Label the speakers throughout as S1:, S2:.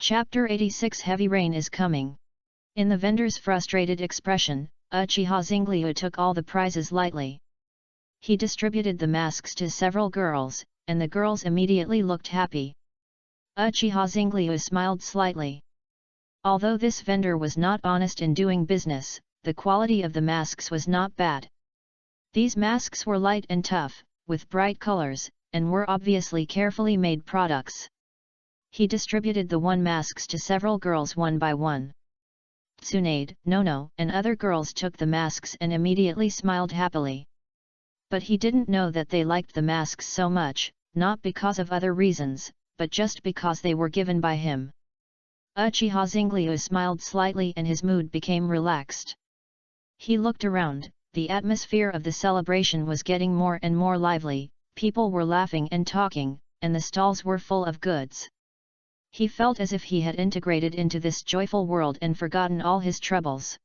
S1: Chapter 86 Heavy rain is coming. In the vendor's frustrated expression, Uchiha Zenglyu took all the prizes lightly. He distributed the masks to several girls, and the girls immediately looked happy. Uchiha Zenglyu smiled slightly. Although this vendor was not honest in doing business, the quality of the masks was not bad. These masks were light and tough, with bright colors, and were obviously carefully made products. He distributed the masks to several girls one by one. Tsunade, Nono, and other girls took the masks and immediately smiled happily. But he didn't know that they liked the masks so much, not because of other reasons, but just because they were given by him. Uchiha Zenglyu smiled slightly and his mood became relaxed. He looked around, the atmosphere of the celebration was getting more and more lively, people were laughing and talking, and the stalls were full of goods. He felt as if he had integrated into this joyful world and forgotten all his troubles.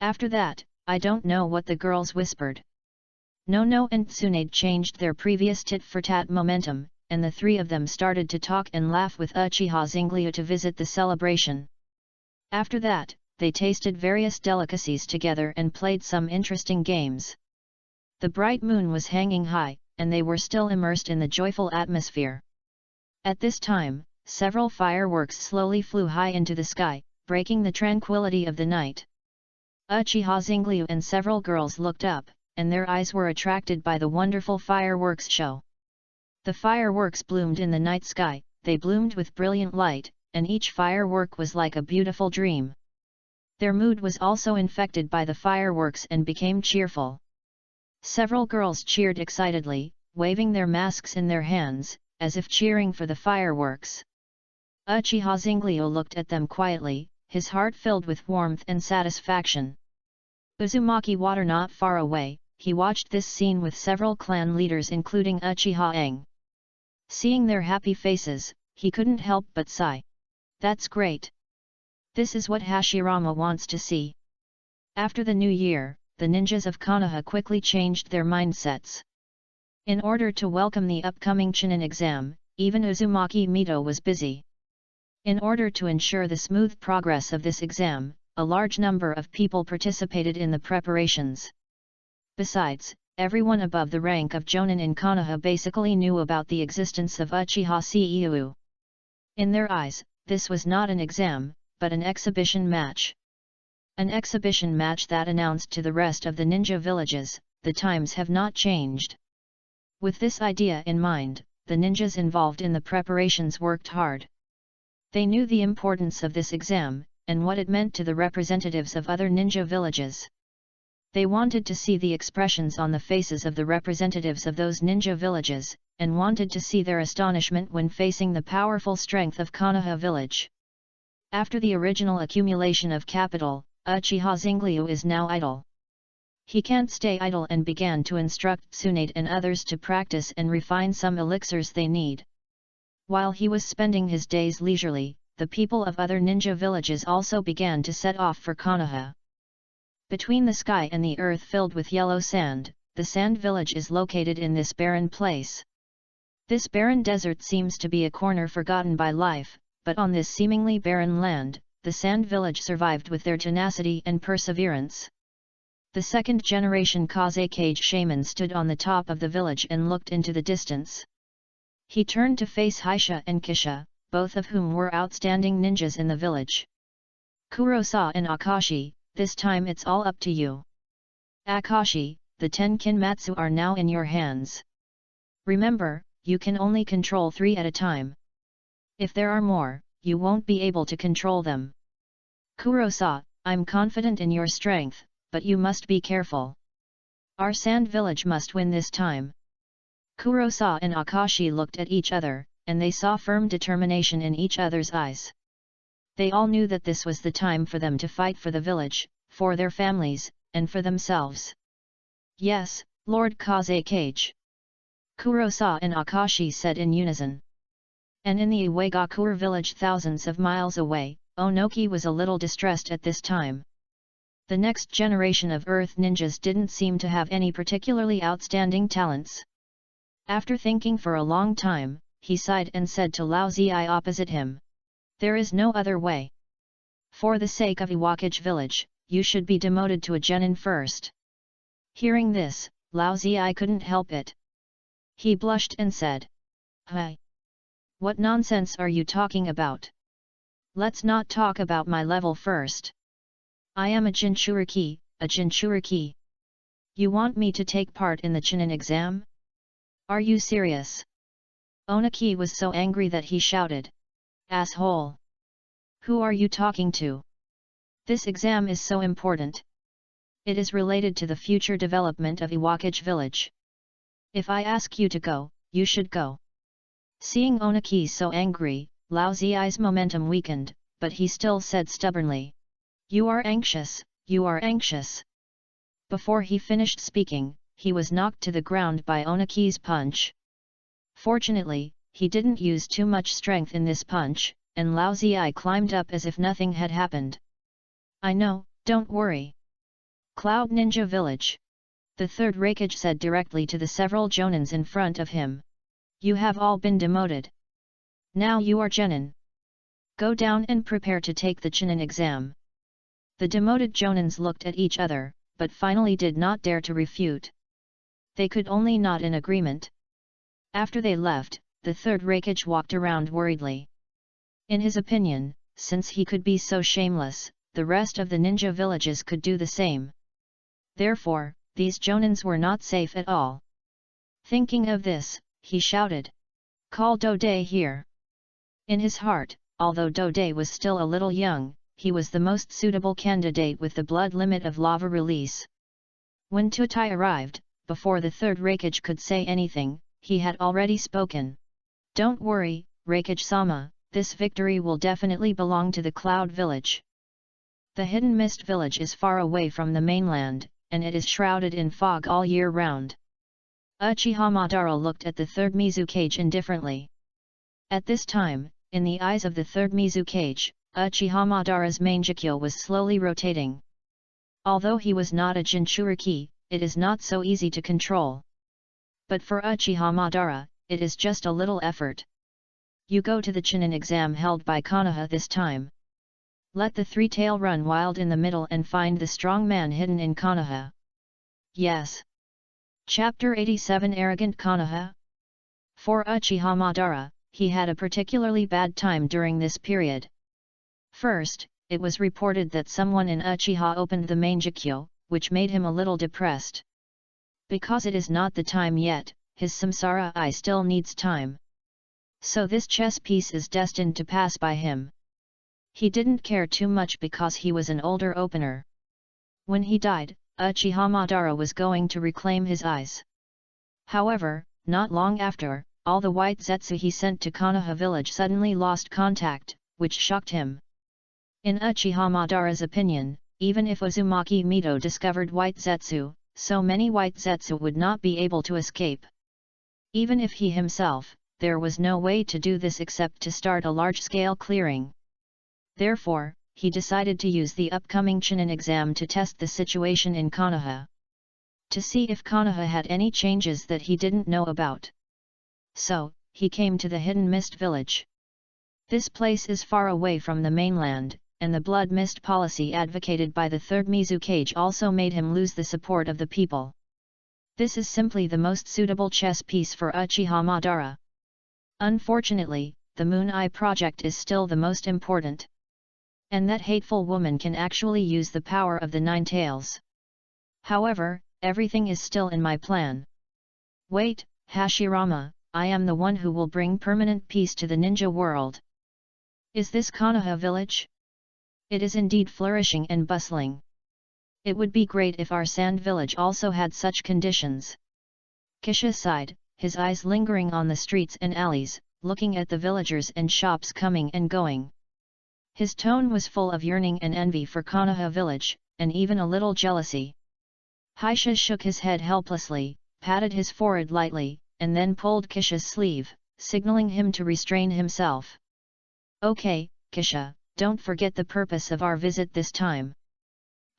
S1: After that, I don't know what the girls whispered. Nono and Tsunade changed their previous tit-for-tat momentum, and the three of them started to talk and laugh with Uchiha Zenglyu to visit the celebration. After that, they tasted various delicacies together and played some interesting games. The bright moon was hanging high, and they were still immersed in the joyful atmosphere. At this time, several fireworks slowly flew high into the sky, breaking the tranquility of the night. Uchiha Zenglyu and several girls looked up, and their eyes were attracted by the wonderful fireworks show. The fireworks bloomed in the night sky, they bloomed with brilliant light, and each firework was like a beautiful dream. Their mood was also infected by the fireworks and became cheerful. Several girls cheered excitedly, waving their masks in their hands, as if cheering for the fireworks. Uchiha Zenglyu looked at them quietly, his heart filled with warmth and satisfaction. Uzumaki Water not far away, he watched this scene with several clan leaders including Uchiha Eng. Seeing their happy faces, he couldn't help but sigh. That's great. This is what Hashirama wants to see. After the new year, the ninjas of Konoha quickly changed their mindsets. In order to welcome the upcoming Chunin exam, even Uzumaki Mito was busy. In order to ensure the smooth progress of this exam, a large number of people participated in the preparations. Besides, everyone above the rank of Jonin in Konoha basically knew about the existence of Uchiha Seiyuu. In their eyes, this was not an exam, but an exhibition match. An exhibition match that announced to the rest of the ninja villages, the times have not changed. With this idea in mind, the ninjas involved in the preparations worked hard. They knew the importance of this exam, and what it meant to the representatives of other ninja villages. They wanted to see the expressions on the faces of the representatives of those ninja villages, and wanted to see their astonishment when facing the powerful strength of Konoha village. After the original accumulation of capital, Uchiha Zenglyu is now idle. He can't stay idle and began to instruct Tsunade and others to practice and refine some elixirs they need. While he was spending his days leisurely, the people of other ninja villages also began to set off for Konoha. Between the sky and the earth filled with yellow sand, the sand village is located in this barren place. This barren desert seems to be a corner forgotten by life, but on this seemingly barren land, the sand village survived with their tenacity and perseverance. The second generation Kaze Cage shaman stood on the top of the village and looked into the distance. He turned to face Haisha and Kisha, both of whom were outstanding ninjas in the village. Kurosawa and Akashi, this time it's all up to you. Akashi, the 10 Kinmatsu are now in your hands. Remember, you can only control 3 at a time. If there are more, you won't be able to control them. Kurosawa, I'm confident in your strength, but you must be careful. Our sand village must win this time. Kurosawa and Akashi looked at each other, and they saw firm determination in each other's eyes. They all knew that this was the time for them to fight for the village, for their families, and for themselves. Yes, Lord Kaze Cage. Kurosawa and Akashi said in unison. And in the Uegakure village thousands of miles away, Onoki was a little distressed at this time. The next generation of Earth ninjas didn't seem to have any particularly outstanding talents. After thinking for a long time, he sighed and said to Lao Zi opposite him. There is no other way. For the sake of Iwakage village, you should be demoted to a genin first. Hearing this, Lao Zi couldn't help it. He blushed and said, "Hi! What nonsense are you talking about? Let's not talk about my level first. I am a Jinchuriki, a Jinchuriki. You want me to take part in the Chunin exam? Are you serious?" Onaki was so angry that he shouted, "Asshole! Who are you talking to? This exam is so important. It is related to the future development of Iwakage village. If I ask you to go, you should go." Seeing Onaki so angry, Lao Zi's momentum weakened, but he still said stubbornly, "You are anxious, you are anxious." Before he finished speaking, he was knocked to the ground by Onaki's punch. Fortunately, he didn't use too much strength in this punch, and Lao Zi climbed up as if nothing had happened. "I know, don't worry. Cloud Ninja Village," the third Raikage said directly to the several Jonins in front of him. "You have all been demoted. Now you are Genin. Go down and prepare to take the Chunin exam." The demoted Jonins looked at each other, but finally did not dare to refute. They could only nod in agreement. After they left, the third Raikage walked around worriedly. In his opinion, since he could be so shameless, the rest of the ninja villages could do the same. Therefore, these Jonins were not safe at all. Thinking of this, he shouted, "Call Dode here." In his heart, although Dode was still a little young, he was the most suitable candidate with the blood limit of lava release. When Tutai arrived, before the third Raikage could say anything, he had already spoken. "Don't worry, Raikage-sama, this victory will definitely belong to the Cloud Village. The Hidden Mist Village is far away from the mainland, and it is shrouded in fog all year round." Uchiha Madara looked at the third Mizukage indifferently. At this time, in the eyes of the third Mizukage, Uchiha Madara's Mangekyo was slowly rotating. Although he was not a Jinchuriki, it is not so easy to control. But for Uchiha Madara, it is just a little effort. "You go to the Chunin exam held by Konoha this time. Let the three-tail run wild in the middle and find the strong man hidden in Konoha." "Yes." Chapter 87 Arrogant Konoha. For Uchiha Madara, he had a particularly bad time during this period. First, it was reported that someone in Uchiha opened the Mangekyo, which made him a little depressed. Because it is not the time yet, his samsara eye still needs time. So this chess piece is destined to pass by him. He didn't care too much because he was an older opener. When he died, Uchiha Madara was going to reclaim his eyes. However, not long after, all the white Zetsu he sent to Konoha village suddenly lost contact, which shocked him. In Uchiha Madara's opinion, even if Uzumaki Mito discovered white Zetsu, so many white Zetsu would not be able to escape. Even if he himself, there was no way to do this except to start a large-scale clearing. Therefore, he decided to use the upcoming Chunin exam to test the situation in Konoha. To see if Konoha had any changes that he didn't know about. So, he came to the Hidden Mist Village. This place is far away from the mainland, and the blood mist policy advocated by the third Mizukage also made him lose the support of the people. This is simply the most suitable chess piece for Uchiha Madara. Unfortunately, the Moon Eye project is still the most important. And that hateful woman can actually use the power of the Nine Tails. However, everything is still in my plan. Wait, Hashirama, I am the one who will bring permanent peace to the ninja world. Is this Konoha village? It is indeed flourishing and bustling. It would be great if our sand village also had such conditions. Kisha sighed, his eyes lingering on the streets and alleys, looking at the villagers and shops coming and going. His tone was full of yearning and envy for Konoha village, and even a little jealousy. Haisha shook his head helplessly, patted his forehead lightly, and then pulled Kisha's sleeve, signaling him to restrain himself. "Okay, Kisha, don't forget the purpose of our visit this time,"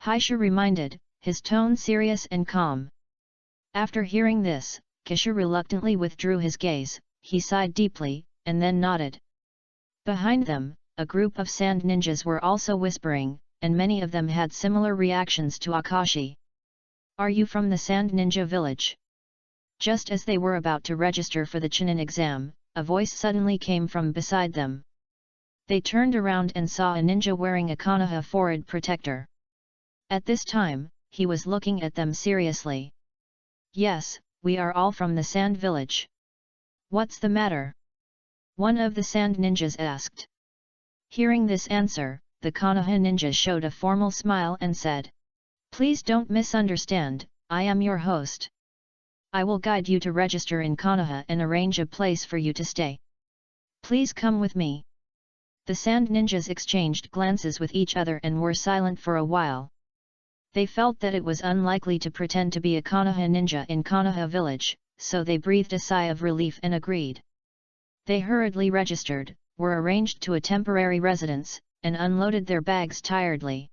S1: Haisha reminded, his tone serious and calm. After hearing this, Kisha reluctantly withdrew his gaze, he sighed deeply, and then nodded. Behind them, a group of sand ninjas were also whispering, and many of them had similar reactions to Akashi. "Are you from the Sand Ninja village?" Just as they were about to register for the Chunin exam, a voice suddenly came from beside them. They turned around and saw a ninja wearing a Konoha forehead protector. At this time, he was looking at them seriously. "Yes, we are all from the Sand Village." "What's the matter?" one of the Sand Ninjas asked. Hearing this answer, the Konoha ninja showed a formal smile and said, "Please don't misunderstand, I am your host. I will guide you to register in Konoha and arrange a place for you to stay. Please come with me." The Sand Ninjas exchanged glances with each other and were silent for a while. They felt that it was unlikely to pretend to be a Konoha ninja in Konoha village, so they breathed a sigh of relief and agreed. They hurriedly registered, were arranged to a temporary residence, and unloaded their bags tiredly.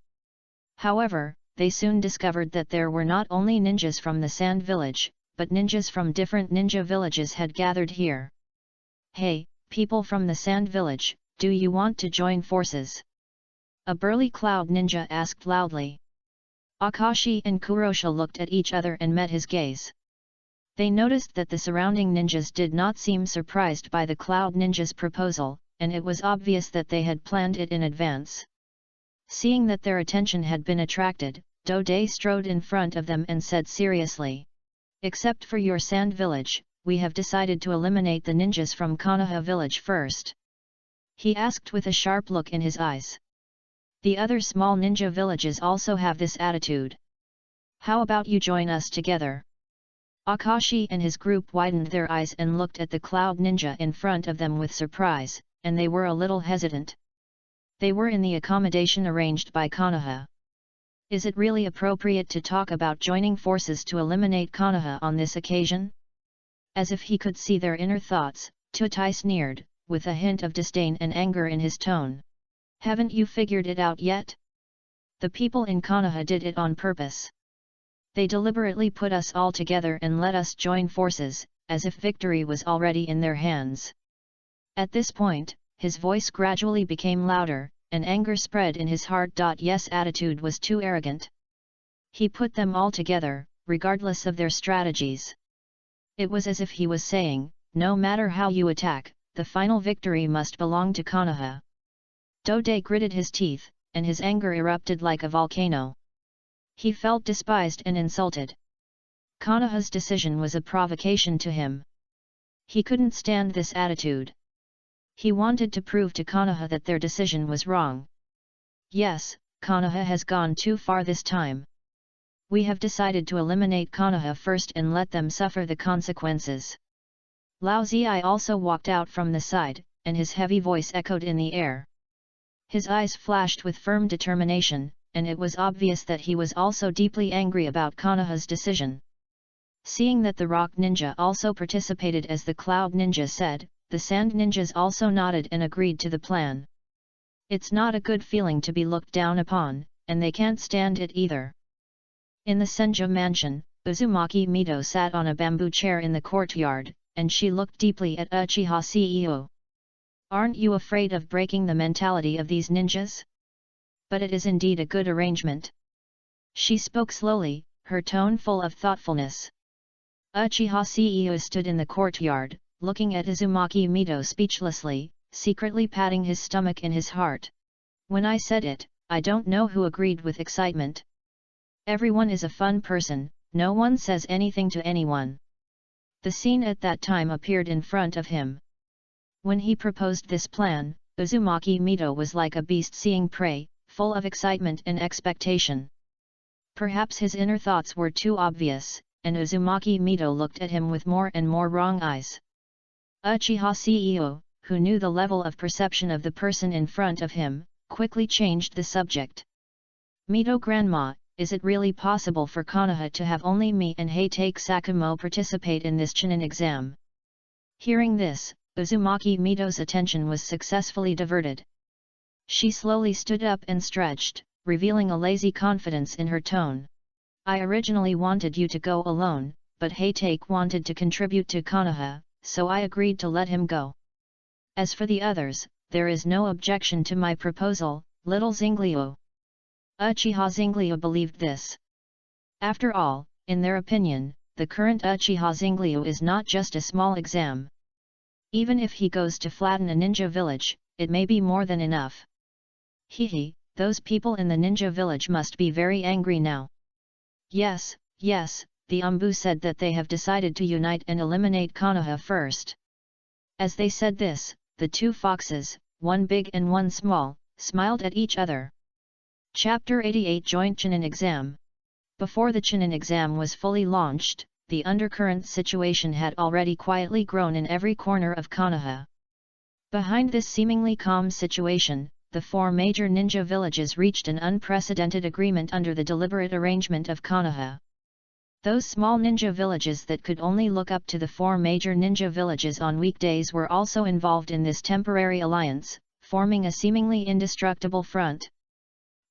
S1: However, they soon discovered that there were not only ninjas from the Sand Village, but ninjas from different ninja villages had gathered here. "Hey, people from the Sand Village, do you want to join forces?" a burly cloud ninja asked loudly. Akashi and Kurosha looked at each other and met his gaze. They noticed that the surrounding ninjas did not seem surprised by the cloud ninja's proposal, and it was obvious that they had planned it in advance. Seeing that their attention had been attracted, Dode strode in front of them and said seriously, "Except for your Sand Village, we have decided to eliminate the ninjas from Konoha village first." He asked with a sharp look in his eyes. "The other small ninja villages also have this attitude. How about you join us together?" Akashi and his group widened their eyes and looked at the cloud ninja in front of them with surprise, and they were a little hesitant. They were in the accommodation arranged by Konoha. Is it really appropriate to talk about joining forces to eliminate Konoha on this occasion? As if he could see their inner thoughts, Tutai sneered, with a hint of disdain and anger in his tone. "Haven't you figured it out yet? The people in Konoha did it on purpose. They deliberately put us all together and let us join forces, as if victory was already in their hands." At this point, his voice gradually became louder, and anger spread in his heart. Yes, attitude was too arrogant. He put them all together, regardless of their strategies. It was as if he was saying, "No matter how you attack, the final victory must belong to Konoha." Dode gritted his teeth, and his anger erupted like a volcano. He felt despised and insulted. Konoha's decision was a provocation to him. He couldn't stand this attitude. He wanted to prove to Konoha that their decision was wrong. "Yes, Konoha has gone too far this time. We have decided to eliminate Konoha first and let them suffer the consequences." Lao Zi also walked out from the side, and his heavy voice echoed in the air. His eyes flashed with firm determination, and it was obvious that he was also deeply angry about Konoha's decision. Seeing that the Rock Ninja also participated as the Cloud Ninja said, the Sand Ninjas also nodded and agreed to the plan. It's not a good feeling to be looked down upon, and they can't stand it either. In the Senja mansion, Uzumaki Mito sat on a bamboo chair in the courtyard, and she looked deeply at Uchiha CEO. "Aren't you afraid of breaking the mentality of these ninjas? But it is indeed a good arrangement." She spoke slowly, her tone full of thoughtfulness. Uchiha CEO stood in the courtyard, looking at Uzumaki Mito speechlessly, secretly patting his stomach and his heart. "When I said it, I don't know who agreed with excitement. Everyone is a fun person, no one says anything to anyone." The scene at that time appeared in front of him. When he proposed this plan, Uzumaki Mito was like a beast seeing prey, full of excitement and expectation. Perhaps his inner thoughts were too obvious, and Uzumaki Mito looked at him with more and more wrong eyes. Uchiha CEO, who knew the level of perception of the person in front of him, quickly changed the subject. "Mito Grandma, is it really possible for Konoha to have only me and Heitake Sakumo participate in this Chunin exam?" Hearing this, Uzumaki Mito's attention was successfully diverted. She slowly stood up and stretched, revealing a lazy confidence in her tone. "I originally wanted you to go alone, but Heitake wanted to contribute to Konoha, so I agreed to let him go. As for the others, there is no objection to my proposal, little Zingliu." Uchiha Zingliu believed this. After all, in their opinion, the current Uchiha Zingliu is not just a small exam. Even if he goes to flatten a ninja village, it may be more than enough. Hehe, those people in the ninja village must be very angry now. Yes, the Umbu said that they have decided to unite and eliminate Konoha first. As they said this, the two foxes, one big and one small, smiled at each other. Chapter 88 Joint Chunin Exam. Before the Chunin exam was fully launched, the undercurrent situation had already quietly grown in every corner of Konoha. Behind this seemingly calm situation, the four major ninja villages reached an unprecedented agreement under the deliberate arrangement of Konoha. Those small ninja villages that could only look up to the four major ninja villages on weekdays were also involved in this temporary alliance, forming a seemingly indestructible front.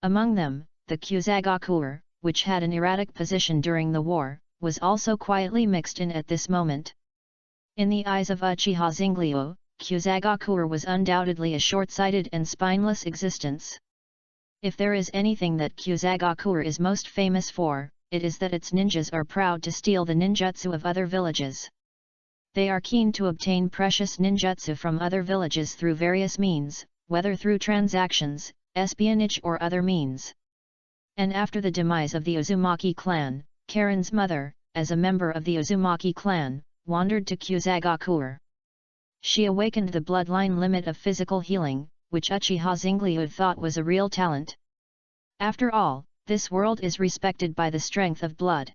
S1: Among them, the Kusagakuer, which had an erratic position during the war, was also quietly mixed in at this moment. In the eyes of Uchiha Zingliu, Kusagakuer was undoubtedly a short-sighted and spineless existence. If there is anything that Kusagakuer is most famous for, it is that its ninjas are proud to steal the ninjutsu of other villages. They are keen to obtain precious ninjutsu from other villages through various means, whether through transactions, espionage or other means. And after the demise of the Uzumaki clan, Karen's mother, as a member of the Uzumaki clan, wandered to Kusagakuer. She awakened the bloodline limit of physical healing, which Uchiha Zingliu thought was a real talent. After all, this world is respected by the strength of blood.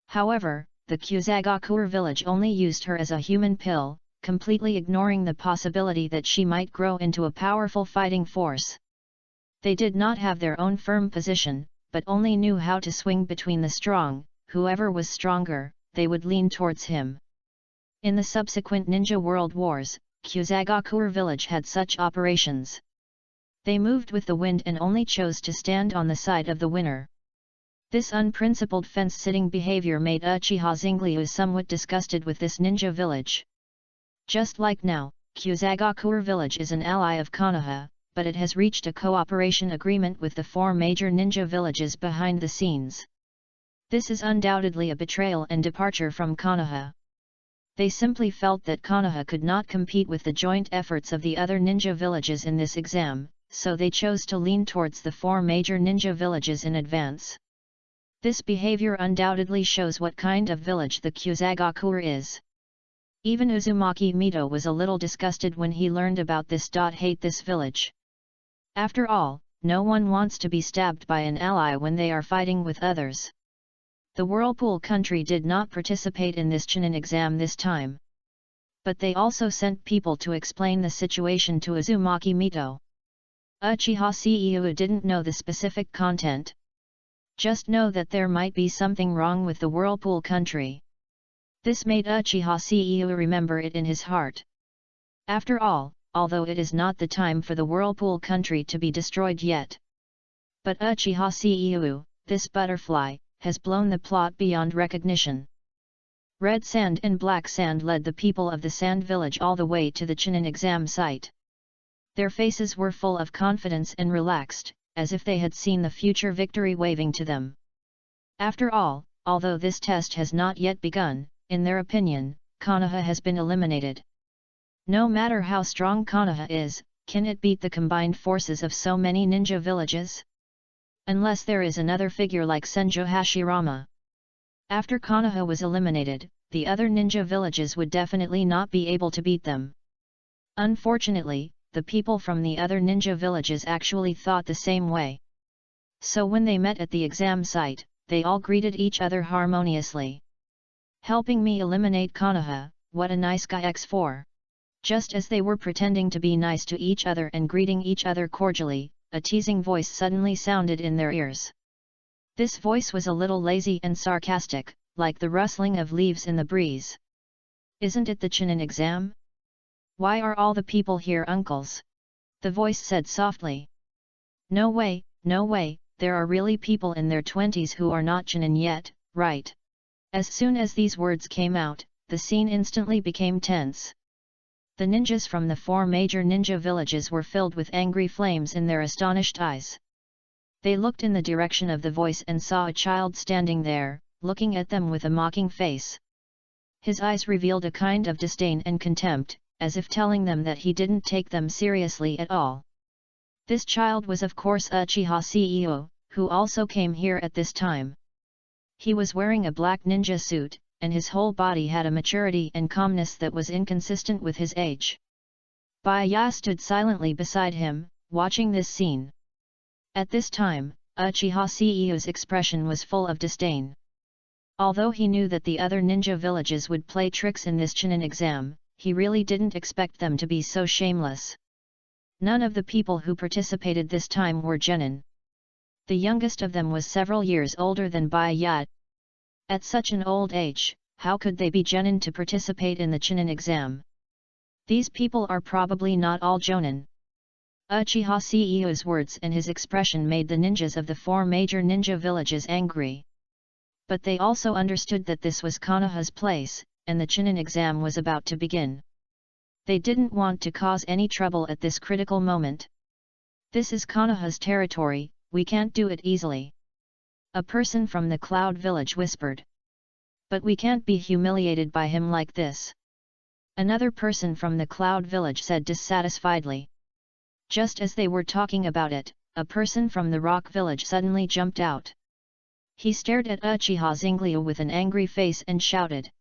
S1: However, the Kusagakuer village only used her as a human pill, completely ignoring the possibility that she might grow into a powerful fighting force. They did not have their own firm position, but only knew how to swing between the strong. Whoever was stronger, they would lean towards him. In the subsequent Ninja World Wars, Kusagakuer village had such operations. They moved with the wind and only chose to stand on the side of the winner. This unprincipled fence-sitting behavior made Uchiha Zingliu somewhat disgusted with this ninja village. Just like now, Kusagakuer village is an ally of Konoha, but it has reached a cooperation agreement with the four major ninja villages behind the scenes. This is undoubtedly a betrayal and departure from Konoha. They simply felt that Konoha could not compete with the joint efforts of the other ninja villages in this exam, so they chose to lean towards the four major ninja villages in advance. This behavior undoubtedly shows what kind of village the Kusagakuer is. Even Uzumaki Mito was a little disgusted when he learned about this. Hate this village. After all, no one wants to be stabbed by an ally when they are fighting with others. The Whirlpool country did not participate in this Chunin exam this time. But they also sent people to explain the situation to Uzumaki Mito. Uchiha Ceu didn't know the specific content. Just know that there might be something wrong with the Whirlpool country. This made Uchiha Ceu remember it in his heart. After all, although it is not the time for the Whirlpool country to be destroyed yet. But Uchiha Ceu, this butterfly, has blown the plot beyond recognition. Red Sand and Black Sand led the people of the Sand Village all the way to the Chunin exam site. Their faces were full of confidence and relaxed, as if they had seen the future victory waving to them. After all, although this test has not yet begun, in their opinion, Konoha has been eliminated. No matter how strong Konoha is, can it beat the combined forces of so many ninja villages? Unless there is another figure like Senjo Hashirama. After Konoha was eliminated, the other ninja villages would definitely not be able to beat them. Unfortunately, the people from the other ninja villages actually thought the same way. So when they met at the exam site, they all greeted each other harmoniously. Helping me eliminate Konoha, what a nice guy X4. Just as they were pretending to be nice to each other and greeting each other cordially, a teasing voice suddenly sounded in their ears. This voice was a little lazy and sarcastic, like the rustling of leaves in the breeze. Isn't it the Chunin exam? Why are all the people here uncles? The voice said softly. No way, there are really people in their 20s who are not Chunin yet, right? As soon as these words came out, the scene instantly became tense. The ninjas from the 4 major ninja villages were filled with angry flames in their astonished eyes. They looked in the direction of the voice and saw a child standing there, looking at them with a mocking face. His eyes revealed a kind of disdain and contempt, as if telling them that he didn't take them seriously at all. This child was of course Uchiha CEO, who also came here at this time. He was wearing a black ninja suit, and his whole body had a maturity and calmness that was inconsistent with his age. Baya stood silently beside him, watching this scene. At this time, Uchiha CEO's expression was full of disdain. Although he knew that the other ninja villages would play tricks in this Chunin exam, he really didn't expect them to be so shameless. None of the people who participated this time were genin. The youngest of them was several years older than Baya. At such an old age, how could they be genin to participate in the Chunin exam? These people are probably not all jonin. Uchiha CEO's words and his expression made the ninjas of the 4 major ninja villages angry. But they also understood that this was Konoha's place, and the Chunin exam was about to begin. They didn't want to cause any trouble at this critical moment. This is Konoha's territory, we can't do it easily. A person from the Cloud Village whispered. But we can't be humiliated by him like this. Another person from the Cloud Village said dissatisfiedly. Just as they were talking about it, a person from the Rock Village suddenly jumped out. He stared at Uchiha Zinglio with an angry face and shouted.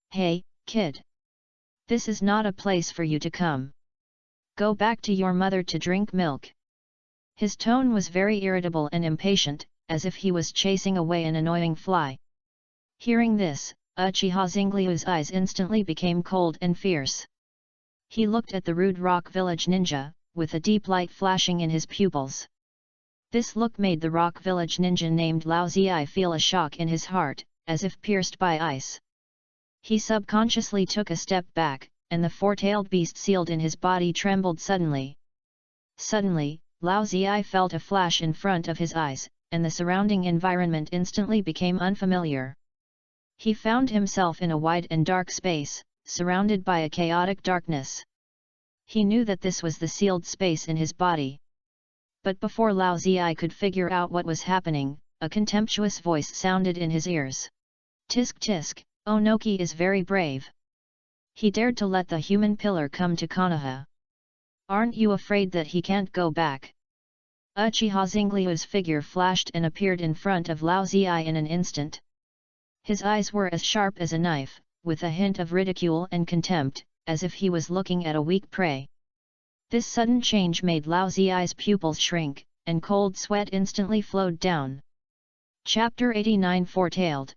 S1: Hey, kid! This is not a place for you to come. Go back to your mother to drink milk. His tone was very irritable and impatient, as if he was chasing away an annoying fly. Hearing this, Uchiha Zinglio's eyes instantly became cold and fierce. He looked at the rude Rock Village ninja, with a deep light flashing in his pupils. This look made the Rock Village ninja named Lao Zi feel a shock in his heart, as if pierced by ice. He subconsciously took a step back, and the 4-tailed beast sealed in his body trembled suddenly. Suddenly, Lao Zi felt a flash in front of his eyes, and the surrounding environment instantly became unfamiliar. He found himself in a wide and dark space, surrounded by a chaotic darkness. He knew that this was the sealed space in his body. But before Lao Zi could figure out what was happening, a contemptuous voice sounded in his ears. Tisk tisk, Onoki is very brave. He dared to let the human pillar come to Konoha. Aren't you afraid that he can't go back? Uchiha Zinglio's figure flashed and appeared in front of Lao Zi in an instant. His eyes were as sharp as a knife, with a hint of ridicule and contempt, as if he was looking at a weak prey. This sudden change made Lao Zi's pupils shrink, and cold sweat instantly flowed down. Chapter 89 Four-tailed.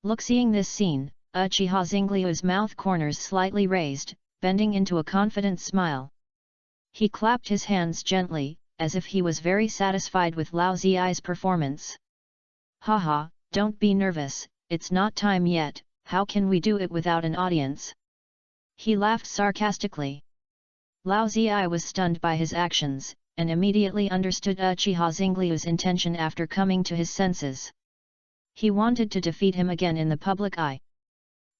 S1: Look, seeing this scene, Uchiha Zinglio's mouth corners slightly raised, bending into a confident smile. He clapped his hands gently, as if he was very satisfied with Lao Zi's performance. Haha, don't be nervous, it's not time yet, how can we do it without an audience? He laughed sarcastically. Lao Zi was stunned by his actions, and immediately understood Uchiha Zinglio's intention after coming to his senses. He wanted to defeat him again in the public eye.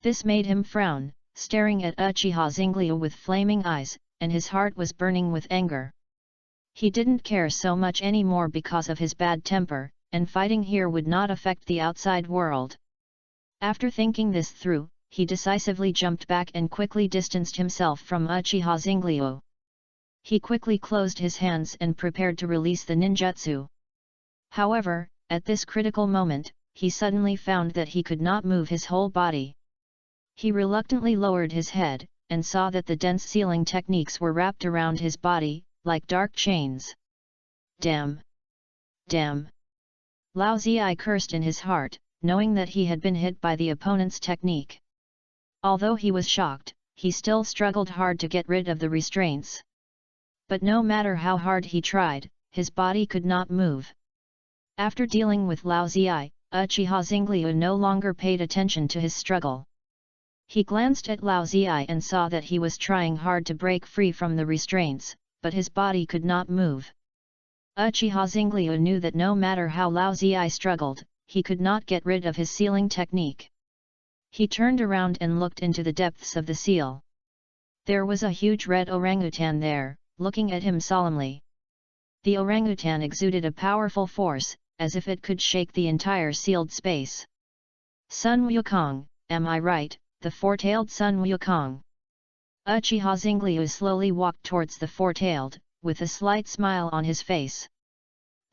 S1: This made him frown, staring at Uchiha Zinglio with flaming eyes, and his heart was burning with anger. He didn't care so much anymore because of his bad temper, and fighting here would not affect the outside world. After thinking this through, he decisively jumped back and quickly distanced himself from Uchiha Zinglio. He quickly closed his hands and prepared to release the ninjutsu. However, at this critical moment, he suddenly found that he could not move his whole body. He reluctantly lowered his head, and saw that the dense sealing techniques were wrapped around his body, like dark chains. Damn! Damn! Lao Zi cursed in his heart, knowing that he had been hit by the opponent's technique. Although he was shocked, he still struggled hard to get rid of the restraints. But no matter how hard he tried, his body could not move. After dealing with Lao Zi, Uchiha Zinglio no longer paid attention to his struggle. He glanced at Lao Zi and saw that he was trying hard to break free from the restraints, but his body could not move. Uchiha Zinglio knew that no matter how Lao Zi struggled, he could not get rid of his sealing technique. He turned around and looked into the depths of the seal. There was a huge red orangutan there, looking at him solemnly. The orangutan exuded a powerful force, as if it could shake the entire sealed space. Sun Wukong, am I right, the four-tailed Sun Wukong? Uchiha Xingliu slowly walked towards the four-tailed, with a slight smile on his face.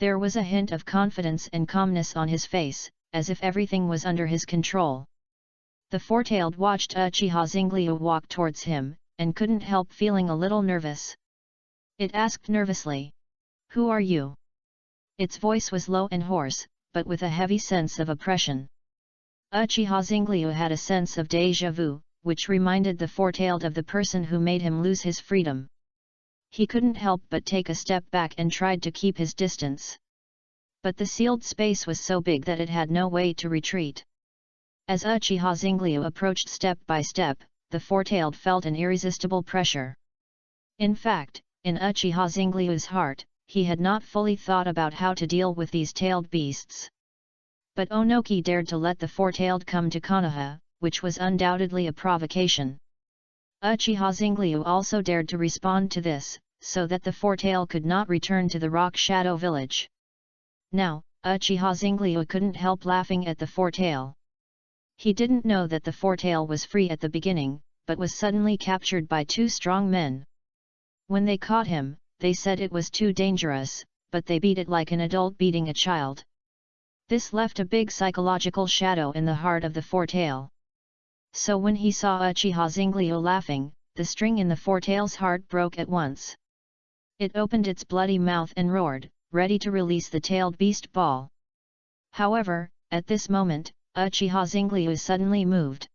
S1: There was a hint of confidence and calmness on his face, as if everything was under his control. The four-tailed watched Uchiha Xingliu walk towards him, and couldn't help feeling a little nervous. It asked nervously, "Who are you?" Its voice was low and hoarse, but with a heavy sense of oppression. Uchiha Xingliu had a sense of déjà vu, which reminded the four-tailed of the person who made him lose his freedom. He couldn't help but take a step back and tried to keep his distance. But the sealed space was so big that it had no way to retreat. As Uchiha Xingliu approached step by step, the four-tailed felt an irresistible pressure. In fact, in Uchiha Xingliu's heart, he had not fully thought about how to deal with these tailed beasts. But Onoki dared to let the four-tailed come to Konoha, which was undoubtedly a provocation. Uchiha Xingliu also dared to respond to this, so that the four-tail could not return to the Rock Shadow village. Now, Uchiha Xingliu couldn't help laughing at the four-tail. He didn't know that the four-tail was free at the beginning, but was suddenly captured by two strong men. When they caught him, they said it was too dangerous, but they beat it like an adult beating a child. This left a big psychological shadow in the heart of the four-tail. So when he saw Uchiha Xingliu laughing, the string in the four-tail's heart broke at once. It opened its bloody mouth and roared, ready to release the tailed beast ball. However, at this moment, Uchiha Xingliu suddenly moved.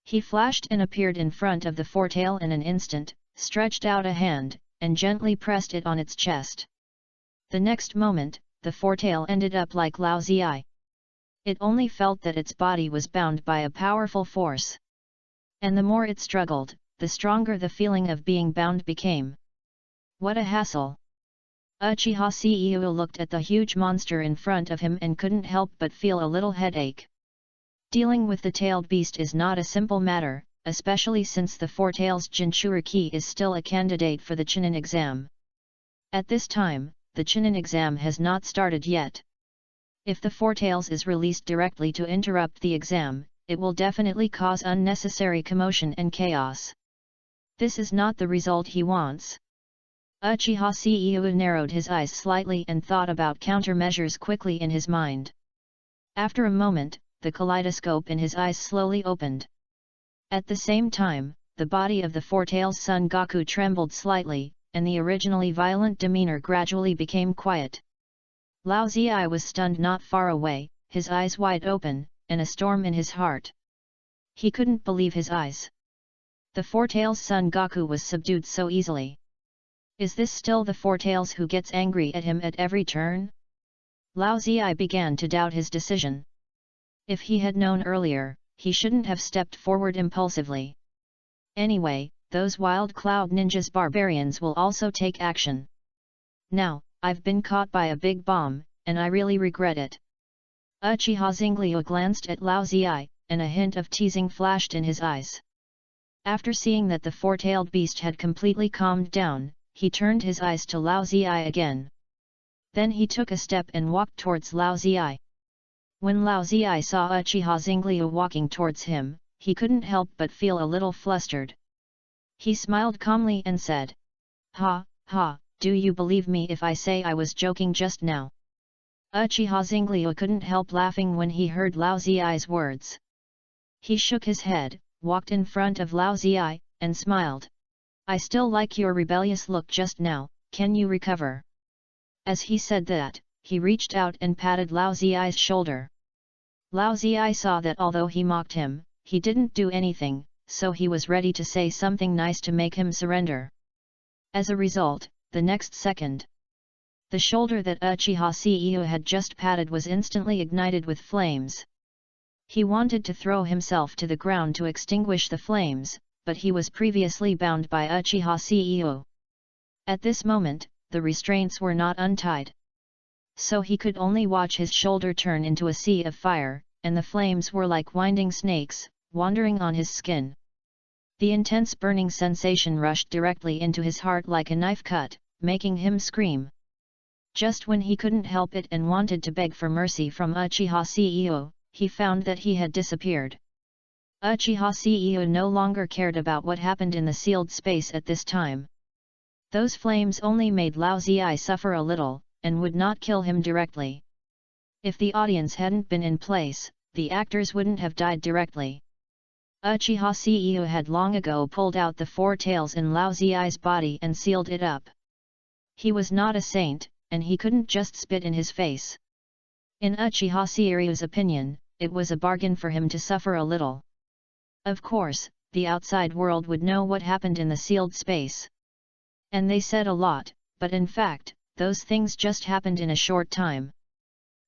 S1: He flashed and appeared in front of the four-tail in an instant, stretched out a hand, and gently pressed it on its chest. The next moment, the four-tail ended up like Lao Ziai. It only felt that its body was bound by a powerful force. And the more it struggled, the stronger the feeling of being bound became. What a hassle! Uchiha Xingliu looked at the huge monster in front of him and couldn't help but feel a little headache. Dealing with the tailed beast is not a simple matter, especially since the four-tail's Jinchuriki is still a candidate for the Chunin exam. At this time, the Chunin exam has not started yet. If the four-tails is released directly to interrupt the exam, it will definitely cause unnecessary commotion and chaos. This is not the result he wants. Uchiha Xingliu narrowed his eyes slightly and thought about countermeasures quickly in his mind. After a moment, the kaleidoscope in his eyes slowly opened. At the same time, the body of the four-tail's Son Goku trembled slightly, and the originally violent demeanor gradually became quiet. Lao Ziai was stunned not far away, his eyes wide open, and a storm in his heart. He couldn't believe his eyes. The four-tail's Son Goku was subdued so easily. Is this still the four-tails who gets angry at him at every turn? Lao Ziai began to doubt his decision. If he had known earlier, he shouldn't have stepped forward impulsively. Anyway, those wild cloud ninjas barbarians will also take action. Now, I've been caught by a big bomb, and I really regret it. Uchiha Xingliu glanced at Lao Ziai, and a hint of teasing flashed in his eyes. After seeing that the four-tailed beast had completely calmed down, he turned his eyes to Lao Ziai again. Then he took a step and walked towards Lao Ziai. When Lao Ziai saw Uchiha Xingliu walking towards him, he couldn't help but feel a little flustered. He smiled calmly and said, "Ha, ha, do you believe me if I say I was joking just now?" Uchiha Xingliu couldn't help laughing when he heard Lao Ziai's words. He shook his head, walked in front of Lao Ziai, and smiled. "I still like your rebellious look just now, can you recover?" As he said that, he reached out and patted Lao Ziai's shoulder. Lao Ziai saw that although he mocked him, he didn't do anything, so he was ready to say something nice to make him surrender. As a result, the next second, the shoulder that Uchiha Xingliu had just patted was instantly ignited with flames. He wanted to throw himself to the ground to extinguish the flames, but he was previously bound by Uchiha Xingliu. At this moment, the restraints were not untied. So he could only watch his shoulder turn into a sea of fire, and the flames were like winding snakes, wandering on his skin. The intense burning sensation rushed directly into his heart like a knife cut, making him scream. Just when he couldn't help it and wanted to beg for mercy from Uchiha CEO, he found that he had disappeared. Uchiha CEO no longer cared about what happened in the sealed space at this time. Those flames only made Lao Ziyi suffer a little, and would not kill him directly. If the audience hadn't been in place, the actors wouldn't have died directly. Uchiha CEO had long ago pulled out the four tails in Lao Ziyi's body and sealed it up. He was not a saint, and he couldn't just spit in his face. In Uchiha Seiryu's opinion, it was a bargain for him to suffer a little. Of course, the outside world would know what happened in the sealed space. And they said a lot, but in fact, those things just happened in a short time.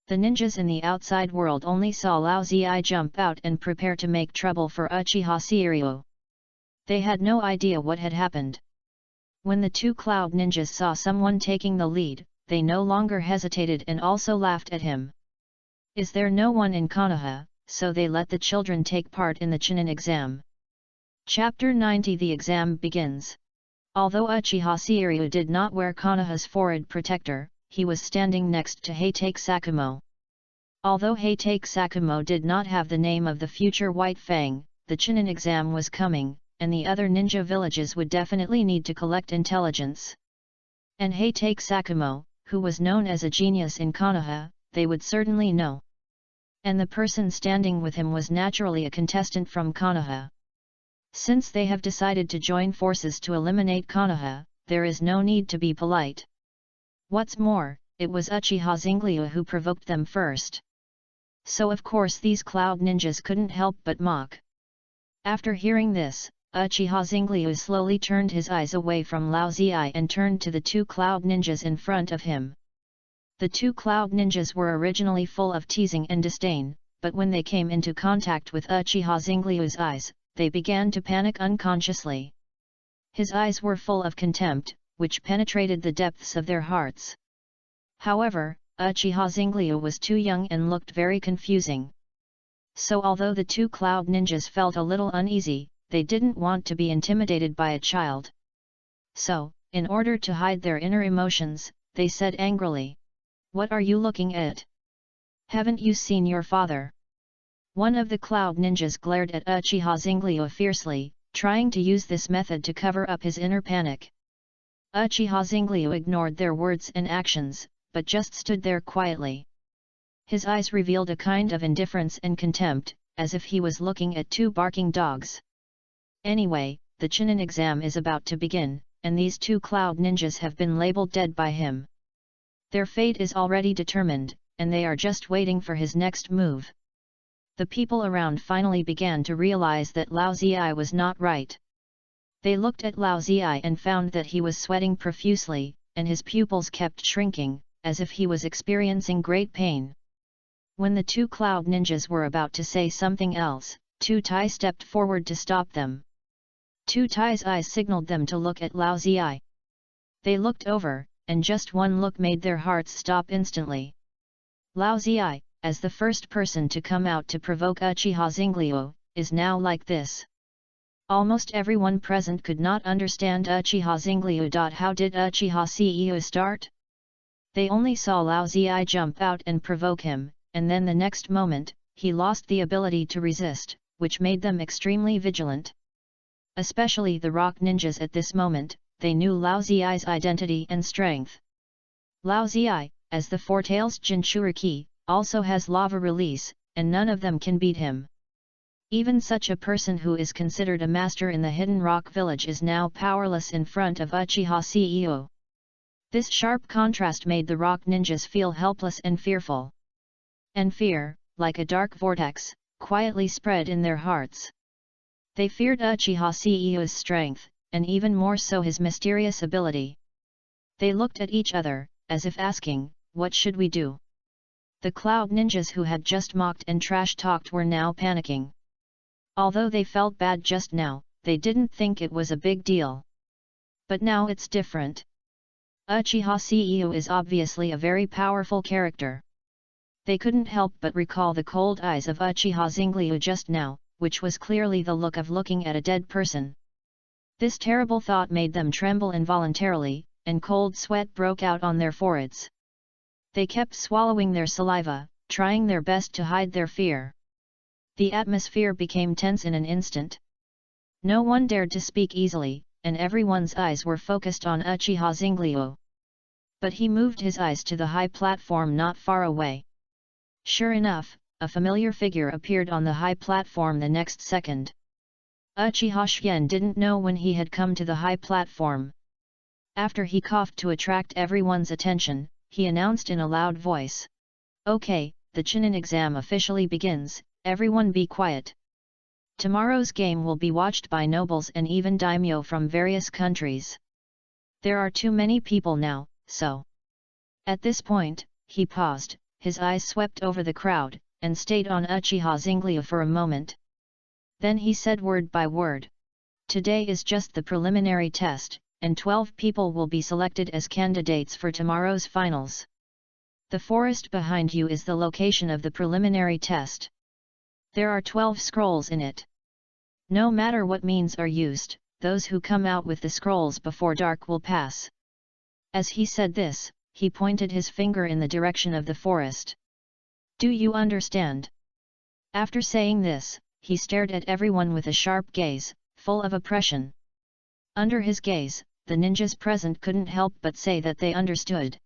S1: The ninjas in the outside world only saw Lao Ziyi jump out and prepare to make trouble for Uchiha Seiryu. They had no idea what had happened. When the two cloud ninjas saw someone taking the lead, they no longer hesitated and also laughed at him. Is there no one in Konoha? So they let the children take part in the Chunin exam. Chapter 90. The exam begins. Although Uchiha Seiryu did not wear Konoha's forehead protector, he was standing next to Heitake Sakumo. Although Heitake Sakumo did not have the name of the future White Fang, the Chunin exam was coming, and the other ninja villages would definitely need to collect intelligence. And Heitake Sakumo, who was known as a genius in Konoha, they would certainly know. And the person standing with him was naturally a contestant from Konoha. Since they have decided to join forces to eliminate Konoha, there is no need to be polite. What's more, it was Uchiha Zingliu who provoked them first. So of course these cloud ninjas couldn't help but mock. After hearing this, Uchiha Zingliu slowly turned his eyes away from Lao Ziyi and turned to the two cloud ninjas in front of him. The two cloud ninjas were originally full of teasing and disdain, but when they came into contact with Uchiha Zingliu's eyes, they began to panic unconsciously. His eyes were full of contempt, which penetrated the depths of their hearts. However, Uchiha Zingliu was too young and looked very confusing. So although the two cloud ninjas felt a little uneasy, they didn't want to be intimidated by a child. So, in order to hide their inner emotions, they said angrily, "What are you looking at? Haven't you seen your father?" One of the cloud ninjas glared at Uchiha Zingliu fiercely, trying to use this method to cover up his inner panic. Uchiha Zingliu ignored their words and actions, but just stood there quietly. His eyes revealed a kind of indifference and contempt, as if he was looking at two barking dogs. Anyway, the Chunin exam is about to begin, and these two cloud ninjas have been labeled dead by him. Their fate is already determined, and they are just waiting for his next move. The people around finally began to realize that Lao Ziyi was not right. They looked at Lao Ziyi and found that he was sweating profusely, and his pupils kept shrinking, as if he was experiencing great pain. When the two cloud ninjas were about to say something else, Tu Tai stepped forward to stop them. Tu Tai's eyes signaled them to look at Lao Ziyi. They looked over, and just one look made their hearts stop instantly. Lao Ziyi, as the first person to come out to provoke Uchiha Zingliu, is now like this. Almost everyone present could not understand Uchiha Zingliu. How did Uchiha CEO start? They only saw Lao Ziyi jump out and provoke him, and then the next moment, he lost the ability to resist, which made them extremely vigilant. Especially the rock ninjas at this moment, they knew Lao Ziyi's identity and strength. Lao Ziyi, as the Four Tails Jinchuriki, also has lava release, and none of them can beat him. Even such a person who is considered a master in the Hidden Rock Village is now powerless in front of Uchiha CEO. This sharp contrast made the rock ninjas feel helpless and fearful. And fear, like a dark vortex, quietly spread in their hearts. They feared Uchiha CEO's strength, and even more so his mysterious ability. They looked at each other, as if asking, "What should we do?" The cloud ninjas who had just mocked and trash-talked were now panicking. Although they felt bad just now, they didn't think it was a big deal. But now it's different. Uchiha CEO is obviously a very powerful character. They couldn't help but recall the cold eyes of Uchiha Zingliu just now, which was clearly the look of looking at a dead person. This terrible thought made them tremble involuntarily, and cold sweat broke out on their foreheads. They kept swallowing their saliva, trying their best to hide their fear. The atmosphere became tense in an instant. No one dared to speak easily, and everyone's eyes were focused on Uchiha Zinglio. But he moved his eyes to the high platform not far away. Sure enough, a familiar figure appeared on the high platform the next second. Uchiha Shien didn't know when he had come to the high platform. After he coughed to attract everyone's attention, he announced in a loud voice. "Okay, the Chunin exam officially begins, everyone be quiet. Tomorrow's game will be watched by nobles and even daimyo from various countries. There are too many people now, so..." At this point, he paused, his eyes swept over the crowd, and stayed on Uchiha Zinglio for a moment. Then he said word by word. "Today is just the preliminary test, and 12 people will be selected as candidates for tomorrow's finals. The forest behind you is the location of the preliminary test. There are 12 scrolls in it. No matter what means are used, those who come out with the scrolls before dark will pass." As he said this, he pointed his finger in the direction of the forest. "Do you understand?" After saying this, he stared at everyone with a sharp gaze, full of oppression. Under his gaze, the ninjas present couldn't help but say that they understood.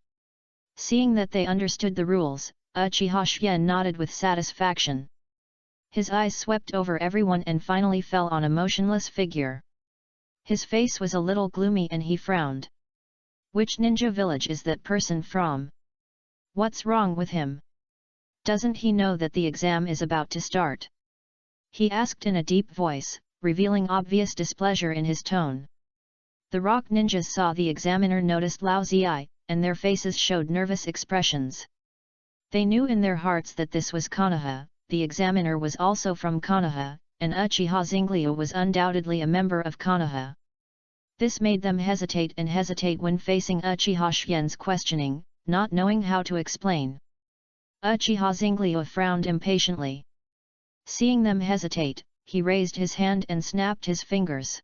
S1: Seeing that they understood the rules, Uchiha Shien nodded with satisfaction. His eyes swept over everyone and finally fell on a motionless figure. His face was a little gloomy and he frowned. "Which ninja village is that person from? What's wrong with him? Doesn't he know that the exam is about to start?" he asked in a deep voice, revealing obvious displeasure in his tone. The rock ninjas saw the examiner noticed Lao Ziai, and their faces showed nervous expressions. They knew in their hearts that this was Konoha, the examiner was also from Konoha, and Uchiha Zinglio was undoubtedly a member of Konoha. This made them hesitate when facing Uchiha Shien's questioning, not knowing how to explain. Uchiha Zinglio frowned impatiently. Seeing them hesitate, he raised his hand and snapped his fingers.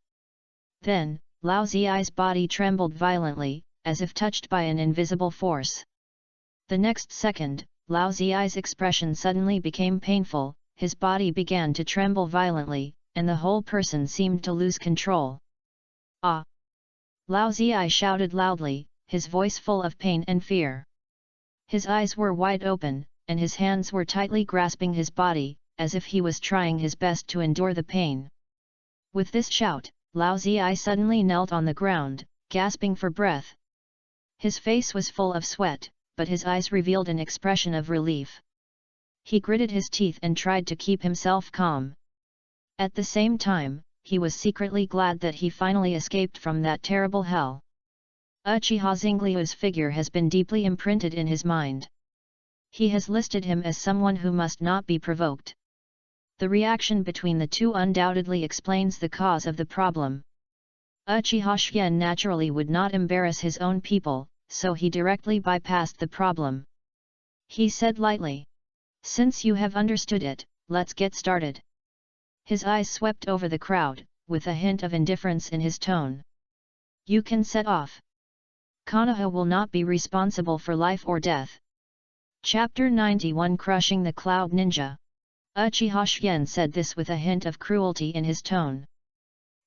S1: Then, Lao Ziai's body trembled violently, as if touched by an invisible force. The next second, Lao Ziai's expression suddenly became painful, his body began to tremble violently, and the whole person seemed to lose control. "Ah!" Lao Ziai shouted loudly, his voice full of pain and fear. His eyes were wide open, and his hands were tightly grasping his body, as if he was trying his best to endure the pain. With this shout, Lao Ziai suddenly knelt on the ground, gasping for breath. His face was full of sweat, but his eyes revealed an expression of relief. He gritted his teeth and tried to keep himself calm. At the same time, he was secretly glad that he finally escaped from that terrible hell. Uchiha Zinglio's figure has been deeply imprinted in his mind. He has listed him as someone who must not be provoked. The reaction between the two undoubtedly explains the cause of the problem. Uchiha Shien naturally would not embarrass his own people, so he directly bypassed the problem. He said lightly, "Since you have understood it, let's get started." His eyes swept over the crowd, with a hint of indifference in his tone. "You can set off. Konoha will not be responsible for life or death." Chapter 91 Crushing the Cloud Ninja. Uchiha Shien said this with a hint of cruelty in his tone.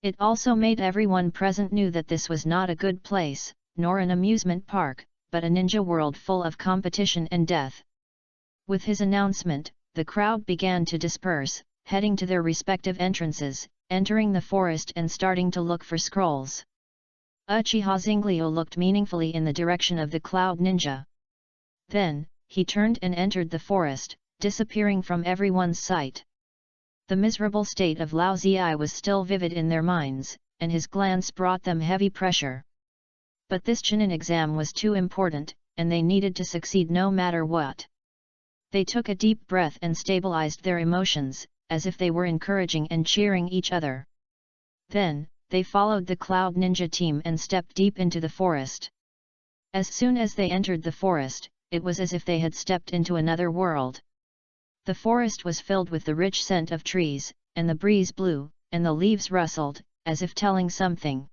S1: It also made everyone present knew that this was not a good place, nor an amusement park, but a ninja world full of competition and death. With his announcement, the crowd began to disperse, heading to their respective entrances, entering the forest and starting to look for scrolls. Uchiha Zinglio looked meaningfully in the direction of the Cloud Ninja. Then, he turned and entered the forest, disappearing from everyone's sight. The miserable state of Lao Ziai was still vivid in their minds, and his glance brought them heavy pressure. But this Chunin exam was too important, and they needed to succeed no matter what. They took a deep breath and stabilized their emotions, as if they were encouraging and cheering each other. Then, they followed the Cloud Ninja team and stepped deep into the forest. As soon as they entered the forest, it was as if they had stepped into another world. The forest was filled with the rich scent of trees, and the breeze blew, and the leaves rustled, as if telling something.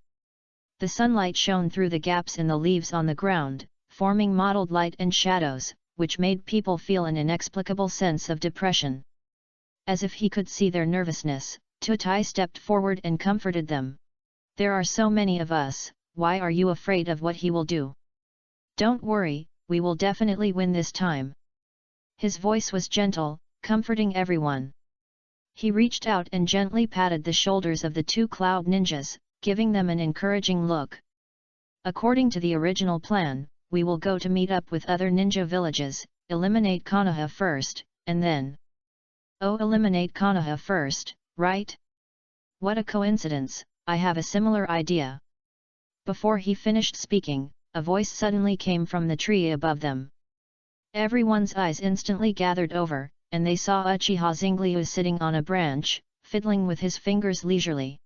S1: The sunlight shone through the gaps in the leaves on the ground, forming mottled light and shadows, which made people feel an inexplicable sense of depression. As if he could see their nervousness, Tutai stepped forward and comforted them. "There are so many of us, why are you afraid of what he will do? Don't worry, we will definitely win this time." His voice was gentle, comforting everyone. He reached out and gently patted the shoulders of the two cloud ninjas, giving them an encouraging look. "According to the original plan, we will go to meet up with other ninja villages, eliminate Konoha first, and then..." "Oh, eliminate Konoha first, right? What a coincidence, I have a similar idea." Before he finished speaking, a voice suddenly came from the tree above them. Everyone's eyes instantly gathered over, and they saw Uchiha Zenglyu sitting on a branch, fiddling with his fingers leisurely.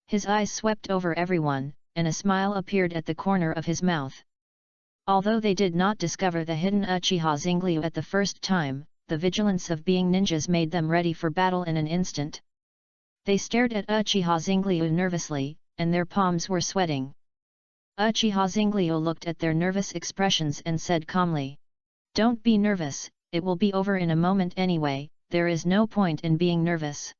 S1: His eyes swept over everyone, and a smile appeared at the corner of his mouth. Although they did not discover the hidden Uchiha Zenglyu at the first time, the vigilance of being ninjas made them ready for battle in an instant. They stared at Uchiha Zenglyu nervously, and their palms were sweating. Uchiha Zenglyu looked at their nervous expressions and said calmly, "Don't be nervous, it will be over in a moment anyway, there is no point in being nervous."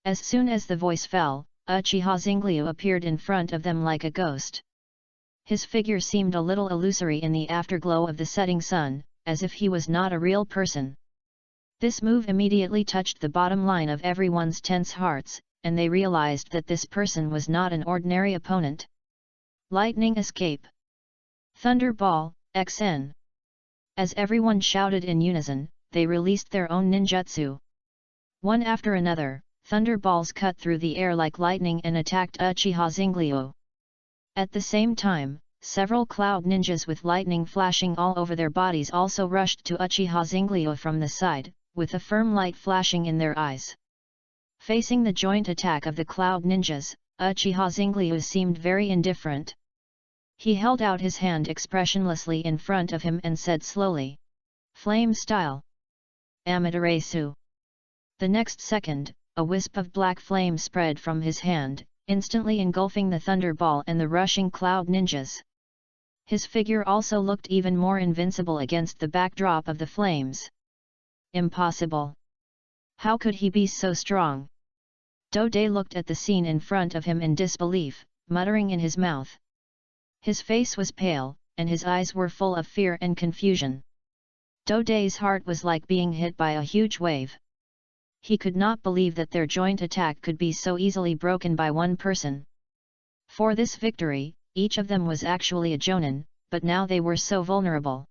S1: As soon as the voice fell, Uchiha Zenglyu appeared in front of them like a ghost. His figure seemed a little illusory in the afterglow of the setting sun, as if he was not a real person. This move immediately touched the bottom line of everyone's tense hearts, and they realized that this person was not an ordinary opponent. Lightning escape! Thunder Ball, XN! As everyone shouted in unison, they released their own ninjutsu. One after another, thunder balls cut through the air like lightning and attacked Uchiha Zenglyu. At the same time, several cloud ninjas with lightning flashing all over their bodies also rushed to Uchiha Zenglyu from the side, with a firm light flashing in their eyes. Facing the joint attack of the cloud ninjas, Uchiha Zenglyu seemed very indifferent. He held out his hand expressionlessly in front of him and said slowly, "Flame style. Amaterasu." The next second, a wisp of black flame spread from his hand, instantly engulfing the thunder ball and the rushing cloud ninjas. His figure also looked even more invincible against the backdrop of the flames. Impossible! How could he be so strong? Dode looked at the scene in front of him in disbelief, muttering in his mouth. His face was pale, and his eyes were full of fear and confusion. Dode's heart was like being hit by a huge wave. He could not believe that their joint attack could be so easily broken by one person. For this victory, each of them was actually a jonin, but now they were so vulnerable.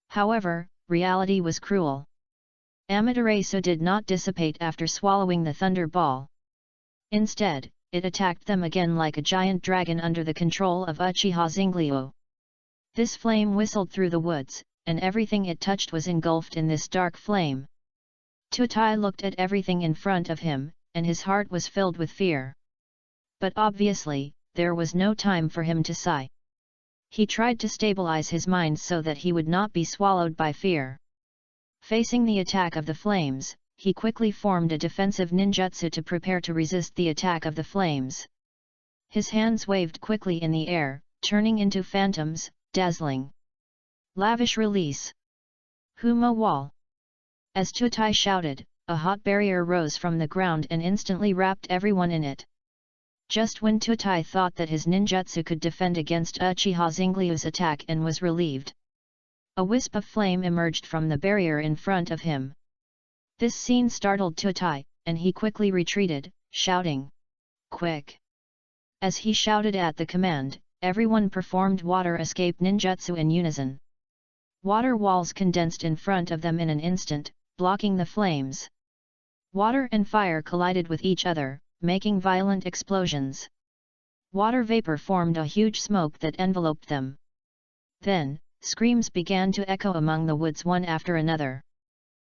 S1: However, reality was cruel. Amaterasu did not dissipate after swallowing the thunder ball. Instead, it attacked them again like a giant dragon under the control of Uchiha Zenglyu. This flame whistled through the woods, and everything it touched was engulfed in this dark flame. Tutai looked at everything in front of him, and his heart was filled with fear. But obviously, there was no time for him to sigh. He tried to stabilize his mind so that he would not be swallowed by fear. Facing the attack of the flames, he quickly formed a defensive ninjutsu to prepare to resist the attack of the flames. His hands waved quickly in the air, turning into phantoms, dazzling. Lavish release! Huma wall! As Tutai shouted, a hot barrier rose from the ground and instantly wrapped everyone in it. Just when Tutai thought that his ninjutsu could defend against Uchiha Zenglyu's attack and was relieved, a wisp of flame emerged from the barrier in front of him. This scene startled Tutai, and he quickly retreated, shouting, "Quick!" As he shouted at the command, everyone performed water escape ninjutsu in unison. Water walls condensed in front of them in an instant, blocking the flames. Water and fire collided with each other, making violent explosions. Water vapor formed a huge smoke that enveloped them. Then, screams began to echo among the woods one after another.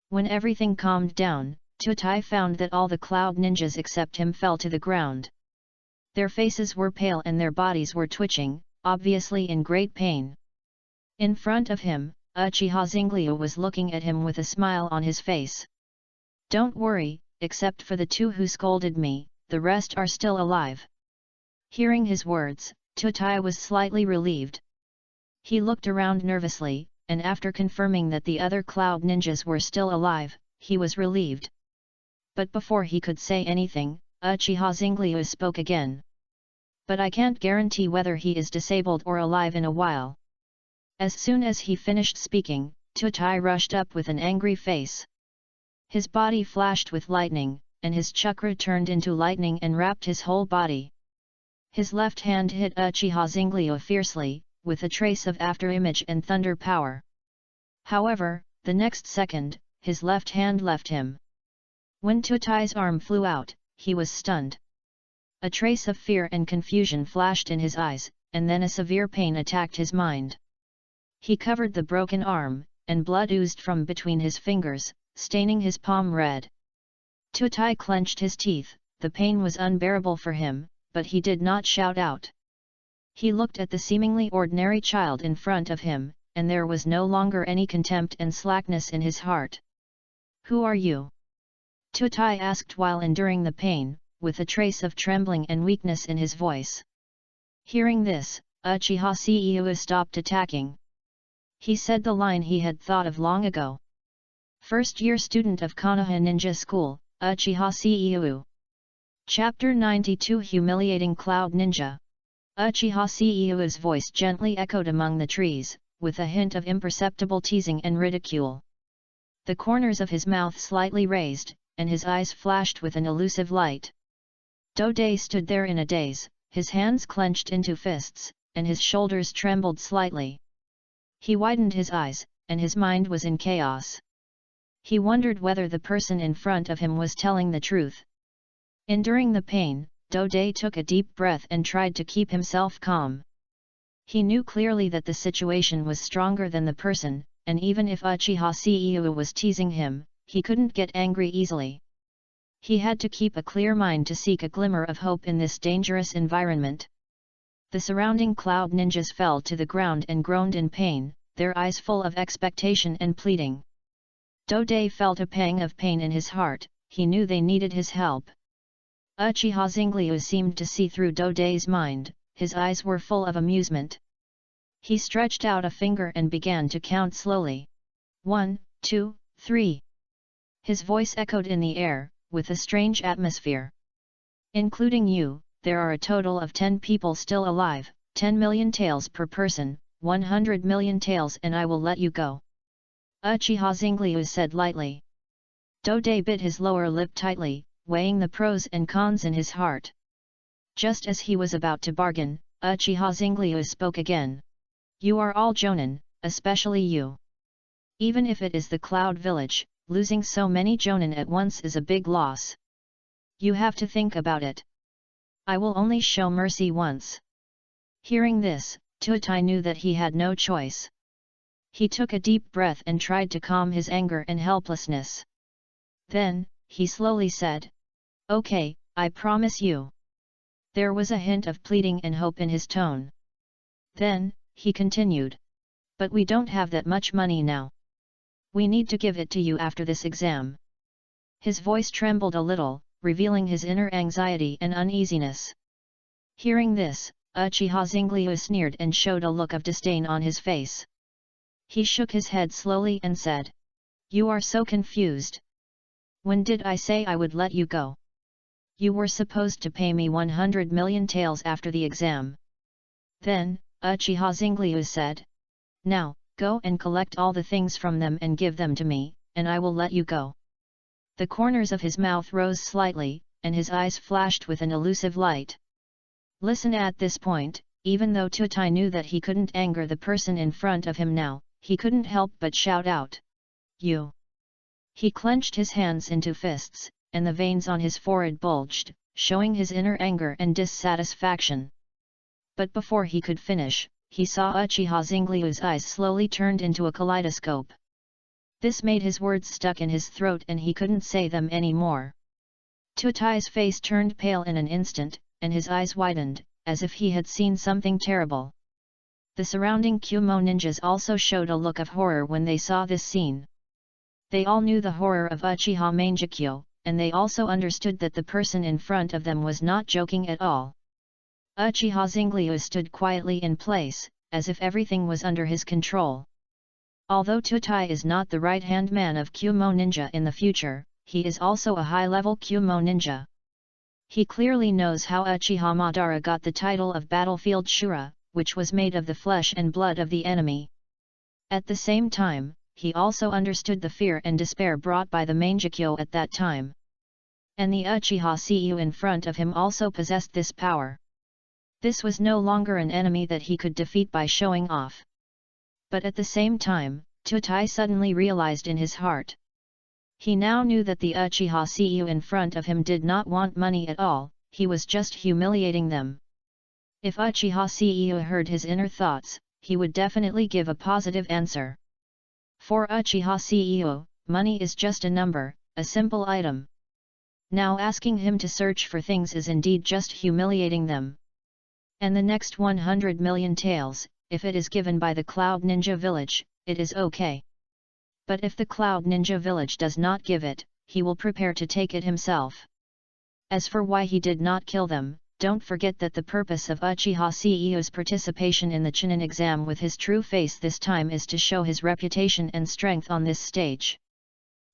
S1: When everything calmed down, Tutai found that all the cloud ninjas except him fell to the ground. Their faces were pale and their bodies were twitching, obviously in great pain. In front of him, Uchiha Zenglyu was looking at him with a smile on his face. "Don't worry, except for the two who scolded me, the rest are still alive." Hearing his words, Tutai was slightly relieved. He looked around nervously, and after confirming that the other cloud ninjas were still alive, he was relieved. But before he could say anything, Uchiha Zenglyu spoke again. "But I can't guarantee whether he is disabled or alive in a while." As soon as he finished speaking, Tutai rushed up with an angry face. His body flashed with lightning, and his chakra turned into lightning and wrapped his whole body. His left hand hit Uchiha Zenglyu fiercely, with a trace of afterimage and thunder power. However, the next second, his left hand left him. When Tutai's arm flew out, he was stunned. A trace of fear and confusion flashed in his eyes, and then a severe pain attacked his mind. He covered the broken arm, and blood oozed from between his fingers, staining his palm red. Tutai clenched his teeth. The pain was unbearable for him, but he did not shout out. He looked at the seemingly ordinary child in front of him, and there was no longer any contempt and slackness in his heart. "Who are you?" Tutai asked while enduring the pain, with a trace of trembling and weakness in his voice. Hearing this, Uchiha Zenglyu stopped attacking. He said the line he had thought of long ago. First-year student of Konoha Ninja School, Uchiha Zenglyu. Chapter 92 Humiliating Cloud Ninja. Uchiha Zenglyu's voice gently echoed among the trees, with a hint of imperceptible teasing and ridicule. The corners of his mouth slightly raised, and his eyes flashed with an elusive light. Dode stood there in a daze, his hands clenched into fists, and his shoulders trembled slightly. He widened his eyes, and his mind was in chaos. He wondered whether the person in front of him was telling the truth. Enduring the pain, Dode took a deep breath and tried to keep himself calm. He knew clearly that the situation was stronger than the person, and even if Uchiha Zenglyu was teasing him, he couldn't get angry easily. He had to keep a clear mind to seek a glimmer of hope in this dangerous environment. The surrounding cloud ninjas fell to the ground and groaned in pain, their eyes full of expectation and pleading. Dode felt a pang of pain in his heart. He knew they needed his help. Uchiha Zenglyu seemed to see through Dode's mind, his eyes were full of amusement. He stretched out a finger and began to count slowly. 1, 2, 3. His voice echoed in the air, with a strange atmosphere. "Including you, there are a total of 10 people still alive, 10 million taels per person, 100 million taels, and I will let you go," Uchiha Zenglyu said lightly. Dode bit his lower lip tightly, weighing the pros and cons in his heart. Just as he was about to bargain, Uchiha Zenglyu spoke again. "You are all jonin, especially you. Even if it is the Cloud Village, losing so many jonin at once is a big loss. You have to think about it. I will only show mercy once." Hearing this, Tutai knew that he had no choice. He took a deep breath and tried to calm his anger and helplessness. Then, he slowly said, "Okay, I promise you." There was a hint of pleading and hope in his tone. Then, he continued. "But we don't have that much money now. We need to give it to you after this exam." His voice trembled a little, revealing his inner anxiety and uneasiness. Hearing this, Uchiha Zenglyu sneered and showed a look of disdain on his face. He shook his head slowly and said, "You are so confused. When did I say I would let you go? You were supposed to pay me 100 million taels after the exam." Then, Uchiha Zenglyu said, "Now, go and collect all the things from them and give them to me, and I will let you go." The corners of his mouth rose slightly, and his eyes flashed with an elusive light. Listen, at this point, even though Tutai knew that he couldn't anger the person in front of him now, he couldn't help but shout out, "You!" He clenched his hands into fists, and the veins on his forehead bulged, showing his inner anger and dissatisfaction. But before he could finish, he saw Uchiha Zenglyu's eyes slowly turned into a kaleidoscope. This made his words stuck in his throat and he couldn't say them anymore. Tutai's face turned pale in an instant, and his eyes widened, as if he had seen something terrible. The surrounding Kumo ninjas also showed a look of horror when they saw this scene. They all knew the horror of Uchiha Mangekyo, and they also understood that the person in front of them was not joking at all. Uchiha Zenglyu stood quietly in place, as if everything was under his control. Although Tutai is not the right-hand man of Kumo ninja in the future, he is also a high-level Kumo ninja. He clearly knows how Uchiha Madara got the title of Battlefield Shura, which was made of the flesh and blood of the enemy. At the same time, he also understood the fear and despair brought by the Mangekyo at that time. And the Uchiha Cu in front of him also possessed this power. This was no longer an enemy that he could defeat by showing off. But at the same time, Tutai suddenly realized in his heart. He now knew that the Uchiha Cu in front of him did not want money at all, he was just humiliating them. If Uchiha Cu heard his inner thoughts, he would definitely give a positive answer. For Uchiha Cu, money is just a number, a simple item. Now asking him to search for things is indeed just humiliating them. And the next 100 million taels, if it is given by the Cloud Ninja Village, it is okay. But if the Cloud Ninja Village does not give it, he will prepare to take it himself. As for why he did not kill them, don't forget that the purpose of Uchiha Cu's participation in the Chunin exam with his true face this time is to show his reputation and strength on this stage.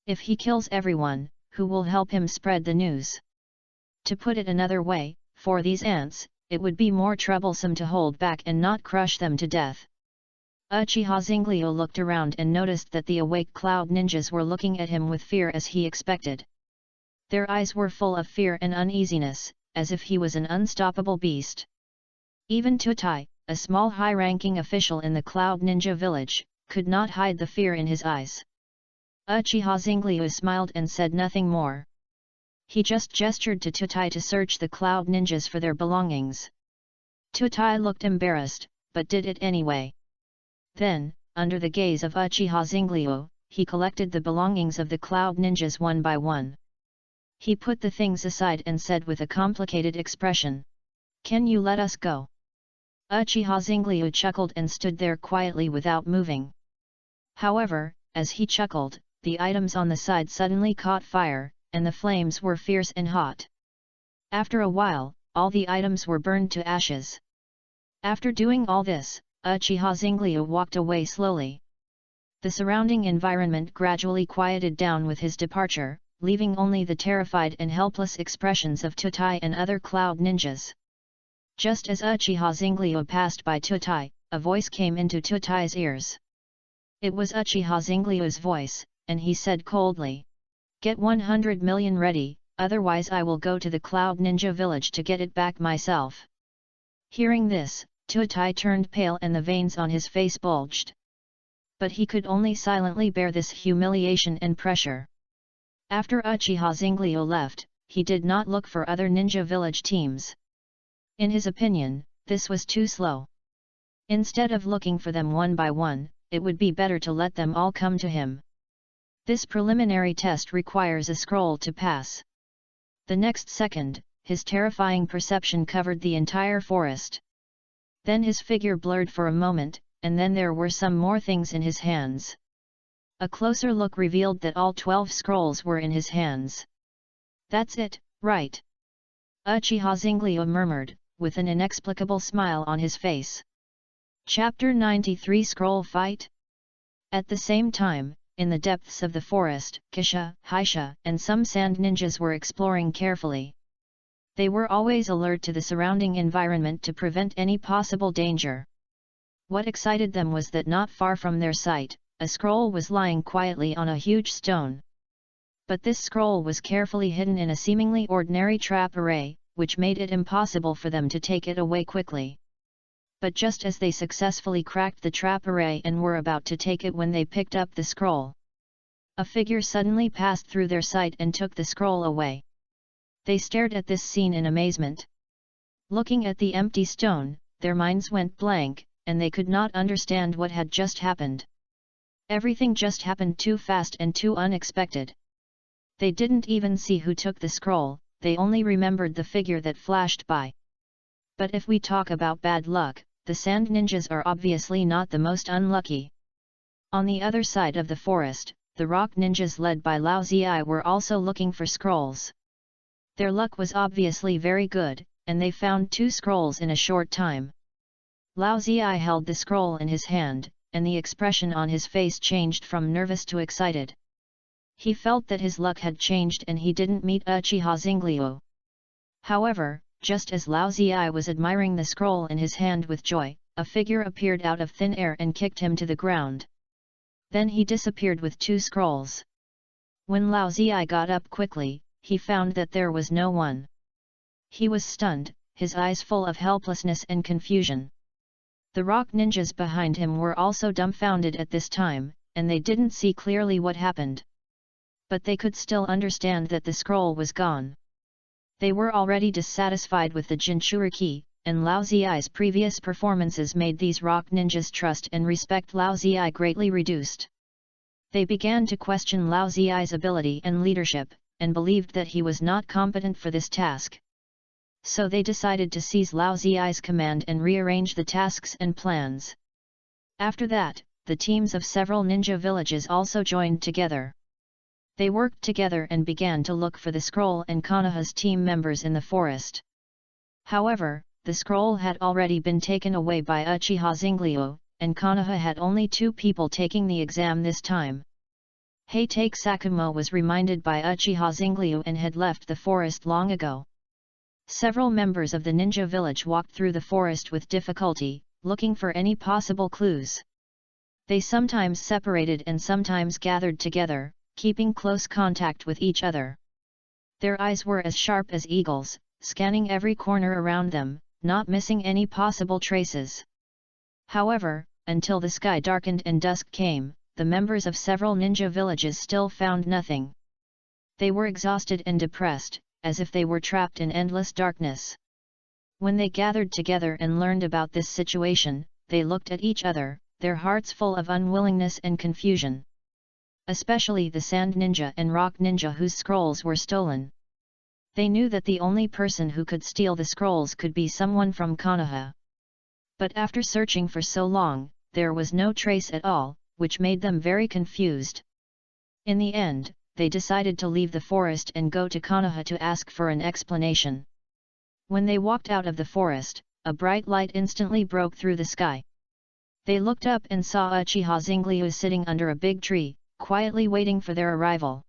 S1: If he kills everyone, who will help him spread the news? To put it another way, for these ants, it would be more troublesome to hold back and not crush them to death. Uchiha Zenglyu looked around and noticed that the awake cloud ninjas were looking at him with fear as he expected. Their eyes were full of fear and uneasiness, as if he was an unstoppable beast. Even Tutai, a small high-ranking official in the Cloud Ninja Village, could not hide the fear in his eyes. Uchiha Zenglyu smiled and said nothing more. He just gestured to Tutai to search the Cloud Ninjas for their belongings. Tutai looked embarrassed, but did it anyway. Then, under the gaze of Uchiha Zenglyu, he collected the belongings of the Cloud Ninjas one by one. He put the things aside and said with a complicated expression, "Can you let us go?" Uchiha Zenglyu chuckled and stood there quietly without moving. However, as he chuckled, the items on the side suddenly caught fire, and the flames were fierce and hot. After a while, all the items were burned to ashes. After doing all this, Uchiha Zenglyu walked away slowly. The surrounding environment gradually quieted down with his departure, leaving only the terrified and helpless expressions of Tutai and other cloud ninjas. Just as Uchiha Zenglyu passed by Tutai, a voice came into Tutai's ears. It was Uchiha Zenglyu's voice, and he said coldly, "Get 100 million ready, otherwise I will go to the Cloud Ninja Village to get it back myself." Hearing this, Tutai turned pale and the veins on his face bulged. But he could only silently bear this humiliation and pressure. After Uchiha Zenglyu left, he did not look for other ninja village teams. In his opinion, this was too slow. Instead of looking for them one by one, it would be better to let them all come to him. This preliminary test requires a scroll to pass. The next second, his terrifying perception covered the entire forest. Then his figure blurred for a moment, and then there were some more things in his hands. A closer look revealed that all 12 scrolls were in his hands. "That's it, right?" Uchiha Zenglyu murmured, with an inexplicable smile on his face. Chapter 93 Scroll Fight. At the same time, in the depths of the forest, Kisha, Haisha, and some sand ninjas were exploring carefully. They were always alert to the surrounding environment to prevent any possible danger. What excited them was that not far from their sight, a scroll was lying quietly on a huge stone. But this scroll was carefully hidden in a seemingly ordinary trap array, which made it impossible for them to take it away quickly. But just as they successfully cracked the trap array and were about to take it when they picked up the scroll, a figure suddenly passed through their sight and took the scroll away. They stared at this scene in amazement. Looking at the empty stone, their minds went blank, and they could not understand what had just happened. Everything just happened too fast and too unexpected. They didn't even see who took the scroll, they only remembered the figure that flashed by. But if we talk about bad luck, the sand ninjas are obviously not the most unlucky. On the other side of the forest, the rock ninjas led by Lao Ziyi were also looking for scrolls. Their luck was obviously very good, and they found 2 scrolls in a short time. Lao Ziyi held the scroll in his hand, and the expression on his face changed from nervous to excited. He felt that his luck had changed and he didn't meet Uchiha Xingliu. However, just as Lao Ziyi was admiring the scroll in his hand with joy, a figure appeared out of thin air and kicked him to the ground. Then he disappeared with 2 scrolls. When Lao Ziyi got up quickly, he found that there was no one. He was stunned, his eyes full of helplessness and confusion. The rock ninjas behind him were also dumbfounded at this time, and they didn't see clearly what happened. But they could still understand that the scroll was gone. They were already dissatisfied with the Jinchuriki, and Lao Ziyi's previous performances made these rock ninjas' trust and respect Lao Ziyi greatly reduced. They began to question Lao Ziyi's ability and leadership, and believed that he was not competent for this task. So they decided to seize Lao Ziyi's command and rearrange the tasks and plans. After that, the teams of several ninja villages also joined together. They worked together and began to look for the scroll and Konoha's team members in the forest. However, the scroll had already been taken away by Uchiha Xingliu, and Konoha had only 2 people taking the exam this time. Heitake Sakumo was reminded by Uchiha Xingliu and had left the forest long ago. Several members of the ninja village walked through the forest with difficulty, looking for any possible clues. They sometimes separated and sometimes gathered together, keeping close contact with each other. Their eyes were as sharp as eagles, scanning every corner around them, not missing any possible traces. However, until the sky darkened and dusk came, the members of several ninja villages still found nothing. They were exhausted and depressed, as if they were trapped in endless darkness. When they gathered together and learned about this situation, they looked at each other, their hearts full of unwillingness and confusion. Especially the Sand Ninja and Rock Ninja whose scrolls were stolen. They knew that the only person who could steal the scrolls could be someone from Konoha. But after searching for so long, there was no trace at all, which made them very confused. In the end, they decided to leave the forest and go to Konoha to ask for an explanation. When they walked out of the forest, a bright light instantly broke through the sky. They looked up and saw Uchiha Xingliu sitting under a big tree, quietly waiting for their arrival.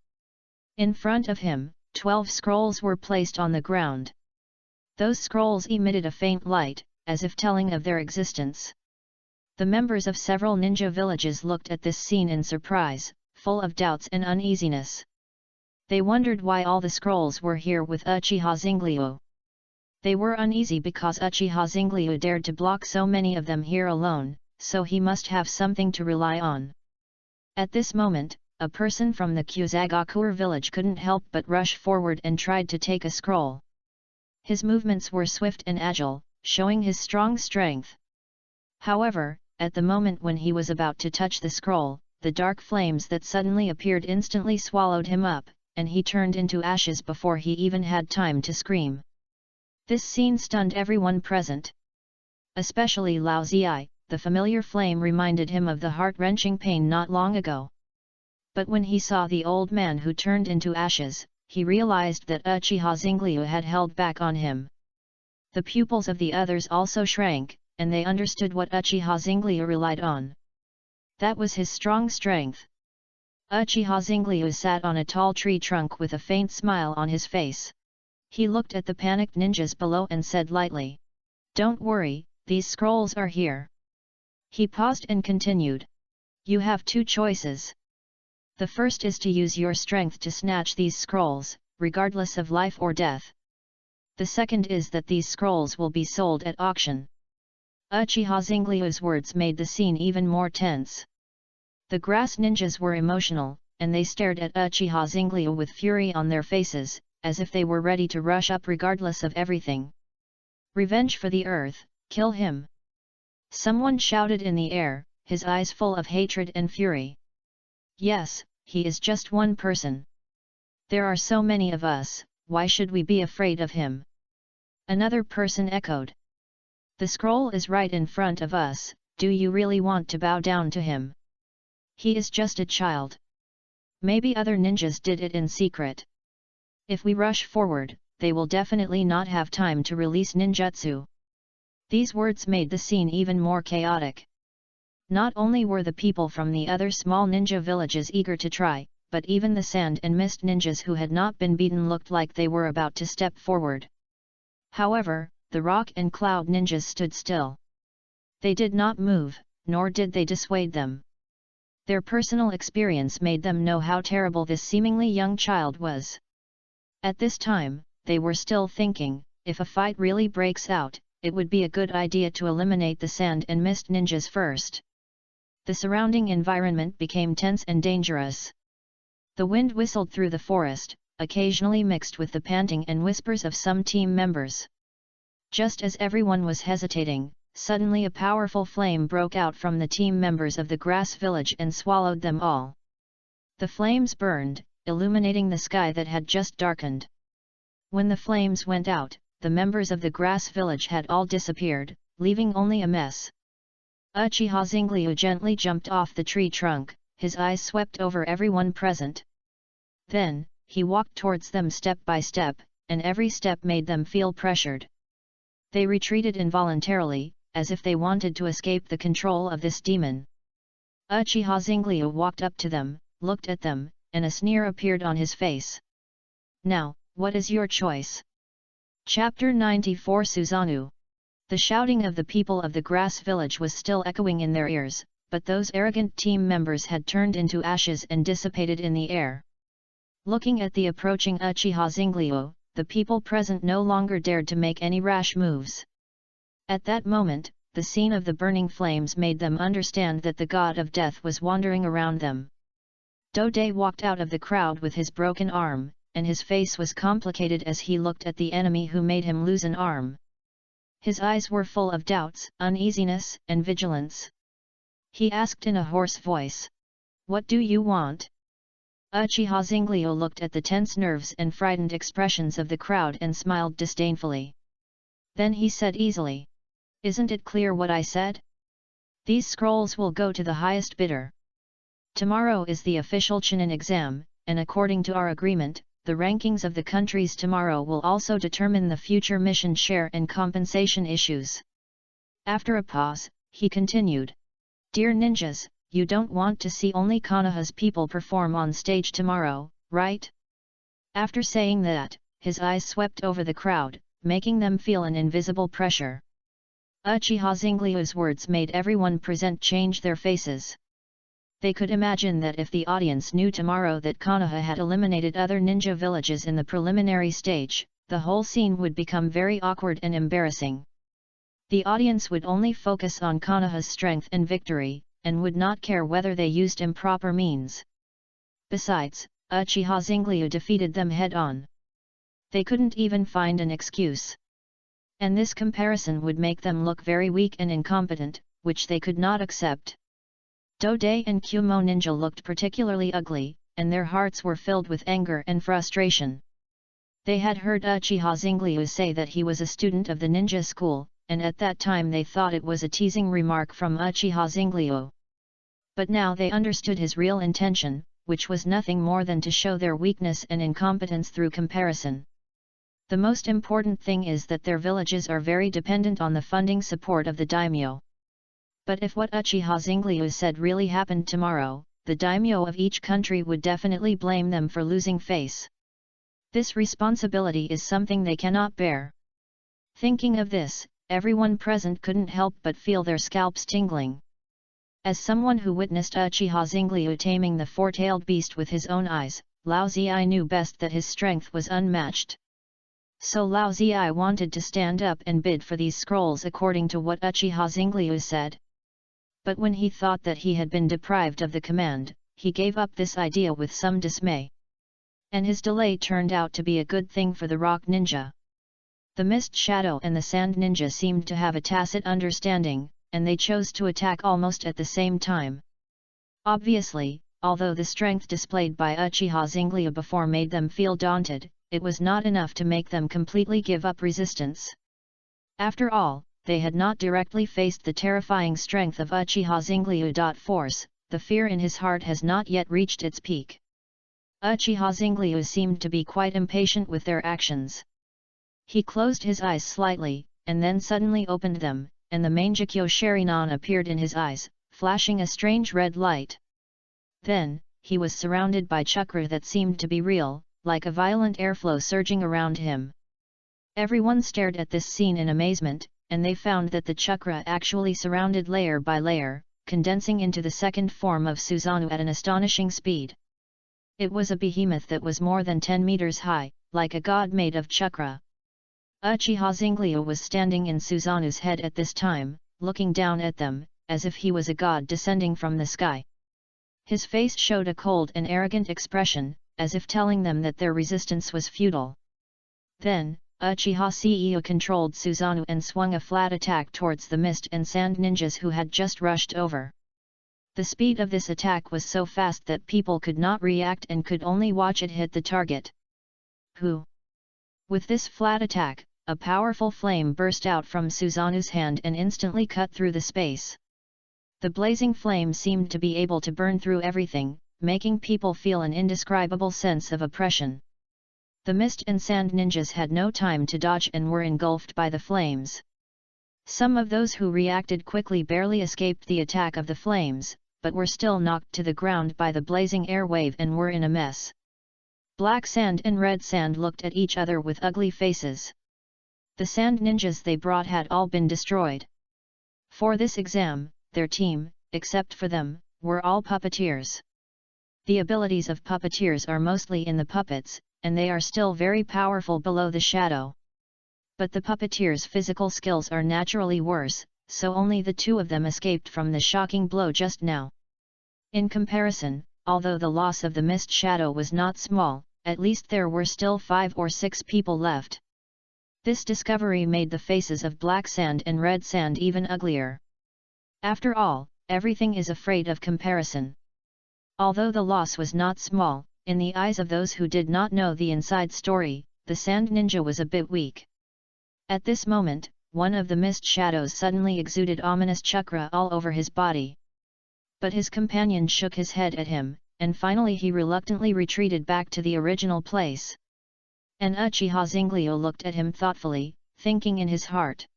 S1: In front of him, 12 scrolls were placed on the ground. Those scrolls emitted a faint light, as if telling of their existence. The members of several ninja villages looked at this scene in surprise, full of doubts and uneasiness. They wondered why all the scrolls were here with Uchiha Xingliu. They were uneasy because Uchiha Xingliu dared to block so many of them here alone, so he must have something to rely on. At this moment, a person from the Kusagakur village couldn't help but rush forward and tried to take a scroll. His movements were swift and agile, showing his strong strength. However, at the moment when he was about to touch the scroll, the dark flames that suddenly appeared instantly swallowed him up, and he turned into ashes before he even had time to scream. This scene stunned everyone present. Especially Lao Ziyi, the familiar flame reminded him of the heart-wrenching pain not long ago. But when he saw the old man who turned into ashes, he realized that Uchiha Xingliu had held back on him. The pupils of the others also shrank, and they understood what Uchiha Xingliu relied on. That was his strong strength. Uchiha Xingliu sat on a tall tree trunk with a faint smile on his face. He looked at the panicked ninjas below and said lightly, "Don't worry, these scrolls are here." He paused and continued, "You have 2 choices. The first is to use your strength to snatch these scrolls, regardless of life or death. The second is that these scrolls will be sold at auction." Uchiha Xingliu's words made the scene even more tense. The grass ninjas were emotional, and they stared at Uchiha Xingliu with fury on their faces, as if they were ready to rush up regardless of everything. "Revenge for the earth, kill him!" Someone shouted in the air, his eyes full of hatred and fury. "Yes, he is just one person. There are so many of us, why should we be afraid of him?" Another person echoed. "The scroll is right in front of us, do you really want to bow down to him? He is just a child." Maybe other ninjas did it in secret. If we rush forward, they will definitely not have time to release ninjutsu. These words made the scene even more chaotic. Not only were the people from the other small ninja villages eager to try, but even the sand and mist ninjas who had not been beaten looked like they were about to step forward. However, the rock and cloud ninjas stood still. They did not move, nor did they dissuade them. Their personal experience made them know how terrible this seemingly young child was. At this time, they were still thinking, if a fight really breaks out, it would be a good idea to eliminate the sand and mist ninjas first. The surrounding environment became tense and dangerous. The wind whistled through the forest, occasionally mixed with the panting and whispers of some team members. Just as everyone was hesitating, suddenly a powerful flame broke out from the team members of the grass village and swallowed them all. The flames burned, illuminating the sky that had just darkened. When the flames went out, the members of the grass village had all disappeared, leaving only a mess. Uchiha Zingliu gently jumped off the tree trunk, his eyes swept over everyone present. Then, he walked towards them step by step, and every step made them feel pressured. They retreated involuntarily, as if they wanted to escape the control of this demon. Uchiha Zingliu walked up to them, looked at them, and a sneer appeared on his face. Now, what is your choice? Chapter 94 Susanoo. The shouting of the people of the grass village was still echoing in their ears, but those arrogant team members had turned into ashes and dissipated in the air. Looking at the approaching Uchiha Zingliu, the people present no longer dared to make any rash moves. At that moment, the scene of the burning flames made them understand that the god of death was wandering around them. Dode walked out of the crowd with his broken arm, and his face was complicated as he looked at the enemy who made him lose an arm. His eyes were full of doubts, uneasiness, and vigilance. He asked in a hoarse voice, "What do you want?" Uchiha Zingliu looked at the tense nerves and frightened expressions of the crowd and smiled disdainfully. Then he said easily, "Isn't it clear what I said? These scrolls will go to the highest bidder. Tomorrow is the official Chunin exam, and according to our agreement, the rankings of the countries tomorrow will also determine the future mission share and compensation issues." After a pause, he continued, "Dear ninjas, you don't want to see only Konoha's people perform on stage tomorrow, right?" After saying that, his eyes swept over the crowd, making them feel an invisible pressure. Uchiha Zingliu's words made everyone present change their faces. They could imagine that if the audience knew tomorrow that Konoha had eliminated other ninja villages in the preliminary stage, the whole scene would become very awkward and embarrassing. The audience would only focus on Konoha's strength and victory, and would not care whether they used improper means. Besides, Uchiha Zingliu defeated them head-on. They couldn't even find an excuse. And this comparison would make them look very weak and incompetent, which they could not accept. Dode and Kumo Ninja looked particularly ugly, and their hearts were filled with anger and frustration. They had heard Uchiha Zingliu say that he was a student of the ninja school, and at that time they thought it was a teasing remark from Uchiha Zingliu. But now they understood his real intention, which was nothing more than to show their weakness and incompetence through comparison. The most important thing is that their villages are very dependent on the funding support of the daimyo. But if what Uchiha Zingliu said really happened tomorrow, the daimyo of each country would definitely blame them for losing face. This responsibility is something they cannot bear. Thinking of this, everyone present couldn't help but feel their scalps tingling. As someone who witnessed Uchiha Zingliu taming the four-tailed beast with his own eyes, Lao Zi knew best that his strength was unmatched. So Lao Zi wanted to stand up and bid for these scrolls according to what Uchiha Zingliu said. But when he thought that he had been deprived of the command, he gave up this idea with some dismay. And his delay turned out to be a good thing for the rock ninja. The mist shadow and the sand ninja seemed to have a tacit understanding, and they chose to attack almost at the same time. Obviously, although the strength displayed by Uchiha Zingliu before made them feel daunted, it was not enough to make them completely give up resistance. After all, they had not directly faced the terrifying strength of Uchiha Zingliu. Force, the fear in his heart has not yet reached its peak. Uchiha Zenglyu seemed to be quite impatient with their actions. He closed his eyes slightly, and then suddenly opened them, and the Mangekyo Sharinon appeared in his eyes, flashing a strange red light. Then, he was surrounded by chakra that seemed to be real, like a violent airflow surging around him. Everyone stared at this scene in amazement, and they found that the chakra actually surrounded layer by layer, condensing into the second form of Susanoo at an astonishing speed. It was a behemoth that was more than 10 meters high, like a god made of chakra. Uchiha Zenglyu was standing in Susanoo's head at this time, looking down at them, as if he was a god descending from the sky. His face showed a cold and arrogant expression, as if telling them that their resistance was futile. Then, Uchiha CEO controlled Susanoo and swung a flat attack towards the mist and sand ninjas who had just rushed over. The speed of this attack was so fast that people could not react and could only watch it hit the target. Who? With this flat attack, a powerful flame burst out from Susanoo's hand and instantly cut through the space. The blazing flame seemed to be able to burn through everything, making people feel an indescribable sense of oppression. The mist and sand ninjas had no time to dodge and were engulfed by the flames. Some of those who reacted quickly barely escaped the attack of the flames, but were still knocked to the ground by the blazing air wave and were in a mess. Black sand and red sand looked at each other with ugly faces. The sand ninjas they brought had all been destroyed. For this exam, their team, except for them, were all puppeteers. The abilities of puppeteers are mostly in the puppets, and they are still very powerful below the shadow. But the puppeteers' physical skills are naturally worse, so only the two of them escaped from the shocking blow just now. In comparison, although the loss of the mist shadow was not small, at least there were still 5 or 6 people left. This discovery made the faces of black sand and red sand even uglier. After all, everything is afraid of comparison. Although the loss was not small, in the eyes of those who did not know the inside story, the sand ninja was a bit weak. At this moment, one of the mist shadows suddenly exuded ominous chakra all over his body. But his companion shook his head at him, and finally he reluctantly retreated back to the original place. And Uchiha Zenglyu looked at him thoughtfully, thinking in his heart,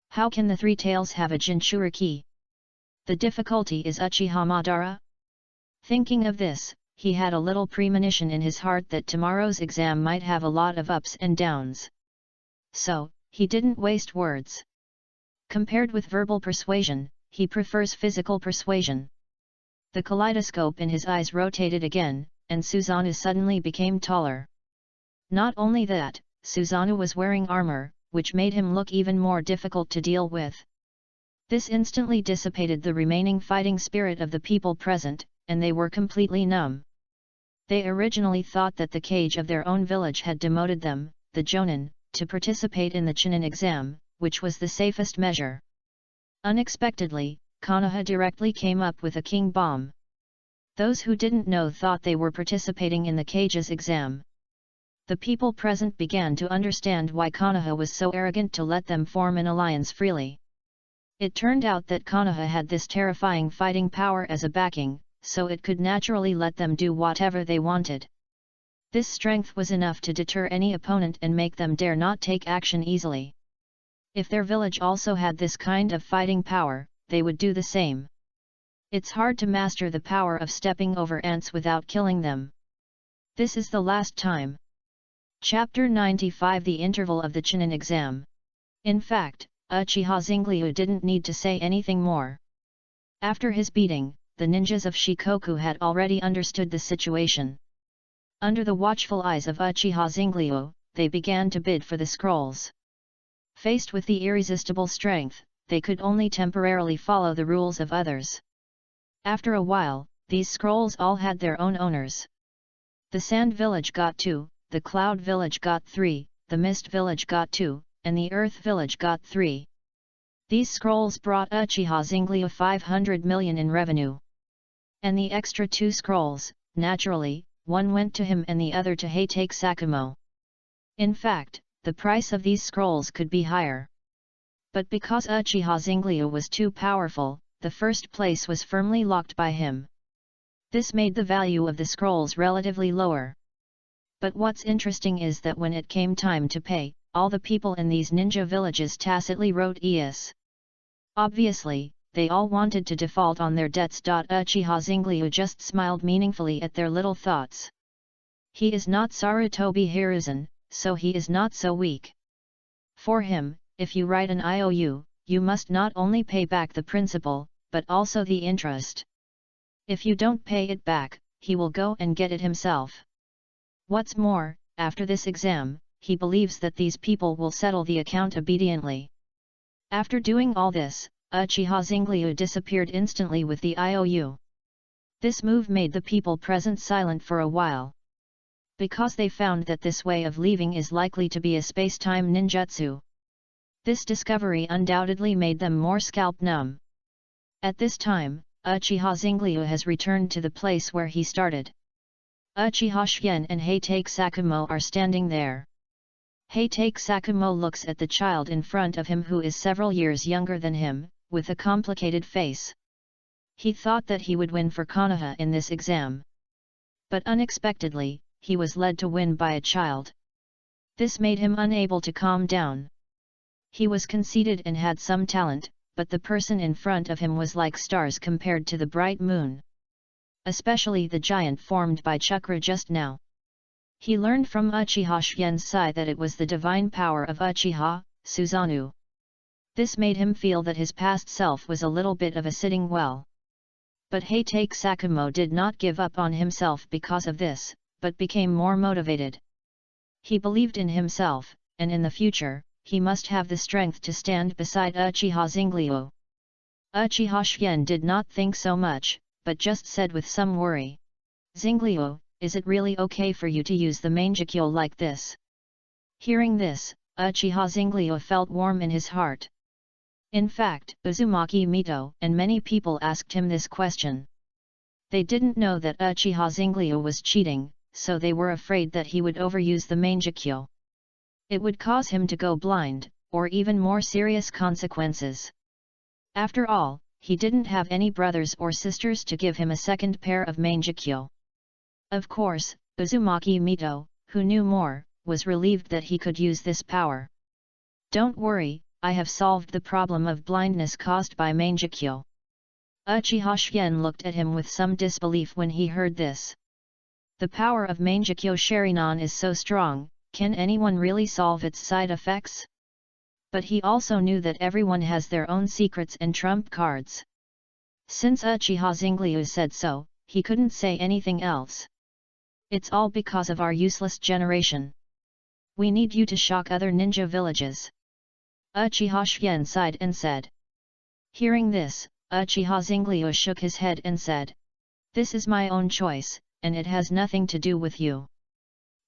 S1: how can the three tails have a Jinchuriki? The difficulty is Uchiha Madara? Thinking of this, he had a little premonition in his heart that tomorrow's exam might have a lot of ups and downs. So, he didn't waste words. Compared with verbal persuasion, he prefers physical persuasion. The kaleidoscope in his eyes rotated again, and Susanoo suddenly became taller. Not only that, Susanoo was wearing armor, which made him look even more difficult to deal with. This instantly dissipated the remaining fighting spirit of the people present, and they were completely numb. They originally thought that the cage of their own village had demoted them, the Jonin, to participate in the Chunin exam, which was the safest measure. Unexpectedly, Konoha directly came up with a king bomb. Those who didn't know thought they were participating in the cage's exam. The people present began to understand why Konoha was so arrogant to let them form an alliance freely. It turned out that Konoha had this terrifying fighting power as a backing, so it could naturally let them do whatever they wanted. This strength was enough to deter any opponent and make them dare not take action easily. If their village also had this kind of fighting power, they would do the same. It's hard to master the power of stepping over ants without killing them. This is the last time. Chapter 95 The Interval of the Chunin Exam. In fact, Uchiha Zenglyu didn't need to say anything more. After his beating, the ninjas of Shikoku had already understood the situation. Under the watchful eyes of Uchiha Zenglyu, they began to bid for the scrolls. Faced with the irresistible strength, they could only temporarily follow the rules of others. After a while, these scrolls all had their own owners. The Sand Village got 2, the Cloud Village got 3, the Mist Village got 2, and the Earth Village got 3. These scrolls brought Uchiha Zenglyu 500 million in revenue. And the extra 2 scrolls, naturally, one went to him and the other to Heitake Sakumo. In fact, the price of these scrolls could be higher. But because Uchiha Zenglyu was too powerful, the first place was firmly locked by him. This made the value of the scrolls relatively lower. But what's interesting is that when it came time to pay, all the people in these ninja villages tacitly wrote yes. Obviously, they all wanted to default on their debts. Uchiha Zingliu just smiled meaningfully at their little thoughts. He is not Sarutobi Hiruzen, so he is not so weak. For him, if you write an IOU, you must not only pay back the principal, but also the interest. If you don't pay it back, he will go and get it himself. What's more, after this exam, he believes that these people will settle the account obediently. After doing all this, Uchiha Zingliu disappeared instantly with the IOU. This move made the people present silent for a while. Because they found that this way of leaving is likely to be a space-time ninjutsu. This discovery undoubtedly made them more scalp-numb. At this time, Uchiha Zingliu has returned to the place where he started. Uchiha Shien and Heitake Sakumo are standing there. Heitake Sakumo looks at the child in front of him who is several years younger than him, with a complicated face. He thought that he would win for Konoha in this exam. But unexpectedly, he was led to win by a child. This made him unable to calm down. He was conceited and had some talent, but the person in front of him was like stars compared to the bright moon. Especially the giant formed by chakra just now. He learned from Uchiha Shien's side that it was the divine power of Uchiha, Susanoo. This made him feel that his past self was a little bit of a sitting well. But Heitake Sakumo did not give up on himself because of this, but became more motivated. He believed in himself, and in the future, he must have the strength to stand beside Uchiha Zingliu. Uchiha Shien did not think so much, but just said with some worry. Zingliu, is it really okay for you to use the Mangekyo like this? Hearing this, Uchiha Zingliu felt warm in his heart. In fact, Uzumaki Mito and many people asked him this question. They didn't know that Uchiha Zingliu was cheating, so they were afraid that he would overuse the Mangekyo. It would cause him to go blind, or even more serious consequences. After all, he didn't have any brothers or sisters to give him a second pair of Mangekyo. Of course, Uzumaki Mito, who knew more, was relieved that he could use this power. Don't worry, I have solved the problem of blindness caused by Mangekyo. Uchiha Shien looked at him with some disbelief when he heard this. The power of Mangekyo Sharinan is so strong, can anyone really solve its side effects? But he also knew that everyone has their own secrets and trump cards. Since Uchiha Zingliu said so, he couldn't say anything else. It's all because of our useless generation. We need you to shock other ninja villages. Uchiha Shien sighed and said. Hearing this, Uchiha Zingliu shook his head and said. This is my own choice, and it has nothing to do with you.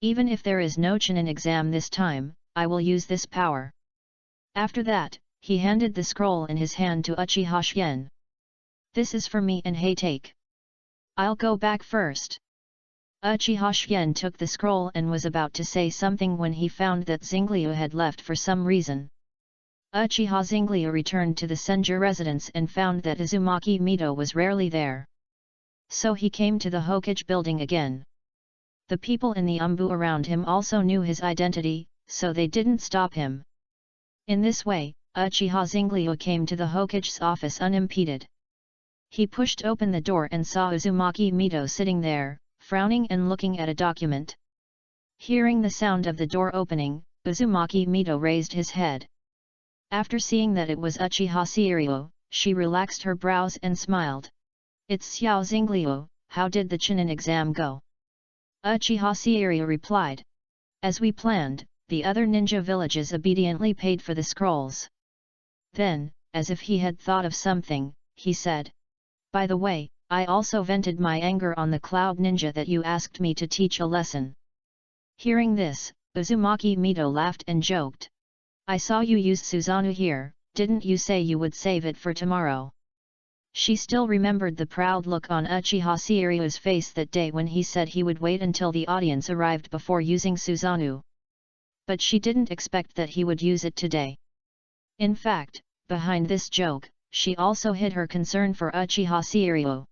S1: Even if there is no Chunin exam this time, I will use this power. After that, he handed the scroll in his hand to Uchiha Shien. This is for me and Heitake. I'll go back first. Uchiha Shien took the scroll and was about to say something when he found that Zingliu had left for some reason. Uchiha Zingliu returned to the Senju residence and found that Uzumaki Mito was rarely there. So he came to the Hokage building again. The people in the Umbu around him also knew his identity, so they didn't stop him. In this way, Uchiha Zingliu came to the Hokage's office unimpeded. He pushed open the door and saw Uzumaki Mito sitting there, frowning and looking at a document. Hearing the sound of the door opening, Uzumaki Mito raised his head. After seeing that it was Uchiha Seiryu, she relaxed her brows and smiled. It's Xiao Zingliu, how did the Chunin exam go? Uchiha Seiryu replied. As we planned, the other ninja villages obediently paid for the scrolls. Then, as if he had thought of something, he said. By the way, I also vented my anger on the Cloud Ninja that you asked me to teach a lesson. Hearing this, Uzumaki Mito laughed and joked. I saw you use Susanoo here, didn't you say you would save it for tomorrow? She still remembered the proud look on Uchiha Seiryu's face that day when he said he would wait until the audience arrived before using Susanoo. But she didn't expect that he would use it today. In fact, behind this joke, she also hid her concern for Uchiha Seiryu.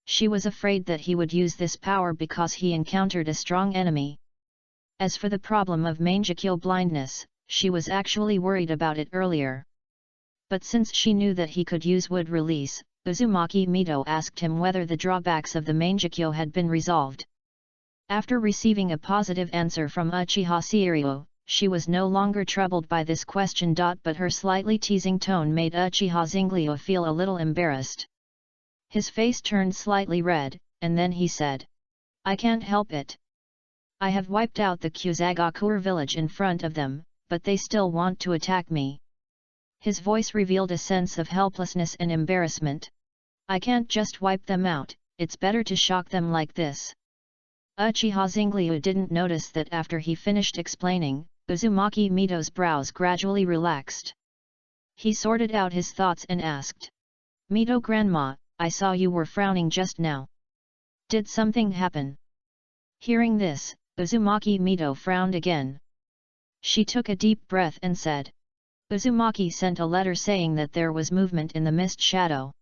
S1: She was afraid that he would use this power because he encountered a strong enemy. As for the problem of Mangekyo blindness, she was actually worried about it earlier. But since she knew that he could use wood release, Uzumaki Mito asked him whether the drawbacks of the Mangekyo had been resolved. After receiving a positive answer from Uchiha Seiryo, she was no longer troubled by this question. But her slightly teasing tone made Uchiha Zinglio feel a little embarrassed. His face turned slightly red, and then he said, "I can't help it. I have wiped out the Kusagakure village in front of them, but they still want to attack me." His voice revealed a sense of helplessness and embarrassment. "I can't just wipe them out, it's better to shock them like this." Uchiha Zinglio didn't notice that after he finished explaining, Uzumaki Mito's brows gradually relaxed. He sorted out his thoughts and asked, "Mito grandma, I saw you were frowning just now. Did something happen?" Hearing this, Uzumaki Mito frowned again. She took a deep breath and said, "Uzumaki sent a letter saying that there was movement in the mist shadow.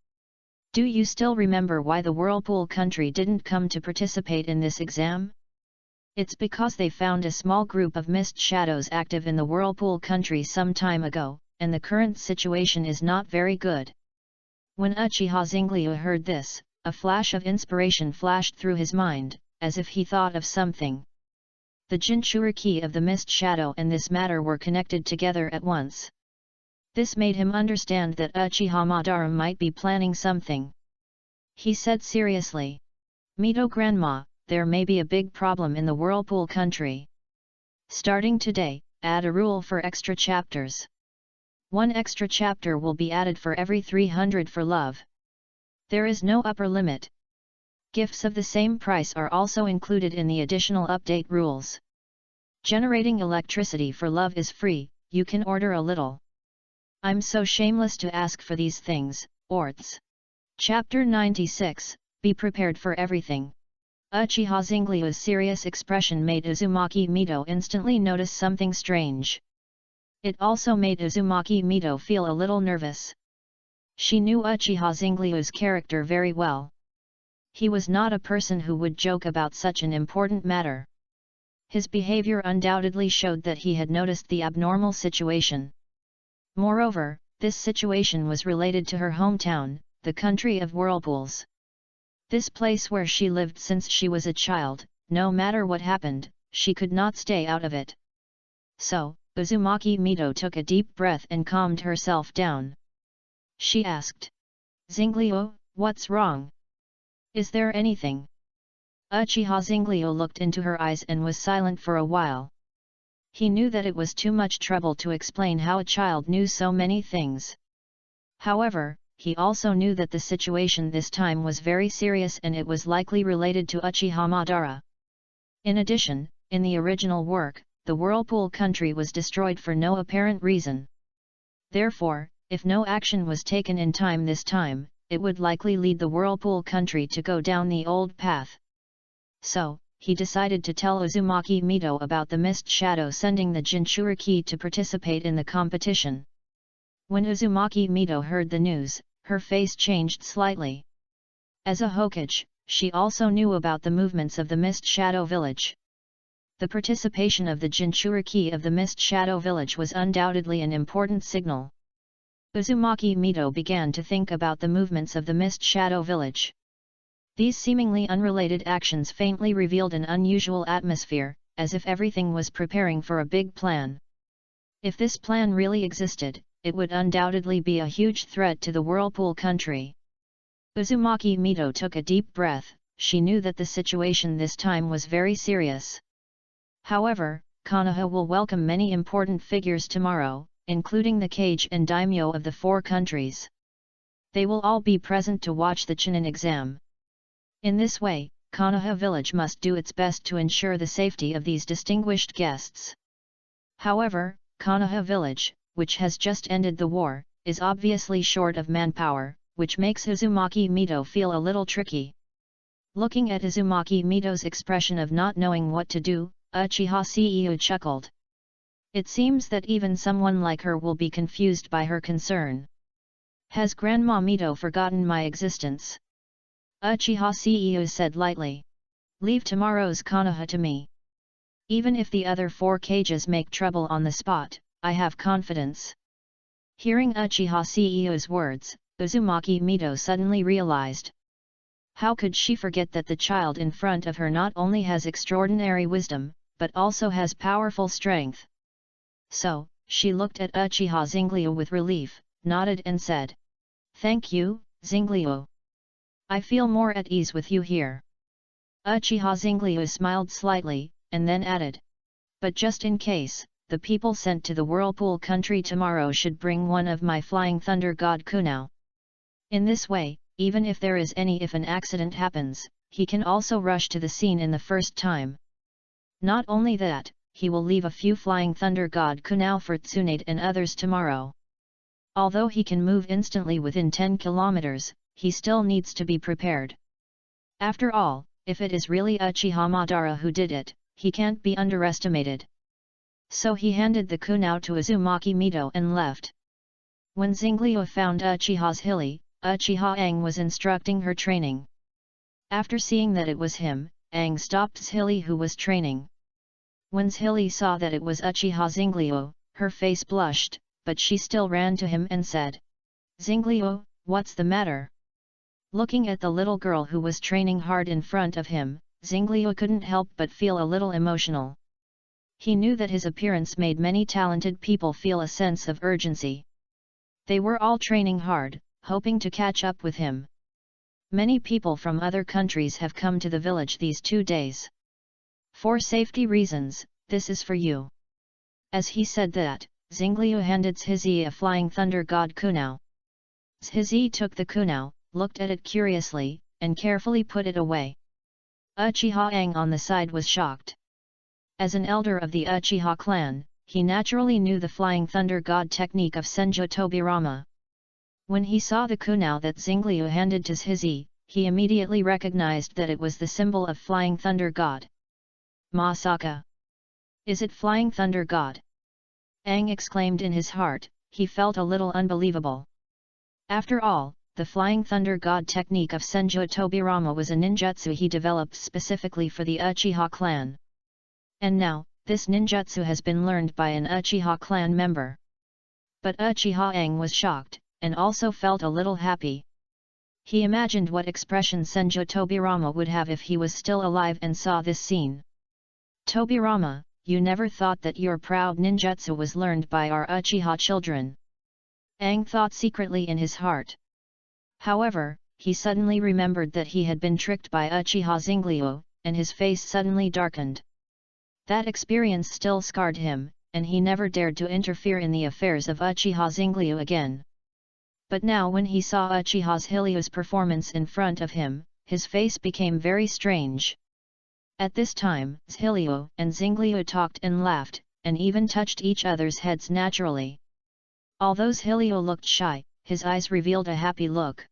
S1: Do you still remember why the Whirlpool country didn't come to participate in this exam? It's because they found a small group of mist shadows active in the Whirlpool country some time ago, and the current situation is not very good." When Uchiha Zinglio heard this, a flash of inspiration flashed through his mind, as if he thought of something. The Jinchuriki of the mist shadow and this matter were connected together at once. This made him understand that Uchiha Madara might be planning something. He said seriously, "Mito grandma, there may be a big problem in the Whirlpool country. Starting today, add a rule for extra chapters. 1 extra chapter will be added for every 300 for love. There is no upper limit. Gifts of the same price are also included in the additional update rules. Generating electricity for love is free, you can order a little. I'm so shameless to ask for these things, orts." Chapter 96, Be Prepared for Everything. Uchiha Zinglio's serious expression made Uzumaki Mito instantly notice something strange. It also made Uzumaki Mito feel a little nervous. She knew Uchiha Zinglio's character very well. He was not a person who would joke about such an important matter. His behavior undoubtedly showed that he had noticed the abnormal situation. Moreover, this situation was related to her hometown, the country of whirlpools. This place where she lived since she was a child, no matter what happened, she could not stay out of it. So, Uzumaki Mito took a deep breath and calmed herself down. She asked, "Zinglio, what's wrong? Is there anything?" Uchiha Zinglio looked into her eyes and was silent for a while. He knew that it was too much trouble to explain how a child knew so many things. However, he also knew that the situation this time was very serious and it was likely related to Uchiha Madara. In addition, in the original work, the Whirlpool country was destroyed for no apparent reason. Therefore, if no action was taken in time this time, it would likely lead the Whirlpool country to go down the old path. So, he decided to tell Uzumaki Mito about the mist shadow sending the Jinchuriki to participate in the competition. When Uzumaki Mito heard the news, her face changed slightly. As a Hokage, she also knew about the movements of the Mist Shadow Village. The participation of the Jinchuriki of the Mist Shadow Village was undoubtedly an important signal. Uzumaki Mito began to think about the movements of the Mist Shadow Village. These seemingly unrelated actions faintly revealed an unusual atmosphere, as if everything was preparing for a big plan. If this plan really existed, it would undoubtedly be a huge threat to the Whirlpool country. Uzumaki Mito took a deep breath. She knew that the situation this time was very serious. However, Konoha will welcome many important figures tomorrow, including the Kage and Daimyo of the 4 countries. They will all be present to watch the Chunin exam. In this way, Konoha village must do its best to ensure the safety of these distinguished guests. However, Konoha village, which has just ended the war, is obviously short of manpower, which makes Uzumaki Mito feel a little tricky. Looking at Uzumaki Mito's expression of not knowing what to do, Uchiha CEO chuckled. It seems that even someone like her will be confused by her concern. Has Grandma Mito forgotten my existence? Uchiha CEO said lightly. Leave tomorrow's Konoha to me. Even if the other 4 cages make trouble on the spot, I have confidence. Hearing Uchiha CEO's words, Uzumaki Mito suddenly realized. How could she forget that the child in front of her not only has extraordinary wisdom, but also has powerful strength? So, she looked at Uchiha Zingliu with relief, nodded and said, "Thank you, Zingliu. I feel more at ease with you here." Uchiha Zingliu smiled slightly, and then added, "But just in case, the people sent to the Whirlpool country tomorrow should bring one of my Flying Thunder God Kunao. In this way, even if there is if an accident happens, he can also rush to the scene in the first time. Not only that, he will leave a few Flying Thunder God Kunao for Tsunade and others tomorrow. Although he can move instantly within 10 kilometers, he still needs to be prepared. After all, if it is really Uchiha Madara who did it, he can't be underestimated." So he handed the kunao to Uzumaki Mito and left. When Zingliu found Uchiha's Hilly, Uchiha Aang was instructing her training. After seeing that it was him, Aang stopped Zhili who was training. When Zhili saw that it was Uchiha Zingliu, her face blushed, but she still ran to him and said, "Zingliu, what's the matter?" Looking at the little girl who was training hard in front of him, Zingliu couldn't help but feel a little emotional. He knew that his appearance made many talented people feel a sense of urgency. They were all training hard, hoping to catch up with him. Many people from other countries have come to the village these 2 days. For safety reasons, this is for you. As he said that, Zingliu handed Zhizi a Flying Thunder God Kunao. Zhizi took the kunao, looked at it curiously, and carefully put it away. Uchiha Aang on the side was shocked. As an elder of the Uchiha clan, he naturally knew the Flying Thunder God technique of Senju Tobirama. When he saw the kunao that Zingliu handed to Zhizi, he immediately recognized that it was the symbol of Flying Thunder God. "Masaka! Is it Flying Thunder God?" Aang exclaimed in his heart. He felt a little unbelievable. After all, the Flying Thunder God technique of Senju Tobirama was a ninjutsu he developed specifically for the Uchiha clan. And now, this ninjutsu has been learned by an Uchiha clan member. But Uchiha Aang was shocked, and also felt a little happy. He imagined what expression Senju Tobirama would have if he was still alive and saw this scene. "Tobirama, you never thought that your proud ninjutsu was learned by our Uchiha children?" Aang thought secretly in his heart. However, he suddenly remembered that he had been tricked by Uchiha Zingliu, and his face suddenly darkened. That experience still scarred him, and he never dared to interfere in the affairs of Uchiha Zingliu again. But now when he saw Uchiha Zhiliu's performance in front of him, his face became very strange. At this time, Zhiliu and Zingliu talked and laughed, and even touched each other's heads naturally. Although Zhiliu looked shy, his eyes revealed a happy look.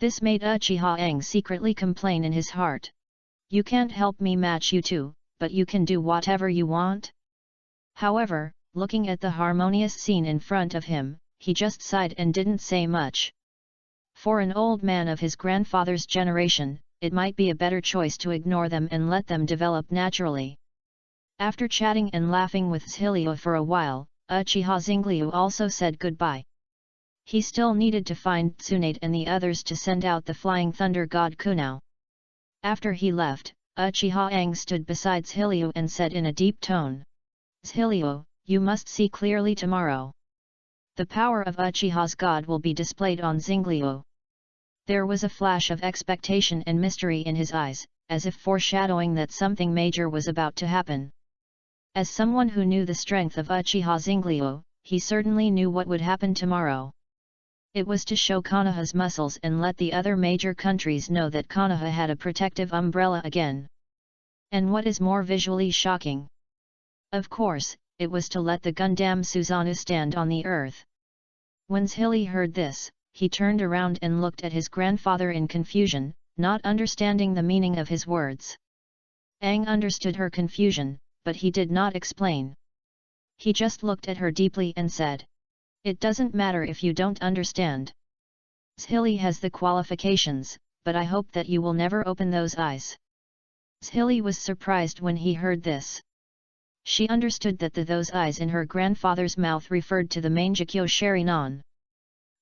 S1: This made Uchiha Aang secretly complain in his heart. "You can't help me match you two, but you can do whatever you want?" However, looking at the harmonious scene in front of him, he just sighed and didn't say much. For an old man of his grandfather's generation, it might be a better choice to ignore them and let them develop naturally. After chatting and laughing with Zhiliu for a while, Uchiha Zingliu also said goodbye. He still needed to find Tsunade and the others to send out the Flying Thunder God Kunao. After he left, Uchiha Aang stood beside Zhiliu and said in a deep tone, "Zhiliu, you must see clearly tomorrow. The power of Uchiha's God will be displayed on Zingliu." There was a flash of expectation and mystery in his eyes, as if foreshadowing that something major was about to happen. As someone who knew the strength of Uchiha Zingliu, he certainly knew what would happen tomorrow. It was to show Konoha's muscles and let the other major countries know that Konoha had a protective umbrella again. And what is more visually shocking? Of course, it was to let the Gundam Susanoo stand on the earth. When Zhili heard this, he turned around and looked at his grandfather in confusion, not understanding the meaning of his words. Aang understood her confusion, but he did not explain. He just looked at her deeply and said, "It doesn't matter if you don't understand. Zhili has the qualifications, but I hope that you will never open those eyes." Zhili was surprised when he heard this. She understood that those eyes in her grandfather's mouth referred to the Mangekyo Sharinon.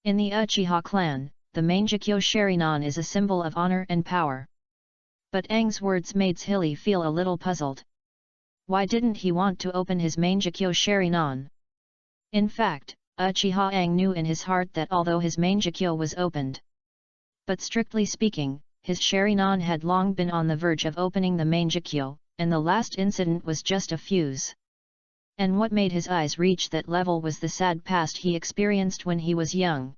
S1: In the Uchiha clan, the Mangekyo Sharinon is a symbol of honor and power. But Aang's words made Hilly feel a little puzzled. Why didn't he want to open his Mangekyo Sharinon? In fact, Uchiha Aang knew in his heart that although his Mangekyo was opened, but strictly speaking, his Sharinon had long been on the verge of opening the Mangekyo, and the last incident was just a fuse. And what made his eyes reach that level was the sad past he experienced when he was young.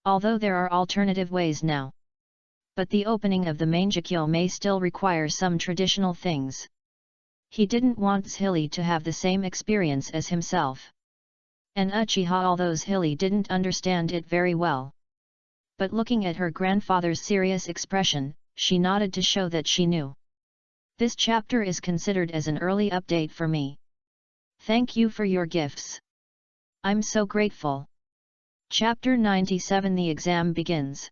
S1: Although there are alternative ways now. But the opening of the Mangekyo may still require some traditional things. He didn't want Hilly to have the same experience as himself. And Uchiha, although Hilly didn't understand it very well. But looking at her grandfather's serious expression, she nodded to show that she knew. This chapter is considered as an early update for me. Thank you for your gifts. I'm so grateful. Chapter 97. The exam begins.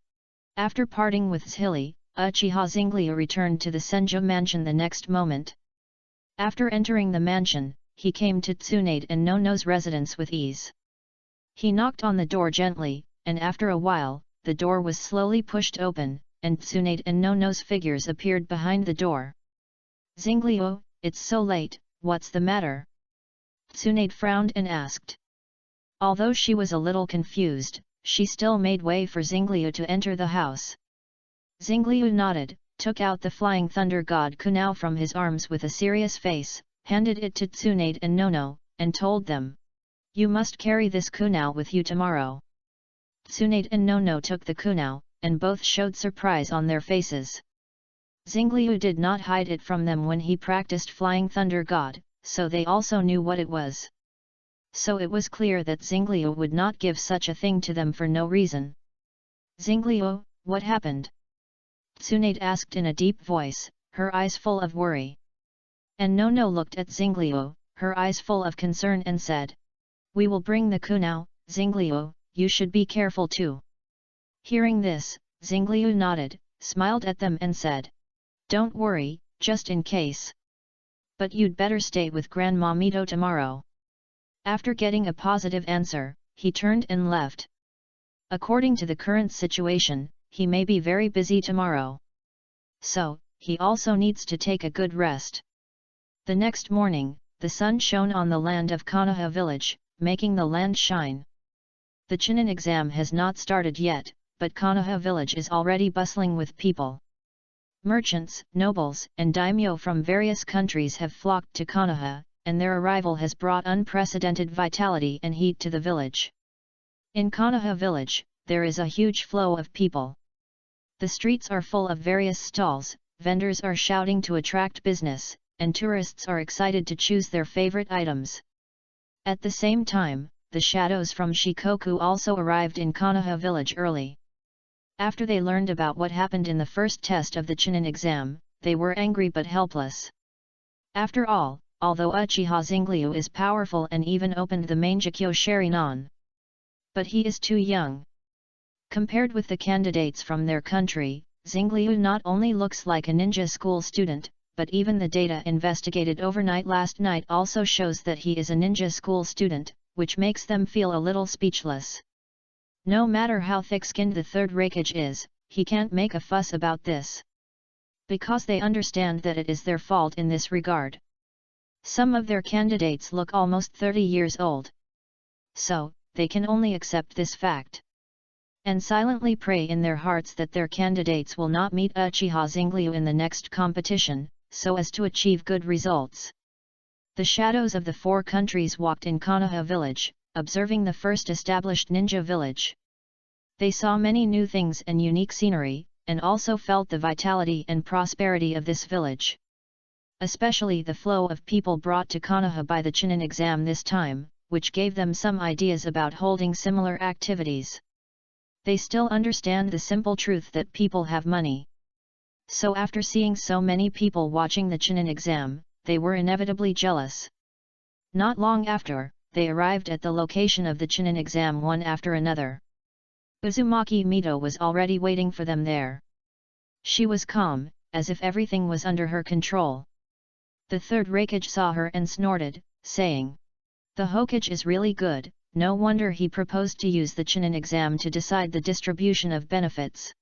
S1: After parting with Hilly, Uchiha Zingliu returned to the Senju mansion the next moment. After entering the mansion, he came to Tsunade and Nono's residence with ease. He knocked on the door gently, and after a while, the door was slowly pushed open, and Tsunade and Nono's figures appeared behind the door. Zingliu, it's so late, what's the matter? Tsunade frowned and asked. Although she was a little confused, she still made way for Zingliu to enter the house. Zingliu nodded, took out the Flying Thunder God kunai from his arms with a serious face, handed it to Tsunade and Nono, and told them. You must carry this kunai with you tomorrow. Tsunade and Nono took the kunai, and both showed surprise on their faces. Zingliu did not hide it from them when he practiced Flying Thunder God, so they also knew what it was. So it was clear that Zingliu would not give such a thing to them for no reason. Zingliu, what happened? Tsunade asked in a deep voice, her eyes full of worry. And Nono looked at Zingliu, her eyes full of concern and said. We will bring the kunai, Zingliu, you should be careful too. Hearing this, Zingliu nodded, smiled at them and said. Don't worry, just in case. But you'd better stay with Grandma Mito tomorrow. After getting a positive answer, he turned and left. According to the current situation, he may be very busy tomorrow. So, he also needs to take a good rest. The next morning, the sun shone on the land of Konoha village, making the land shine. The Chunin exam has not started yet, but Konoha village is already bustling with people. Merchants, nobles, and daimyo from various countries have flocked to Konoha, and their arrival has brought unprecedented vitality and heat to the village. In Konoha village, there is a huge flow of people. The streets are full of various stalls, vendors are shouting to attract business, and tourists are excited to choose their favorite items. At the same time, the shadows from Shikoku also arrived in Konoha village early. After they learned about what happened in the first test of the Chunin exam, they were angry but helpless. After all, although Uchiha Zingliu is powerful and even opened the Mangekyo Sharinon, but he is too young. Compared with the candidates from their country, Zingliu not only looks like a ninja school student, but even the data investigated overnight last night also shows that he is a ninja school student, which makes them feel a little speechless. No matter how thick-skinned the third Raikage is, he can't make a fuss about this. Because they understand that it is their fault in this regard. Some of their candidates look almost 30 years old. So, they can only accept this fact. And silently pray in their hearts that their candidates will not meet Uchiha Zingliu in the next competition, so as to achieve good results. The shadows of the four countries walked in Konoha village, observing the first established ninja village. They saw many new things and unique scenery, and also felt the vitality and prosperity of this village. Especially the flow of people brought to Konoha by the Chunin exam this time, which gave them some ideas about holding similar activities. They still understand the simple truth that people have money. So after seeing so many people watching the Chunin exam, they were inevitably jealous. Not long after, they arrived at the location of the Chunin exam one after another. Uzumaki Mito was already waiting for them there. She was calm, as if everything was under her control. The third Raikage saw her and snorted, saying, "The Hokage is really good, no wonder he proposed to use the Chunin exam to decide the distribution of benefits."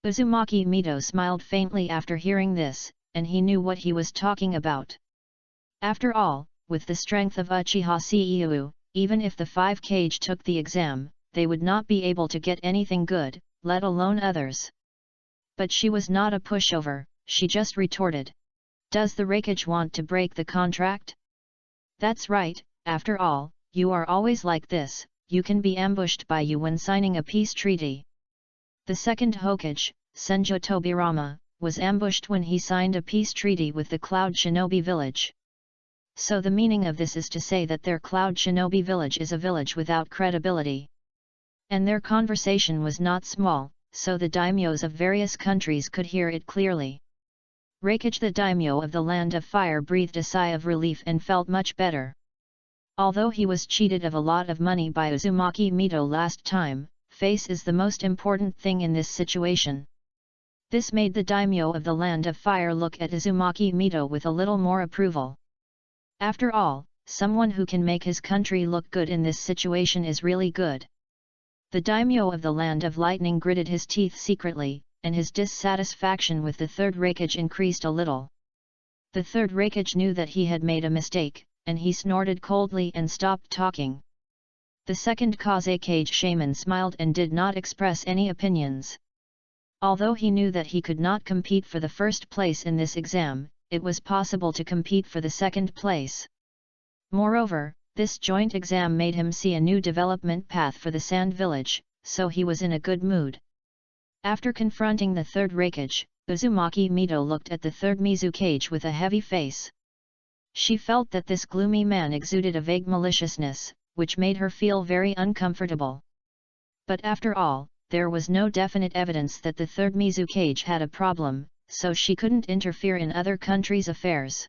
S1: Uzumaki Mito smiled faintly after hearing this, and he knew what he was talking about. After all, with the strength of Uchiha Seiyuu, even if the 5 Kage took the exam, they would not be able to get anything good, let alone others. But she was not a pushover, she just retorted. "Does the Raikage want to break the contract?" "That's right, after all, you are always like this, you can be ambushed by you when signing a peace treaty." The second Hokage, Senju Tobirama, was ambushed when he signed a peace treaty with the Cloud Shinobi village. So the meaning of this is to say that their Cloud Shinobi village is a village without credibility. And their conversation was not small, so the daimyos of various countries could hear it clearly. Raikage the daimyo of the Land of Fire breathed a sigh of relief and felt much better. Although he was cheated of a lot of money by Uzumaki Mito last time, face is the most important thing in this situation. This made the daimyo of the Land of Fire look at Uzumaki Mito with a little more approval. After all, someone who can make his country look good in this situation is really good. The daimyo of the Land of Lightning gritted his teeth secretly, and his dissatisfaction with the third Raikage increased a little. The third Raikage knew that he had made a mistake, and he snorted coldly and stopped talking. The second Kazekage shaman smiled and did not express any opinions. Although he knew that he could not compete for the first place in this exam, it was possible to compete for the second place. Moreover, this joint exam made him see a new development path for the Sand Village, so he was in a good mood. After confronting the third Raikage, Uzumaki Mito looked at the third Mizukage with a heavy face. She felt that this gloomy man exuded a vague maliciousness, which made her feel very uncomfortable. But after all, there was no definite evidence that the third Mizukage had a problem, so she couldn't interfere in other countries' affairs.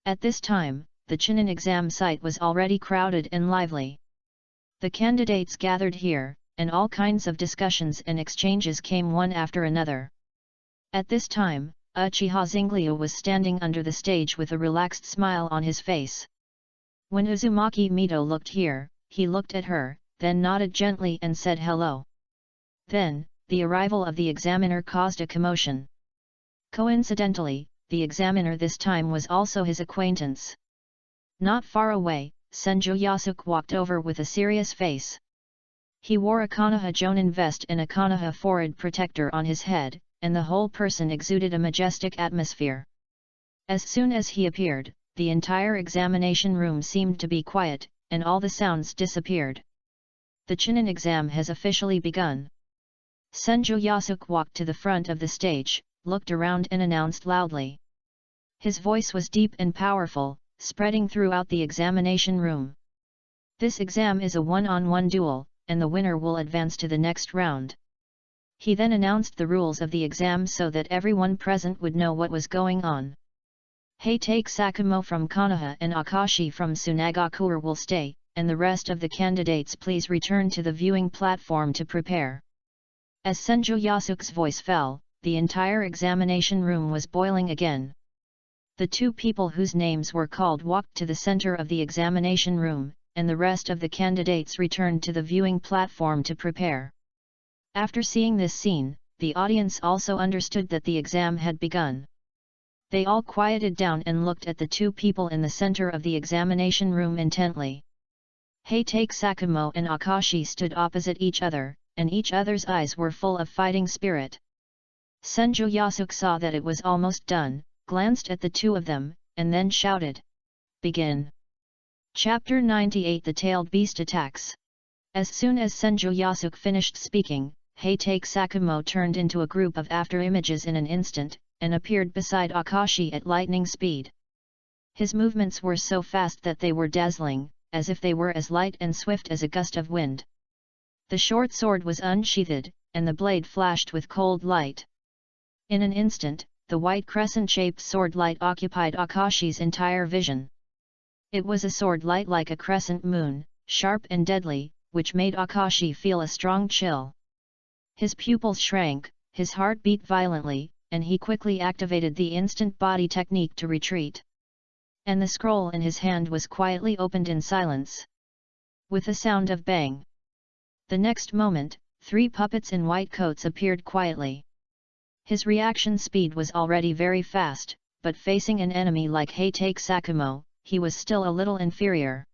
S1: At this time, the Chunin exam site was already crowded and lively. The candidates gathered here, and all kinds of discussions and exchanges came one after another. At this time, Uchiha Zingliu was standing under the stage with a relaxed smile on his face. When Uzumaki Mito looked here, he looked at her, then nodded gently and said hello. Then, the arrival of the examiner caused a commotion. Coincidentally, the examiner this time was also his acquaintance. Not far away, Senju Yasuke walked over with a serious face. He wore a Konoha Jonin vest and a Konoha forehead protector on his head, and the whole person exuded a majestic atmosphere. As soon as he appeared, the entire examination room seemed to be quiet, and all the sounds disappeared. The Chunin exam has officially begun. Senju Yasuke walked to the front of the stage, looked around and announced loudly. His voice was deep and powerful, spreading throughout the examination room. This exam is a one-on-one duel, and the winner will advance to the next round. He then announced the rules of the exam so that everyone present would know what was going on. Heitake Sakumo from Konoha and Akashi from Tsunagakure will stay, and the rest of the candidates please return to the viewing platform to prepare. As Senju Yasuke's voice fell, the entire examination room was boiling again. The two people whose names were called walked to the center of the examination room, and the rest of the candidates returned to the viewing platform to prepare. After seeing this scene, the audience also understood that the exam had begun. They all quieted down and looked at the two people in the center of the examination room intently. Heitake Sakumo and Akashi stood opposite each other, and each other's eyes were full of fighting spirit. Senju Yasuke saw that it was almost done, glanced at the two of them, and then shouted, "Begin!" Chapter 98 The Tailed Beast Attacks. As soon as Senju Yasuke finished speaking, Heitake Sakumo turned into a group of after-images in an instant, and appeared beside Akashi at lightning speed. His movements were so fast that they were dazzling, as if they were as light and swift as a gust of wind. The short sword was unsheathed, and the blade flashed with cold light. In an instant, the white crescent-shaped sword light occupied Akashi's entire vision. It was a sword light like a crescent moon, sharp and deadly, which made Akashi feel a strong chill. His pupils shrank, his heart beat violently, and he quickly activated the instant body technique to retreat. and the scroll in his hand was quietly opened in silence. With a sound of bang. The next moment, 3 puppets in white coats appeared quietly. His reaction speed was already very fast, but facing an enemy like Heitake Sakumo, he was still a little inferior.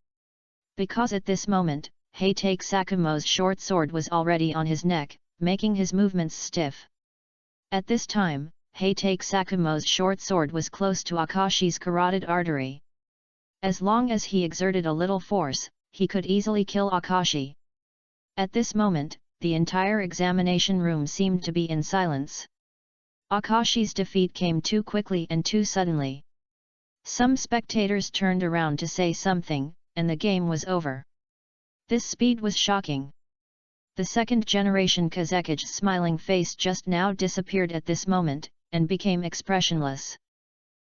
S1: Because at this moment, Heitake Sakumo's short sword was already on his neck, making his movements stiff. At this time, Heitake Sakumo's short sword was close to Akashi's carotid artery. As long as he exerted a little force, he could easily kill Akashi. At this moment, the entire examination room seemed to be in silence. Akashi's defeat came too quickly and too suddenly. Some spectators turned around to say something, and the game was over. This speed was shocking. The second-generation Kazekige's smiling face just now disappeared at this moment, and became expressionless.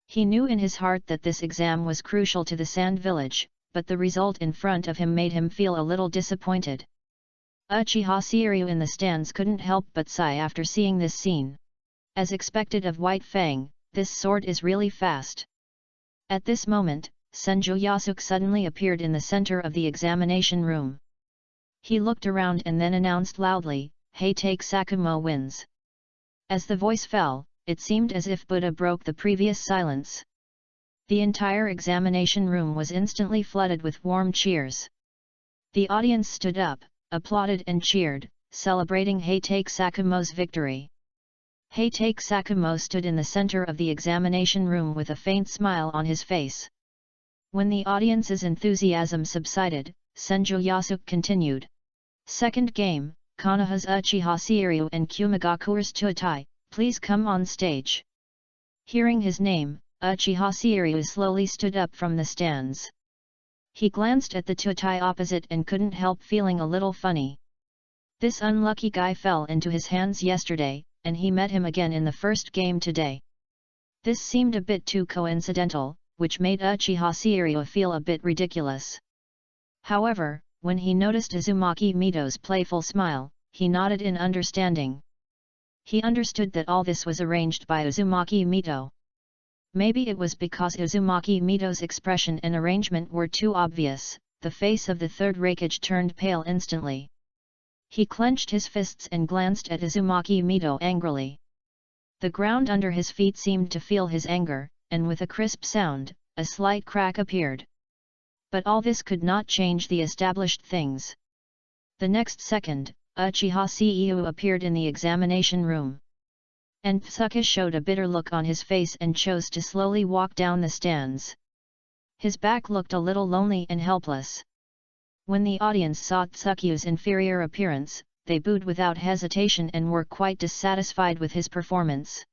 S1: He knew in his heart that this exam was crucial to the Sand Village, but the result in front of him made him feel a little disappointed. Uchiha Seiryu in the stands couldn't help but sigh after seeing this scene. As expected of White Fang, this sword is really fast. At this moment, Senju Yasuke suddenly appeared in the center of the examination room. He looked around and then announced loudly, "Heitake Sakumo wins." As the voice fell, it seemed as if Buddha broke the previous silence. The entire examination room was instantly flooded with warm cheers. The audience stood up, applauded and cheered, celebrating Heitake Sakumo's victory. Heitake Sakumo stood in the center of the examination room with a faint smile on his face. When the audience's enthusiasm subsided, Senju Yasuke continued. Second game, Konoha's Uchiha Seiryu and Kumigakure's Tutai, please come on stage. Hearing his name, Uchiha Seiryu slowly stood up from the stands. He glanced at the Tutai opposite and couldn't help feeling a little funny. This unlucky guy fell into his hands yesterday, and he met him again in the first game today. This seemed a bit too coincidental, which made Uchiha Seiryu feel a bit ridiculous. However, when he noticed Uzumaki Mito's playful smile, he nodded in understanding. He understood that all this was arranged by Uzumaki Mito. Maybe it was because Uzumaki Mito's expression and arrangement were too obvious, the face of the third Raikage turned pale instantly. He clenched his fists and glanced at Uzumaki Mito angrily. The ground under his feet seemed to feel his anger, and with a crisp sound, a slight crack appeared. But all this could not change the established things. The next second, Uchiha Seiryu appeared in the examination room. And Tsuka showed a bitter look on his face and chose to slowly walk down the stands. His back looked a little lonely and helpless. When the audience saw Tsuku's inferior appearance, they booed without hesitation and were quite dissatisfied with his performance.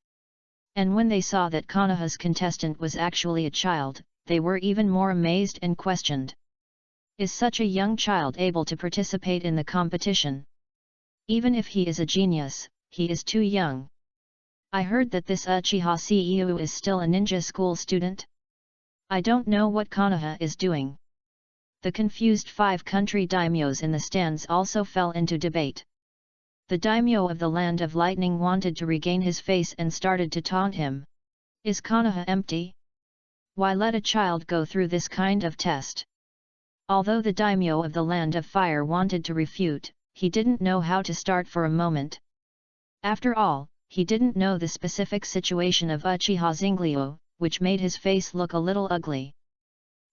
S1: And when they saw that Konoha's contestant was actually a child, they were even more amazed and questioned. Is such a young child able to participate in the competition? Even if he is a genius, he is too young. I heard that this Uchiha Seiryu is still a ninja school student. I don't know what Konoha is doing. The confused 5 country daimyos in the stands also fell into debate. The daimyo of the Land of Lightning wanted to regain his face and started to taunt him. Is Konoha empty? Why let a child go through this kind of test? Although the daimyo of the Land of Fire wanted to refute, he didn't know how to start for a moment. After all, he didn't know the specific situation of Uchiha Zinglio, which made his face look a little ugly.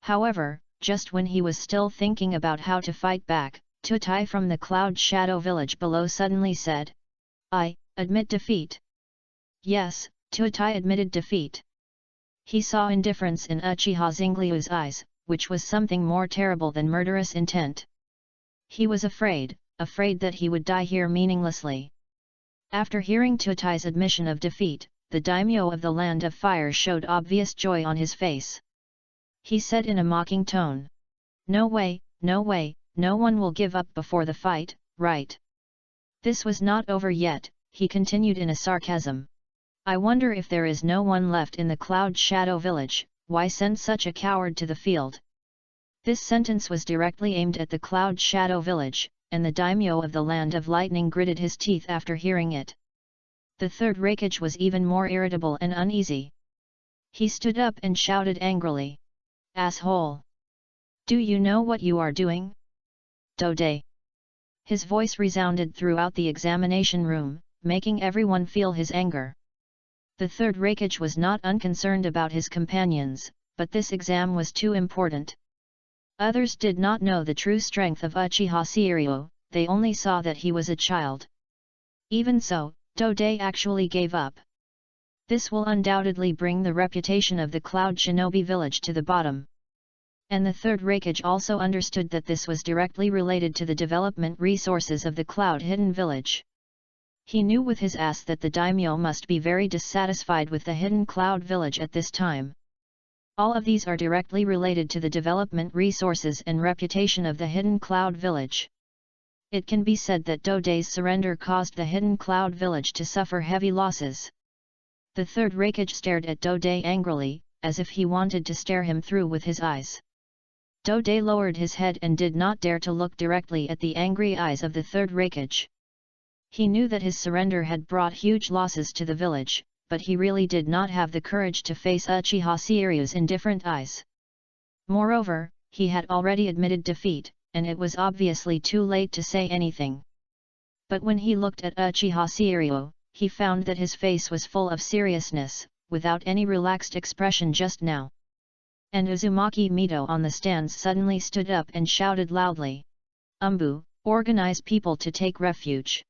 S1: However, just when he was still thinking about how to fight back, Tutai from the Cloud Shadow village below suddenly said, "I admit defeat." Yes, Tutai admitted defeat. He saw indifference in Uchiha Zinglio's eyes, which was something more terrible than murderous intent. He was afraid that he would die here meaninglessly. After hearing Tutai's admission of defeat, the daimyo of the Land of Fire showed obvious joy on his face. He said in a mocking tone, no way, no one will give up before the fight, right?" This was not over yet, he continued in a sarcasm. "I wonder if there is no one left in the Cloud Shadow village, why send such a coward to the field?" This sentence was directly aimed at the Cloud Shadow village, and the daimyo of the Land of Lightning gritted his teeth after hearing it. The third Raikage was even more irritable and uneasy. He stood up and shouted angrily, Asshole! Do you know what you are doing? Dode! His voice resounded throughout the examination room, making everyone feel his anger. The third Raikage was not unconcerned about his companions, but this exam was too important. Others did not know the true strength of Uchiha Seiryo, they only saw that he was a child. Even so, Dode actually gave up. This will undoubtedly bring the reputation of the Cloud Shinobi village to the bottom. And the third Raikage also understood that this was directly related to the development resources of the Cloud Hidden Village. He knew with his ass that the daimyo must be very dissatisfied with the Hidden Cloud Village at this time. All of these are directly related to the development resources and reputation of the Hidden Cloud Village. It can be said that Dode's surrender caused the Hidden Cloud Village to suffer heavy losses. The third Raikage stared at Dode angrily, as if he wanted to stare him through with his eyes. Dode lowered his head and did not dare to look directly at the angry eyes of the third Raikage. He knew that his surrender had brought huge losses to the village, but he really did not have the courage to face Uchiha Seiryo's indifferent eyes. Moreover, he had already admitted defeat, and it was obviously too late to say anything. But when he looked at Uchiha Seiryo, he found that his face was full of seriousness, without any relaxed expression just now. And Uzumaki Mito on the stands suddenly stood up and shouted loudly, "Umbu, organize people to take refuge."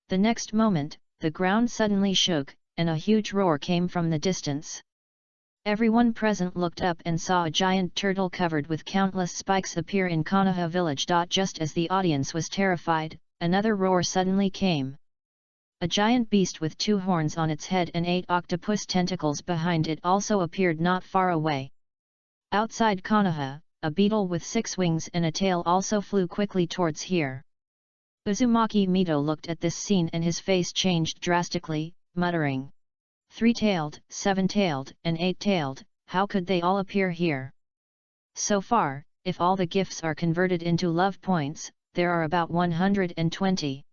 S1: The next moment, the ground suddenly shook, and a huge roar came from the distance. Everyone present looked up and saw a giant turtle covered with countless spikes appear in Konoha village. Just as the audience was terrified, another roar suddenly came. A giant beast with 2 horns on its head and 8 octopus tentacles behind it also appeared not far away. Outside Konoha, a beetle with 6 wings and a tail also flew quickly towards here. Uzumaki Mito looked at this scene and his face changed drastically, muttering, 3-tailed, 7-tailed and 8-tailed, how could they all appear here? So far, if all the gifts are converted into love points, there are about 120.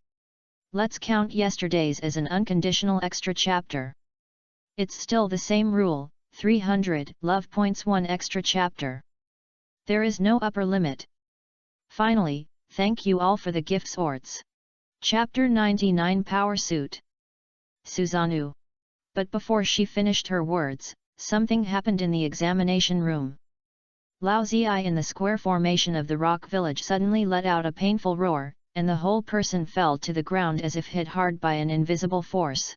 S1: Let's count yesterday's as an unconditional extra chapter. It's still the same rule, 300 love points 1 extra chapter. There is no upper limit. Finally, thank you all for the gifts orts. Chapter 99 Power Suit. Susanoo. But before she finished her words, something happened in the examination room. Lao Ziai in the square formation of the rock village suddenly let out a painful roar, and the whole person fell to the ground as if hit hard by an invisible force.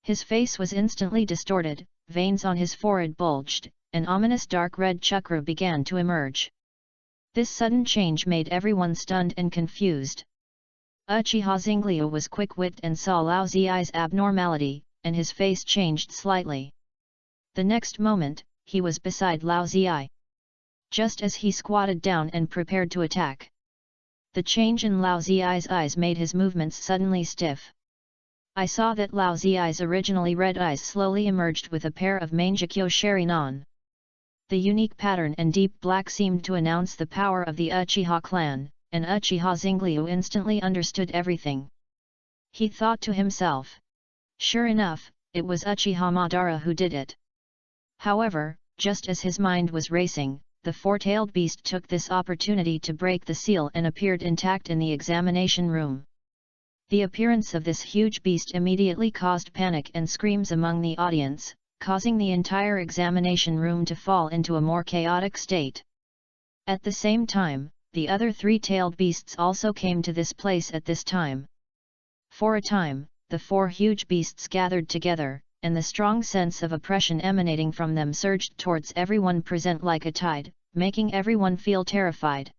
S1: His face was instantly distorted, veins on his forehead bulged, an ominous dark red chakra began to emerge. This sudden change made everyone stunned and confused. Uchiha Zinglio was quick-witted and saw Lao Ziai's abnormality, and his face changed slightly. The next moment, he was beside Lao Ziai. Just as he squatted down and prepared to attack, the change in Lao Ziai's eyes made his movements suddenly stiff. I saw that Lao Ziai's originally red eyes slowly emerged with a pair of Mangekyo Sharinan. The unique pattern and deep black seemed to announce the power of the Uchiha clan, and Uchiha Zinglio instantly understood everything. He thought to himself. Sure enough, it was Uchiha Madara who did it. However, just as his mind was racing, the 4-tailed beast took this opportunity to break the seal and appeared intact in the examination room. The appearance of this huge beast immediately caused panic and screams among the audience, causing the entire examination room to fall into a more chaotic state. At the same time, the other 3-tailed beasts also came to this place at this time. For a time, the 4 huge beasts gathered together, and the strong sense of oppression emanating from them surged towards everyone present like a tide, making everyone feel terrified.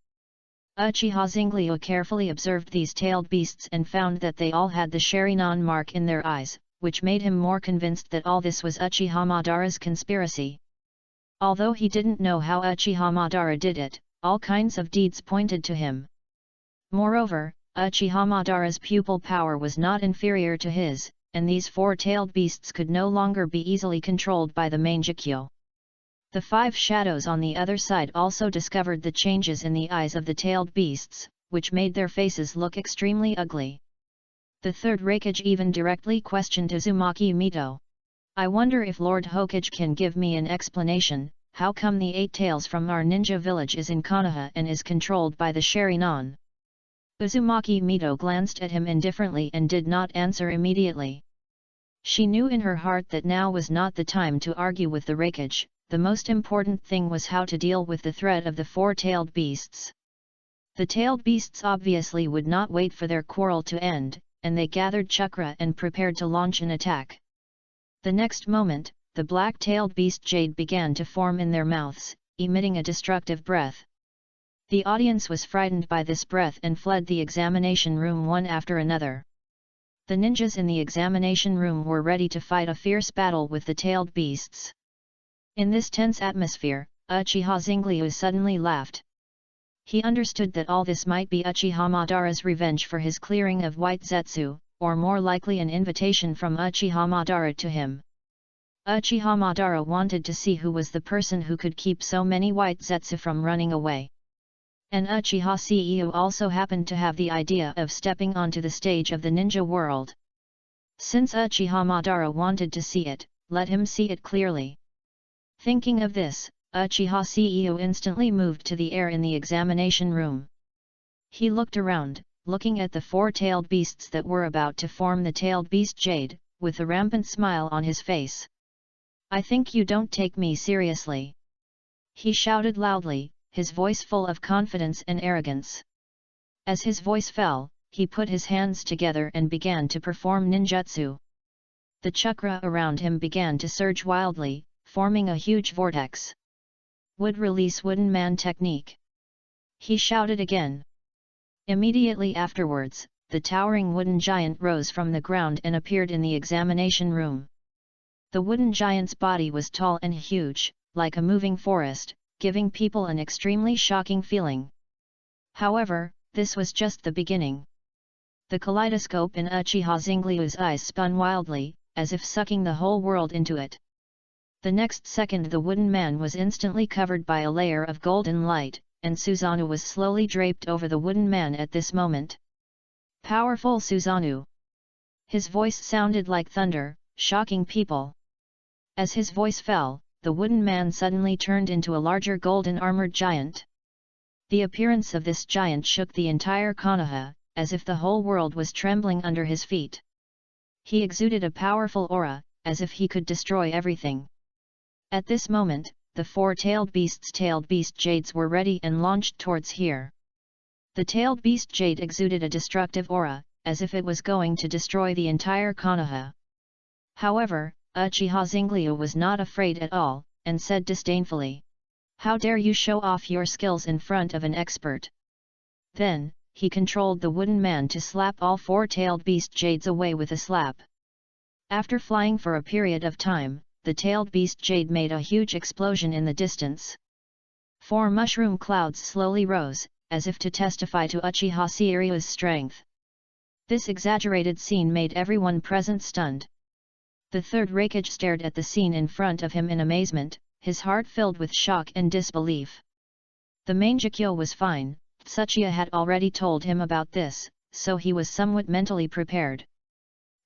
S1: Uchiha Zinglio carefully observed these tailed beasts and found that they all had the Sharinan mark in their eyes, which made him more convinced that all this was Uchiha Madara's conspiracy. Although he didn't know how Uchiha Madara did it, all kinds of deeds pointed to him. Moreover, Uchiha Madara's pupil power was not inferior to his, and these 4-tailed beasts could no longer be easily controlled by the Mangekyo. The 5 shadows on the other side also discovered the changes in the eyes of the tailed beasts, which made their faces look extremely ugly. The third Raikage even directly questioned Uzumaki Mito. I wonder if Lord Hokage can give me an explanation, how come the 8 tails from our ninja village is in Konoha and is controlled by the Sharingan? Uzumaki Mito glanced at him indifferently and did not answer immediately. She knew in her heart that now was not the time to argue with the Raikage. The most important thing was how to deal with the threat of the 4-tailed beasts. The tailed beasts obviously would not wait for their quarrel to end, and they gathered chakra and prepared to launch an attack. The next moment, the black-tailed beast jade began to form in their mouths, emitting a destructive breath. The audience was frightened by this breath and fled the examination room one after another. The ninjas in the examination room were ready to fight a fierce battle with the tailed beasts. In this tense atmosphere, Uchiha Zenglyu suddenly laughed. He understood that all this might be Uchiha Madara's revenge for his clearing of White Zetsu, or more likely an invitation from Uchiha Madara to him. Uchiha Madara wanted to see who was the person who could keep so many White Zetsu from running away. And Uchiha CEO also happened to have the idea of stepping onto the stage of the ninja world. Since Uchiha Madara wanted to see it, let him see it clearly. Thinking of this, Uchiha CEO instantly moved to the air in the examination room. He looked around, looking at the 4-tailed beasts that were about to form the tailed beast Jade, with a rampant smile on his face. "I think you don't take me seriously," he shouted loudly, his voice full of confidence and arrogance. As his voice fell, he put his hands together and began to perform ninjutsu. The chakra around him began to surge wildly, forming a huge vortex. "Would release Wooden Man technique," he shouted again. Immediately afterwards, the towering wooden giant rose from the ground and appeared in the examination room. The wooden giant's body was tall and huge, like a moving forest, giving people an extremely shocking feeling. However, this was just the beginning. The kaleidoscope in Uchiha Zenglyu's eyes spun wildly, as if sucking the whole world into it. The next second the wooden man was instantly covered by a layer of golden light, and Susanoo was slowly draped over the wooden man at this moment. "Powerful Susanoo!" His voice sounded like thunder, shocking people. As his voice fell, the wooden man suddenly turned into a larger golden armored giant. The appearance of this giant shook the entire Konoha, as if the whole world was trembling under his feet. He exuded a powerful aura, as if he could destroy everything. At this moment, the 4-tailed beast jades were ready and launched towards here. The tailed beast jade exuded a destructive aura, as if it was going to destroy the entire Konoha. However, Uchiha Zenglyu was not afraid at all, and said disdainfully, "How dare you show off your skills in front of an expert?" Then, he controlled the wooden man to slap all 4-tailed beast jades away with a slap. After flying for a period of time, the tailed beast jade made a huge explosion in the distance. 4 mushroom clouds slowly rose, as if to testify to Uchiha Seiryu's strength. This exaggerated scene made everyone present stunned. The third Raikage stared at the scene in front of him in amazement, his heart filled with shock and disbelief. The Mangekyo was fine, Tsuchiya had already told him about this, so he was somewhat mentally prepared.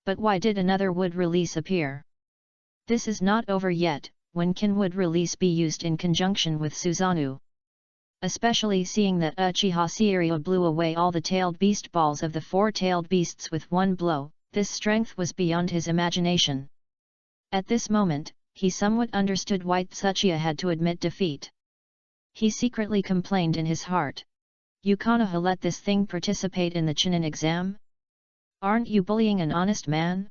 S1: But why did another wood release appear? This is not over yet. When can wood release be used in conjunction with Susanoo? Especially seeing that Uchiha Seiryu blew away all the tailed beast balls of the 4-tailed beasts with one blow, this strength was beyond his imagination. At this moment, he somewhat understood why Tsuchiya had to admit defeat. He secretly complained in his heart. "You Konoha let this thing participate in the Chunin exam? Aren't you bullying an honest man?"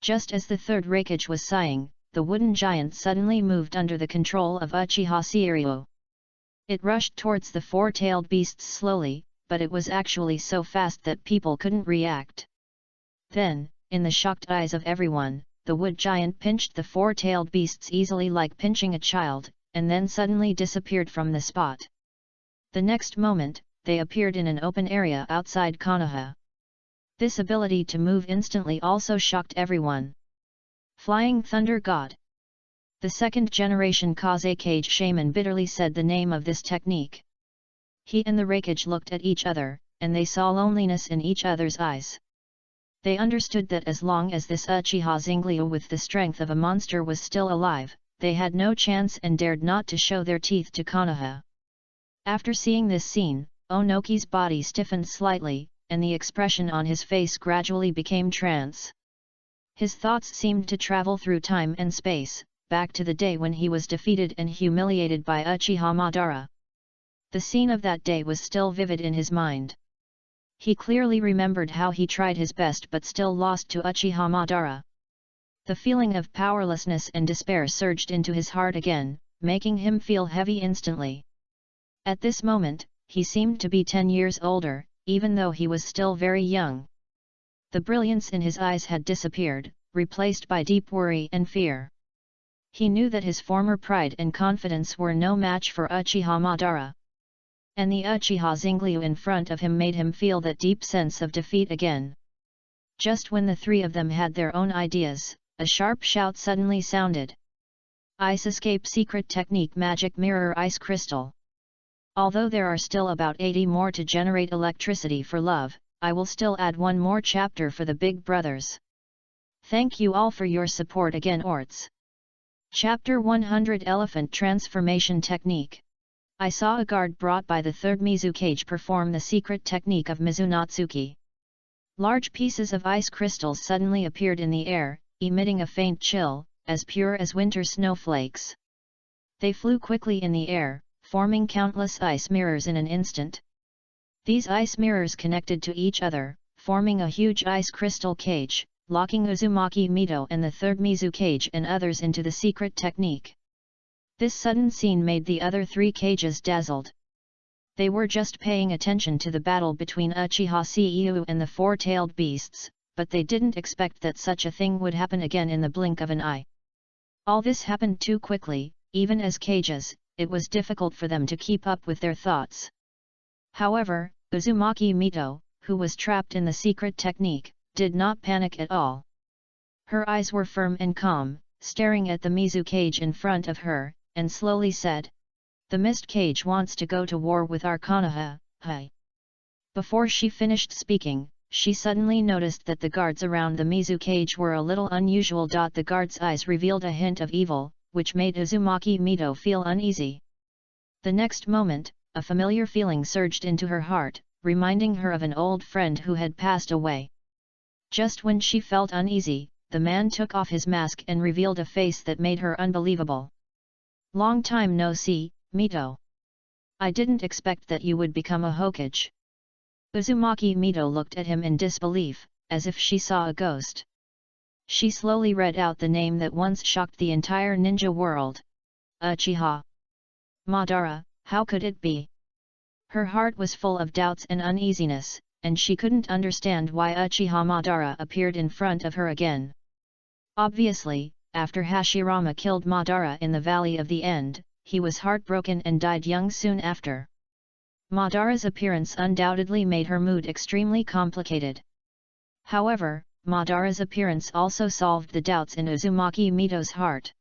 S1: Just as the third Raikage was sighing, the wooden giant suddenly moved under the control of Uchiha Seiryu. It rushed towards the 4-tailed beasts slowly, but it was actually so fast that people couldn't react. Then, in the shocked eyes of everyone, the wood giant pinched the 4-tailed beasts easily like pinching a child, and then suddenly disappeared from the spot. The next moment, they appeared in an open area outside Konoha. This ability to move instantly also shocked everyone. Flying Thunder God. The second-generation Kazekage shaman bitterly said the name of this technique. He and the Raikage looked at each other, and they saw loneliness in each other's eyes. They understood that as long as this Uchiha Zenglyu with the strength of a monster was still alive, they had no chance and dared not to show their teeth to Konoha. After seeing this scene, Onoki's body stiffened slightly, and the expression on his face gradually became trance. His thoughts seemed to travel through time and space, back to the day when he was defeated and humiliated by Uchiha Madara. The scene of that day was still vivid in his mind. He clearly remembered how he tried his best but still lost to Uchiha Madara. The feeling of powerlessness and despair surged into his heart again, making him feel heavy instantly. At this moment, he seemed to be 10 years older, even though he was still very young. The brilliance in his eyes had disappeared, replaced by deep worry and fear. He knew that his former pride and confidence were no match for Uchiha Madara. And the Uchiha Zenglyu in front of him made him feel that deep sense of defeat again. Just when the three of them had their own ideas, a sharp shout suddenly sounded. Ice Escape Secret Technique Magic Mirror Ice Crystal. Although there are still about 80 more to generate electricity for love, I will still add one more chapter for the big brothers. Thank you all for your support again Orts. Chapter 100 Elephant Transformation Technique. I saw a guard brought by the third Mizukage perform the secret technique of Mizunatsuki. Large pieces of ice crystals suddenly appeared in the air, emitting a faint chill, as pure as winter snowflakes. They flew quickly in the air, forming countless ice mirrors in an instant. These ice mirrors connected to each other, forming a huge ice crystal cage, locking Uzumaki Mito and the third Mizukage and others into the secret technique. This sudden scene made the other three cages dazzled. They were just paying attention to the battle between Uchiha Ceu and the four-tailed beasts, but they didn't expect that such a thing would happen again in the blink of an eye. All this happened too quickly, even as cages, it was difficult for them to keep up with their thoughts. However, Uzumaki Mito, who was trapped in the secret technique, did not panic at all. Her eyes were firm and calm, staring at the Mizukage in front of her, and slowly said, "The Mist Cage wants to go to war with our Konoha, hey." Before she finished speaking, she suddenly noticed that the guards around the Mizukage were a little unusual. The guard's eyes revealed a hint of evil, which made Uzumaki Mito feel uneasy. The next moment, a familiar feeling surged into her heart, reminding her of an old friend who had passed away. Just when she felt uneasy, the man took off his mask and revealed a face that made her unbelievable. "Long time no see, Mito. I didn't expect that you would become a Hokage." Uzumaki Mito looked at him in disbelief, as if she saw a ghost. She slowly read out the name that once shocked the entire ninja world. Uchiha Madara, how could it be? Her heart was full of doubts and uneasiness, and she couldn't understand why Uchiha Madara appeared in front of her again. Obviously, after Hashirama killed Madara in the Valley of the End, he was heartbroken and died young soon after. Madara's appearance undoubtedly made her mood extremely complicated. However, Madara's appearance also solved the doubts in Uzumaki Mito's heart.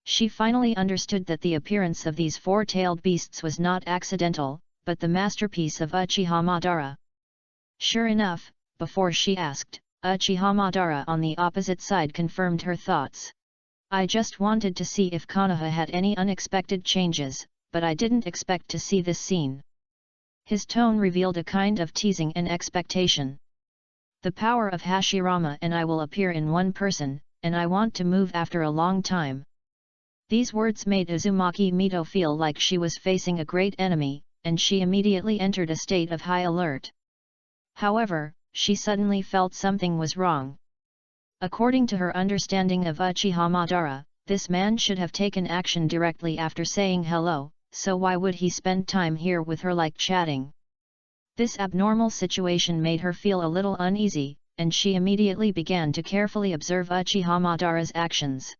S1: She finally understood that the appearance of these four-tailed beasts was not accidental, but the masterpiece of Uchiha Madara. Sure enough, before she asked, Uchiha Madara on the opposite side confirmed her thoughts. "I just wanted to see if Konoha had any unexpected changes, but I didn't expect to see this scene." His tone revealed a kind of teasing and expectation. "The power of Hashirama and I will appear in one person, and I want to move after a long time." These words made Uzumaki Mito feel like she was facing a great enemy, and she immediately entered a state of high alert. However, she suddenly felt something was wrong. According to her understanding of Uchiha Madara, this man should have taken action directly after saying hello, so why would he spend time here with her like chatting? This abnormal situation made her feel a little uneasy, and she immediately began to carefully observe Uchiha Madara's actions.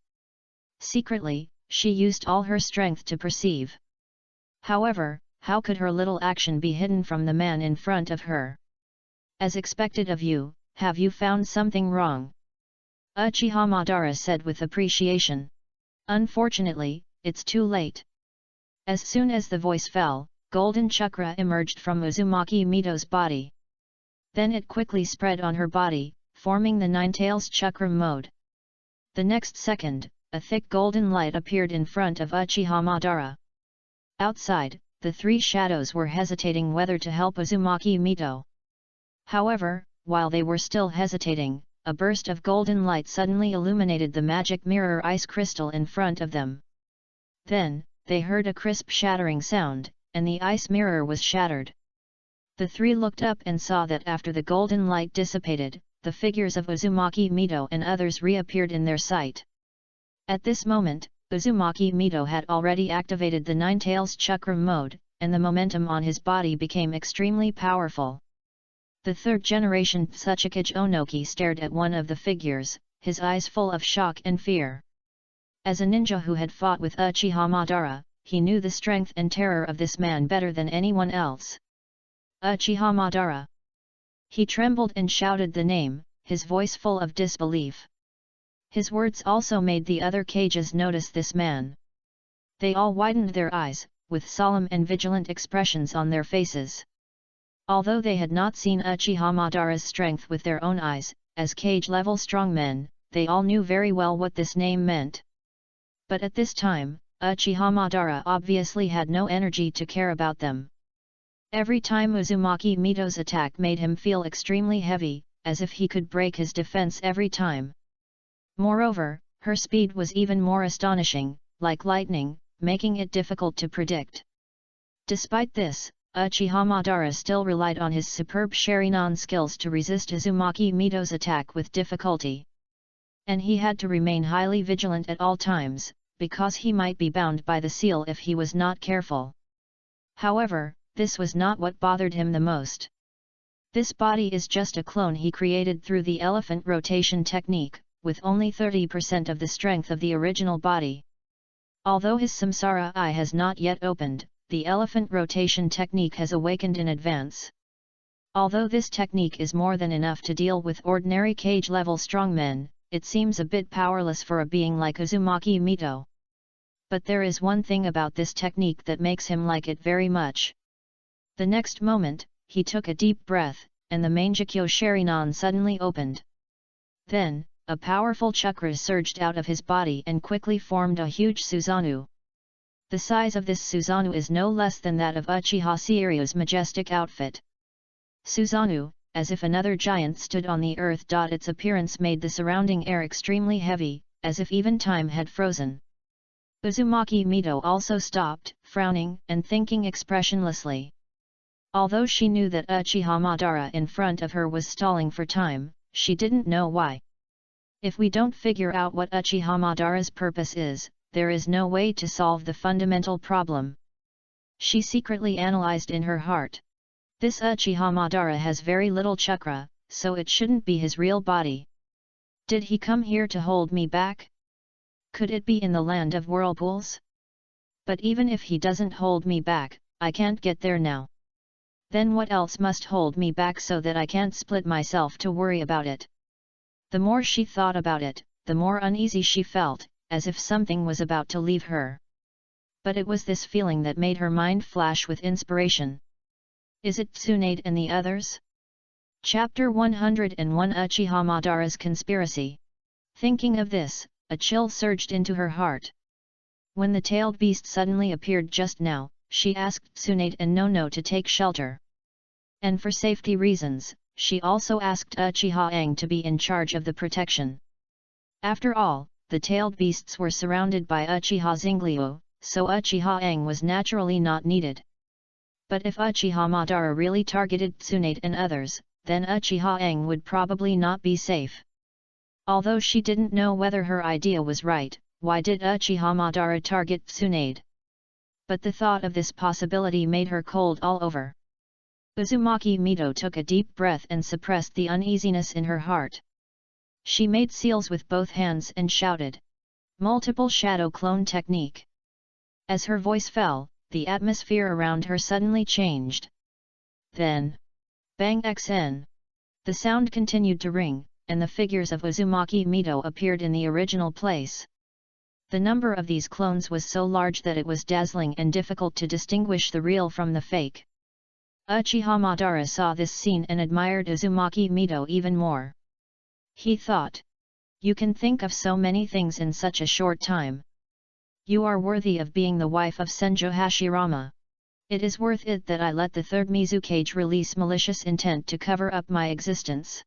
S1: Secretly, she used all her strength to perceive. However, how could her little action be hidden from the man in front of her? "As expected of you, have you found something wrong?" Uchiha Madara said with appreciation. "Unfortunately, it's too late." As soon as the voice fell, golden chakra emerged from Uzumaki Mito's body. Then it quickly spread on her body, forming the Nine Tails chakra mode. The next second, a thick golden light appeared in front of Uchiha Madara. Outside, the three shadows were hesitating whether to help Uzumaki Mito. However, while they were still hesitating, a burst of golden light suddenly illuminated the magic mirror ice crystal in front of them. Then, they heard a crisp shattering sound, and the ice mirror was shattered. The three looked up and saw that after the golden light dissipated, the figures of Uzumaki Mito and others reappeared in their sight. At this moment, Uzumaki Mito had already activated the Nine Tails Chakra mode, and the momentum on his body became extremely powerful. The third-generation Tsuchikage Onoki stared at one of the figures, his eyes full of shock and fear. As a ninja who had fought with Uchiha Madara, he knew the strength and terror of this man better than anyone else. Uchiha Madara. He trembled and shouted the name, his voice full of disbelief. His words also made the other Kages notice this man. They all widened their eyes, with solemn and vigilant expressions on their faces. Although they had not seen Uchiha Madara's strength with their own eyes, as cage-level strongmen, they all knew very well what this name meant. But at this time, Uchiha Madara obviously had no energy to care about them. Every time Uzumaki Mito's attack made him feel extremely heavy, as if he could break his defense every time. Moreover, her speed was even more astonishing, like lightning, making it difficult to predict. Despite this, Uchiha Madara still relied on his superb Sharingan skills to resist Uzumaki Mito's attack with difficulty. And he had to remain highly vigilant at all times, because he might be bound by the seal if he was not careful. However, this was not what bothered him the most. This body is just a clone he created through the elephant rotation technique, with only 30% of the strength of the original body. Although his samsara eye has not yet opened, the elephant rotation technique has awakened in advance. Although this technique is more than enough to deal with ordinary cage-level strongmen, it seems a bit powerless for a being like Uzumaki Mito. But there is one thing about this technique that makes him like it very much. The next moment, he took a deep breath, and the Mangekyo Sharingan suddenly opened. Then, a powerful chakra surged out of his body and quickly formed a huge Susanoo. The size of this Susanoo is no less than that of Uchiha Seiryu's majestic outfit. Susanoo, as if another giant stood on the earth. Its appearance made the surrounding air extremely heavy, as if even time had frozen. Uzumaki Mito also stopped, frowning and thinking expressionlessly. Although she knew that Uchiha Madara in front of her was stalling for time, she didn't know why. If we don't figure out what Uchiha Madara's purpose is, there is no way to solve the fundamental problem. She secretly analyzed in her heart. This Uchiha Madara has very little chakra, so it shouldn't be his real body. Did he come here to hold me back? Could it be in the land of whirlpools? But even if he doesn't hold me back, I can't get there now. Then what else must hold me back so that I can't split myself to worry about it? The more she thought about it, the more uneasy she felt, as if something was about to leave her. But it was this feeling that made her mind flash with inspiration. Is it Tsunade and the others? Chapter 101 Uchiha Madara's Conspiracy. Thinking of this, a chill surged into her heart. When the tailed beast suddenly appeared just now, she asked Tsunade and Nono to take shelter. And for safety reasons, she also asked Uchiha Aang to be in charge of the protection. After all, the tailed beasts were surrounded by Uchiha Zinglyu, so Uchiha Aang was naturally not needed. But if Uchiha Madara really targeted Tsunade and others, then Uchiha Aang would probably not be safe. Although she didn't know whether her idea was right, why did Uchiha Madara target Tsunade? But the thought of this possibility made her cold all over. Uzumaki Mito took a deep breath and suppressed the uneasiness in her heart. She made seals with both hands and shouted, "Multiple shadow clone technique." As her voice fell, the atmosphere around her suddenly changed. Then, bang xn. The sound continued to ring, and the figures of Uzumaki Mito appeared in the original place. The number of these clones was so large that it was dazzling and difficult to distinguish the real from the fake. Uchiha Madara saw this scene and admired Uzumaki Mito even more. He thought, You can think of so many things in such a short time. You are worthy of being the wife of Senjo Hashirama. It is worth it that I let the third Mizukage release malicious intent to cover up my existence.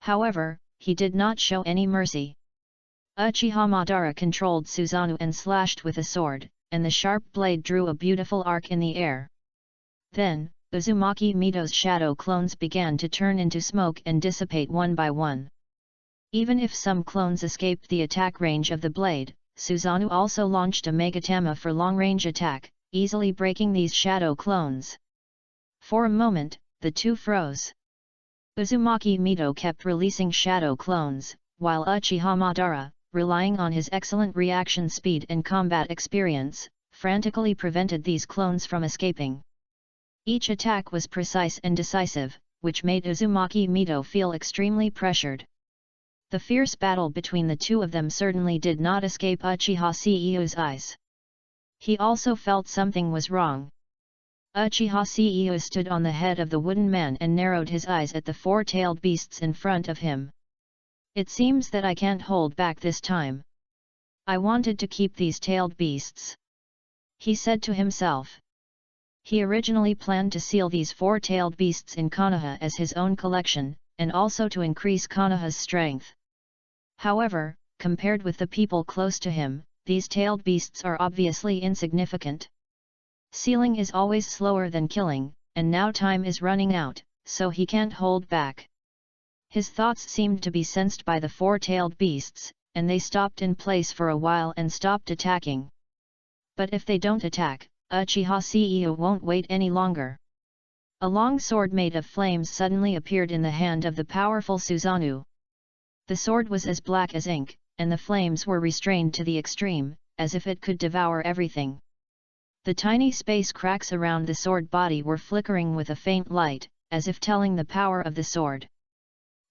S1: However, he did not show any mercy. Uchiha Madara controlled Susanoo and slashed with a sword, and the sharp blade drew a beautiful arc in the air. Then, Uzumaki Mito's shadow clones began to turn into smoke and dissipate one by one. Even if some clones escaped the attack range of the blade, Susanoo also launched a Megatama for long-range attack, easily breaking these shadow clones. For a moment, the two froze. Uzumaki Mito kept releasing shadow clones, while Uchiha Madara, relying on his excellent reaction speed and combat experience, frantically prevented these clones from escaping. Each attack was precise and decisive, which made Uzumaki Mito feel extremely pressured. The fierce battle between the two of them certainly did not escape Uchiha Seiyu's eyes. He also felt something was wrong. Uchiha Seiyu stood on the head of the wooden man and narrowed his eyes at the four-tailed beasts in front of him. It seems that I can't hold back this time. I wanted to keep these tailed beasts, he said to himself. He originally planned to seal these four-tailed beasts in Konoha as his own collection, and also to increase Konoha's strength. However, compared with the people close to him, these tailed beasts are obviously insignificant. Sealing is always slower than killing, and now time is running out, so he can't hold back. His thoughts seemed to be sensed by the four-tailed beasts, and they stopped in place for a while and stopped attacking. But if they don't attack, Uchiha Seiyu won't wait any longer. A long sword made of flames suddenly appeared in the hand of the powerful Susanoo. The sword was as black as ink, and the flames were restrained to the extreme, as if it could devour everything. The tiny space cracks around the sword body were flickering with a faint light, as if telling the power of the sword.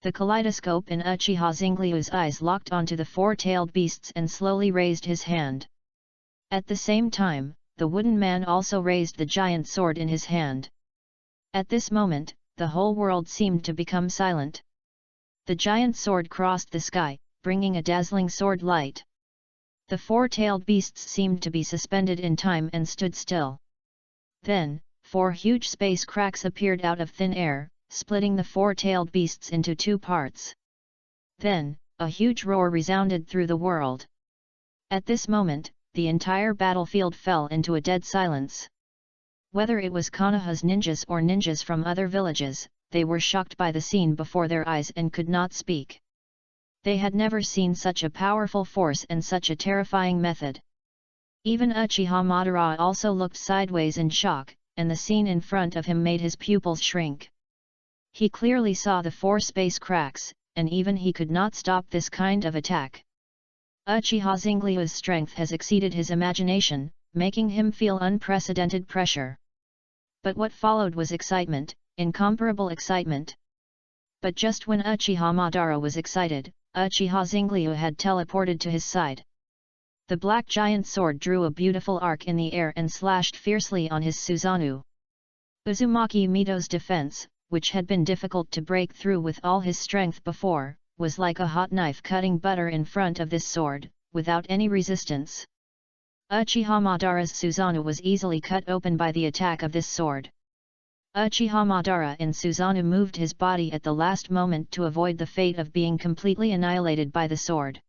S1: The kaleidoscope in Uchiha Zengliu's eyes locked onto the four-tailed beasts and slowly raised his hand. At the same time, the wooden man also raised the giant sword in his hand. At this moment, the whole world seemed to become silent. The giant sword crossed the sky, bringing a dazzling sword light. The four-tailed beasts seemed to be suspended in time and stood still. Then, four huge space cracks appeared out of thin air, splitting the four-tailed beasts into two parts. Then, a huge roar resounded through the world. At this moment, the entire battlefield fell into a dead silence. Whether it was Konoha's ninjas or ninjas from other villages, they were shocked by the scene before their eyes and could not speak. They had never seen such a powerful force and such a terrifying method. Even Uchiha Madara also looked sideways in shock, and the scene in front of him made his pupils shrink. He clearly saw the four space cracks, and even he could not stop this kind of attack. Uchiha Zengliu's strength has exceeded his imagination, making him feel unprecedented pressure. But what followed was excitement, incomparable excitement. But just when Uchiha Madara was excited, Uchiha Zengliu had teleported to his side. The black giant sword drew a beautiful arc in the air and slashed fiercely on his Susanoo. Uzumaki Mito's defense, which had been difficult to break through with all his strength before, was like a hot knife cutting butter in front of this sword, without any resistance. Uchiha Madara's Susanoo was easily cut open by the attack of this sword. Uchiha Madara in Susanoo moved his body at the last moment to avoid the fate of being completely annihilated by the sword.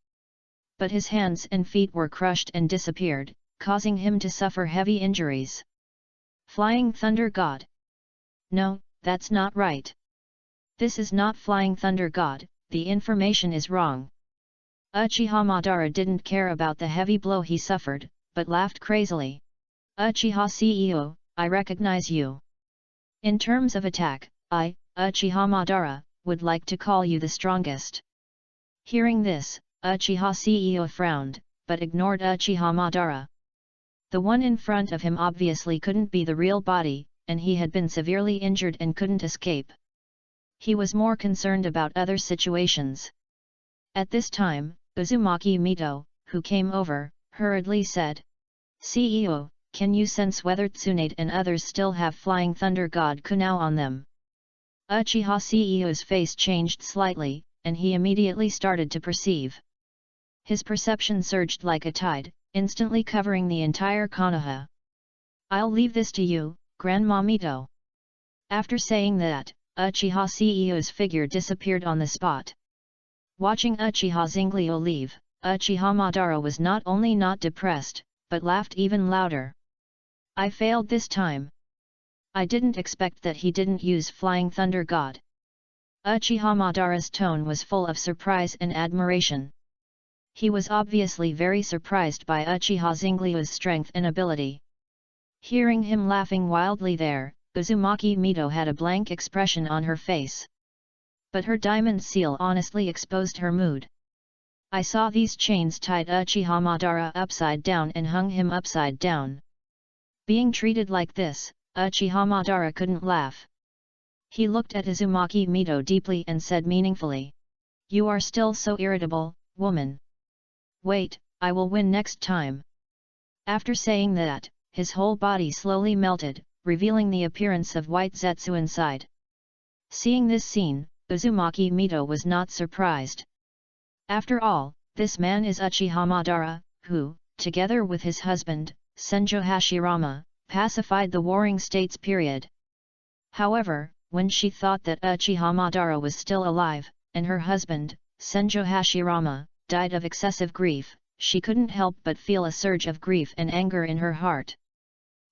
S1: But his hands and feet were crushed and disappeared, causing him to suffer heavy injuries. Flying Thunder God. No, that's not right. This is not Flying Thunder God, the information is wrong. Uchiha Madara didn't care about the heavy blow he suffered, but laughed crazily. Uchiha Seiyu, I recognize you. In terms of attack, I, Uchiha Madara, would like to call you the strongest. Hearing this, Uchiha Seiyu frowned, but ignored Uchiha Madara. The one in front of him obviously couldn't be the real body, and he had been severely injured and couldn't escape. He was more concerned about other situations. At this time, Uzumaki Mito, who came over, hurriedly said, "CEO, can you sense whether Tsunade and others still have Flying Thunder God Kunao on them?" Uchiha CEO's face changed slightly, and he immediately started to perceive. His perception surged like a tide, instantly covering the entire Konoha. "I'll leave this to you, Grandma Mito." After saying that, Uchiha CEO's figure disappeared on the spot. Watching Uchiha Zinglio leave, Uchiha Madara was not only not depressed, but laughed even louder. "I failed this time. I didn't expect that he didn't use Flying Thunder God." Uchiha Madara's tone was full of surprise and admiration. He was obviously very surprised by Uchiha Zinglio's strength and ability. Hearing him laughing wildly there, Uzumaki Mito had a blank expression on her face. But her diamond seal honestly exposed her mood. "I saw these chains tied Uchiha Madara upside down and hung him upside down." Being treated like this, Uchiha Madara couldn't laugh. He looked at Uzumaki Mito deeply and said meaningfully, "You are still so irritable, woman. Wait, I will win next time." After saying that, his whole body slowly melted, revealing the appearance of white Zetsu inside. Seeing this scene, Uzumaki Mito was not surprised. After all, this man is Uchiha Madara, who, together with his husband, Senjo Hashirama, pacified the warring states period. However, when she thought that Uchiha Madara was still alive, and her husband, Senjo Hashirama, died of excessive grief, she couldn't help but feel a surge of grief and anger in her heart.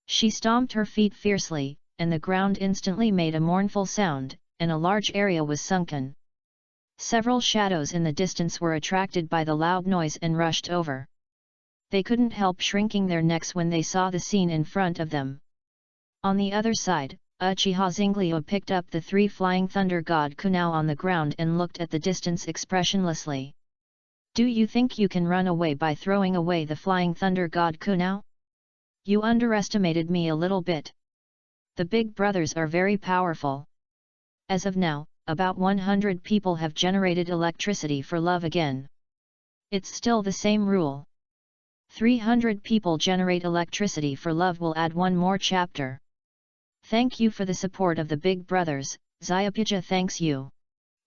S1: She stomped her feet fiercely, and the ground instantly made a mournful sound, and a large area was sunken. Several shadows in the distance were attracted by the loud noise and rushed over. They couldn't help shrinking their necks when they saw the scene in front of them. On the other side, Uchiha Zinglio picked up the 3 Flying Thunder God kunai on the ground and looked at the distance expressionlessly. "Do you think you can run away by throwing away the Flying Thunder God kunai? You underestimated me a little bit. The big brothers are very powerful. As of now, about 100 people have generated electricity for love again. It's still the same rule. 300 people generate electricity for love will add one more chapter. Thank you for the support of the big brothers, Zyapija thanks you."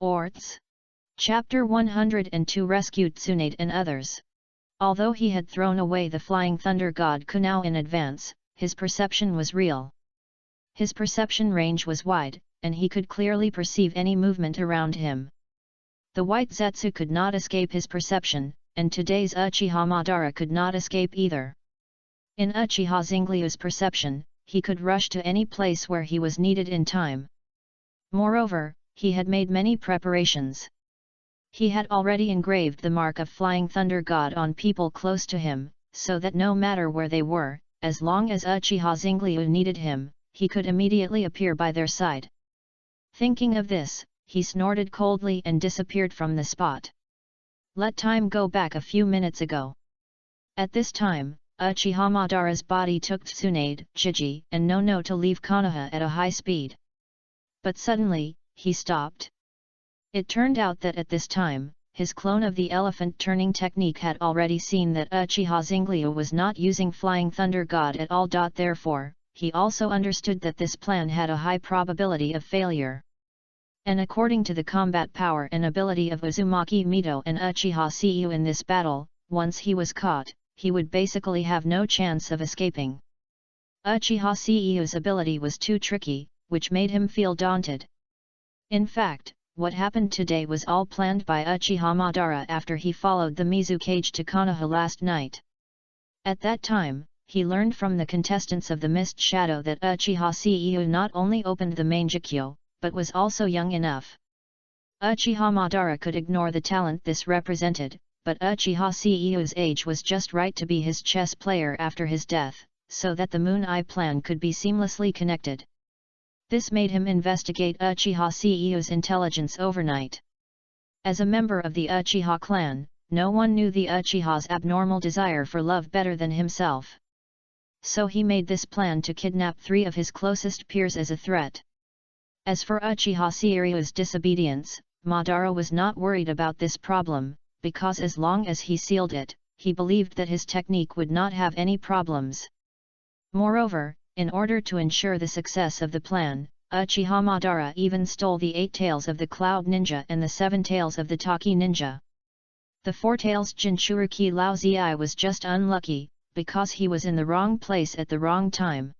S1: Orts. Chapter 102 Rescued Tsunade and others. Although he had thrown away the Flying Thunder God kunai in advance, his perception was real. His perception range was wide, and he could clearly perceive any movement around him. The white Zetsu could not escape his perception, and today's Uchiha Madara could not escape either. In Uchiha Zinglio's perception, he could rush to any place where he was needed in time. Moreover, he had made many preparations. He had already engraved the mark of Flying Thunder God on people close to him, so that no matter where they were, as long as Uchiha Zinglio needed him, he could immediately appear by their side. Thinking of this, he snorted coldly and disappeared from the spot. Let time go back a few minutes ago. At this time, Uchiha Madara's body took Tsunade, Jiji, and Nono to leave Konoha at a high speed. But suddenly, he stopped. It turned out that at this time, his clone of the elephant turning technique had already seen that Uchiha Zinglio was not using Flying Thunder God at all. Therefore, he also understood that this plan had a high probability of failure. And according to the combat power and ability of Uzumaki Mito and Uchiha Ceu in this battle, once he was caught, he would basically have no chance of escaping. Uchiha Ceu's ability was too tricky, which made him feel daunted. In fact, what happened today was all planned by Uchiha Madara after he followed the Mizu cage to Konoha last night. At that time, he learned from the contestants of the Mist Shadow that Uchiha Ceu not only opened the main Jikyo, but was also young enough. Uchiha Madara could ignore the talent this represented, but Uchiha Ceu's age was just right to be his chess player after his death, so that the Moon Eye plan could be seamlessly connected. This made him investigate Uchiha Ceu's intelligence overnight. As a member of the Uchiha clan, no one knew the Uchiha's abnormal desire for love better than himself. So he made this plan to kidnap 3 of his closest peers as a threat. As for Uchiha Ceu's disobedience, Madara was not worried about this problem, because as long as he sealed it, he believed that his technique would not have any problems. Moreover, in order to ensure the success of the plan, Uchiha Madara even stole the 8 tails of the Cloud Ninja and the 7 tails of the Taki Ninja. The four-tails Jinchuruki Lao Zi was just unlucky, because he was in the wrong place at the wrong time.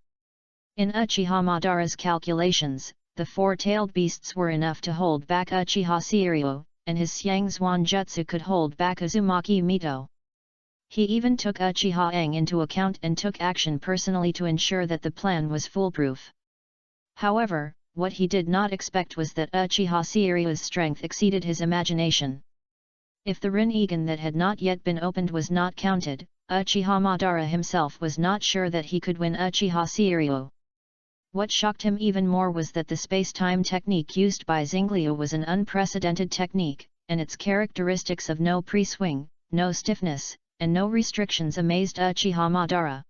S1: In Uchiha Madara's calculations, the four-tailed beasts were enough to hold back Uchiha Seiryu, and his Xiangzuan Jutsu could hold back Uzumaki Mito. He even took Uchiha Eng into account and took action personally to ensure that the plan was foolproof. However, what he did not expect was that Uchiha Seiryu's strength exceeded his imagination. If the Rinnegan that had not yet been opened was not counted, Uchiha Madara himself was not sure that he could win Uchiha Seiryu. What shocked him even more was that the space-time technique used by Xingliu was an unprecedented technique, and its characteristics of no pre-swing, no stiffness, and no restrictions amazed Uchiha Madara.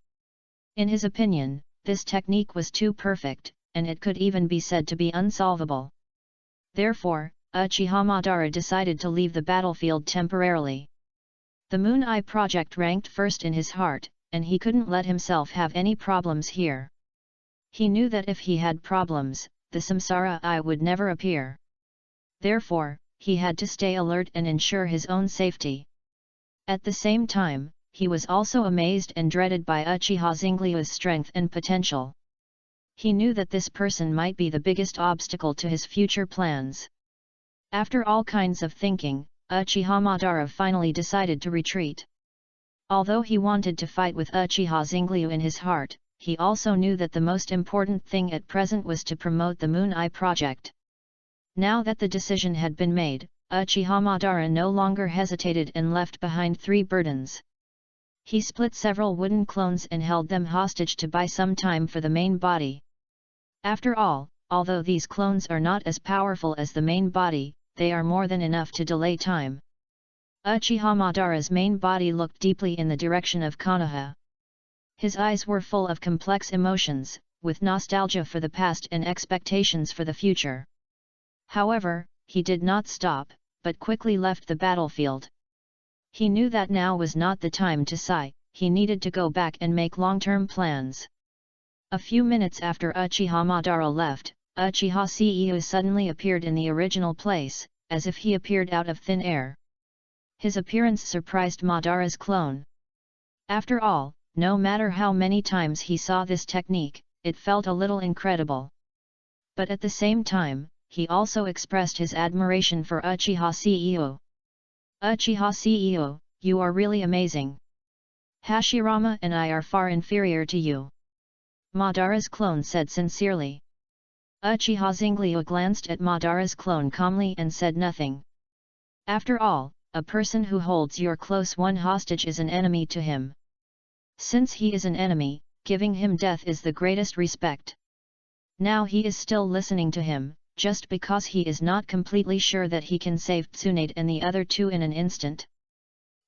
S1: In his opinion, this technique was too perfect, and it could even be said to be unsolvable. Therefore, Uchiha Madara decided to leave the battlefield temporarily. The Moon Eye project ranked first in his heart, and he couldn't let himself have any problems here. He knew that if he had problems, the Samsara Eye would never appear. Therefore, he had to stay alert and ensure his own safety. At the same time, he was also amazed and dreaded by Uchiha Xingliu's strength and potential. He knew that this person might be the biggest obstacle to his future plans. After all kinds of thinking, Uchiha Madara finally decided to retreat. Although he wanted to fight with Uchiha Xingliu in his heart, he also knew that the most important thing at present was to promote the Moon Eye project. Now that the decision had been made, Uchiha Madara no longer hesitated and left behind 3 burdens. He split several wooden clones and held them hostage to buy some time for the main body. After all, although these clones are not as powerful as the main body, they are more than enough to delay time. Uchiha Madara's main body looked deeply in the direction of Konoha. His eyes were full of complex emotions, with nostalgia for the past and expectations for the future. However, he did not stop, but quickly left the battlefield. He knew that now was not the time to sigh, he needed to go back and make long-term plans. A few minutes after Uchiha Madara left, Uchiha Seiryu suddenly appeared in the original place, as if he appeared out of thin air. His appearance surprised Madara's clone. After all, no matter how many times he saw this technique, it felt a little incredible. But at the same time, he also expressed his admiration for Uchiha Seiryu. Uchiha Seiryu, you are really amazing. Hashirama and I are far inferior to you. Madara's clone said sincerely. Uchiha Xingliu glanced at Madara's clone calmly and said nothing. After all, a person who holds your close one hostage is an enemy to him. Since he is an enemy, giving him death is the greatest respect. Now he is still listening to him, just because he is not completely sure that he can save Tsunade and the other 2 in an instant.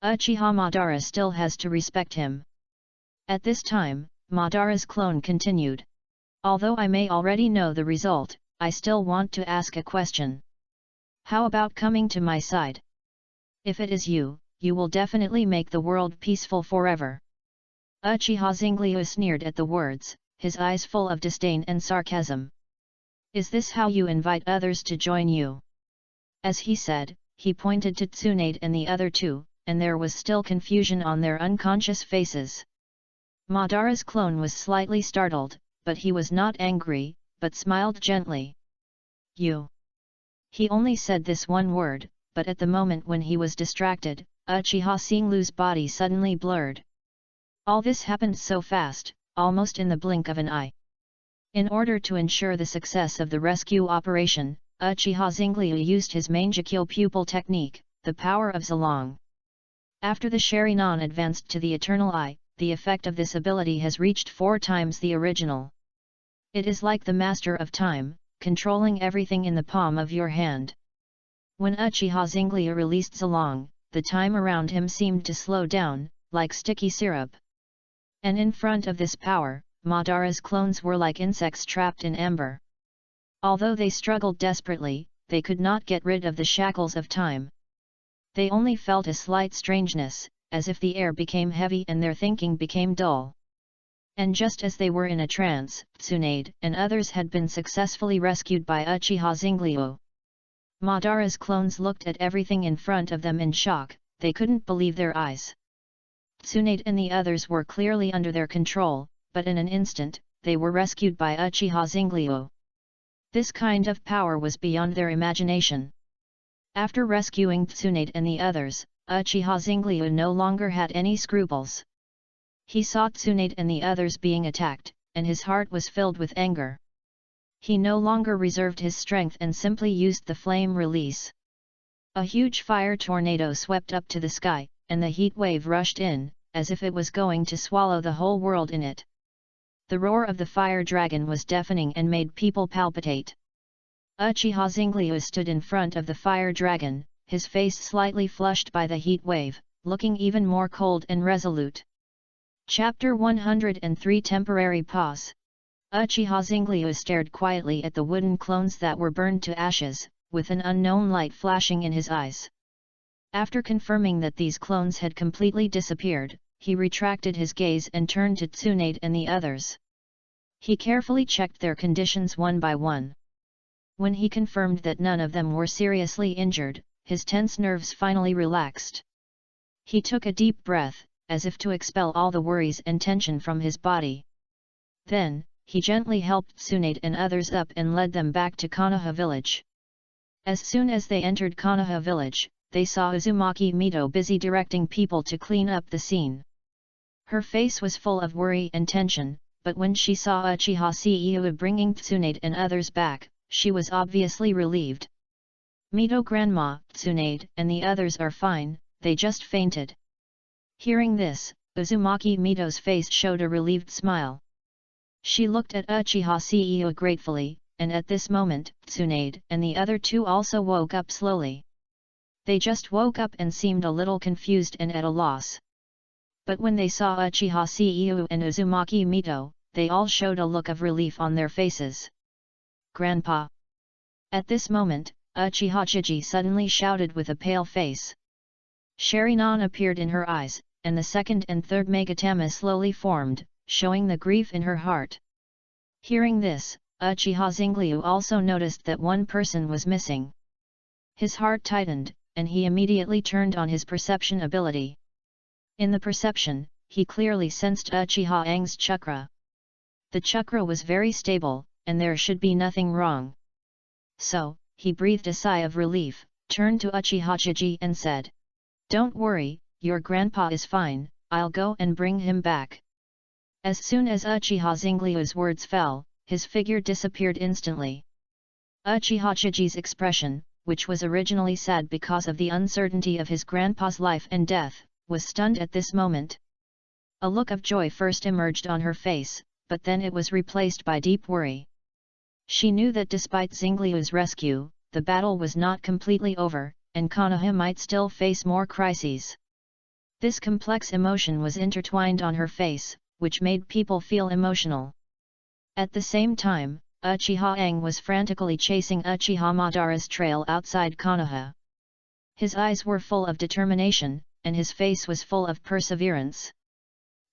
S1: Uchiha Madara still has to respect him. At this time, Madara's clone continued. Although I may already know the result, I still want to ask a question. How about coming to my side? If it is you, you will definitely make the world peaceful forever. Uchiha Xingliu sneered at the words, his eyes full of disdain and sarcasm. Is this how you invite others to join you? As he said, he pointed to Tsunade and the other 2, and there was still confusion on their unconscious faces. Madara's clone was slightly startled, but he was not angry, but smiled gently. You. He only said this one word, but at the moment when he was distracted, Uchiha Xingliu's body suddenly blurred. All this happened so fast, almost in the blink of an eye. In order to ensure the success of the rescue operation, Uchiha Xingliu used his Mangekyo pupil technique, the power of Zilong. After the Sharingan advanced to the Eternal Eye, the effect of this ability has reached 4 times the original. It is like the master of time, controlling everything in the palm of your hand. When Uchiha Xingliu released Zilong, the time around him seemed to slow down, like sticky syrup. And in front of this power, Madara's clones were like insects trapped in amber. Although they struggled desperately, they could not get rid of the shackles of time. They only felt a slight strangeness, as if the air became heavy and their thinking became dull. And just as they were in a trance, Tsunade and others had been successfully rescued by Uchiha Xingliu. Madara's clones looked at everything in front of them in shock, they couldn't believe their eyes. Tsunade and the others were clearly under their control, but in an instant, they were rescued by Uchiha Zingliu. This kind of power was beyond their imagination. After rescuing Tsunade and the others, Uchiha Zingliu no longer had any scruples. He saw Tsunade and the others being attacked, and his heart was filled with anger. He no longer reserved his strength and simply used the flame release. A huge fire tornado swept up to the sky, and the heat wave rushed in, as if it was going to swallow the whole world in it. The roar of the fire dragon was deafening and made people palpitate. Uchiha Zingliu stood in front of the fire dragon, his face slightly flushed by the heat wave, looking even more cold and resolute. Chapter 103 Temporary Pause. Uchiha Zingliu stared quietly at the wooden clones that were burned to ashes, with an unknown light flashing in his eyes. After confirming that these clones had completely disappeared, he retracted his gaze and turned to Tsunade and the others. He carefully checked their conditions one by one. When he confirmed that none of them were seriously injured, his tense nerves finally relaxed. He took a deep breath, as if to expel all the worries and tension from his body. Then, he gently helped Tsunade and others up and led them back to Konoha village. As soon as they entered Konoha village, they saw Uzumaki Mito busy directing people to clean up the scene. Her face was full of worry and tension, but when she saw Uchiha Ceu bringing Tsunade and others back, she was obviously relieved. "Mito Grandma, Tsunade and the others are fine, they just fainted." Hearing this, Uzumaki Mito's face showed a relieved smile. She looked at Uchiha Ceu gratefully, and at this moment, Tsunade and the other two also woke up slowly. They just woke up and seemed a little confused and at a loss. But when they saw Uchiha Ceu and Uzumaki Mito, they all showed a look of relief on their faces. "Grandpa!" At this moment, Uchiha Chiji suddenly shouted with a pale face. Sharinan appeared in her eyes, and the second and third Megatama slowly formed, showing the grief in her heart. Hearing this, Uchiha Zingliu also noticed that one person was missing. His heart tightened, and he immediately turned on his perception ability. In the perception, he clearly sensed Uchiha Aang's chakra. The chakra was very stable, and there should be nothing wrong. So, he breathed a sigh of relief, turned to Uchiha Chiji and said, "Don't worry, your grandpa is fine, I'll go and bring him back." As soon as Uchiha Zingliu's words fell, his figure disappeared instantly. Uchiha Chiji's expression, which was originally sad because of the uncertainty of his grandpa's life and death, was stunned at this moment. A look of joy first emerged on her face, but then it was replaced by deep worry. She knew that despite Zingliu's rescue, the battle was not completely over, and Konoha might still face more crises. This complex emotion was intertwined on her face, which made people feel emotional. At the same time, Uchiha Aang was frantically chasing Uchiha Madara's trail outside Konoha. His eyes were full of determination, and his face was full of perseverance.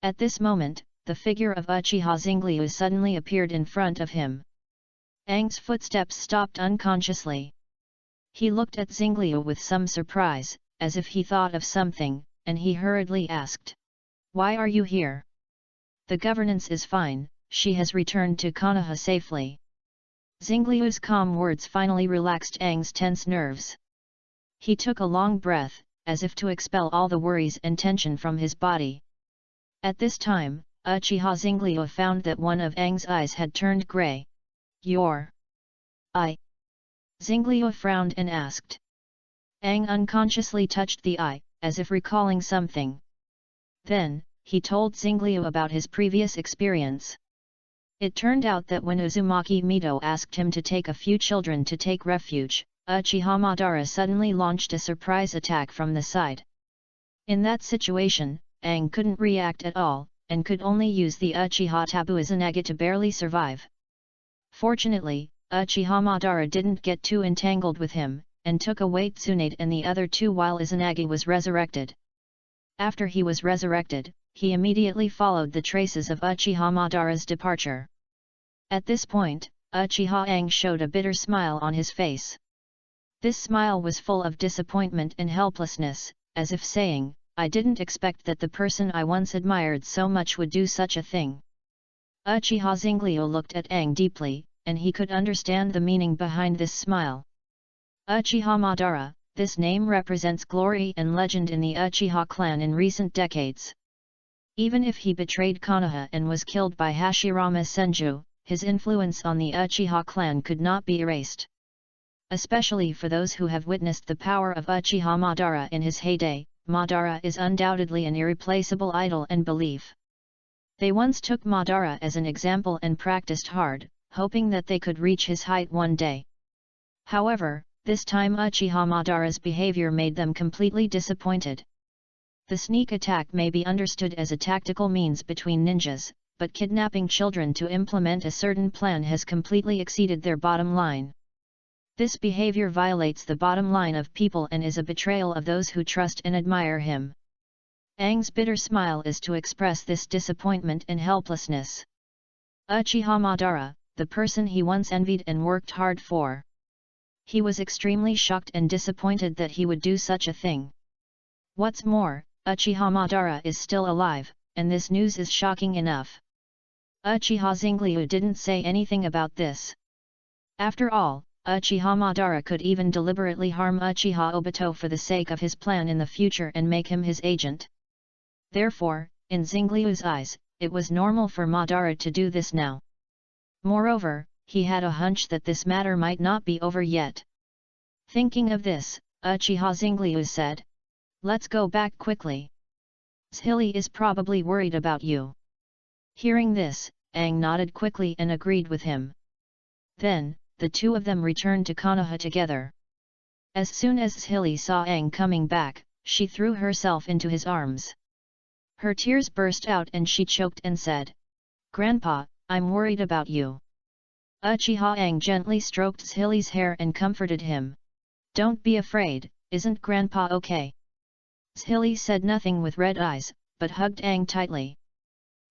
S1: At this moment, the figure of Uchiha Zingliu suddenly appeared in front of him. Aang's footsteps stopped unconsciously. He looked at Zingliu with some surprise, as if he thought of something, and he hurriedly asked, "Why are you here?" "The governance is fine, she has returned to Konoha safely." Zingliu's calm words finally relaxed Aang's tense nerves. He took a long breath, as if to expel all the worries and tension from his body. At this time, Uchiha Zingliu found that one of Aang's eyes had turned grey. "Your eye?" Zingliu frowned and asked. Aang unconsciously touched the eye, as if recalling something. Then, he told Zingliu about his previous experience. It turned out that when Uzumaki Mito asked him to take a few children to take refuge, Uchiha Madara suddenly launched a surprise attack from the side. In that situation, Aang couldn't react at all, and could only use the Uchiha Tabu Izanagi to barely survive. Fortunately, Uchiha Madara didn't get too entangled with him, and took away Tsunade and the other two while Izanagi was resurrected. After he was resurrected, he immediately followed the traces of Uchiha Madara's departure. At this point, Uchiha Aang showed a bitter smile on his face. This smile was full of disappointment and helplessness, as if saying, "I didn't expect that the person I once admired so much would do such a thing." Uchiha Zenglyu looked at Aang deeply, and he could understand the meaning behind this smile. Uchiha Madara, this name represents glory and legend in the Uchiha clan in recent decades. Even if he betrayed Konoha and was killed by Hashirama Senju, his influence on the Uchiha clan could not be erased. Especially for those who have witnessed the power of Uchiha Madara in his heyday, Madara is undoubtedly an irreplaceable idol and belief. They once took Madara as an example and practiced hard, hoping that they could reach his height one day. However, this time Uchiha Madara's behavior made them completely disappointed. The sneak attack may be understood as a tactical means between ninjas, but kidnapping children to implement a certain plan has completely exceeded their bottom line. This behavior violates the bottom line of people and is a betrayal of those who trust and admire him. Aang's bitter smile is to express this disappointment and helplessness. Uchiha Madara, the person he once envied and worked hard for. He was extremely shocked and disappointed that he would do such a thing. What's more, Uchiha Madara is still alive, and this news is shocking enough. Uchiha Zenglyu didn't say anything about this. After all, Uchiha Madara could even deliberately harm Uchiha Obito for the sake of his plan in the future and make him his agent. Therefore, in Zenglyu's eyes, it was normal for Madara to do this now. Moreover, he had a hunch that this matter might not be over yet. Thinking of this, Uchiha Zenglyu said, "Let's go back quickly. Zhili is probably worried about you." Hearing this, Aang nodded quickly and agreed with him. Then, the two of them returned to Konoha together. As soon as Zhili saw Aang coming back, she threw herself into his arms. Her tears burst out and she choked and said, "Grandpa, I'm worried about you." Uchiha Aang gently stroked Zhili's hair and comforted him. "Don't be afraid, isn't Grandpa okay?" Zhili said nothing with red eyes, but hugged Aang tightly.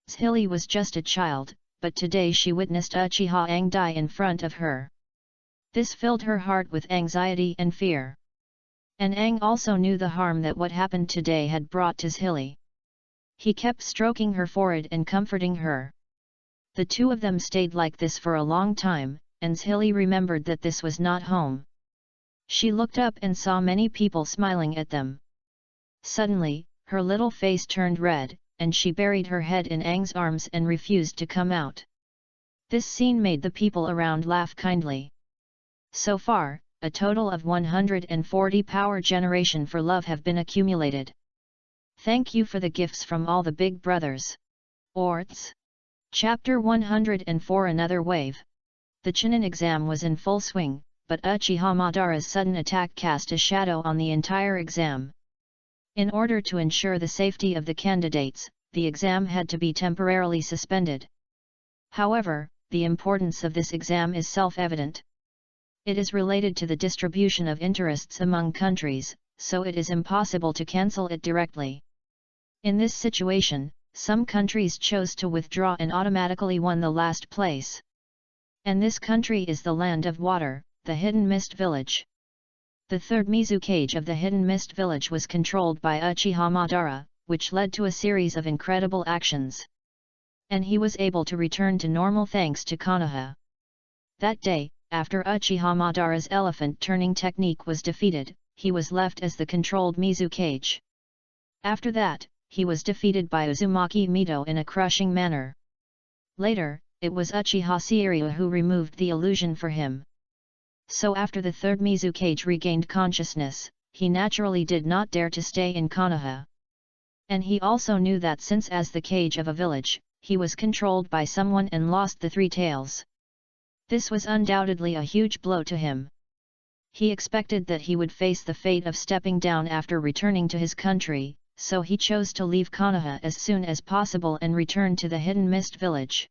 S1: Zhili was just a child, but today she witnessed Uchiha Aang die in front of her. This filled her heart with anxiety and fear. And Aang also knew the harm that what happened today had brought to Zhili. He kept stroking her forehead and comforting her. The two of them stayed like this for a long time, and Zhili remembered that this was not home. She looked up and saw many people smiling at them. Suddenly, her little face turned red, and she buried her head in Aang's arms and refused to come out. This scene made the people around laugh kindly. So far, a total of 140 power generation for love have been accumulated. Thank you for the gifts from all the big brothers. Orts. Chapter 104 Another Wave. The Chunin exam was in full swing, but Uchiha Madara's sudden attack cast a shadow on the entire exam. In order to ensure the safety of the candidates, the exam had to be temporarily suspended. However, the importance of this exam is self-evident. It is related to the distribution of interests among countries, so it is impossible to cancel it directly. In this situation, some countries chose to withdraw and automatically won the last place. And this country is the Land of Water, the Hidden Mist Village. The third Mizu cage of the Hidden Mist Village was controlled by Uchiha Madara, which led to a series of incredible actions. And he was able to return to normal thanks to Konoha. That day, after Uchiha Madara's elephant turning technique was defeated, he was left as the controlled Mizu cage. After that, he was defeated by Uzumaki Mito in a crushing manner. Later, it was Uchiha Seiryu who removed the illusion for him. So after the third Mizu cage regained consciousness, he naturally did not dare to stay in Konoha. And he also knew that since as the cage of a village, he was controlled by someone and lost the three tails. This was undoubtedly a huge blow to him. He expected that he would face the fate of stepping down after returning to his country, so he chose to leave Konoha as soon as possible and return to the Hidden Mist Village.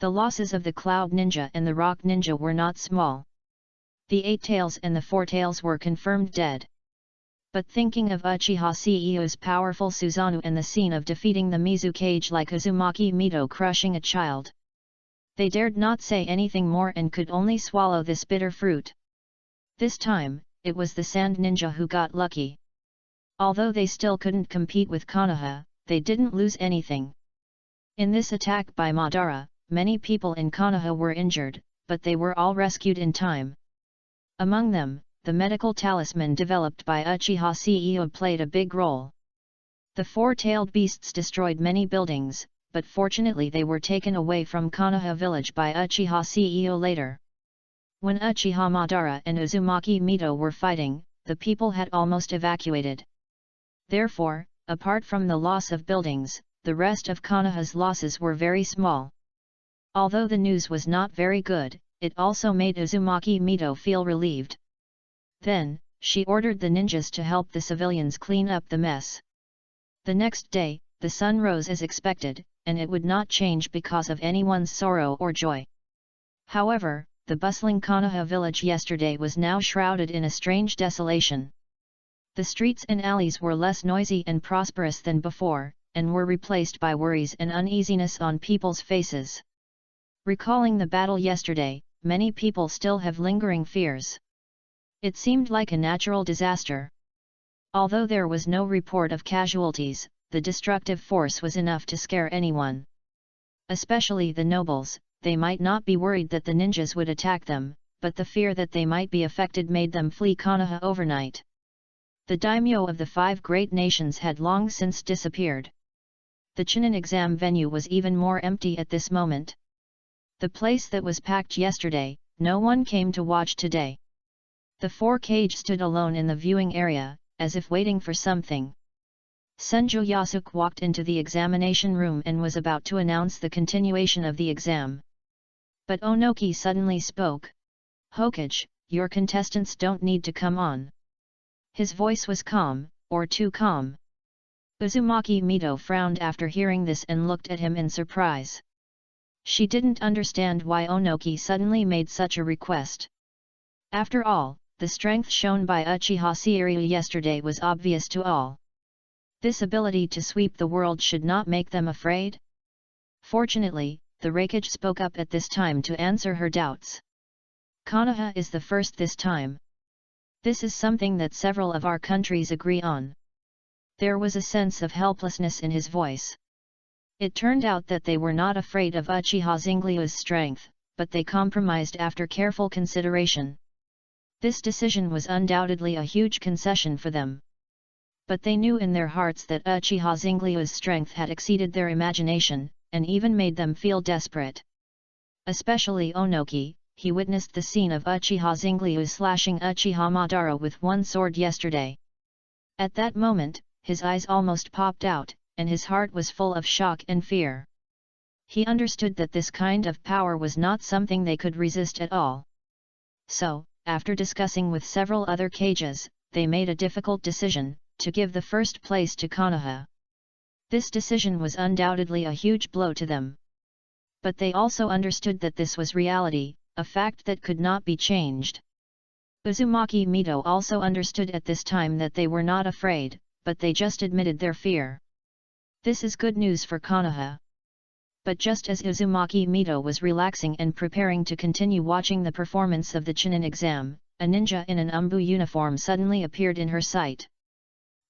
S1: The losses of the Cloud Ninja and the Rock Ninja were not small. The 8 tails and the 4 tails were confirmed dead. But thinking of Uchiha Seiryu's powerful Susanoo and the scene of defeating the Mizu cage like Uzumaki Mito crushing a child, they dared not say anything more and could only swallow this bitter fruit. This time, it was the Sand Ninja who got lucky. Although they still couldn't compete with Konoha, they didn't lose anything. In this attack by Madara, many people in Konoha were injured, but they were all rescued in time. Among them, the medical talisman developed by Uchiha CEO played a big role. The four-tailed beasts destroyed many buildings, but fortunately they were taken away from Konoha village by Uchiha CEO later. When Uchiha Madara and Uzumaki Mito were fighting, the people had almost evacuated. Therefore, apart from the loss of buildings, the rest of Konoha's losses were very small. Although the news was not very good, it also made Uzumaki Mito feel relieved. Then, she ordered the ninjas to help the civilians clean up the mess. The next day, the sun rose as expected, and it would not change because of anyone's sorrow or joy. However, the bustling Konoha village yesterday was now shrouded in a strange desolation. The streets and alleys were less noisy and prosperous than before, and were replaced by worries and uneasiness on people's faces. Recalling the battle yesterday, many people still have lingering fears. It seemed like a natural disaster. Although there was no report of casualties, the destructive force was enough to scare anyone. Especially the nobles, they might not be worried that the ninjas would attack them, but the fear that they might be affected made them flee Konoha overnight. The daimyo of the 5 great nations had long since disappeared. The Chunin exam venue was even more empty at this moment. The place that was packed yesterday, no one came to watch today. The 4 cage stood alone in the viewing area, as if waiting for something. Senju Yasuke walked into the examination room and was about to announce the continuation of the exam. But Onoki suddenly spoke. "Hokage, your contestants don't need to come on." His voice was calm, or too calm. Uzumaki Mito frowned after hearing this and looked at him in surprise. She didn't understand why Onoki suddenly made such a request. After all, the strength shown by Uchiha Seiryu yesterday was obvious to all. This ability to sweep the world should not make them afraid? Fortunately, the Raikage spoke up at this time to answer her doubts. Konoha is the first this time. This is something that several of our countries agree on. There was a sense of helplessness in his voice. It turned out that they were not afraid of Uchiha Zenryu's strength, but they compromised after careful consideration. This decision was undoubtedly a huge concession for them. But they knew in their hearts that Uchiha Zenryu's strength had exceeded their imagination, and even made them feel desperate. Especially Onoki, he witnessed the scene of Uchiha Zenryu slashing Uchiha Madara with one sword yesterday. At that moment, his eyes almost popped out, and his heart was full of shock and fear. He understood that this kind of power was not something they could resist at all. So, after discussing with several other cages, they made a difficult decision, to give the first place to Konoha. This decision was undoubtedly a huge blow to them. But they also understood that this was reality, a fact that could not be changed. Uzumaki Mito also understood at this time that they were not afraid, but they just admitted their fear. This is good news for Konoha. But just as Uzumaki Mito was relaxing and preparing to continue watching the performance of the Chunin exam, a ninja in an umbu uniform suddenly appeared in her sight.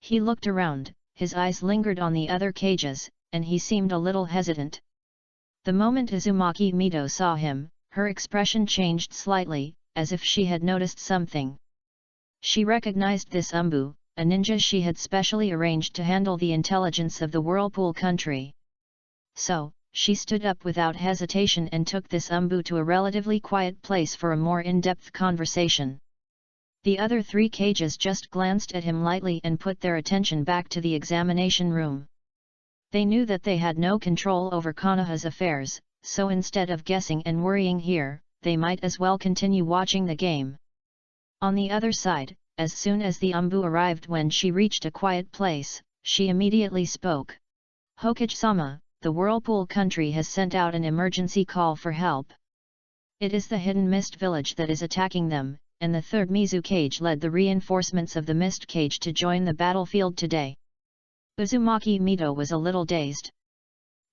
S1: He looked around, his eyes lingered on the other cages, and he seemed a little hesitant. The moment Uzumaki Mito saw him, her expression changed slightly, as if she had noticed something. She recognized this umbu, a ninja she had specially arranged to handle the intelligence of the Whirlpool country. So, she stood up without hesitation and took this umbu to a relatively quiet place for a more in-depth conversation. The other 3 cages just glanced at him lightly and put their attention back to the examination room. They knew that they had no control over Konoha's affairs, so instead of guessing and worrying here, they might as well continue watching the game. On the other side, as soon as the umbu arrived, when she reached a quiet place, she immediately spoke. "Hokage-sama, the Whirlpool country has sent out an emergency call for help. It is the Hidden Mist village that is attacking them, and the 3rd Mizu Cage led the reinforcements of the Mist Cage to join the battlefield today." Uzumaki Mito was a little dazed.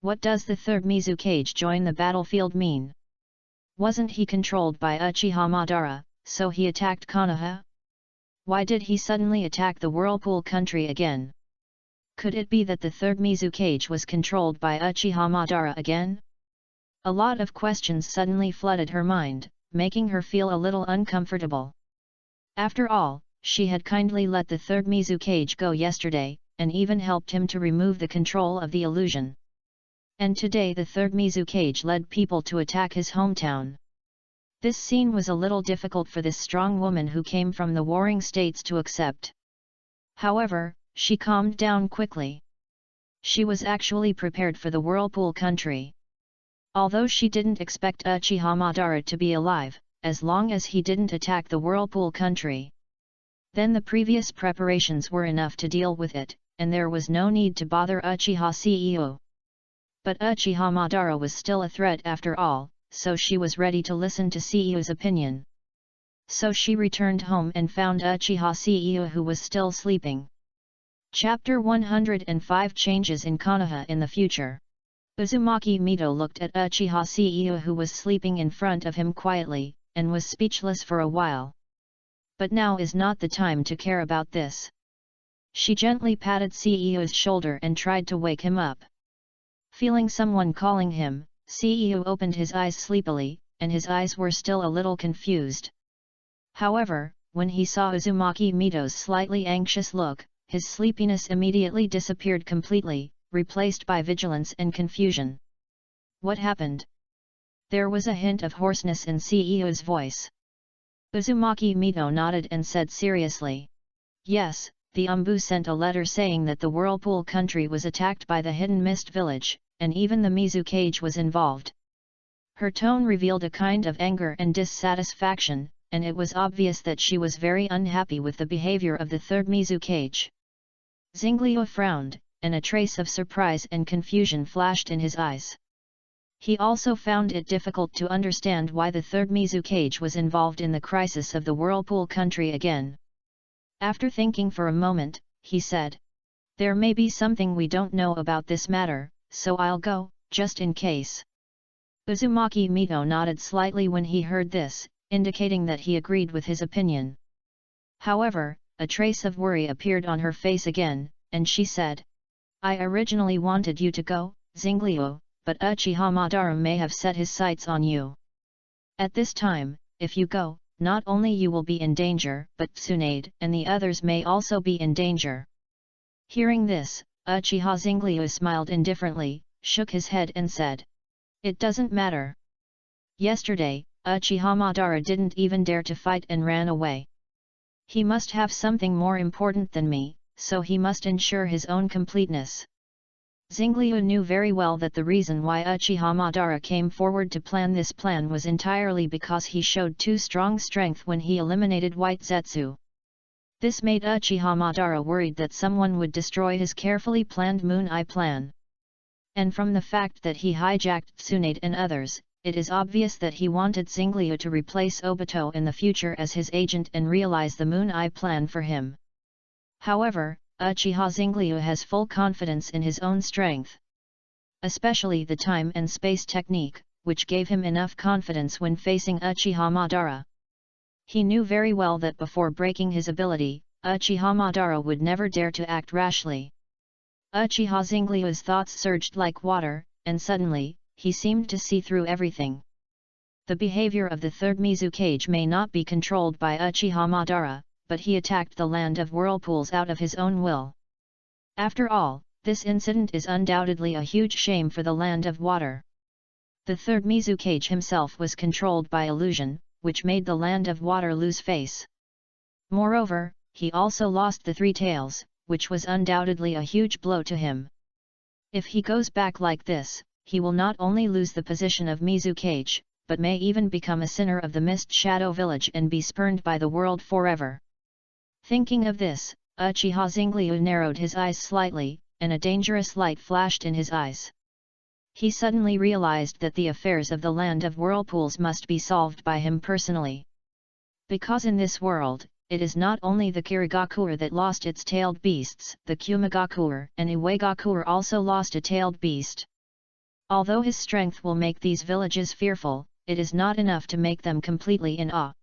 S1: What does the 3rd Mizu Cage join the battlefield mean? Wasn't he controlled by Uchiha Madara, so he attacked Konoha? Why did he suddenly attack the whirlpool country again? Could it be that the third Mizukage was controlled by Uchiha Madara again? A lot of questions suddenly flooded her mind, making her feel a little uncomfortable. After all, she had kindly let the third Mizukage go yesterday, and even helped him to remove the control of the illusion. And today the third Mizukage led people to attack his hometown. This scene was a little difficult for this strong woman who came from the warring states to accept. However, she calmed down quickly. She was actually prepared for the whirlpool country. Although she didn't expect Uchiha Madara to be alive, as long as he didn't attack the whirlpool country, then the previous preparations were enough to deal with it, and there was no need to bother Uchiha CEO. But Uchiha Madara was still a threat after all, so she was ready to listen to CEO's opinion. So she returned home and found Uchiha CEO who was still sleeping. Chapter 105 Changes in Konoha in the Future. Uzumaki Mito looked at Uchiha CEO who was sleeping in front of him quietly, and was speechless for a while. But now is not the time to care about this. She gently patted CEO's shoulder and tried to wake him up. Feeling someone calling him, CEO opened his eyes sleepily, and his eyes were still a little confused. However, when he saw Uzumaki Mito's slightly anxious look, his sleepiness immediately disappeared completely, replaced by vigilance and confusion. What happened? There was a hint of hoarseness in CEO's voice. Uzumaki Mito nodded and said seriously, "Yes, the Umbu sent a letter saying that the whirlpool country was attacked by the hidden mist village, and even the Mizukage was involved." Her tone revealed a kind of anger and dissatisfaction, and it was obvious that she was very unhappy with the behavior of the third Mizukage. Xingliu frowned, and a trace of surprise and confusion flashed in his eyes. He also found it difficult to understand why the third Mizukage was involved in the crisis of the whirlpool country again. After thinking for a moment, he said, "There may be something we don't know about this matter, so I'll go, just in case." Uzumaki Mito nodded slightly when he heard this, indicating that he agreed with his opinion. However, a trace of worry appeared on her face again, and she said, "I originally wanted you to go, Xingliu, but Uchiha Madara may have set his sights on you. At this time, if you go, not only you will be in danger, but Tsunade and the others may also be in danger." Hearing this, Uchiha Xingliu smiled indifferently, shook his head and said, "It doesn't matter. Yesterday, Uchiha Madara didn't even dare to fight and ran away. He must have something more important than me, so he must ensure his own completeness." Xingliu knew very well that the reason why Uchiha Madara came forward to plan this plan was entirely because he showed too strong strength when he eliminated White Zetsu. This made Uchiha Madara worried that someone would destroy his carefully planned Moon Eye plan. And from the fact that he hijacked Tsunade and others, it is obvious that he wanted Xingliu to replace Obito in the future as his agent and realize the Moon Eye plan for him. However, Uchiha Xingliu has full confidence in his own strength. Especially the time and space technique, which gave him enough confidence when facing Uchiha Madara. He knew very well that before breaking his ability, Uchiha Madara would never dare to act rashly. Uchiha Xingliu's thoughts surged like water, and suddenly, he seemed to see through everything. The behavior of the third Mizukage may not be controlled by Uchiha Madara, but he attacked the land of whirlpools out of his own will. After all, this incident is undoubtedly a huge shame for the land of water. The third Mizukage himself was controlled by illusion, which made the land of water lose face. Moreover, he also lost the three tails, which was undoubtedly a huge blow to him. If he goes back like this, he will not only lose the position of Mizukage, but may even become a sinner of the Mist Shadow Village and be spurned by the world forever. Thinking of this, Uchiha Xingliu narrowed his eyes slightly, and a dangerous light flashed in his eyes. He suddenly realized that the affairs of the land of whirlpools must be solved by him personally. Because in this world, it is not only the Kirigakure that lost its tailed beasts, the Kumigakure and Iwagakure also lost a tailed beast. Although his strength will make these villages fearful, it is not enough to make them completely in awe.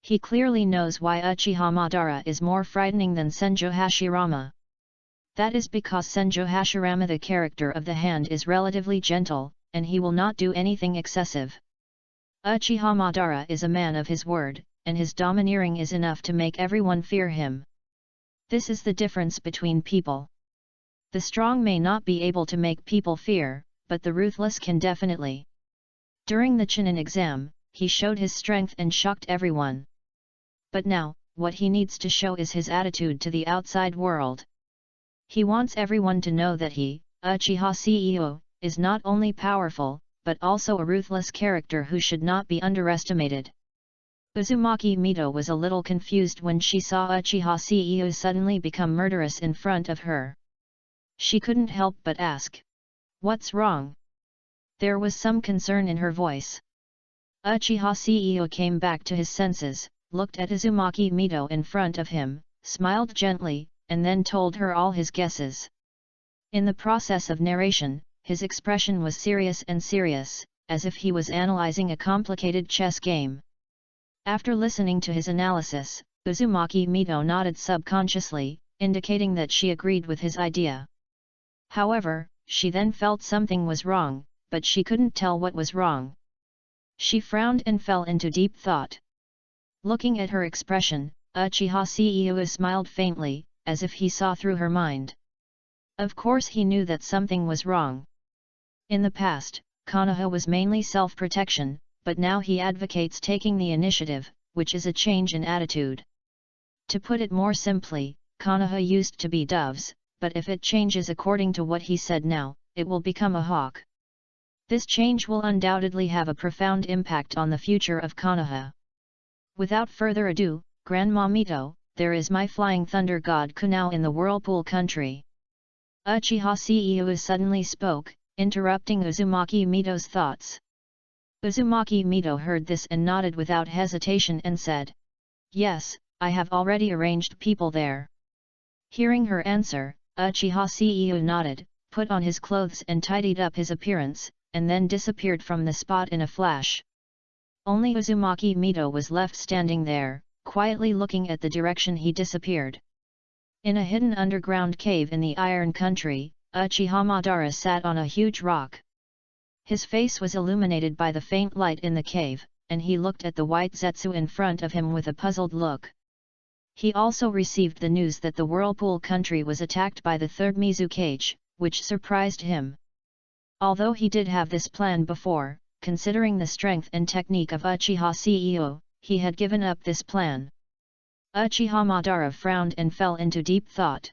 S1: He clearly knows why Uchiha Madara is more frightening than Senjo Hashirama. That is because Senjo Hashirama, the character of the hand, is relatively gentle, and he will not do anything excessive. Uchiha Madara is a man of his word, and his domineering is enough to make everyone fear him. This is the difference between people. The strong may not be able to make people fear, but the ruthless can definitely. During the Chunin exam, he showed his strength and shocked everyone. But now, what he needs to show is his attitude to the outside world. He wants everyone to know that he, Uchiha CEO, is not only powerful, but also a ruthless character who should not be underestimated. Uzumaki Mito was a little confused when she saw Uchiha CEO suddenly become murderous in front of her. She couldn't help but ask, "What's wrong?" There was some concern in her voice. Uchiha CEO came back to his senses, looked at Uzumaki Mito in front of him, smiled gently, and then told her all his guesses. In the process of narration, his expression was serious, as if he was analyzing a complicated chess game. After listening to his analysis, Uzumaki Mito nodded subconsciously, indicating that she agreed with his idea. However, she then felt something was wrong, but she couldn't tell what was wrong. She frowned and fell into deep thought. Looking at her expression, Uchiha CEO smiled faintly, as if he saw through her mind. Of course he knew that something was wrong. In the past, Konoha was mainly self-protection, but now he advocates taking the initiative, which is a change in attitude. To put it more simply, Konoha used to be doves, but if it changes according to what he said now, it will become a hawk. This change will undoubtedly have a profound impact on the future of Konoha. Without further ado, Grandma Mito, there is my flying thunder god Kunao in the whirlpool country. Uchiha CEO suddenly spoke, interrupting Uzumaki Mito's thoughts. Uzumaki Mito heard this and nodded without hesitation and said, "Yes, I have already arranged people there." Hearing her answer, Uchiha CEO nodded, put on his clothes and tidied up his appearance, and then disappeared from the spot in a flash. Only Uzumaki Mito was left standing there, quietly looking at the direction he disappeared. In a hidden underground cave in the Iron Country, Uchiha Madara sat on a huge rock. His face was illuminated by the faint light in the cave, and he looked at the white Zetsu in front of him with a puzzled look. He also received the news that the Whirlpool Country was attacked by the third Mizukage, which surprised him. Although he did have this plan before, considering the strength and technique of Uchiha CEO, he had given up this plan. Uchiha Madara frowned and fell into deep thought.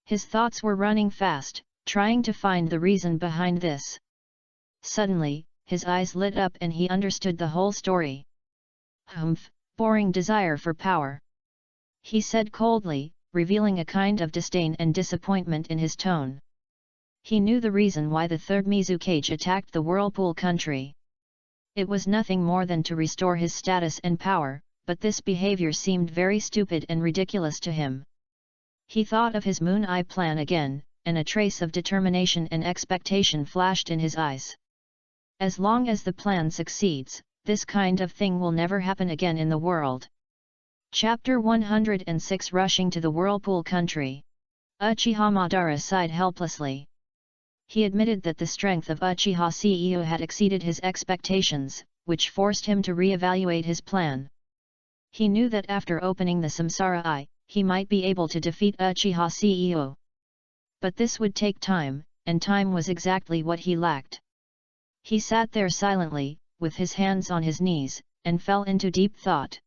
S1: His thoughts were running fast, trying to find the reason behind this. Suddenly, his eyes lit up and he understood the whole story. "Humph, boring desire for power," he said coldly, revealing a kind of disdain and disappointment in his tone. He knew the reason why the third Mizukage attacked the Whirlpool Country. It was nothing more than to restore his status and power, but this behavior seemed very stupid and ridiculous to him. He thought of his Moon Eye plan again, and a trace of determination and expectation flashed in his eyes. As long as the plan succeeds, this kind of thing will never happen again in the world. Chapter 106 Rushing to the Whirlpool Country. Uchiha Madara sighed helplessly. He admitted that the strength of Uchiha CEO had exceeded his expectations, which forced him to re-evaluate his plan. He knew that after opening the Samsara Eye, he might be able to defeat Uchiha CEO. But this would take time, and time was exactly what he lacked. He sat there silently, with his hands on his knees, and fell into deep thought.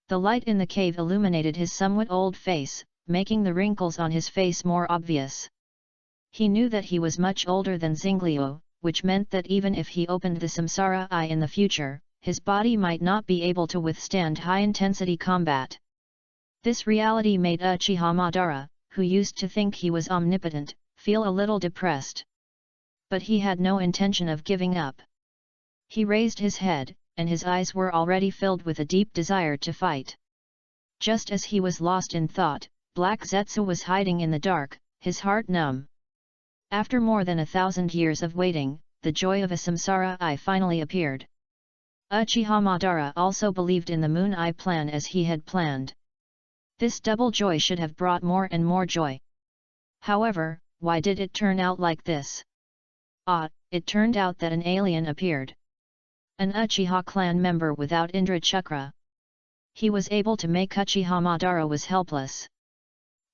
S1: The light in the cave illuminated his somewhat old face, making the wrinkles on his face more obvious. He knew that he was much older than Zinglio, which meant that even if he opened the Samsara Eye in the future, his body might not be able to withstand high-intensity combat. This reality made Uchiha Madara, who used to think he was omnipotent, feel a little depressed. But he had no intention of giving up. He raised his head, and his eyes were already filled with a deep desire to fight. Just as he was lost in thought, Black Zetsu was hiding in the dark, his heart numb. After more than 1,000 years of waiting, the joy of a Samsara Eye finally appeared. Uchiha Madara also believed in the Moon Eye plan as he had planned. This double joy should have brought more and more joy. However, why did it turn out like this? It turned out that an alien appeared. An Uchiha clan member without Indra Chakra. He was able to make Uchiha Madara was helpless.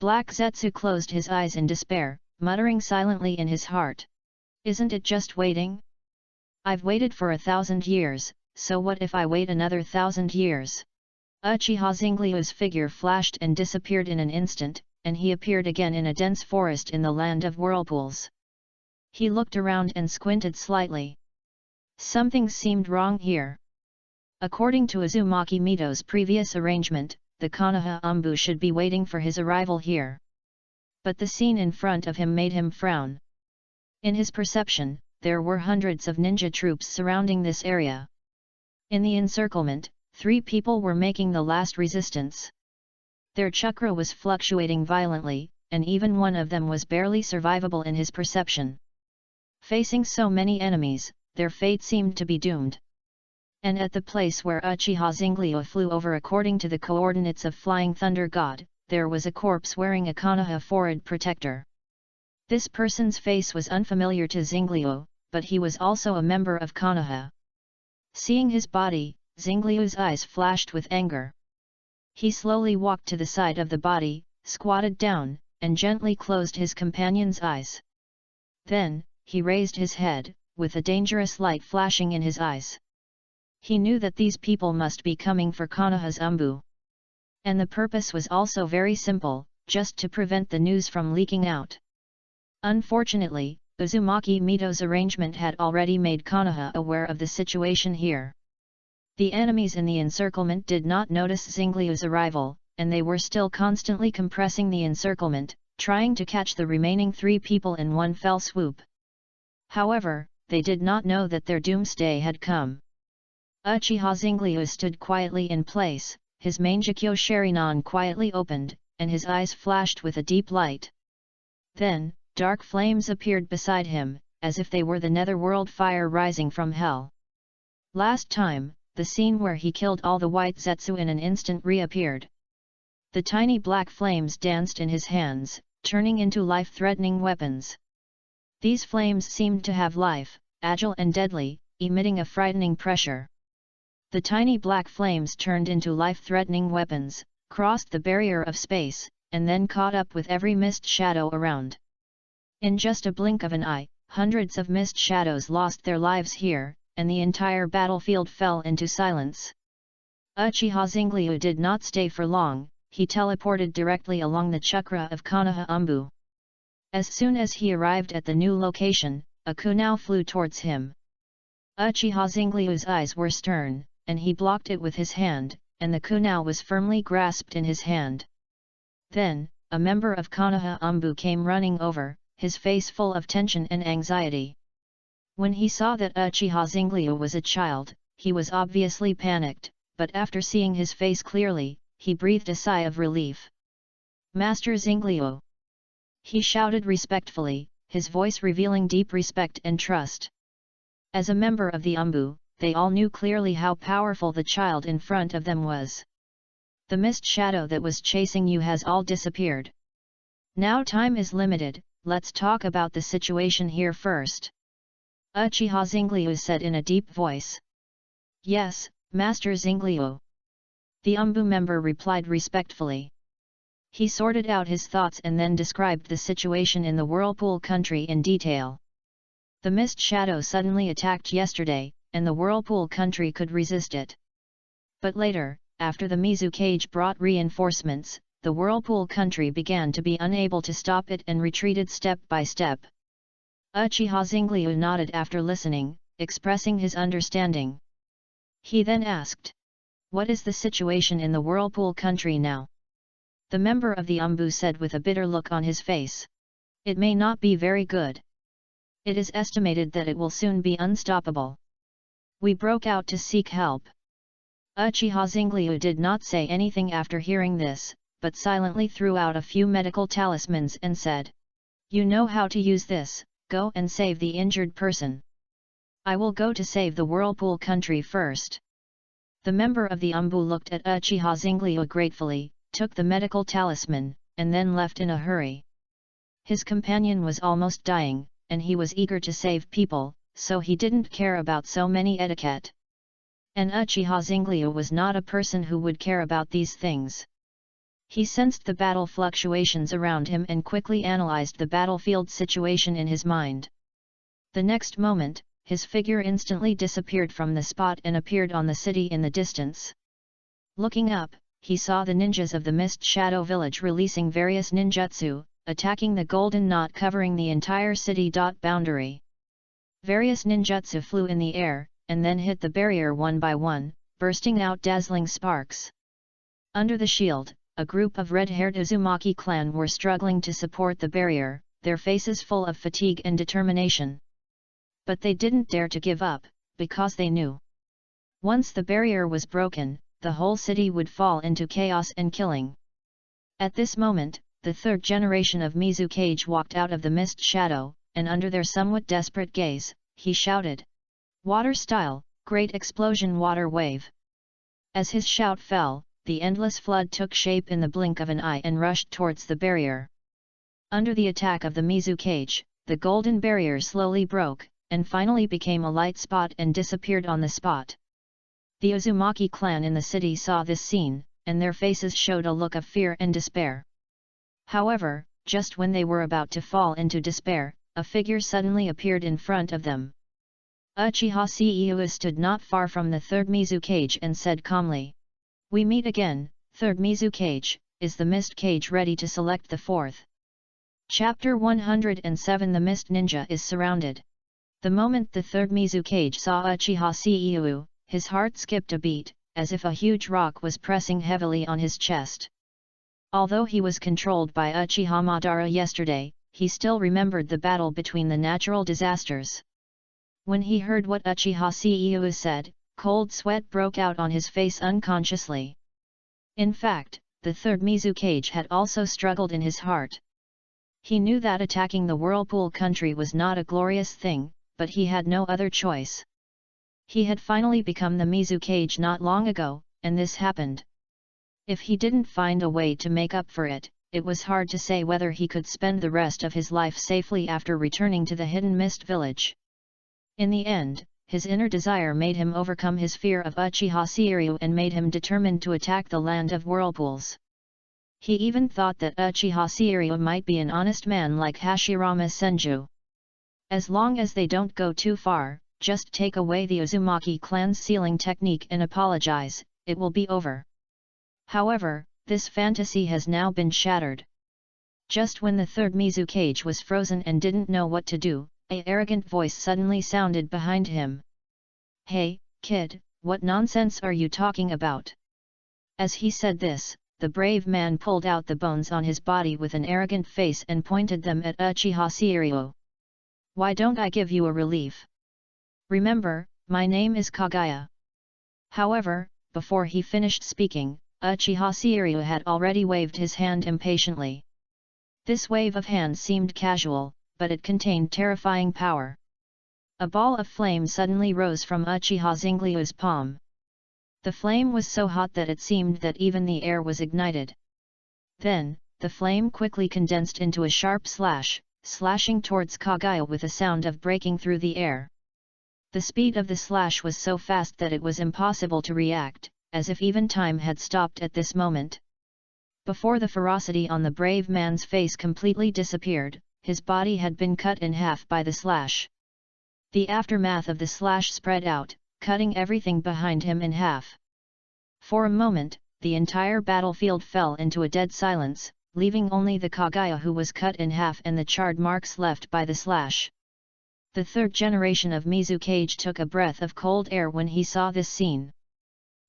S1: Black Zetsu closed his eyes in despair, muttering silently in his heart. Isn't it just waiting? I've waited for 1,000 years, so what if I wait another 1,000 years? Uchiha Zengliu's figure flashed and disappeared in an instant, and he appeared again in a dense forest in the land of whirlpools. He looked around and squinted slightly. Something seemed wrong here. According to Uzumaki Mito's previous arrangement, the Konoha Umbu should be waiting for his arrival here. But the scene in front of him made him frown. In his perception, there were hundreds of ninja troops surrounding this area. In the encirclement, 3 people were making the last resistance. Their chakra was fluctuating violently, and even one of them was barely survivable in his perception. Facing so many enemies, their fate seemed to be doomed. And at the place where Uchiha Zengliu flew over according to the coordinates of Flying Thunder God, there was a corpse wearing a Konoha forehead protector. This person's face was unfamiliar to Zengliu, but he was also a member of Konoha. Seeing his body, Zengliu's eyes flashed with anger. He slowly walked to the side of the body, squatted down, and gently closed his companion's eyes. Then, he raised his head, with a dangerous light flashing in his eyes. He knew that these people must be coming for Konoha's Umbu. And the purpose was also very simple, just to prevent the news from leaking out. Unfortunately, Uzumaki Mito's arrangement had already made Konoha aware of the situation here. The enemies in the encirclement did not notice Zengliu's arrival, and they were still constantly compressing the encirclement, trying to catch the remaining 3 people in one fell swoop. However, they did not know that their doomsday had come. Uchiha Zengliu stood quietly in place, his Mangekyo Sharingan quietly opened, and his eyes flashed with a deep light. Then, dark flames appeared beside him, as if they were the netherworld fire rising from hell. Last time, the scene where he killed all the white Zetsu in an instant reappeared. The tiny black flames danced in his hands, turning into life-threatening weapons. These flames seemed to have life, agile and deadly, emitting a frightening pressure. The tiny black flames turned into life-threatening weapons, crossed the barrier of space, and then caught up with every mist shadow around. In just a blink of an eye, hundreds of mist shadows lost their lives here, and the entire battlefield fell into silence. Uchiha Zengliu did not stay for long, he teleported directly along the chakra of Konoha Umbu. As soon as he arrived at the new location, a kunao flew towards him. Uchiha Zengliu's eyes were stern, and he blocked it with his hand, and the kunao was firmly grasped in his hand. Then, a member of Konoha Umbu came running over, his face full of tension and anxiety. When he saw that Uchiha Zengliu was a child, he was obviously panicked, but after seeing his face clearly, he breathed a sigh of relief. "Master Zengliu!" he shouted respectfully, his voice revealing deep respect and trust. As a member of the Umbu, they all knew clearly how powerful the child in front of them was. The mist shadow that was chasing you has all disappeared. Now time is limited, let's talk about the situation here first. Uchiha Zengliu said in a deep voice. "Yes, Master Zengliu." The Umbu member replied respectfully. He sorted out his thoughts and then described the situation in the Whirlpool country in detail. The mist shadow suddenly attacked yesterday, and the Whirlpool country could resist it. But later, after the Mizu Cage brought reinforcements, the Whirlpool country began to be unable to stop it and retreated step by step. Uchiha Zengliu nodded after listening, expressing his understanding. He then asked, "What is the situation in the Whirlpool country now?" The member of the Umbu said with a bitter look on his face. "It may not be very good. It is estimated that it will soon be unstoppable. We broke out to seek help." Uchiha Zengliu did not say anything after hearing this, but silently threw out a few medical talismans and said, "You know how to use this, go and save the injured person. I will go to save the Whirlpool country first." The member of the Umbu looked at Uchiha Zinglyu gratefully, took the medical talisman, and then left in a hurry. His companion was almost dying, and he was eager to save people, so he didn't care about so many etiquette. And Uchiha Zinglyu was not a person who would care about these things. He sensed the battle fluctuations around him and quickly analyzed the battlefield situation in his mind. The next moment, his figure instantly disappeared from the spot and appeared on the city in the distance. Looking up, he saw the ninjas of the Mist Shadow Village releasing various ninjutsu, attacking the golden knot covering the entire city. Boundary. Various ninjutsu flew in the air, and then hit the barrier one by one, bursting out dazzling sparks. Under the shield, a group of red-haired Uzumaki clan were struggling to support the barrier, their faces full of fatigue and determination. But they didn't dare to give up, because they knew. Once the barrier was broken, the whole city would fall into chaos and killing. At this moment, the third generation of Mizukage walked out of the mist shadow, and under their somewhat desperate gaze, he shouted. Water style, great explosion water wave. As his shout fell, the endless flood took shape in the blink of an eye and rushed towards the barrier. Under the attack of the Mizukage, the golden barrier slowly broke, and finally became a light spot and disappeared on the spot. The Uzumaki clan in the city saw this scene, and their faces showed a look of fear and despair. However, just when they were about to fall into despair, a figure suddenly appeared in front of them. Uchiha Seiyuu stood not far from the third Mizukage and said calmly. We meet again, third Mizukage, is the Mist Cage ready to select the fourth? Chapter 107 The Mist Ninja is surrounded. The moment the third Mizukage saw Uchiha Seiyuu, his heart skipped a beat, as if a huge rock was pressing heavily on his chest. Although he was controlled by Uchiha Madara yesterday, he still remembered the battle between the natural disasters. When he heard what Uchiha Seiyuu said, cold sweat broke out on his face unconsciously. In fact, the third Mizukage had also struggled in his heart. He knew that attacking the Whirlpool country was not a glorious thing, but he had no other choice. He had finally become the Mizukage not long ago, and this happened. If he didn't find a way to make up for it, it was hard to say whether he could spend the rest of his life safely after returning to the Hidden Mist Village. In the end, his inner desire made him overcome his fear of Uchiha Seiryu and made him determined to attack the land of whirlpools. He even thought that Uchiha Seiryu might be an honest man like Hashirama Senju. As long as they don't go too far, just take away the Uzumaki clan's sealing technique and apologize, it will be over. However, this fantasy has now been shattered. Just when the third Mizukage was frozen and didn't know what to do, an arrogant voice suddenly sounded behind him. Hey, kid, what nonsense are you talking about? As he said this, the brave man pulled out the bones on his body with an arrogant face and pointed them at Uchiha Seiryu. Why don't I give you a relief? Remember, my name is Kaguya. However, before he finished speaking, Uchiha Seiryu had already waved his hand impatiently. This wave of hands seemed casual, but it contained terrifying power. A ball of flame suddenly rose from Uchiha Zinglyu's palm. The flame was so hot that it seemed that even the air was ignited. Then, the flame quickly condensed into a sharp slash, slashing towards Kaguya with a sound of breaking through the air. The speed of the slash was so fast that it was impossible to react, as if even time had stopped at this moment. Before the ferocity on the brave man's face completely disappeared, his body had been cut in half by the slash. The aftermath of the slash spread out, cutting everything behind him in half. For a moment, the entire battlefield fell into a dead silence, leaving only the Kaguya who was cut in half and the charred marks left by the slash. The third generation of Mizukage took a breath of cold air when he saw this scene.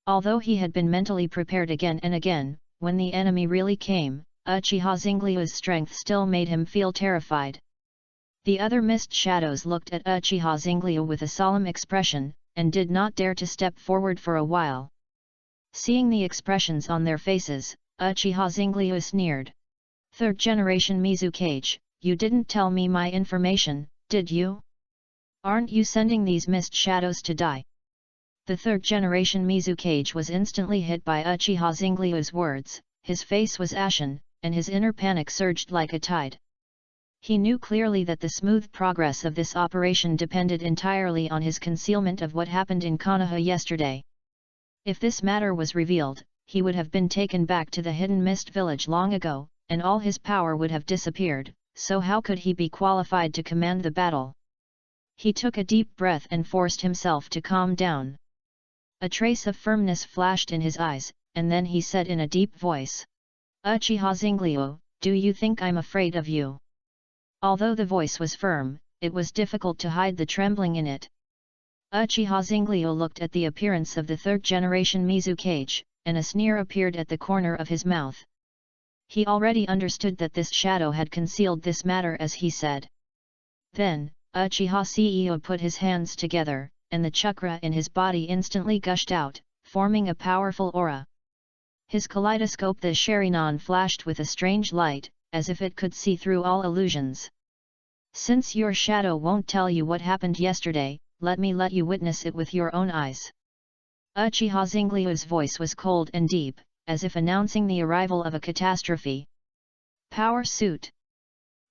S1: Although he had been mentally prepared again and again, when the enemy really came, Uchiha Zinglyu's strength still made him feel terrified. The other mist shadows looked at Uchiha Zinglyu with a solemn expression, and did not dare to step forward for a while. Seeing the expressions on their faces, Uchiha Zinglyu sneered. Third generation Mizukage, you didn't tell me my information, did you? Aren't you sending these mist shadows to die? The third-generation Mizukage was instantly hit by Uchiha Zengliu's words, his face was ashen, and his inner panic surged like a tide. He knew clearly that the smooth progress of this operation depended entirely on his concealment of what happened in Konoha yesterday. If this matter was revealed, he would have been taken back to the Hidden Mist village long ago, and all his power would have disappeared, so how could he be qualified to command the battle? He took a deep breath and forced himself to calm down. A trace of firmness flashed in his eyes, and then he said in a deep voice, "Uchiha Zengliu, do you think I'm afraid of you?" Although the voice was firm, it was difficult to hide the trembling in it. Uchiha Zengliu looked at the appearance of the third-generation Mizukage, and a sneer appeared at the corner of his mouth. He already understood that this shadow had concealed this matter as he said. Then, Uchiha CEO put his hands together, and the chakra in his body instantly gushed out, forming a powerful aura. His kaleidoscope the Sharingan flashed with a strange light, as if it could see through all illusions. "Since your shadow won't tell you what happened yesterday, let me let you witness it with your own eyes." Uchiha Zengliu's voice was cold and deep, as if announcing the arrival of a catastrophe. "Power suit!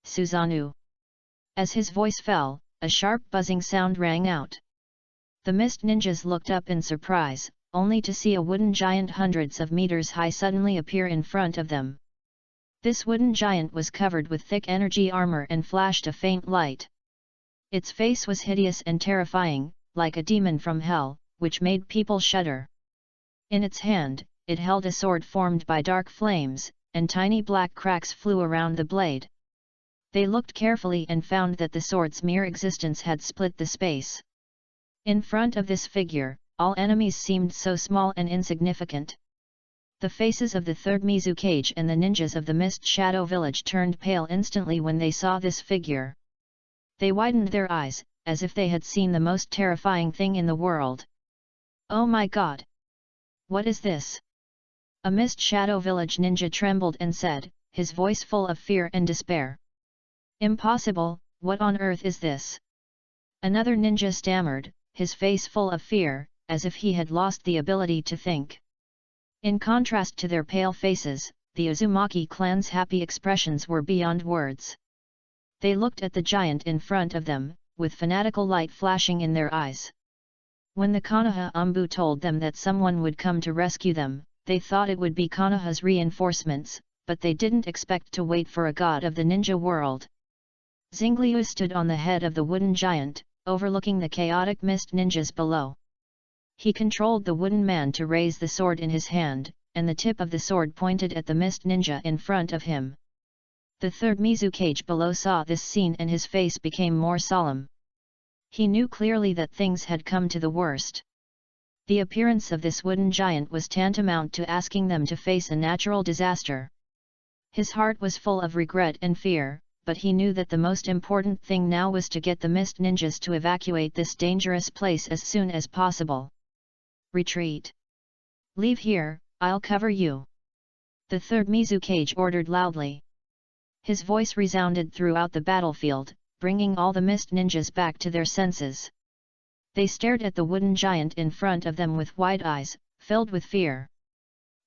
S1: Susanoo!" As his voice fell, a sharp buzzing sound rang out. The mist ninjas looked up in surprise, only to see a wooden giant hundreds of meters high suddenly appear in front of them. This wooden giant was covered with thick energy armor and flashed a faint light. Its face was hideous and terrifying, like a demon from hell, which made people shudder. In its hand, it held a sword formed by dark flames, and tiny black cracks flew around the blade. They looked carefully and found that the sword's mere existence had split the space. In front of this figure, all enemies seemed so small and insignificant. The faces of the third Mizukage and the ninjas of the Mist Shadow Village turned pale instantly when they saw this figure. They widened their eyes, as if they had seen the most terrifying thing in the world. "Oh my god! What is this?" A Mist Shadow Village ninja trembled and said, his voice full of fear and despair. "Impossible, what on earth is this?" Another ninja stammered, his face full of fear, as if he had lost the ability to think. In contrast to their pale faces, the Uzumaki clan's happy expressions were beyond words. They looked at the giant in front of them, with fanatical light flashing in their eyes. When the Konoha Umbu told them that someone would come to rescue them, they thought it would be Konoha's reinforcements, but they didn't expect to wait for a god of the ninja world. Zengliu stood on the head of the wooden giant, overlooking the chaotic mist ninjas below. He controlled the wooden man to raise the sword in his hand, and the tip of the sword pointed at the mist ninja in front of him. The third Mizukage below saw this scene and his face became more solemn. He knew clearly that things had come to the worst. The appearance of this wooden giant was tantamount to asking them to face a natural disaster. His heart was full of regret and fear, but he knew that the most important thing now was to get the mist ninjas to evacuate this dangerous place as soon as possible. "Retreat! Leave here, I'll cover you!" The third Mizukage ordered loudly. His voice resounded throughout the battlefield, bringing all the mist ninjas back to their senses. They stared at the wooden giant in front of them with wide eyes, filled with fear.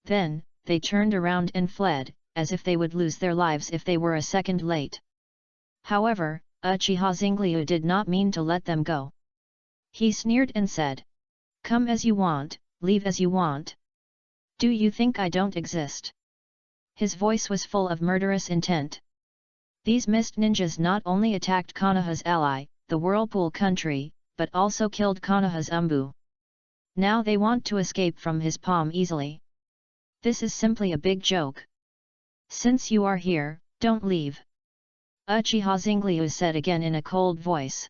S1: Then, they turned around and fled, as if they would lose their lives if they were a second late. However, Uchiha Zengliu did not mean to let them go. He sneered and said, "Come as you want, leave as you want. Do you think I don't exist?" His voice was full of murderous intent. These mist ninjas not only attacked Konoha's ally, the Whirlpool country, but also killed Konoha's Umbu. Now they want to escape from his palm easily. This is simply a big joke. "Since you are here, don't leave," Uchiha Zengliu said again in a cold voice.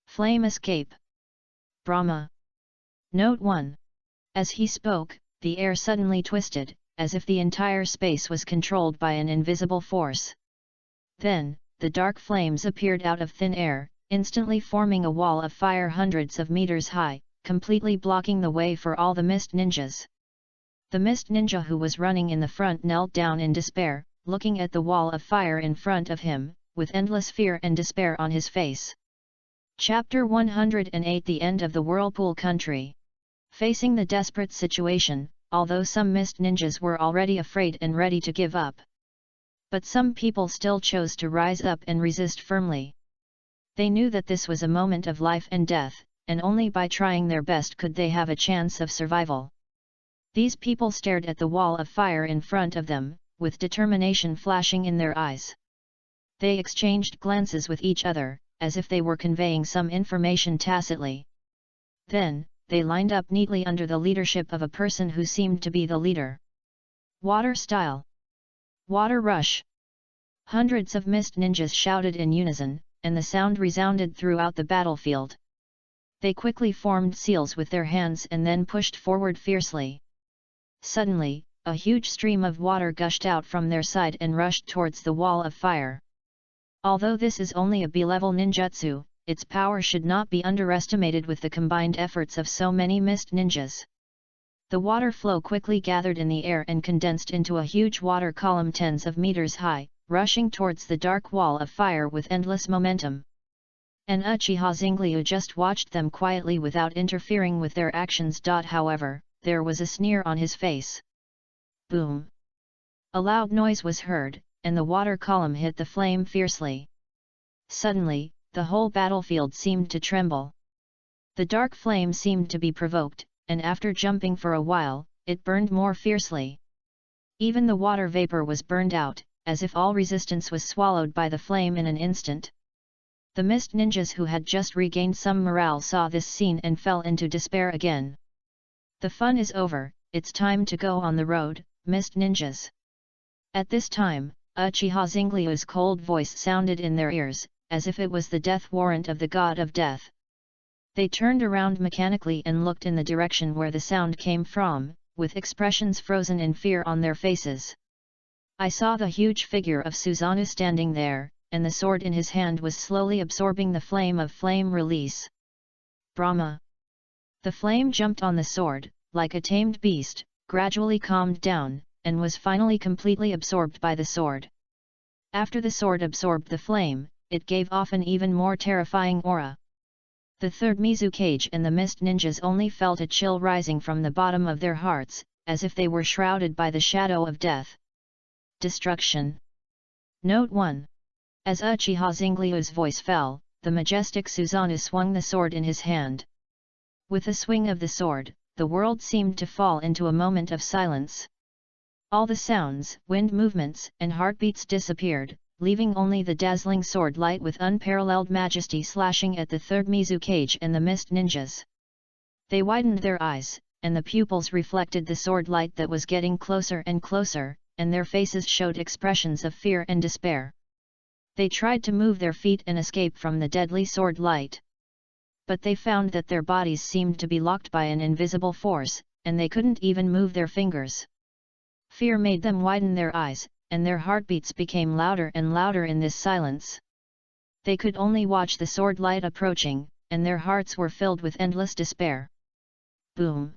S1: "Flame escape. Brahma." Note 1. As he spoke, the air suddenly twisted, as if the entire space was controlled by an invisible force. Then, the dark flames appeared out of thin air, instantly forming a wall of fire hundreds of meters high, completely blocking the way for all the mist ninjas. The mist ninja who was running in the front knelt down in despair, looking at the wall of fire in front of him, with endless fear and despair on his face. Chapter 108 The End of the Whirlpool Country. Facing the desperate situation, although some mist ninjas were already afraid and ready to give up, but some people still chose to rise up and resist firmly. They knew that this was a moment of life and death, and only by trying their best could they have a chance of survival. These people stared at the wall of fire in front of them, with determination flashing in their eyes. They exchanged glances with each other, as if they were conveying some information tacitly. Then, they lined up neatly under the leadership of a person who seemed to be the leader. Water style. Water rush. Hundreds of mist ninjas shouted in unison, and the sound resounded throughout the battlefield. They quickly formed seals with their hands and then pushed forward fiercely. Suddenly, a huge stream of water gushed out from their side and rushed towards the wall of fire. Although this is only a B-level ninjutsu, its power should not be underestimated with the combined efforts of so many mist ninjas. The water flow quickly gathered in the air and condensed into a huge water column tens of meters high, rushing towards the dark wall of fire with endless momentum. And Uchiha Zenglyu just watched them quietly without interfering with their actions. However, there was a sneer on his face. Boom! A loud noise was heard, and the water column hit the flame fiercely. Suddenly, the whole battlefield seemed to tremble. The dark flame seemed to be provoked, and after jumping for a while, it burned more fiercely. Even the water vapor was burned out, as if all resistance was swallowed by the flame in an instant. The mist ninjas who had just regained some morale saw this scene and fell into despair again. The fun is over, it's time to go on the road, mist ninjas. At this time, Uchiha Zenglyu's cold voice sounded in their ears, as if it was the death warrant of the god of death. They turned around mechanically and looked in the direction where the sound came from, with expressions frozen in fear on their faces. I saw the huge figure of Susanoo standing there, and the sword in his hand was slowly absorbing the flame of flame release. Brahma! The flame jumped on the sword, like a tamed beast, gradually calmed down, and was finally completely absorbed by the sword. After the sword absorbed the flame, it gave off an even more terrifying aura. The third Mizukage and the mist ninjas only felt a chill rising from the bottom of their hearts, as if they were shrouded by the shadow of death. Destruction. Note 1. As Uchiha Zenglyu's voice fell, the majestic Susanoo swung the sword in his hand. With a swing of the sword, the world seemed to fall into a moment of silence. All the sounds, wind movements, and heartbeats disappeared, leaving only the dazzling sword light with unparalleled majesty slashing at the third Mizukage and the mist ninjas. They widened their eyes, and the pupils reflected the sword light that was getting closer and closer, and their faces showed expressions of fear and despair. They tried to move their feet and escape from the deadly sword light. But they found that their bodies seemed to be locked by an invisible force, and they couldn't even move their fingers. Fear made them widen their eyes, and their heartbeats became louder and louder in this silence. They could only watch the sword light approaching, and their hearts were filled with endless despair. Boom!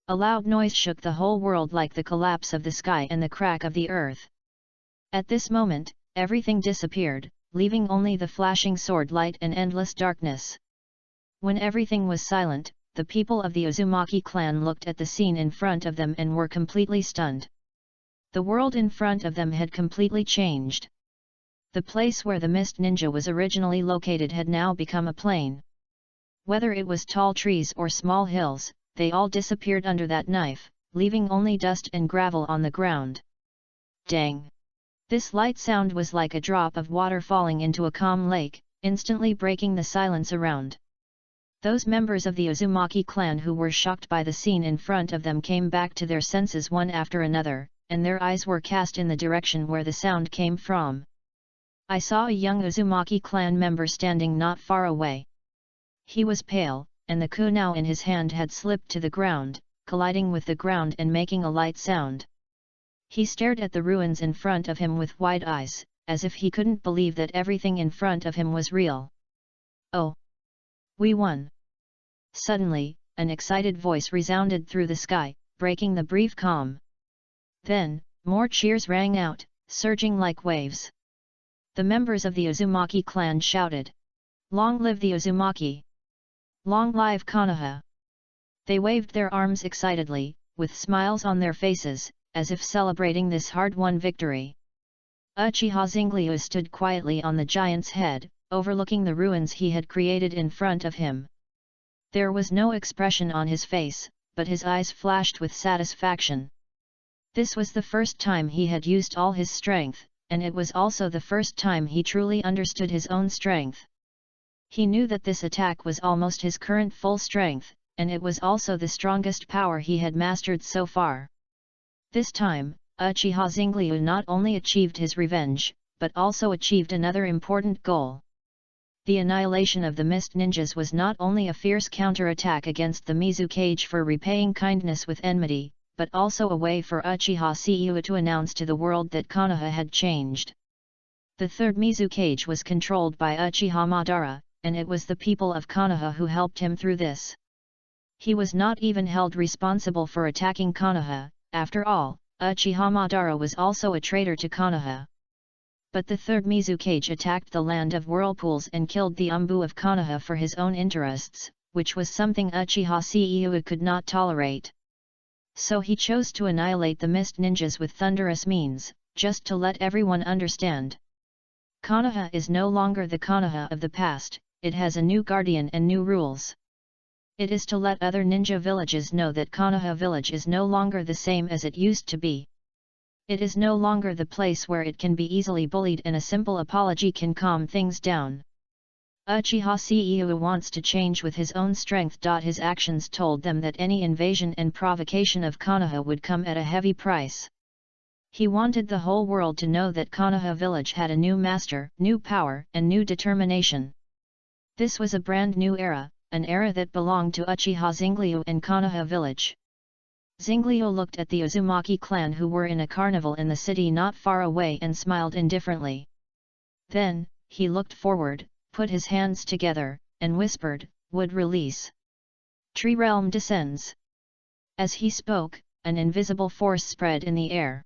S1: A loud noise shook the whole world like the collapse of the sky and the crack of the earth. At this moment, everything disappeared, leaving only the flashing sword light and endless darkness. When everything was silent, the people of the Uzumaki clan looked at the scene in front of them and were completely stunned. The world in front of them had completely changed. The place where the mist ninja was originally located had now become a plain. Whether it was tall trees or small hills, they all disappeared under that knife, leaving only dust and gravel on the ground. Dang! This light sound was like a drop of water falling into a calm lake, instantly breaking the silence around. Those members of the Uzumaki clan who were shocked by the scene in front of them came back to their senses one after another, and their eyes were cast in the direction where the sound came from. I saw a young Uzumaki clan member standing not far away. He was pale, and the kunai in his hand had slipped to the ground, colliding with the ground and making a light sound. He stared at the ruins in front of him with wide eyes, as if he couldn't believe that everything in front of him was real. Oh! We won! Suddenly, an excited voice resounded through the sky, breaking the brief calm. Then, more cheers rang out, surging like waves. The members of the Uzumaki clan shouted, "Long live the Uzumaki! Long live Konoha!" They waved their arms excitedly, with smiles on their faces, as if celebrating this hard-won victory. Uchiha Zingliu stood quietly on the giant's head, overlooking the ruins he had created in front of him. There was no expression on his face, but his eyes flashed with satisfaction. This was the first time he had used all his strength, and it was also the first time he truly understood his own strength. He knew that this attack was almost his current full strength, and it was also the strongest power he had mastered so far. This time, Uchiha Zingliu not only achieved his revenge, but also achieved another important goal. The annihilation of the Mist Ninjas was not only a fierce counterattack against the Mizukage for repaying kindness with enmity, but also a way for Uchiha Seiyu to announce to the world that Konoha had changed. The third Mizukage was controlled by Uchiha Madara, and it was the people of Konoha who helped him through this. He was not even held responsible for attacking Konoha. After all, Uchiha Madara was also a traitor to Konoha. But the third Mizukage attacked the land of whirlpools and killed the Umbu of Konoha for his own interests, which was something Uchiha Seiyu could not tolerate. So he chose to annihilate the Mist Ninjas with thunderous means, just to let everyone understand. Konoha is no longer the Konoha of the past, it has a new guardian and new rules. It is to let other ninja villages know that Konoha village is no longer the same as it used to be. It is no longer the place where it can be easily bullied and a simple apology can calm things down. Uchiha Seiyu wants to change with his own strength. His actions told them that any invasion and provocation of Konoha would come at a heavy price. He wanted the whole world to know that Konoha village had a new master, new power and new determination. This was a brand new era, an era that belonged to Uchiha Zingliu and Konoha village. Zingliu looked at the Uzumaki clan who were in a carnival in the city not far away and smiled indifferently. Then, he looked forward, put his hands together, and whispered, "Wood release. Tree realm descends." As he spoke, an invisible force spread in the air.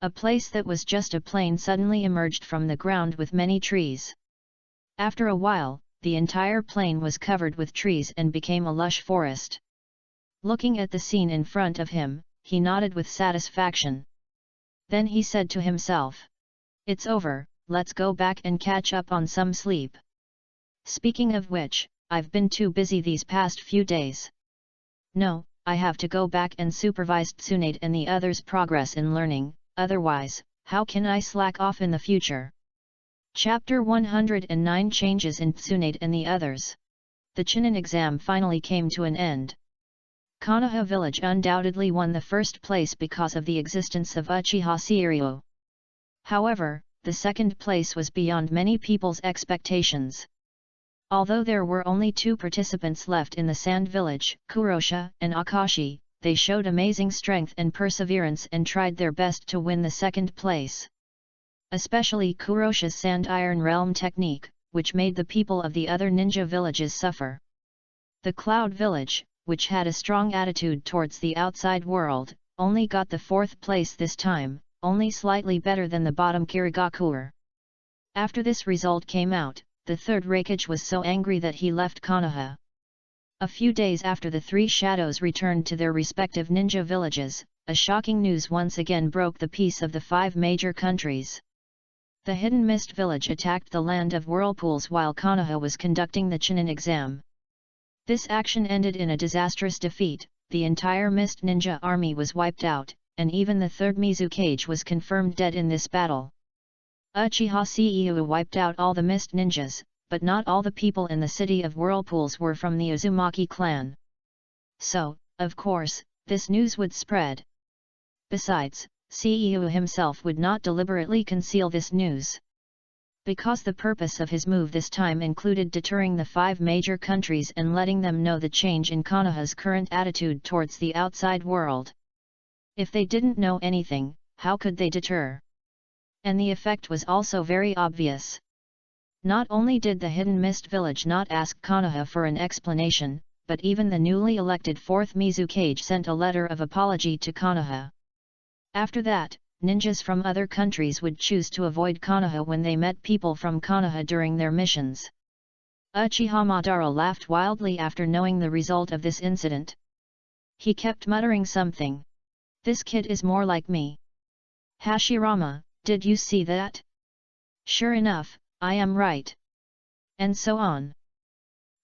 S1: A place that was just a plain suddenly emerged from the ground with many trees. After a while, the entire plain was covered with trees and became a lush forest. Looking at the scene in front of him, he nodded with satisfaction. Then he said to himself, "It's over, let's go back and catch up on some sleep. Speaking of which, I've been too busy these past few days. No, I have to go back and supervise Tsunade and the others' progress in learning, otherwise, how can I slack off in the future?" Chapter 109 Changes in Tsunade and the Others. The Chunin exam finally came to an end. Konoha village undoubtedly won the first place because of the existence of Uchiha Seiyu. However, the second place was beyond many people's expectations. Although there were only 2 participants left in the Sand Village, Kurosha and Akashi, they showed amazing strength and perseverance and tried their best to win the second place. Especially Kurosha's Sand Iron Realm technique, which made the people of the other ninja villages suffer. The Cloud Village, which had a strong attitude towards the outside world, only got the 4th place this time, only slightly better than the bottom Kirigakure. After this result came out, the third Raikage was so angry that he left Konoha. A few days after the 3 shadows returned to their respective ninja villages, a shocking news once again broke the peace of the 5 major countries. The Hidden Mist Village attacked the land of whirlpools while Konoha was conducting the Chunin exam. This action ended in a disastrous defeat, the entire Mist Ninja army was wiped out, and even the third Mizukage was confirmed dead in this battle. Uchiha Seiyu wiped out all the Mist Ninjas, but not all the people in the city of whirlpools were from the Uzumaki clan. So, of course, this news would spread. Besides, Seiyu himself would not deliberately conceal this news. Because the purpose of his move this time included deterring the 5 major countries and letting them know the change in Konoha's current attitude towards the outside world. If they didn't know anything, how could they deter? And the effect was also very obvious. Not only did the Hidden Mist Village not ask Konoha for an explanation, but even the newly elected 4th Mizukage sent a letter of apology to Konoha. After that, ninjas from other countries would choose to avoid Konoha when they met people from Konoha during their missions. Uchiha Madara laughed wildly after knowing the result of this incident. He kept muttering something. This kid is more like me. Hashirama, did you see that? Sure enough, I am right. And so on.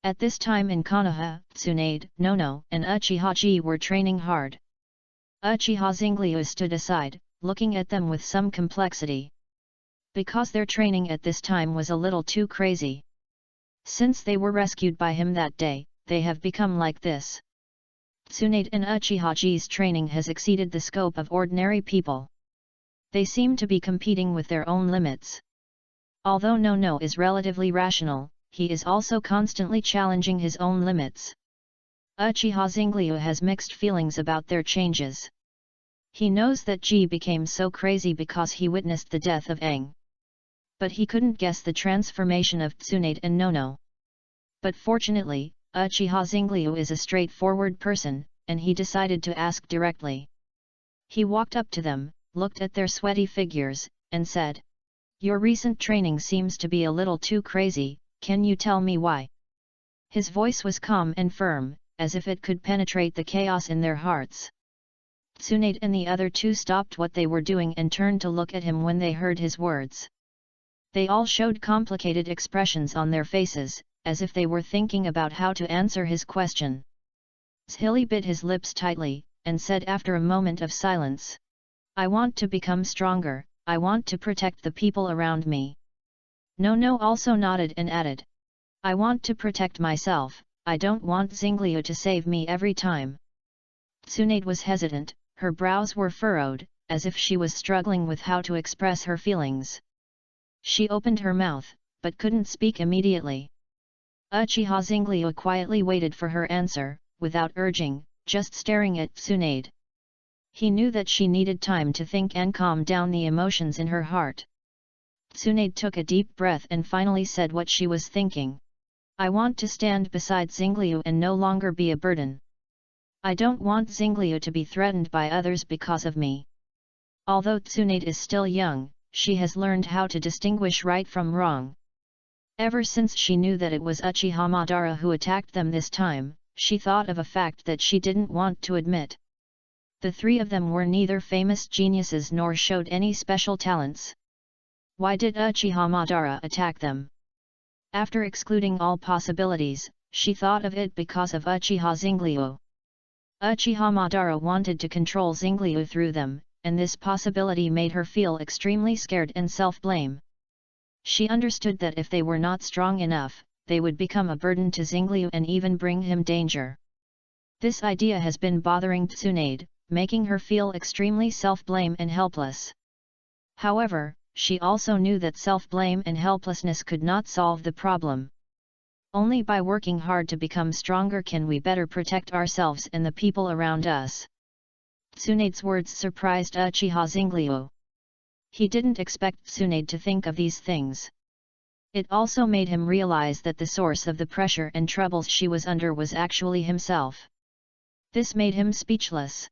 S1: At this time in Konoha, Tsunade, Nono, and Uchiha-ji were training hard. Uchiha Zingliu stood aside, looking at them with some complexity. Because their training at this time was a little too crazy. Since they were rescued by him that day, they have become like this. Tsunade and Uchiha-ji's training has exceeded the scope of ordinary people. They seem to be competing with their own limits. Although Nono is relatively rational, he is also constantly challenging his own limits. Uchiha Zingliu has mixed feelings about their changes. He knows that Ji became so crazy because he witnessed the death of Aang. But he couldn't guess the transformation of Tsunade and Nono. But fortunately, Uchiha Zingliu is a straightforward person, and he decided to ask directly. He walked up to them, looked at their sweaty figures, and said, "Your recent training seems to be a little too crazy, can you tell me why?" His voice was calm and firm, as if it could penetrate the chaos in their hearts. Tsunade and the other two stopped what they were doing and turned to look at him when they heard his words. They all showed complicated expressions on their faces, as if they were thinking about how to answer his question. Zhili bit his lips tightly, and said after a moment of silence, "I want to become stronger, I want to protect the people around me." Nono also nodded and added, "I want to protect myself, I don't want Zingliu to save me every time." Tsunade was hesitant, her brows were furrowed, as if she was struggling with how to express her feelings. She opened her mouth, but couldn't speak immediately. Uchiha Zingliu quietly waited for her answer, without urging, just staring at Tsunade. He knew that she needed time to think and calm down the emotions in her heart. Tsunade took a deep breath and finally said what she was thinking. "I want to stand beside Zingliu and no longer be a burden. I don't want Zingliu to be threatened by others because of me." Although Tsunade is still young, she has learned how to distinguish right from wrong. Ever since she knew that it was Uchiha Madara who attacked them this time, she thought of a fact that she didn't want to admit. The three of them were neither famous geniuses nor showed any special talents. Why did Uchiha Madara attack them? After excluding all possibilities, she thought of it because of Uchiha Zingliu. Uchiha Madara wanted to control Zingliu through them, and this possibility made her feel extremely scared and self-blame. She understood that if they were not strong enough, they would become a burden to Zingliu and even bring him danger. This idea has been bothering Tsunade, making her feel extremely self-blame and helpless. However, she also knew that self-blame and helplessness could not solve the problem. Only by working hard to become stronger can we better protect ourselves and the people around us. Tsunade's words surprised Uchiha Zingliu. He didn't expect Tsunade to think of these things. It also made him realize that the source of the pressure and troubles she was under was actually himself. This made him speechless.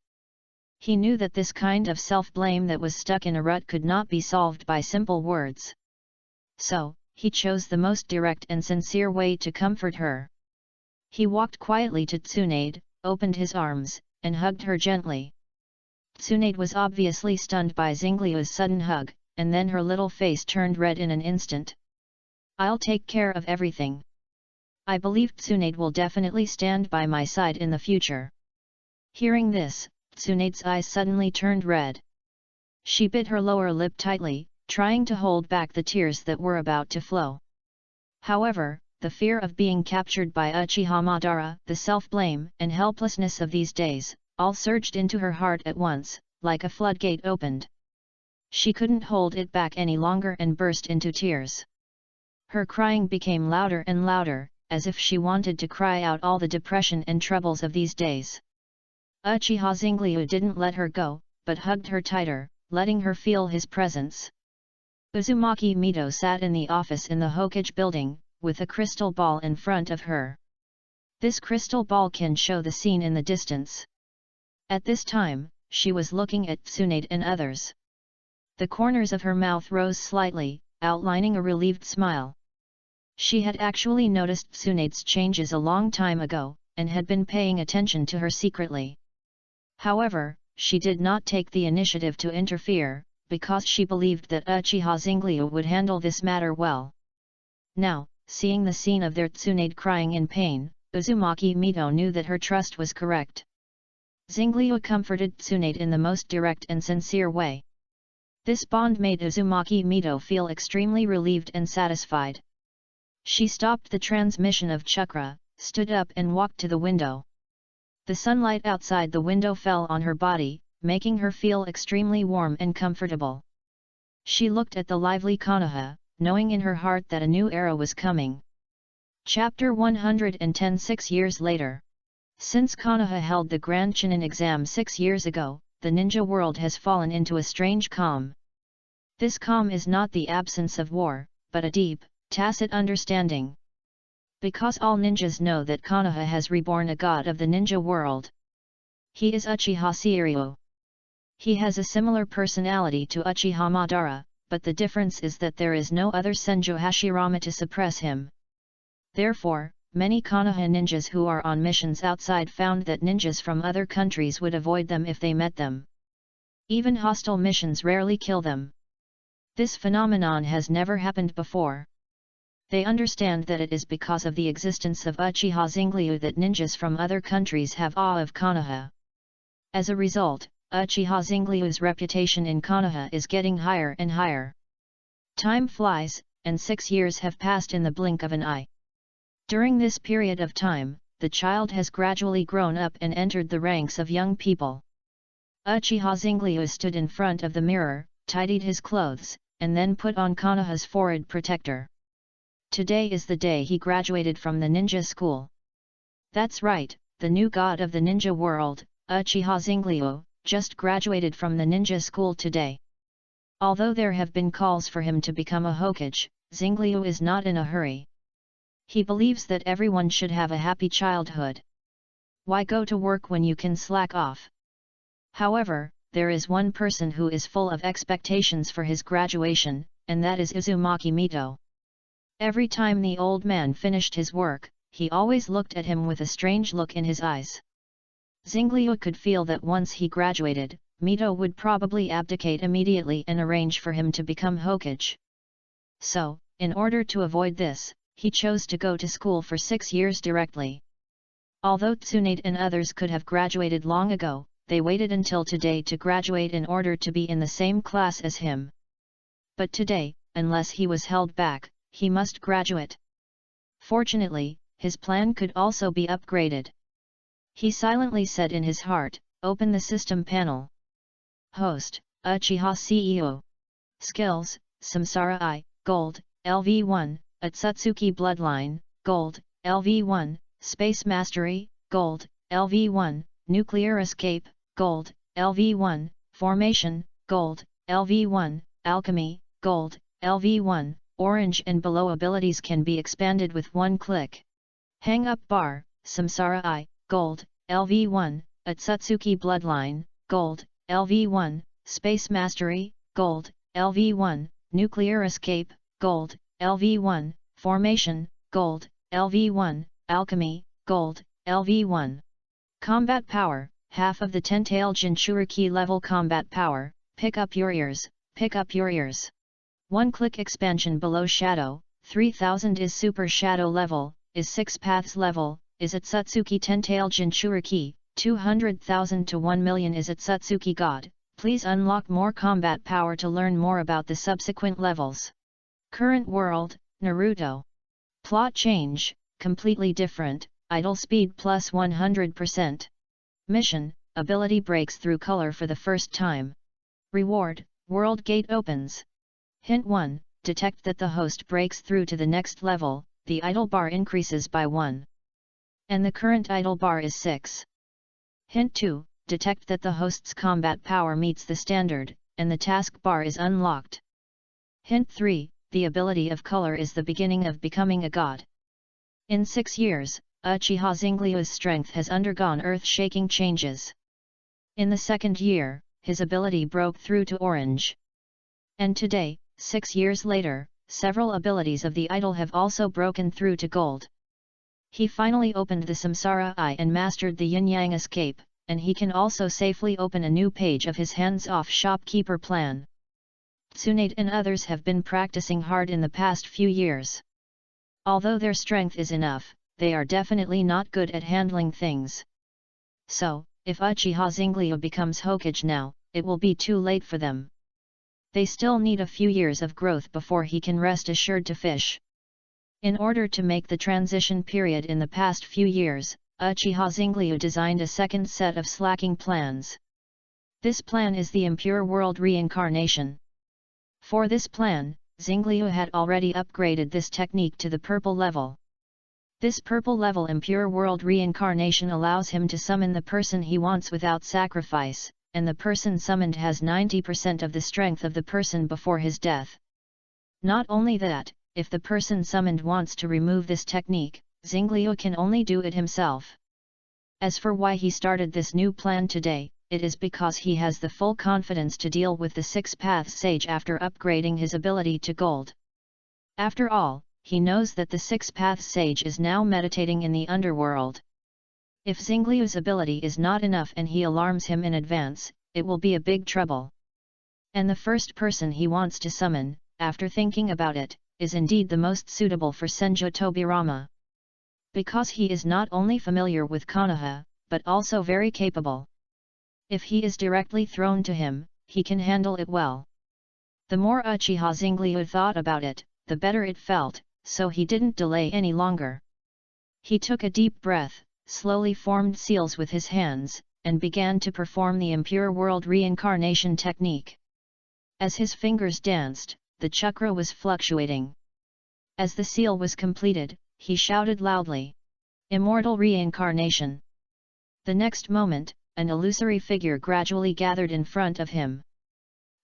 S1: He knew that this kind of self-blame that was stuck in a rut could not be solved by simple words. So, he chose the most direct and sincere way to comfort her. He walked quietly to Tsunade, opened his arms, and hugged her gently. Tsunade was obviously stunned by Zingliu's sudden hug, and then her little face turned red in an instant. "I'll take care of everything. I believe Tsunade will definitely stand by my side in the future." Hearing this, Tsunade's eyes suddenly turned red. She bit her lower lip tightly, trying to hold back the tears that were about to flow. However, the fear of being captured by Uchiha Madara, the self-blame and helplessness of these days, all surged into her heart at once, like a floodgate opened. She couldn't hold it back any longer and burst into tears. Her crying became louder and louder, as if she wanted to cry out all the depression and troubles of these days. Uchiha Zingliu didn't let her go, but hugged her tighter, letting her feel his presence. Uzumaki Mito sat in the office in the Hokage building, with a crystal ball in front of her. This crystal ball can show the scene in the distance. At this time, she was looking at Tsunade and others. The corners of her mouth rose slightly, outlining a relieved smile. She had actually noticed Tsunade's changes a long time ago, and had been paying attention to her secretly. However, she did not take the initiative to interfere, because she believed that Uchiha Zingliu would handle this matter well. Now, seeing the scene of their Tsunade crying in pain, Uzumaki Mito knew that her trust was correct. Zingliu comforted Tsunade in the most direct and sincere way. This bond made Uzumaki Mito feel extremely relieved and satisfied. She stopped the transmission of chakra, stood up and walked to the window. The sunlight outside the window fell on her body, making her feel extremely warm and comfortable. She looked at the lively Konoha, knowing in her heart that a new era was coming. Chapter 110. 6 years later. Since Konoha held the Grand Chunin exam 6 years ago, the ninja world has fallen into a strange calm. This calm is not the absence of war, but a deep, tacit understanding. Because all ninjas know that Konoha has reborn a god of the ninja world. He is Uchiha Seiryu. He has a similar personality to Uchiha Madara, but the difference is that there is no other Senju Hashirama to suppress him. Therefore, many Konoha ninjas who are on missions outside found that ninjas from other countries would avoid them if they met them. Even hostile missions rarely kill them. This phenomenon has never happened before. They understand that it is because of the existence of Uchiha Zingliu that ninjas from other countries have awe of Konoha. As a result, Uchiha Zingliu's reputation in Konoha is getting higher and higher. Time flies, and 6 years have passed in the blink of an eye. During this period of time, the child has gradually grown up and entered the ranks of young people. Uchiha Zingliu stood in front of the mirror, tidied his clothes, and then put on Konoha's forehead protector. Today is the day he graduated from the ninja school. That's right, the new god of the ninja world, Uchiha Zingliu, just graduated from the ninja school today. Although there have been calls for him to become a Hokage, Zingliu is not in a hurry. He believes that everyone should have a happy childhood. Why go to work when you can slack off? However, there is one person who is full of expectations for his graduation, and that is Uzumaki Mito. Every time the old man finished his work, he always looked at him with a strange look in his eyes. Zingliu could feel that once he graduated, Mito would probably abdicate immediately and arrange for him to become Hokage. So, in order to avoid this, he chose to go to school for 6 years directly. Although Tsunade and others could have graduated long ago, they waited until today to graduate in order to be in the same class as him. But today, unless he was held back, he must graduate. Fortunately, his plan could also be upgraded. He silently said in his heart, "Open the system panel." Host, Uchiha CEO. Skills, Samsara I, Gold, LV1, Atsutsuki Bloodline, Gold, LV1, Space Mastery, Gold, LV1, Nuclear Escape, Gold, LV1, Formation, Gold, LV1, Alchemy, Gold, LV1, Orange and below abilities can be expanded with one click. Hang Up Bar, Samsara I, Gold, LV1, Atsutsuki Bloodline, Gold, LV1, Space Mastery, Gold, LV1, Nuclear Escape, Gold, LV1, Formation, Gold, LV1, Alchemy, Gold, LV1. Combat Power, half of the 10-tail Jinchuriki level combat power, pick up your ears, pick up your ears. One-click expansion below Shadow, 3000 is Super Shadow level, is 6 Paths level, is Atsutsuki 10-tail Jinchuriki, 200,000 to 1 million is Atsutsuki God. Please unlock more combat power to learn more about the subsequent levels. Current world, Naruto. Plot change, completely different, idle speed plus 100%. Mission, ability breaks through color for the first time. Reward, world gate opens. Hint 1, detect that the host breaks through to the next level, the idle bar increases by 1. And the current idle bar is 6. Hint 2, detect that the host's combat power meets the standard, and the task bar is unlocked. Hint 3, the ability of color is the beginning of becoming a god. In 6 years, Uchiha Zingliu's strength has undergone earth-shaking changes. In the second year, his ability broke through to orange. And today, 6 years later, several abilities of the idol have also broken through to gold. He finally opened the Samsara Eye and mastered the yin-yang escape, and he can also safely open a new page of his hands-off shopkeeper plan. Tsunade and others have been practicing hard in the past few years. Although their strength is enough, they are definitely not good at handling things. So, if Uchiha Zinglio becomes Hokage now, it will be too late for them. They still need a few years of growth before he can rest assured to fish. In order to make the transition period in the past few years, Uchiha Zinglio designed a second set of slacking plans. This plan is the Impure World Reincarnation. For this plan, Zinglio had already upgraded this technique to the purple level. This purple level Impure World Reincarnation allows him to summon the person he wants without sacrifice, and the person summoned has 90% of the strength of the person before his death. Not only that, if the person summoned wants to remove this technique, Zinglio can only do it himself. As for why he started this new plan today, it is because he has the full confidence to deal with the Six Paths Sage after upgrading his ability to Gold. After all, he knows that the Six Paths Sage is now meditating in the underworld. If Zinglio's ability is not enough and he alarms him in advance, it will be a big trouble. And the first person he wants to summon, after thinking about it, is indeed the most suitable for Senju Tobirama. Because he is not only familiar with Konoha, but also very capable. If he is directly thrown to him, he can handle it well. The more Uchiha Zinglio thought about it, the better it felt, so he didn't delay any longer. He took a deep breath, slowly formed seals with his hands, and began to perform the Impure World Reincarnation technique. As his fingers danced, the chakra was fluctuating. As the seal was completed, he shouted loudly, "Immortal Reincarnation!" The next moment, an illusory figure gradually gathered in front of him.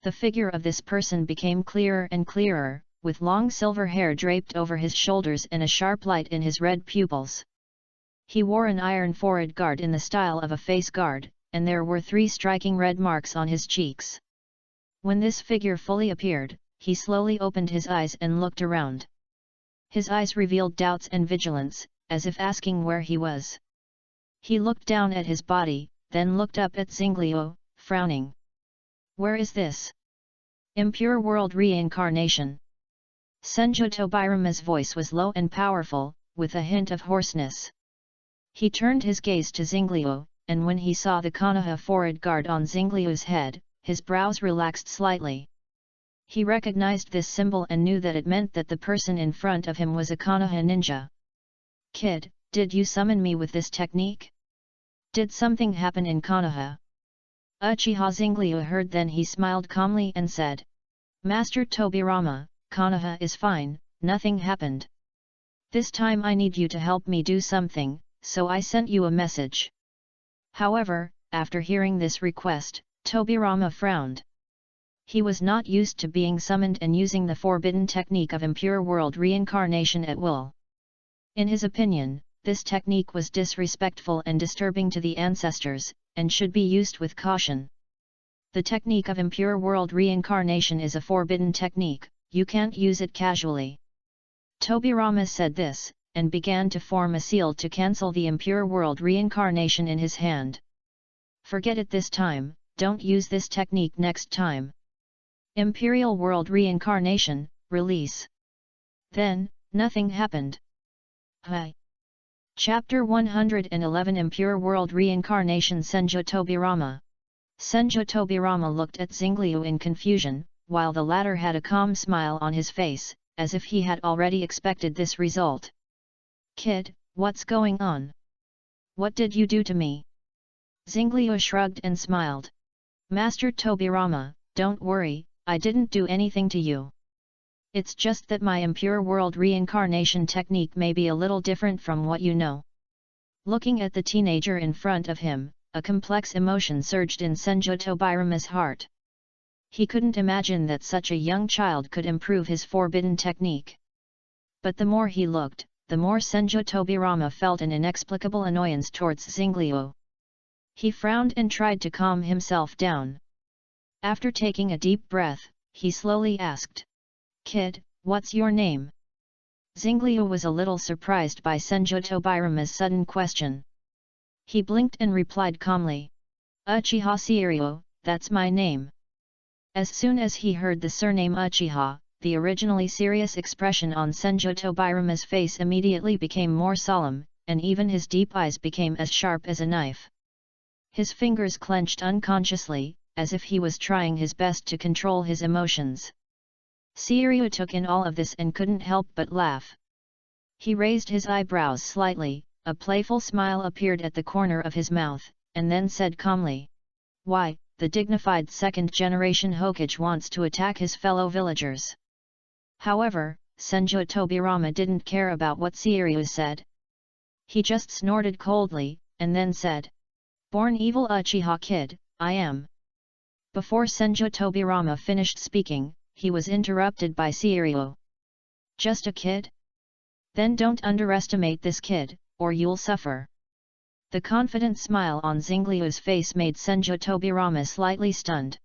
S1: The figure of this person became clearer and clearer, with long silver hair draped over his shoulders and a sharp light in his red pupils. He wore an iron forehead guard in the style of a face guard, and there were 3 striking red marks on his cheeks. When this figure fully appeared, he slowly opened his eyes and looked around. His eyes revealed doubts and vigilance, as if asking where he was. He looked down at his body, then looked up at Zinglio, frowning. "Where is this Impure World Reincarnation?" Senju Tobirama's voice was low and powerful, with a hint of hoarseness. He turned his gaze to Zinglio, and when he saw the Konoha forehead guard on Zinglio's head, his brows relaxed slightly. He recognized this symbol and knew that it meant that the person in front of him was a Konoha ninja. "Kid, did you summon me with this technique? Did something happen in Konoha?" Uchiha Zinglio heard, then he smiled calmly and said, "Master Tobirama, Konoha is fine, nothing happened. This time I need you to help me do something, so I sent you a message." However, after hearing this request, Tobirama frowned. He was not used to being summoned and using the forbidden technique of Impure World Reincarnation at will. In his opinion, this technique was disrespectful and disturbing to the ancestors, and should be used with caution. The technique of Impure World Reincarnation is a forbidden technique, you can't use it casually. Tobirama said this, and began to form a seal to cancel the Impure World Reincarnation in his hand. "Forget it this time, don't use this technique next time. Imperial World Reincarnation, release." Then, nothing happened. Hi. Chapter 111 Impure World Reincarnation Senju Tobirama. Senju Tobirama looked at Zinglio in confusion, while the latter had a calm smile on his face, as if he had already expected this result. "Kid, what's going on? What did you do to me?" Zinglio shrugged and smiled. "Master Tobirama, don't worry, I didn't do anything to you. It's just that my Impure World Reincarnation technique may be a little different from what you know." Looking at the teenager in front of him, a complex emotion surged in Senju Tobirama's heart. He couldn't imagine that such a young child could improve his forbidden technique. But the more he looked, the more Senju Tobirama felt an inexplicable annoyance towards Zinglio. He frowned and tried to calm himself down. After taking a deep breath, he slowly asked, "Kid, what's your name?" Zinglio was a little surprised by Senju Tobirama's sudden question. He blinked and replied calmly. Uchiha Seiryu, that's my name. As soon as he heard the surname Uchiha, the originally serious expression on Senju Tobirama's face immediately became more solemn, and even his deep eyes became as sharp as a knife. His fingers clenched unconsciously, as if he was trying his best to control his emotions. Seiryu took in all of this and couldn't help but laugh. He raised his eyebrows slightly, a playful smile appeared at the corner of his mouth, and then said calmly, "Why, the dignified second-generation Hokage wants to attack his fellow villagers." However, Senju Tobirama didn't care about what Seiryu said. He just snorted coldly, and then said, "Born evil Uchiha kid, I am." Before Senju Tobirama finished speaking, he was interrupted by Seiryu. "Just a kid? Then don't underestimate this kid, or you'll suffer." The confident smile on Xingliu's face made Senju Tobirama slightly stunned.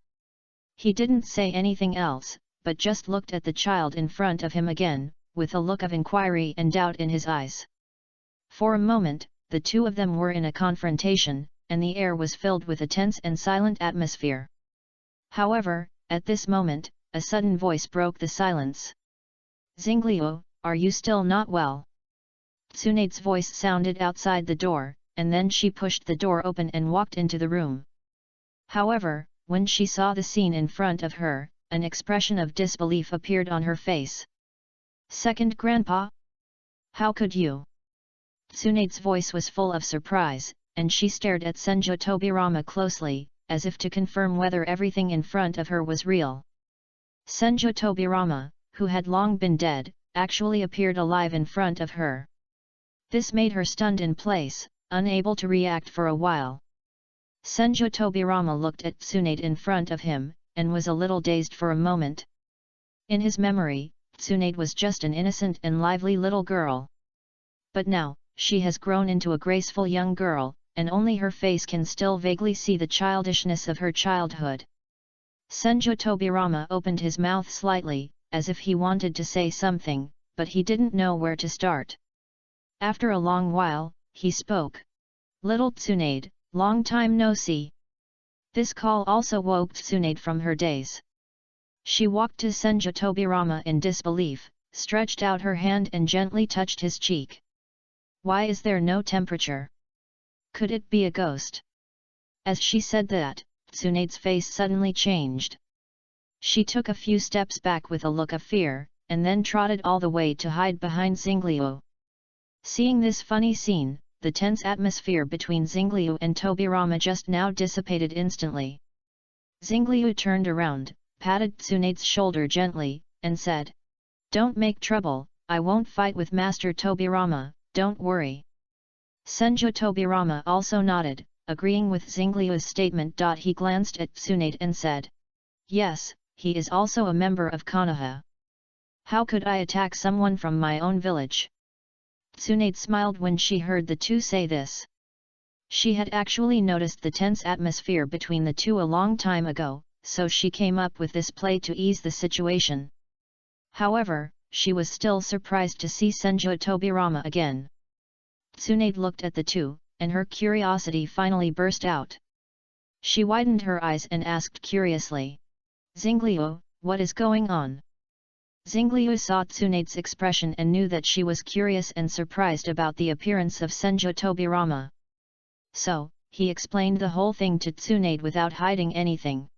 S1: He didn't say anything else, but just looked at the child in front of him again, with a look of inquiry and doubt in his eyes. For a moment, the two of them were in a confrontation, and the air was filled with a tense and silent atmosphere. However, at this moment, a sudden voice broke the silence. "Xingliu, are you still not well?" Tsunade's voice sounded outside the door, and then she pushed the door open and walked into the room. However, when she saw the scene in front of her, an expression of disbelief appeared on her face. "Second grandpa? How could you?" Tsunade's voice was full of surprise, and she stared at Senju Tobirama closely, as if to confirm whether everything in front of her was real. Senju Tobirama, who had long been dead, actually appeared alive in front of her. This made her stunned in place, unable to react for a while. Senju Tobirama looked at Tsunade in front of him, and was a little dazed for a moment. In his memory, Tsunade was just an innocent and lively little girl. But now, she has grown into a graceful young girl, and only her face can still vaguely see the childishness of her childhood. Senju Tobirama opened his mouth slightly, as if he wanted to say something, but he didn't know where to start. After a long while, he spoke. "Little Tsunade, long time no see." This call also woke Tsunade from her daze. She walked to Senju Tobirama in disbelief, stretched out her hand and gently touched his cheek. "Why is there no temperature? Could it be a ghost?" As she said that, Tsunade's face suddenly changed. She took a few steps back with a look of fear, and then trotted all the way to hide behind Xingliu. Seeing this funny scene, the tense atmosphere between Xingliu and Tobirama just now dissipated instantly. Xingliu turned around, patted Tsunade's shoulder gently, and said, "Don't make trouble, I won't fight with Master Tobirama, don't worry." Senju Tobirama also nodded, agreeing with Xingliu's statement. He glanced at Tsunade and said, "Yes, he is also a member of Konoha. How could I attack someone from my own village?" Tsunade smiled when she heard the two say this. She had actually noticed the tense atmosphere between the two a long time ago, so she came up with this play to ease the situation. However, she was still surprised to see Senju Tobirama again. Tsunade looked at the two, and her curiosity finally burst out. She widened her eyes and asked curiously, "Xingliu, what is going on?" Xingliu saw Tsunade's expression and knew that she was curious and surprised about the appearance of Senju Tobirama. So, he explained the whole thing to Tsunade without hiding anything.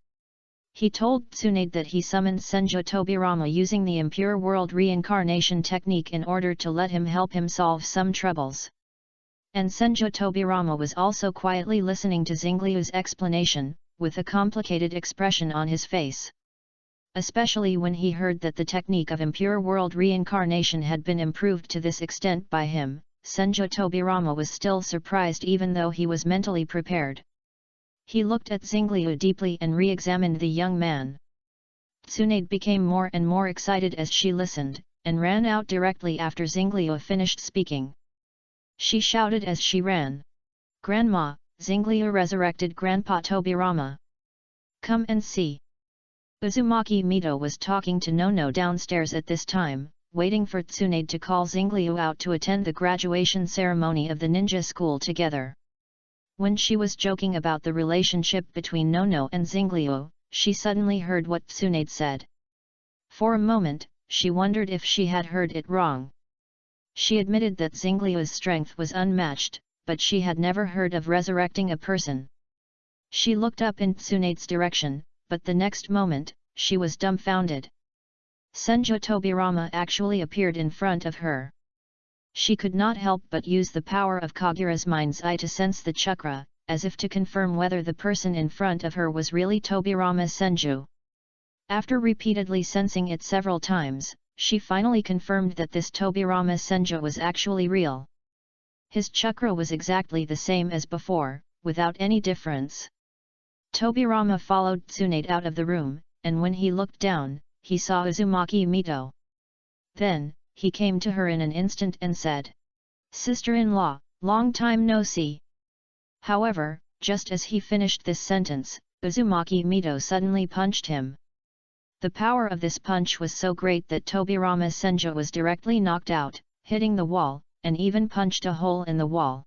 S1: He told Tsunade that he summoned Senju Tobirama using the Impure World reincarnation technique in order to let him help him solve some troubles. And Senju Tobirama was also quietly listening to Xingliu's explanation, with a complicated expression on his face. Especially when he heard that the technique of Impure World reincarnation had been improved to this extent by him, Senju Tobirama was still surprised even though he was mentally prepared. He looked at Xingliu deeply and re-examined the young man. Tsunade became more and more excited as she listened, and ran out directly after Xingliu finished speaking. She shouted as she ran, "Grandma, Xingliu resurrected Grandpa Tobirama. Come and see." Uzumaki Mito was talking to Nono downstairs at this time, waiting for Tsunade to call Xingliu out to attend the graduation ceremony of the ninja school together. When she was joking about the relationship between Nono and Xingliu, she suddenly heard what Tsunade said. For a moment, she wondered if she had heard it wrong. She admitted that Xingliu's strength was unmatched, but she had never heard of resurrecting a person. She looked up in Tsunade's direction, but the next moment, she was dumbfounded. Senju Tobirama actually appeared in front of her. She could not help but use the power of Kagura's mind's eye to sense the chakra, as if to confirm whether the person in front of her was really Tobirama Senju. After repeatedly sensing it several times, she finally confirmed that this Tobirama Senju was actually real. His chakra was exactly the same as before, without any difference. Tobirama followed Tsunade out of the room, and when he looked down, he saw Uzumaki Mito. Then, he came to her in an instant and said, "Sister-in-law, long time no see." However, just as he finished this sentence, Uzumaki Mito suddenly punched him. The power of this punch was so great that Tobirama Senju was directly knocked out, hitting the wall, and even punched a hole in the wall.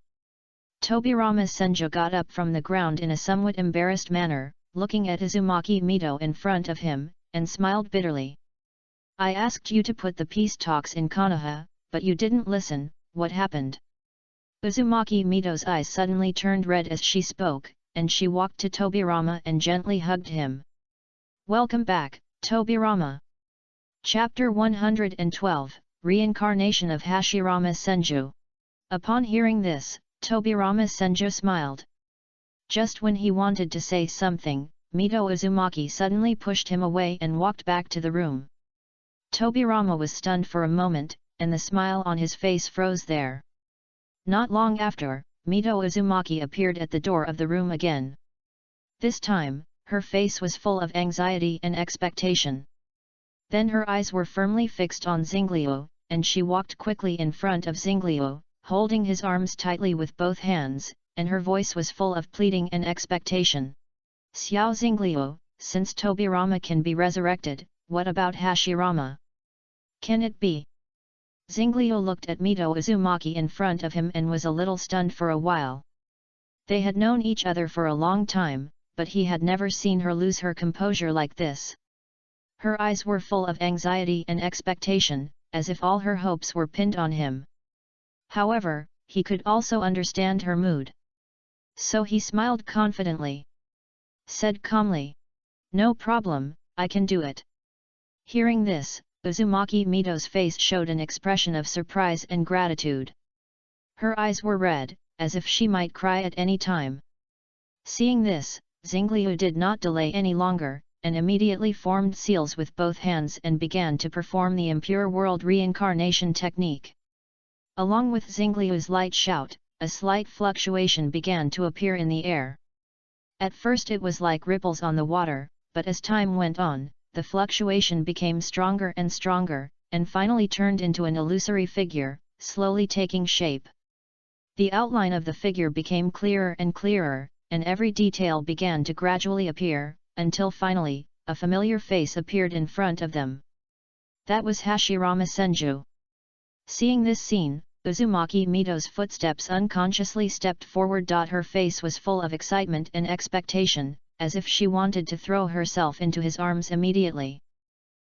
S1: Tobirama Senju got up from the ground in a somewhat embarrassed manner, looking at Uzumaki Mito in front of him, and smiled bitterly. "I asked you to put the peace talks in Konoha, but you didn't listen. What happened?" Uzumaki Mito's eyes suddenly turned red as she spoke, and she walked to Tobirama and gently hugged him. "Welcome back, Tobirama." Chapter 112, Reincarnation of Hashirama Senju. Upon hearing this, Tobirama Senju smiled. Just when he wanted to say something, Mito Uzumaki suddenly pushed him away and walked back to the room. Tobirama was stunned for a moment, and the smile on his face froze there. Not long after, Mito Uzumaki appeared at the door of the room again. This time, her face was full of anxiety and expectation. Then her eyes were firmly fixed on Xingliu, and she walked quickly in front of Xingliu, holding his arms tightly with both hands, and her voice was full of pleading and expectation. "Xiao Xingliu, since Tobirama can be resurrected, what about Hashirama? Can it be?" Xingliu looked at Mito Uzumaki in front of him and was a little stunned for a while. They had known each other for a long time, but he had never seen her lose her composure like this. Her eyes were full of anxiety and expectation, as if all her hopes were pinned on him. However, he could also understand her mood. So he smiled confidently. Said calmly, "No problem, I can do it." Hearing this, Uzumaki Mito's face showed an expression of surprise and gratitude. Her eyes were red, as if she might cry at any time. Seeing this, Xingliu did not delay any longer, and immediately formed seals with both hands and began to perform the impure world reincarnation technique. Along with Xingliu's light shout, a slight fluctuation began to appear in the air. At first it was like ripples on the water, but as time went on, the fluctuation became stronger and stronger, and finally turned into an illusory figure, slowly taking shape. The outline of the figure became clearer and clearer, and every detail began to gradually appear, until finally, a familiar face appeared in front of them. That was Hashirama Senju. Seeing this scene, Uzumaki Mito's footsteps unconsciously stepped forward. Her face was full of excitement and expectation, as if she wanted to throw herself into his arms immediately.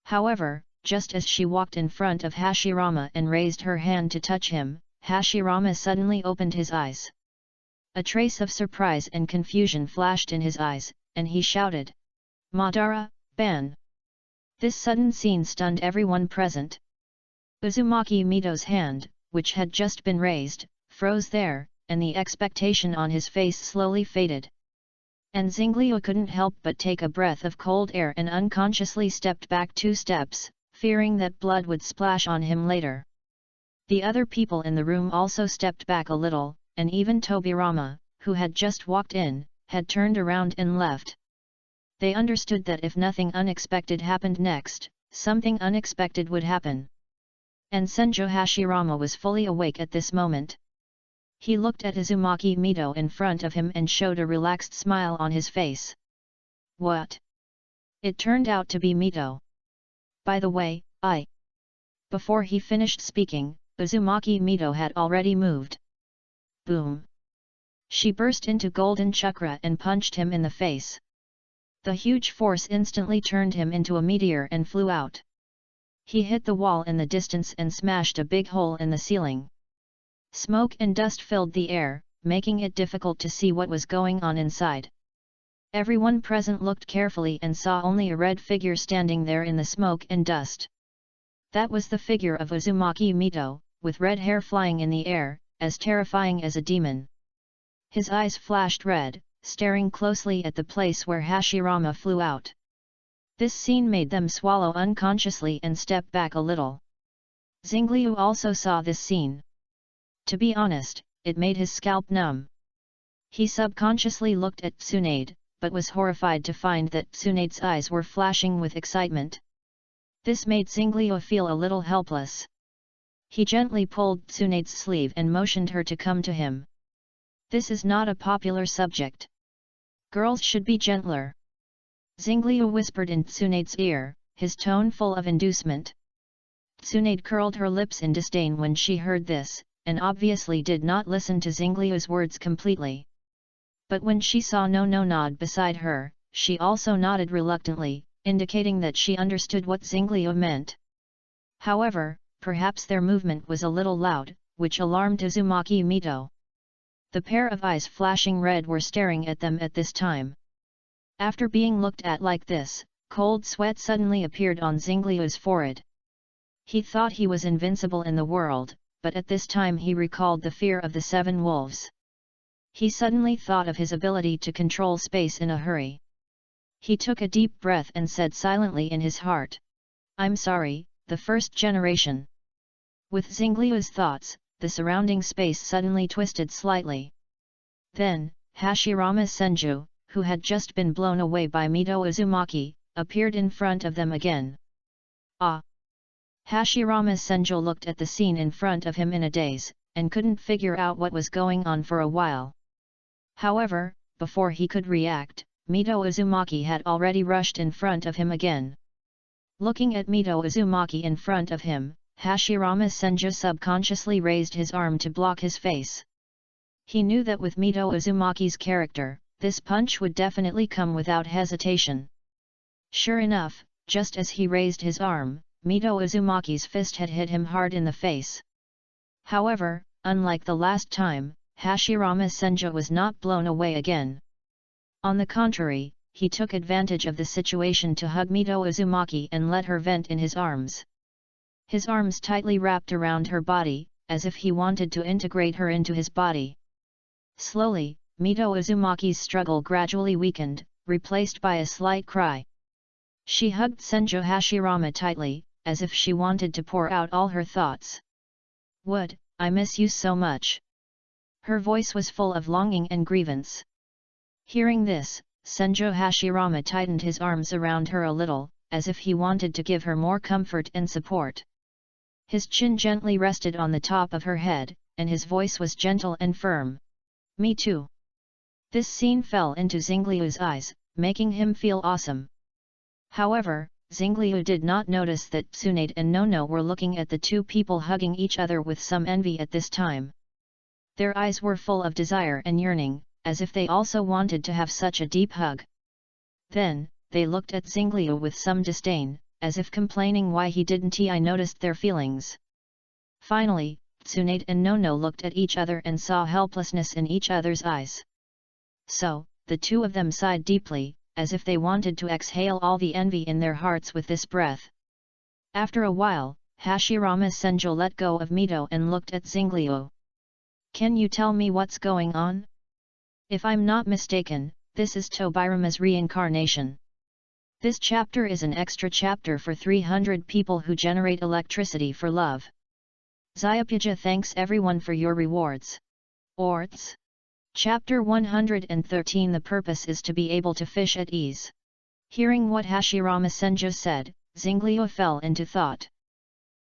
S1: However, just as she walked in front of Hashirama and raised her hand to touch him, Hashirama suddenly opened his eyes. A trace of surprise and confusion flashed in his eyes, and he shouted, "Madara, ban!" This sudden scene stunned everyone present. Uzumaki Mito's hand, which had just been raised, froze there, and the expectation on his face slowly faded. And Xingliu couldn't help but take a breath of cold air and unconsciously stepped back 2 steps, fearing that blood would splash on him later. The other people in the room also stepped back a little, and even Tobirama, who had just walked in, had turned around and left. They understood that if nothing unexpected happened next, something unexpected would happen. And Senju Hashirama was fully awake at this moment. He looked at Uzumaki Mito in front of him and showed a relaxed smile on his face. What? It turned out to be Mito. By the way, Before he finished speaking, Uzumaki Mito had already moved. Boom! She burst into Golden Chakra and punched him in the face. The huge force instantly turned him into a meteor and flew out. He hit the wall in the distance and smashed a big hole in the ceiling. Smoke and dust filled the air, making it difficult to see what was going on inside. Everyone present looked carefully and saw only a red figure standing there in the smoke and dust. That was the figure of Uzumaki Mito, with red hair flying in the air, as terrifying as a demon. His eyes flashed red, staring closely at the place where Hashirama flew out. This scene made them swallow unconsciously and step back a little. Xingliu also saw this scene. To be honest, it made his scalp numb. He subconsciously looked at Tsunade, but was horrified to find that Tsunade's eyes were flashing with excitement. This made Xingliu feel a little helpless. He gently pulled Tsunade's sleeve and motioned her to come to him. This is not a popular subject. Girls should be gentler. Xingliu whispered in Tsunade's ear, his tone full of inducement. Tsunade curled her lips in disdain when she heard this, and obviously did not listen to Xingliu's words completely. But when she saw No nod beside her, she also nodded reluctantly, indicating that she understood what Xingliu meant. However, perhaps their movement was a little loud, which alarmed Uzumaki Mito. The pair of eyes flashing red were staring at them at this time. After being looked at like this, cold sweat suddenly appeared on Xingliu's forehead. He thought he was invincible in the world, but at this time he recalled the fear of the 7 wolves. He suddenly thought of his ability to control space in a hurry. He took a deep breath and said silently in his heart, "I'm sorry, the first generation." With Xingliu's thoughts, the surrounding space suddenly twisted slightly. Then, Hashirama Senju, who had just been blown away by Mito Uzumaki, appeared in front of them again. Ah! Hashirama Senju looked at the scene in front of him in a daze, and couldn't figure out what was going on for a while. However, before he could react, Mito Uzumaki had already rushed in front of him again. Looking at Mito Uzumaki in front of him, Hashirama Senju subconsciously raised his arm to block his face. He knew that with Mito Uzumaki's character, this punch would definitely come without hesitation. Sure enough, just as he raised his arm, Mito Uzumaki's fist had hit him hard in the face. However, unlike the last time, Hashirama Senju was not blown away again. On the contrary, he took advantage of the situation to hug Mito Uzumaki and let her vent in his arms. His arms tightly wrapped around her body, as if he wanted to integrate her into his body. Slowly, Mito Uzumaki's struggle gradually weakened, replaced by a slight cry. She hugged Senju Hashirama tightly, as if she wanted to pour out all her thoughts. "Would, I miss you so much." Her voice was full of longing and grievance. Hearing this, Senju Hashirama tightened his arms around her a little, as if he wanted to give her more comfort and support. His chin gently rested on the top of her head, and his voice was gentle and firm. "Me too." This scene fell into Xingliu's eyes, making him feel awesome. However, Xingliu did not notice that Tsunade and Nono were looking at the two people hugging each other with some envy at this time. Their eyes were full of desire and yearning, as if they also wanted to have such a deep hug. Then, they looked at Xingliu with some disdain, as if complaining why he didn't notice their feelings. Finally, Tsunade and Nono looked at each other and saw helplessness in each other's eyes. So, the two of them sighed deeply, as if they wanted to exhale all the envy in their hearts with this breath. After a while, Hashirama Senju let go of Mito and looked at Xingliu. "Can you tell me what's going on? If I'm not mistaken, this is Tobirama's reincarnation. This chapter is an extra chapter for 300 people who generate electricity for love. Zyapija thanks everyone for your rewards. Orts. Chapter 113. The purpose is to be able to fish at ease." Hearing what Hashirama Senju said, Xingliu fell into thought.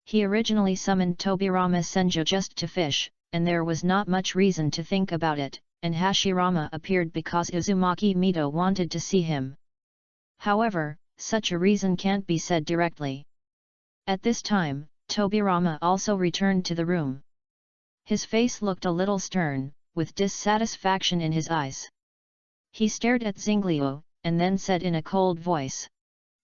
S1: He originally summoned Tobirama Senju just to fish, and there was not much reason to think about it, and Hashirama appeared because Uzumaki Mito wanted to see him. However, such a reason can't be said directly. At this time, Tobirama also returned to the room. His face looked a little stern, with dissatisfaction in his eyes. He stared at Xingliu, and then said in a cold voice,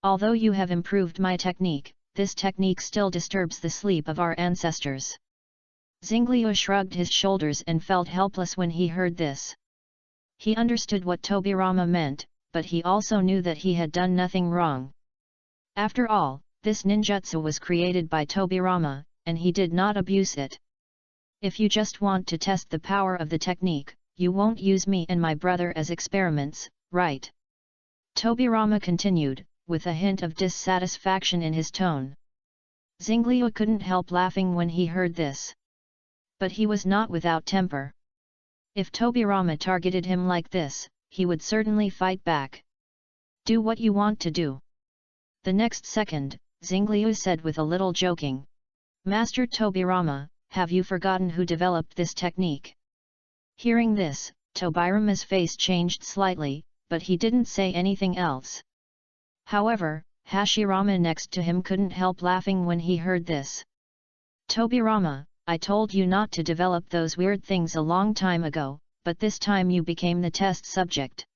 S1: "Although you have improved my technique, this technique still disturbs the sleep of our ancestors." Xingliu shrugged his shoulders and felt helpless when he heard this. He understood what Tobirama meant, but he also knew that he had done nothing wrong. After all, this ninjutsu was created by Tobirama, and he did not abuse it. "If you just want to test the power of the technique, you won't use me and my brother as experiments, right?" Tobirama continued, with a hint of dissatisfaction in his tone. Xingliu couldn't help laughing when he heard this. But he was not without temper. If Tobirama targeted him like this, he would certainly fight back. "Do what you want to do." The next second, Xingliu said with a little joking, "Master Tobirama, have you forgotten who developed this technique?" Hearing this, Tobirama's face changed slightly, but he didn't say anything else. However, Hashirama next to him couldn't help laughing when he heard this. "Tobirama, I told you not to develop those weird things a long time ago, but this time you became the test subject."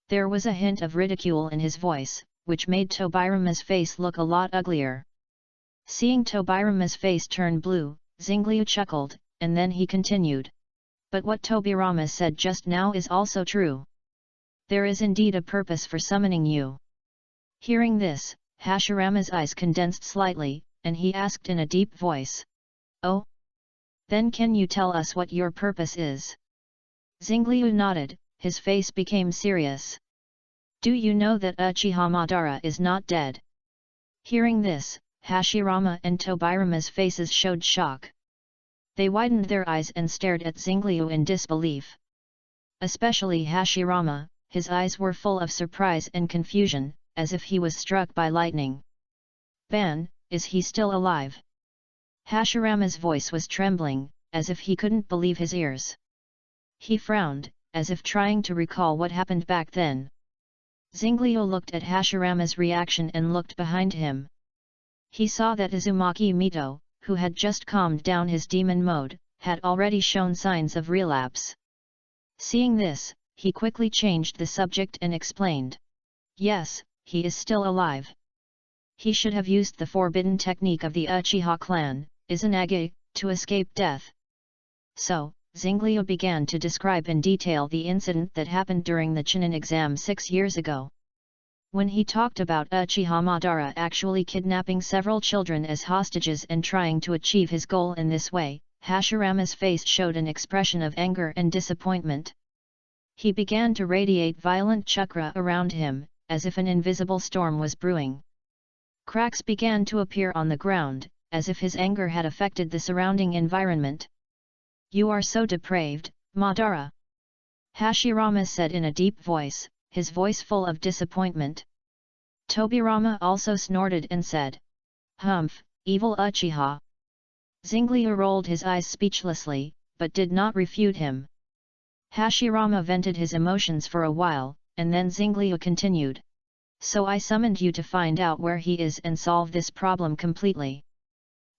S1: There was a hint of ridicule in his voice, which made Tobirama's face look a lot uglier. Seeing Tobirama's face turn blue, Xingliu chuckled, and then he continued. "But what Tobirama said just now is also true. There is indeed a purpose for summoning you." Hearing this, Hashirama's eyes condensed slightly, and he asked in a deep voice, "Oh? Then can you tell us what your purpose is?" Xingliu nodded, his face became serious. "Do you know that Uchiha Madara is not dead?" Hearing this, Hashirama and Tobirama's faces showed shock. They widened their eyes and stared at Xingliu in disbelief. Especially Hashirama, his eyes were full of surprise and confusion, as if he was struck by lightning. "Ban, is he still alive?" Hashirama's voice was trembling, as if he couldn't believe his ears. He frowned, as if trying to recall what happened back then. Xingliu looked at Hashirama's reaction and looked behind him. He saw that Uzumaki Mito, who had just calmed down his demon mode, had already shown signs of relapse. Seeing this, he quickly changed the subject and explained. "Yes, he is still alive. He should have used the forbidden technique of the Uchiha clan, Izanagi, to escape death." So, Xingliu began to describe in detail the incident that happened during the Chunin exam 6 years ago. When he talked about Uchiha Madara actually kidnapping several children as hostages and trying to achieve his goal in this way, Hashirama's face showed an expression of anger and disappointment. He began to radiate violent chakra around him, as if an invisible storm was brewing. Cracks began to appear on the ground, as if his anger had affected the surrounding environment. "You are so depraved, Madara!" Hashirama said in a deep voice, his voice full of disappointment. Tobirama also snorted and said, "Humph, evil Uchiha!" Xingliu rolled his eyes speechlessly, but did not refute him. Hashirama vented his emotions for a while, and then Xingliu continued. "So I summoned you to find out where he is and solve this problem completely.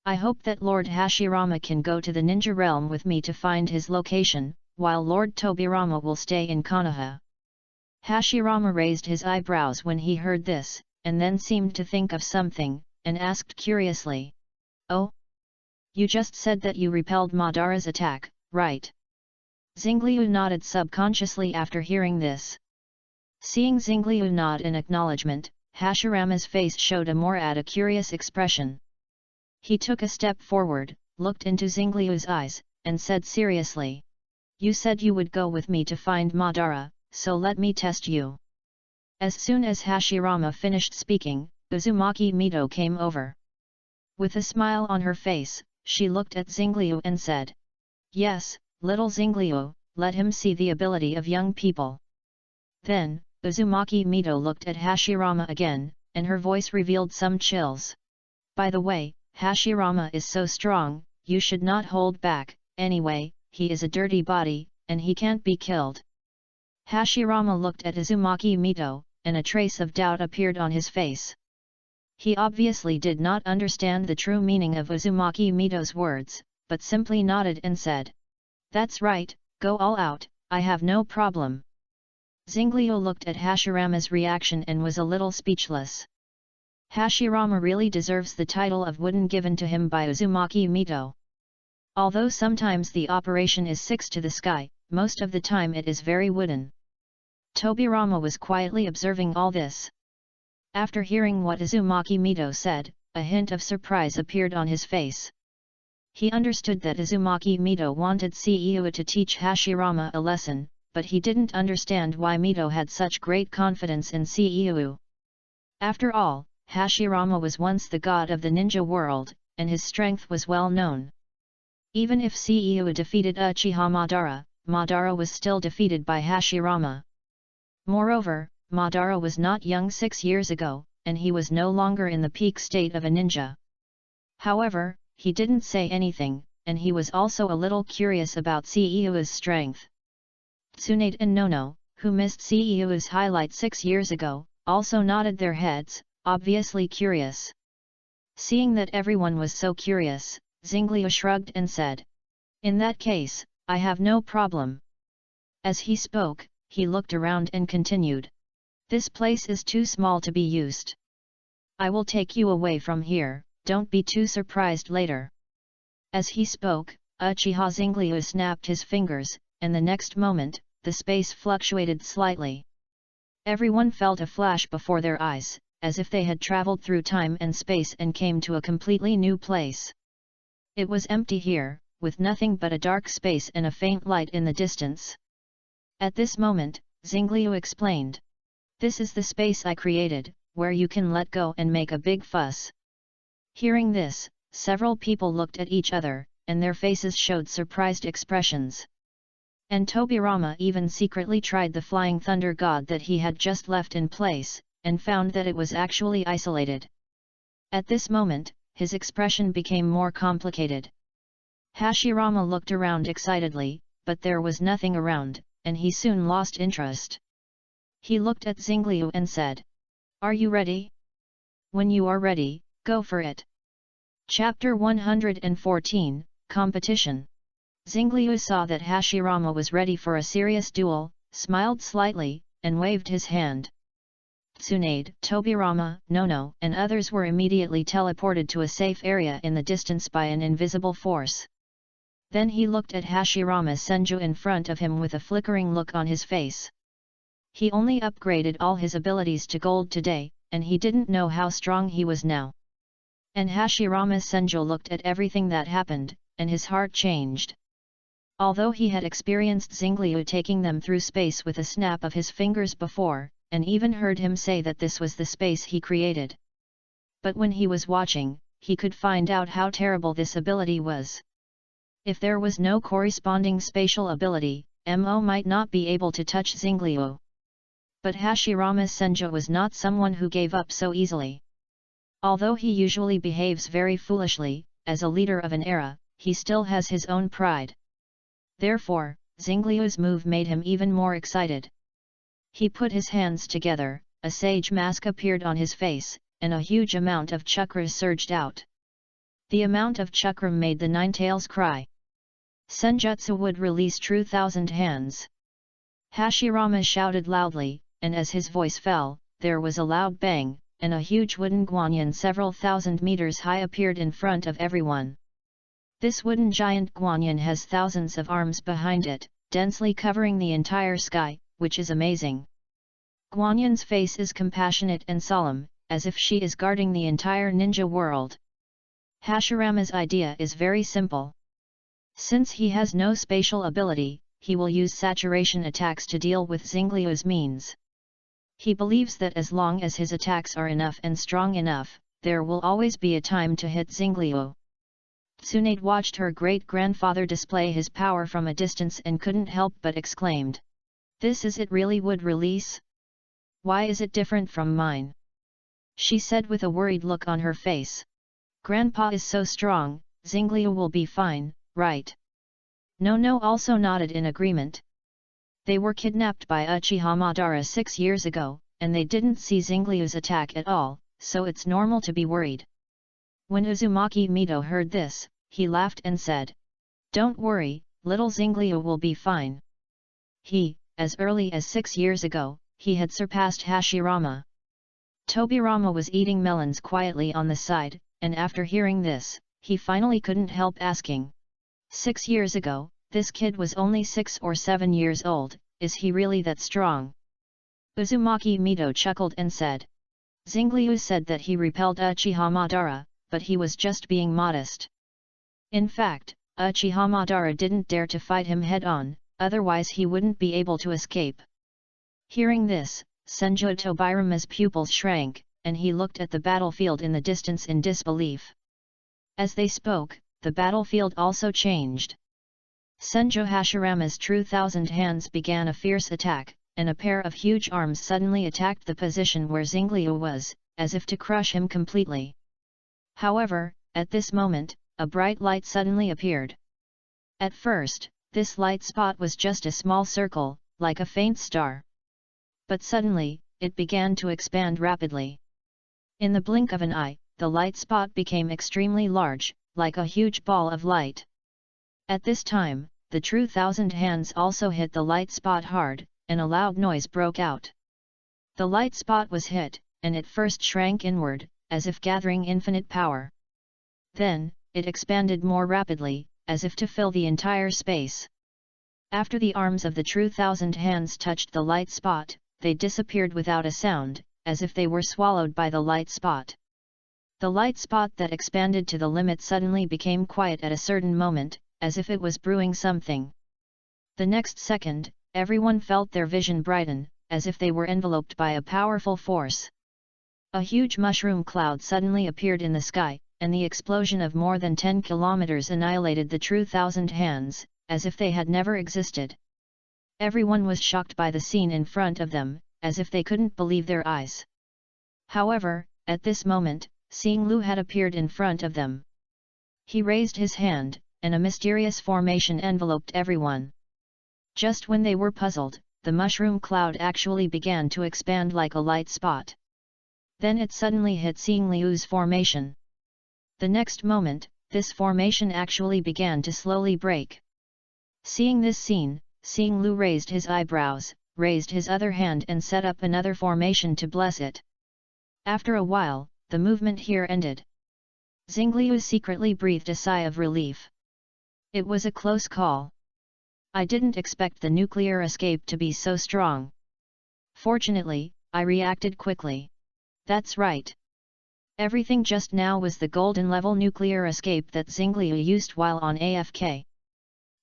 S1: I hope that Lord Hashirama can go to the ninja realm with me to find his location, while Lord Tobirama will stay in Konoha." Hashirama raised his eyebrows when he heard this, and then seemed to think of something, and asked curiously. "Oh? You just said that you repelled Madara's attack, right?" Xingliu nodded subconsciously after hearing this. Seeing Xingliu nod in acknowledgement, Hashirama's face showed a more curious expression. He took a step forward, looked into Xingliu's eyes, and said seriously. "You said you would go with me to find Madara, so let me test you." As soon as Hashirama finished speaking, Uzumaki Mito came over. With a smile on her face, she looked at Xingliu and said, "Yes, little Xingliu, let him see the ability of young people." Then, Uzumaki Mito looked at Hashirama again, and her voice revealed some chills. "By the way, Hashirama is so strong, you should not hold back, anyway, he is a dirty body, and he can't be killed." Hashirama looked at Uzumaki Mito, and a trace of doubt appeared on his face. He obviously did not understand the true meaning of Uzumaki Mito's words, but simply nodded and said, "That's right, Go all out, I have no problem. Zingliu looked at Hashirama's reaction and was a little speechless. Hashirama really deserves the title of wooden given to him by Uzumaki Mito. Although sometimes the operation is six to the sky, most of the time it is very wooden. Tobirama was quietly observing all this. After hearing what Uzumaki Mito said, a hint of surprise appeared on his face. He understood that Uzumaki Mito wanted Ceu to teach Hashirama a lesson, but he didn't understand why Mito had such great confidence in Ceu. After all, Hashirama was once the god of the ninja world, and his strength was well known. Even if Ceu defeated Uchiha Madara, Madara was still defeated by Hashirama. Moreover, Madara was not young 6 years ago, and he was no longer in the peak state of a ninja. However, he didn't say anything, and he was also a little curious about Ceu's strength. Tsunade and Nono, who missed Ceu's highlight 6 years ago, also nodded their heads, obviously curious. Seeing that everyone was so curious, Zingliu shrugged and said, "In that case, I have no problem." As he spoke, he looked around and continued, "This place is too small to be used. I will take you away from here, don't be too surprised later." As he spoke, Uchiha Zingliu snapped his fingers, and the next moment, the space fluctuated slightly. Everyone felt a flash before their eyes, as if they had traveled through time and space and came to a completely new place. It was empty here, with nothing but a dark space and a faint light in the distance. At this moment, Zingliu explained, "This is the space I created, where you can let go and make a big fuss." Hearing this, several people looked at each other, and their faces showed surprised expressions. And Tobirama even secretly tried the flying thunder god that he had just left in place, and found that it was actually isolated. At this moment, his expression became more complicated. Hashirama looked around excitedly, but there was nothing around, and he soon lost interest. He looked at Zingliu and said, "Are you ready? When you are ready, go for it." Chapter 114, Competition. Zingliu saw that Hashirama was ready for a serious duel, smiled slightly, and waved his hand. Tsunade, Tobirama, Nono, and others were immediately teleported to a safe area in the distance by an invisible force. Then he looked at Hashirama Senju in front of him with a flickering look on his face. He only upgraded all his abilities to gold today, and he didn't know how strong he was now. And Hashirama Senju looked at everything that happened, and his heart changed. Although he had experienced Zingliu taking them through space with a snap of his fingers before, and even heard him say that this was the space he created. But when he was watching, he could find out how terrible this ability was. If there was no corresponding spatial ability, Mo might not be able to touch Zingliu. But Hashirama Senju was not someone who gave up so easily. Although he usually behaves very foolishly, as a leader of an era, he still has his own pride. Therefore, Zingliu's move made him even more excited. He put his hands together, a sage mask appeared on his face, and a huge amount of chakras surged out. The amount of chakra made the Nine Tails cry. Senjutsu would release true thousand hands. Hashirama shouted loudly, and as his voice fell, there was a loud bang, and a huge wooden guanyin several thousand meters high appeared in front of everyone. This wooden giant guanyin has thousands of arms behind it, densely covering the entire sky, which is amazing. Guanyin's face is compassionate and solemn, as if she is guarding the entire ninja world. Hashirama's idea is very simple. Since he has no spatial ability, he will use saturation attacks to deal with Zingliu's means. He believes that as long as his attacks are enough and strong enough, there will always be a time to hit Zingliu. Tsunade watched her great-grandfather display his power from a distance and couldn't help but exclaimed, "This is it really would release? Why is it different from mine?" She said with a worried look on her face. "Grandpa is so strong, Zingliu will be fine, right?" Nono also nodded in agreement. They were kidnapped by Uchiha Madara 6 years ago, and they didn't see Zingliu's attack at all, so it's normal to be worried. When Uzumaki Mito heard this, he laughed and said, "Don't worry, little Xingliu will be fine. As early as 6 years ago, he had surpassed Hashirama. Tobirama was eating melons quietly on the side, and after hearing this, he finally couldn't help asking. 6 years ago, this kid was only 6 or 7 years old, is he really that strong? Uzumaki Mito chuckled and said. Xingliu said that he repelled Uchiha Madara, but he was just being modest. In fact, Uchiha Madara didn't dare to fight him head-on, otherwise he wouldn't be able to escape. Hearing this, Senjo Tobirama's pupils shrank, and he looked at the battlefield in the distance in disbelief. As they spoke, the battlefield also changed. Senjo Hashirama's true thousand hands began a fierce attack, and a pair of huge arms suddenly attacked the position where Xingliu was, as if to crush him completely. However, at this moment, a bright light suddenly appeared. At first, this light spot was just a small circle, like a faint star. But suddenly, it began to expand rapidly. In the blink of an eye, the light spot became extremely large, like a huge ball of light. At this time, the true thousand hands also hit the light spot hard, and a loud noise broke out. The light spot was hit, and it first shrank inward, as if gathering infinite power. Then, it expanded more rapidly, as if to fill the entire space. After the arms of the true thousand hands touched the light spot, they disappeared without a sound, as if they were swallowed by the light spot. The light spot that expanded to the limit suddenly became quiet at a certain moment, as if it was brewing something. The next second, everyone felt their vision brighten, as if they were enveloped by a powerful force. A huge mushroom cloud suddenly appeared in the sky, and the explosion of more than 10 kilometers annihilated the true thousand hands, as if they had never existed. Everyone was shocked by the scene in front of them, as if they couldn't believe their eyes. However, at this moment, Xingliu had appeared in front of them. He raised his hand, and a mysterious formation enveloped everyone. Just when they were puzzled, the mushroom cloud actually began to expand like a light spot. Then it suddenly hit Xingliu's formation. The next moment, this formation actually began to slowly break. Seeing this scene, Xingliu raised his eyebrows, raised his other hand and set up another formation to bless it. After a while, the movement here ended. Xingliu secretly breathed a sigh of relief. It was a close call. I didn't expect the nuclear escape to be so strong. Fortunately, I reacted quickly. That's right. Everything just now was the golden level nuclear escape that Xingliu used while on AFK.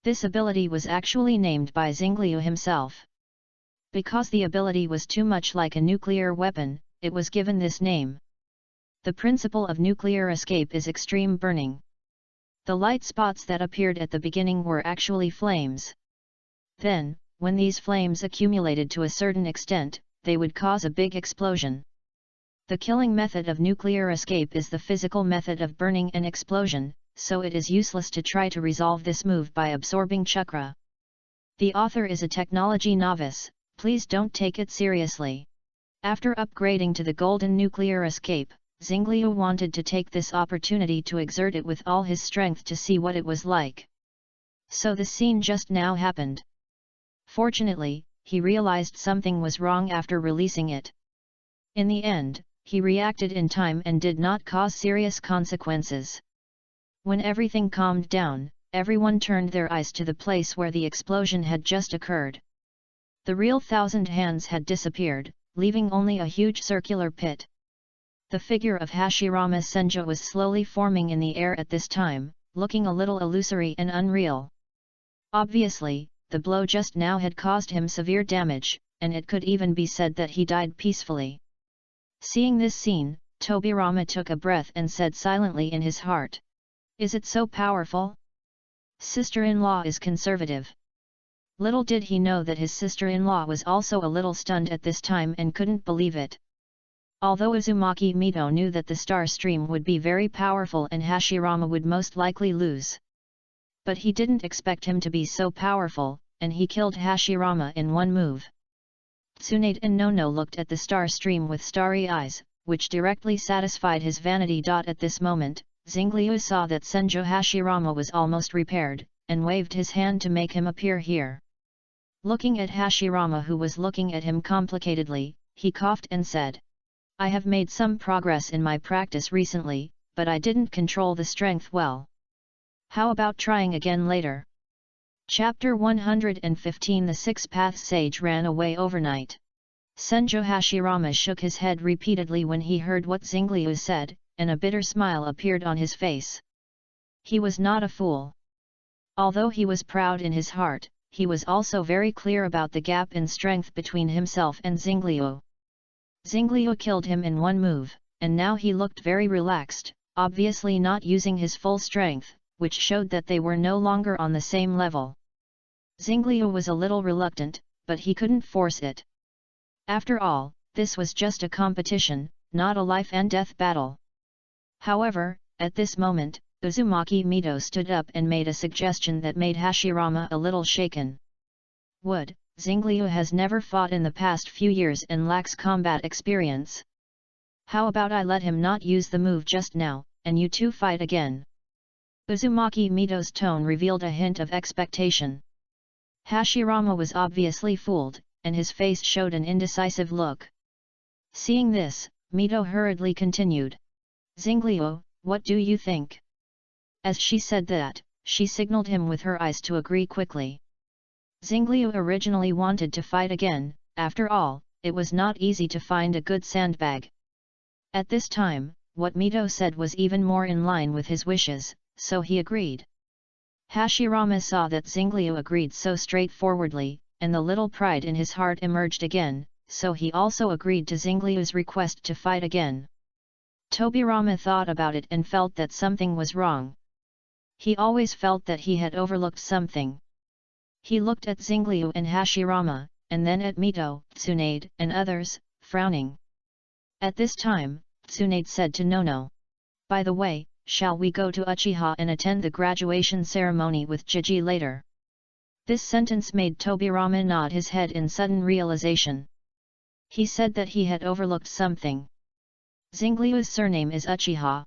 S1: This ability was actually named by Xingliu himself. Because the ability was too much like a nuclear weapon, it was given this name. The principle of nuclear escape is extreme burning. The light spots that appeared at the beginning were actually flames. Then, when these flames accumulated to a certain extent, they would cause a big explosion. The killing method of nuclear escape is the physical method of burning and explosion, so it is useless to try to resolve this move by absorbing chakra. The author is a technology novice, please don't take it seriously. After upgrading to the golden nuclear escape, Xingliu wanted to take this opportunity to exert it with all his strength to see what it was like. So the scene just now happened. Fortunately, he realized something was wrong after releasing it. In the end, he reacted in time and did not cause serious consequences. When everything calmed down, everyone turned their eyes to the place where the explosion had just occurred. The real thousand hands had disappeared, leaving only a huge circular pit. The figure of Hashirama Senjo was slowly forming in the air at this time, looking a little illusory and unreal. Obviously, the blow just now had caused him severe damage, and it could even be said that he died peacefully. Seeing this scene, Tobirama took a breath and said silently in his heart, "Is it so powerful? Sister-in-law is conservative." Little did he know that his sister-in-law was also a little stunned at this time and couldn't believe it. Although Uzumaki Mito knew that the star stream would be very powerful and Hashirama would most likely lose. But he didn't expect him to be so powerful, and he killed Hashirama in one move. Tsunade and Nono looked at the star stream with starry eyes, which directly satisfied his vanity. At this moment, Xingliu saw that Senjo Hashirama was almost repaired, and waved his hand to make him appear here. Looking at Hashirama, who was looking at him complicatedly, he coughed and said, "I have made some progress in my practice recently, but I didn't control the strength well. How about trying again later?" Chapter 115. The Six-Path Sage ran away overnight. Senjo Hashirama shook his head repeatedly when he heard what Xingliu said, and a bitter smile appeared on his face. He was not a fool. Although he was proud in his heart, he was also very clear about the gap in strength between himself and Xingliu. Xingliu killed him in one move, and now he looked very relaxed, obviously not using his full strength, which showed that they were no longer on the same level. Xingliu was a little reluctant, but he couldn't force it. After all, this was just a competition, not a life-and-death battle. However, at this moment, Uzumaki Mito stood up and made a suggestion that made Hashirama a little shaken. Xingliu has never fought in the past few years and lacks combat experience. How about I let him not use the move just now, and you two fight again? Uzumaki Mito's tone revealed a hint of expectation. Hashirama was obviously fooled, and his face showed an indecisive look. Seeing this, Mito hurriedly continued. "Xingliu, what do you think?" As she said that, she signaled him with her eyes to agree quickly. Xingliu originally wanted to fight again, after all, it was not easy to find a good sandbag. At this time, what Mito said was even more in line with his wishes, so he agreed. Hashirama saw that Xingliu agreed so straightforwardly, and the little pride in his heart emerged again, so he also agreed to Xingliu's request to fight again. Tobirama thought about it and felt that something was wrong. He always felt that he had overlooked something. He looked at Xingliu and Hashirama, and then at Mito, Tsunade, and others, frowning. At this time, Tsunade said to Nono, "By the way, shall we go to Uchiha and attend the graduation ceremony with Jiji later?" This sentence made Tobirama nod his head in sudden realization. He said that he had overlooked something. Xingliu's surname is Uchiha.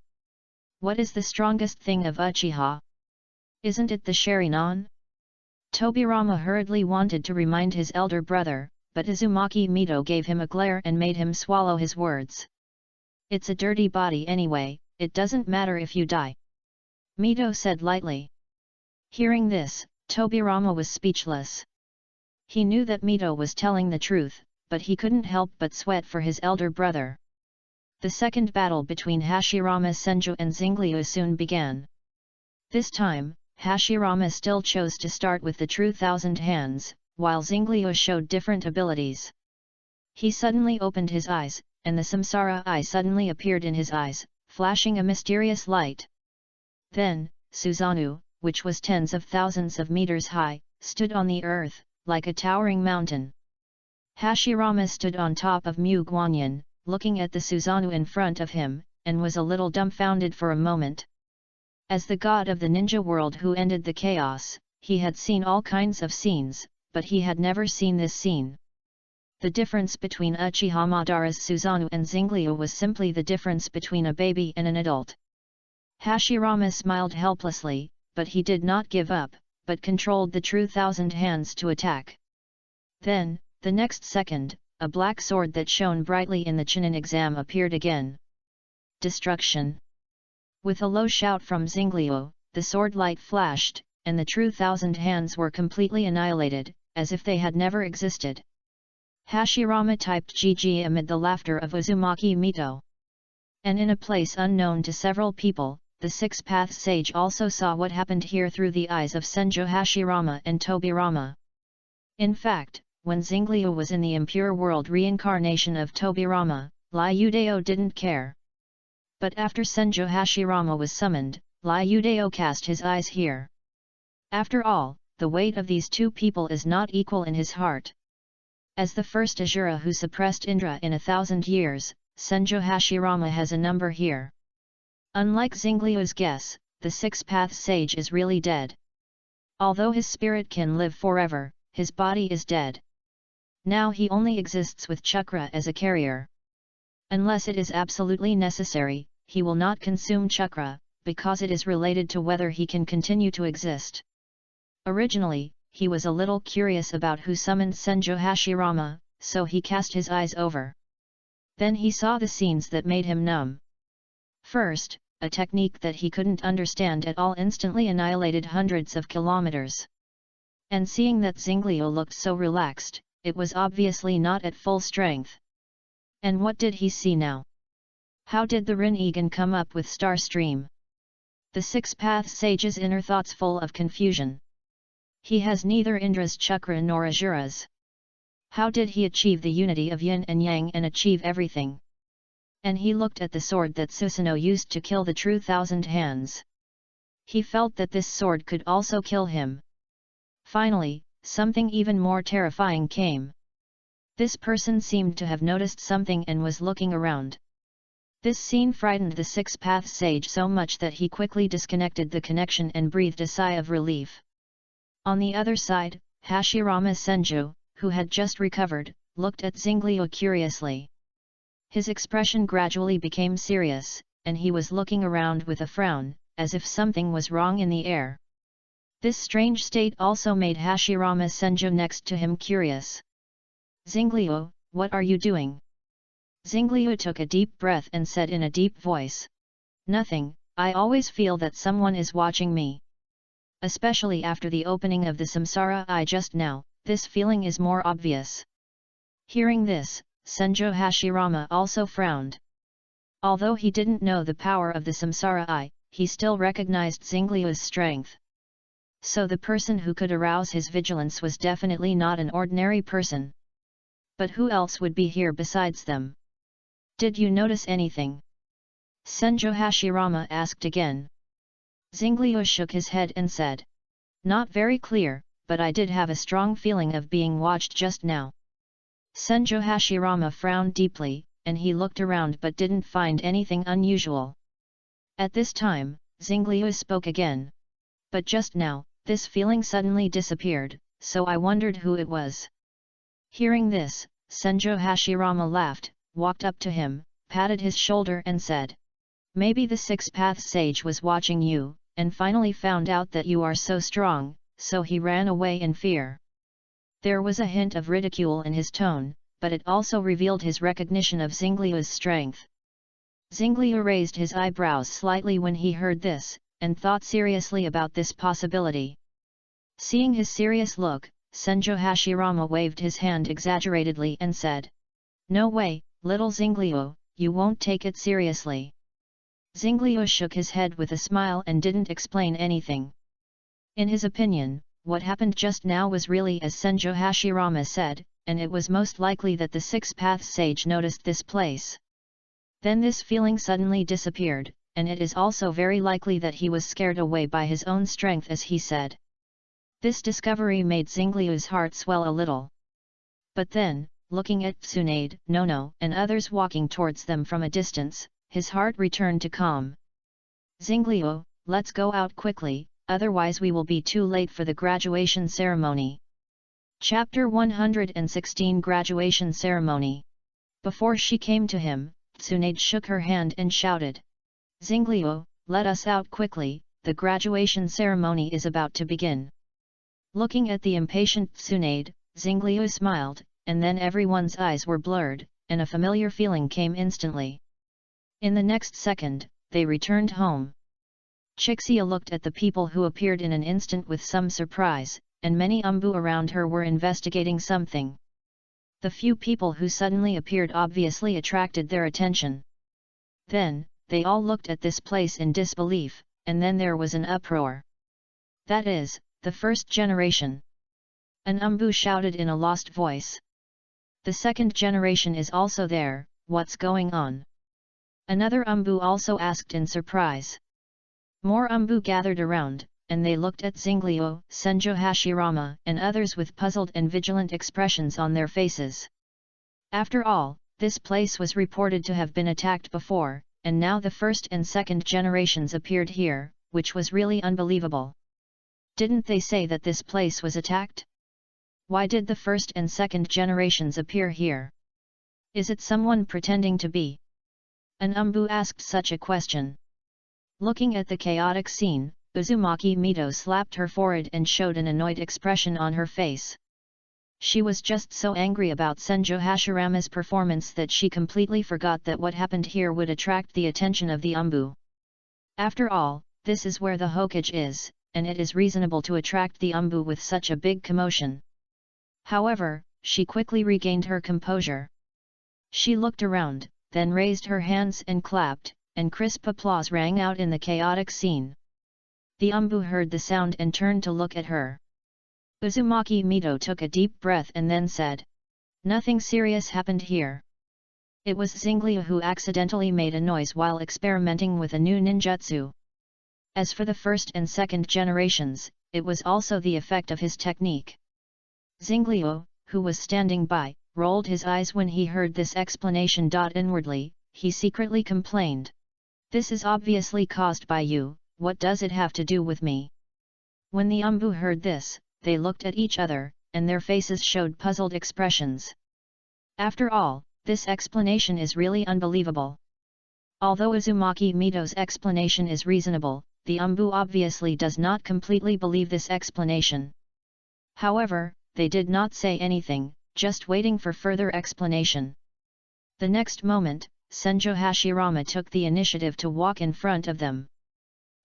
S1: What is the strongest thing of Uchiha? Isn't it the Sharingan? Tobirama hurriedly wanted to remind his elder brother, but Uzumaki Mito gave him a glare and made him swallow his words. "It's a dirty body anyway, it doesn't matter if you die," Mito said lightly. Hearing this, Tobirama was speechless. He knew that Mito was telling the truth, but he couldn't help but sweat for his elder brother. The second battle between Hashirama Senju and Xingliu soon began. This time, Hashirama still chose to start with the true thousand hands, while Xingliu showed different abilities. He suddenly opened his eyes, and the Samsara eye suddenly appeared in his eyes, flashing a mysterious light. Then, Susanoo, which was tens of thousands of meters high, stood on the earth, like a towering mountain. Hashirama stood on top of Mu Guanyin, looking at the Susanoo in front of him, and was a little dumbfounded for a moment. As the god of the ninja world who ended the chaos, he had seen all kinds of scenes, but he had never seen this scene. The difference between Uchiha Madara's Susanoo and Xingliu was simply the difference between a baby and an adult. Hashirama smiled helplessly, but he did not give up, but controlled the true thousand hands to attack. Then, the next second, a black sword that shone brightly in the Chunin exam appeared again. Destruction! With a low shout from Xingliu, the sword light flashed, and the true thousand hands were completely annihilated, as if they had never existed. Hashirama typed GG amid the laughter of Uzumaki Mito. And in a place unknown to several people, the Six-Path Sage also saw what happened here through the eyes of Senjo Hashirama and Tobirama. In fact, when Xingliu was in the impure world reincarnation of Tobirama, Liudeo didn't care. But after Senjo Hashirama was summoned, Liudeo cast his eyes here. After all, the weight of these two people is not equal in his heart. As the first Asura who suppressed Indra in 1,000 years, Senjo Hashirama has a number here. Unlike Xingliu's guess, the Six-Path Sage is really dead. Although his spirit can live forever, his body is dead. Now he only exists with chakra as a carrier. Unless it is absolutely necessary, he will not consume chakra, because it is related to whether he can continue to exist. Originally, he was a little curious about who summoned Senjo Hashirama, so he cast his eyes over. Then he saw the scenes that made him numb. First, a technique that he couldn't understand at all instantly annihilated hundreds of kilometers. And seeing that Xingliu looked so relaxed, it was obviously not at full strength. And what did he see now? How did the Rin Egan come up with Star Stream? The Six Paths Sage's inner thoughts full of confusion. He has neither Indra's chakra nor Asura's. How did he achieve the unity of yin and yang and achieve everything? And he looked at the sword that Susanoo used to kill the true Thousand Hands. He felt that this sword could also kill him. Finally, something even more terrifying came. This person seemed to have noticed something and was looking around. This scene frightened the Six Paths Sage so much that he quickly disconnected the connection and breathed a sigh of relief. On the other side, Hashirama Senju, who had just recovered, looked at Xingliu curiously. His expression gradually became serious, and he was looking around with a frown, as if something was wrong in the air. This strange state also made Hashirama Senju next to him curious. "Xingliu, what are you doing?" Xingliu took a deep breath and said in a deep voice. "Nothing, I always feel that someone is watching me. Especially after the opening of the samsara eye just now, this feeling is more obvious." Hearing this, Senjo Hashirama also frowned. Although he didn't know the power of the samsara eye, he still recognized Xingliu's strength. So the person who could arouse his vigilance was definitely not an ordinary person. But who else would be here besides them? "Did you notice anything?" Senjo Hashirama asked again. Xingliu shook his head and said. "Not very clear, but I did have a strong feeling of being watched just now." Senjo Hashirama frowned deeply, and he looked around but didn't find anything unusual. At this time, Xingliu spoke again. "But just now, this feeling suddenly disappeared, so I wondered who it was." Hearing this, Senjo Hashirama laughed, walked up to him, patted his shoulder and said. "Maybe the Six Paths Sage was watching you, and finally found out that you are so strong, so he ran away in fear." There was a hint of ridicule in his tone, but it also revealed his recognition of Xingliu's strength. Xingliu raised his eyebrows slightly when he heard this, and thought seriously about this possibility. Seeing his serious look, Senjo Hashirama waved his hand exaggeratedly and said. "No way, little Xingliu, you won't take it seriously." Xingliu shook his head with a smile and didn't explain anything. In his opinion, what happened just now was really as Senjo Hashirama said, and it was most likely that the Six Paths Sage noticed this place. Then this feeling suddenly disappeared, and it is also very likely that he was scared away by his own strength as he said. This discovery made Xingliu's heart swell a little. But then, looking at Tsunade, Nono and others walking towards them from a distance, his heart returned to calm. "Xingliu, let's go out quickly, otherwise we will be too late for the graduation ceremony." Chapter 116 Graduation Ceremony. Before she came to him, Tsunade shook her hand and shouted. "Xingliu, let us out quickly, the graduation ceremony is about to begin." Looking at the impatient Tsunade, Xingliu smiled, and then everyone's eyes were blurred, and a familiar feeling came instantly. In the next second, they returned home. Chixia looked at the people who appeared in an instant with some surprise, and many umbu around her were investigating something. The few people who suddenly appeared obviously attracted their attention. Then, they all looked at this place in disbelief, and then there was an uproar. "That is, the first generation!" An umbu shouted in a lost voice. "The second generation is also there, what's going on?" Another umbu also asked in surprise. More umbu gathered around, and they looked at Xingliu, Senjo Hashirama and others with puzzled and vigilant expressions on their faces. After all, this place was reported to have been attacked before, and now the first and second generations appeared here, which was really unbelievable. Didn't they say that this place was attacked? Why did the first and second generations appear here? Is it someone pretending to be? An umbu asked such a question. Looking at the chaotic scene, Uzumaki Mito slapped her forehead and showed an annoyed expression on her face. She was just so angry about Senjo Hashirama's performance that she completely forgot that what happened here would attract the attention of the Umbu. After all, this is where the Hokage is, and it is reasonable to attract the Umbu with such a big commotion. However, she quickly regained her composure. She looked around, then raised her hands and clapped, and crisp applause rang out in the chaotic scene. The Umbu heard the sound and turned to look at her. Uzumaki Mito took a deep breath and then said, "Nothing serious happened here. It was Xingliu who accidentally made a noise while experimenting with a new ninjutsu. As for the first and second generations, it was also the effect of his technique." Xingliu, who was standing by, rolled his eyes when he heard this explanation. Inwardly, he secretly complained. "This is obviously caused by you, what does it have to do with me?" When the Umbu heard this, they looked at each other, and their faces showed puzzled expressions. After all, this explanation is really unbelievable. Although Uzumaki Mito's explanation is reasonable, the Umbu obviously does not completely believe this explanation. However, they did not say anything, just waiting for further explanation. The next moment, Senjo Hashirama took the initiative to walk in front of them.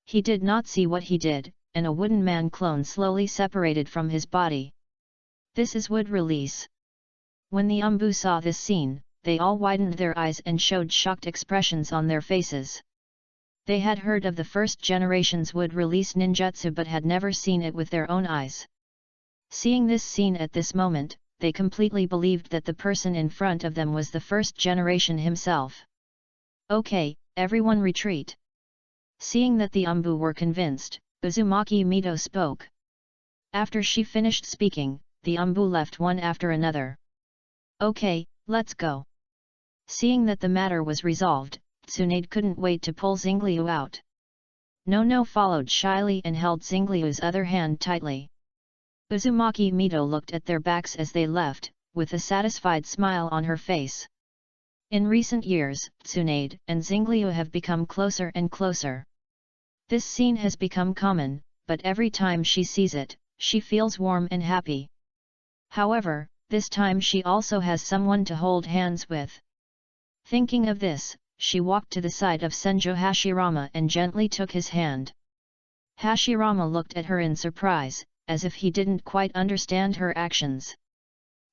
S1: He did not see what he did, and a wooden man clone slowly separated from his body. This is wood release. When the Umbu saw this scene, they all widened their eyes and showed shocked expressions on their faces. They had heard of the first generation's wood release ninjutsu but had never seen it with their own eyes. Seeing this scene at this moment, they completely believed that the person in front of them was the first generation himself. "Okay, everyone retreat." Seeing that the Umbu were convinced, Uzumaki Mito spoke. After she finished speaking, the Umbu left one after another. "Okay, let's go." Seeing that the matter was resolved, Tsunade couldn't wait to pull Xingliu out. No followed shyly and held Xingliu's other hand tightly. Uzumaki Mito looked at their backs as they left, with a satisfied smile on her face. In recent years, Tsunade and Xingliu have become closer and closer. This scene has become common, but every time she sees it, she feels warm and happy. However, this time she also has someone to hold hands with. Thinking of this, she walked to the side of Senjo Hashirama and gently took his hand. Hashirama looked at her in surprise, as if he didn't quite understand her actions.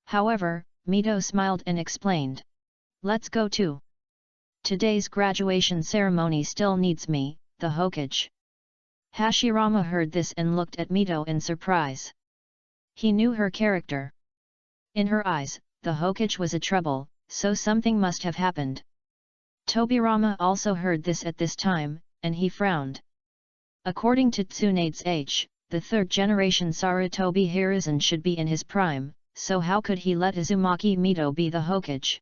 S1: However, Mito smiled and explained, "Let's go too. Today's graduation ceremony still needs me, the Hokage." Hashirama heard this and looked at Mito in surprise. He knew her character. In her eyes, the Hokage was a trouble, so something must have happened. Tobirama also heard this at this time, and he frowned. According to Tsunade's age, the third generation Sarutobi Hiruzen should be in his prime, so how could he let Uzumaki Mito be the Hokage?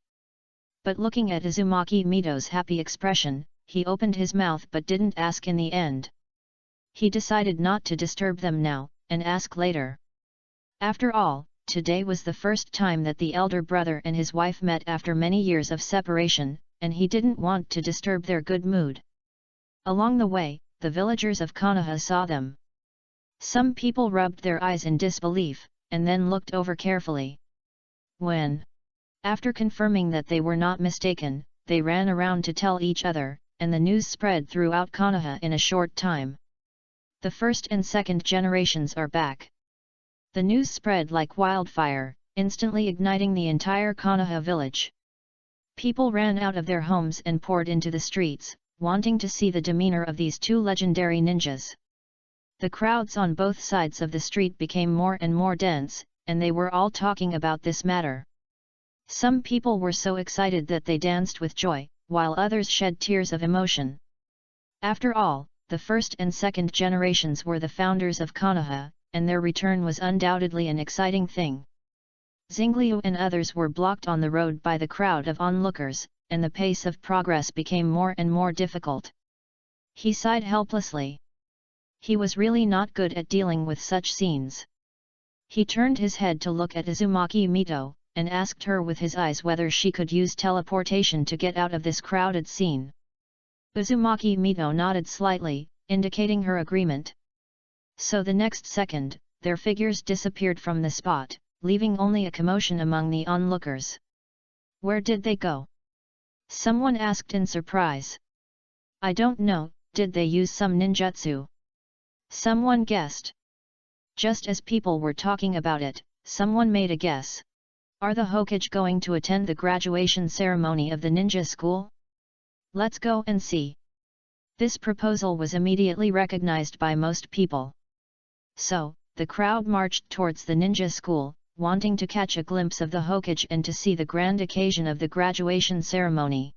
S1: But looking at Uzumaki Mito's happy expression, he opened his mouth but didn't ask in the end. He decided not to disturb them now, and ask later. After all, today was the first time that the elder brother and his wife met after many years of separation, and he didn't want to disturb their good mood. Along the way, the villagers of Konoha saw them. Some people rubbed their eyes in disbelief, and then looked over carefully. After confirming that they were not mistaken, they ran around to tell each other, and the news spread throughout Konoha in a short time. The first and second generations are back. The news spread like wildfire, instantly igniting the entire Konoha village. People ran out of their homes and poured into the streets, wanting to see the demeanor of these two legendary ninjas. The crowds on both sides of the street became more and more dense, and they were all talking about this matter. Some people were so excited that they danced with joy, while others shed tears of emotion. After all, the first and second generations were the founders of Konoha, and their return was undoubtedly an exciting thing. Xingliu and others were blocked on the road by the crowd of onlookers, and the pace of progress became more and more difficult. He sighed helplessly. He was really not good at dealing with such scenes. He turned his head to look at Uzumaki Mito, and asked her with his eyes whether she could use teleportation to get out of this crowded scene. Uzumaki Mito nodded slightly, indicating her agreement. So the next second, their figures disappeared from the spot, leaving only a commotion among the onlookers. Where did they go? Someone asked in surprise. I don't know, did they use some ninjutsu? Someone guessed. Just as people were talking about it, someone made a guess. Are the Hokage going to attend the graduation ceremony of the ninja school? Let's go and see. This proposal was immediately recognized by most people. So, the crowd marched towards the ninja school, wanting to catch a glimpse of the Hokage and to see the grand occasion of the graduation ceremony.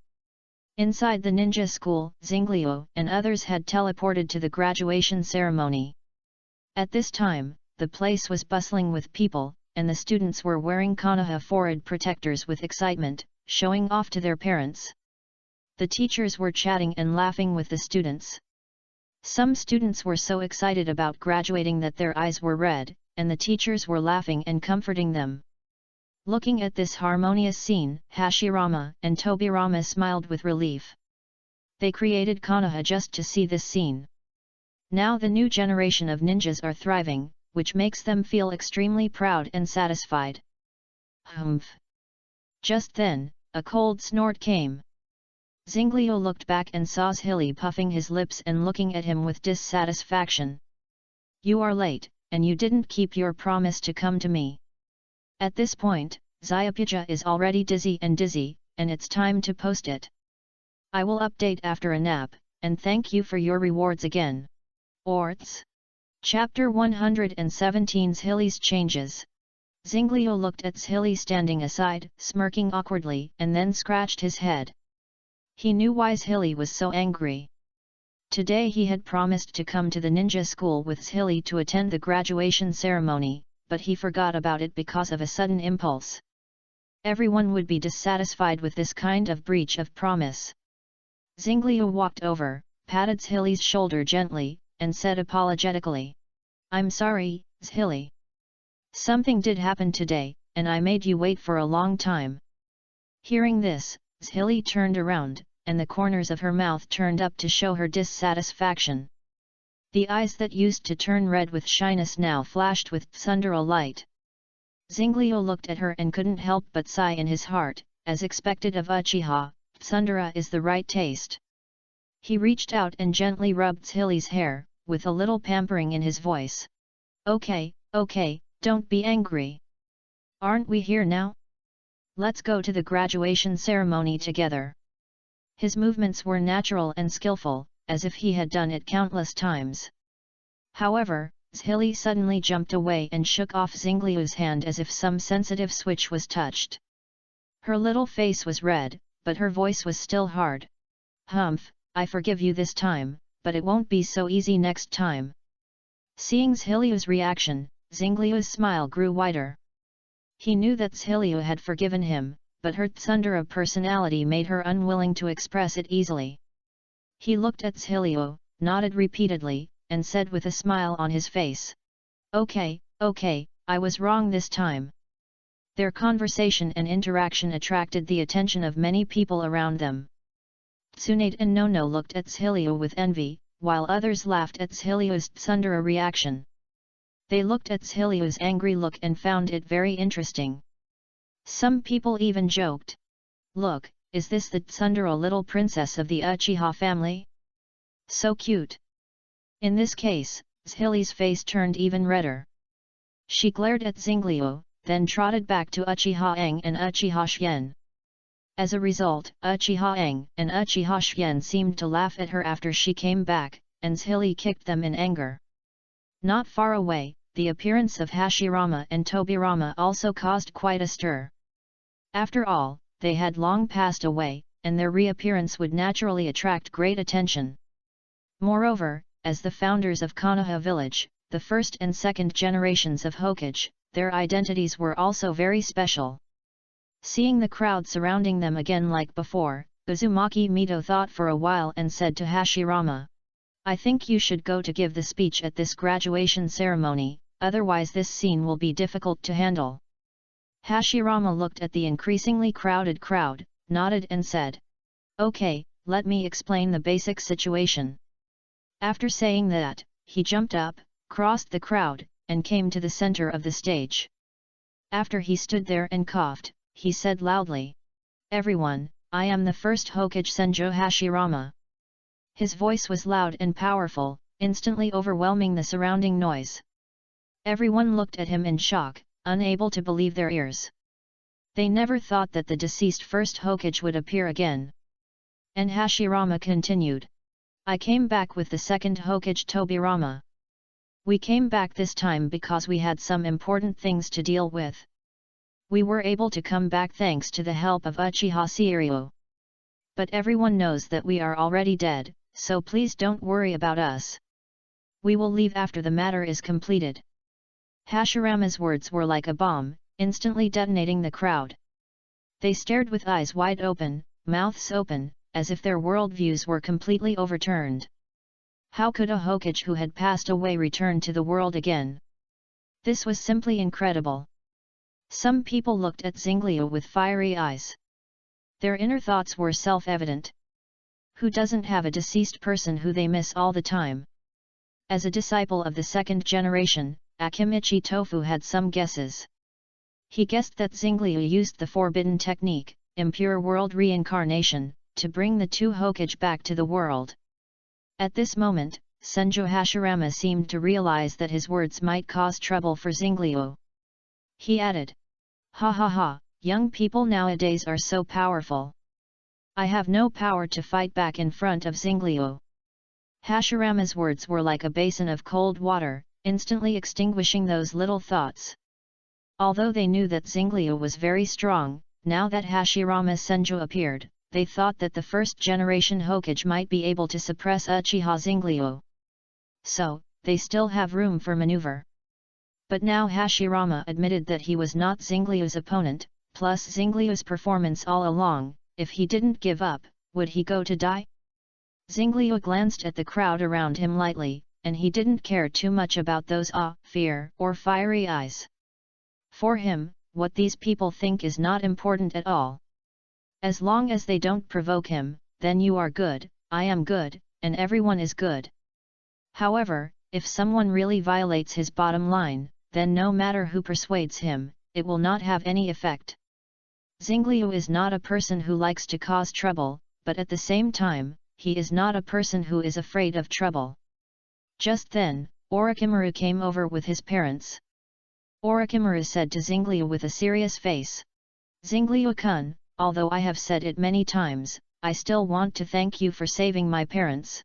S1: Inside the ninja school, Xingliu and others had teleported to the graduation ceremony. At this time, the place was bustling with people, and the students were wearing Konoha forehead protectors with excitement, showing off to their parents. The teachers were chatting and laughing with the students. Some students were so excited about graduating that their eyes were red, and the teachers were laughing and comforting them. Looking at this harmonious scene, Hashirama and Tobirama smiled with relief. They created Konoha just to see this scene. Now the new generation of ninjas are thriving, which makes them feel extremely proud and satisfied. Humph! Just then, a cold snort came. Xingliu looked back and saw Zhili puffing his lips and looking at him with dissatisfaction. You are late, and you didn't keep your promise to come to me. At this point, Zyapija is already dizzy, and it's time to post it. I will update after a nap, and thank you for your rewards again. Orts. Chapter 117 Zhili's Changes. Xingliu looked at Zhili standing aside, smirking awkwardly, and then scratched his head. He knew why Zhili was so angry. Today he had promised to come to the ninja school with Zhili to attend the graduation ceremony, but he forgot about it because of a sudden impulse. Everyone would be dissatisfied with this kind of breach of promise. Xingliu walked over, patted Zhili's shoulder gently, and said apologetically, I'm sorry, Zhili. Something did happen today, and I made you wait for a long time. Hearing this, Zhili turned around, and the corners of her mouth turned up to show her dissatisfaction. The eyes that used to turn red with shyness now flashed with tsundere light. Xingliu looked at her and couldn't help but sigh in his heart, as expected of Uchiha, tsundere is the right taste. He reached out and gently rubbed Zhili's hair, with a little pampering in his voice. Okay, don't be angry. Aren't we here now? Let's go to the graduation ceremony together. His movements were natural and skillful, as if he had done it countless times. However, Zhili suddenly jumped away and shook off Xingliu's hand as if some sensitive switch was touched. Her little face was red, but her voice was still hard. Humph, I forgive you this time, but it won't be so easy next time. Seeing Zhiliu's reaction, Xingliu's smile grew wider. He knew that Zhiliu had forgiven him, but her tsundere personality made her unwilling to express it easily. He looked at Zhiliu, nodded repeatedly, and said with a smile on his face, Okay, I was wrong this time. Their conversation and interaction attracted the attention of many people around them. Tsunade and Nono looked at Zhiliu with envy, while others laughed at Zhiliu's tsundere reaction. They looked at Zhiliu's angry look and found it very interesting. Some people even joked. Look, is this the tsundere little princess of the Uchiha family? So cute. In this case, Zhili's face turned even redder. She glared at Xingliu, then trotted back to Uchiha Eng and Uchiha Xian. As a result, Uchiha Eng and Uchiha Xian seemed to laugh at her after she came back, and Zhili kicked them in anger. Not far away, the appearance of Hashirama and Tobirama also caused quite a stir. After all, they had long passed away, and their reappearance would naturally attract great attention. Moreover, as the founders of Konoha village, the first and second generations of Hokage, their identities were also very special. Seeing the crowd surrounding them again like before, Uzumaki Mito thought for a while and said to Hashirama, I think you should go to give the speech at this graduation ceremony, otherwise this scene will be difficult to handle. Hashirama looked at the increasingly crowded crowd, nodded and said, Okay, let me explain the basic situation. After saying that, he jumped up, crossed the crowd, and came to the center of the stage. After he stood there and coughed, he said loudly, "Everyone, I am the first Hokage Senjo Hashirama." His voice was loud and powerful, instantly overwhelming the surrounding noise. Everyone looked at him in shock, unable to believe their ears. They never thought that the deceased first Hokage would appear again. And Hashirama continued, "I came back with the second Hokage Tobirama. We came back this time because we had some important things to deal with. We were able to come back thanks to the help of Uchiha Seiryu. But everyone knows that we are already dead, so please don't worry about us. We will leave after the matter is completed." Hashirama's words were like a bomb, instantly detonating the crowd. They stared with eyes wide open, mouths open, as if their worldviews were completely overturned. How could a Hokage who had passed away return to the world again? This was simply incredible. Some people looked at Xingliu with fiery eyes. Their inner thoughts were self-evident. Who doesn't have a deceased person who they miss all the time? As a disciple of the second generation, Akimichi Tofu had some guesses. He guessed that Xingliu used the forbidden technique, impure world reincarnation, to bring the two Hokage back to the world. At this moment, Senjo Hashirama seemed to realize that his words might cause trouble for Xingliu. He added, "Ha ha ha, young people nowadays are so powerful. I have no power to fight back in front of Xingliu." Hashirama's words were like a basin of cold water, instantly extinguishing those little thoughts. Although they knew that Xingliu was very strong, now that Hashirama Senjo appeared, they thought that the first-generation Hokage might be able to suppress Uchiha Xingliu. So, they still have room for maneuver. But now Hashirama admitted that he was not Xingliu's opponent, plus Xingliu's performance all along. If he didn't give up, would he go to die? Xingliu glanced at the crowd around him lightly, and he didn't care too much about those fear or fiery eyes. For him, what these people think is not important at all. As long as they don't provoke him, then you are good, I am good, and everyone is good. However, if someone really violates his bottom line, then no matter who persuades him, it will not have any effect. Xingliu is not a person who likes to cause trouble, but at the same time, he is not a person who is afraid of trouble. Just then, Orochimaru came over with his parents. Orochimaru said to Xingliu with a serious face, "Xingliu-kun, although I have said it many times, I still want to thank you for saving my parents."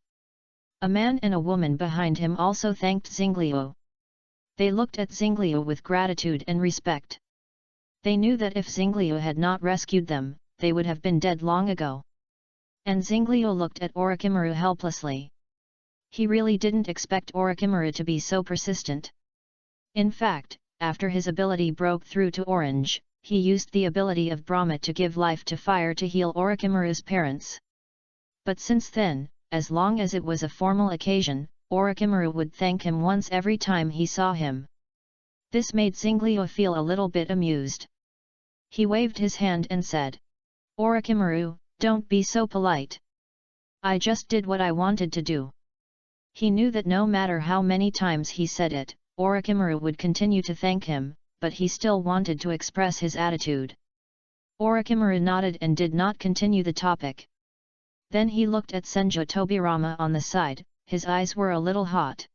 S1: A man and a woman behind him also thanked Xingliu. They looked at Xingliu with gratitude and respect. They knew that if Xingliu had not rescued them, they would have been dead long ago. And Xingliu looked at Orochimaru helplessly. He really didn't expect Orochimaru to be so persistent. In fact, after his ability broke through to Orange, he used the ability of Brahma to give life to fire to heal Orochimaru's parents. But since then, as long as it was a formal occasion, Orochimaru would thank him once every time he saw him. This made Xingliu feel a little bit amused. He waved his hand and said, "Orochimaru, don't be so polite. I just did what I wanted to do." He knew that no matter how many times he said it, Orochimaru would continue to thank him, but he still wanted to express his attitude. Orochimaru nodded and did not continue the topic. Then he looked at Senjo Tobirama on the side, his eyes were a little hot.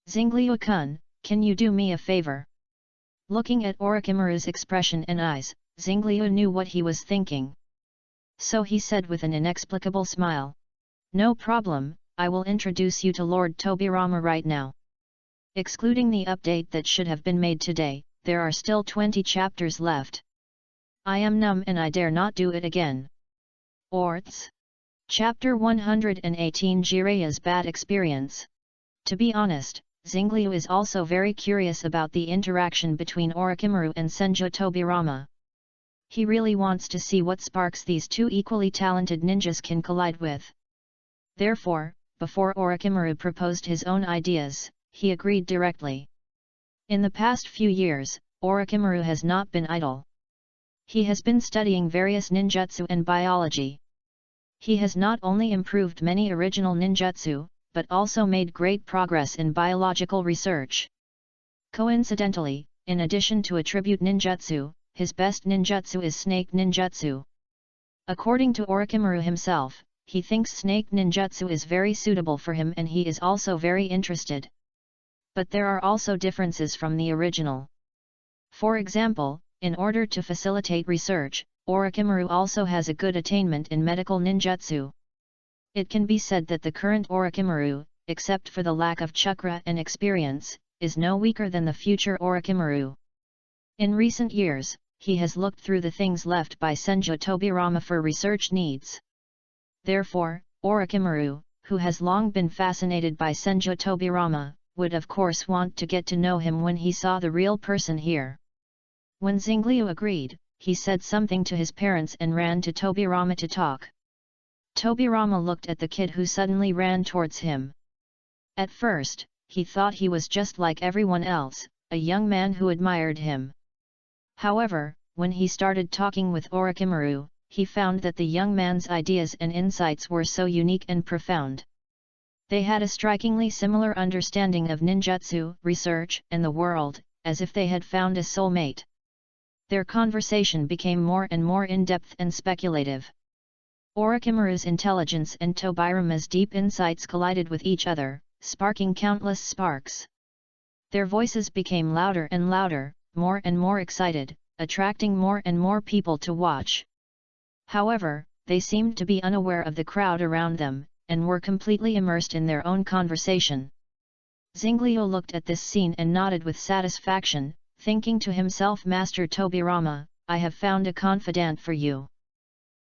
S1: "Xingliu-kun, can you do me a favor?" Looking at Orochimaru's expression and eyes, Xingliu knew what he was thinking. So he said with an inexplicable smile, "No problem, I will introduce you to Lord Tobirama right now." Excluding the update that should have been made today, there are still 20 chapters left. I am numb and I dare not do it again. Orts. Chapter 118, Jiraiya's Bad Experience. To be honest, Xingliu is also very curious about the interaction between Orochimaru and Senjo Tobirama. He really wants to see what sparks these two equally talented ninjas can collide with. Therefore, before Orochimaru proposed his own ideas, he agreed directly. In the past few years, Orochimaru has not been idle. He has been studying various ninjutsu and biology. He has not only improved many original ninjutsu, but also made great progress in biological research. Coincidentally, in addition to attribute ninjutsu, his best ninjutsu is snake ninjutsu. According to Orochimaru himself, he thinks snake ninjutsu is very suitable for him and he is also very interested. But there are also differences from the original. For example, in order to facilitate research, Orochimaru also has a good attainment in medical ninjutsu. It can be said that the current Orochimaru, except for the lack of chakra and experience, is no weaker than the future Orochimaru. In recent years, he has looked through the things left by Senju Tobirama for research needs. Therefore, Orochimaru, who has long been fascinated by Senju Tobirama, would of course want to get to know him when he saw the real person here. When Xingliu agreed, he said something to his parents and ran to Tobirama to talk. Tobirama looked at the kid who suddenly ran towards him. At first, he thought he was just like everyone else, a young man who admired him. However, when he started talking with Orochimaru, he found that the young man's ideas and insights were so unique and profound. They had a strikingly similar understanding of ninjutsu, research, and the world, as if they had found a soulmate. Their conversation became more and more in-depth and speculative. Orochimaru's intelligence and Tobirama's deep insights collided with each other, sparking countless sparks. Their voices became louder and louder, more and more excited, attracting more and more people to watch. However, they seemed to be unaware of the crowd around them, and were completely immersed in their own conversation. Xingliu looked at this scene and nodded with satisfaction, thinking to himself, Master Tobirama, I have found a confidant for you.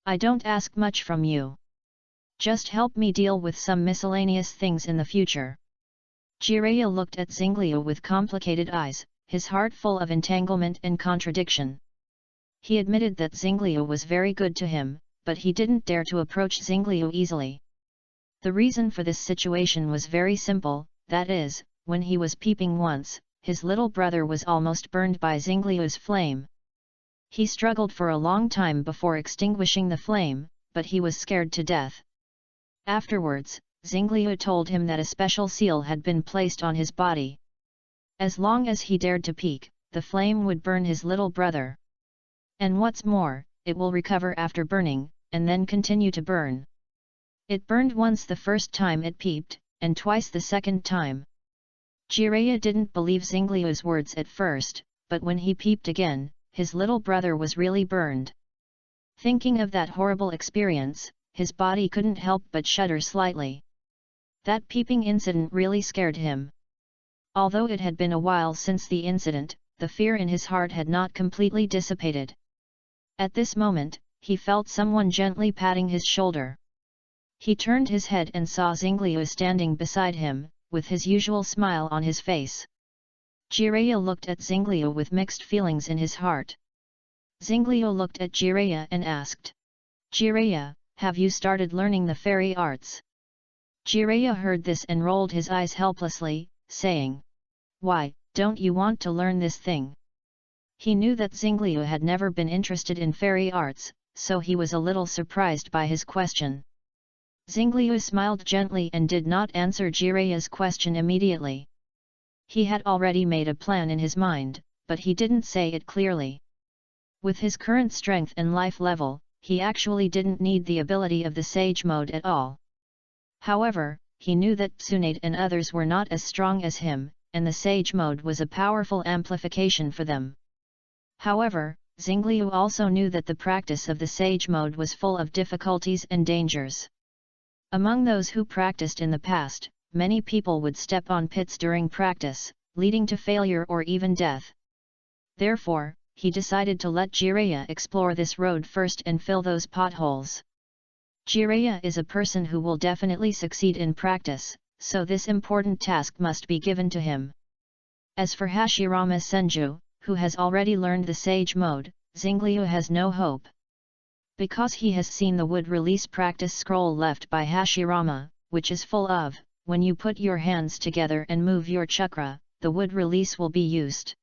S1: I don't ask much from you. Just help me deal with some miscellaneous things in the future. Jiraiya looked at Xingliu with complicated eyes, his heart full of entanglement and contradiction. He admitted that Xingliu was very good to him, but he didn't dare to approach Xingliu easily. The reason for this situation was very simple, that is, when he was peeping once, his little brother was almost burned by Xingliu's flame. He struggled for a long time before extinguishing the flame, but he was scared to death. Afterwards, Xingliu told him that a special seal had been placed on his body. As long as he dared to peek, the flame would burn his little brother. And what's more, it will recover after burning, and then continue to burn. It burned once the first time it peeped, and twice the second time. Jiraiya didn't believe Xingliu's words at first, but when he peeped again, his little brother was really burned. Thinking of that horrible experience, his body couldn't help but shudder slightly. That peeping incident really scared him. Although it had been a while since the incident, the fear in his heart had not completely dissipated. At this moment, he felt someone gently patting his shoulder. He turned his head and saw Xingliu standing beside him, with his usual smile on his face. Jiraiya looked at Xingliu with mixed feelings in his heart. Xingliu looked at Jiraiya and asked, Jiraiya, have you started learning the fairy arts? Jiraiya heard this and rolled his eyes helplessly, saying, Why, don't you want to learn this thing? He knew that Xingliu had never been interested in fairy arts, so he was a little surprised by his question. Xingliu smiled gently and did not answer Jiraiya's question immediately. He had already made a plan in his mind, but he didn't say it clearly. With his current strength and life level, he actually didn't need the ability of the Sage Mode at all. However, he knew that Tsunade and others were not as strong as him, and the Sage Mode was a powerful amplification for them. However, Xingliu also knew that the practice of the Sage Mode was full of difficulties and dangers. Among those who practiced in the past, many people would step on pits during practice, leading to failure or even death. Therefore, he decided to let Jiraiya explore this road first and fill those potholes. Jiraiya is a person who will definitely succeed in practice, so this important task must be given to him. As for Hashirama Senju, who has already learned the Sage Mode, Xingliu has no hope. Because he has seen the wood release practice scroll left by Hashirama, which is full of, when you put your hands together and move your chakra, the wood release will be used.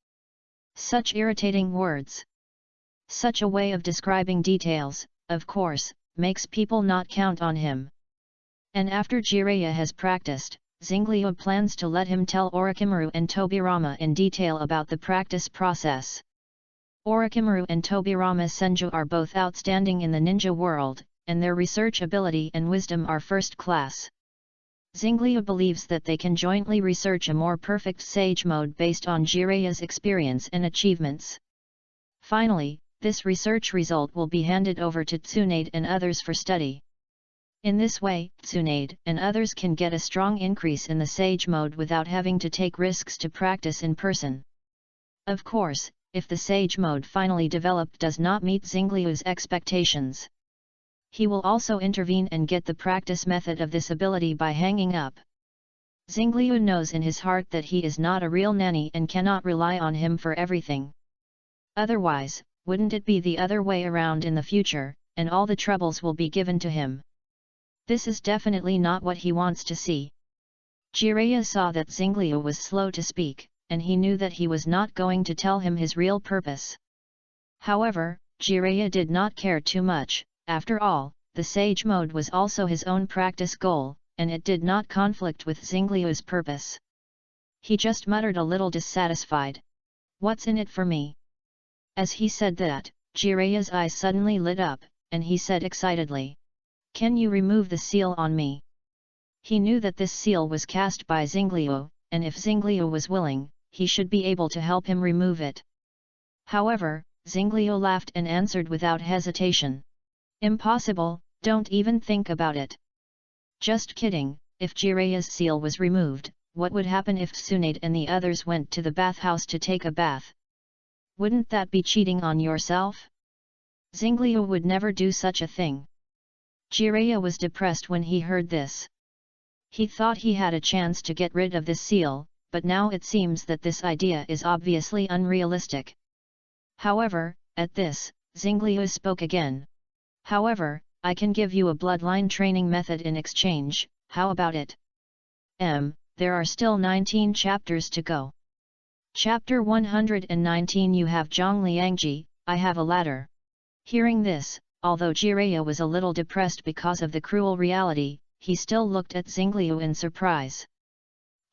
S1: Such irritating words. Such a way of describing details, of course, makes people not count on him. And after Jiraiya has practiced, Xingliu plans to let him tell Orochimaru and Tobirama in detail about the practice process. Orochimaru and Tobirama Senju are both outstanding in the ninja world, and their research ability and wisdom are first class. Xingliu believes that they can jointly research a more perfect sage mode based on Jiraiya's experience and achievements. Finally, this research result will be handed over to Tsunade and others for study. In this way, Tsunade and others can get a strong increase in the sage mode without having to take risks to practice in person. Of course, if the sage mode finally developed does not meet Xingliu's expectations, he will also intervene and get the practice method of this ability by hanging up. Xingliu knows in his heart that he is not a real nanny and cannot rely on him for everything. Otherwise, wouldn't it be the other way around in the future, and all the troubles will be given to him? This is definitely not what he wants to see. Jiraiya saw that Xingliu was slow to speak, and he knew that he was not going to tell him his real purpose. However, Jiraiya did not care too much. After all, the sage mode was also his own practice goal, and it did not conflict with Xingliu's purpose. He just muttered a little dissatisfied. "What's in it for me?" As he said that, Jiraiya's eyes suddenly lit up, and he said excitedly, "Can you remove the seal on me?" He knew that this seal was cast by Xingliu, and if Xingliu was willing, he should be able to help him remove it. However, Xingliu laughed and answered without hesitation. "Impossible, don't even think about it." Just kidding, if Jiraiya's seal was removed, what would happen if Tsunade and the others went to the bathhouse to take a bath? Wouldn't that be cheating on yourself? Xingliu would never do such a thing. Jiraiya was depressed when he heard this. He thought he had a chance to get rid of this seal, but now it seems that this idea is obviously unrealistic. However, at this, Xingliu spoke again. "However, I can give you a bloodline training method in exchange, how about it?" There are still 19 chapters to go. Chapter 119. You have Zhongliangji, I have a ladder. Hearing this, although Jiraiya was a little depressed because of the cruel reality, he still looked at Xingliu in surprise.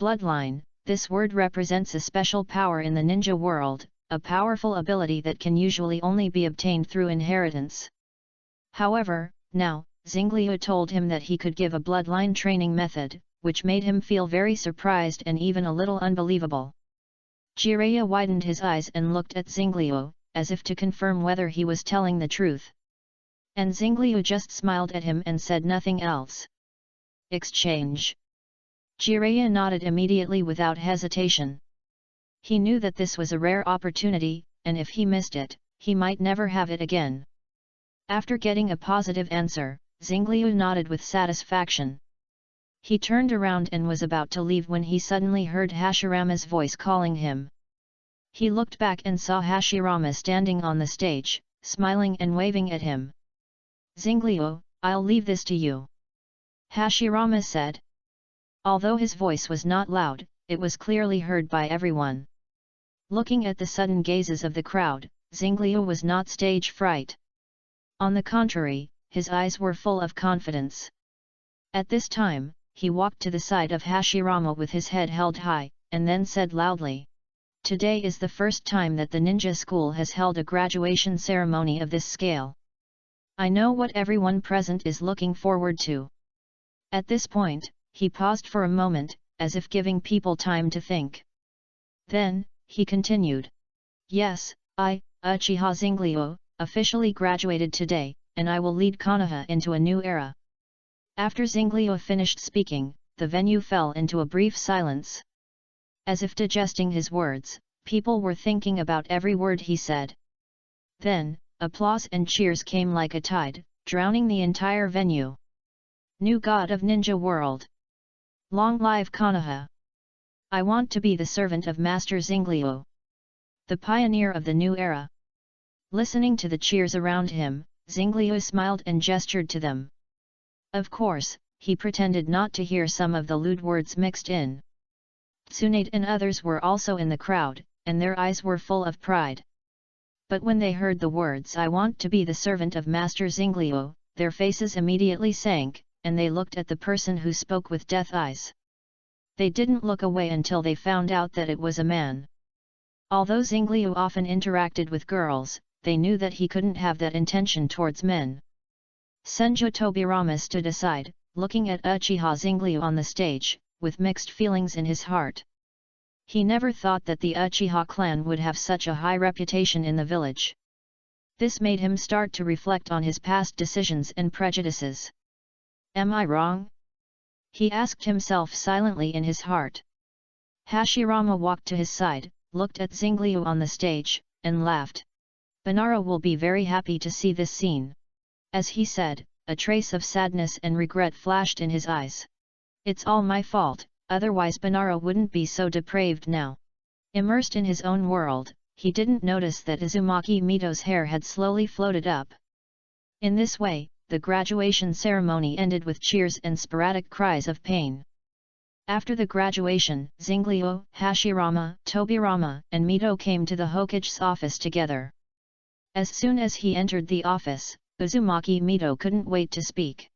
S1: Bloodline, this word represents a special power in the ninja world, a powerful ability that can usually only be obtained through inheritance. However, now, Xingliu told him that he could give a bloodline training method, which made him feel very surprised and even a little unbelievable. Jiraiya widened his eyes and looked at Xingliu, as if to confirm whether he was telling the truth. And Xingliu just smiled at him and said nothing else. Exchange. Jiraiya nodded immediately without hesitation. He knew that this was a rare opportunity, and if he missed it, he might never have it again. After getting a positive answer, Xingliu nodded with satisfaction. He turned around and was about to leave when he suddenly heard Hashirama's voice calling him. He looked back and saw Hashirama standing on the stage, smiling and waving at him. "Xingliu, I'll leave this to you," Hashirama said. Although his voice was not loud, it was clearly heard by everyone. Looking at the sudden gazes of the crowd, Xingliu was not stage fright. On the contrary, his eyes were full of confidence. At this time, he walked to the side of Hashirama with his head held high, and then said loudly, "Today is the first time that the ninja school has held a graduation ceremony of this scale. I know what everyone present is looking forward to." At this point, he paused for a moment, as if giving people time to think. Then, he continued. "Yes, I, Uchiha Xingliu, officially graduated today, and I will lead Konoha into a new era." After Xingliu finished speaking, the venue fell into a brief silence. As if digesting his words, people were thinking about every word he said. Then, applause and cheers came like a tide, drowning the entire venue. New God of Ninja World! Long live Konoha! I want to be the servant of Master Xingliu, the pioneer of the new era. Listening to the cheers around him, Xingliu smiled and gestured to them. Of course, he pretended not to hear some of the lewd words mixed in. Tsunade and others were also in the crowd, and their eyes were full of pride. But when they heard the words "I want to be the servant of Master Xingliu," their faces immediately sank, and they looked at the person who spoke with death eyes. They didn't look away until they found out that it was a man. Although Xingliu often interacted with girls, they knew that he couldn't have that intention towards men. Senju Tobirama stood aside, looking at Uchiha Xingliu on the stage, with mixed feelings in his heart. He never thought that the Uchiha clan would have such a high reputation in the village. This made him start to reflect on his past decisions and prejudices. Am I wrong? He asked himself silently in his heart. Hashirama walked to his side, looked at Xingliu on the stage, and laughed. Banara will be very happy to see this scene. As he said, a trace of sadness and regret flashed in his eyes. It's all my fault, otherwise Banara wouldn't be so depraved now. Immersed in his own world, he didn't notice that Uzumaki Mito's hair had slowly floated up. In this way, the graduation ceremony ended with cheers and sporadic cries of pain. After the graduation, Xingliu, Hashirama, Tobirama, and Mito came to the Hokage's office together. As soon as he entered the office, Uzumaki Mito couldn't wait to speak.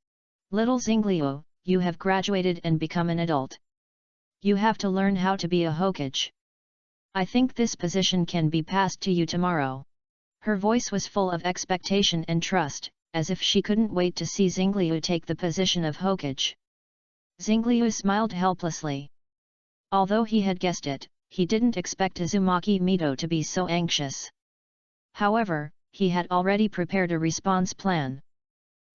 S1: Little Xingliu, you have graduated and become an adult. You have to learn how to be a Hokage. I think this position can be passed to you tomorrow. Her voice was full of expectation and trust, as if she couldn't wait to see Xingliu take the position of Hokage. Xingliu smiled helplessly. Although he had guessed it, he didn't expect Uzumaki Mito to be so anxious. However, he had already prepared a response plan.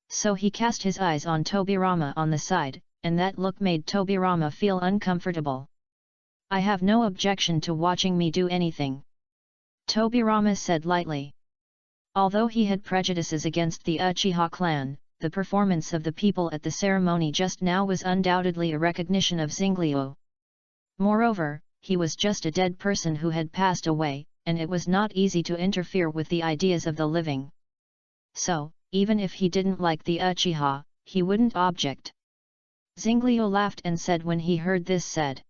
S1: So he cast his eyes on Tobirama on the side, and that look made Tobirama feel uncomfortable. I have no objection to watching me do anything, Tobirama said lightly. Although he had prejudices against the Uchiha clan, the performance of the people at the ceremony just now was undoubtedly a recognition of Xingliu. Moreover, he was just a dead person who had passed away, and it was not easy to interfere with the ideas of the living. So, even if he didn't like the Uchiha, he wouldn't object. Xingliu laughed and said when he heard this said.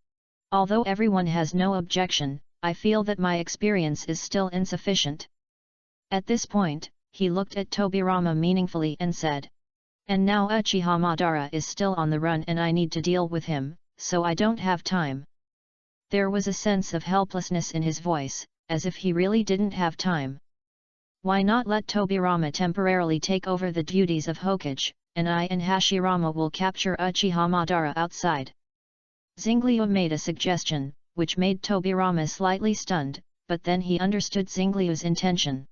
S1: Although everyone has no objection, I feel that my experience is still insufficient. At this point, he looked at Tobirama meaningfully and said. And now Uchiha Madara is still on the run and I need to deal with him, so I don't have time. There was a sense of helplessness in his voice, as if he really didn't have time. Why not let Tobirama temporarily take over the duties of Hokage, and I and Hashirama will capture Uchiha Madara outside? Xingliu made a suggestion, which made Tobirama slightly stunned, but then he understood Xingliu's intention.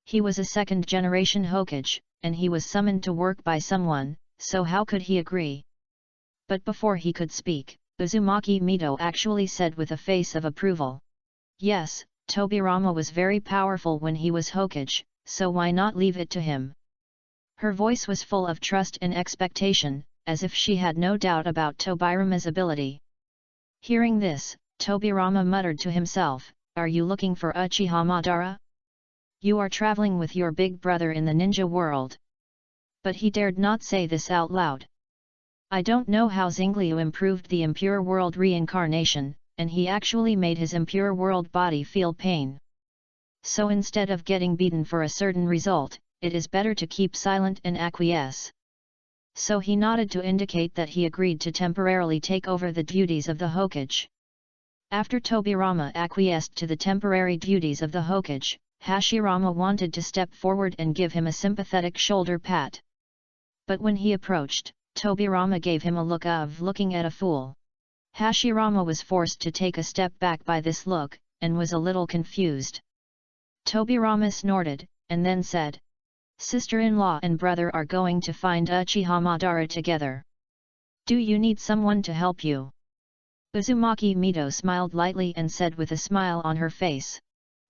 S1: He was a second-generation Hokage, and he was summoned to work by someone, so how could he agree? But before he could speak, Uzumaki Mito actually said with a face of approval. Yes, Tobirama was very powerful when he was Hokage, so why not leave it to him? Her voice was full of trust and expectation, as if she had no doubt about Tobirama's ability. Hearing this, Tobirama muttered to himself, Are you looking for Uchiha Madara? You are traveling with your big brother in the ninja world. But he dared not say this out loud. I don't know how Xingliu improved the impure world reincarnation, and he actually made his impure world body feel pain. So instead of getting beaten for a certain result, it is better to keep silent and acquiesce. So he nodded to indicate that he agreed to temporarily take over the duties of the Hokage. After Tobirama acquiesced to the temporary duties of the Hokage, Hashirama wanted to step forward and give him a sympathetic shoulder pat. But when he approached, Tobirama gave him a look of looking at a fool. Hashirama was forced to take a step back by this look, and was a little confused. Tobirama snorted, and then said, Sister-in-law and brother are going to find Uchiha Madara together. Do you need someone to help you? Uzumaki Mito smiled lightly and said with a smile on her face.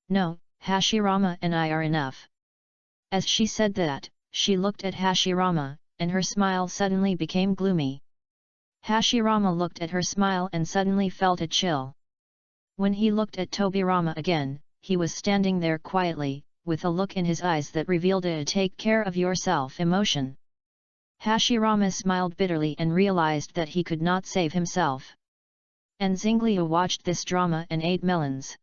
S1: No, Hashirama and I are enough. As she said that, she looked at Hashirama, and her smile suddenly became gloomy. Hashirama looked at her smile and suddenly felt a chill. When he looked at Tobirama again, he was standing there quietly, with a look in his eyes that revealed a take care of yourself emotion. Hashirama smiled bitterly and realized that he could not save himself. And Xingliu watched this drama and ate melons.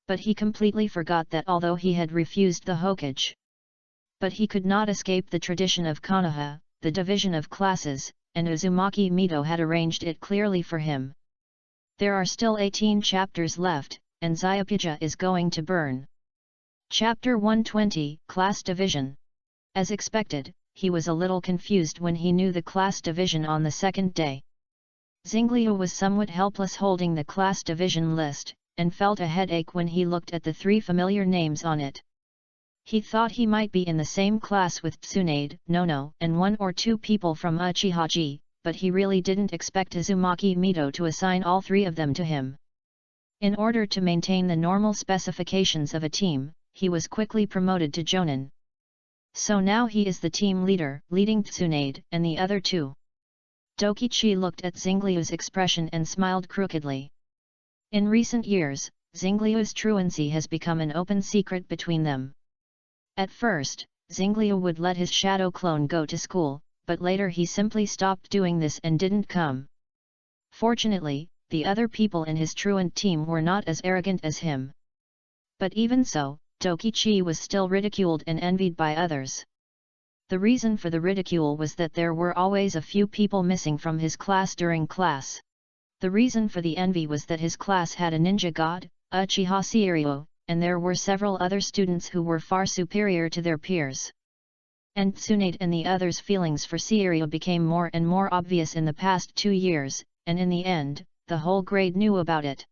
S1: But he completely forgot that although he had refused the Hokage, but he could not escape the tradition of Konoha, the division of classes, and Uzumaki Mito had arranged it clearly for him. There are still 18 chapters left, and Zyapija is going to burn. Chapter 120, Class Division. As expected, he was a little confused when he knew the class division on the second day. Xingliu was somewhat helpless holding the class division list, and felt a headache when he looked at the 3 familiar names on it. He thought he might be in the same class with Tsunade, Nono, and 1 or 2 people from Uchiha-ji, but he really didn't expect Uzumaki Mito to assign all 3 of them to him. In order to maintain the normal specifications of a team, he was quickly promoted to Jonin. So now he is the team leader, leading Tsunade and the other 2. Dokichi looked at Xingliu's expression and smiled crookedly. In recent years, Xingliu's truancy has become an open secret between them. At first, Xingliu would let his shadow clone go to school, but later he simply stopped doing this and didn't come. Fortunately, the other people in his truant team were not as arrogant as him. But even so, Dokichi was still ridiculed and envied by others. The reason for the ridicule was that there were always a few people missing from his class during class. The reason for the envy was that his class had a ninja god, Uchiha Seiryo, and there were several other students who were far superior to their peers. And Tsunade and the others' feelings for Seiryo became more and more obvious in the past 2 years, and in the end, the whole grade knew about it.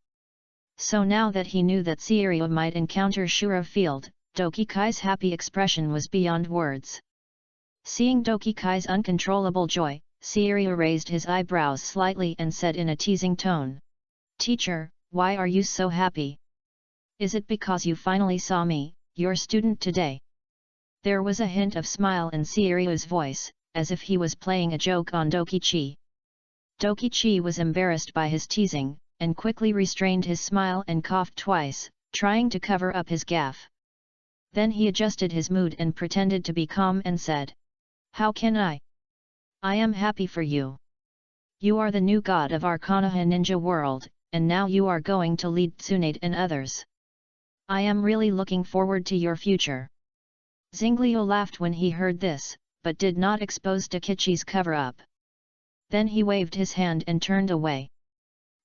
S1: So now that he knew that Seiryo might encounter Shura Field, Dokikai's happy expression was beyond words. Seeing Dokikai's uncontrollable joy, Seiryo raised his eyebrows slightly and said in a teasing tone, "Teacher, why are you so happy? Is it because you finally saw me, your student today?" There was a hint of smile in Seiryo's voice, as if he was playing a joke on Dokichi. Dokichi was embarrassed by his teasing, and quickly restrained his smile and coughed twice, trying to cover up his gaffe. Then he adjusted his mood and pretended to be calm and said, "How can I? I am happy for you. You are the new god of our Konoha ninja world, and now you are going to lead Tsunade and others. I am really looking forward to your future." Xingliu laughed when he heard this, but did not expose Dokichi's cover-up. Then he waved his hand and turned away.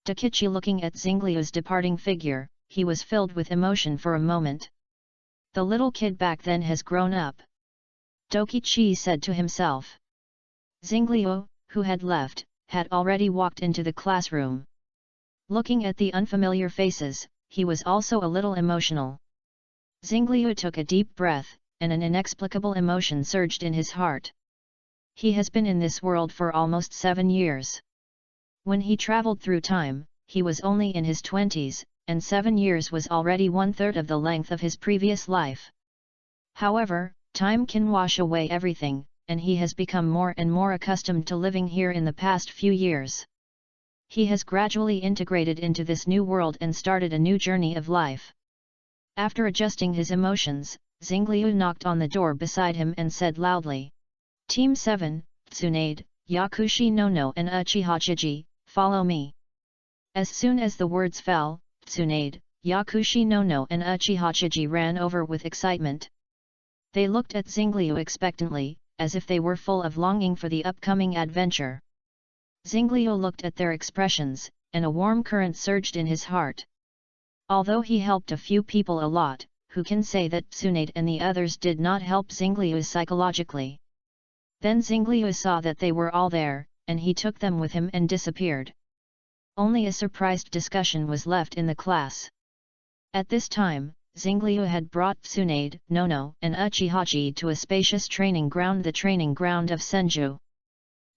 S1: Dokichi, looking at Xingliu's departing figure, he was filled with emotion for a moment. The little kid back then has grown up. Dokichi said to himself. Xingliu, who had left, had already walked into the classroom. Looking at the unfamiliar faces, he was also a little emotional. Xingliu took a deep breath, and an inexplicable emotion surged in his heart. He has been in this world for almost 7 years. When he traveled through time, he was only in his 20s, and 7 years was already 1/3 of the length of his previous life. However, time can wash away everything, and he has become more and more accustomed to living here in the past few years. He has gradually integrated into this new world and started a new journey of life. After adjusting his emotions, Xingliu knocked on the door beside him and said loudly, "Team 7, Tsunade, Yakushi Nono and Uchiha Chiji, follow me." As soon as the words fell, Tsunade, Yakushi Nono and Uchiha Chiji ran over with excitement. They looked at Xingliu expectantly, as if they were full of longing for the upcoming adventure. Xingliu looked at their expressions, and a warm current surged in his heart. Although he helped a few people a lot, who can say that Tsunade and the others did not help Xingliu psychologically? Then Xingliu saw that they were all there, and he took them with him and disappeared. Only a surprised discussion was left in the class. At this time, Xingliu had brought Tsunade, Nono, and Uchihachi to a spacious training ground, the training ground of Senju.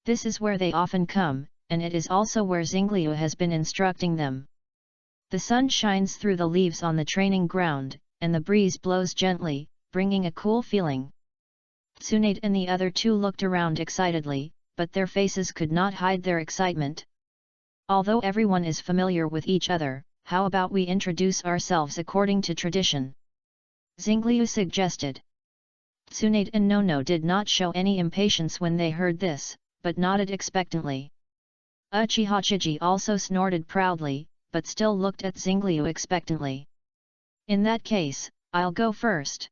S1: This is where they often come, and it is also where Xingliu has been instructing them. The sun shines through the leaves on the training ground, and the breeze blows gently, bringing a cool feeling. Tsunade and the other 2 looked around excitedly, but their faces could not hide their excitement. Although everyone is familiar with each other, how about we introduce ourselves according to tradition? Xingliu suggested. Tsunade and Nono did not show any impatience when they heard this, but nodded expectantly. Uchiha Chiji also snorted proudly, but still looked at Xingliu expectantly. "In that case, I'll go first."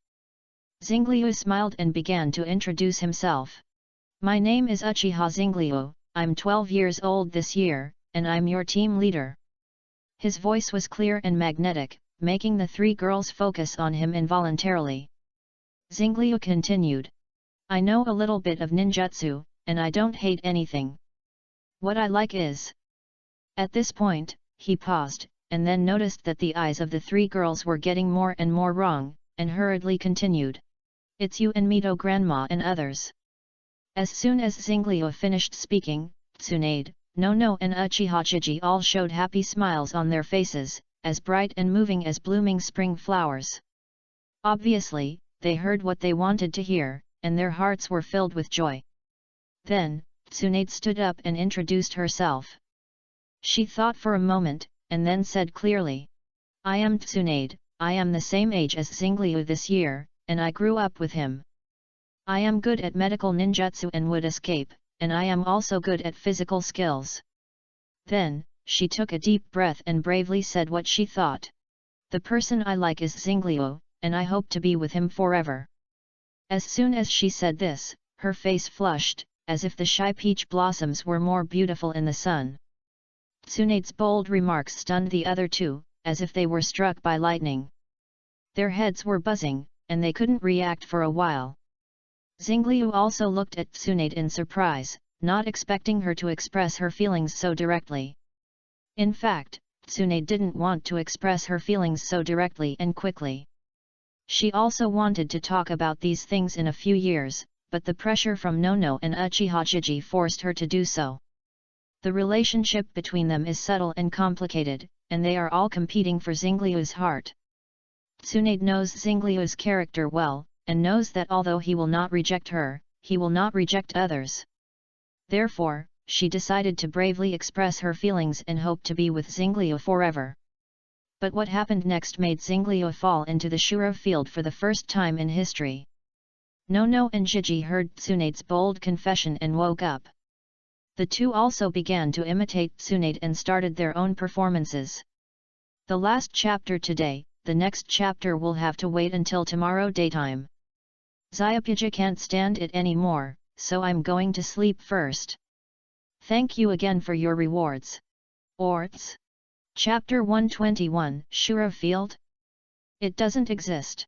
S1: Xingliu smiled and began to introduce himself. My name is Uchiha Zingliu, I'm 12 years old this year, and I'm your team leader. His voice was clear and magnetic, making the three girls focus on him involuntarily. Zingliu continued. I know a little bit of ninjutsu, and I don't hate anything. What I like is... At this point, he paused, and then noticed that the eyes of the three girls were getting more and more wrong, and hurriedly continued. It's you and Mito Grandma and others. As soon as Zingliu finished speaking, Tsunade, Nono and Uchiha Chiji all showed happy smiles on their faces, as bright and moving as blooming spring flowers. Obviously, they heard what they wanted to hear, and their hearts were filled with joy. Then, Tsunade stood up and introduced herself. She thought for a moment, and then said clearly. I am Tsunade, I am the same age as Zingliu this year, and I grew up with him. I am good at medical ninjutsu and would escape, and I am also good at physical skills. Then, she took a deep breath and bravely said what she thought. The person I like is Zingliu, and I hope to be with him forever. As soon as she said this, her face flushed, as if the shy peach blossoms were more beautiful in the sun. Tsunade's bold remarks stunned the other two, as if they were struck by lightning. Their heads were buzzing, and they couldn't react for a while. Zingliu also looked at Tsunade in surprise, not expecting her to express her feelings so directly. In fact, Tsunade didn't want to express her feelings so directly and quickly. She also wanted to talk about these things in a few years, but the pressure from Nono and Uchiha Chiji forced her to do so. The relationship between them is subtle and complicated, and they are all competing for Zingliu's heart. Tsunade knows Zingliu's character well, and knows that although he will not reject her, he will not reject others. Therefore, she decided to bravely express her feelings and hope to be with Zingliu forever. But what happened next made Zingliu fall into the Shuro field for the first time in history. Nono and Chiji heard Tsunade's bold confession and woke up. The two also began to imitate Tsunade and started their own performances. The last chapter today, the next chapter will have to wait until tomorrow daytime. Zyapija can't stand it anymore, so I'm going to sleep first. Thank you again for your rewards. Orts. Chapter 121, Shuro Field? It doesn't exist.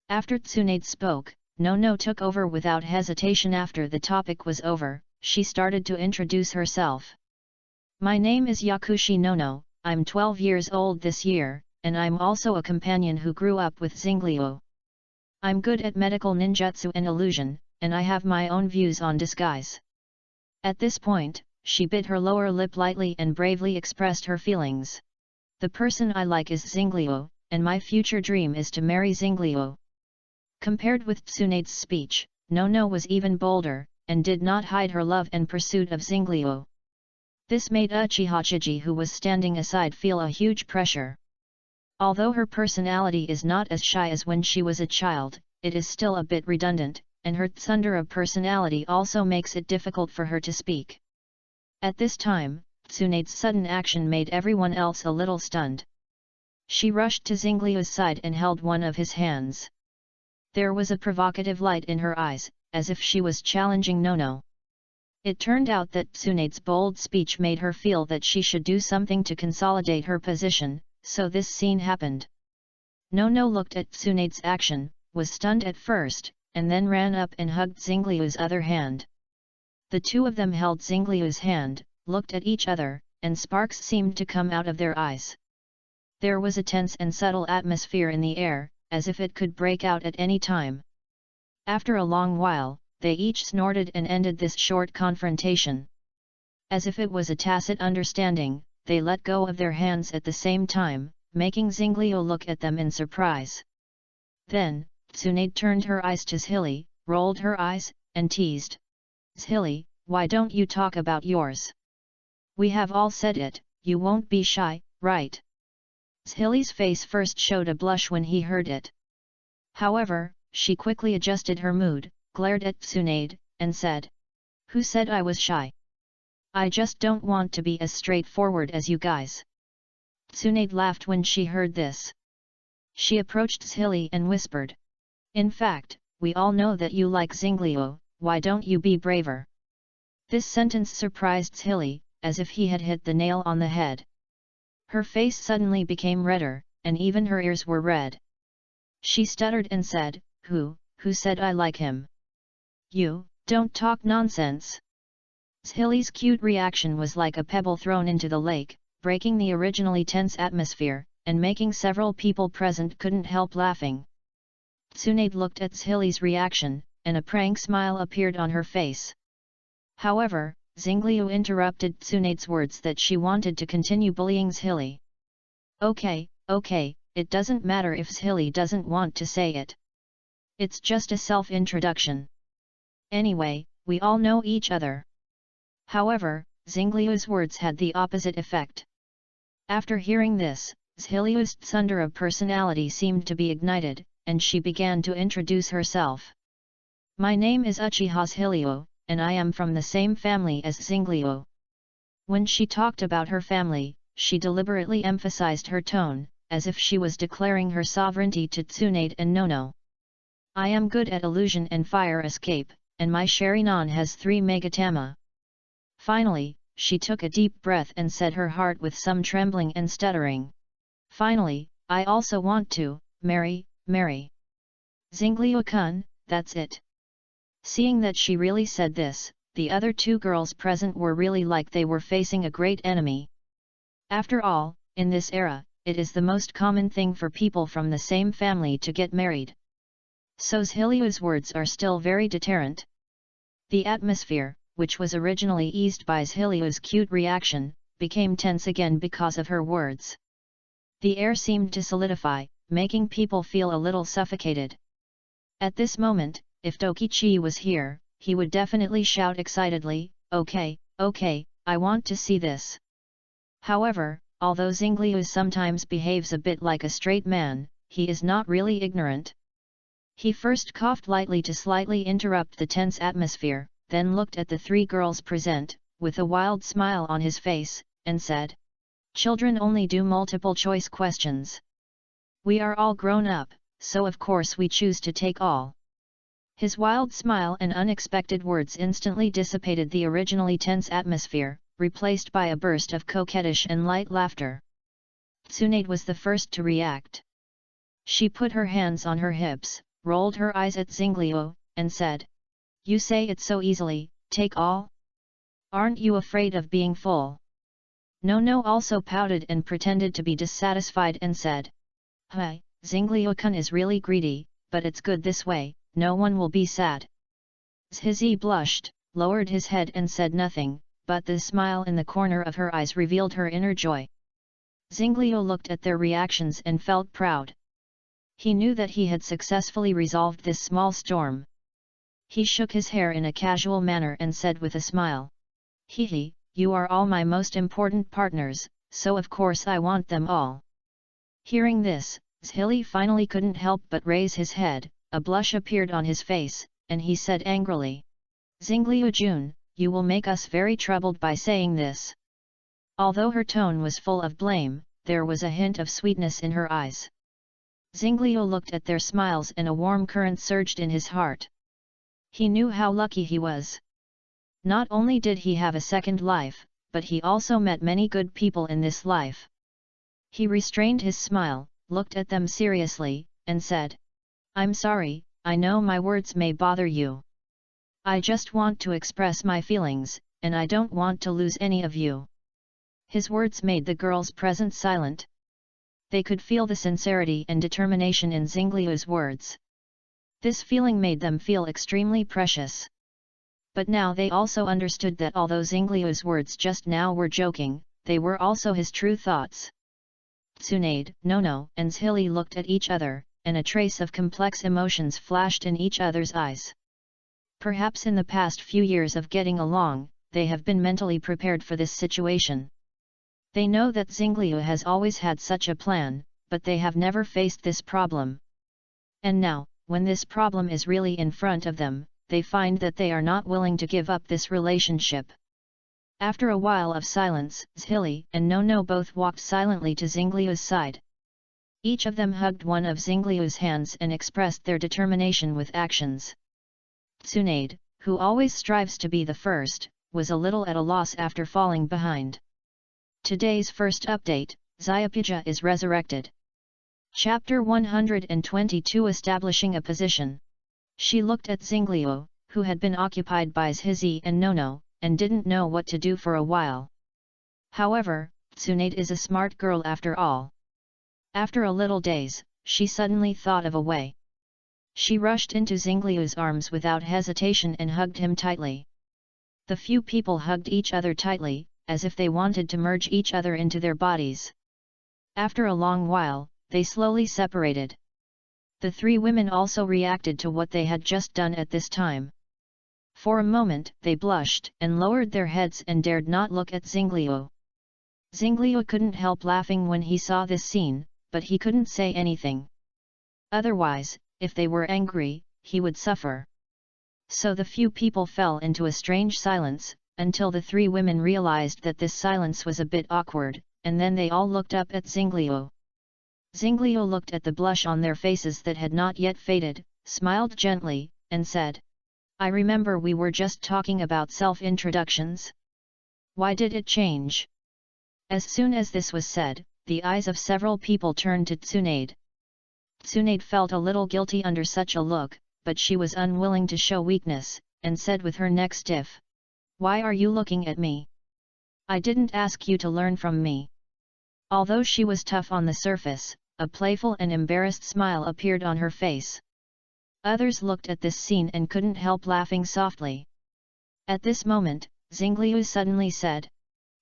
S1: After Tsunade spoke, Nono took over without hesitation. After the topic was over, she started to introduce herself. My name is Yakushi Nono, I'm 12 years old this year, and I'm also a companion who grew up with Zingliu. I'm good at medical ninjutsu and illusion, and I have my own views on disguise. At this point, she bit her lower lip lightly and bravely expressed her feelings. The person I like is Zingliu, and my future dream is to marry Zingliu. Compared with Tsunade's speech, Nono was even bolder, and did not hide her love and pursuit of Zingliu. This made Uchiha Chiji, who was standing aside, feel a huge pressure. Although her personality is not as shy as when she was a child, it is still a bit redundant, and her tsundere personality also makes it difficult for her to speak. At this time, Tsunade's sudden action made everyone else a little stunned. She rushed to Zingliu's side and held one of his hands. There was a provocative light in her eyes, as if she was challenging Nono. It turned out that Tsunade's bold speech made her feel that she should do something to consolidate her position, so this scene happened. Nono looked at Tsunade's action, was stunned at first, and then ran up and hugged Zingliu's other hand. The two of them held Zingliu's hand, looked at each other, and sparks seemed to come out of their eyes. There was a tense and subtle atmosphere in the air, as if it could break out at any time. After a long while, they each snorted and ended this short confrontation. As if it was a tacit understanding, they let go of their hands at the same time, making Zingliu look at them in surprise. Then, Tsunade turned her eyes to Zhili, rolled her eyes, and teased. Zhili, why don't you talk about yours? We have all said it, you won't be shy, right? Zhili's face first showed a blush when he heard it. However, she quickly adjusted her mood, glared at Tsunade, and said. Who said I was shy? I just don't want to be as straightforward as you guys. Tsunade laughed when she heard this. She approached Zhili and whispered. In fact, we all know that you like Zingliu, why don't you be braver? This sentence surprised Zhili, as if he had hit the nail on the head. Her face suddenly became redder, and even her ears were red. She stuttered and said, Who said I like him? You, don't talk nonsense. Zhili's cute reaction was like a pebble thrown into the lake, breaking the originally tense atmosphere, and making several people present couldn't help laughing. Tsunade looked at Zhili's reaction, and a prank smile appeared on her face. However, Xingliu interrupted Tsunade's words that she wanted to continue bullying Zhili. Okay, it doesn't matter if Zhili doesn't want to say it. It's just a self-introduction. Anyway, we all know each other. However, Xingliu's words had the opposite effect. After hearing this, Zhiliu's thunder of personality seemed to be ignited, and she began to introduce herself. My name is Uchiha Zhiliu, and I am from the same family as Xingliu. When she talked about her family, she deliberately emphasized her tone, as if she was declaring her sovereignty to Tsunade and Nono. I am good at illusion and fire escape, and my Sharingan has 3 Megatama. Finally, she took a deep breath and said her heart with some trembling and stuttering. Finally, I also want to marry. Xingliu-kun, that's it. Seeing that she really said this, the other 2 girls present were really like they were facing a great enemy. After all, in this era, it is the most common thing for people from the same family to get married. So Zhiliu's words are still very deterrent. The atmosphere, which was originally eased by Zhiliu's cute reaction, became tense again because of her words. The air seemed to solidify, making people feel a little suffocated. At this moment, if Tokichi was here, he would definitely shout excitedly, Okay, I want to see this. However, although Xingliu sometimes behaves a bit like a straight man, he is not really ignorant. He first coughed lightly to slightly interrupt the tense atmosphere, then looked at the 3 girls present, with a wild smile on his face, and said, Children only do multiple choice questions. We are all grown up, so of course we choose to take all. His wild smile and unexpected words instantly dissipated the originally tense atmosphere, replaced by a burst of coquettish and light laughter. Tsunade was the first to react. She put her hands on her hips, rolled her eyes at Xingliu, and said, You say it so easily, take all? Aren't you afraid of being full? Nono also pouted and pretended to be dissatisfied and said, Hi, Xingliu-kun is really greedy, but it's good this way, no one will be sad. Zhizi blushed, lowered his head and said nothing, but the smile in the corner of her eyes revealed her inner joy. Xingliu looked at their reactions and felt proud. He knew that he had successfully resolved this small storm. He shook his hair in a casual manner and said with a smile, Hehe, you are all my most important partners, so of course I want them all. Hearing this, Zhili finally couldn't help but raise his head, a blush appeared on his face, and he said angrily, Xingliu-jun, you will make us very troubled by saying this. Although her tone was full of blame, there was a hint of sweetness in her eyes. Xingliu looked at their smiles and a warm current surged in his heart. He knew how lucky he was. Not only did he have a second life, but he also met many good people in this life. He restrained his smile, looked at them seriously, and said, I'm sorry, I know my words may bother you. I just want to express my feelings, and I don't want to lose any of you. His words made the girls present silent. They could feel the sincerity and determination in Xingliu's words. This feeling made them feel extremely precious. But now they also understood that although Xingliu's words just now were joking, they were also his true thoughts. Tsunade, Nono, and Zhili looked at each other, and a trace of complex emotions flashed in each other's eyes. Perhaps in the past few years of getting along, they have been mentally prepared for this situation. They know that Xingliu has always had such a plan, but they have never faced this problem. And now, when this problem is really in front of them, they find that they are not willing to give up this relationship. After a while of silence, Zhili and Nono both walked silently to Xingliu's side. Each of them hugged one of Xingliu's hands and expressed their determination with actions. Tsunade, who always strives to be the first, was a little at a loss after falling behind. Today's first update, Xiaopija is resurrected. Chapter 122 Establishing a Position. She looked at Xingliu, who had been occupied by Zhizi and Nono, and didn't know what to do for a while. However, Tsunade is a smart girl after all. After a little daze, she suddenly thought of a way. She rushed into Xingliu's arms without hesitation and hugged him tightly. The few people hugged each other tightly, as if they wanted to merge each other into their bodies. After a long while, they slowly separated. The three women also reacted to what they had just done at this time. For a moment they blushed and lowered their heads and dared not look at Xingliu. Xingliu couldn't help laughing when he saw this scene, but he couldn't say anything. Otherwise, if they were angry, he would suffer. So the few people fell into a strange silence, until the three women realized that this silence was a bit awkward, and then they all looked up at Xingliu. Xingliu looked at the blush on their faces that had not yet faded, smiled gently, and said, "I remember we were just talking about self-introductions. Why did it change?" As soon as this was said, the eyes of several people turned to Tsunade. Tsunade felt a little guilty under such a look, but she was unwilling to show weakness, and said with her neck stiff, "Why are you looking at me? I didn't ask you to learn from me." Although she was tough on the surface, a playful and embarrassed smile appeared on her face. Others looked at this scene and couldn't help laughing softly. At this moment, Xingliu suddenly said,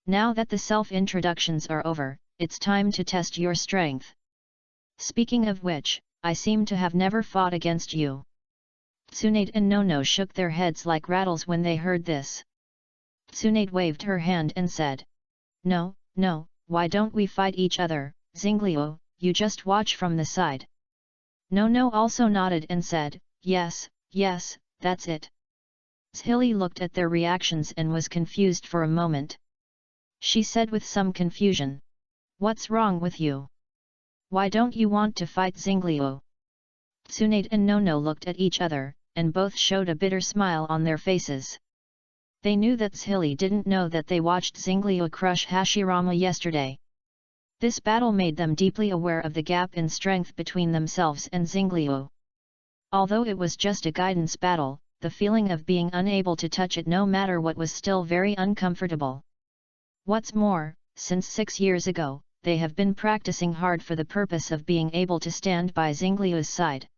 S1: "Now that the self-introductions are over, it's time to test your strength. Speaking of which, I seem to have never fought against you." Tsunade and Nono shook their heads like rattles when they heard this. Tsunade waved her hand and said, No, why don't we fight each other, Xingliu, you just watch from the side." Nono also nodded and said, yes, that's it." Zhili looked at their reactions and was confused for a moment. She said with some confusion, "What's wrong with you? Why don't you want to fight Xingliu?" Tsunade and Nono looked at each other, and both showed a bitter smile on their faces. They knew that Zhili didn't know that they watched Xingliu crush Hashirama yesterday. This battle made them deeply aware of the gap in strength between themselves and Xingliu. Although it was just a guidance battle, the feeling of being unable to touch it no matter what was still very uncomfortable. What's more, since 6 years ago, they have been practicing hard for the purpose of being able to stand by Xingliu's side.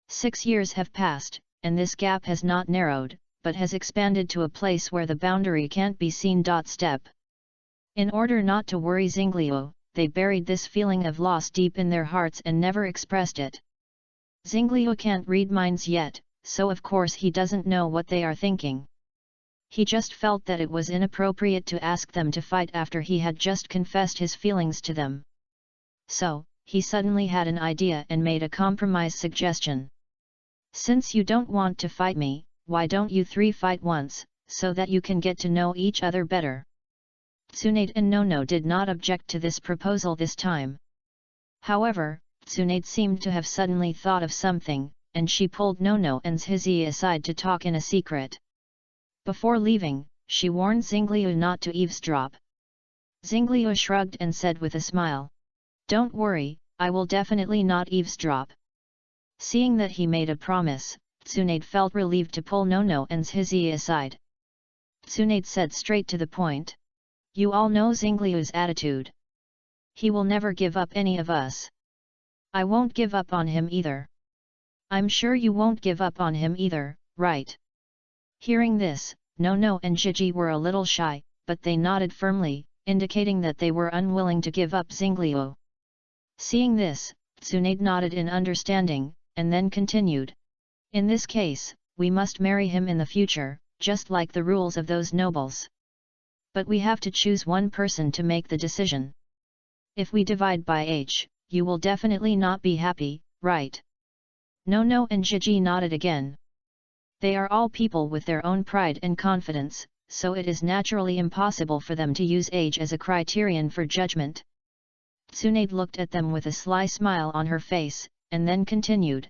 S1: 6 years have passed, and this gap has not narrowed, but has expanded to a place where the boundary can't be seen. Step. In order not to worry Xingliu, they buried this feeling of loss deep in their hearts and never expressed it. Xingliu can't read minds yet, so of course he doesn't know what they are thinking. He just felt that it was inappropriate to ask them to fight after he had just confessed his feelings to them. So, he suddenly had an idea and made a compromise suggestion. "Since you don't want to fight me, why don't you three fight once, so that you can get to know each other better?" Tsunade and Nono did not object to this proposal this time. However, Tsunade seemed to have suddenly thought of something, and she pulled Nono and Zhizi aside to talk in a secret. Before leaving, she warned Xingliu not to eavesdrop. Xingliu shrugged and said with a smile, "Don't worry, I will definitely not eavesdrop." Seeing that he made a promise, Tsunade felt relieved to pull Nono and Zhizi aside. Tsunade said straight to the point, "You all know Xingliu's attitude. He will never give up any of us. I won't give up on him either. I'm sure you won't give up on him either, right?" Hearing this, Nono and Zhiji were a little shy, but they nodded firmly, indicating that they were unwilling to give up Xingliu. Seeing this, Tsunade nodded in understanding, and then continued, "In this case, we must marry him in the future, just like the rules of those nobles. But we have to choose one person to make the decision. If we divide by age, you will definitely not be happy, right?" Nono and Zhiji nodded again. They are all people with their own pride and confidence, so it is naturally impossible for them to use age as a criterion for judgment. Tsunade looked at them with a sly smile on her face, and then continued,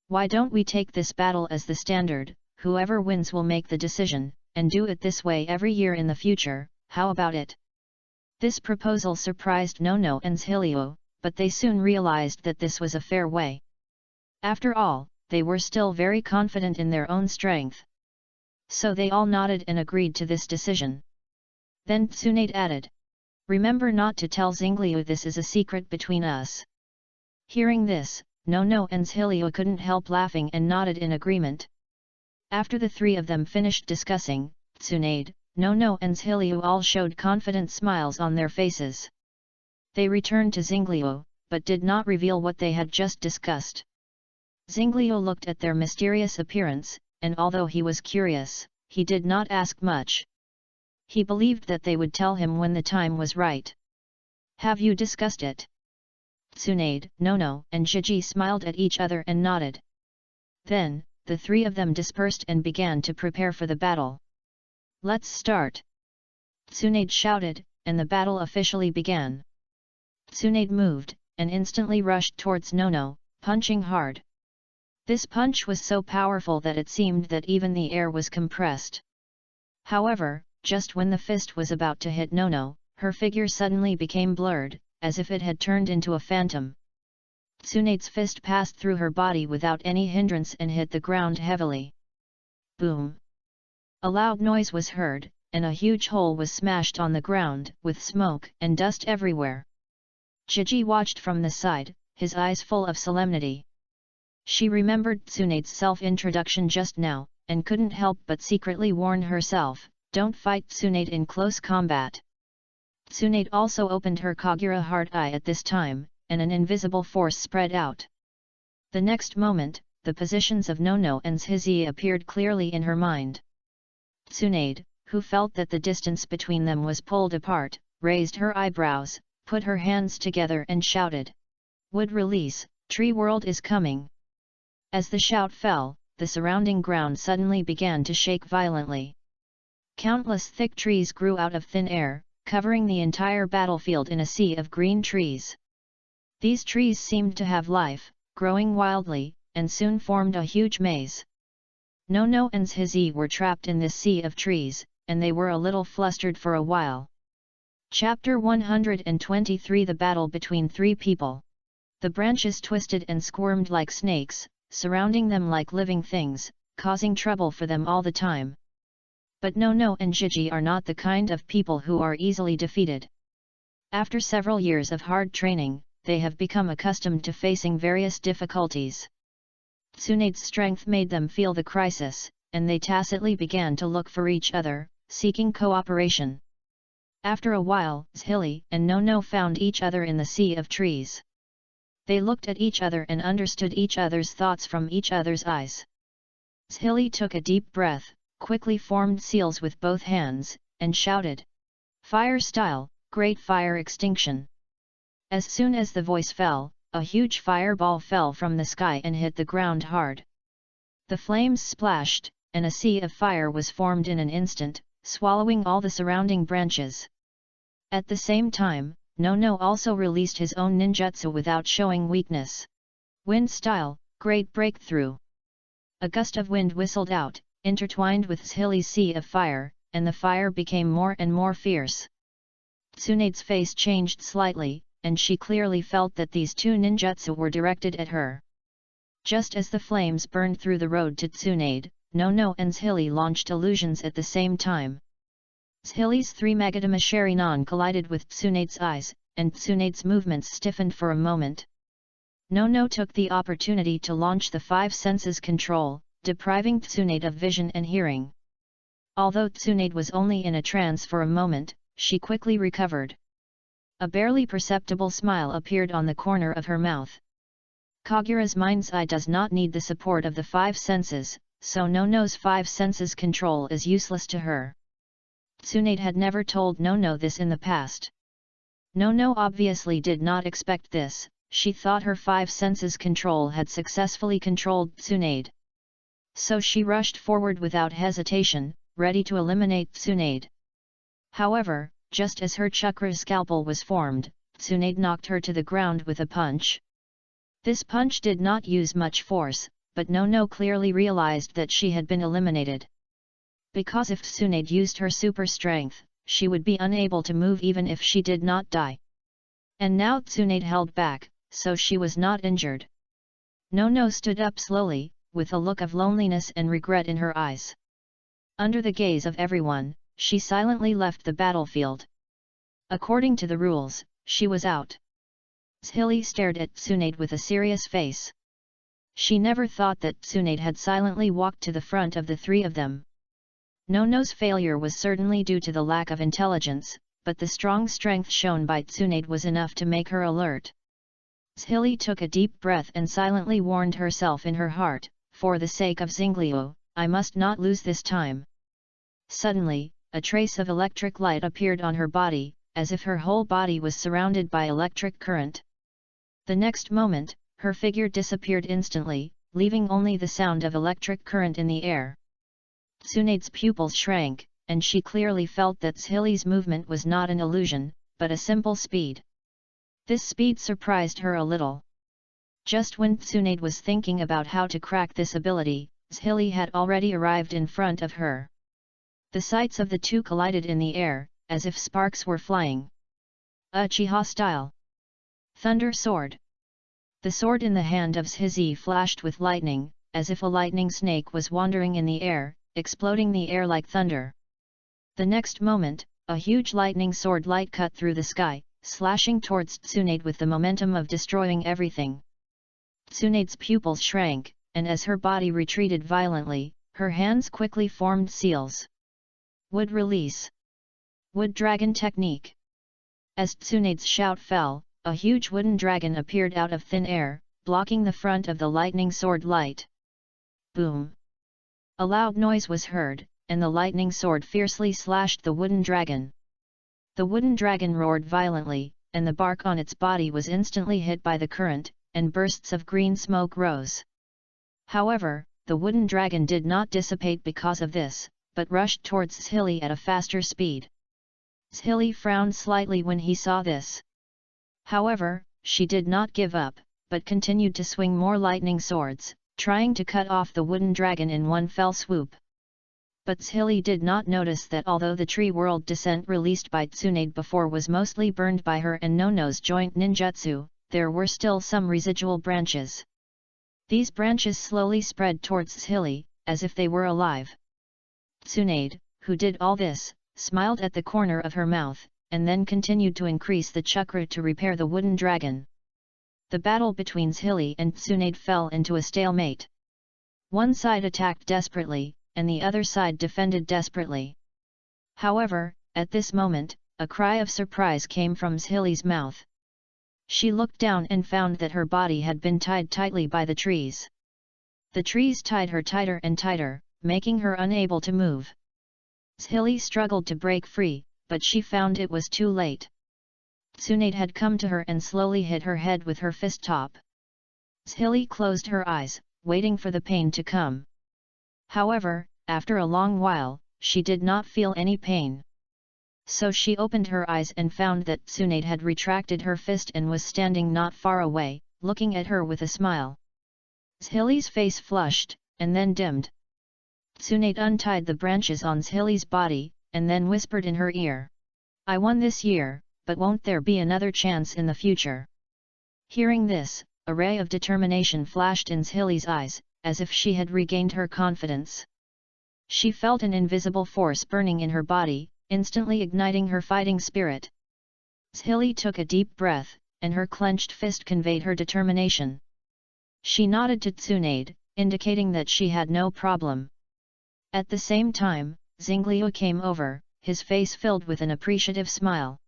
S1: "Why don't we take this battle as the standard? Whoever wins will make the decision, and do it this way every year in the future, how about it? This proposal surprised Nono and Zhilio, but they soon realized that this was a fair way. After all, they were still very confident in their own strength. So they all nodded and agreed to this decision. Then Tsunade added, "Remember not to tell Zhilio, this is a secret between us." Hearing this, Nono and Zhilio couldn't help laughing and nodded in agreement. After the three of them finished discussing, Tsunade, Nono and Zhilio all showed confident smiles on their faces. They returned to Zhilio, but did not reveal what they had just discussed. Zhilio looked at their mysterious appearance, and although he was curious, he did not ask much. He believed that they would tell him when the time was right. "Have you discussed it?" Tsunade, Nono, and Jiji smiled at each other and nodded. Then, the three of them dispersed and began to prepare for the battle. "Let's start!" Tsunade shouted, and the battle officially began. Tsunade moved, and instantly rushed towards Nono, punching hard. This punch was so powerful that it seemed that even the air was compressed. However, just when the fist was about to hit Nono, her figure suddenly became blurred, as if it had turned into a phantom. Tsunade's fist passed through her body without any hindrance and hit the ground heavily. Boom! A loud noise was heard, and a huge hole was smashed on the ground, with smoke and dust everywhere. Jiji watched from the side, his eyes full of solemnity. She remembered Tsunade's self-introduction just now, and couldn't help but secretly warn herself, "Don't fight Tsunade in close combat." Tsunade also opened her Kagura heart eye at this time, and an invisible force spread out. The next moment, the positions of Nono and Zhizi appeared clearly in her mind. Tsunade, who felt that the distance between them was pulled apart, raised her eyebrows, put her hands together and shouted, "Wood release, Tree World is coming!" As the shout fell, the surrounding ground suddenly began to shake violently. Countless thick trees grew out of thin air, covering the entire battlefield in a sea of green trees. These trees seemed to have life, growing wildly, and soon formed a huge maze. Nono and Zhizi were trapped in this sea of trees, and they were a little flustered for a while. Chapter 123 The Battle Between Three People. The branches twisted and squirmed like snakes, surrounding them like living things, causing trouble for them all the time. But Nono and Jiji are not the kind of people who are easily defeated. After several years of hard training, they have become accustomed to facing various difficulties. Tsunade's strength made them feel the crisis, and they tacitly began to look for each other, seeking cooperation. After a while, Zhili and Nono found each other in the sea of trees. They looked at each other and understood each other's thoughts from each other's eyes. Zhili took a deep breath, quickly formed seals with both hands, and shouted, "Fire style, great fire extinction!" As soon as the voice fell, a huge fireball fell from the sky and hit the ground hard. The flames splashed, and a sea of fire was formed in an instant, swallowing all the surrounding branches. At the same time, Nono also released his own ninjutsu without showing weakness. Wind style, great breakthrough! A gust of wind whistled out, intertwined with Zhili's sea of fire, and the fire became more and more fierce. Tsunade's face changed slightly, and she clearly felt that these two ninjutsu were directed at her. Just as the flames burned through the road to Tsunade, Nono and Zhili launched illusions at the same time. Zhili's three Magatama Sharinon collided with Tsunade's eyes, and Tsunade's movements stiffened for a moment. Nono took the opportunity to launch the five senses control, depriving Tsunade of vision and hearing. Although Tsunade was only in a trance for a moment, she quickly recovered. A barely perceptible smile appeared on the corner of her mouth. Kagura's mind's eye does not need the support of the five senses, so Nono's five senses control is useless to her. Tsunade had never told Nono this in the past. Nono obviously did not expect this. She thought her five senses control had successfully controlled Tsunade. So she rushed forward without hesitation, ready to eliminate Tsunade. However, just as her chakra scalpel was formed, Tsunade knocked her to the ground with a punch. This punch did not use much force, but Nono clearly realized that she had been eliminated. because if Tsunade used her super strength, she would be unable to move even if she did not die. And now Tsunade held back, so she was not injured. Nono stood up slowly, with a look of loneliness and regret in her eyes. Under the gaze of everyone, she silently left the battlefield. According to the rules, she was out. Zhili stared at Tsunade with a serious face. She never thought that Tsunade had silently walked to the front of the three of them. Nono's failure was certainly due to the lack of intelligence, but the strong strength shown by Tsunade was enough to make her alert. Zhili took a deep breath and silently warned herself in her heart, for the sake of Xingliu, I must not lose this time. Suddenly, a trace of electric light appeared on her body, as if her whole body was surrounded by electric current. The next moment, her figure disappeared instantly, leaving only the sound of electric current in the air. Tsunade's pupils shrank, and she clearly felt that Zhili's movement was not an illusion, but a simple speed. This speed surprised her a little. Just when Tsunade was thinking about how to crack this ability, Zhili had already arrived in front of her. The sights of the two collided in the air, as if sparks were flying. Uchiha style. Thunder sword. The sword in the hand of Zhizi flashed with lightning, as if a lightning snake was wandering in the air, exploding the air like thunder. The next moment, a huge lightning sword light cut through the sky, slashing towards Tsunade with the momentum of destroying everything. Tsunade's pupils shrank, and as her body retreated violently, her hands quickly formed seals. Wood release. Wood dragon technique. As Tsunade's shout fell, a huge wooden dragon appeared out of thin air, blocking the front of the lightning sword light. Boom! A loud noise was heard, and the lightning sword fiercely slashed the wooden dragon. The wooden dragon roared violently, and the bark on its body was instantly hit by the current, and bursts of green smoke rose. However, the wooden dragon did not dissipate because of this, but rushed towards Zhili at a faster speed. Zhili frowned slightly when he saw this. However, she did not give up, but continued to swing more lightning swords, trying to cut off the wooden dragon in one fell swoop. But Zhili did not notice that although the tree world descent released by Tsunade before was mostly burned by her and Nono's joint ninjutsu, there were still some residual branches. These branches slowly spread towards Zhili, as if they were alive. Tsunade, who did all this, smiled at the corner of her mouth, and then continued to increase the chakra to repair the wooden dragon. The battle between Zhili and Tsunade fell into a stalemate. One side attacked desperately, and the other side defended desperately. However, at this moment, a cry of surprise came from Zhili's mouth. She looked down and found that her body had been tied tightly by the trees. The trees tied her tighter and tighter, making her unable to move. Zhili struggled to break free, but she found it was too late. Tsunade had come to her and slowly hit her head with her fist top. Zhili closed her eyes, waiting for the pain to come. However, after a long while, she did not feel any pain. So she opened her eyes and found that Tsunade had retracted her fist and was standing not far away, looking at her with a smile. Zhili's face flushed, and then dimmed. Tsunade untied the branches on Zhili's body, and then whispered in her ear. I won this year, but won't there be another chance in the future? Hearing this, a ray of determination flashed in Zhili's eyes, as if she had regained her confidence. She felt an invisible force burning in her body, instantly igniting her fighting spirit. Zhili took a deep breath, and her clenched fist conveyed her determination. She nodded to Tsunade, indicating that she had no problem. At the same time, Xingliu came over, his face filled with an appreciative smile.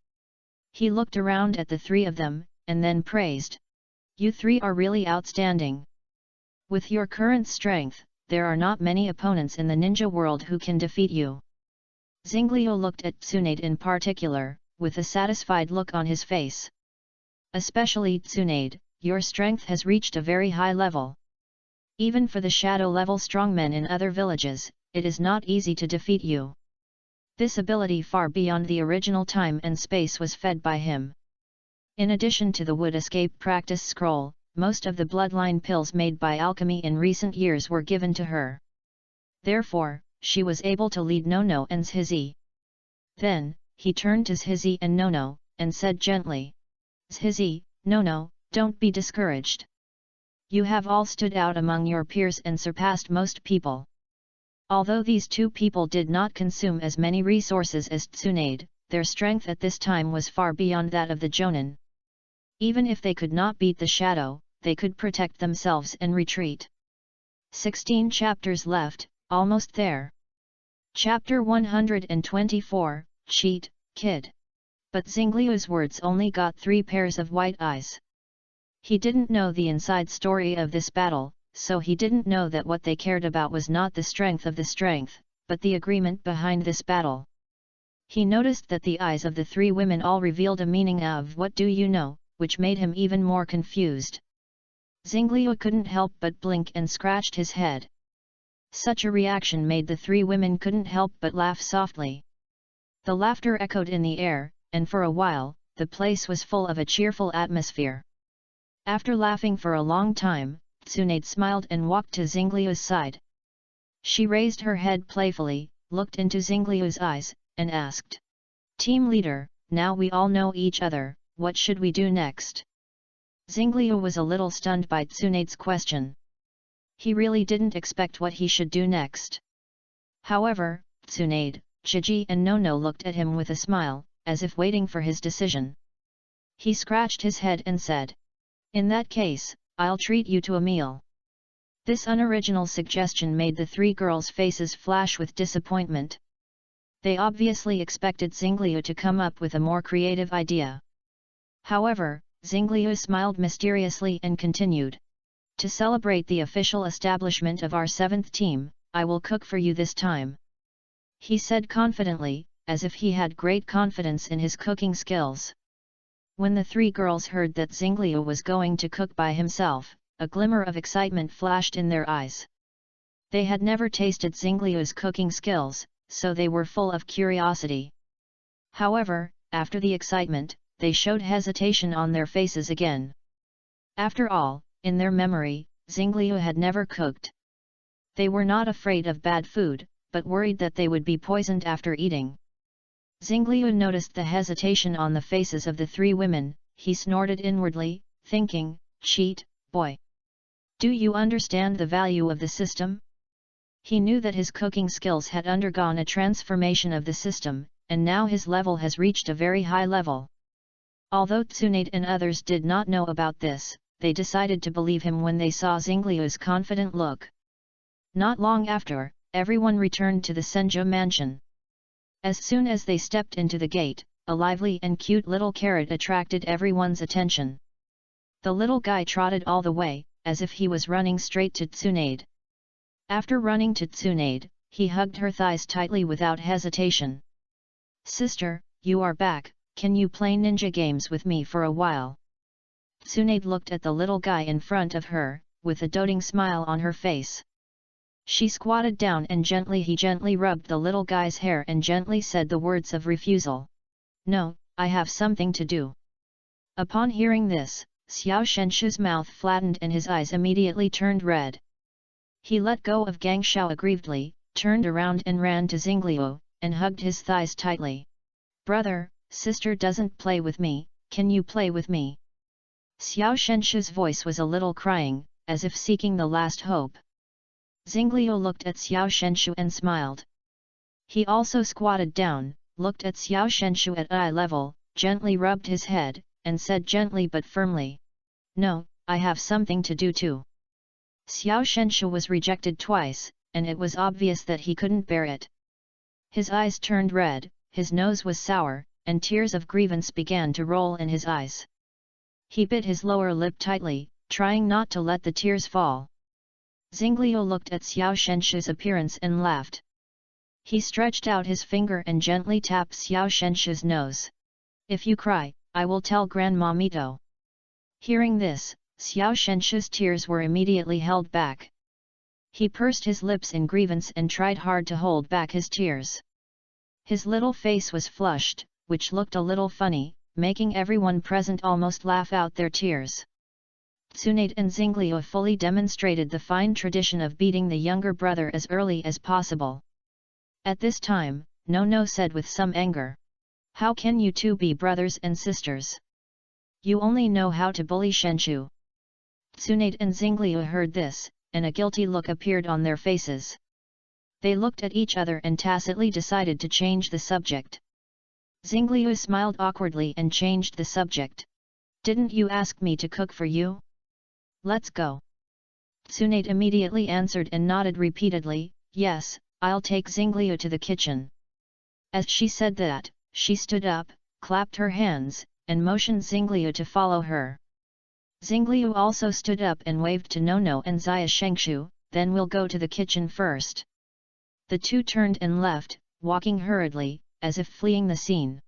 S1: He looked around at the three of them, and then praised. You three are really outstanding. With your current strength, there are not many opponents in the ninja world who can defeat you. Xingliu looked at Tsunade in particular, with a satisfied look on his face. Especially Tsunade, your strength has reached a very high level. Even for the shadow-level strongmen in other villages, it is not easy to defeat you. This ability far beyond the original time and space was fed by him. In addition to the wood escape practice scroll, most of the bloodline pills made by alchemy in recent years were given to her. Therefore, she was able to lead Nono and Zhizi. Then, he turned to Zhizi and Nono, and said gently, "Zhizi, Nono, don't be discouraged. You have all stood out among your peers and surpassed most people." Although these two people did not consume as many resources as Tsunade, their strength at this time was far beyond that of the Jonin. Even if they could not beat the shadow, they could protect themselves and retreat. 16 chapters left, almost there. Chapter 124, Cheat, Kid. But Xingliu's words only got 3 pairs of white eyes. He didn't know the inside story of this battle, so he didn't know that what they cared about was not the strength of the strength, but the agreement behind this battle. He noticed that the eyes of the 3 women all revealed a meaning of "what do you know," which made him even more confused. Xingliu couldn't help but blink and scratched his head. Such a reaction made the 3 women couldn't help but laugh softly. The laughter echoed in the air, and for a while, the place was full of a cheerful atmosphere. After laughing for a long time, Tsunade smiled and walked to Xingliu's side. She raised her head playfully, looked into Xingliu's eyes, and asked, "Team leader, now we all know each other, what should we do next?" Xingliu was a little stunned by Tsunade's question. He really didn't expect what he should do next. However, Tsunade, Zhiji and Nono looked at him with a smile, as if waiting for his decision. He scratched his head and said, "In that case, I'll treat you to a meal." This unoriginal suggestion made the 3 girls' faces flash with disappointment. They obviously expected Xingliu to come up with a more creative idea. However, Xingliu smiled mysteriously and continued, "To celebrate the official establishment of our 7th team, I will cook for you this time," he said confidently, as if he had great confidence in his cooking skills. When the 3 girls heard that Xingliu was going to cook by himself, a glimmer of excitement flashed in their eyes. They had never tasted Xingliu's cooking skills, so they were full of curiosity. However, after the excitement, they showed hesitation on their faces again. After all, in their memory, Xingliu had never cooked. They were not afraid of bad food, but worried that they would be poisoned after eating. Xingliu noticed the hesitation on the faces of the 3 women. He snorted inwardly, thinking, "Cheat, boy. Do you understand the value of the system?" He knew that his cooking skills had undergone a transformation of the system, and now his level has reached a very high level. Although Tsunade and others did not know about this, they decided to believe him when they saw Xingliu's confident look. Not long after, everyone returned to the Senju mansion. As soon as they stepped into the gate, a lively and cute little carrot attracted everyone's attention. The little guy trotted all the way, as if he was running straight to Tsunade. After running to Tsunade, he hugged her thighs tightly without hesitation. "Sister, you are back, can you play ninja games with me for a while?" Tsunade looked at the little guy in front of her, with a doting smile on her face. She squatted down and he gently rubbed the little guy's hair and gently said the words of refusal. "No, I have something to do." Upon hearing this, Xiao Shenshu's mouth flattened and his eyes immediately turned red. He let go of Gang Shao aggrievedly, turned around and ran to Xingliu, and hugged his thighs tightly. "Brother, sister doesn't play with me, can you play with me?" Xiao Shenshu's voice was a little crying, as if seeking the last hope. Xingliu looked at Xiao Shenshu and smiled. He also squatted down, looked at Xiao Shenshu at eye level, gently rubbed his head, and said gently but firmly, "No, I have something to do too." Xiao Shenshu was rejected twice, and it was obvious that he couldn't bear it. His eyes turned red, his nose was sour, and tears of grievance began to roll in his eyes. He bit his lower lip tightly, trying not to let the tears fall. Xingliu looked at Xiao Shenshu's appearance and laughed. He stretched out his finger and gently tapped Xiao Shenshu's nose. "If you cry, I will tell Grandma Mito." Hearing this, Xiao Shenshu's tears were immediately held back. He pursed his lips in grievance and tried hard to hold back his tears. His little face was flushed, which looked a little funny, making everyone present almost laugh out their tears. Tsunade and Xingliu fully demonstrated the fine tradition of beating the younger brother as early as possible. At this time, No said with some anger. How can you two be brothers and sisters? You only know how to bully Shenchu. Tsunade and Xingliu heard this, and a guilty look appeared on their faces. They looked at each other and tacitly decided to change the subject. Xingliu smiled awkwardly and changed the subject. Didn't you ask me to cook for you? Let's go. Tsunade immediately answered and nodded repeatedly, yes, I'll take Xingliu to the kitchen. As she said that, she stood up, clapped her hands, and motioned Xingliu to follow her. Xingliu also stood up and waved to No and Xia Shengshu, then we'll go to the kitchen first. The two turned and left, walking hurriedly, as if fleeing the scene.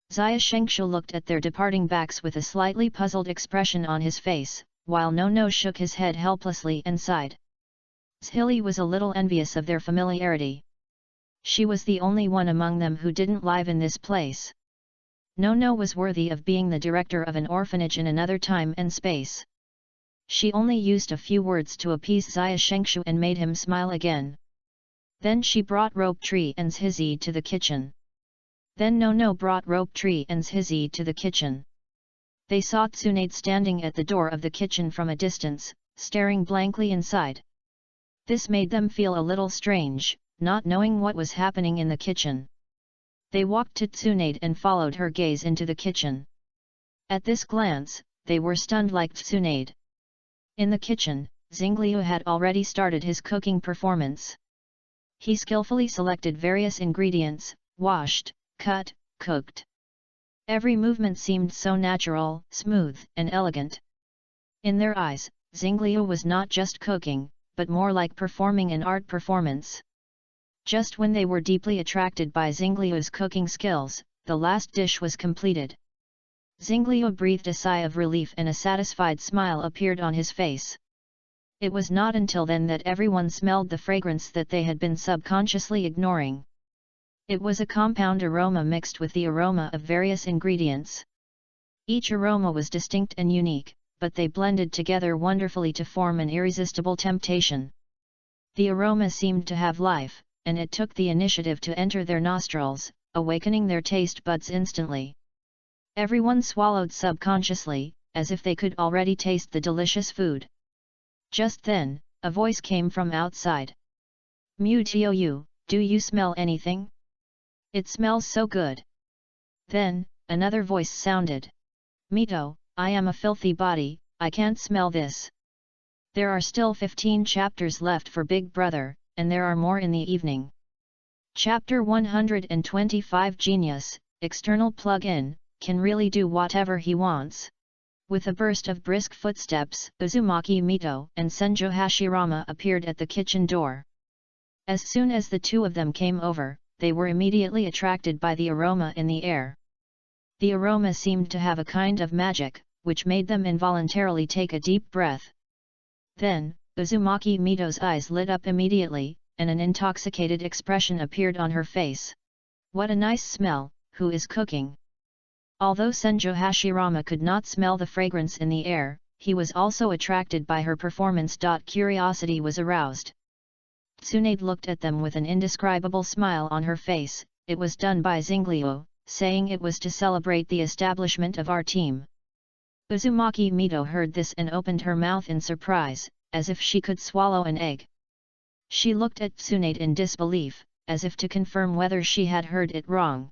S1: Xia Shengshu looked at their departing backs with a slightly puzzled expression on his face, while No shook his head helplessly and sighed. Zhili was a little envious of their familiarity. She was the only one among them who didn't live in this place. No was worthy of being the director of an orphanage in another time and space. She only used a few words to appease Xia Shengshu and made him smile again. Then she brought Rope Tree and Zhizi to the kitchen. Then No brought Rope Tree and Zhizi to the kitchen. They saw Tsunade standing at the door of the kitchen from a distance, staring blankly inside. This made them feel a little strange, not knowing what was happening in the kitchen. They walked to Tsunade and followed her gaze into the kitchen. At this glance, they were stunned like Tsunade. In the kitchen, Xingliu had already started his cooking performance. He skillfully selected various ingredients, washed, cut, cooked. Every movement seemed so natural, smooth, and elegant. In their eyes, Xingliu was not just cooking, but more like performing an art performance. Just when they were deeply attracted by Xingliu's cooking skills, the last dish was completed. Xingliu breathed a sigh of relief and a satisfied smile appeared on his face. It was not until then that everyone smelled the fragrance that they had been subconsciously ignoring. It was a compound aroma mixed with the aroma of various ingredients. Each aroma was distinct and unique, but they blended together wonderfully to form an irresistible temptation. The aroma seemed to have life, and it took the initiative to enter their nostrils, awakening their taste buds instantly. Everyone swallowed subconsciously, as if they could already taste the delicious food. Just then, a voice came from outside. Mu Jiu, do you smell anything? It smells so good. Then, another voice sounded. Mito, I am a filthy body, I can't smell this. There are still 15 chapters left for Big Brother, and there are more in the evening. Chapter 125 Genius, external plug-in, can really do whatever he wants. With a burst of brisk footsteps, Uzumaki Mito and Senjo Hashirama appeared at the kitchen door. As soon as the two of them came over, they were immediately attracted by the aroma in the air. The aroma seemed to have a kind of magic, which made them involuntarily take a deep breath. Then, Uzumaki Mito's eyes lit up immediately, and an intoxicated expression appeared on her face. What a nice smell, who is cooking? Although Senjo Hashirama could not smell the fragrance in the air, he was also attracted by her performance. Curiosity was aroused. Tsunade looked at them with an indescribable smile on her face. It was done by Xingliu, saying it was to celebrate the establishment of our team. Uzumaki Mito heard this and opened her mouth in surprise, as if she could swallow an egg. She looked at Tsunade in disbelief, as if to confirm whether she had heard it wrong.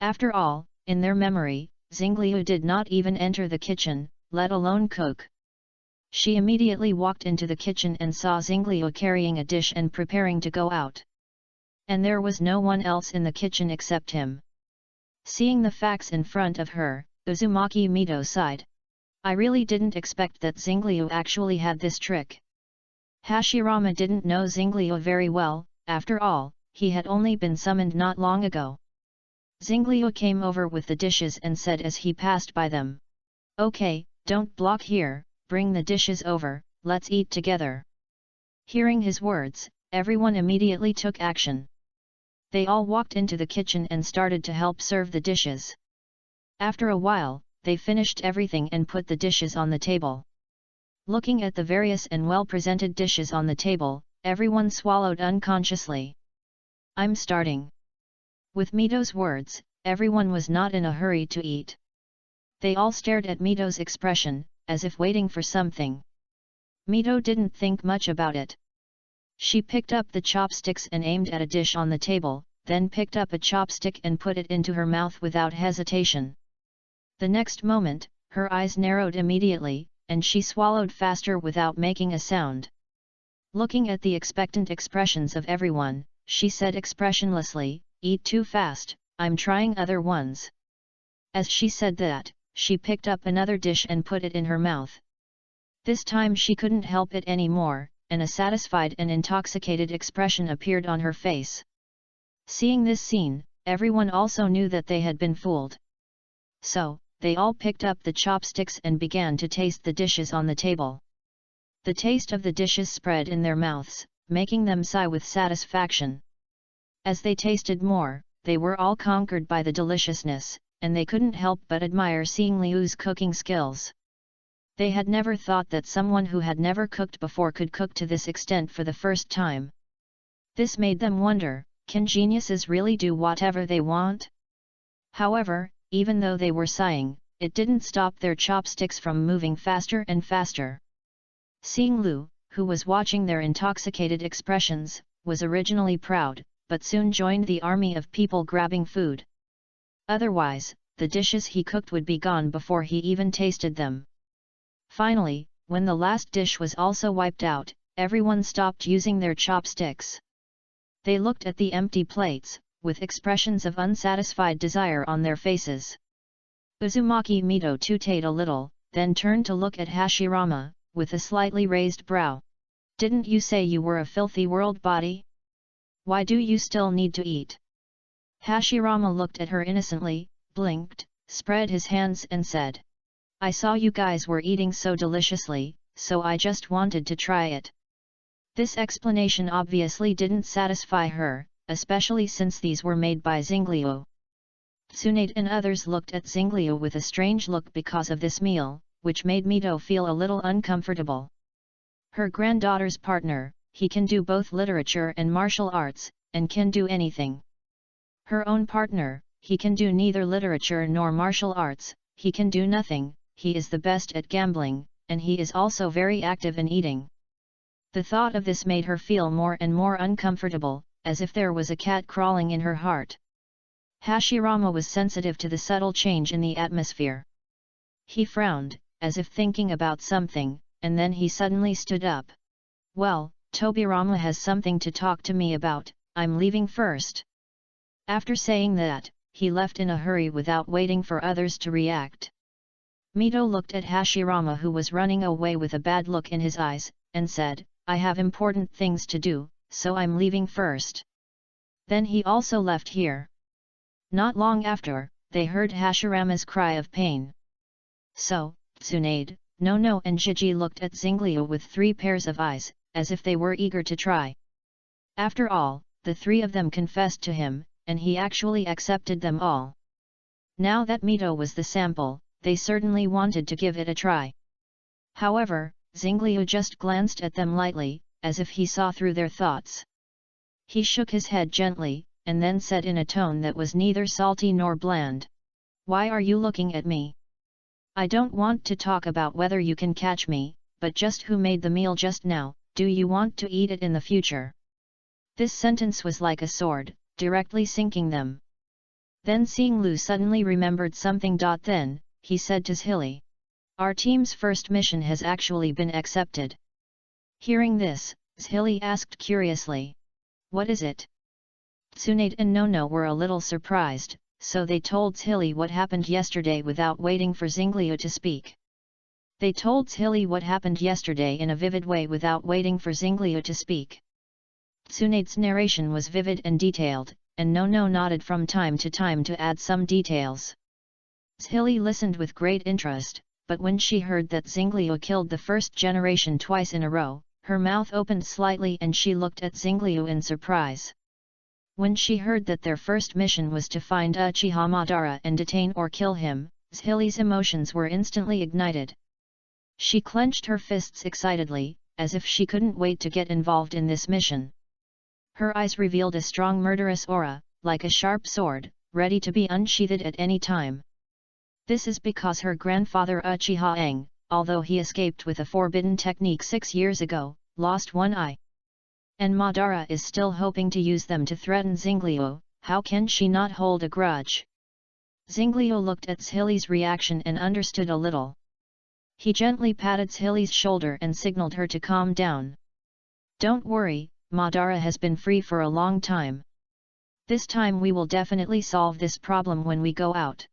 S1: After all, in their memory, Xingliu did not even enter the kitchen, let alone cook. She immediately walked into the kitchen and saw Xingliu carrying a dish and preparing to go out. And there was no one else in the kitchen except him. Seeing the facts in front of her, Uzumaki Mito sighed. I really didn't expect that Xingliu actually had this trick. Hashirama didn't know Xingliu very well, after all, he had only been summoned not long ago. Xingliu came over with the dishes and said as he passed by them. Okay, don't block here, bring the dishes over, let's eat together. Hearing his words, everyone immediately took action. They all walked into the kitchen and started to help serve the dishes. After a while, they finished everything and put the dishes on the table. Looking at the various and well-presented dishes on the table, everyone swallowed unconsciously. I'm starting." With Mito's words, everyone was not in a hurry to eat. They all stared at Mito's expression, as if waiting for something. Mito didn't think much about it. She picked up the chopsticks and aimed at a dish on the table, then picked up a chopstick and put it into her mouth without hesitation. The next moment, her eyes narrowed immediately, and she swallowed faster without making a sound. Looking at the expectant expressions of everyone, she said expressionlessly, "Eat too fast, I'm trying other ones." As she said that, she picked up another dish and put it in her mouth. This time she couldn't help it anymore, and a satisfied and intoxicated expression appeared on her face. Seeing this scene, everyone also knew that they had been fooled. So, they all picked up the chopsticks and began to taste the dishes on the table. The taste of the dishes spread in their mouths, making them sigh with satisfaction. As they tasted more, they were all conquered by the deliciousness, and they couldn't help but admire seeing Liu's cooking skills. They had never thought that someone who had never cooked before could cook to this extent for the first time. This made them wonder, can geniuses really do whatever they want? However, even though they were sighing, it didn't stop their chopsticks from moving faster and faster. Seeing Liu, who was watching their intoxicated expressions, was originally proud, but soon joined the army of people grabbing food. Otherwise, the dishes he cooked would be gone before he even tasted them. Finally, when the last dish was also wiped out, everyone stopped using their chopsticks. They looked at the empty plates, with expressions of unsatisfied desire on their faces. Uzumaki Mito tooted a little, then turned to look at Hashirama, with a slightly raised brow. "Didn't you say you were a filthy world body? Why do you still need to eat?" Hashirama looked at her innocently, blinked, spread his hands and said, "I saw you guys were eating so deliciously, so I just wanted to try it." This explanation obviously didn't satisfy her, especially since these were made by Xingliu. Tsunade and others looked at Xingliu with a strange look because of this meal, which made Mito feel a little uncomfortable. Her granddaughter's partner, he can do both literature and martial arts, and can do anything. Her own partner, he can do neither literature nor martial arts, he can do nothing, he is the best at gambling, and he is also very active in eating. The thought of this made her feel more and more uncomfortable, as if there was a cat crawling in her heart. Hashirama was sensitive to the subtle change in the atmosphere. He frowned, as if thinking about something, and then he suddenly stood up. "Well, Tobirama has something to talk to me about, I'm leaving first." After saying that, he left in a hurry without waiting for others to react. Mito looked at Hashirama, who was running away with a bad look in his eyes, and said, "I have important things to do, so I'm leaving first." Then he also left here. Not long after, they heard Hashirama's cry of pain. So, Tsunade, Nono and Jiji looked at Xingliu with 3 pairs of eyes, as if they were eager to try. After all, the 3 of them confessed to him, and he actually accepted them all. Now that Mito was the sample, they certainly wanted to give it a try. However, Xingliu just glanced at them lightly, as if he saw through their thoughts. He shook his head gently, and then said in a tone that was neither salty nor bland, "Why are you looking at me? I don't want to talk about whether you can catch me, but just who made the meal just now, do you want to eat it in the future?" This sentence was like a sword, directly sinking them. Then seeing Liu suddenly remembered something. Then, he said to Zhili, "Our team's first mission has actually been accepted." Hearing this, Zhili asked curiously, "What is it?" Tsunade and Nono were a little surprised, so they told Zhili what happened yesterday without waiting for Xingliu to speak. They told Zhili what happened yesterday in a vivid way without waiting for Xingliu to speak. Tsunade's narration was vivid and detailed, and Nono nodded from time to time to add some details. Zhili listened with great interest, but when she heard that Xingliu killed the first generation twice in a row, her mouth opened slightly and she looked at Xingliu in surprise. When she heard that their first mission was to find Uchiha Madara and detain or kill him, Zhili's emotions were instantly ignited. She clenched her fists excitedly, as if she couldn't wait to get involved in this mission. Her eyes revealed a strong murderous aura, like a sharp sword, ready to be unsheathed at any time. This is because her grandfather Uchiha Aang, although he escaped with a forbidden technique 6 years ago, lost one eye. And Madara is still hoping to use them to threaten Xingliu. How can she not hold a grudge? Xingliu looked at Zhili's reaction and understood a little. He gently patted Zhili's shoulder and signaled her to calm down. Don't worry, Madara has been free for a long time. This time we will definitely solve this problem when we go out,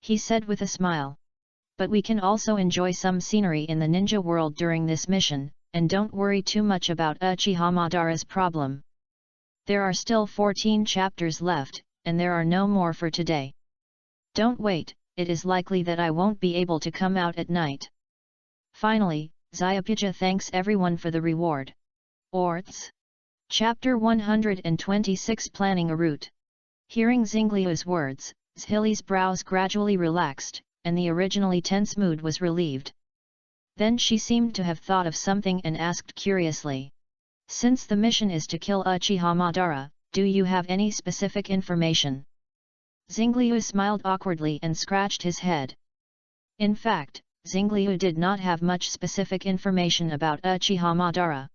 S1: he said with a smile. But we can also enjoy some scenery in the ninja world during this mission, and don't worry too much about Uchiha Madara's problem. There are still 14 chapters left, and there are no more for today. Don't wait, it is likely that I won't be able to come out at night. Finally, Zyapija thanks everyone for the reward. Orts. Chapter 126 Planning a Route. Hearing Xingliu's words, Zhili's brows gradually relaxed, and the originally tense mood was relieved. Then she seemed to have thought of something and asked curiously. Since the mission is to kill Uchiha Madara, do you have any specific information? Xingliu smiled awkwardly and scratched his head. In fact, Xingliu did not have much specific information about Uchiha Madara.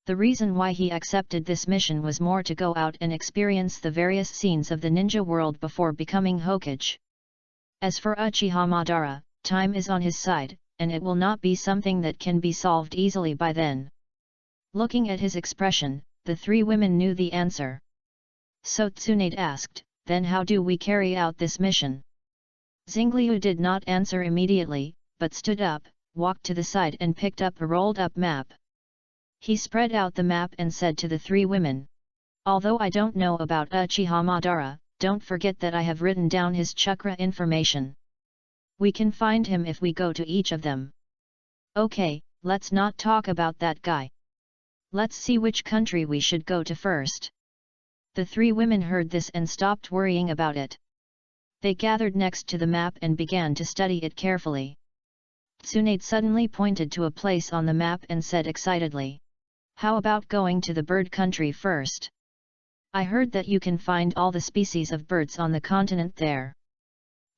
S1: The reason why he accepted this mission was more to go out and experience the various scenes of the ninja world before becoming Hokage. As for Uchiha Madara, time is on his side, and it will not be something that can be solved easily by then. Looking at his expression, the three women knew the answer. So Tsunade asked, then how do we carry out this mission? Xingliu did not answer immediately, but stood up, walked to the side and picked up a rolled-up map. He spread out the map and said to the three women, although I don't know about Uchiha Madara, don't forget that I have written down his chakra information. We can find him if we go to each of them. Okay, let's not talk about that guy. Let's see which country we should go to first. The three women heard this and stopped worrying about it. They gathered next to the map and began to study it carefully. Tsunade suddenly pointed to a place on the map and said excitedly, how about going to the bird country first? I heard that you can find all the species of birds on the continent there.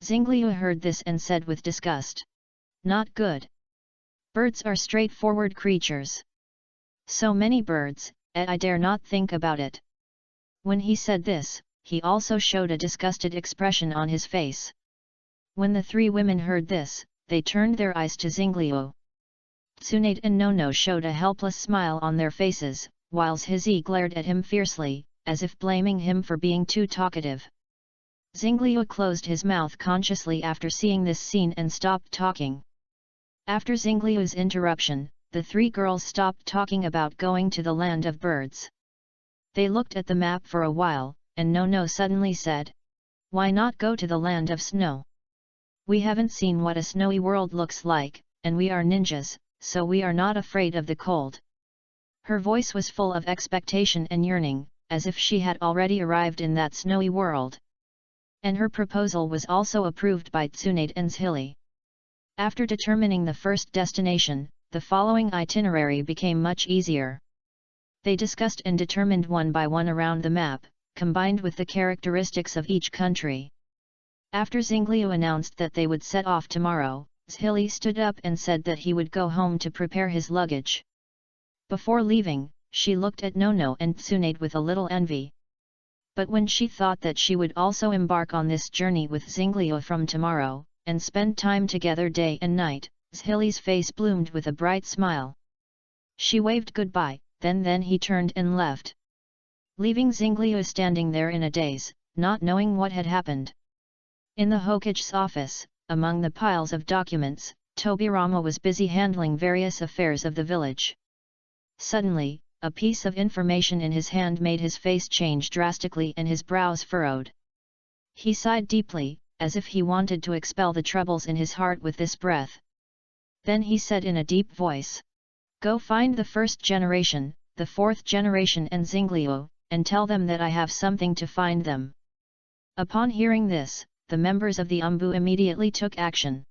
S1: Xingliu heard this and said with disgust, not good. Birds are straightforward creatures. So many birds, I dare not think about it. When he said this, he also showed a disgusted expression on his face. When the three women heard this, they turned their eyes to Xingliu. Tsunade and Nono showed a helpless smile on their faces, whilst Hizi glared at him fiercely, as if blaming him for being too talkative. Xingliu closed his mouth consciously after seeing this scene and stopped talking. After Xingliu's interruption, the three girls stopped talking about going to the land of birds. They looked at the map for a while, and Nono suddenly said, why not go to the land of snow? We haven't seen what a snowy world looks like, and we are ninjas, so we are not afraid of the cold. Her voice was full of expectation and yearning, as if she had already arrived in that snowy world. And her proposal was also approved by Tsunade and Zhili. After determining the first destination, the following itinerary became much easier. They discussed and determined one by one around the map, combined with the characteristics of each country. After Xingliu announced that they would set off tomorrow, Zhili stood up and said that he would go home to prepare his luggage. Before leaving, she looked at Nono and Tsunade with a little envy. But when she thought that she would also embark on this journey with Xingliu from tomorrow, and spend time together day and night, Zhili's face bloomed with a bright smile. She waved goodbye, then he turned and left, leaving Xingliu standing there in a daze, not knowing what had happened. In the Hokage's office, among the piles of documents, Tobirama was busy handling various affairs of the village. Suddenly, a piece of information in his hand made his face change drastically and his brows furrowed. He sighed deeply, as if he wanted to expel the troubles in his heart with this breath. Then he said in a deep voice, go find the first generation, the fourth generation and Xingliu, and tell them that I have something to find them. Upon hearing this, the members of the Umbu immediately took action.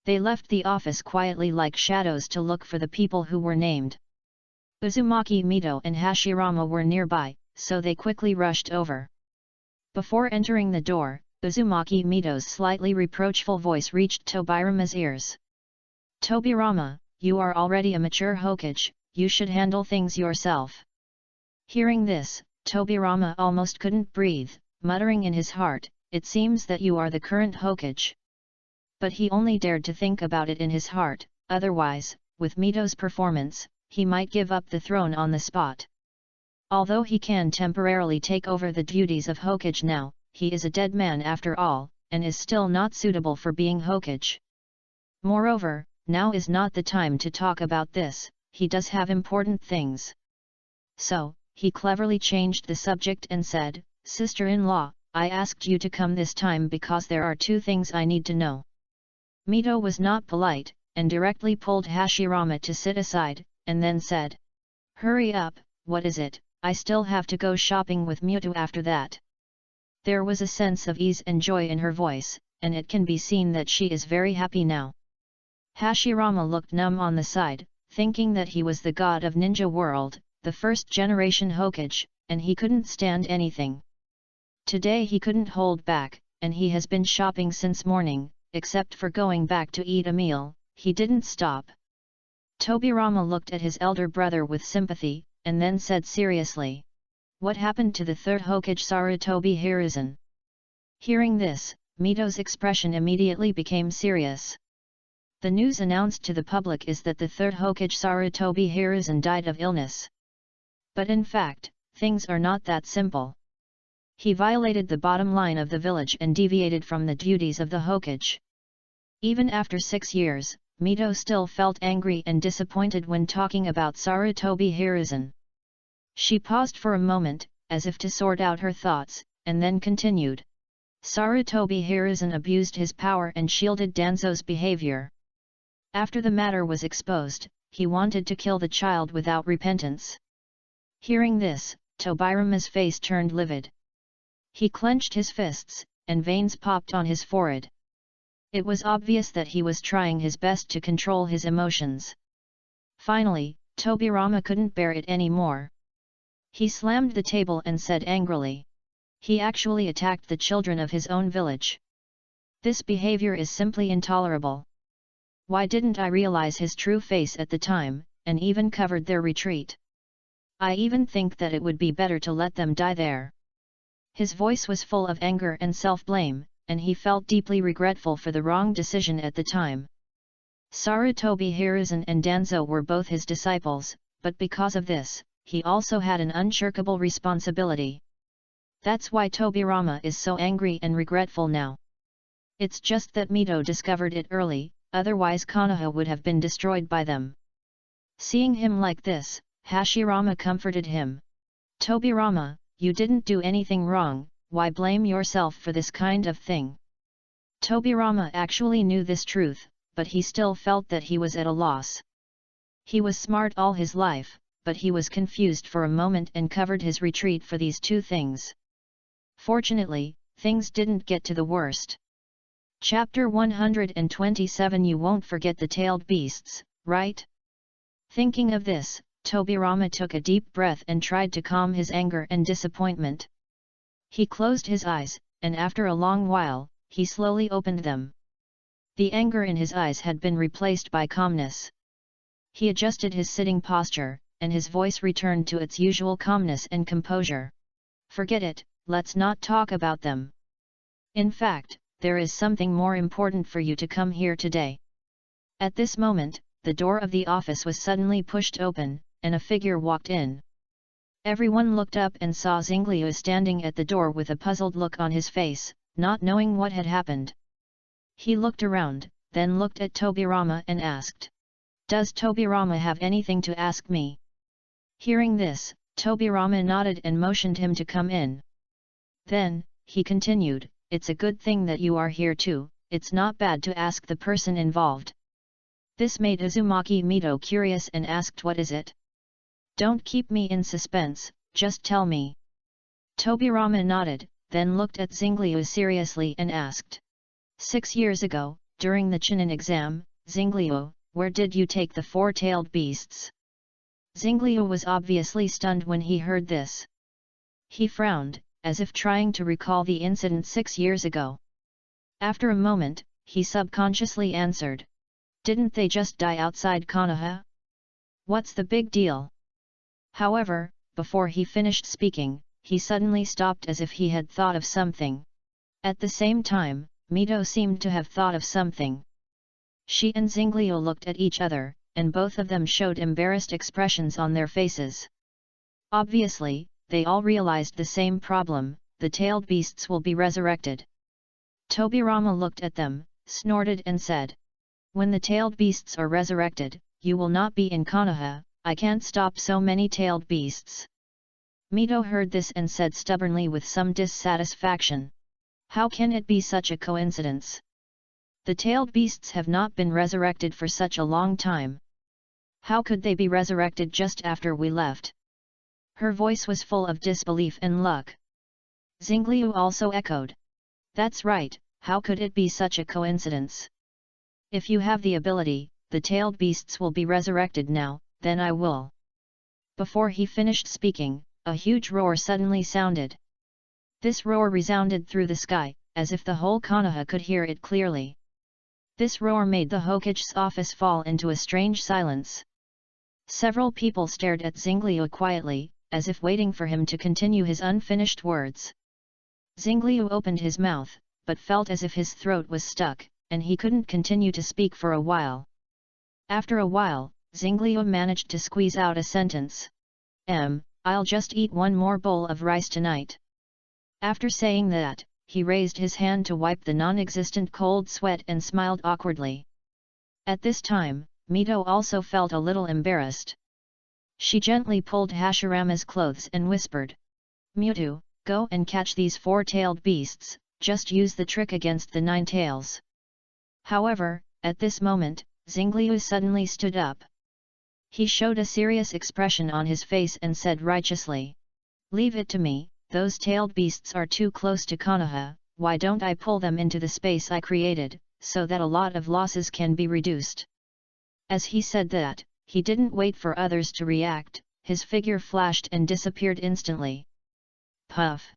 S1: They left the office quietly like shadows to look for the people who were named. Uzumaki Mito and Hashirama were nearby, so they quickly rushed over. Before entering the door, Uzumaki Mito's slightly reproachful voice reached Tobirama's ears. "Tobirama, you are already a mature Hokage, you should handle things yourself." Hearing this, Tobirama almost couldn't breathe, muttering in his heart, "It seems that you are the current Hokage." But he only dared to think about it in his heart, otherwise, with Mito's performance, he might give up the throne on the spot. Although he can temporarily take over the duties of Hokage now, he is a dead man after all, and is still not suitable for being Hokage. Moreover, now is not the time to talk about this, he does have important things. So, he cleverly changed the subject and said, "Sister-in-law, I asked you to come this time because there are two things I need to know." Mito was not polite, and directly pulled Hashirama to sit aside, and then said, "Hurry up, what is it? I still have to go shopping with Mewtwo after that." There was a sense of ease and joy in her voice, and it can be seen that she is very happy now. Hashirama looked numb on the side, thinking that he was the god of ninja world, the first generation Hokage, and he couldn't stand anything. Today he couldn't hold back, and he has been shopping since morning, except for going back to eat a meal, he didn't stop. Tobirama looked at his elder brother with sympathy, and then said seriously, "What happened to the third Hokage Sarutobi Hiruzen?" Hearing this, Mito's expression immediately became serious. "The news announced to the public is that the third Hokage Sarutobi Hiruzen died of illness. But in fact, things are not that simple. He violated the bottom line of the village and deviated from the duties of the Hokage." Even after 6 years, Mito still felt angry and disappointed when talking about Sarutobi Hiruzen. She paused for a moment, as if to sort out her thoughts, and then continued. "Sarutobi Hiruzen abused his power and shielded Danzo's behavior. After the matter was exposed, he wanted to kill the child without repentance." Hearing this, Tobirama's face turned livid. He clenched his fists, and veins popped on his forehead. It was obvious that he was trying his best to control his emotions. Finally, Tobirama couldn't bear it anymore. He slammed the table and said angrily, "He actually attacked the children of his own village. This behavior is simply intolerable. Why didn't I realize his true face at the time, and even covered their retreat? I even think that it would be better to let them die there." His voice was full of anger and self-blame, and he felt deeply regretful for the wrong decision at the time. Sarutobi Hiruzen and Danzo were both his disciples, but because of this, he also had an unshirkable responsibility. That's why Tobirama is so angry and regretful now. It's just that Mito discovered it early, otherwise Konoha would have been destroyed by them. Seeing him like this, Hashirama comforted him. "Tobirama, you didn't do anything wrong, why blame yourself for this kind of thing?" Tobirama actually knew this truth, but he still felt that he was at a loss. He was smart all his life, but he was confused for a moment and covered his retreat for these two things. Fortunately, things didn't get to the worst. Chapter 127. You won't forget the tailed beasts, right? Thinking of this, Tobirama took a deep breath and tried to calm his anger and disappointment. He closed his eyes, and after a long while, he slowly opened them. The anger in his eyes had been replaced by calmness. He adjusted his sitting posture, and his voice returned to its usual calmness and composure. "Forget it, let's not talk about them. In fact, there is something more important for you to come here today." At this moment, the door of the office was suddenly pushed open, and a figure walked in. Everyone looked up and saw Xingliu standing at the door with a puzzled look on his face, not knowing what had happened. He looked around, then looked at Tobirama and asked, "Does Tobirama have anything to ask me?" Hearing this, Tobirama nodded and motioned him to come in. Then, he continued, "It's a good thing that you are here too, it's not bad to ask the person involved." This made Uzumaki Mito curious and asked, "What is it?" "Don't keep me in suspense, just tell me." Tobirama nodded, then looked at Xingliu seriously and asked, 6 years ago, during the Chunin exam, Xingliu, where did you take the 4-tailed beasts?" Xingliu was obviously stunned when he heard this. He frowned, as if trying to recall the incident 6 years ago. After a moment, he subconsciously answered. Didn't they just die outside Konoha? What's the big deal? However, before he finished speaking, he suddenly stopped as if he had thought of something. At the same time, Mito seemed to have thought of something. She and Xingliu looked at each other, and both of them showed embarrassed expressions on their faces. Obviously, they all realized the same problem: the tailed beasts will be resurrected. Tobirama looked at them, snorted and said, "When the tailed beasts are resurrected, you will not be in Konoha. I can't stop so many tailed beasts." Mito heard this and said stubbornly with some dissatisfaction, "How can it be such a coincidence? The tailed beasts have not been resurrected for such a long time. How could they be resurrected just after we left?" Her voice was full of disbelief and luck. Xingliu also echoed, "That's right, how could it be such a coincidence? If you have the ability, the tailed beasts will be resurrected now, then I will." Before he finished speaking, a huge roar suddenly sounded. This roar resounded through the sky, as if the whole Konoha could hear it clearly. This roar made the Hokage's office fall into a strange silence. Several people stared at Xingliu quietly, as if waiting for him to continue his unfinished words. Xingliu opened his mouth, but felt as if his throat was stuck, and he couldn't continue to speak for a while. After a while, Xingliu managed to squeeze out a sentence. I'll just eat one more bowl of rice tonight." After saying that, he raised his hand to wipe the non-existent cold sweat and smiled awkwardly. At this time, Mito also felt a little embarrassed. She gently pulled Hashirama's clothes and whispered, "Mewtwo, go and catch these 4-tailed beasts, just use the trick against the 9 tails." However, at this moment, Xingliu suddenly stood up. He showed a serious expression on his face and said righteously, "Leave it to me, those tailed beasts are too close to Konoha. Why don't I pull them into the space I created, so that a lot of losses can be reduced?" As he said that, he didn't wait for others to react, his figure flashed and disappeared instantly. Puff!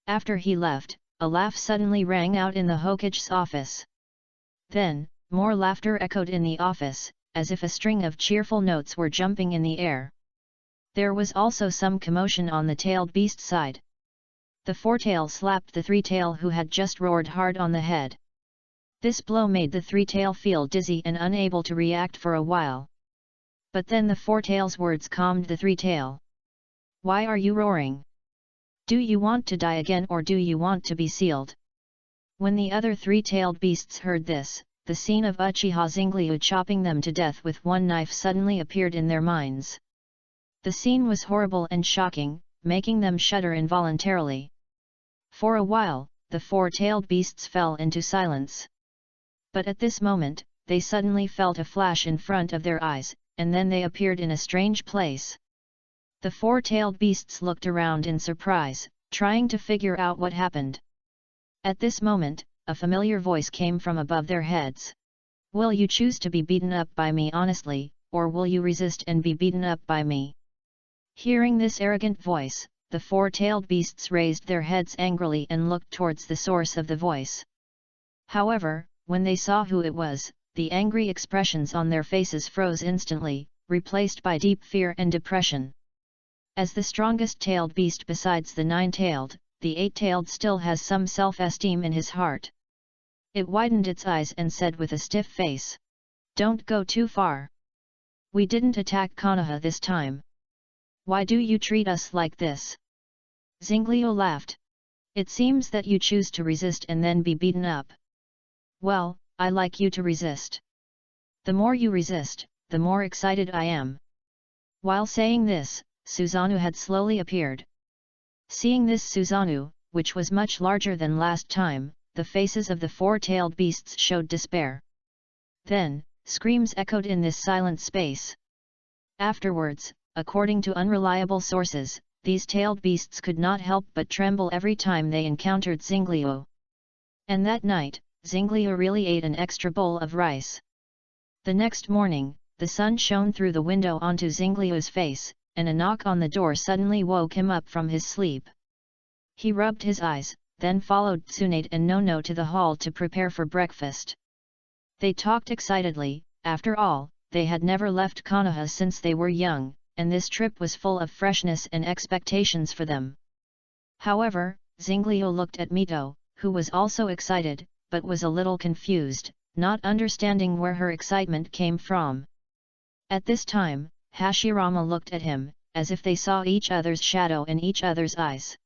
S1: After he left, a laugh suddenly rang out in the Hokage's office. Then, more laughter echoed in the office, as if a string of cheerful notes were jumping in the air. There was also some commotion on the tailed beast side. The 4-tail slapped the 3-tail who had just roared hard on the head. This blow made the 3-tail feel dizzy and unable to react for a while. But then the 4-tail's words calmed the 3-tail. "Why are you roaring? Do you want to die again or do you want to be sealed?" When the other 3-tailed beasts heard this, the scene of Uchiha Xingliu chopping them to death with one knife suddenly appeared in their minds. The scene was horrible and shocking, making them shudder involuntarily. For a while, the 4-tailed beasts fell into silence. But at this moment, they suddenly felt a flash in front of their eyes, and then they appeared in a strange place. The 4-tailed beasts looked around in surprise, trying to figure out what happened. At this moment, a familiar voice came from above their heads. "Will you choose to be beaten up by me honestly, or will you resist and be beaten up by me?" Hearing this arrogant voice, the 4-tailed beasts raised their heads angrily and looked towards the source of the voice. However, when they saw who it was, the angry expressions on their faces froze instantly, replaced by deep fear and depression. As the strongest tailed beast besides the 9-tailed, the 8-tailed still has some self-esteem in his heart. It widened its eyes and said with a stiff face, "Don't go too far. We didn't attack Konoha this time. Why do you treat us like this?" Xingliu laughed. "It seems that you choose to resist and then be beaten up. Well, I like you to resist. The more you resist, the more excited I am." While saying this, Susanoo had slowly appeared. Seeing this Susanoo, which was much larger than last time, the faces of the 4-tailed beasts showed despair. Then, screams echoed in this silent space. Afterwards, according to unreliable sources, these tailed beasts could not help but tremble every time they encountered Xingliu. And that night, Xingliu really ate an extra bowl of rice. The next morning, the sun shone through the window onto Xingliu's face, and a knock on the door suddenly woke him up from his sleep. He rubbed his eyes, then followed Tsunade and Nono to the hall to prepare for breakfast. They talked excitedly. After all, they had never left Konoha since they were young, and this trip was full of freshness and expectations for them. However, Xingliu looked at Mito, who was also excited, but was a little confused, not understanding where her excitement came from. At this time, Hashirama looked at him, as if they saw each other's shadow in each other's eyes.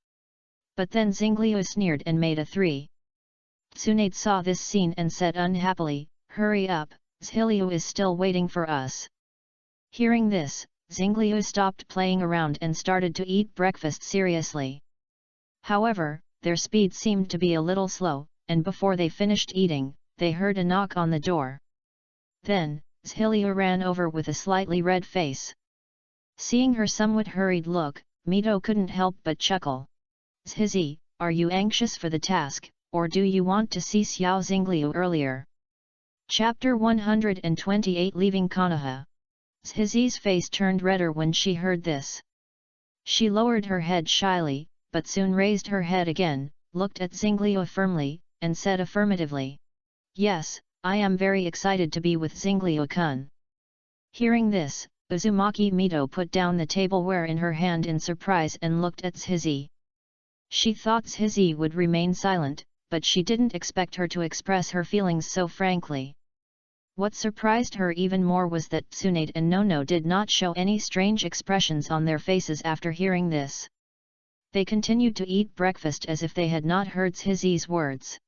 S1: But then Xingliu sneered and made a 3. Tsunade saw this scene and said unhappily, "Hurry up, Xiliu is still waiting for us." Hearing this, Xingliu stopped playing around and started to eat breakfast seriously. However, their speed seemed to be a little slow, and before they finished eating, they heard a knock on the door. Then, Xiliu ran over with a slightly red face. Seeing her somewhat hurried look, Mito couldn't help but chuckle. "Zhizi, are you anxious for the task, or do you want to see Xiao Xingliu earlier?" Chapter 128 Leaving Konoha. Zhizi's face turned redder when she heard this. She lowered her head shyly, but soon raised her head again, looked at Xingliu firmly, and said affirmatively, "Yes, I am very excited to be with Xingliu-kun." Hearing this, Uzumaki Mito put down the tableware in her hand in surprise and looked at Zhizi. She thought Zhizi would remain silent, but she didn't expect her to express her feelings so frankly. What surprised her even more was that Tsunade and Nono did not show any strange expressions on their faces after hearing this. They continued to eat breakfast as if they had not heard Zhizi's words.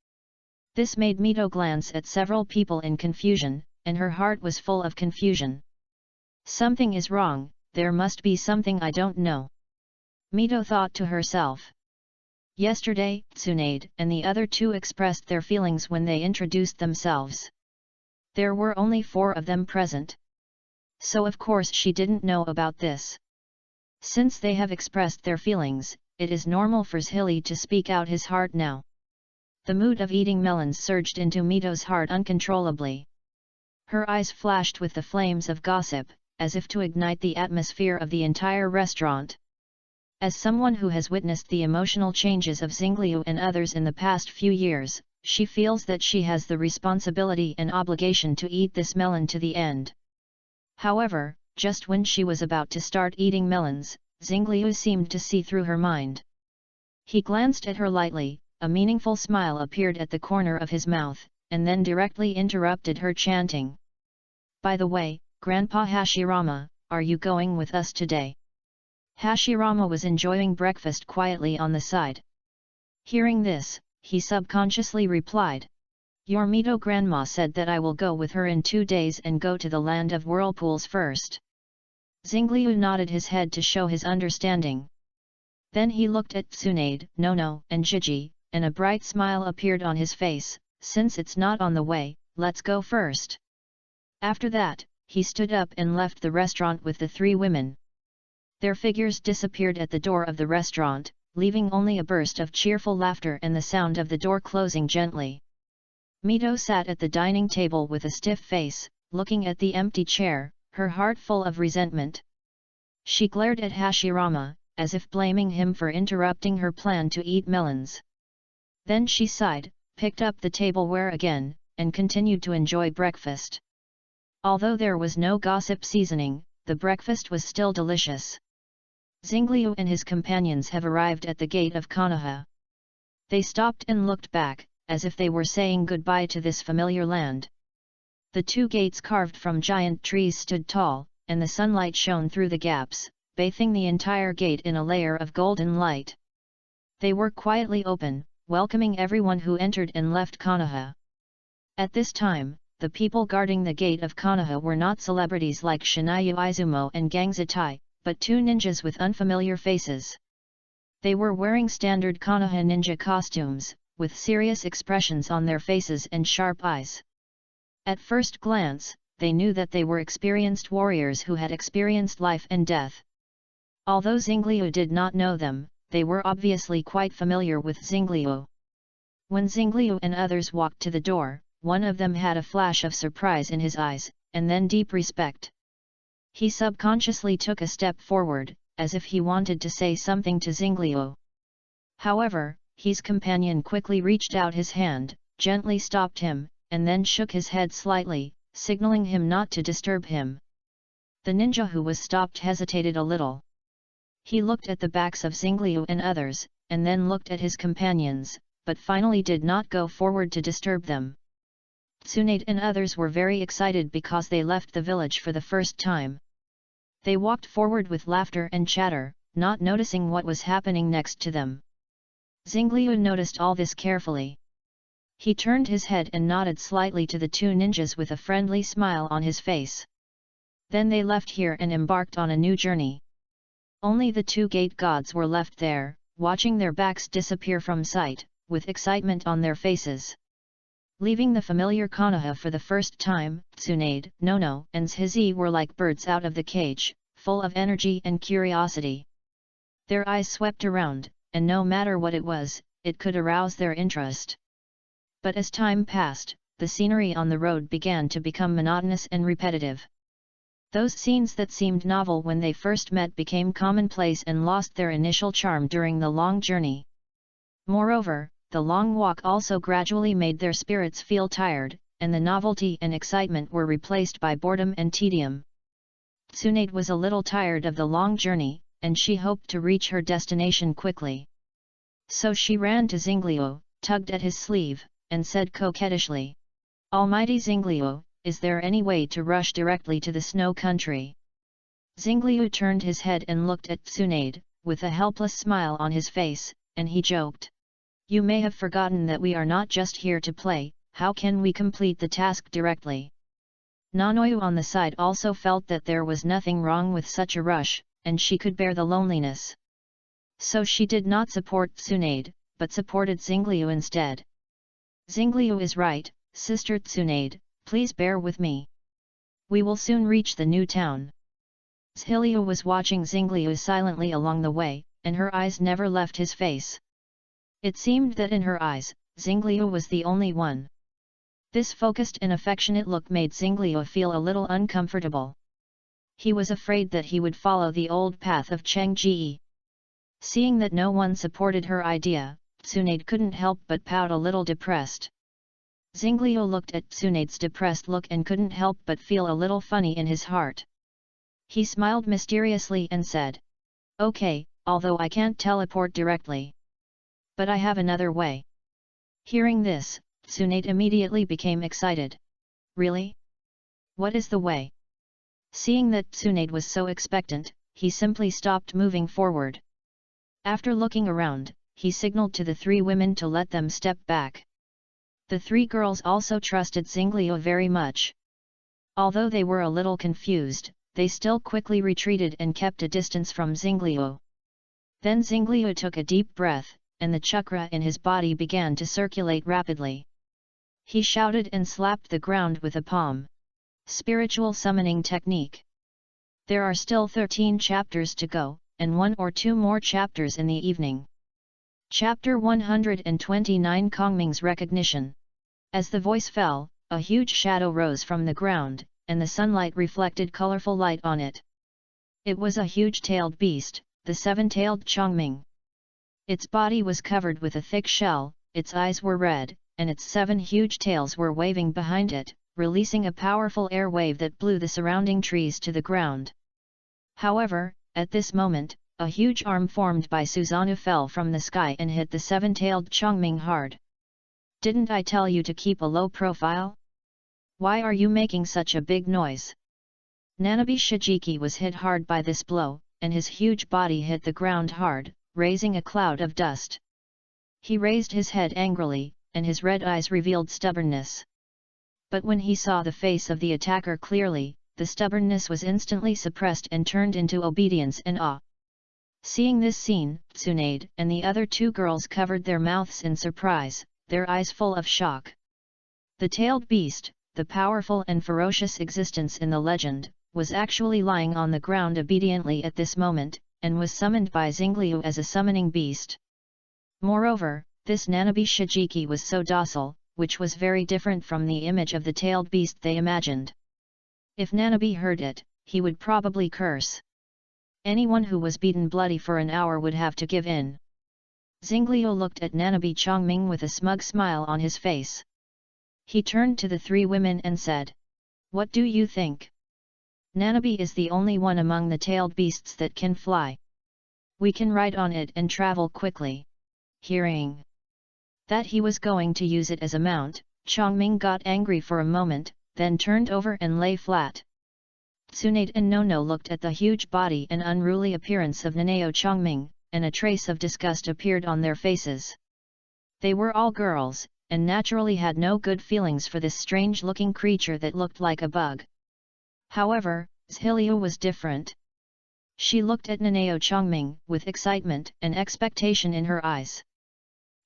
S1: This made Mito glance at several people in confusion, and her heart was full of confusion. "Something is wrong, there must be something I don't know," Mito thought to herself. Yesterday, Tsunade and the other two expressed their feelings when they introduced themselves. There were only 4 of them present. So of course she didn't know about this. Since they have expressed their feelings, it is normal for Zhili to speak out his heart now. The mood of eating melons surged into Mito's heart uncontrollably. Her eyes flashed with the flames of gossip, as if to ignite the atmosphere of the entire restaurant. As someone who has witnessed the emotional changes of Xingliu and others in the past few years, she feels that she has the responsibility and obligation to eat this melon to the end. However, just when she was about to start eating melons, Xingliu seemed to see through her mind. He glanced at her lightly, a meaningful smile appeared at the corner of his mouth, and then directly interrupted her chanting. "By the way, Grandpa Hashirama, are you going with us today?" Hashirama was enjoying breakfast quietly on the side. Hearing this, he subconsciously replied, "Your Mito grandma said that I will go with her in 2 days and go to the land of whirlpools first." Xingliu nodded his head to show his understanding. Then he looked at Tsunade, Nono and Jiji, and a bright smile appeared on his face. "Since it's not on the way, let's go first." After that, he stood up and left the restaurant with the 3 women. Their figures disappeared at the door of the restaurant, leaving only a burst of cheerful laughter and the sound of the door closing gently. Mito sat at the dining table with a stiff face, looking at the empty chair, her heart full of resentment. She glared at Hashirama, as if blaming him for interrupting her plan to eat melons. Then she sighed, picked up the tableware again, and continued to enjoy breakfast. Although there was no gossip seasoning, the breakfast was still delicious. Xingliu and his companions have arrived at the gate of Konoha. They stopped and looked back, as if they were saying goodbye to this familiar land. The 2 gates carved from giant trees stood tall, and the sunlight shone through the gaps, bathing the entire gate in a layer of golden light. They were quietly open, welcoming everyone who entered and left Konoha. At this time, the people guarding the gate of Konoha were not celebrities like Shinayu Izumo and Gangzatai, but 2 ninjas with unfamiliar faces. They were wearing standard Konoha ninja costumes, with serious expressions on their faces and sharp eyes. At first glance, they knew that they were experienced warriors who had experienced life and death. Although Xingliu did not know them, they were obviously quite familiar with Xingliu. When Xingliu and others walked to the door, one of them had a flash of surprise in his eyes, and then deep respect. He subconsciously took a step forward, as if he wanted to say something to Xingliu. However, his companion quickly reached out his hand, gently stopped him, and then shook his head slightly, signaling him not to disturb him. The ninja who was stopped hesitated a little. He looked at the backs of Xingliu and others, and then looked at his companions, but finally did not go forward to disturb them. Tsunade and others were very excited because they left the village for the first time. They walked forward with laughter and chatter, not noticing what was happening next to them. Xingliu noticed all this carefully. He turned his head and nodded slightly to the two ninjas with a friendly smile on his face. Then they left here and embarked on a new journey. Only the two gate gods were left there, watching their backs disappear from sight, with excitement on their faces. Leaving the familiar Konoha for the first time, Tsunade, Nono and Zhizi were like birds out of the cage, full of energy and curiosity. Their eyes swept around, and no matter what it was, it could arouse their interest. But as time passed, the scenery on the road began to become monotonous and repetitive. Those scenes that seemed novel when they first met became commonplace and lost their initial charm during the long journey. Moreover, the long walk also gradually made their spirits feel tired, and the novelty and excitement were replaced by boredom and tedium. Tsunade was a little tired of the long journey, and she hoped to reach her destination quickly. So she ran to Xingliu, tugged at his sleeve, and said coquettishly, "Almighty Xingliu, is there any way to rush directly to the snow country?" Xingliu turned his head and looked at Tsunade, with a helpless smile on his face, and he joked. "You may have forgotten that we are not just here to play, how can we complete the task directly?" Nanoyu on the side also felt that there was nothing wrong with such a rush, and she could bear the loneliness. So she did not support Tsunade, but supported Xingliu instead. "Xingliu is right, Sister Tsunade, please bear with me. We will soon reach the new town." Zhiliu was watching Xingliu silently along the way, and her eyes never left his face. It seemed that in her eyes, Xingliu was the only one. This focused and affectionate look made Xingliu feel a little uncomfortable. He was afraid that he would follow the old path of Cheng Ji. Seeing that no one supported her idea, Tsunade couldn't help but pout a little depressed. Xingliu looked at Tsunade's depressed look and couldn't help but feel a little funny in his heart. He smiled mysteriously and said, "Okay, although I can't teleport directly. But I have another way." Hearing this, Tsunade immediately became excited. "Really? What is the way?" Seeing that Tsunade was so expectant, he simply stopped moving forward. After looking around, he signaled to the three women to let them step back. The three girls also trusted Xingliu very much. Although they were a little confused, they still quickly retreated and kept a distance from Xingliu. Then Xingliu took a deep breath, and the chakra in his body began to circulate rapidly. He shouted and slapped the ground with a palm. Spiritual summoning technique. There are still 13 chapters to go, and 1 or 2 more chapters in the evening. Chapter 129 Kongming's Recognition. As the voice fell, a huge shadow rose from the ground, and the sunlight reflected colorful light on it. It was a huge-tailed beast, the seven-tailed Chongming. Its body was covered with a thick shell, its eyes were red, and its 7 huge tails were waving behind it, releasing a powerful air wave that blew the surrounding trees to the ground. However, at this moment, a huge arm formed by Susanoo fell from the sky and hit the 7-tailed Chongming hard. "Didn't I tell you to keep a low profile? Why are you making such a big noise?" Nanabe Shijiki was hit hard by this blow, and his huge body hit the ground hard, raising a cloud of dust. He raised his head angrily, and his red eyes revealed stubbornness. But when he saw the face of the attacker clearly, the stubbornness was instantly suppressed and turned into obedience and awe. Seeing this scene, Tsunade and the other 2 girls covered their mouths in surprise, their eyes full of shock. The tailed beast, the powerful and ferocious existence in the legend, was actually lying on the ground obediently at this moment, and was summoned by Xingliu as a summoning beast. Moreover, this Nanabe Shijiki was so docile, which was very different from the image of the tailed beast they imagined. If Nanabe heard it, he would probably curse. Anyone who was beaten bloody for an hour would have to give in. Xingliu looked at Nanabe Chongming with a smug smile on his face. He turned to the three women and said, "What do you think? Nanabe is the only one among the tailed beasts that can fly. We can ride on it and travel quickly." Hearing that he was going to use it as a mount, Chongming got angry for a moment, then turned over and lay flat. Tsunade and Nono looked at the huge body and unruly appearance of Nanao Chongming, and a trace of disgust appeared on their faces. They were all girls, and naturally had no good feelings for this strange-looking creature that looked like a bug. However, Xiliu was different. She looked at Nanao Chongming with excitement and expectation in her eyes.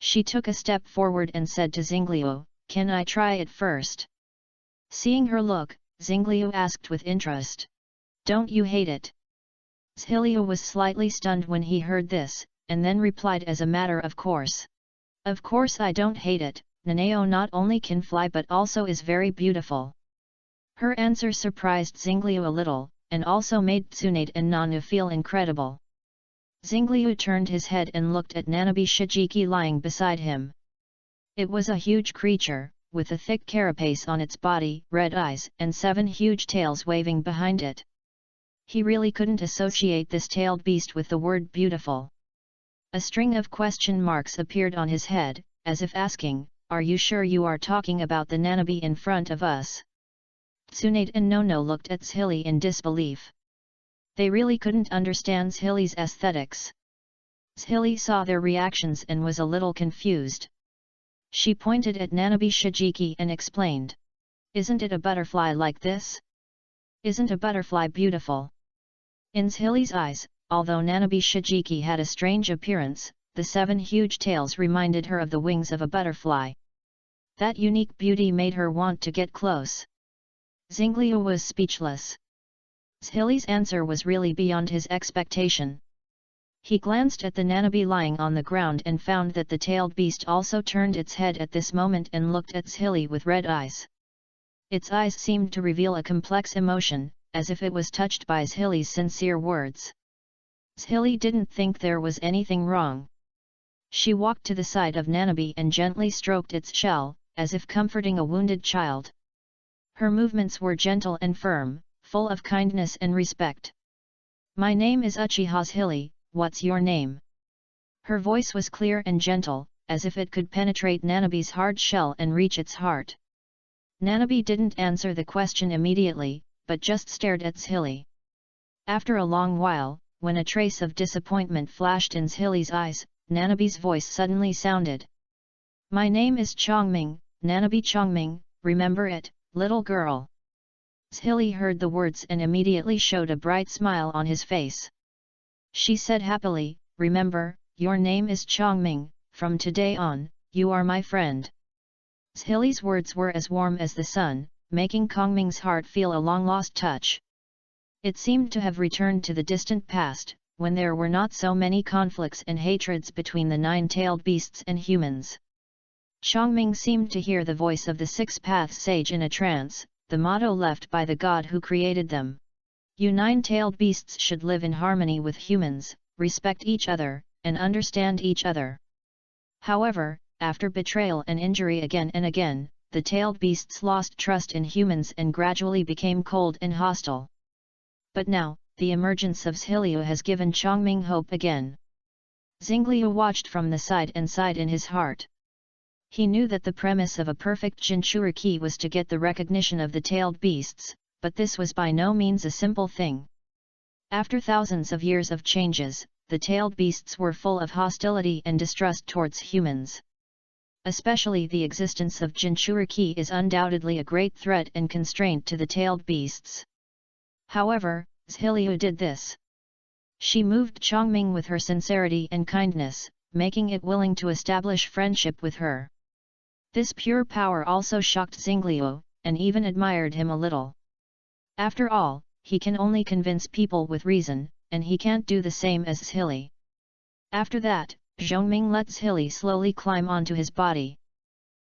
S1: She took a step forward and said to Xingliu, "Can I try it first?" Seeing her look, Xingliu asked with interest, "Don't you hate it?" Xiliu was slightly stunned when he heard this, and then replied as a matter of course, "Of course I don't hate it, Nanao not only can fly but also is very beautiful." Her answer surprised Xingliu a little, and also made Tsunade and Nanu feel incredible. Xingliu turned his head and looked at Nanabe Shijiki lying beside him. It was a huge creature, with a thick carapace on its body, red eyes and 7 huge tails waving behind it. He really couldn't associate this tailed beast with the word beautiful. A string of question marks appeared on his head, as if asking, "Are you sure you are talking about the Nanabe in front of us?" Tsunade and Nono looked at Xili in disbelief. They really couldn't understand Xili's aesthetics. Xili saw their reactions and was a little confused. She pointed at Nanabe Shijiki and explained, "Isn't it a butterfly like this? Isn't a butterfly beautiful?" In Xili's eyes, although Nanabe Shijiki had a strange appearance, the 7 huge tails reminded her of the wings of a butterfly. That unique beauty made her want to get close. Xingliu was speechless. Xili's answer was really beyond his expectation. He glanced at the Nanabe lying on the ground and found that the tailed beast also turned its head at this moment and looked at Xili with red eyes. Its eyes seemed to reveal a complex emotion, as if it was touched by Xili's sincere words. Xili didn't think there was anything wrong. She walked to the side of Nanabe and gently stroked its shell, as if comforting a wounded child. Her movements were gentle and firm, full of kindness and respect. "My name is Uchiha Xili, what's your name?" Her voice was clear and gentle, as if it could penetrate Nanabe's hard shell and reach its heart. Nanabe didn't answer the question immediately, but just stared at Xili. After a long while, when a trace of disappointment flashed in Xili's eyes, Nanabe's voice suddenly sounded. "My name is Chongming, Nanabe Chongming, remember it, little girl." Xili heard the words and immediately showed a bright smile on his face. She said happily, "Remember, your name is Chongming, from today on, you are my friend." Xili's words were as warm as the sun, making Chongming's heart feel a long-lost touch. It seemed to have returned to the distant past, when there were not so many conflicts and hatreds between the 9-tailed beasts and humans. Chongming seemed to hear the voice of the Six-Path Sage in a trance, the motto left by the god who created them. You 9-tailed beasts should live in harmony with humans, respect each other, and understand each other. However, after betrayal and injury again and again, the tailed beasts lost trust in humans and gradually became cold and hostile. But now, the emergence of Xiliu has given Chongming hope again. Xingliu watched from the side and sighed in his heart. He knew that the premise of a perfect Jinchuriki was to get the recognition of the tailed beasts, but this was by no means a simple thing. After thousands of years of changes, the tailed beasts were full of hostility and distrust towards humans. Especially the existence of Jinchuriki is undoubtedly a great threat and constraint to the tailed beasts. However, Xiliu did this. She moved Chongming with her sincerity and kindness, making it willing to establish friendship with her. This pure power also shocked Xingliu, and even admired him a little. After all, he can only convince people with reason, and he can't do the same as Xili. After that, Zhongming let Xili slowly climb onto his body.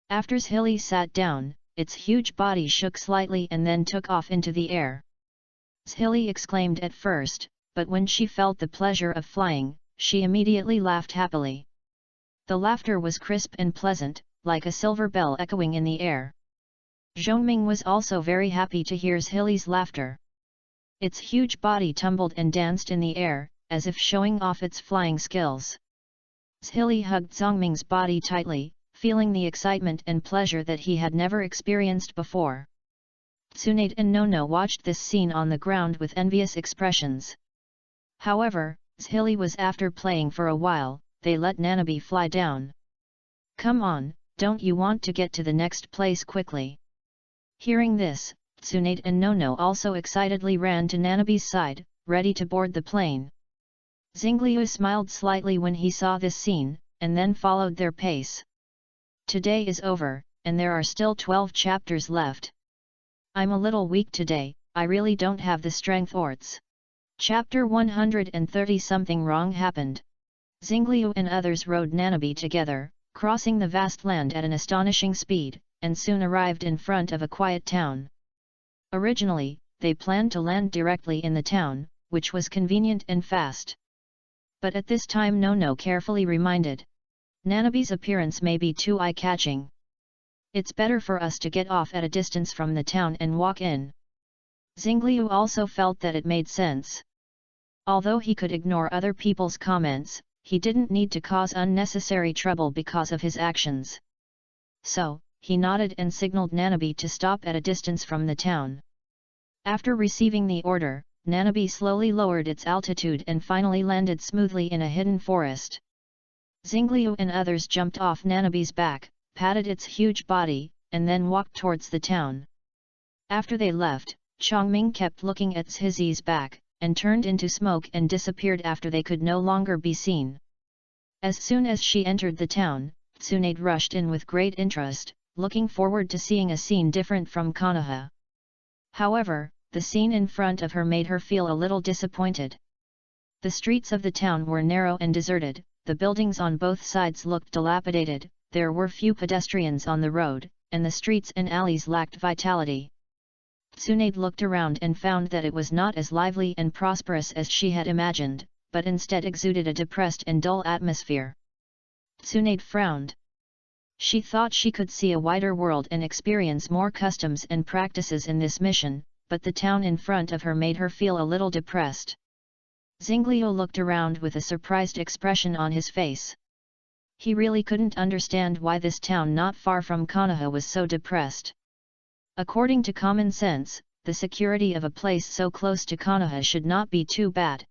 S1: After Xili sat down, its huge body shook slightly and then took off into the air. Zhili exclaimed at first, but when she felt the pleasure of flying, she immediately laughed happily. The laughter was crisp and pleasant, like a silver bell echoing in the air. Zhongming was also very happy to hear Zhili's laughter. Its huge body tumbled and danced in the air, as if showing off its flying skills. Zhili hugged Zhongming's body tightly, feeling the excitement and pleasure that he had never experienced before. Tsunade and Nono watched this scene on the ground with envious expressions. However, Zhili was after playing for a while, they let Nanabe fly down. "Come on, don't you want to get to the next place quickly?" Hearing this, Tsunade and Nono also excitedly ran to Nanabe's side, ready to board the plane. Xingliu smiled slightly when he saw this scene, and then followed their pace. "Today is over, and there are still 12 chapters left. I'm a little weak today, I really don't have the strength orts." Chapter 130. Something wrong happened. Xingliu and others rode Nanabe together, crossing the vast land at an astonishing speed, and soon arrived in front of a quiet town. Originally, they planned to land directly in the town, which was convenient and fast. But at this time Nono carefully reminded, "Nanabe's appearance may be too eye-catching. It's better for us to get off at a distance from the town and walk in." Xingliu also felt that it made sense. Although he could ignore other people's comments, he didn't need to cause unnecessary trouble because of his actions. So, he nodded and signaled Nanabe to stop at a distance from the town. After receiving the order, Nanabe slowly lowered its altitude and finally landed smoothly in a hidden forest. Xingliu and others jumped off Nanabe's back, patted its huge body, and then walked towards the town. After they left, Chongming kept looking at Zhizi's back, and turned into smoke and disappeared after they could no longer be seen. As soon as she entered the town, Tsunade rushed in with great interest, looking forward to seeing a scene different from Konoha. However, the scene in front of her made her feel a little disappointed. The streets of the town were narrow and deserted, the buildings on both sides looked dilapidated, there were few pedestrians on the road, and the streets and alleys lacked vitality. Tsunade looked around and found that it was not as lively and prosperous as she had imagined, but instead exuded a depressed and dull atmosphere. Tsunade frowned. She thought she could see a wider world and experience more customs and practices in this mission, but the town in front of her made her feel a little depressed. Xingliu looked around with a surprised expression on his face. He really couldn't understand why this town not far from Konoha was so depressed. According to common sense, the security of a place so close to Konoha should not be too bad.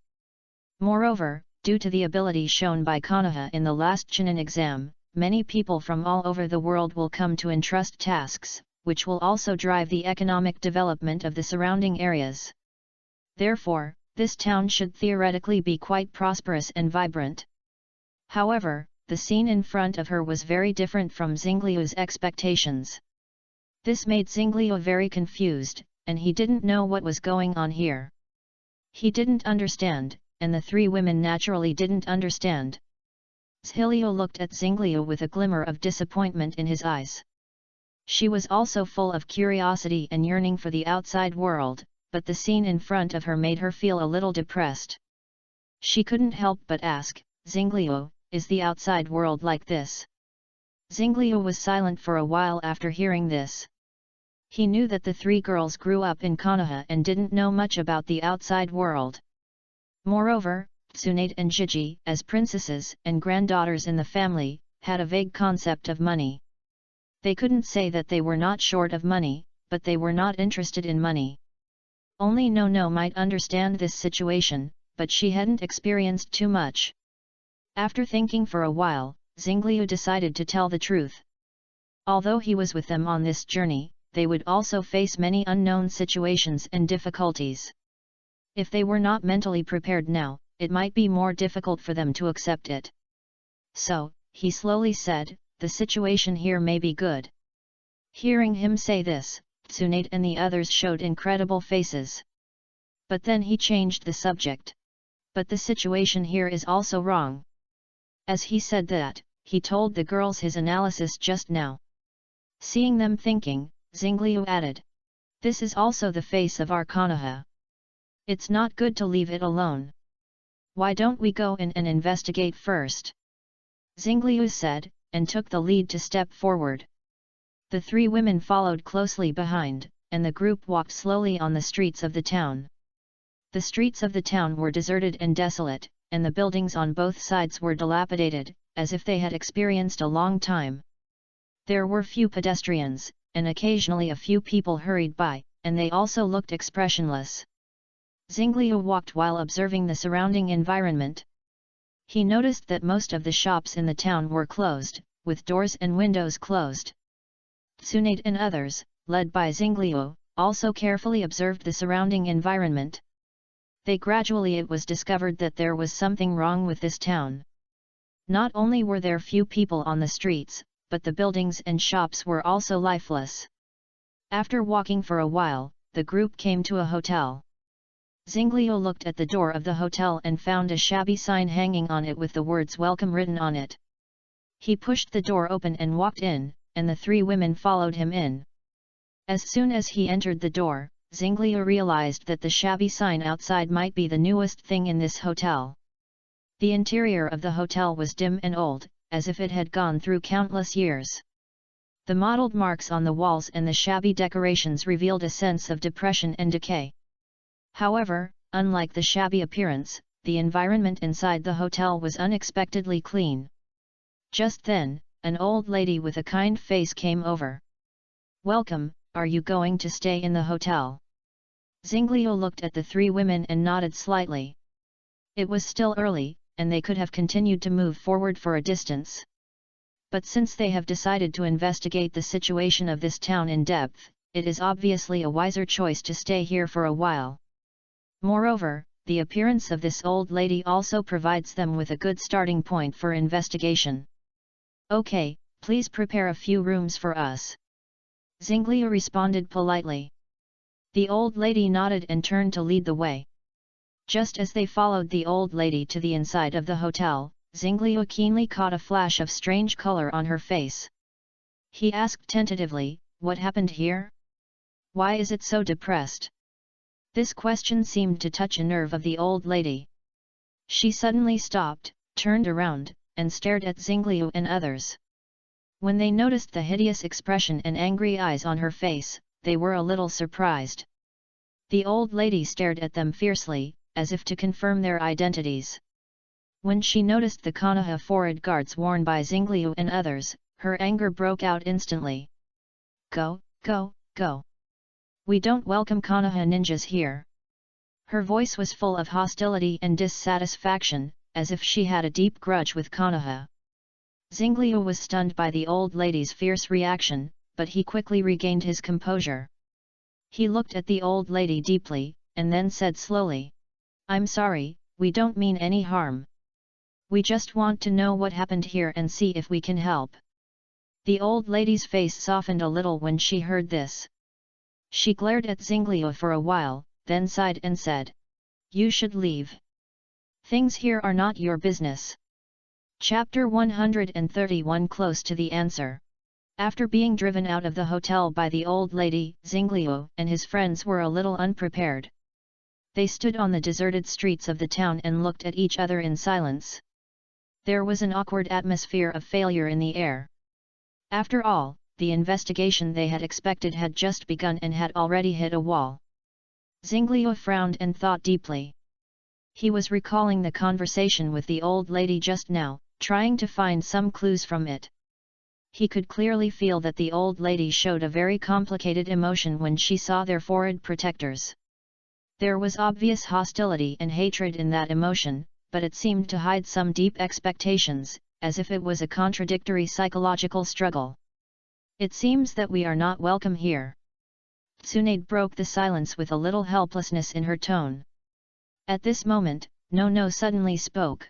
S1: Moreover, due to the ability shown by Konoha in the last Chunin exam, many people from all over the world will come to entrust tasks, which will also drive the economic development of the surrounding areas. Therefore, this town should theoretically be quite prosperous and vibrant. However, the scene in front of her was very different from Xingliu's expectations. This made Xingliu very confused, and he didn't know what was going on here. He didn't understand, and the three women naturally didn't understand. Zhiliu looked at Xingliu with a glimmer of disappointment in his eyes. She was also full of curiosity and yearning for the outside world, but the scene in front of her made her feel a little depressed. She couldn't help but ask, "Xingliu, is the outside world like this?" Xingliu was silent for a while after hearing this. He knew that the three girls grew up in Konoha and didn't know much about the outside world. Moreover, Tsunade and Jiji, as princesses and granddaughters in the family, had a vague concept of money. They couldn't say that they were not short of money, but they were not interested in money. Only Nono might understand this situation, but she hadn't experienced too much. After thinking for a while, Xingliu decided to tell the truth. Although he was with them on this journey, they would also face many unknown situations and difficulties. If they were not mentally prepared now, it might be more difficult for them to accept it. So, he slowly said, "The situation here may be good." Hearing him say this, Tsunade and the others showed incredible faces. But then he changed the subject. "But the situation here is also wrong." As he said that, he told the girls his analysis just now. Seeing them thinking, Xingliu added. This is also the face of our Konoha. It's not good to leave it alone. Why don't we go in and investigate first? Xingliu said, and took the lead to step forward. The three women followed closely behind, and the group walked slowly on the streets of the town. The streets of the town were deserted and desolate, and the buildings on both sides were dilapidated, as if they had experienced a long time. There were few pedestrians, and occasionally a few people hurried by, and they also looked expressionless. Xingliu walked while observing the surrounding environment. He noticed that most of the shops in the town were closed, with doors and windows closed. Tsunade and others, led by Xingliu, also carefully observed the surrounding environment. It was discovered that there was something wrong with this town. Not only were there few people on the streets, but the buildings and shops were also lifeless. After walking for a while, the group came to a hotel. Xingliu looked at the door of the hotel and found a shabby sign hanging on it with the words "Welcome" written on it. He pushed the door open and walked in, and the three women followed him in. As soon as he entered the door, Xingliu realized that the shabby sign outside might be the newest thing in this hotel. The interior of the hotel was dim and old, as if it had gone through countless years. The mottled marks on the walls and the shabby decorations revealed a sense of depression and decay. However, unlike the shabby appearance, the environment inside the hotel was unexpectedly clean. Just then, an old lady with a kind face came over. "Welcome, are you going to stay in the hotel?" Xingliu looked at the three women and nodded slightly. It was still early, and they could have continued to move forward for a distance. But since they have decided to investigate the situation of this town in depth, it is obviously a wiser choice to stay here for a while. Moreover, the appearance of this old lady also provides them with a good starting point for investigation. "Okay, please prepare a few rooms for us." Xingliu responded politely. The old lady nodded and turned to lead the way. Just as they followed the old lady to the inside of the hotel, Xingliu keenly caught a flash of strange color on her face. He asked tentatively, "What happened here? Why is it so depressed?" This question seemed to touch a nerve of the old lady. She suddenly stopped, turned around, and stared at Xingliu and others. When they noticed the hideous expression and angry eyes on her face, they were a little surprised. The old lady stared at them fiercely, as if to confirm their identities. When she noticed the Konoha forehead guards worn by Xingliu and others, her anger broke out instantly. "Go, go, go! We don't welcome Konoha ninjas here!" Her voice was full of hostility and dissatisfaction, as if she had a deep grudge with Konoha. Xingliu was stunned by the old lady's fierce reaction, but he quickly regained his composure. He looked at the old lady deeply, and then said slowly, "I'm sorry, we don't mean any harm. We just want to know what happened here and see if we can help." The old lady's face softened a little when she heard this. She glared at Xingliu for a while, then sighed and said, "You should leave. Things here are not your business." Chapter 131 Close to the answer. After being driven out of the hotel by the old lady, Xingliu and his friends were a little unprepared. They stood on the deserted streets of the town and looked at each other in silence. There was an awkward atmosphere of failure in the air. After all, the investigation they had expected had just begun and had already hit a wall. Xingliu frowned and thought deeply. He was recalling the conversation with the old lady just now, trying to find some clues from it. He could clearly feel that the old lady showed a very complicated emotion when she saw their forehead protectors. There was obvious hostility and hatred in that emotion, but it seemed to hide some deep expectations, as if it was a contradictory psychological struggle. "It seems that we are not welcome here." Tsunade broke the silence with a little helplessness in her tone. At this moment, No suddenly spoke.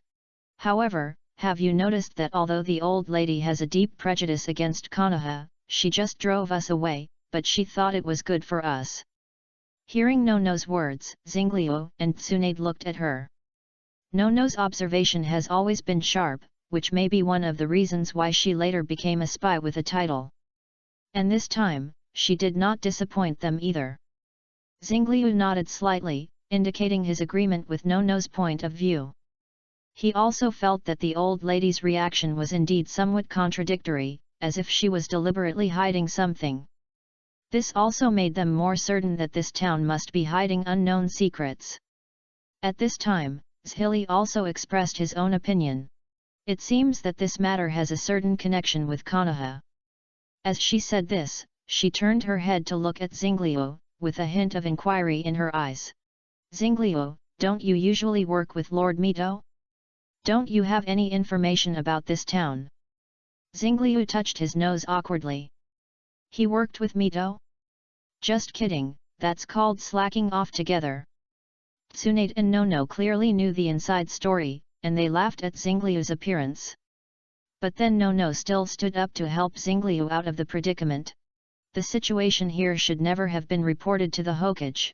S1: "However, have you noticed that although the old lady has a deep prejudice against Konoha, she just drove us away, but she thought it was good for us?" Hearing No's words, Xingliu and Tsunade looked at her. No's observation has always been sharp, which may be one of the reasons why she later became a spy with a title. And this time, she did not disappoint them either. Xingliu nodded slightly, indicating his agreement with Nono's point of view. He also felt that the old lady's reaction was indeed somewhat contradictory, as if she was deliberately hiding something. This also made them more certain that this town must be hiding unknown secrets. At this time, Zhili also expressed his own opinion. It seems that this matter has a certain connection with Konoha. As she said this, she turned her head to look at Xingliu, with a hint of inquiry in her eyes. Xingliu, don't you usually work with Lord Mito? Don't you have any information about this town? Xingliu touched his nose awkwardly. He worked with Mito? Just kidding, that's called slacking off together. Tsunade and Nono clearly knew the inside story, and they laughed at Xingliu's appearance. But then Nono still stood up to help Xingliu out of the predicament. The situation here should never have been reported to the Hokage.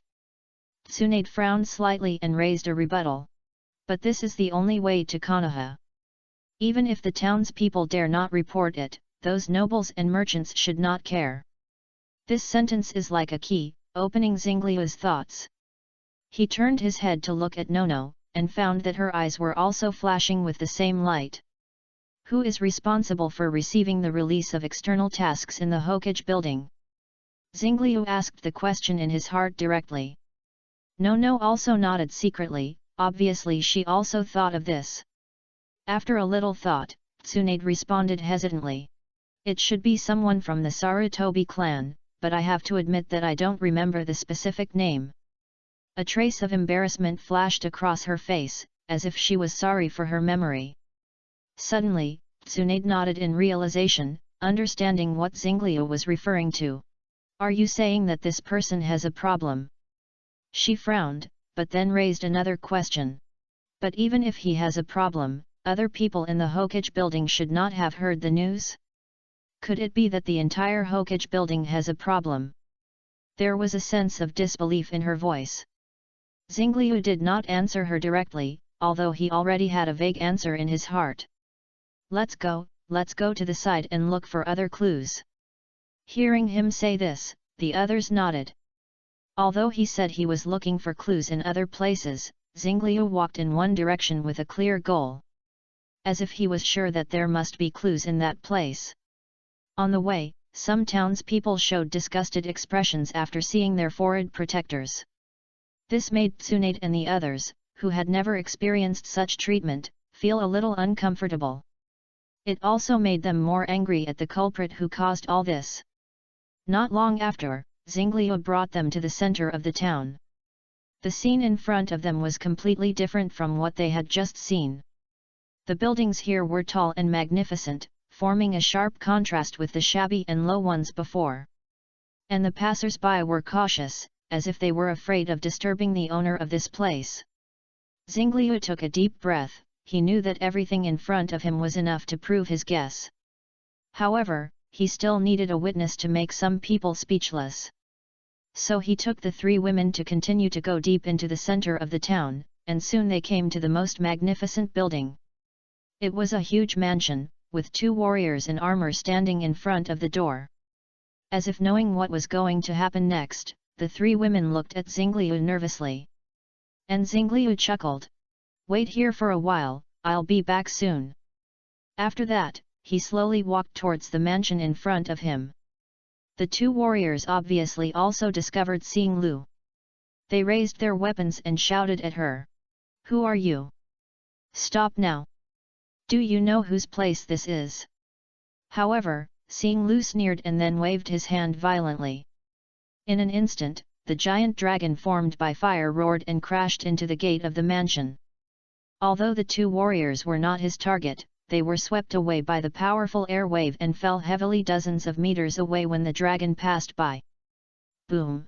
S1: Tsunade frowned slightly and raised a rebuttal. But this is the only way to Konoha. Even if the townspeople dare not report it, those nobles and merchants should not care. This sentence is like a key, opening Xingliu's thoughts. He turned his head to look at Nono, and found that her eyes were also flashing with the same light. Who is responsible for receiving the release of external tasks in the Hokage building? Xingliu asked the question in his heart directly. Nono also nodded secretly, obviously she also thought of this. After a little thought, Tsunade responded hesitantly. It should be someone from the Sarutobi clan, but I have to admit that I don't remember the specific name. A trace of embarrassment flashed across her face, as if she was sorry for her memory. Suddenly, Tsunade nodded in realization, understanding what Xingliu was referring to. Are you saying that this person has a problem? She frowned, but then raised another question. But even if he has a problem, other people in the Hokage building should not have heard the news? Could it be that the entire Hokage building has a problem? There was a sense of disbelief in her voice. Xingliu did not answer her directly, although he already had a vague answer in his heart. Let's go to the side and look for other clues. Hearing him say this, the others nodded. Although he said he was looking for clues in other places, Xingliu walked in one direction with a clear goal. As if he was sure that there must be clues in that place. On the way, some townspeople showed disgusted expressions after seeing their forehead protectors. This made Tsunade and the others, who had never experienced such treatment, feel a little uncomfortable. It also made them more angry at the culprit who caused all this. Not long after, Xingliu brought them to the center of the town. The scene in front of them was completely different from what they had just seen. The buildings here were tall and magnificent, forming a sharp contrast with the shabby and low ones before. And the passers-by were cautious, as if they were afraid of disturbing the owner of this place. Xingliu took a deep breath. He knew that everything in front of him was enough to prove his guess. However, he still needed a witness to make some people speechless. So he took the three women to continue to go deep into the center of the town, and soon they came to the most magnificent building. It was a huge mansion, with two warriors in armor standing in front of the door. As if knowing what was going to happen next, the three women looked at Xingliu nervously. And Xingliu chuckled. Wait here for a while, I'll be back soon. After that, he slowly walked towards the mansion in front of him. The two warriors obviously also discovered Xingliu. They raised their weapons and shouted at her. Who are you? Stop now! Do you know whose place this is? However, Xingliu sneered and then waved his hand violently. In an instant, the giant dragon formed by fire roared and crashed into the gate of the mansion. Although the two warriors were not his target, they were swept away by the powerful air wave and fell heavily dozens of meters away when the dragon passed by. Boom!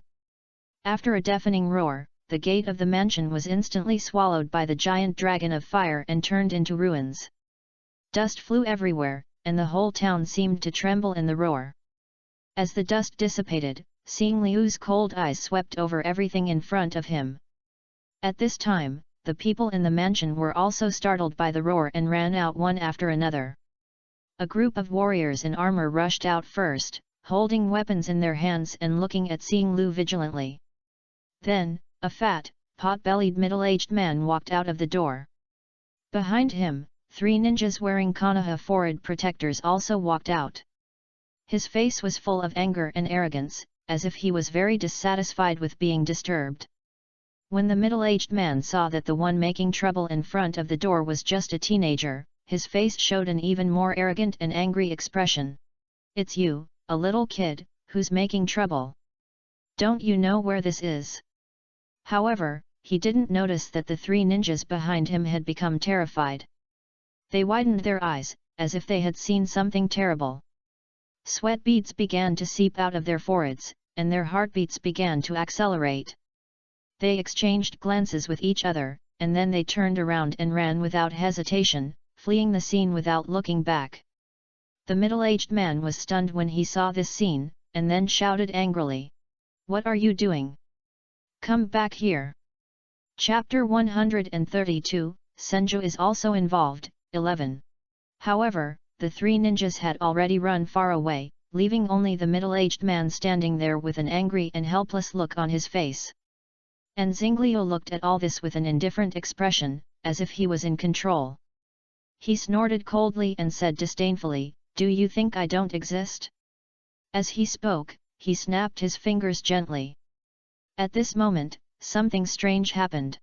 S1: After a deafening roar, the gate of the mansion was instantly swallowed by the giant dragon of fire and turned into ruins. Dust flew everywhere, and the whole town seemed to tremble in the roar. As the dust dissipated, Xingliu's cold eyes swept over everything in front of him. At this time, the people in the mansion were also startled by the roar and ran out one after another. A group of warriors in armor rushed out first, holding weapons in their hands and looking at Xinglu vigilantly. Then, a fat, pot-bellied middle-aged man walked out of the door. Behind him, 3 ninjas wearing Konoha forehead protectors also walked out. His face was full of anger and arrogance, as if he was very dissatisfied with being disturbed. When the middle-aged man saw that the one making trouble in front of the door was just a teenager, his face showed an even more arrogant and angry expression. "It's you, a little kid, who's making trouble. Don't you know where this is?" However, he didn't notice that the 3 ninjas behind him had become terrified. They widened their eyes, as if they had seen something terrible. Sweat beads began to seep out of their foreheads, and their heartbeats began to accelerate. They exchanged glances with each other, and then they turned around and ran without hesitation, fleeing the scene without looking back. The middle-aged man was stunned when he saw this scene, and then shouted angrily, "What are you doing? Come back here!" Chapter 132, Senju is also involved, 11. However, the 3 ninjas had already run far away, leaving only the middle-aged man standing there with an angry and helpless look on his face. And Xingliu looked at all this with an indifferent expression, as if he was in control. He snorted coldly and said disdainfully, "Do you think I don't exist?" As he spoke, he snapped his fingers gently. At this moment, something strange happened.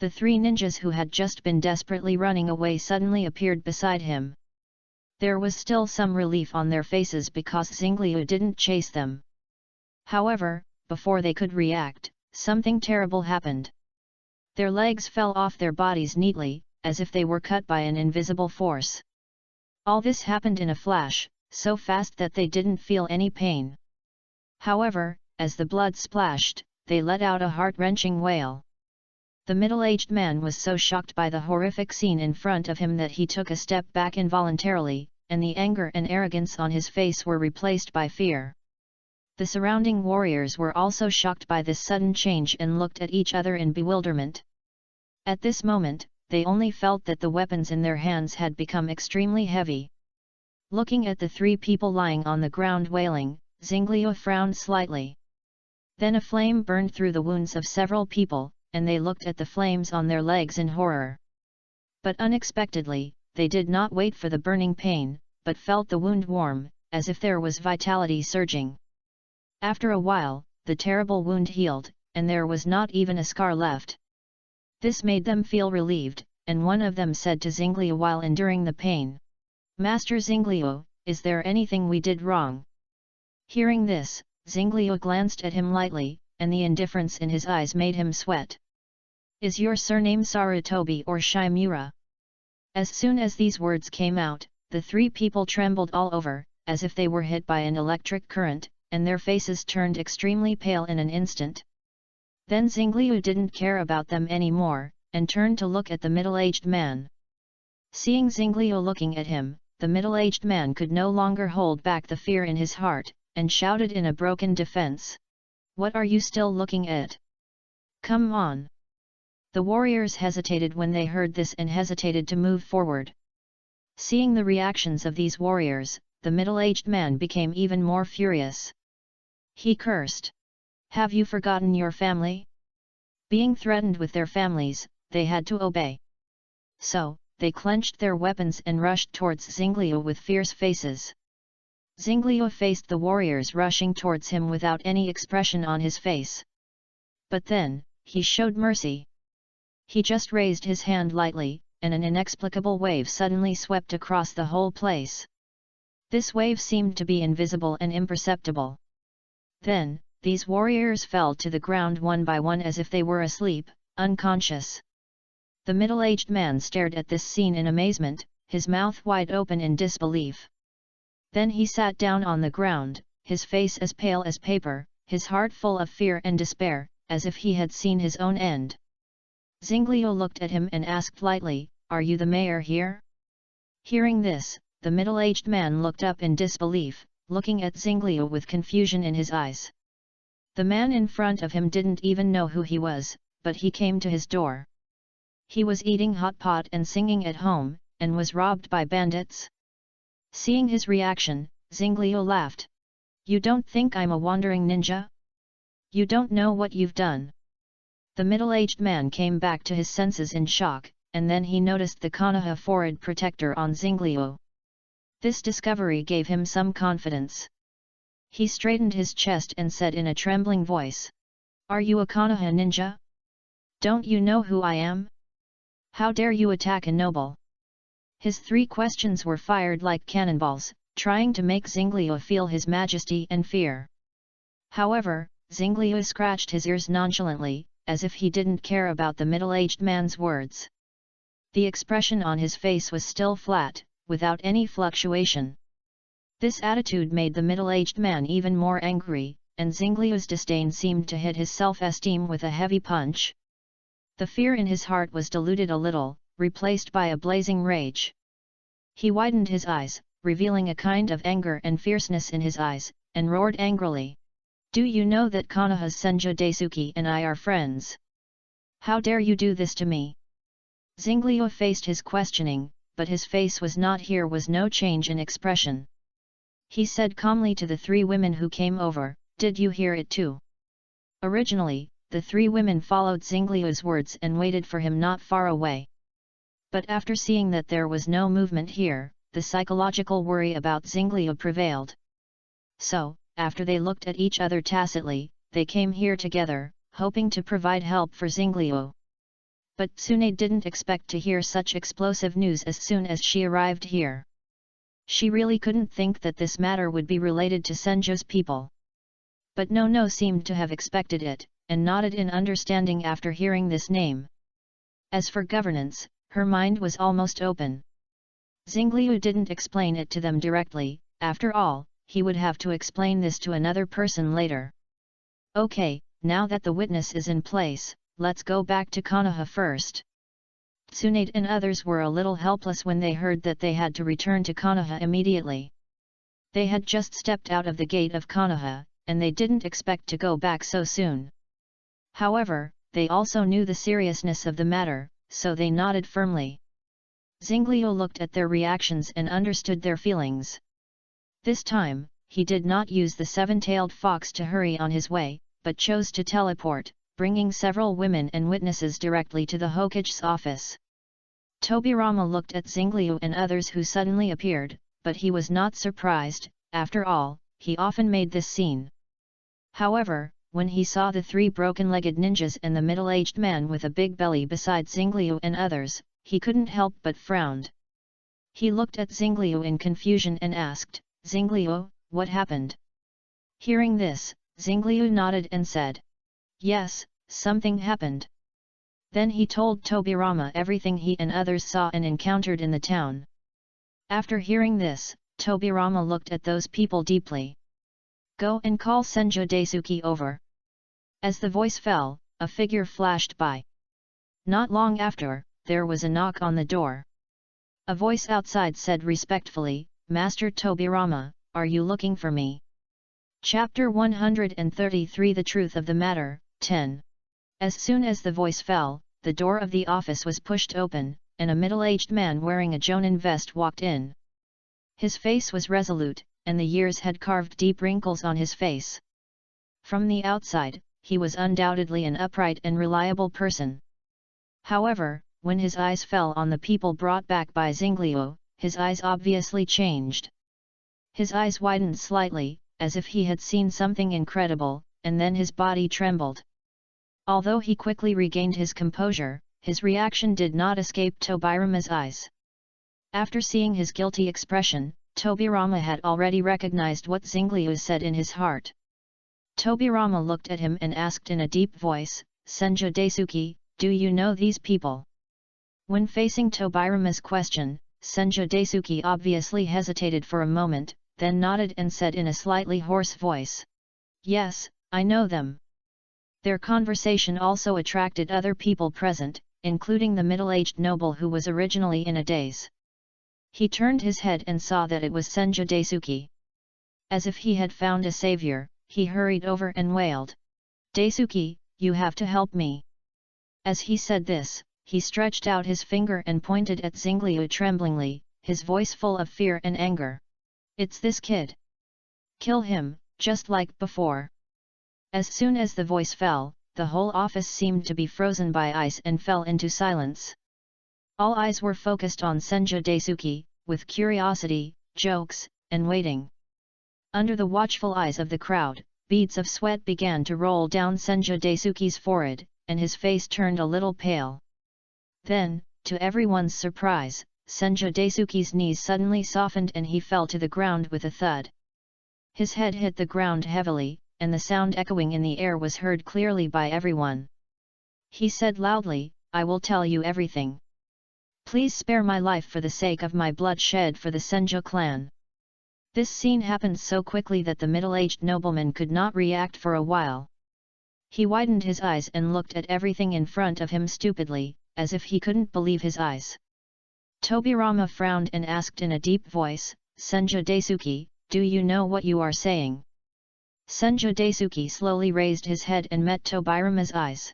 S1: The 3 ninjas who had just been desperately running away suddenly appeared beside him. There was still some relief on their faces because Xingliu didn't chase them. However, before they could react, something terrible happened. Their legs fell off their bodies neatly, as if they were cut by an invisible force. All this happened in a flash, so fast that they didn't feel any pain. However, as the blood splashed, they let out a heart-wrenching wail. The middle-aged man was so shocked by the horrific scene in front of him that he took a step back involuntarily, and the anger and arrogance on his face were replaced by fear. The surrounding warriors were also shocked by this sudden change and looked at each other in bewilderment. At this moment, they only felt that the weapons in their hands had become extremely heavy. Looking at the 3 people lying on the ground wailing, Xingliu frowned slightly. Then a flame burned through the wounds of several people, and they looked at the flames on their legs in horror. But unexpectedly, they did not wait for the burning pain, but felt the wound warm, as if there was vitality surging. After a while, the terrible wound healed, and there was not even a scar left. This made them feel relieved, and one of them said to Xingliu while enduring the pain, "Master Xingliu, is there anything we did wrong?" Hearing this, Xingliu glanced at him lightly, and the indifference in his eyes made him sweat. "Is your surname Sarutobi or Shimura?" As soon as these words came out, the 3 people trembled all over, as if they were hit by an electric current, and their faces turned extremely pale in an instant. Then Xingliu didn't care about them anymore, and turned to look at the middle-aged man. Seeing Xingliu looking at him, the middle-aged man could no longer hold back the fear in his heart, and shouted in a broken defense, "What are you still looking at? Come on!" The warriors hesitated when they heard this and hesitated to move forward. Seeing the reactions of these warriors, the middle-aged man became even more furious. He cursed, "Have you forgotten your family?" Being threatened with their families, they had to obey. So, they clenched their weapons and rushed towards Xingliu with fierce faces. Xingliu faced the warriors rushing towards him without any expression on his face. But then, he showed mercy. He just raised his hand lightly, and an inexplicable wave suddenly swept across the whole place. This wave seemed to be invisible and imperceptible. Then, these warriors fell to the ground one by one as if they were asleep, unconscious. The middle-aged man stared at this scene in amazement, his mouth wide open in disbelief. Then he sat down on the ground, his face as pale as paper, his heart full of fear and despair, as if he had seen his own end. Xingliu looked at him and asked lightly, "Are you the mayor here?" Hearing this, the middle-aged man looked up in disbelief, looking at Xingliu with confusion in his eyes. The man in front of him didn't even know who he was, but he came to his door. He was eating hot pot and singing at home, and was robbed by bandits. Seeing his reaction, Xingliu laughed. You don't think I'm a wandering ninja? You don't know what you've done. The middle-aged man came back to his senses in shock, and then he noticed the Konoha forehead protector on Xingliu. This discovery gave him some confidence. He straightened his chest and said in a trembling voice, "Are you a Konoha ninja? Don't you know who I am? How dare you attack a noble?" His 3 questions were fired like cannonballs, trying to make Xingliu feel his majesty and fear. However, Xingliu scratched his ears nonchalantly, as if he didn't care about the middle-aged man's words. The expression on his face was still flat, without any fluctuation. This attitude made the middle-aged man even more angry, and Xingliu's disdain seemed to hit his self-esteem with a heavy punch. The fear in his heart was diluted a little, replaced by a blazing rage. He widened his eyes, revealing a kind of anger and fierceness in his eyes, and roared angrily. "Do you know that Konoha's Senju Daisuke and I are friends? How dare you do this to me?" Xingliu faced his questioning, but his face was not here was no change in expression. He said calmly to the 3 women who came over, "Did you hear it too?" Originally, the 3 women followed Xingliu's words and waited for him not far away. But after seeing that there was no movement here, the psychological worry about Xingliu prevailed. So, after they looked at each other tacitly, they came here together, hoping to provide help for Xingliu. But Tsunade didn't expect to hear such explosive news as soon as she arrived here. She really couldn't think that this matter would be related to Senju's people. But No seemed to have expected it, and nodded in understanding after hearing this name. As for governance, her mind was almost open. Xingliu didn't explain it to them directly, after all, he would have to explain this to another person later. "Okay, now that the witness is in place, let's go back to Konoha first." Tsunade and others were a little helpless when they heard that they had to return to Konoha immediately. They had just stepped out of the gate of Konoha, and they didn't expect to go back so soon. However, they also knew the seriousness of the matter, so they nodded firmly. Xingliu looked at their reactions and understood their feelings. This time, he did not use the 7-tailed fox to hurry on his way, but chose to teleport, bringing several women and witnesses directly to the Hokage's office. Tobirama looked at Xingliu and others who suddenly appeared, but he was not surprised, after all, he often made this scene. However, when he saw the 3 broken-legged ninjas and the middle-aged man with a big belly beside Xingliu and others, he couldn't help but frowned. He looked at Xingliu in confusion and asked, "Xingliu, what happened?" Hearing this, Xingliu nodded and said, "Yes, something happened." Then he told Tobirama everything he and others saw and encountered in the town. After hearing this, Tobirama looked at those people deeply. "Go and call Senju Daisuke over." As the voice fell, a figure flashed by. Not long after, there was a knock on the door. A voice outside said respectfully, "Master Tobirama, are you looking for me?" Chapter 133 The Truth of the Matter, 10. As soon as the voice fell, the door of the office was pushed open, and a middle-aged man wearing a jonin vest walked in. His face was resolute, and the years had carved deep wrinkles on his face. From the outside, he was undoubtedly an upright and reliable person. However, when his eyes fell on the people brought back by Xingliu, his eyes obviously changed. His eyes widened slightly, as if he had seen something incredible, and then his body trembled. Although he quickly regained his composure, his reaction did not escape Tobirama's eyes. After seeing his guilty expression, Tobirama had already recognized what Xingliu said in his heart. Tobirama looked at him and asked in a deep voice, "Senju Daisuke, do you know these people?" When facing Tobirama's question, Senju Daisuke obviously hesitated for a moment, then nodded and said in a slightly hoarse voice, "Yes, I know them." Their conversation also attracted other people present, including the middle-aged noble who was originally in a daze. He turned his head and saw that it was Senju Daisuke. As if he had found a savior, he hurried over and wailed, "Daisuke, you have to help me." As he said this, he stretched out his finger and pointed at Xingliu tremblingly, his voice full of fear and anger. "It's this kid. Kill him, just like before. As soon as the voice fell, the whole office seemed to be frozen by ice and fell into silence. All eyes were focused on Senju Daisuke, with curiosity, jokes, and waiting. Under the watchful eyes of the crowd, beads of sweat began to roll down Senju Daisuke's forehead, and his face turned a little pale. Then, to everyone's surprise, Senju Daisuke's knees suddenly softened and he fell to the ground with a thud. His head hit the ground heavily, and the sound echoing in the air was heard clearly by everyone. He said loudly, "I will tell you everything. Please spare my life for the sake of my blood shed for the Senju clan." This scene happened so quickly that the middle-aged nobleman could not react for a while. He widened his eyes and looked at everything in front of him stupidly, as if he couldn't believe his eyes. Tobirama frowned and asked in a deep voice, "Senju Daisuke, do you know what you are saying?" Senju Daisuke slowly raised his head and met Tobirama's eyes.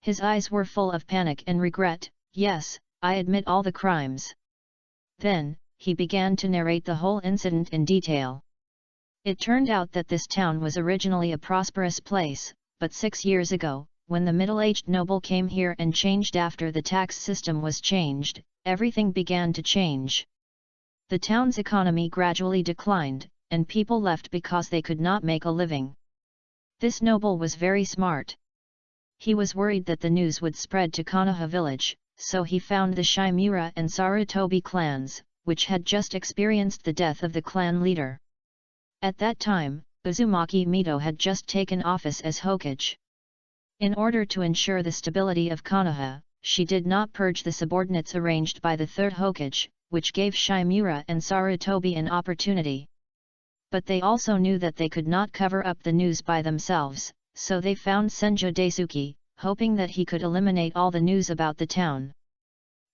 S1: His eyes were full of panic and regret. "Yes, I admit all the crimes." Then, he began to narrate the whole incident in detail. It turned out that this town was originally a prosperous place, but 6 years ago, when the middle-aged noble came here and changed after the tax system was changed, everything began to change. The town's economy gradually declined, and people left because they could not make a living. This noble was very smart. He was worried that the news would spread to Konoha village, so he found the Shimura and Sarutobi clans, which had just experienced the death of the clan leader. At that time, Uzumaki Mito had just taken office as Hokage. In order to ensure the stability of Konoha, she did not purge the subordinates arranged by the third Hokage, which gave Shimura and Sarutobi an opportunity. But they also knew that they could not cover up the news by themselves, so they found Senju Daisuke, hoping that he could eliminate all the news about the town.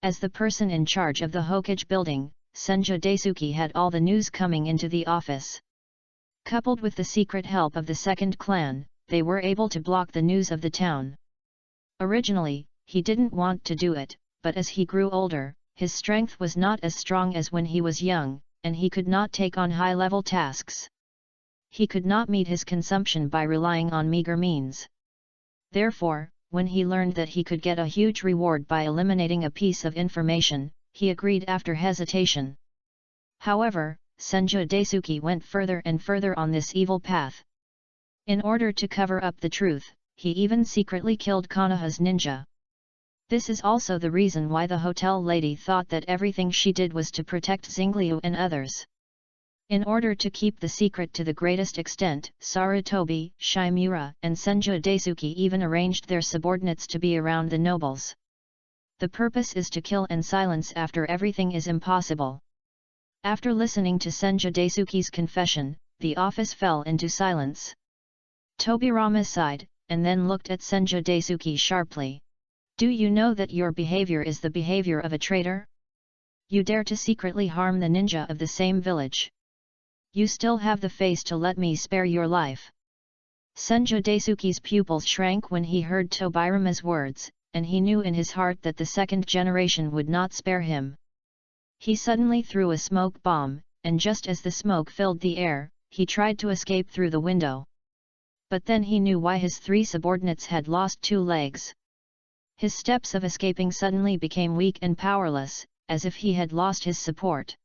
S1: As the person in charge of the Hokage building, Senju Daisuke had all the news coming into the office. Coupled with the secret help of the second clan, they were able to block the news of the town. Originally, he didn't want to do it, but as he grew older, his strength was not as strong as when he was young, and he could not take on high-level tasks. He could not meet his consumption by relying on meager means. Therefore, when he learned that he could get a huge reward by eliminating a piece of information, he agreed after hesitation. However, Senju Daisuke went further and further on this evil path. In order to cover up the truth, he even secretly killed Konoha's ninja. This is also the reason why the hotel lady thought that everything she did was to protect Xingliu and others. In order to keep the secret to the greatest extent, Sarutobi, Shimura, and Senju Daisuke even arranged their subordinates to be around the nobles. The purpose is to kill and silence after everything is impossible. After listening to Senju Daisuke's confession, the office fell into silence. Tobirama sighed, and then looked at Senju Daisuke sharply. "Do you know that your behavior is the behavior of a traitor? You dare to secretly harm the ninja of the same village. You still have the face to let me spare your life." Senju Daisuke's pupils shrank when he heard Tobirama's words, and he knew in his heart that the second generation would not spare him. He suddenly threw a smoke bomb, and just as the smoke filled the air, he tried to escape through the window. But then he knew why his 3 subordinates had lost 2 legs. His steps of escaping suddenly became weak and powerless, as if he had lost his support.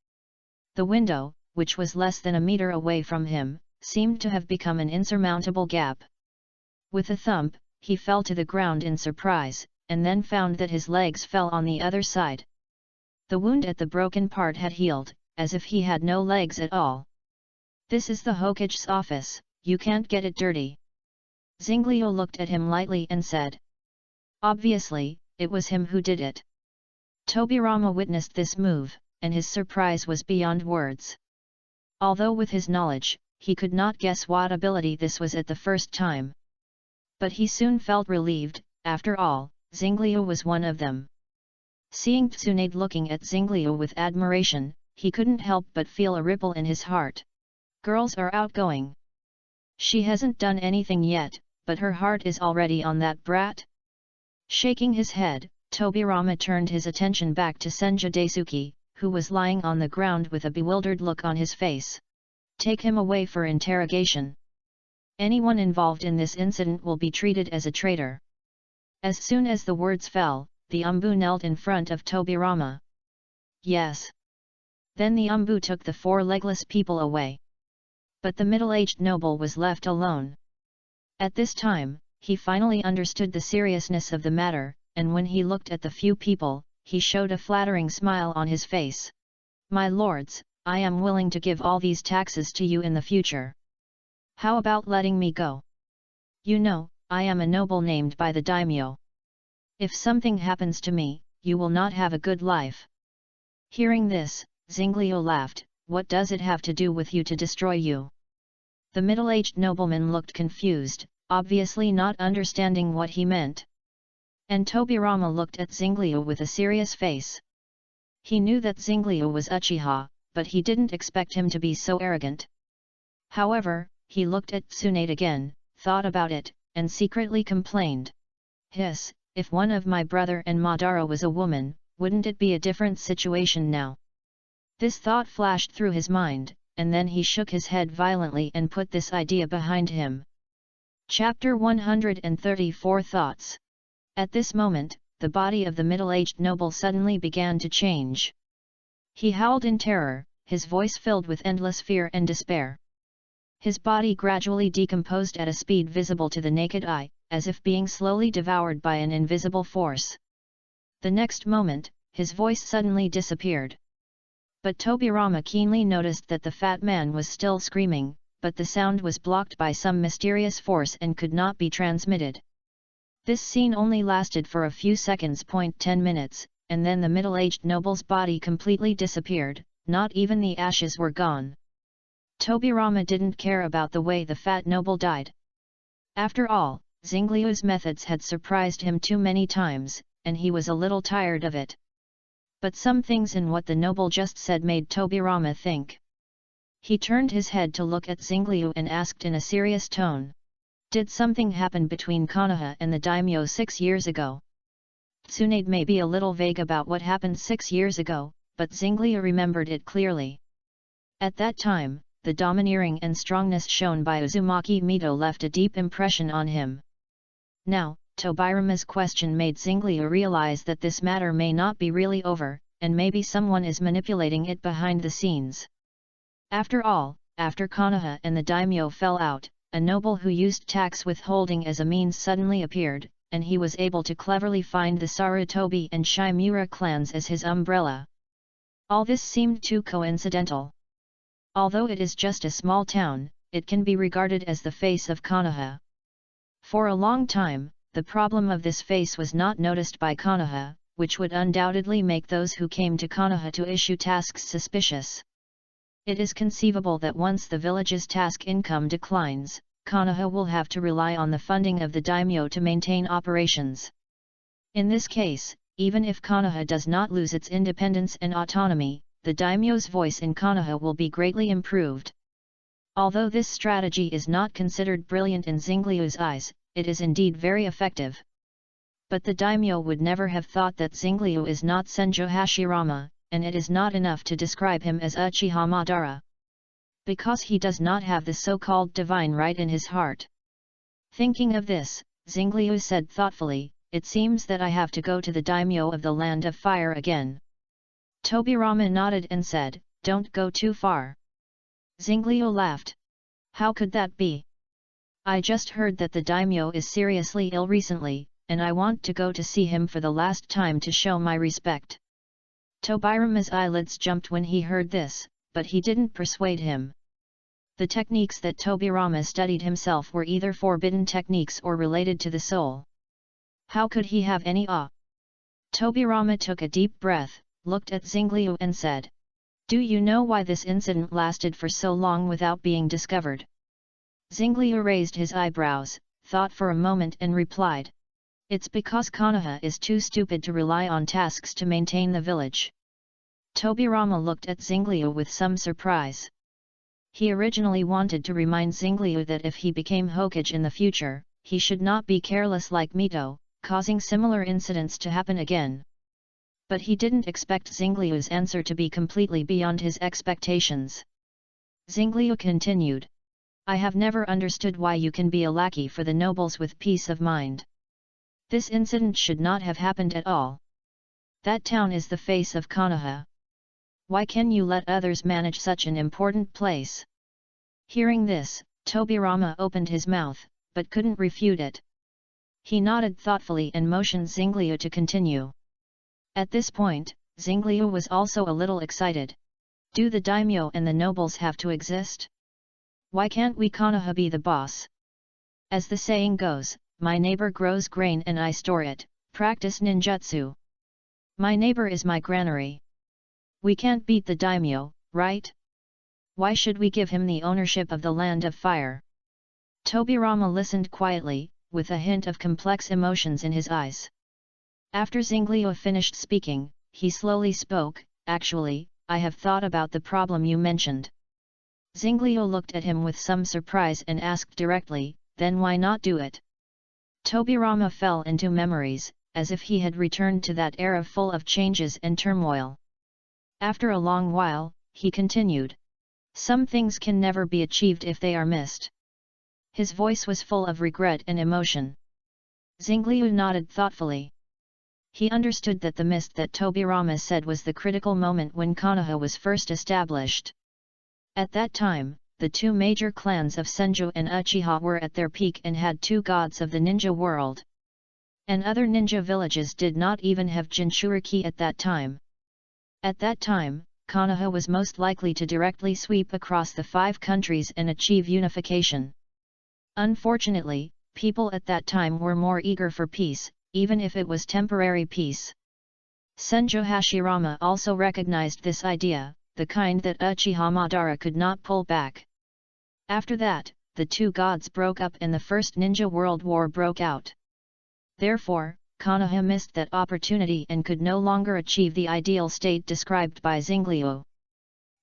S1: The window, which was less than a meter away from him, seemed to have become an insurmountable gap. With a thump, he fell to the ground in surprise, and then found that his legs fell on the other side. The wound at the broken part had healed, as if he had no legs at all. "This is the Hokage's office, you can't get it dirty." Xingliu looked at him lightly and said. Obviously, it was him who did it. Tobirama witnessed this move, and his surprise was beyond words. Although with his knowledge, he could not guess what ability this was at the first time. But he soon felt relieved. After all, Xingliu was one of them. Seeing Tsunade looking at Xingliu with admiration, he couldn't help but feel a ripple in his heart. Girls are outgoing. She hasn't done anything yet, but her heart is already on that brat. Shaking his head, Tobirama turned his attention back to Senju Daisuke, who was lying on the ground with a bewildered look on his face. "Take him away for interrogation." Anyone involved in this incident will be treated as a traitor. As soon as the words fell, the Umbu knelt in front of Tobirama. Yes. Then the Umbu took the four legless people away. But the middle-aged noble was left alone. At this time, he finally understood the seriousness of the matter, and when he looked at the few people, he showed a flattering smile on his face. My lords, I am willing to give all these taxes to you in the future. How about letting me go? You know, I am a noble named by the daimyo. If something happens to me, you will not have a good life. Hearing this, Zinglio laughed. What does it have to do with you to destroy you? The middle-aged nobleman looked confused, obviously not understanding what he meant. And Tobirama looked at Zinglio with a serious face. He knew that Zinglio was Uchiha, but he didn't expect him to be so arrogant. However, he looked at Tsunade again, thought about it, and secretly complained. Hiss, if one of my brother and Madara was a woman, wouldn't it be a different situation now? This thought flashed through his mind, and then he shook his head violently and put this idea behind him. Chapter 134 Thoughts. At this moment, the body of the middle-aged noble suddenly began to change. He howled in terror, his voice filled with endless fear and despair. His body gradually decomposed at a speed visible to the naked eye, as if being slowly devoured by an invisible force. The next moment, his voice suddenly disappeared. But Tobirama keenly noticed that the fat man was still screaming, but the sound was blocked by some mysterious force and could not be transmitted. This scene only lasted for a few seconds. 10 minutes, and then the middle-aged noble's body completely disappeared, not even the ashes were gone. Tobirama didn't care about the way the fat noble died. After all, Zinglio's methods had surprised him too many times, and he was a little tired of it. But some things in what the noble just said made Tobirama think. He turned his head to look at Zinglio and asked in a serious tone. Did something happen between Konoha and the daimyo 6 years ago? Tsunade may be a little vague about what happened 6 years ago, but Zinglio remembered it clearly. At that time, the domineering and strongness shown by Uzumaki Mito left a deep impression on him. Now, Tobirama's question made Zinglio realize that this matter may not be really over, and maybe someone is manipulating it behind the scenes. After all, after Konoha and the daimyo fell out, a noble who used tax withholding as a means suddenly appeared, and he was able to cleverly find the Sarutobi and Shimura clans as his umbrella. All this seemed too coincidental. Although it is just a small town, it can be regarded as the face of Konoha. For a long time, the problem of this face was not noticed by Konoha, which would undoubtedly make those who came to Konoha to issue tasks suspicious. It is conceivable that once the village's task income declines, Konoha will have to rely on the funding of the daimyo to maintain operations. In this case, even if Konoha does not lose its independence and autonomy, the daimyo's voice in Konoha will be greatly improved. Although this strategy is not considered brilliant in Zinglio's eyes, it is indeed very effective. But the daimyo would never have thought that Zinglio is not Senjo Hashirama, and it is not enough to describe him as Uchiha Madara. Because he does not have the so-called divine right in his heart. Thinking of this, Zinglio said thoughtfully, it seems that I have to go to the daimyo of the Land of Fire again. Tobirama nodded and said, don't go too far. Zinglio laughed. How could that be? I just heard that the daimyo is seriously ill recently, and I want to go to see him for the last time to show my respect. Tobirama's eyelids jumped when he heard this, but he didn't persuade him. The techniques that Tobirama studied himself were either forbidden techniques or related to the soul. How could he have any awe? Tobirama took a deep breath, looked at Zinglio and said, do you know why this incident lasted for so long without being discovered? Zinglio raised his eyebrows, thought for a moment and replied. It's because Konoha is too stupid to rely on tasks to maintain the village. Tobirama looked at Zinglio with some surprise. He originally wanted to remind Zinglio that if he became Hokage in the future, he should not be careless like Mito, causing similar incidents to happen again. But he didn't expect Zinglio's answer to be completely beyond his expectations. Zinglio continued. I have never understood why you can be a lackey for the nobles with peace of mind. This incident should not have happened at all. That town is the face of Konoha. Why can you let others manage such an important place? Hearing this, Tobirama opened his mouth, but couldn't refute it. He nodded thoughtfully and motioned Xingliu to continue. At this point, Xingliu was also a little excited. Do the daimyo and the nobles have to exist? Why can't we Konoha be the boss? As the saying goes, my neighbor grows grain and I store it, practice ninjutsu. My neighbor is my granary. We can't beat the daimyo, right? Why should we give him the ownership of the land of fire? Tobirama listened quietly, with a hint of complex emotions in his eyes. After Xingliu finished speaking, he slowly spoke, actually, I have thought about the problem you mentioned. Xingliu looked at him with some surprise and asked directly, then why not do it? Tobirama fell into memories, as if he had returned to that era full of changes and turmoil. After a long while, he continued. Some things can never be achieved if they are missed. His voice was full of regret and emotion. Xingliu nodded thoughtfully. He understood that the mist that Tobirama said was the critical moment when Konoha was first established. At that time, the two major clans of Senju and Uchiha were at their peak and had two gods of the ninja world. And other ninja villages did not even have Jinchuriki at that time. At that time, Konoha was most likely to directly sweep across the 5 countries and achieve unification. Unfortunately, people at that time were more eager for peace, even if it was temporary peace. Senju Hashirama also recognized this idea, the kind that Uchiha Madara could not pull back. After that, the two gods broke up and the First Ninja World War broke out. Therefore, Konoha missed that opportunity and could no longer achieve the ideal state described by Xingliu.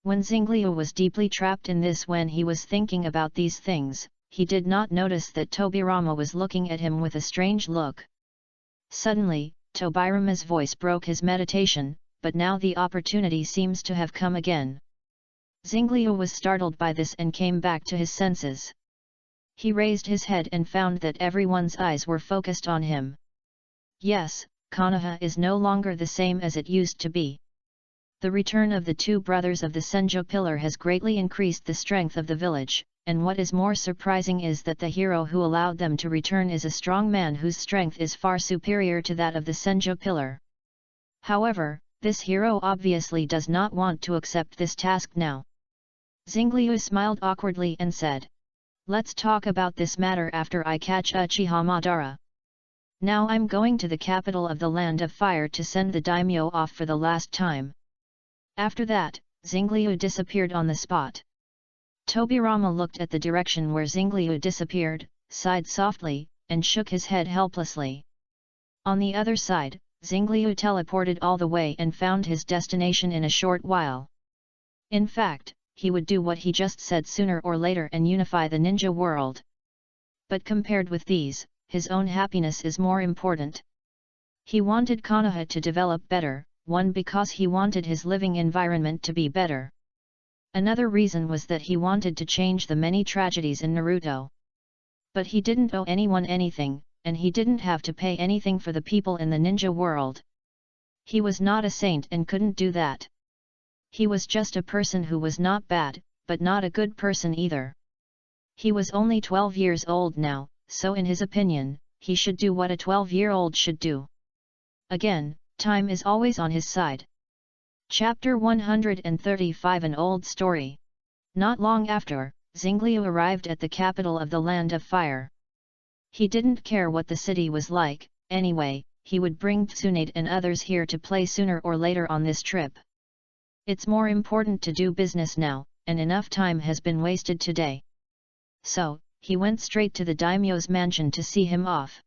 S1: When Xingliu was deeply trapped in this when he was thinking about these things, he did not notice that Tobirama was looking at him with a strange look. Suddenly, Tobirama's voice broke his meditation, but now the opportunity seems to have come again. Xingliu was startled by this and came back to his senses. He raised his head and found that everyone's eyes were focused on him. Yes, Konoha is no longer the same as it used to be. The return of the two brothers of the Senju pillar has greatly increased the strength of the village, and what is more surprising is that the hero who allowed them to return is a strong man whose strength is far superior to that of the Senju pillar. However, this hero obviously does not want to accept this task now. Xingliu smiled awkwardly and said, "Let's talk about this matter after I catch Uchiha Madara. Now I'm going to the capital of the Land of Fire to send the daimyo off for the last time." After that, Xingliu disappeared on the spot. Tobirama looked at the direction where Xingliu disappeared, sighed softly, and shook his head helplessly. On the other side, Xingliu teleported all the way and found his destination in a short while. In fact, he would do what he just said sooner or later and unify the ninja world. But compared with these, his own happiness is more important. He wanted Konoha to develop better, one because he wanted his living environment to be better. Another reason was that he wanted to change the many tragedies in Naruto. But he didn't owe anyone anything, and he didn't have to pay anything for the people in the ninja world. He was not a saint and couldn't do that. He was just a person who was not bad, but not a good person either. He was only 12 years old now, so in his opinion, he should do what a 12-year-old should do. Again, time is always on his side. Chapter 135 An Old Story. Not long after, Xingliu arrived at the capital of the Land of Fire. He didn't care what the city was like, anyway, he would bring Tsunade and others here to play sooner or later on this trip. It's more important to do business now, and enough time has been wasted today. So, he went straight to the daimyo's mansion to see him off.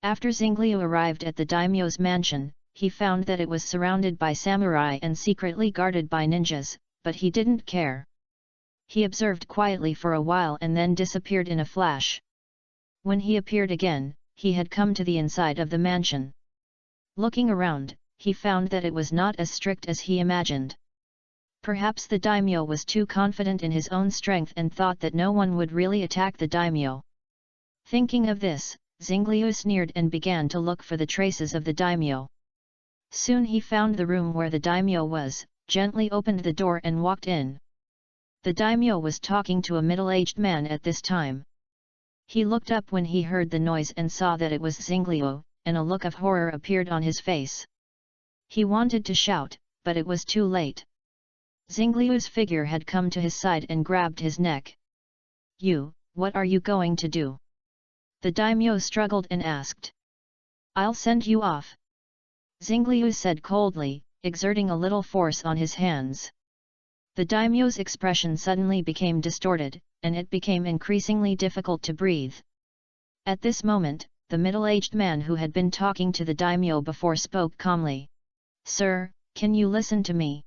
S1: After Xingliu arrived at the daimyo's mansion, he found that it was surrounded by samurai and secretly guarded by ninjas, but he didn't care. He observed quietly for a while and then disappeared in a flash. When he appeared again, he had come to the inside of the mansion. Looking around, he found that it was not as strict as he imagined. Perhaps the daimyo was too confident in his own strength and thought that no one would really attack the daimyo. Thinking of this, Xingliu sneered and began to look for the traces of the daimyo. Soon he found the room where the daimyo was, gently opened the door and walked in. The daimyo was talking to a middle-aged man at this time. He looked up when he heard the noise and saw that it was Xingliu, and a look of horror appeared on his face. He wanted to shout, but it was too late. Xingliu's figure had come to his side and grabbed his neck. "You, what are you going to do?" The daimyo struggled and asked. "I'll send you off," Xingliu said coldly, exerting a little force on his hands. The daimyo's expression suddenly became distorted, and it became increasingly difficult to breathe. At this moment, the middle-aged man who had been talking to the daimyo before spoke calmly. "Sir, can you listen to me?"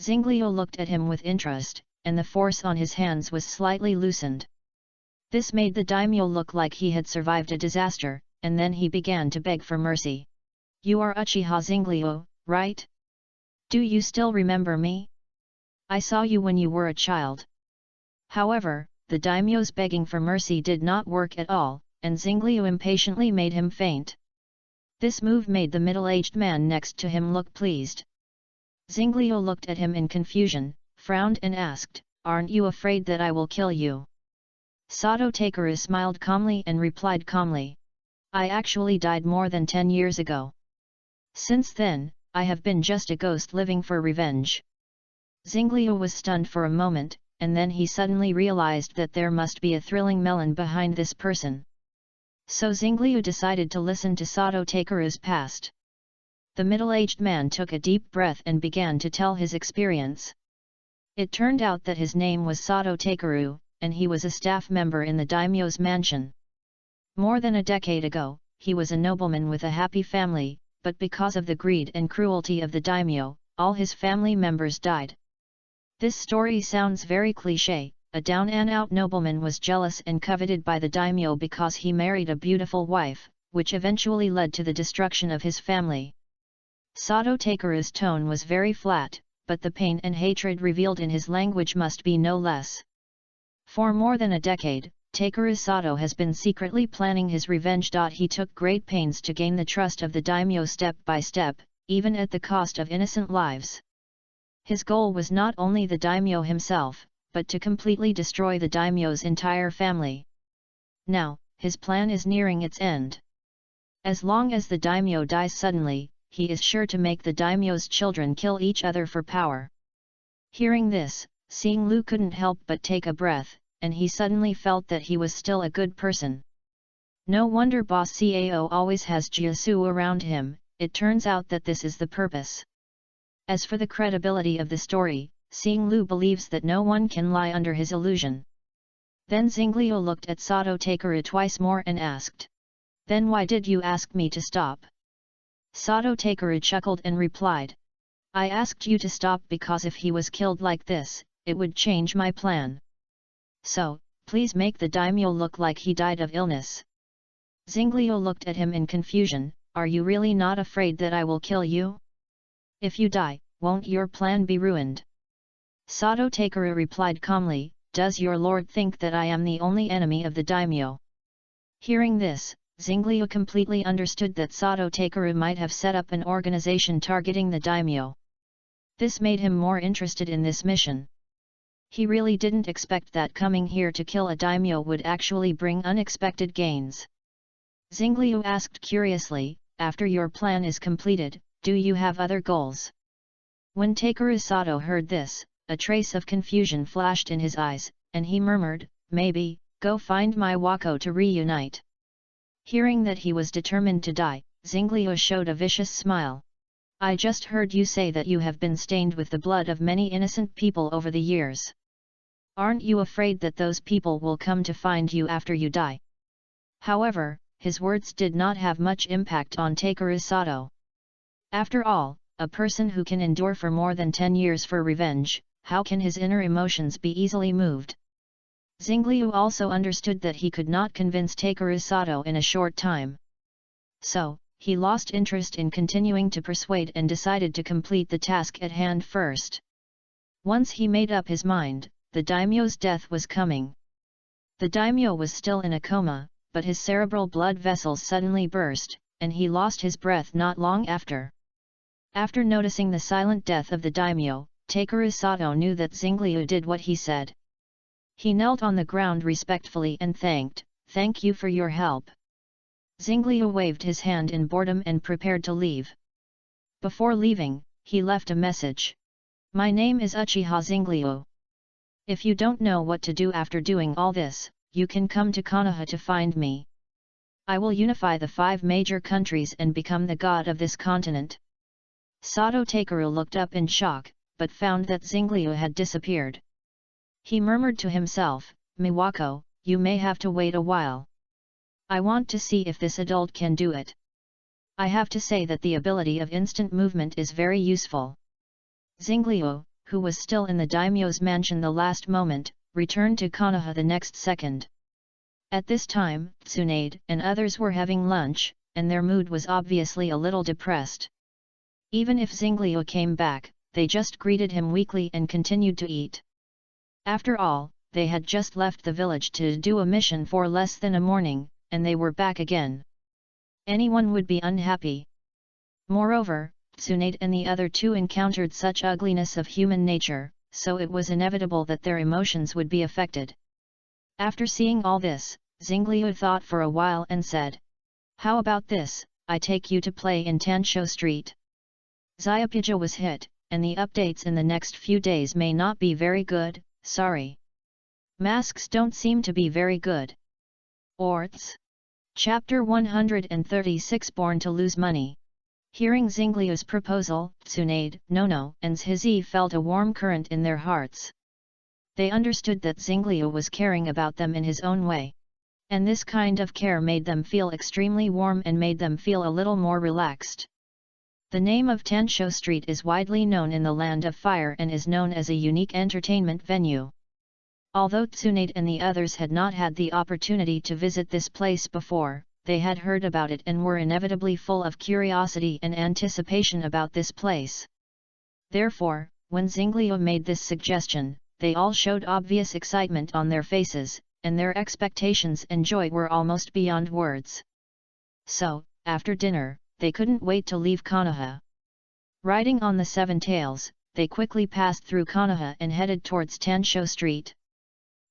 S1: Xingliu looked at him with interest, and the force on his hands was slightly loosened. This made the daimyo look like he had survived a disaster, and then he began to beg for mercy. "You are Uchiha Xingliu, right? Do you still remember me? I saw you when you were a child." However, the daimyo's begging for mercy did not work at all, and Xingliu impatiently made him faint. This move made the middle-aged man next to him look pleased. Xingliu looked at him in confusion, frowned and asked, "Aren't you afraid that I will kill you?" Sato Takeru smiled calmly and replied calmly, "I actually died more than 10 years ago. Since then, I have been just a ghost living for revenge." Xingliu was stunned for a moment, and then he suddenly realized that there must be a thrilling melon behind this person. So Xingliu decided to listen to Sato Takeru's past. The middle-aged man took a deep breath and began to tell his experience. It turned out that his name was Sato Takeru, and he was a staff member in the daimyo's mansion. More than a decade ago, he was a nobleman with a happy family, but because of the greed and cruelty of the daimyo, all his family members died. This story sounds very cliché. A down-and-out nobleman was jealous and coveted by the daimyo because he married a beautiful wife, which eventually led to the destruction of his family. Sato Takeru's tone was very flat, but the pain and hatred revealed in his language must be no less. For more than a decade, Takeru Sato has been secretly planning his revenge. He took great pains to gain the trust of the daimyo step by step, even at the cost of innocent lives. His goal was not only the daimyo himself, but to completely destroy the daimyo's entire family. Now, his plan is nearing its end. As long as the daimyo dies suddenly, he is sure to make the daimyo's children kill each other for power. Hearing this, Xingliu couldn't help but take a breath, and he suddenly felt that he was still a good person. No wonder Boss Cao always has Jiasu around him. It turns out that this is the purpose. As for the credibility of the story, Xingliu believes that no one can lie under his illusion. Then Xingliu looked at Sato Takeru twice more and asked, "Then why did you ask me to stop?" Sato Takeru chuckled and replied, "I asked you to stop because if he was killed like this, it would change my plan. So, please make the daimyo look like he died of illness." Xingliu looked at him in confusion, "Are you really not afraid that I will kill you? If you die, won't your plan be ruined?" Sato Takeru replied calmly, "Does your lord think that I am the only enemy of the daimyo?" Hearing this, Xingliu completely understood that Sato Takeru might have set up an organization targeting the daimyo. This made him more interested in this mission. He really didn't expect that coming here to kill a daimyo would actually bring unexpected gains. Xingliu asked curiously, "After your plan is completed, do you have other goals?" When Takeru Sato heard this, a trace of confusion flashed in his eyes, and he murmured, "Maybe, go find my Wako to reunite." Hearing that he was determined to die, Xingliu showed a vicious smile. "I just heard you say that you have been stained with the blood of many innocent people over the years. Aren't you afraid that those people will come to find you after you die?" However, his words did not have much impact on Takeru Sato. After all, a person who can endure for more than 10 years for revenge, how can his inner emotions be easily moved? Xingliu also understood that he could not convince Takeru Sato in a short time. So, he lost interest in continuing to persuade and decided to complete the task at hand first. Once he made up his mind, the daimyo's death was coming. The daimyo was still in a coma, but his cerebral blood vessels suddenly burst, and he lost his breath not long after. After noticing the silent death of the daimyo, Takeru Sato knew that Xingliu did what he said. He knelt on the ground respectfully and "Thank you for your help." Xingliu waved his hand in boredom and prepared to leave. Before leaving, he left a message. "My name is Uchiha Xingliu. If you don't know what to do after doing all this, you can come to Konoha to find me. I will unify the 5 major countries and become the god of this continent." Sato Takeru looked up in shock, but found that Xingliu had disappeared. He murmured to himself, "Miwako, you may have to wait a while. I want to see if this adult can do it. I have to say that the ability of instant movement is very useful." Xingliu, who was still in the daimyo's mansion the last moment, returned to Konoha the next second. At this time, Tsunade and others were having lunch, and their mood was obviously a little depressed. Even if Xingliu came back, they just greeted him weakly and continued to eat. After all, they had just left the village to do a mission for less than a morning, and they were back again. Anyone would be unhappy. Moreover, Tsunade and the other 2 encountered such ugliness of human nature, so it was inevitable that their emotions would be affected. After seeing all this, Xingliu thought for a while and said, "How about this, I take you to play in Tansho Street?" Zyapija was hit, and the updates in the next few days may not be very good, sorry. Masks don't seem to be very good. Orts. Chapter 136 Born to Lose Money. Hearing Xingliu's proposal, Tsunade, Nono, and Zhizi felt a warm current in their hearts. They understood that Xingliu was caring about them in his own way. And this kind of care made them feel extremely warm and made them feel a little more relaxed. The name of Tansho Street is widely known in the Land of Fire and is known as a unique entertainment venue. Although Tsunade and the others had not had the opportunity to visit this place before, they had heard about it and were inevitably full of curiosity and anticipation about this place. Therefore, when Xingliu made this suggestion, they all showed obvious excitement on their faces, and their expectations and joy were almost beyond words. So, after dinner, they couldn't wait to leave Konoha. Riding on the 7 tails, they quickly passed through Konoha and headed towards Tansho Street.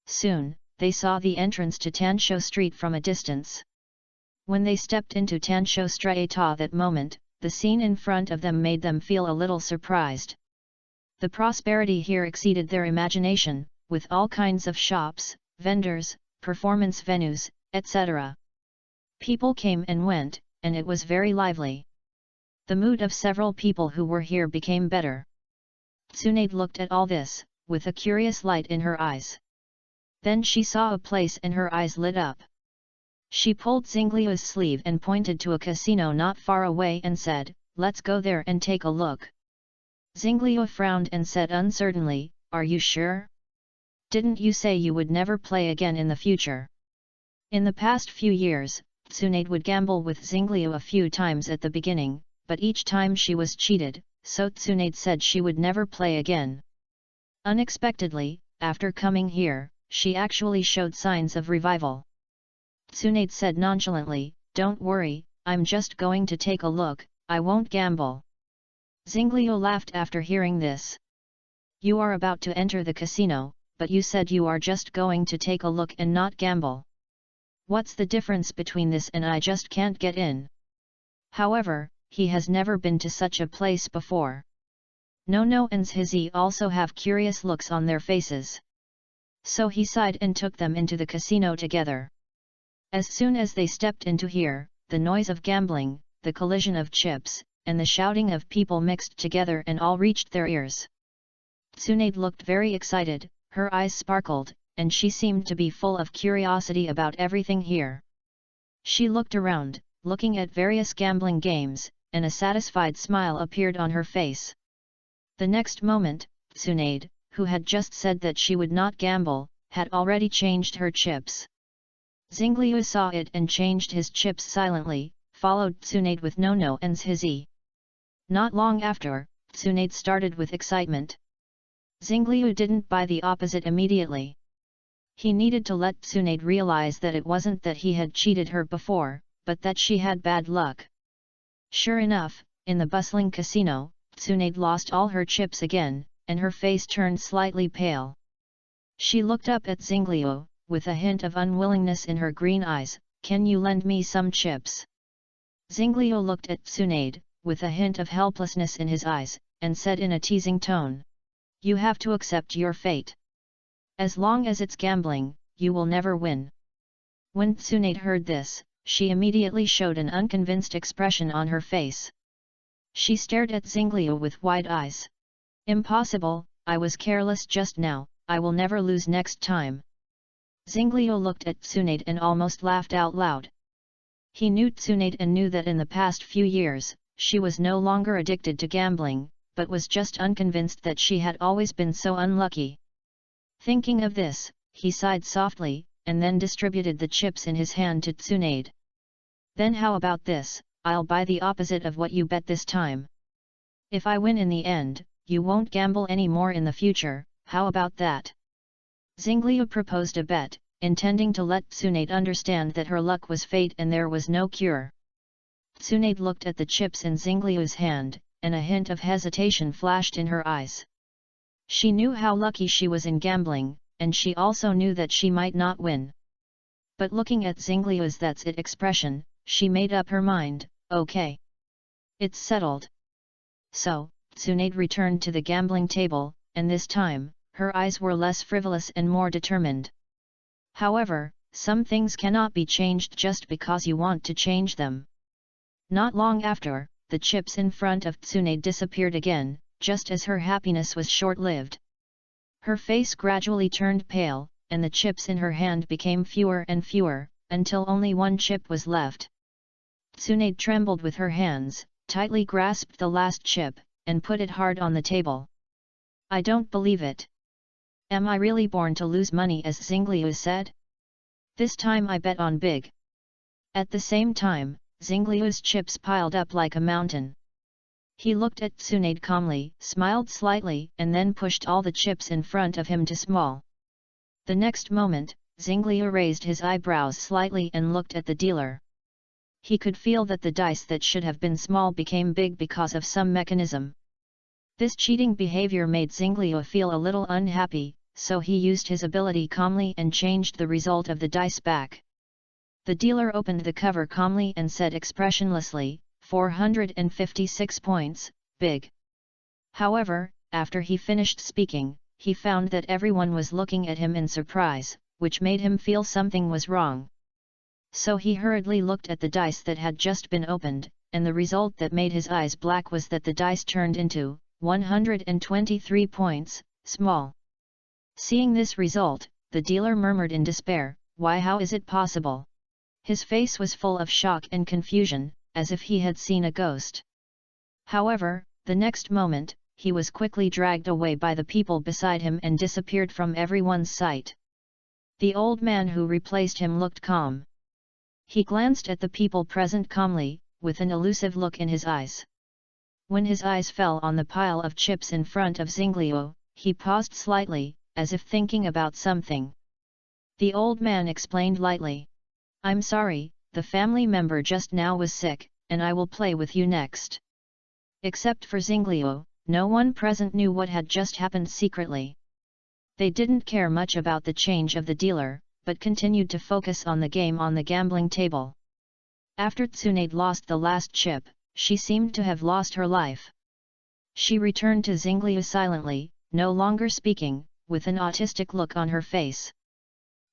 S1: Soon, they saw the entrance to Tansho Street from a distance. When they stepped into Tansho Street at that moment, the scene in front of them made them feel a little surprised. The prosperity here exceeded their imagination, with all kinds of shops, vendors, performance venues, etc. People came and went, and it was very lively. The mood of several people who were here became better. Tsunade looked at all this, with a curious light in her eyes. Then she saw a place and her eyes lit up. She pulled Xingliu's sleeve and pointed to a casino not far away and said, "Let's go there and take a look." Xingliu frowned and said uncertainly, "Are you sure? Didn't you say you would never play again in the future?" In the past few years, Tsunade would gamble with Xingliu a few times at the beginning, but each time she was cheated, so Tsunade said she would never play again. Unexpectedly, after coming here, she actually showed signs of revival. Tsunade said nonchalantly, "Don't worry, I'm just going to take a look, I won't gamble." Xingliu laughed after hearing this. "You are about to enter the casino, but you said you are just going to take a look and not gamble. What's the difference between this and I just can't get in?" However, he has never been to such a place before. Nono and Zhizi also have curious looks on their faces. So he sighed and took them into the casino together. As soon as they stepped into here, the noise of gambling, the collision of chips, and the shouting of people mixed together and all reached their ears. Tsunade looked very excited, her eyes sparkled, and she seemed to be full of curiosity about everything here. She looked around, looking at various gambling games, and a satisfied smile appeared on her face. The next moment, Tsunade, who had just said that she would not gamble, had already changed her chips. Xingliu saw it and changed his chips silently, followed Tsunade with Nono and Zhizi. Not long after, Tsunade started with excitement. Xingliu didn't buy the opposite immediately. He needed to let Tsunade realize that it wasn't that he had cheated her before, but that she had bad luck. Sure enough, in the bustling casino, Tsunade lost all her chips again, and her face turned slightly pale. She looked up at Xingliu, with a hint of unwillingness in her green eyes. "Can you lend me some chips?" Xingliu looked at Tsunade, with a hint of helplessness in his eyes, and said in a teasing tone, "You have to accept your fate. As long as it's gambling, you will never win." When Tsunade heard this, she immediately showed an unconvinced expression on her face. She stared at Xingliu with wide eyes. "Impossible, I was careless just now, I will never lose next time." Xingliu looked at Tsunade and almost laughed out loud. He knew Tsunade and knew that in the past few years, she was no longer addicted to gambling, but was just unconvinced that she had always been so unlucky. Thinking of this, he sighed softly, and then distributed the chips in his hand to Tsunade. "Then how about this, I'll buy the opposite of what you bet this time. If I win in the end, you won't gamble any more in the future, how about that?" Xingliu proposed a bet, intending to let Tsunade understand that her luck was fate and there was no cure. Tsunade looked at the chips in Xingliu's hand, and a hint of hesitation flashed in her eyes. She knew how lucky she was in gambling, and she also knew that she might not win. But looking at Xingliu's "that's it" expression, she made up her mind. "Okay. It's settled." So, Tsunade returned to the gambling table, and this time, her eyes were less frivolous and more determined. However, some things cannot be changed just because you want to change them. Not long after, the chips in front of Tsunade disappeared again, just as her happiness was short-lived. Her face gradually turned pale, and the chips in her hand became fewer and fewer, until only one chip was left. Tsunade trembled with her hands, tightly grasped the last chip, and put it hard on the table. "I don't believe it. Am I really born to lose money?" as Xingliu said. "This time I bet on big." At the same time, Xingliu's chips piled up like a mountain. He looked at Tsunade calmly, smiled slightly, and then pushed all the chips in front of him to small. The next moment, Xingliu raised his eyebrows slightly and looked at the dealer. He could feel that the dice that should have been small became big because of some mechanism. This cheating behavior made Xingliu feel a little unhappy, so he used his ability calmly and changed the result of the dice back. The dealer opened the cover calmly and said expressionlessly, 456 points, big. However, after he finished speaking, he found that everyone was looking at him in surprise, which made him feel something was wrong. So he hurriedly looked at the dice that had just been opened, and the result that made his eyes black was that the dice turned into 123 points, small. Seeing this result, the dealer murmured in despair, "Why, how is it possible?" His face was full of shock and confusion, as if he had seen a ghost. However, the next moment, he was quickly dragged away by the people beside him and disappeared from everyone's sight. The old man who replaced him looked calm. He glanced at the people present calmly, with an elusive look in his eyes. When his eyes fell on the pile of chips in front of Xingliu, he paused slightly, as if thinking about something. The old man explained lightly, "I'm sorry, the family member just now was sick, and I will play with you next." Except for Xingliu, no one present knew what had just happened secretly. They didn't care much about the change of the dealer, but continued to focus on the game on the gambling table. After Tsunade lost the last chip, she seemed to have lost her life. She returned to Xingliu silently, no longer speaking, with an autistic look on her face.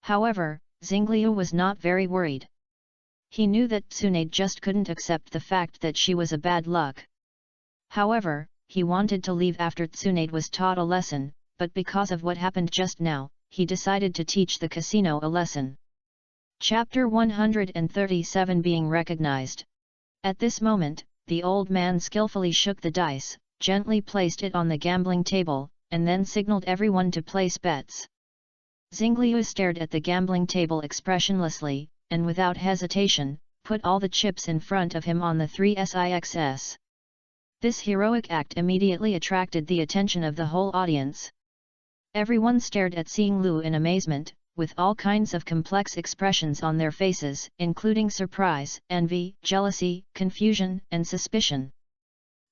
S1: However, Xingliu was not very worried. He knew that Tsunade just couldn't accept the fact that she was a bad luck. However, he wanted to leave after Tsunade was taught a lesson, but because of what happened just now, he decided to teach the casino a lesson. Chapter 137 Being Recognized. At this moment, the old man skillfully shook the dice, gently placed it on the gambling table, and then signaled everyone to place bets. Xingliu stared at the gambling table expressionlessly, and without hesitation, put all the chips in front of him on the 3sixs. This heroic act immediately attracted the attention of the whole audience. Everyone stared at seeing Lu in amazement, with all kinds of complex expressions on their faces, including surprise, envy, jealousy, confusion, and suspicion.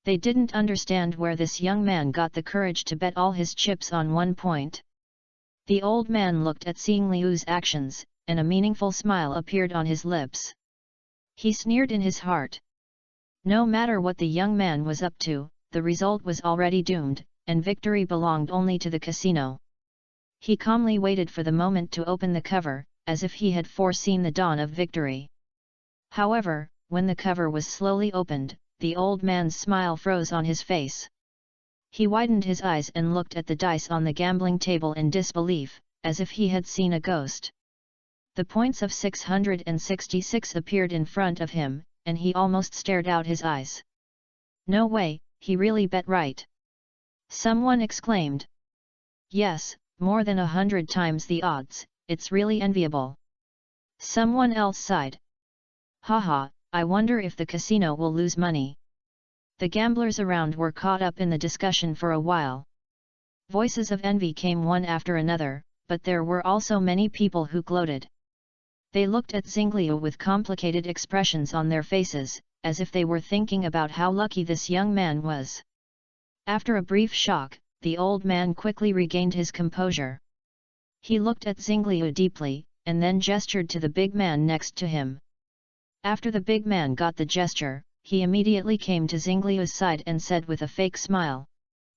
S1: They didn't understand where this young man got the courage to bet all his chips on one point. The old man looked at seeing Liu's actions, and a meaningful smile appeared on his lips. He sneered in his heart. No matter what the young man was up to, the result was already doomed, and victory belonged only to the casino. He calmly waited for the moment to open the cover, as if he had foreseen the dawn of victory. However, when the cover was slowly opened, the old man's smile froze on his face. He widened his eyes and looked at the dice on the gambling table in disbelief, as if he had seen a ghost. The points of 666 appeared in front of him, and he almost stared out his eyes. No way, he really bet right. Someone exclaimed. Yes, more than 100 times the odds, it's really enviable. Someone else sighed. Haha, I wonder if the casino will lose money. The gamblers around were caught up in the discussion for a while. Voices of envy came one after another, but there were also many people who gloated. They looked at Xingliu with complicated expressions on their faces, as if they were thinking about how lucky this young man was. After a brief shock, the old man quickly regained his composure. He looked at Xingliu deeply, and then gestured to the big man next to him. After the big man got the gesture, he immediately came to Xingliu's side and said with a fake smile.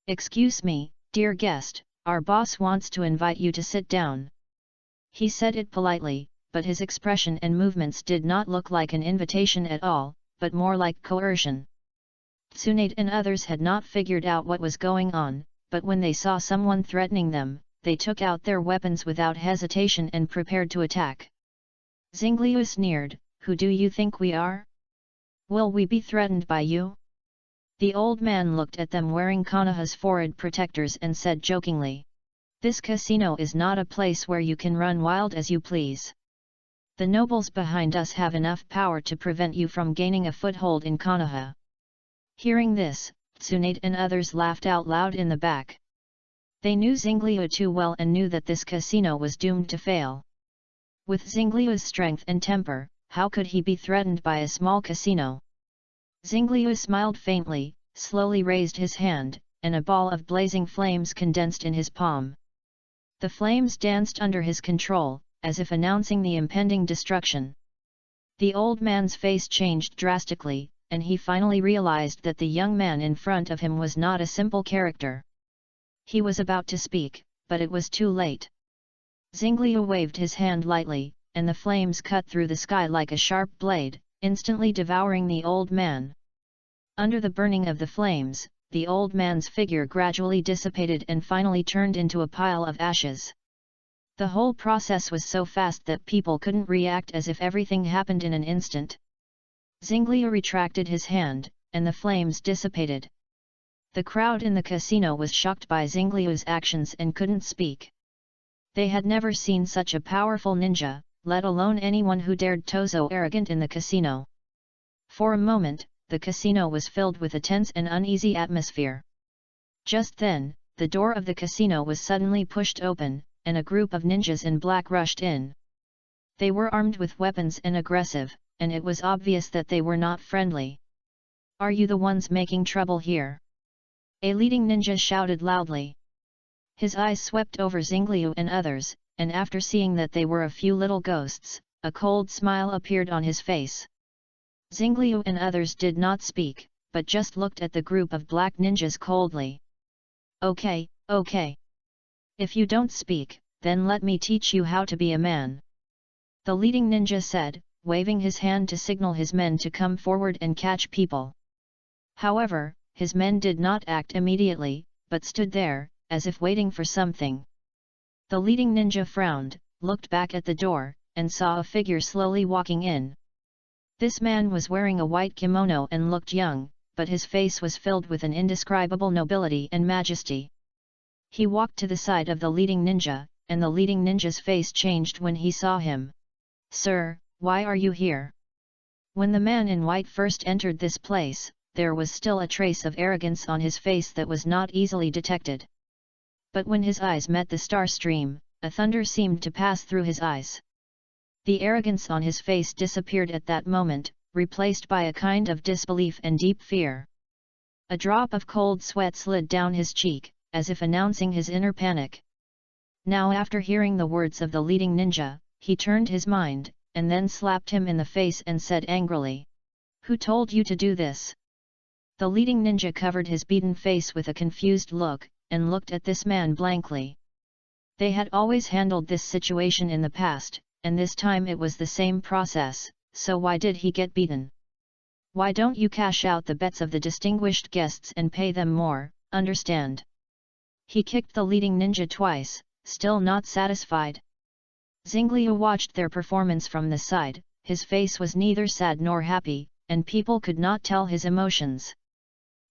S1: Excuse me, dear guest, our boss wants to invite you to sit down. He said it politely, but his expression and movements did not look like an invitation at all, but more like coercion. Tsunade and others had not figured out what was going on, but when they saw someone threatening them, they took out their weapons without hesitation and prepared to attack. Xingliu sneered, Who do you think we are? Will we be threatened by you? The old man looked at them wearing Konoha's forehead protectors and said jokingly. This casino is not a place where you can run wild as you please. The nobles behind us have enough power to prevent you from gaining a foothold in Konoha. Hearing this, Tsunade and others laughed out loud in the back. They knew Xingliu too well and knew that this casino was doomed to fail. With Xingliu's strength and temper, how could he be threatened by a small casino? Xingliu smiled faintly, slowly raised his hand, and a ball of blazing flames condensed in his palm. The flames danced under his control, as if announcing the impending destruction. The old man's face changed drastically, and he finally realized that the young man in front of him was not a simple character. He was about to speak, but it was too late. Xingliu waved his hand lightly, and the flames cut through the sky like a sharp blade, instantly devouring the old man. Under the burning of the flames, the old man's figure gradually dissipated and finally turned into a pile of ashes. The whole process was so fast that people couldn't react, as if everything happened in an instant. Xingliu retracted his hand, and the flames dissipated. The crowd in the casino was shocked by Xingliu's actions and couldn't speak. They had never seen such a powerful ninja, let alone anyone who dared to so arrogant in the casino. For a moment, the casino was filled with a tense and uneasy atmosphere. Just then, the door of the casino was suddenly pushed open, and a group of ninjas in black rushed in. They were armed with weapons and aggressive, and it was obvious that they were not friendly. Are you the ones making trouble here? A leading ninja shouted loudly. His eyes swept over Xingliu and others, and after seeing that they were a few little ghosts, a cold smile appeared on his face. Xingliu and others did not speak, but just looked at the group of black ninjas coldly. Okay, okay. If you don't speak, then let me teach you how to be a man. The leading ninja said, waving his hand to signal his men to come forward and catch people. However, his men did not act immediately, but stood there, as if waiting for something. The leading ninja frowned, looked back at the door, and saw a figure slowly walking in. This man was wearing a white kimono and looked young, but his face was filled with an indescribable nobility and majesty. He walked to the side of the leading ninja, and the leading ninja's face changed when he saw him. Sir, why are you here? When the man in white first entered this place, there was still a trace of arrogance on his face that was not easily detected. But when his eyes met the star stream, a thunder seemed to pass through his eyes. The arrogance on his face disappeared at that moment, replaced by a kind of disbelief and deep fear. A drop of cold sweat slid down his cheek, as if announcing his inner panic. Now after hearing the words of the leading ninja, he turned his mind, and then slapped him in the face and said angrily, "Who told you to do this?" The leading ninja covered his beaten face with a confused look, and looked at this man blankly. They had always handled this situation in the past, and this time it was the same process, so why did he get beaten? Why don't you cash out the bets of the distinguished guests and pay them more, understand? He kicked the leading ninja twice, still not satisfied. Xingliu watched their performance from the side, his face was neither sad nor happy, and people could not tell his emotions.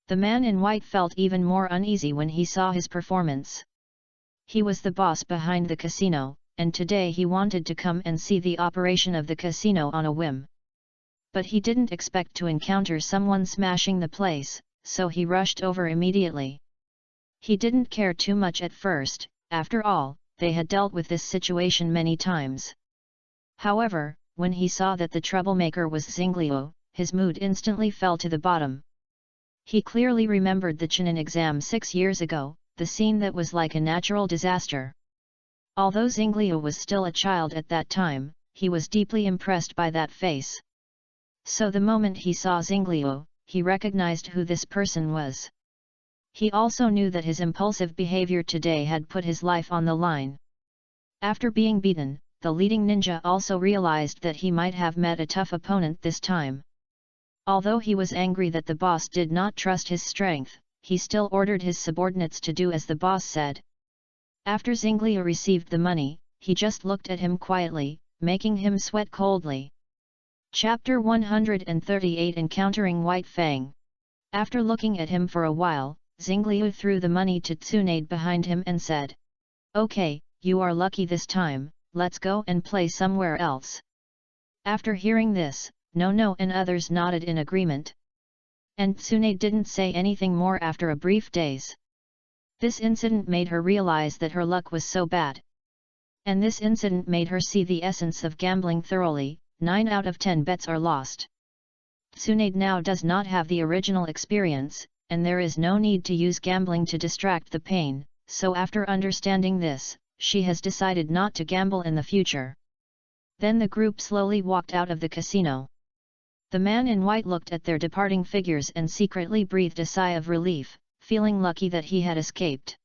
S1: The man in white felt even more uneasy when he saw his performance. He was the boss behind the casino, and today he wanted to come and see the operation of the casino on a whim. But he didn't expect to encounter someone smashing the place, so he rushed over immediately. He didn't care too much at first, after all, they had dealt with this situation many times. However, when he saw that the troublemaker was Xingliu, his mood instantly fell to the bottom. He clearly remembered the Chunin exam 6 years ago, the scene that was like a natural disaster. Although Xingliu was still a child at that time, he was deeply impressed by that face. So the moment he saw Xingliu, he recognized who this person was. He also knew that his impulsive behavior today had put his life on the line. After being beaten, the leading ninja also realized that he might have met a tough opponent this time. Although he was angry that the boss did not trust his strength, he still ordered his subordinates to do as the boss said. After Xingliu received the money, he just looked at him quietly, making him sweat coldly. Chapter 138 Encountering White Fang. After looking at him for a while, Xingliu threw the money to Tsunade behind him and said, "Okay, you are lucky this time, let's go and play somewhere else." After hearing this, No and others nodded in agreement. And Tsunade didn't say anything more after a brief daze. This incident made her realize that her luck was so bad. And this incident made her see the essence of gambling thoroughly. 9 out of 10 bets are lost. Tsunade now does not have the original experience, and there is no need to use gambling to distract the pain, so after understanding this, she has decided not to gamble in the future. Then the group slowly walked out of the casino. The man in white looked at their departing figures and secretly breathed a sigh of relief, feeling lucky that he had escaped.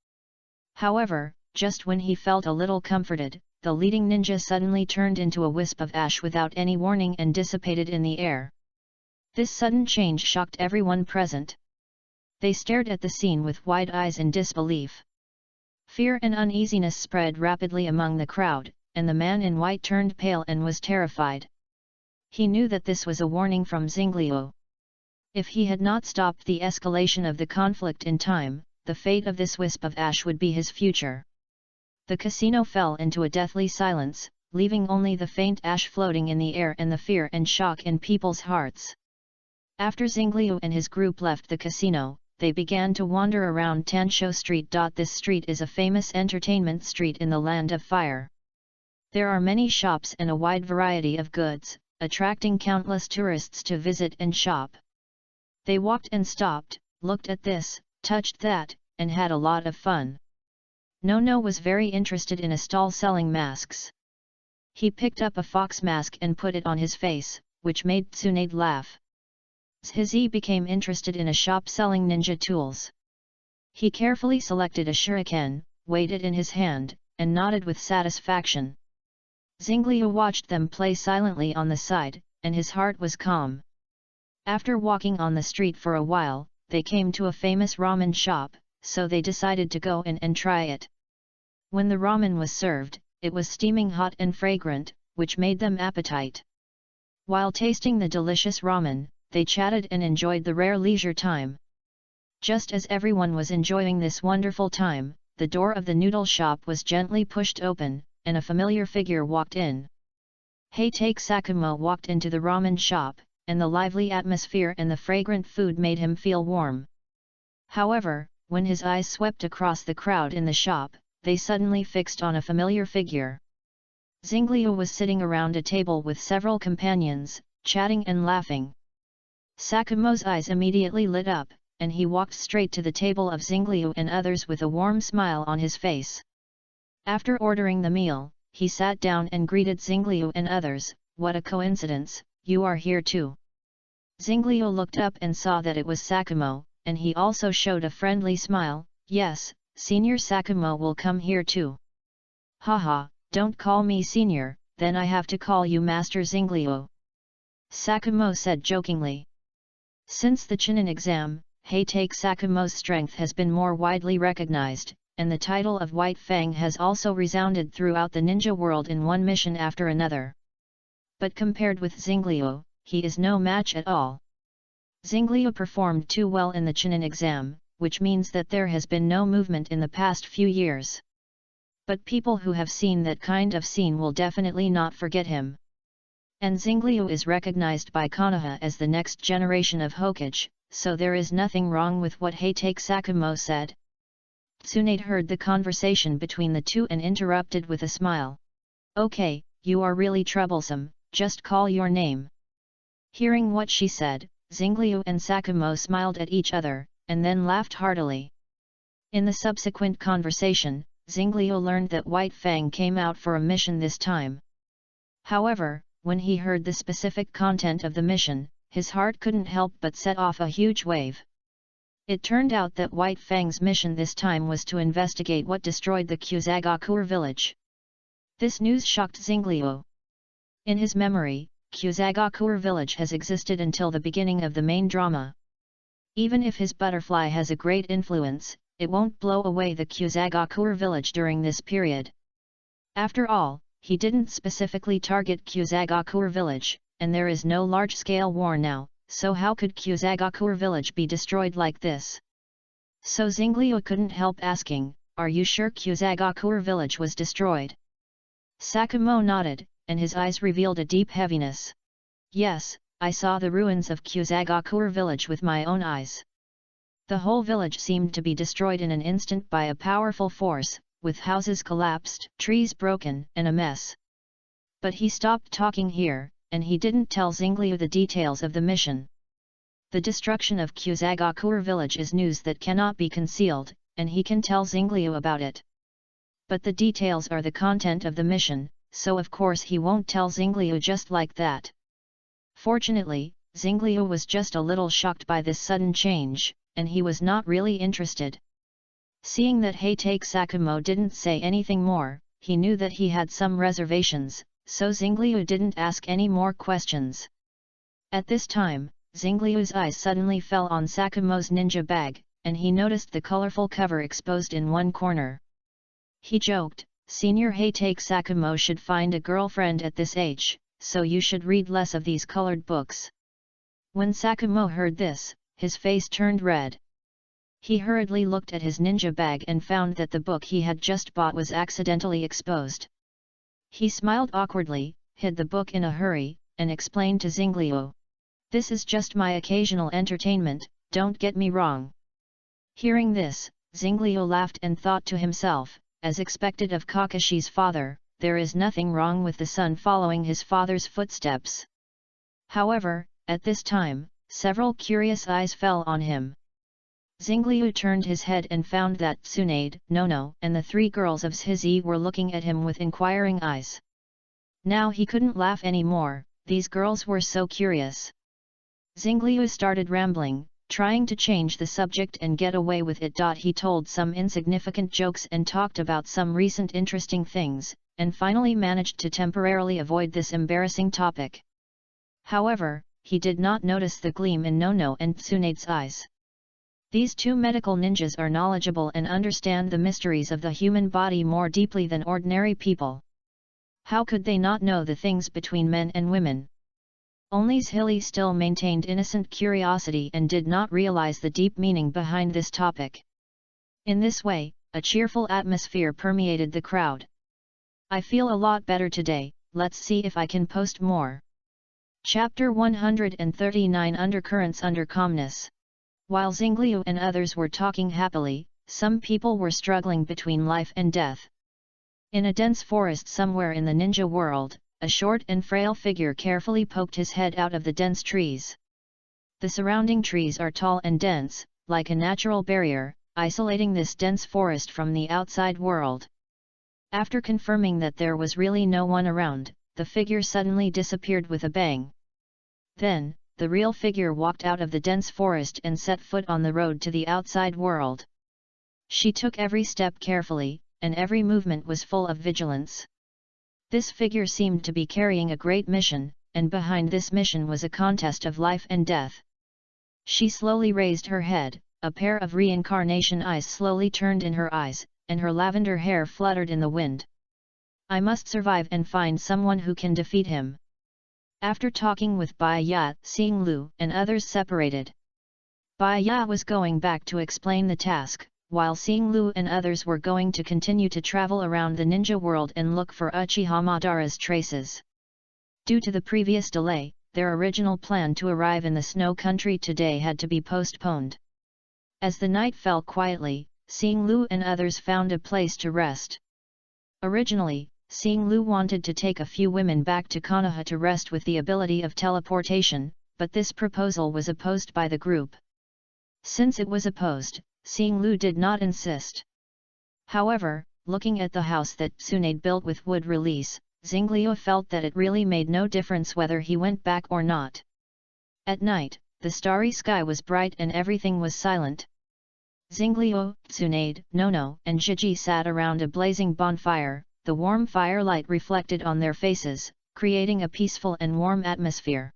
S1: However, just when he felt a little comforted, the leading ninja suddenly turned into a wisp of ash without any warning and dissipated in the air. This sudden change shocked everyone present. They stared at the scene with wide eyes in disbelief. Fear and uneasiness spread rapidly among the crowd, and the man in white turned pale and was terrified. He knew that this was a warning from Xingliu. If he had not stopped the escalation of the conflict in time, the fate of this wisp of ash would be his future. The casino fell into a deathly silence, leaving only the faint ash floating in the air and the fear and shock in people's hearts. After Xingliu and his group left the casino, they began to wander around Tansho Street. This street is a famous entertainment street in the Land of Fire. There are many shops and a wide variety of goods, attracting countless tourists to visit and shop. They walked and stopped, looked at this, touched that, and had a lot of fun. No was very interested in a stall selling masks. He picked up a fox mask and put it on his face, which made Tsunade laugh. Zhizi became interested in a shop selling ninja tools. He carefully selected a shuriken, weighed it in his hand, and nodded with satisfaction. Xingliu watched them play silently on the side, and his heart was calm. After walking on the street for a while, they came to a famous ramen shop, so they decided to go in and try it. When the ramen was served, it was steaming hot and fragrant, which made them appetite. While tasting the delicious ramen, they chatted and enjoyed the rare leisure time. Just as everyone was enjoying this wonderful time, the door of the noodle shop was gently pushed open, and a familiar figure walked in. Heitake Sakuma walked into the ramen shop, and the lively atmosphere and the fragrant food made him feel warm. However, when his eyes swept across the crowd in the shop, they suddenly fixed on a familiar figure. Xingliu was sitting around a table with several companions, chatting and laughing. Sakamo's eyes immediately lit up, and he walked straight to the table of Xingliu and others with a warm smile on his face. After ordering the meal, he sat down and greeted Xingliu and others. "What a coincidence, you are here too." Xingliu looked up and saw that it was Sakamo, and he also showed a friendly smile. "Yes, Senior Sakamo will come here too." "Haha, don't call me Senior, then I have to call you Master Xingliu," Sakamo said jokingly. Since the Chunin exam, Heitake Sakamo's strength has been more widely recognized, and the title of White Fang has also resounded throughout the ninja world in one mission after another. But compared with Xingliu, he is no match at all. Xingliu performed too well in the Chunin exam, which means that there has been no movement in the past few years. But people who have seen that kind of scene will definitely not forget him. And Xingliu is recognized by Konoha as the next generation of Hokage, so there is nothing wrong with what Heitake Sakamo said. Tsunade heard the conversation between the two and interrupted with a smile. "Okay, you are really troublesome, just call your name." Hearing what she said, Xingliu and Sakamo smiled at each other, and then laughed heartily. In the subsequent conversation, Xingliu learned that White Fang came out for a mission this time. However, when he heard the specific content of the mission, his heart couldn't help but set off a huge wave. It turned out that White Fang's mission this time was to investigate what destroyed the Kusagakur village. This news shocked Xingliu. In his memory, Kusagakur village has existed until the beginning of the main drama. Even if his butterfly has a great influence, it won't blow away the Kusagakur village during this period. After all, he didn't specifically target Kusagakur village, and there is no large-scale war now, so how could Kusagakur village be destroyed like this? So Xingliu couldn't help asking, "Are you sure Kusagakur village was destroyed?" Sakamo nodded, and his eyes revealed a deep heaviness. "Yes, I saw the ruins of Kusagakur village with my own eyes. The whole village seemed to be destroyed in an instant by a powerful force, with houses collapsed, trees broken, and a mess." But he stopped talking here, and he didn't tell Xingliu the details of the mission. The destruction of Kusagakur village is news that cannot be concealed, and he can tell Xingliu about it. But the details are the content of the mission, so of course he won't tell Xingliu just like that. Fortunately, Xingliu was just a little shocked by this sudden change, and he was not really interested. Seeing that Heitake Sakamo didn't say anything more, he knew that he had some reservations, so Xingliu didn't ask any more questions. At this time, Xingliu's eyes suddenly fell on Sakamo's ninja bag, and he noticed the colorful cover exposed in one corner. He joked, "Senior Heitake Sakamo should find a girlfriend at this age, so you should read less of these colored books." When Sakamo heard this, his face turned red. He hurriedly looked at his ninja bag and found that the book he had just bought was accidentally exposed. He smiled awkwardly, hid the book in a hurry, and explained to Xingliu, "This is just my occasional entertainment, don't get me wrong." Hearing this, Xingliu laughed and thought to himself, as expected of Kakashi's father, there is nothing wrong with the son following his father's footsteps. However, at this time, several curious eyes fell on him. Xingliu turned his head and found that Tsunade, Nono, and the three girls of Shizi were looking at him with inquiring eyes. Now he couldn't laugh anymore, these girls were so curious. Xingliu started rambling, trying to change the subject and get away with it. He told some insignificant jokes and talked about some recent interesting things, and finally managed to temporarily avoid this embarrassing topic. However, he did not notice the gleam in Nono and Tsunade's eyes. These two medical ninjas are knowledgeable and understand the mysteries of the human body more deeply than ordinary people. How could they not know the things between men and women? Only Zhili still maintained innocent curiosity and did not realize the deep meaning behind this topic. In this way, a cheerful atmosphere permeated the crowd. "I feel a lot better today, let's see if I can post more." Chapter 139 Undercurrents under Calmness. While Xingliu and others were talking happily, some people were struggling between life and death. In a dense forest somewhere in the ninja world, a short and frail figure carefully poked his head out of the dense trees. The surrounding trees are tall and dense, like a natural barrier, isolating this dense forest from the outside world. After confirming that there was really no one around, the figure suddenly disappeared with a bang. Then, the real figure walked out of the dense forest and set foot on the road to the outside world. She took every step carefully, and every movement was full of vigilance. This figure seemed to be carrying a great mission, and behind this mission was a contest of life and death. She slowly raised her head, a pair of reincarnation eyes slowly turned in her eyes, and her lavender hair fluttered in the wind. I must survive and find someone who can defeat him. After talking with Bai Ya, Xinglu and others separated. Bai Ya was going back to explain the task, while Xinglu and others were going to continue to travel around the ninja world and look for Uchiha Madara's traces. Due to the previous delay, their original plan to arrive in the snow country today had to be postponed. As the night fell quietly, Xinglu and others found a place to rest. Originally, Xinglu wanted to take a few women back to Konoha to rest with the ability of teleportation, but this proposal was opposed by the group. Since it was opposed, Xinglu did not insist. However, looking at the house that Tsunade built with wood release, Xingliu felt that it really made no difference whether he went back or not. At night, the starry sky was bright and everything was silent. Xingliu, Tsunade, Nono and Jiji sat around a blazing bonfire, the warm firelight reflected on their faces, creating a peaceful and warm atmosphere.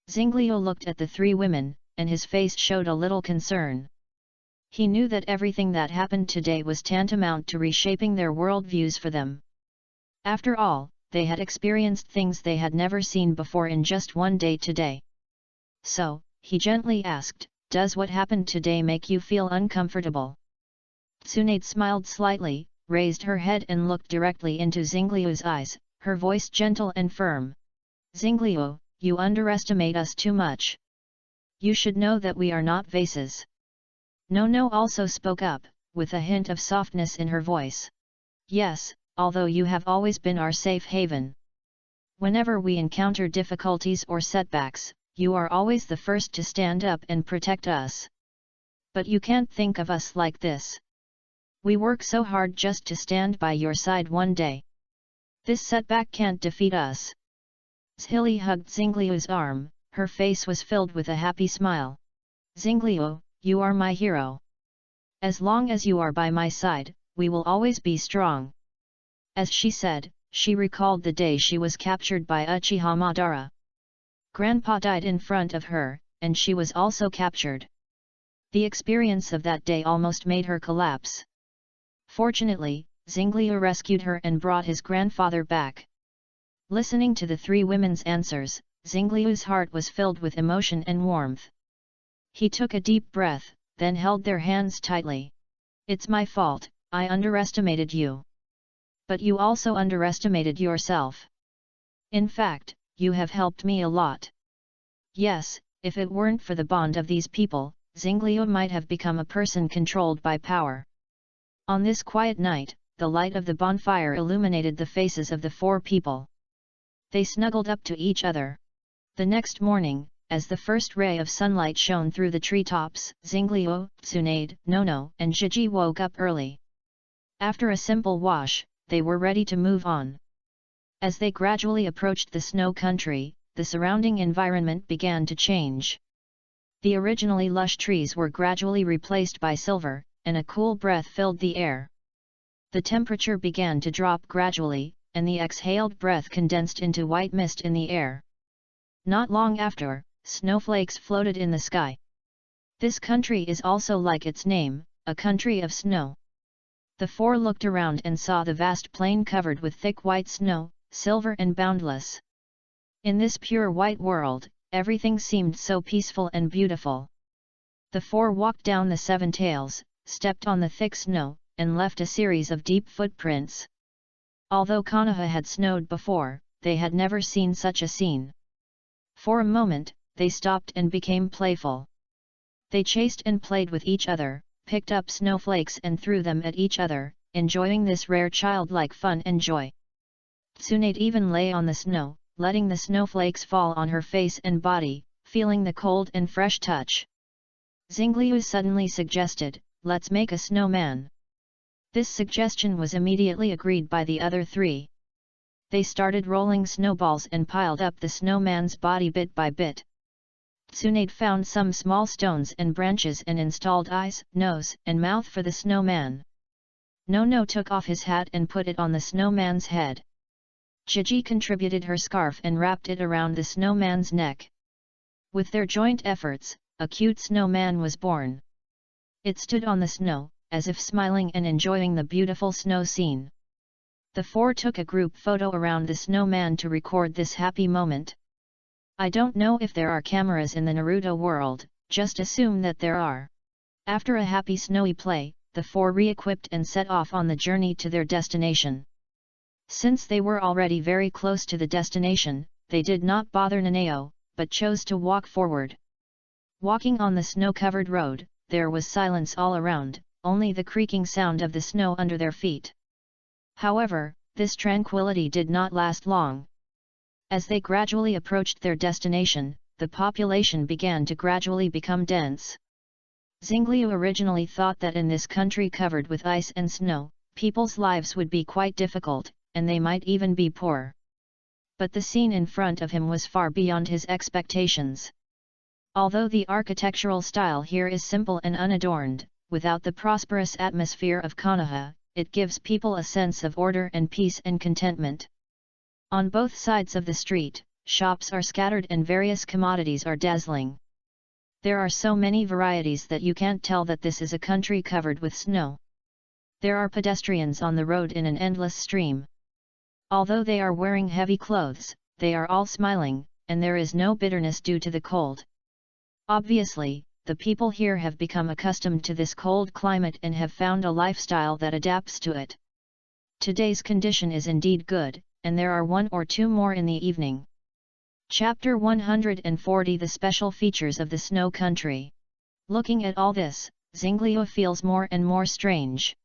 S1: Xingliu looked at the three women, and his face showed a little concern. He knew that everything that happened today was tantamount to reshaping their worldviews for them. After all, they had experienced things they had never seen before in just one day today. So, he gently asked, "Does what happened today make you feel uncomfortable?" Tsunade smiled slightly, raised her head and looked directly into Xingliu's eyes, her voice gentle and firm. "Xingliu, you underestimate us too much. You should know that we are not vases." Nono also spoke up, with a hint of softness in her voice. "Yes, although you have always been our safe haven. Whenever we encounter difficulties or setbacks, you are always the first to stand up and protect us. But you can't think of us like this. We work so hard just to stand by your side one day. This setback can't defeat us." Zhili hugged Xingliu's arm, her face was filled with a happy smile. "Xingliu, you are my hero. As long as you are by my side, we will always be strong." As she said, she recalled the day she was captured by Uchiha Madara. Grandpa died in front of her, and she was also captured. The experience of that day almost made her collapse. Fortunately, Xingliu rescued her and brought his grandfather back. Listening to the three women's answers, Xingliu's heart was filled with emotion and warmth. He took a deep breath, then held their hands tightly. "It's my fault, I underestimated you. But you also underestimated yourself. In fact, you have helped me a lot." Yes, if it weren't for the bond of these people, Xingliu might have become a person controlled by power. On this quiet night, the light of the bonfire illuminated the faces of the four people. They snuggled up to each other. The next morning, as the first ray of sunlight shone through the treetops, Xingliu, Tsunade, Nono and Jiji woke up early. After a simple wash, they were ready to move on. As they gradually approached the snow country, the surrounding environment began to change. The originally lush trees were gradually replaced by silver, and a cool breath filled the air. The temperature began to drop gradually, and the exhaled breath condensed into white mist in the air. Not long after, snowflakes floated in the sky. This country is also like its name, a country of snow. The four looked around and saw the vast plain covered with thick white snow, silver and boundless. In this pure white world, everything seemed so peaceful and beautiful. The four walked down the seven tails, stepped on the thick snow, and left a series of deep footprints. Although Konoha had snowed before, they had never seen such a scene. For a moment, they stopped and became playful. They chased and played with each other, picked up snowflakes and threw them at each other, enjoying this rare childlike fun and joy. Tsunade even lay on the snow, letting the snowflakes fall on her face and body, feeling the cold and fresh touch. Xingliu suddenly suggested, "Let's make a snowman." This suggestion was immediately agreed by the other three. They started rolling snowballs and piled up the snowman's body bit by bit. Tsunade found some small stones and branches and installed eyes, nose, and mouth for the snowman. No took off his hat and put it on the snowman's head. Gigi contributed her scarf and wrapped it around the snowman's neck. With their joint efforts, a cute snowman was born. It stood on the snow, as if smiling and enjoying the beautiful snow scene. The four took a group photo around the snowman to record this happy moment. I don't know if there are cameras in the Naruto world, just assume that there are. After a happy snowy play, the four re-equipped and set off on the journey to their destination. Since they were already very close to the destination, they did not bother Nanao, but chose to walk forward. Walking on the snow-covered road, there was silence all around, only the creaking sound of the snow under their feet. However, this tranquility did not last long. As they gradually approached their destination, the population began to gradually become dense. Xingliu originally thought that in this country covered with ice and snow, people's lives would be quite difficult, and they might even be poor. But the scene in front of him was far beyond his expectations. Although the architectural style here is simple and unadorned, without the prosperous atmosphere of Konoha, it gives people a sense of order and peace and contentment. On both sides of the street, shops are scattered and various commodities are dazzling. There are so many varieties that you can't tell that this is a country covered with snow. There are pedestrians on the road in an endless stream. Although they are wearing heavy clothes, they are all smiling, and there is no bitterness due to the cold. Obviously, the people here have become accustomed to this cold climate and have found a lifestyle that adapts to it. Today's condition is indeed good, and there are one or two more in the evening. Chapter 140 The Special Features of the Snow Country. Looking at all this, Xingliu feels more and more strange.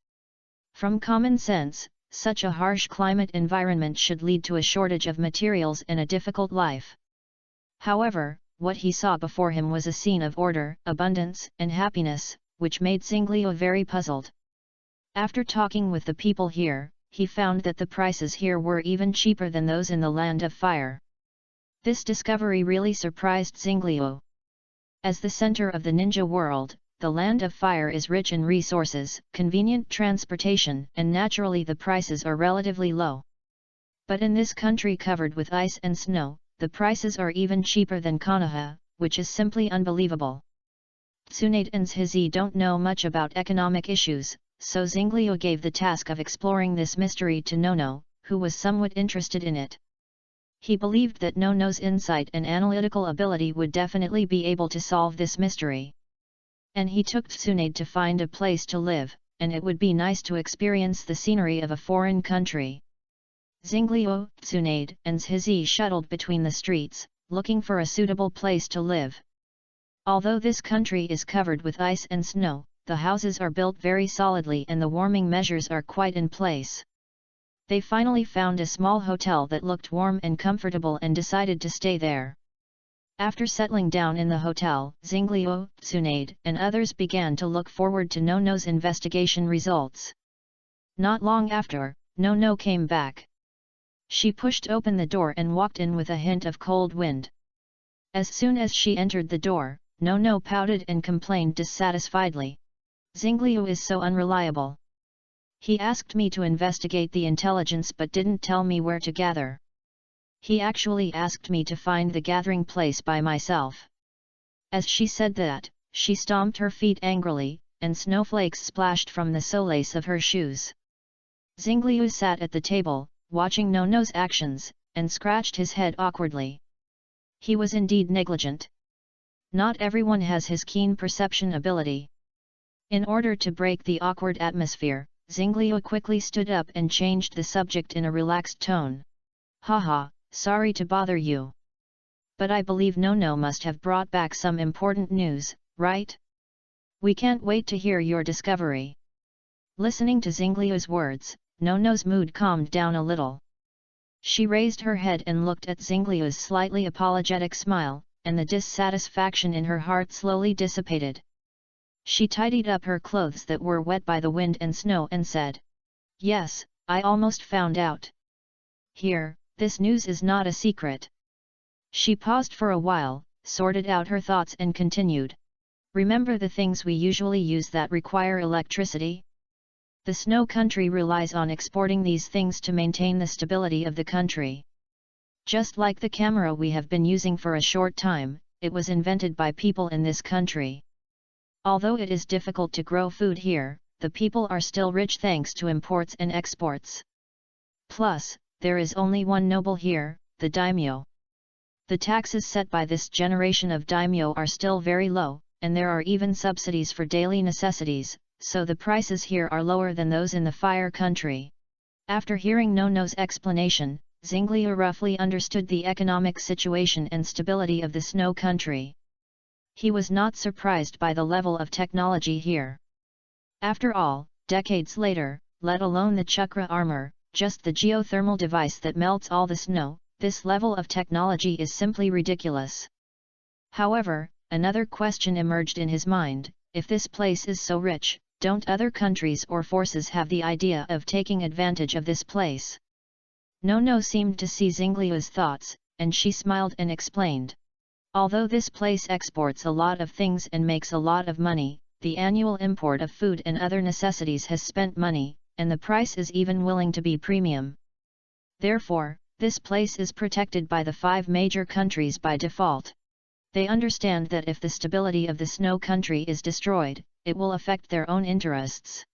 S1: From common sense, such a harsh climate environment should lead to a shortage of materials and a difficult life. However, what he saw before him was a scene of order, abundance, and happiness, which made Xingliu very puzzled. After talking with the people here, he found that the prices here were even cheaper than those in the Land of Fire. This discovery really surprised Xingliu. As the center of the ninja world, the Land of Fire is rich in resources, convenient transportation, and naturally the prices are relatively low. But in this country covered with ice and snow, the prices are even cheaper than Konoha, which is simply unbelievable. Tsunade and Hizi don't know much about economic issues, so Xingliu gave the task of exploring this mystery to Nono, who was somewhat interested in it. He believed that Nono's insight and analytical ability would definitely be able to solve this mystery. And he took Tsunade to find a place to live, and it would be nice to experience the scenery of a foreign country. Xingliu, Tsunade, and Hizi shuttled between the streets, looking for a suitable place to live. Although this country is covered with ice and snow, the houses are built very solidly and the warming measures are quite in place. They finally found a small hotel that looked warm and comfortable and decided to stay there. After settling down in the hotel, Xingliu, Tsunade, and others began to look forward to Nono's investigation results. Not long after, Nono came back. She pushed open the door and walked in with a hint of cold wind. As soon as she entered the door, Nono pouted and complained dissatisfiedly. Xingliu is so unreliable. He asked me to investigate the intelligence but didn't tell me where to gather. He actually asked me to find the gathering place by myself. As she said that, she stomped her feet angrily, and snowflakes splashed from the soles of her shoes. Xingliu sat at the table, watching Nono's actions, and scratched his head awkwardly. He was indeed negligent. Not everyone has his keen perception ability. In order to break the awkward atmosphere, Xingliu quickly stood up and changed the subject in a relaxed tone. Haha, sorry to bother you. But I believe Nono must have brought back some important news, right? We can't wait to hear your discovery. Listening to Xingliu's words, Nono's mood calmed down a little. She raised her head and looked at Xingliu's slightly apologetic smile, and the dissatisfaction in her heart slowly dissipated. She tidied up her clothes that were wet by the wind and snow and said, "Yes, I almost found out. Here, this news is not a secret." She paused for a while, sorted out her thoughts and continued. "Remember the things we usually use that require electricity? The snow country relies on exporting these things to maintain the stability of the country. Just like the camera we have been using for a short time, it was invented by people in this country. Although it is difficult to grow food here, the people are still rich thanks to imports and exports. Plus, there is only one noble here, the daimyo. The taxes set by this generation of daimyo are still very low, and there are even subsidies for daily necessities, so the prices here are lower than those in the fire country." After hearing Nono's explanation, Xingliu roughly understood the economic situation and stability of the snow country. He was not surprised by the level of technology here. After all, decades later, let alone the chakra armor, just the geothermal device that melts all the snow, this level of technology is simply ridiculous. However, another question emerged in his mind: if this place is so rich, don't other countries or forces have the idea of taking advantage of this place? Nono seemed to see Xingliu's thoughts, and she smiled and explained. Although this place exports a lot of things and makes a lot of money, the annual import of food and other necessities has spent money, and the price is even willing to be premium. Therefore, this place is protected by the 5 major countries by default. They understand that if the stability of the snow country is destroyed, it will affect their own interests.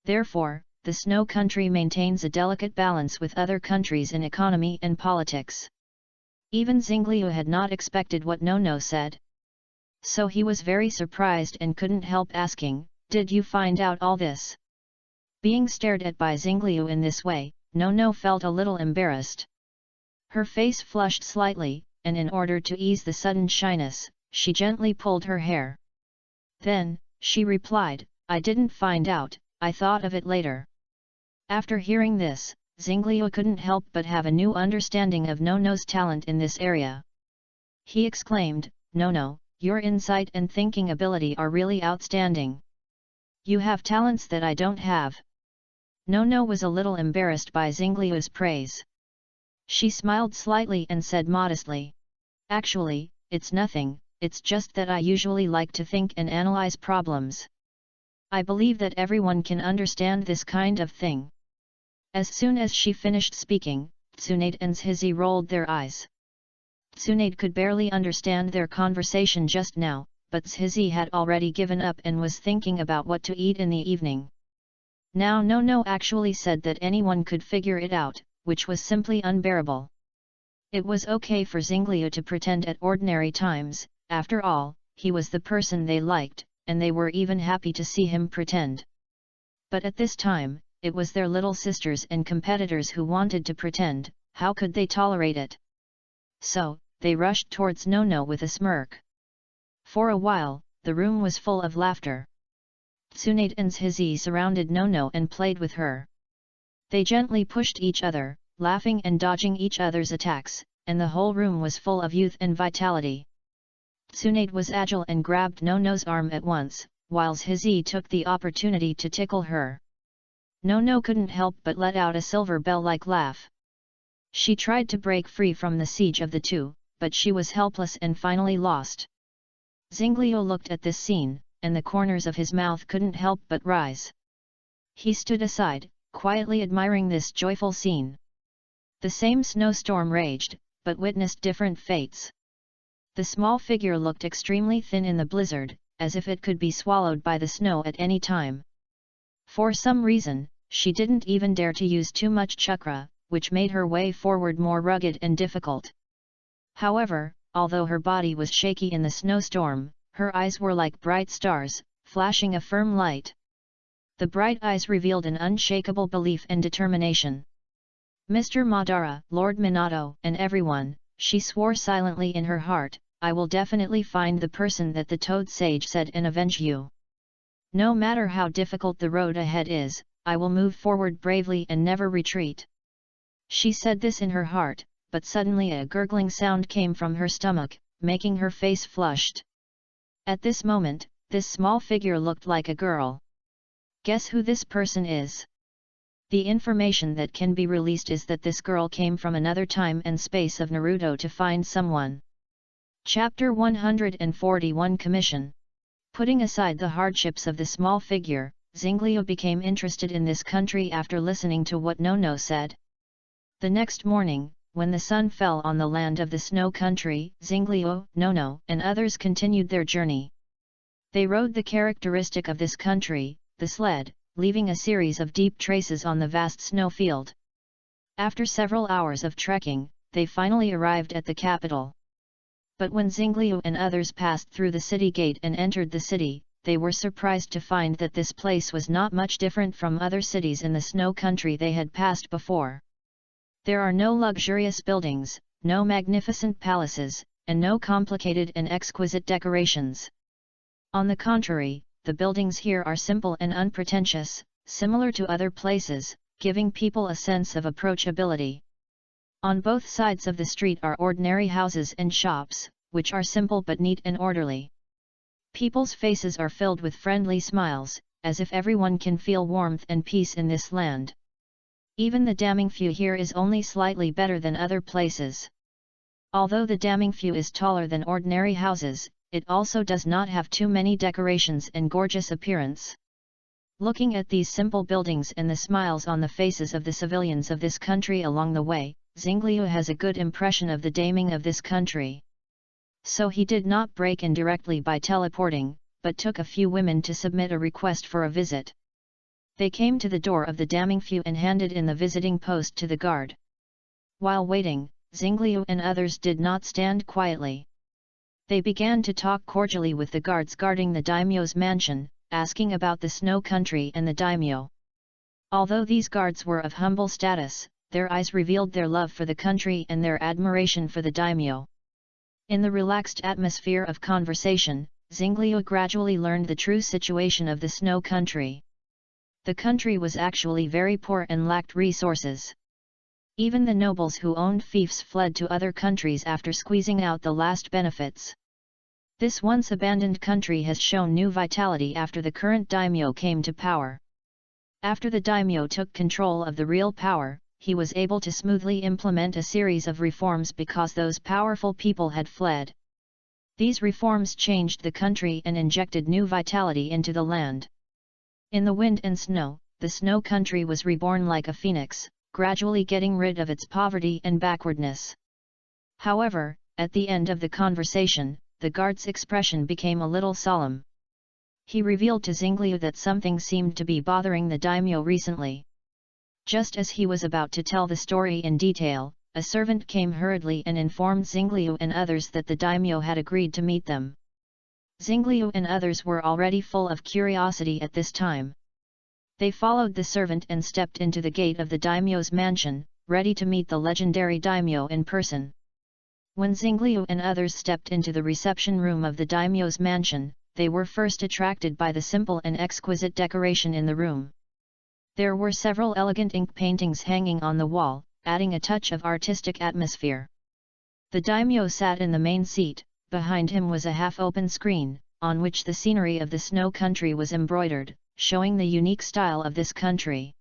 S1: Therefore, the snow country maintains a delicate balance with other countries in economy and politics. Even Xingliu had not expected what Nono said. So he was very surprised and couldn't help asking, "Did you find out all this?" Being stared at by Xingliu in this way, Nono felt a little embarrassed. Her face flushed slightly, and in order to ease the sudden shyness, she gently pulled her hair. Then, she replied, "I didn't find out, I thought of it later." After hearing this, Xingliu couldn't help but have a new understanding of Nono's talent in this area. He exclaimed, "Nono, your insight and thinking ability are really outstanding. You have talents that I don't have." Nono was a little embarrassed by Xingliu's praise. She smiled slightly and said modestly, "Actually, it's nothing, it's just that I usually like to think and analyze problems. I believe that everyone can understand this kind of thing." As soon as she finished speaking, Tsunade and Zhizi rolled their eyes. Tsunade could barely understand their conversation just now, but Zhizi had already given up and was thinking about what to eat in the evening. Now Nono actually said that anyone could figure it out, which was simply unbearable. It was okay for Xingliu to pretend at ordinary times, after all, he was the person they liked, and they were even happy to see him pretend. But at this time, it was their little sisters and competitors who wanted to pretend. How could they tolerate it? So, they rushed towards Nono with a smirk. For a while, the room was full of laughter. Tsunade and Zhizi surrounded Nono and played with her. They gently pushed each other, laughing and dodging each other's attacks, and the whole room was full of youth and vitality. Tsunade was agile and grabbed Nono's arm at once, while Zhizi took the opportunity to tickle her. Nono couldn't help but let out a silver bell-like laugh. She tried to break free from the siege of the two, but she was helpless and finally lost. Xingliu looked at this scene, and the corners of his mouth couldn't help but rise. He stood aside, quietly admiring this joyful scene. The same snowstorm raged, but witnessed different fates. The small figure looked extremely thin in the blizzard, as if it could be swallowed by the snow at any time. For some reason, she didn't even dare to use too much chakra, which made her way forward more rugged and difficult. However, although her body was shaky in the snowstorm, her eyes were like bright stars, flashing a firm light. The bright eyes revealed an unshakable belief and determination. "Mr. Madara, Lord Minato, and everyone," she swore silently in her heart, "I will definitely find the person that the Toad Sage said and avenge you. No matter how difficult the road ahead is, I will move forward bravely and never retreat. She said this in her heart, but suddenly a gurgling sound came from her stomach, making her face flushed. At this moment, this small figure looked like a girl. Guess who this person is? The information that can be released is that this girl came from another time and space of Naruto to find someone. Chapter 141 Commission. Putting aside the hardships of the small figure, Xingliu became interested in this country after listening to what Nono said. The next morning, when the sun fell on the land of the snow country, Xingliu, Nono, and others continued their journey. They rode the characteristic of this country, the sled, leaving a series of deep traces on the vast snow field. After several hours of trekking, they finally arrived at the capital. But when Xingliu and others passed through the city gate and entered the city, they were surprised to find that this place was not much different from other cities in the snow country they had passed before. There are no luxurious buildings, no magnificent palaces, and no complicated and exquisite decorations. On the contrary, the buildings here are simple and unpretentious, similar to other places, giving people a sense of approachability. On both sides of the street are ordinary houses and shops, which are simple but neat and orderly. People's faces are filled with friendly smiles, as if everyone can feel warmth and peace in this land. Even the Damingfu here is only slightly better than other places. Although the Damingfu is taller than ordinary houses, it also does not have too many decorations and gorgeous appearance. Looking at these simple buildings and the smiles on the faces of the civilians of this country along the way, Xingliu has a good impression of the daming of this country. So he did not break in directly by teleporting, but took a few women to submit a request for a visit. They came to the door of the Damingfu and handed in the visiting post to the guard. While waiting, Xingliu and others did not stand quietly. They began to talk cordially with the guards guarding the daimyo's mansion, asking about the snow country and the daimyo. Although these guards were of humble status, their eyes revealed their love for the country and their admiration for the daimyo. In the relaxed atmosphere of conversation, Xingliu gradually learned the true situation of the snow country. The country was actually very poor and lacked resources. Even the nobles who owned fiefs fled to other countries after squeezing out the last benefits. This once abandoned country has shown new vitality after the current daimyo came to power. After the daimyo took control of the real power, he was able to smoothly implement a series of reforms because those powerful people had fled. These reforms changed the country and injected new vitality into the land. In the wind and snow, the snow country was reborn like a phoenix, gradually getting rid of its poverty and backwardness. However, at the end of the conversation, the guard's expression became a little solemn. He revealed to Xingliu that something seemed to be bothering the daimyo recently. Just as he was about to tell the story in detail, a servant came hurriedly and informed Xingliu and others that the daimyo had agreed to meet them. Xingliu and others were already full of curiosity at this time. They followed the servant and stepped into the gate of the daimyo's mansion, ready to meet the legendary daimyo in person. When Xingliu and others stepped into the reception room of the daimyo's mansion, they were first attracted by the simple and exquisite decoration in the room. There were several elegant ink paintings hanging on the wall, adding a touch of artistic atmosphere. The daimyo sat in the main seat. Behind him was a half-open screen, on which the scenery of the snow country was embroidered, showing the unique style of this country.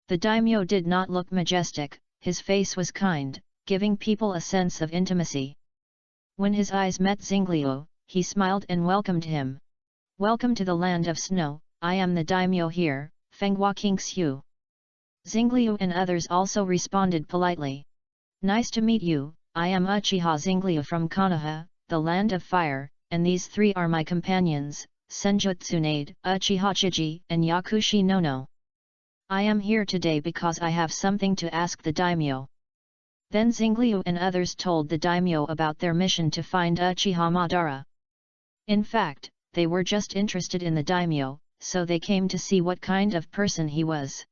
S1: The daimyo did not look majestic, his face was kind, giving people a sense of intimacy. When his eyes met Xingliu, he smiled and welcomed him. "Welcome to the land of snow, I am the daimyo here, Fenghua Kingxiu." Xingliu and others also responded politely. "Nice to meet you, I am Uchiha Xingliu from Konoha, the land of fire, and these three are my companions, Senju Tsunade, Uchiha Chiji, and Yakushi Nono. I am here today because I have something to ask the daimyo." Then Xingliu and others told the daimyo about their mission to find Uchiha Madara. In fact, they were just interested in the daimyo, so they came to see what kind of person he was.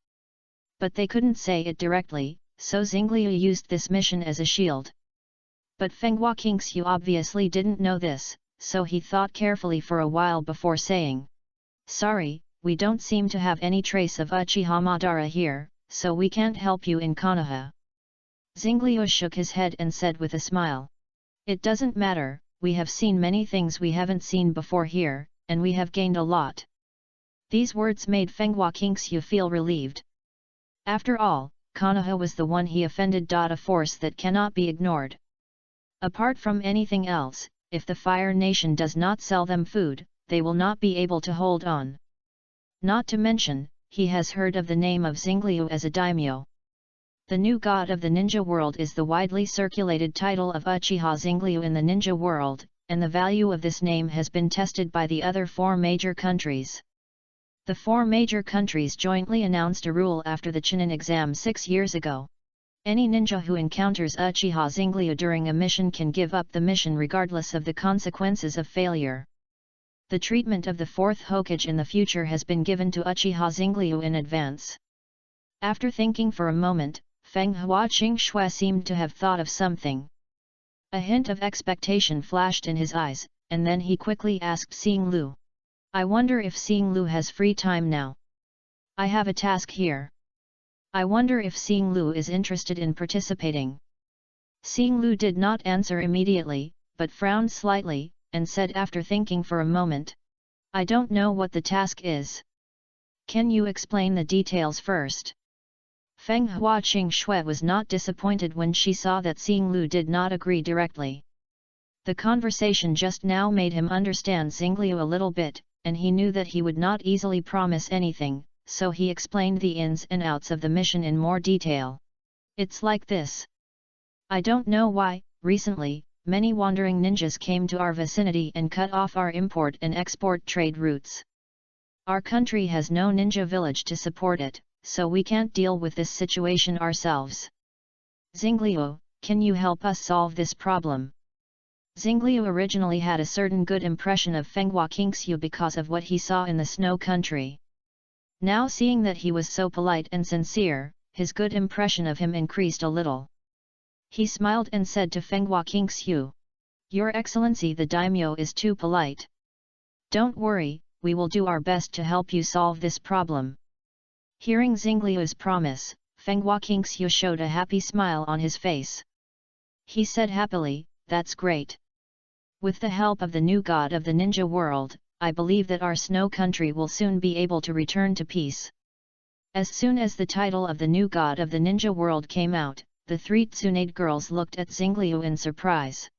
S1: But they couldn't say it directly, so Xingliu used this mission as a shield. But Fenghua Kingxiu obviously didn't know this, so he thought carefully for a while before saying, Sorry, we don't seem to have any trace of Uchiha Madara here, so we can't help you in Konoha. Xingliu shook his head and said with a smile. It doesn't matter, we have seen many things we haven't seen before here, and we have gained a lot. These words made Fenghua Qingxiu feel relieved. After all, Konoha was the one he offended. A force that cannot be ignored. Apart from anything else, if the Fire Nation does not sell them food, they will not be able to hold on. Not to mention, he has heard of the name of Xingliu as a daimyo. The new god of the ninja world is the widely circulated title of Uchiha Xingliu in the ninja world, and the value of this name has been tested by the other 4 major countries. The 4 major countries jointly announced a rule after the Chunin exam 6 years ago. Any ninja who encounters Uchiha Xingliu during a mission can give up the mission regardless of the consequences of failure. The treatment of the 4th Hokage in the future has been given to Uchiha Xingliu in advance. After thinking for a moment, Fenghua Qingxue seemed to have thought of something. A hint of expectation flashed in his eyes, and then he quickly asked Xinglu. I wonder if Xinglu has free time now. I have a task here. I wonder if Xinglu is interested in participating. Xinglu did not answer immediately, but frowned slightly, and said after thinking for a moment. I don't know what the task is. Can you explain the details first? Fenghua Qingxue was not disappointed when she saw that Xinglu did not agree directly. The conversation just now made him understand Xingliu a little bit, and he knew that he would not easily promise anything, so he explained the ins and outs of the mission in more detail. It's like this. I don't know why, recently, many wandering ninjas came to our vicinity and cut off our import and export trade routes. Our country has no ninja village to support it, so we can't deal with this situation ourselves. Xingliu, can you help us solve this problem? Xingliu originally had a certain good impression of Fenghua Qingxiu because of what he saw in the Snow Country. Now seeing that he was so polite and sincere, his good impression of him increased a little. He smiled and said to Fenghua Qingxiu, Your Excellency, the daimyo is too polite. Don't worry, we will do our best to help you solve this problem. Hearing Xingliu's promise, Fenghua Qingxiu showed a happy smile on his face. He said happily, That's great. With the help of the new god of the ninja world, I believe that our Snow Country will soon be able to return to peace. As soon as the title of the new god of the ninja world came out, the 3 Tsunade girls looked at Xingliu in surprise.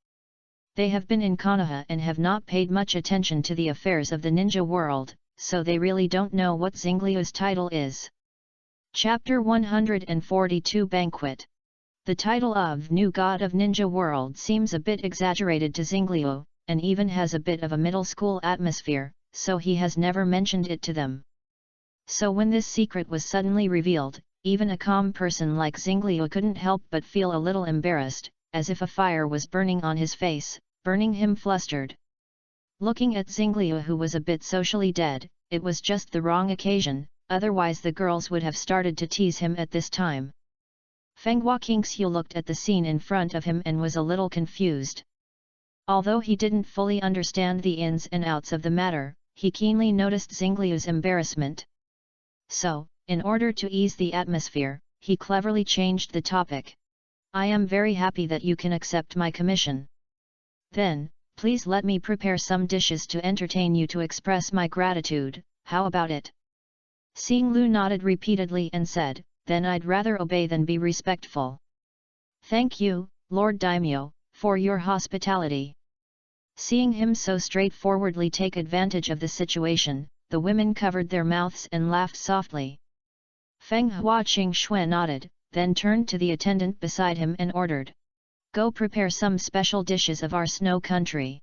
S1: They have been in Konoha and have not paid much attention to the affairs of the ninja world, so they really don't know what Xingliu's title is. Chapter 142 Banquet. The title of New God of Ninja World seems a bit exaggerated to Xingliu, and even has a bit of a middle school atmosphere, so he has never mentioned it to them. So when this secret was suddenly revealed, even a calm person like Xingliu couldn't help but feel a little embarrassed, as if a fire was burning on his face, burning him flustered. Looking at Xingliu, who was a bit socially dead, it was just the wrong occasion, otherwise the girls would have started to tease him at this time. Fenghua Qingxiu looked at the scene in front of him and was a little confused. Although he didn't fully understand the ins and outs of the matter, he keenly noticed Xingliu's embarrassment. So, in order to ease the atmosphere, he cleverly changed the topic. I am very happy that you can accept my commission. Then, please let me prepare some dishes to entertain you to express my gratitude, how about it? Xinglu nodded repeatedly and said, Then I'd rather obey than be respectful. Thank you, Lord Daimyo, for your hospitality. Seeing him so straightforwardly take advantage of the situation, the women covered their mouths and laughed softly. Fenghua Qingxue nodded, then turned to the attendant beside him and ordered. Go prepare some special dishes of our Snow Country.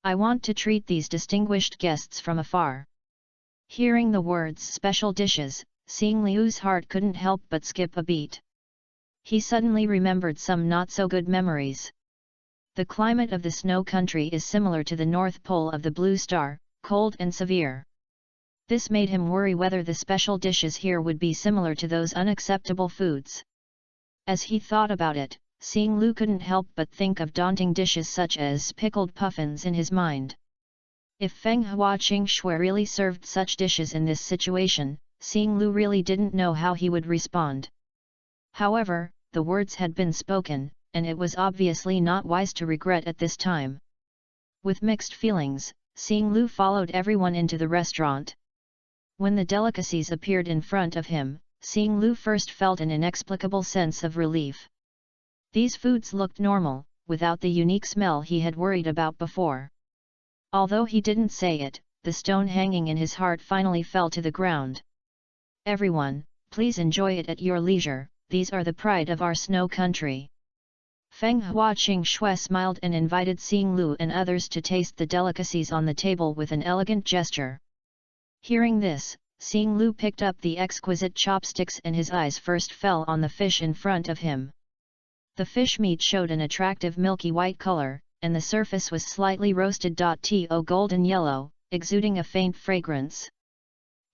S1: I want to treat these distinguished guests from afar. Hearing the words special dishes, Xingliu's heart couldn't help but skip a beat. He suddenly remembered some not-so-good memories. The climate of the Snow Country is similar to the North Pole of the Blue Star, cold and severe. This made him worry whether the special dishes here would be similar to those unacceptable foods. As he thought about it, Xinglu couldn't help but think of daunting dishes such as pickled puffins in his mind. If Feng Hua Qing Shui really served such dishes in this situation, Xing Lu really didn't know how he would respond. However, the words had been spoken, and it was obviously not wise to regret at this time. With mixed feelings, Xing Lu followed everyone into the restaurant. When the delicacies appeared in front of him, Xing Lu first felt an inexplicable sense of relief. These foods looked normal, without the unique smell he had worried about before. Although he didn't say it, the stone hanging in his heart finally fell to the ground. Everyone, please enjoy it at your leisure, these are the pride of our snow country. Feng Hua Qing Shui smiled and invited Xing Lu and others to taste the delicacies on the table with an elegant gesture. Hearing this, Xing Lu picked up the exquisite chopsticks and his eyes first fell on the fish in front of him. The fish meat showed an attractive milky white color, and the surface was slightly roasted to golden yellow, exuding a faint fragrance.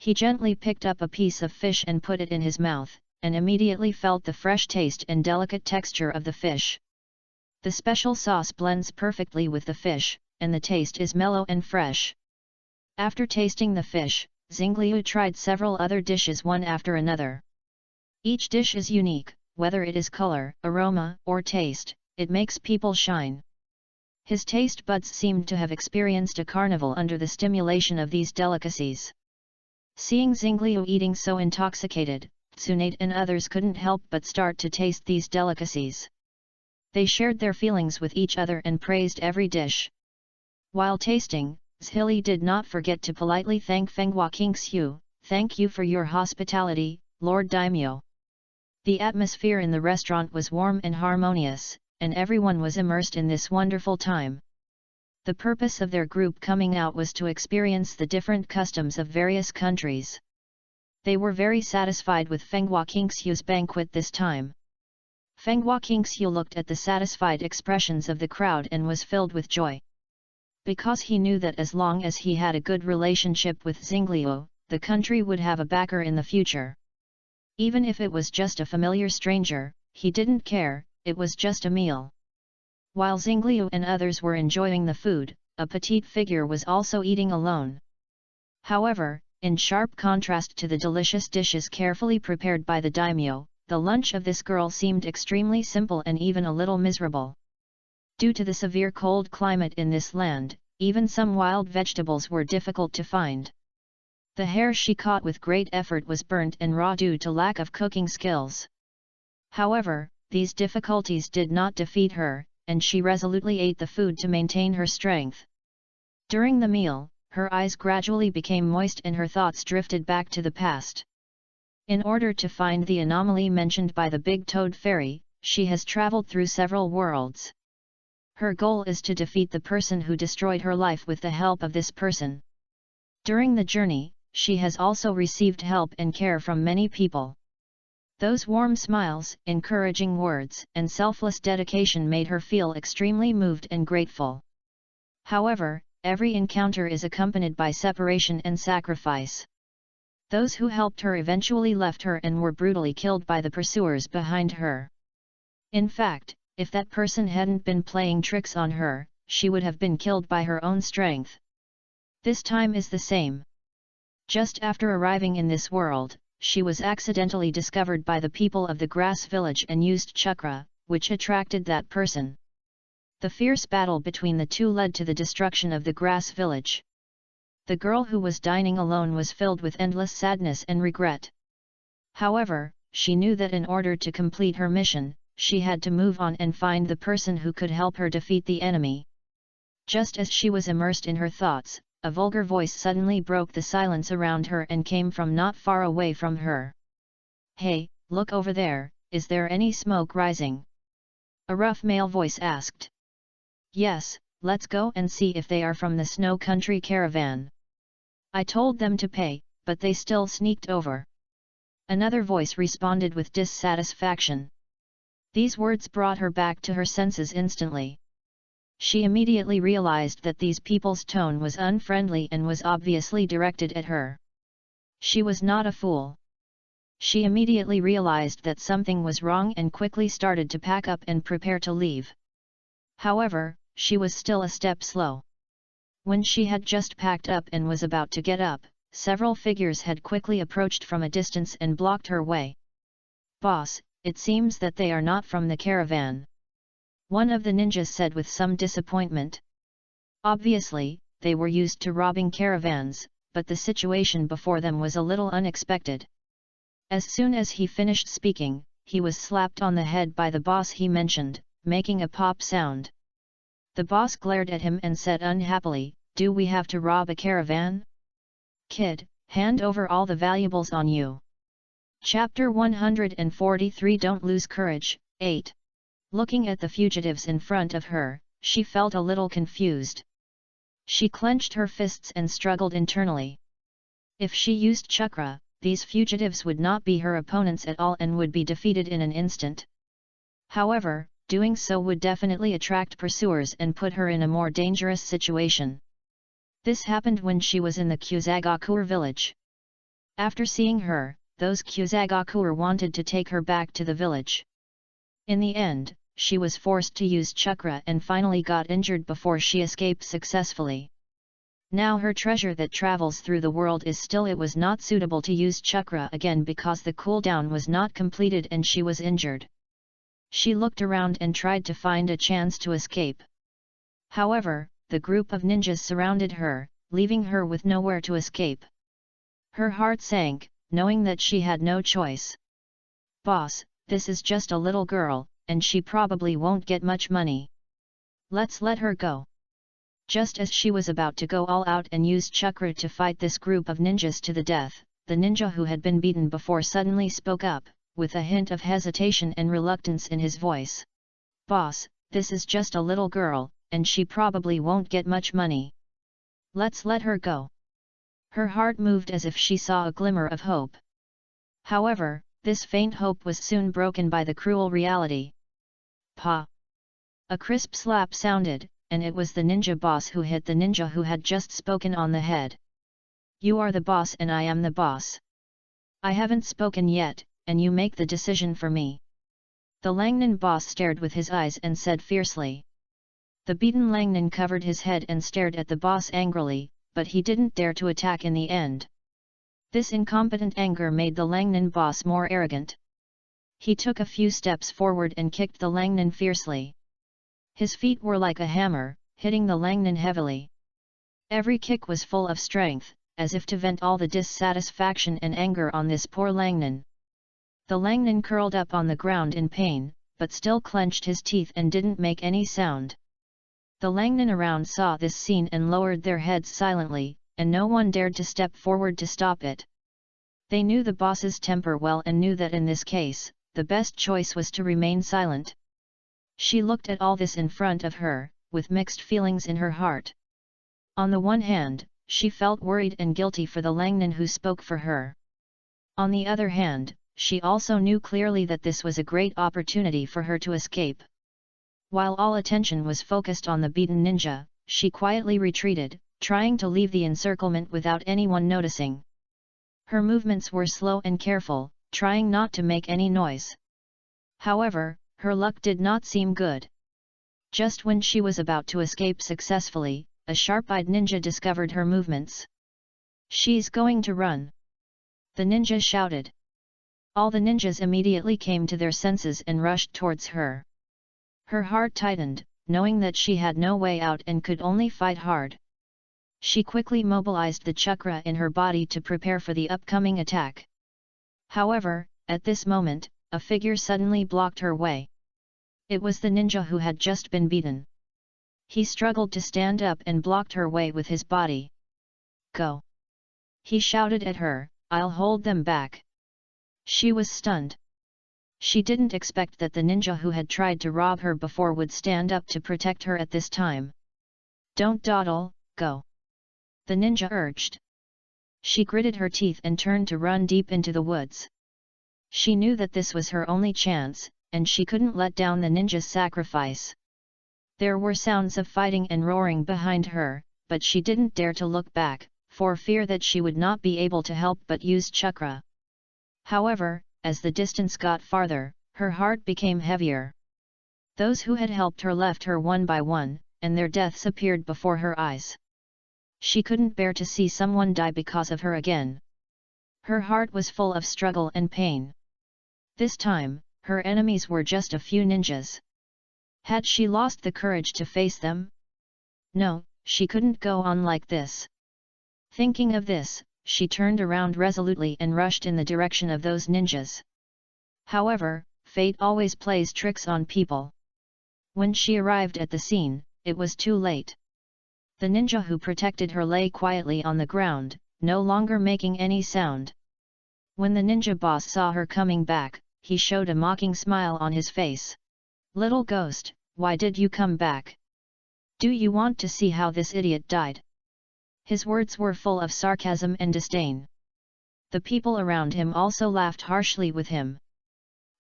S1: He gently picked up a piece of fish and put it in his mouth, and immediately felt the fresh taste and delicate texture of the fish. The special sauce blends perfectly with the fish, and the taste is mellow and fresh. After tasting the fish, Xingliu tried several other dishes one after another. Each dish is unique, whether it is color, aroma, or taste, it makes people shine. His taste buds seemed to have experienced a carnival under the stimulation of these delicacies. Seeing Xingliu eating so intoxicated, Tsunade and others couldn't help but start to taste these delicacies. They shared their feelings with each other and praised every dish. While tasting, Zhili did not forget to politely thank Fenghua Qingxiu, "Thank you for your hospitality, Lord Daimyo." The atmosphere in the restaurant was warm and harmonious, and everyone was immersed in this wonderful time. The purpose of their group coming out was to experience the different customs of various countries. They were very satisfied with Fenghua Qingxiu's banquet this time. Fenghua Qingxiu looked at the satisfied expressions of the crowd and was filled with joy. Because he knew that as long as he had a good relationship with Xingliu, the country would have a backer in the future. Even if it was just a familiar stranger, he didn't care, it was just a meal. While Xingliu and others were enjoying the food, a petite figure was also eating alone. However, in sharp contrast to the delicious dishes carefully prepared by the daimyo, the lunch of this girl seemed extremely simple and even a little miserable. Due to the severe cold climate in this land, even some wild vegetables were difficult to find. The hare she caught with great effort was burnt and raw due to lack of cooking skills. However, these difficulties did not defeat her, and she resolutely ate the food to maintain her strength. During the meal, her eyes gradually became moist and her thoughts drifted back to the past. In order to find the anomaly mentioned by the Big Toad Fairy, she has traveled through several worlds. Her goal is to defeat the person who destroyed her life with the help of this person. During the journey, she has also received help and care from many people. Those warm smiles, encouraging words, and selfless dedication made her feel extremely moved and grateful. However, every encounter is accompanied by separation and sacrifice. Those who helped her eventually left her and were brutally killed by the pursuers behind her. In fact, if that person hadn't been playing tricks on her, she would have been killed by her own strength. This time is the same. Just after arriving in this world, she was accidentally discovered by the people of the grass village and used chakra, which attracted that person. The fierce battle between the two led to the destruction of the grass village. The girl who was dining alone was filled with endless sadness and regret. However, she knew that in order to complete her mission, she had to move on and find the person who could help her defeat the enemy. Just as she was immersed in her thoughts, a vulgar voice suddenly broke the silence around her and came from not far away from her. "Hey, look over there, is there any smoke rising?" A rough male voice asked. "Yes, let's go and see if they are from the Snow Country caravan. I told them to pay, but they still sneaked over." Another voice responded with dissatisfaction. These words brought her back to her senses instantly. She immediately realized that these people's tone was unfriendly and was obviously directed at her. She was not a fool. She immediately realized that something was wrong and quickly started to pack up and prepare to leave. However, she was still a step slow. When she had just packed up and was about to get up, several figures had quickly approached from a distance and blocked her way. "Boss, it seems that they are not from the caravan," one of the ninjas said with some disappointment. Obviously, they were used to robbing caravans, but the situation before them was a little unexpected. As soon as he finished speaking, he was slapped on the head by the boss he mentioned, making a pop sound. The boss glared at him and said unhappily, "Do we have to rob a caravan? Kid, hand over all the valuables on you." Chapter 143 Don't Lose Courage, 8. Looking at the fugitives in front of her, she felt a little confused. She clenched her fists and struggled internally. If she used chakra, these fugitives would not be her opponents at all and would be defeated in an instant. However, doing so would definitely attract pursuers and put her in a more dangerous situation. This happened when she was in the Kusagakur village. After seeing her, those Kusagakur wanted to take her back to the village. In the end, she was forced to use chakra and finally got injured before she escaped successfully. Now her treasure that travels through the world is still. It was not suitable to use chakra again because the cooldown was not completed and she was injured. She looked around and tried to find a chance to escape. However, the group of ninjas surrounded her, leaving her with nowhere to escape. Her heart sank, knowing that she had no choice. "Boss, this is just a little girl, and she probably won't get much money. Let's let her go." Just as she was about to go all out and use chakra to fight this group of ninjas to the death, the ninja who had been beaten before suddenly spoke up, with a hint of hesitation and reluctance in his voice. "Boss, this is just a little girl, and she probably won't get much money. Let's let her go." Her heart moved as if she saw a glimmer of hope. However, this faint hope was soon broken by the cruel reality. "Pa!" A crisp slap sounded, and it was the ninja boss who hit the ninja who had just spoken on the head. "You are the boss and I am the boss. I haven't spoken yet, and you make the decision for me." The Langnan boss stared with his eyes and said fiercely. The beaten Langnan covered his head and stared at the boss angrily, but he didn't dare to attack in the end. This incompetent anger made the Langnan boss more arrogant. He took a few steps forward and kicked the Langnan fiercely. His feet were like a hammer, hitting the Langnan heavily. Every kick was full of strength, as if to vent all the dissatisfaction and anger on this poor Langnan. The Langnan curled up on the ground in pain, but still clenched his teeth and didn't make any sound. The Langnan around saw this scene and lowered their heads silently, and no one dared to step forward to stop it. They knew the boss's temper well and knew that in this case, the best choice was to remain silent. She looked at all this in front of her, with mixed feelings in her heart. On the one hand, she felt worried and guilty for the Langnan who spoke for her. On the other hand, she also knew clearly that this was a great opportunity for her to escape. While all attention was focused on the beaten ninja, she quietly retreated, trying to leave the encirclement without anyone noticing. Her movements were slow and careful, trying not to make any noise. However, her luck did not seem good. Just when she was about to escape successfully, a sharp-eyed ninja discovered her movements. "She's going to run!" the ninja shouted. All the ninjas immediately came to their senses and rushed towards her. Her heart tightened, knowing that she had no way out and could only fight hard. She quickly mobilized the chakra in her body to prepare for the upcoming attack. However, at this moment, a figure suddenly blocked her way. It was the ninja who had just been beaten. He struggled to stand up and blocked her way with his body. "Go!" he shouted at her, "I'll hold them back." She was stunned. She didn't expect that the ninja who had tried to rob her before would stand up to protect her at this time. "Don't dawdle, go!" the ninja urged. She gritted her teeth and turned to run deep into the woods. She knew that this was her only chance, and she couldn't let down the ninja's sacrifice. There were sounds of fighting and roaring behind her, but she didn't dare to look back, for fear that she would not be able to help but use chakra. However, as the distance got farther, her heart became heavier. Those who had helped her left her one by one, and their deaths appeared before her eyes. She couldn't bear to see someone die because of her again. Her heart was full of struggle and pain. This time, her enemies were just a few ninjas. Had she lost the courage to face them? No, she couldn't go on like this. Thinking of this, she turned around resolutely and rushed in the direction of those ninjas. However, fate always plays tricks on people. When she arrived at the scene, it was too late. The ninja who protected her lay quietly on the ground, no longer making any sound. When the ninja boss saw her coming back, he showed a mocking smile on his face. "Little ghost, why did you come back? Do you want to see how this idiot died?" His words were full of sarcasm and disdain. The people around him also laughed harshly with him.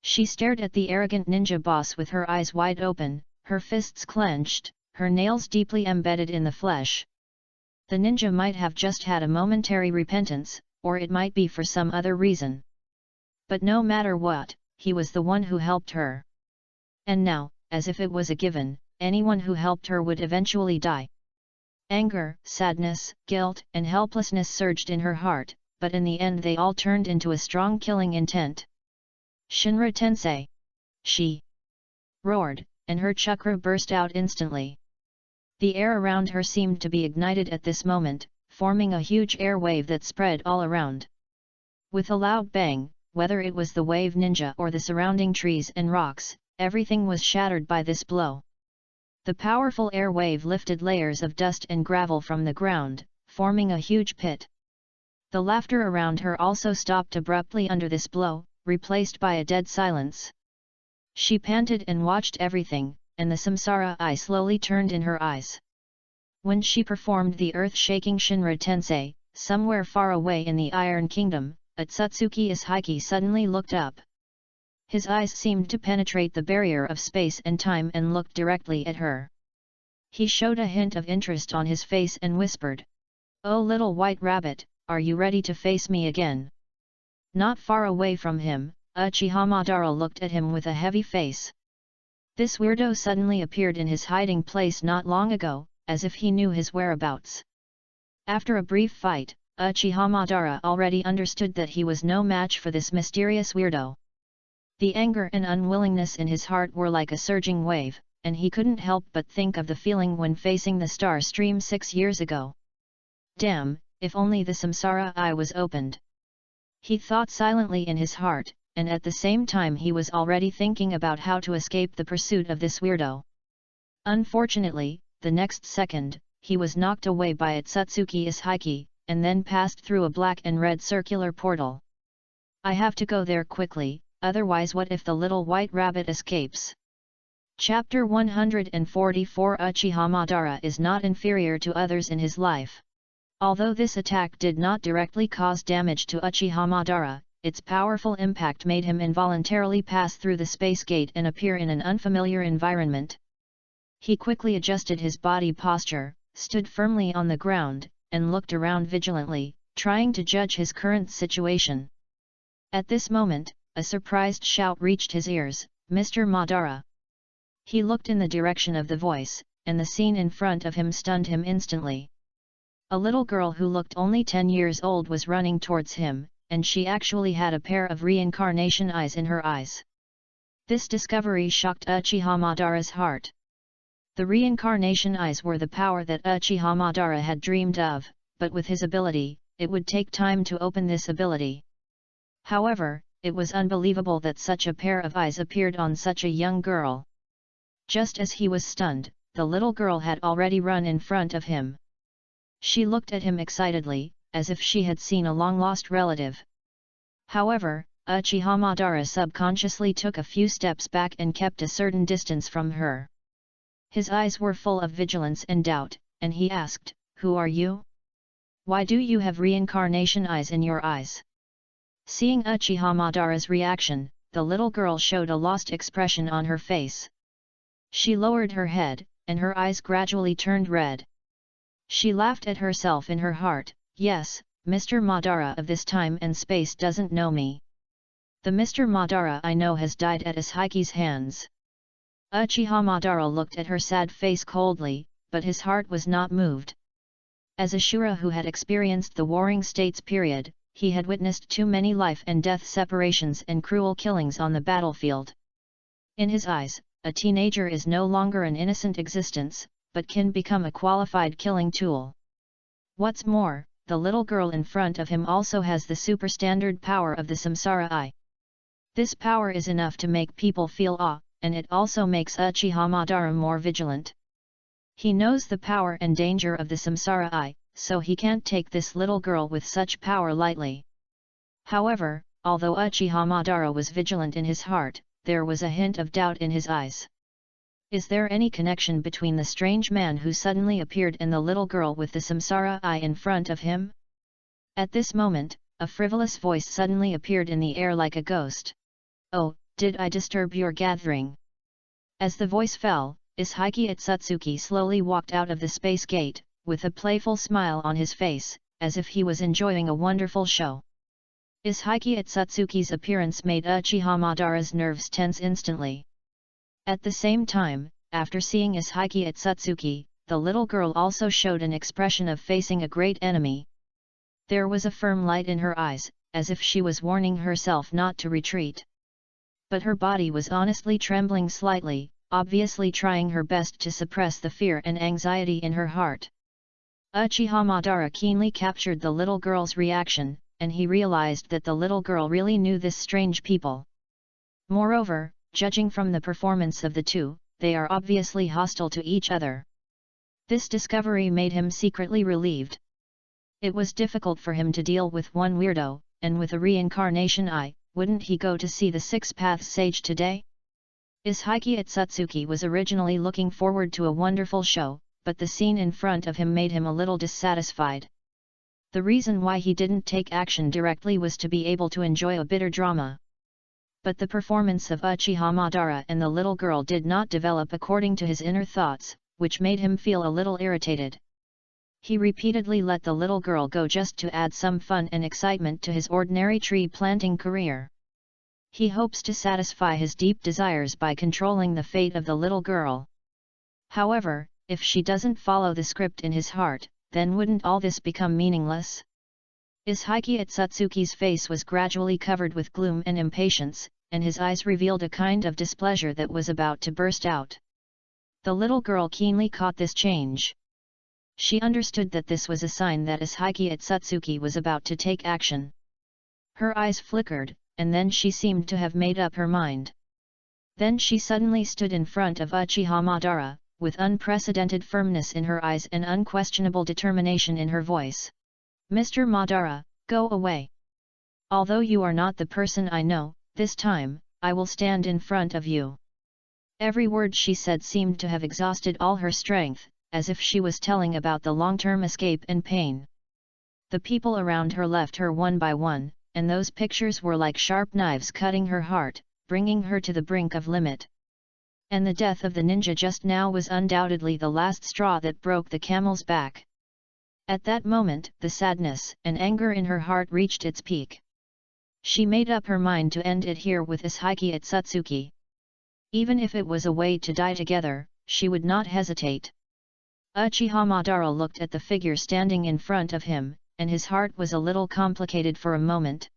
S1: She stared at the arrogant ninja boss with her eyes wide open, her fists clenched, her nails deeply embedded in the flesh. The ninja might have just had a momentary repentance, or it might be for some other reason. But no matter what, he was the one who helped her. And now, as if it was a given, anyone who helped her would eventually die. Anger, sadness, guilt, and helplessness surged in her heart, but in the end they all turned into a strong killing intent. "Shinra Tensei!" She roared, and her chakra burst out instantly. The air around her seemed to be ignited at this moment, forming a huge air wave that spread all around. With a loud bang, whether it was the wave ninja or the surrounding trees and rocks, everything was shattered by this blow. The powerful air wave lifted layers of dust and gravel from the ground, forming a huge pit. The laughter around her also stopped abruptly under this blow, replaced by a dead silence. She panted and watched everything, and the samsara eye slowly turned in her eyes. When she performed the earth-shaking Shinra Tensei, somewhere far away in the Iron Kingdom, Atsutsuki Ishiki suddenly looked up. His eyes seemed to penetrate the barrier of space and time and looked directly at her. He showed a hint of interest on his face and whispered, "Oh little white rabbit, are you ready to face me again?" Not far away from him, Uchiha Madara looked at him with a heavy face. This weirdo suddenly appeared in his hiding place not long ago, as if he knew his whereabouts. After a brief fight, Uchiha Madara already understood that he was no match for this mysterious weirdo. The anger and unwillingness in his heart were like a surging wave, and he couldn't help but think of the feeling when facing the star stream 6 years ago. Damn, if only the samsara eye was opened. He thought silently in his heart, and at the same time he was already thinking about how to escape the pursuit of this weirdo. Unfortunately, the next second, he was knocked away by Atsutsuki Ishiki, and then passed through a black and red circular portal. "I have to go there quickly, otherwise what if the little white rabbit escapes?" Chapter 144 Uchiha Madara is not inferior to others in his life. Although this attack did not directly cause damage to Uchiha Madara, its powerful impact made him involuntarily pass through the space gate and appear in an unfamiliar environment. He quickly adjusted his body posture, stood firmly on the ground, and looked around vigilantly, trying to judge his current situation. At this moment, a surprised shout reached his ears, "Mr. Madara!" He looked in the direction of the voice, and the scene in front of him stunned him instantly. A little girl who looked only 10 years old was running towards him, and she actually had a pair of reincarnation eyes in her eyes. This discovery shocked Uchiha Madara's heart. The reincarnation eyes were the power that Uchiha Madara had dreamed of, but with his ability, it would take time to open this ability. However, it was unbelievable that such a pair of eyes appeared on such a young girl. Just as he was stunned, the little girl had already run in front of him. She looked at him excitedly, as if she had seen a long-lost relative. However, Uchiha Madara subconsciously took a few steps back and kept a certain distance from her. His eyes were full of vigilance and doubt, and he asked, "Who are you? Why do you have reincarnation eyes in your eyes?" Seeing Uchiha Madara's reaction, the little girl showed a lost expression on her face. She lowered her head, and her eyes gradually turned red. She laughed at herself in her heart, "Yes, Mr. Madara of this time and space doesn't know me. The Mr. Madara I know has died at Ishiki's hands." Uchiha Madara looked at her sad face coldly, but his heart was not moved. As a Shura who had experienced the Warring States period, he had witnessed too many life and death separations and cruel killings on the battlefield. In his eyes, a teenager is no longer an innocent existence, but can become a qualified killing tool. What's more, the little girl in front of him also has the superstandard power of the Samsara Eye. This power is enough to make people feel awe, and it also makes Uchiha Madara more vigilant. He knows the power and danger of the Samsara Eye, so he can't take this little girl with such power lightly. However, although Uchiha Madara was vigilant in his heart, there was a hint of doubt in his eyes. Is there any connection between the strange man who suddenly appeared and the little girl with the Samsara Eye in front of him? At this moment, a frivolous voice suddenly appeared in the air like a ghost. "Oh, did I disturb your gathering?" As the voice fell, Ishiki Itsutsuki slowly walked out of the space gate, with a playful smile on his face, as if he was enjoying a wonderful show. Ishiki Itsutsuki's appearance made Uchiha Madara's nerves tense instantly. At the same time, after seeing Ishiki Itsutsuki, the little girl also showed an expression of facing a great enemy. There was a firm light in her eyes, as if she was warning herself not to retreat. But her body was honestly trembling slightly, obviously trying her best to suppress the fear and anxiety in her heart. Uchiha Madara keenly captured the little girl's reaction, and he realized that the little girl really knew this strange people. Moreover, judging from the performance of the two, they are obviously hostile to each other. This discovery made him secretly relieved. It was difficult for him to deal with one weirdo, and with a reincarnation eye, wouldn't he go to see the Six Paths Sage today? Ishiki Itsutsuki was originally looking forward to a wonderful show, but the scene in front of him made him a little dissatisfied. The reason why he didn't take action directly was to be able to enjoy a bitter drama. But the performance of Uchiha Madara and the little girl did not develop according to his inner thoughts, which made him feel a little irritated. He repeatedly let the little girl go just to add some fun and excitement to his ordinary tree planting career. He hopes to satisfy his deep desires by controlling the fate of the little girl. However, if she doesn't follow the script in his heart, then wouldn't all this become meaningless? Ishiki Itsutsuki's face was gradually covered with gloom and impatience, and his eyes revealed a kind of displeasure that was about to burst out. The little girl keenly caught this change. She understood that this was a sign that Ishiki Itsutsuki was about to take action. Her eyes flickered, and then she seemed to have made up her mind. Then she suddenly stood in front of Uchiha Madara, with unprecedented firmness in her eyes and unquestionable determination in her voice. "Mr. Madara, go away. Although you are not the person I know, this time, I will stand in front of you." Every word she said seemed to have exhausted all her strength, as if she was telling about the long-term escape and pain. The people around her left her one by one, and those pictures were like sharp knives cutting her heart, bringing her to the brink of limit. And the death of the ninja just now was undoubtedly the last straw that broke the camel's back. At that moment, the sadness and anger in her heart reached its peak. She made up her mind to end it here with Ishiki Itsutsuki. Even if it was a way to die together, she would not hesitate. Uchiha Madara looked at the figure standing in front of him, and his heart was a little complicated for a moment.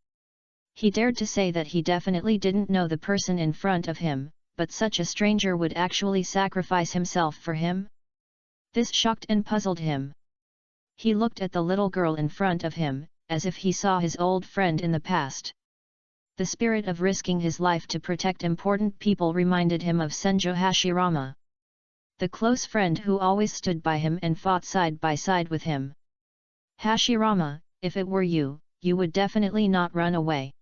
S1: He dared to say that he definitely didn't know the person in front of him, but such a stranger would actually sacrifice himself for him? This shocked and puzzled him. He looked at the little girl in front of him, as if he saw his old friend in the past. The spirit of risking his life to protect important people reminded him of Senjo Hashirama, the close friend who always stood by him and fought side by side with him. "Hashirama, if it were you, you would definitely not run away."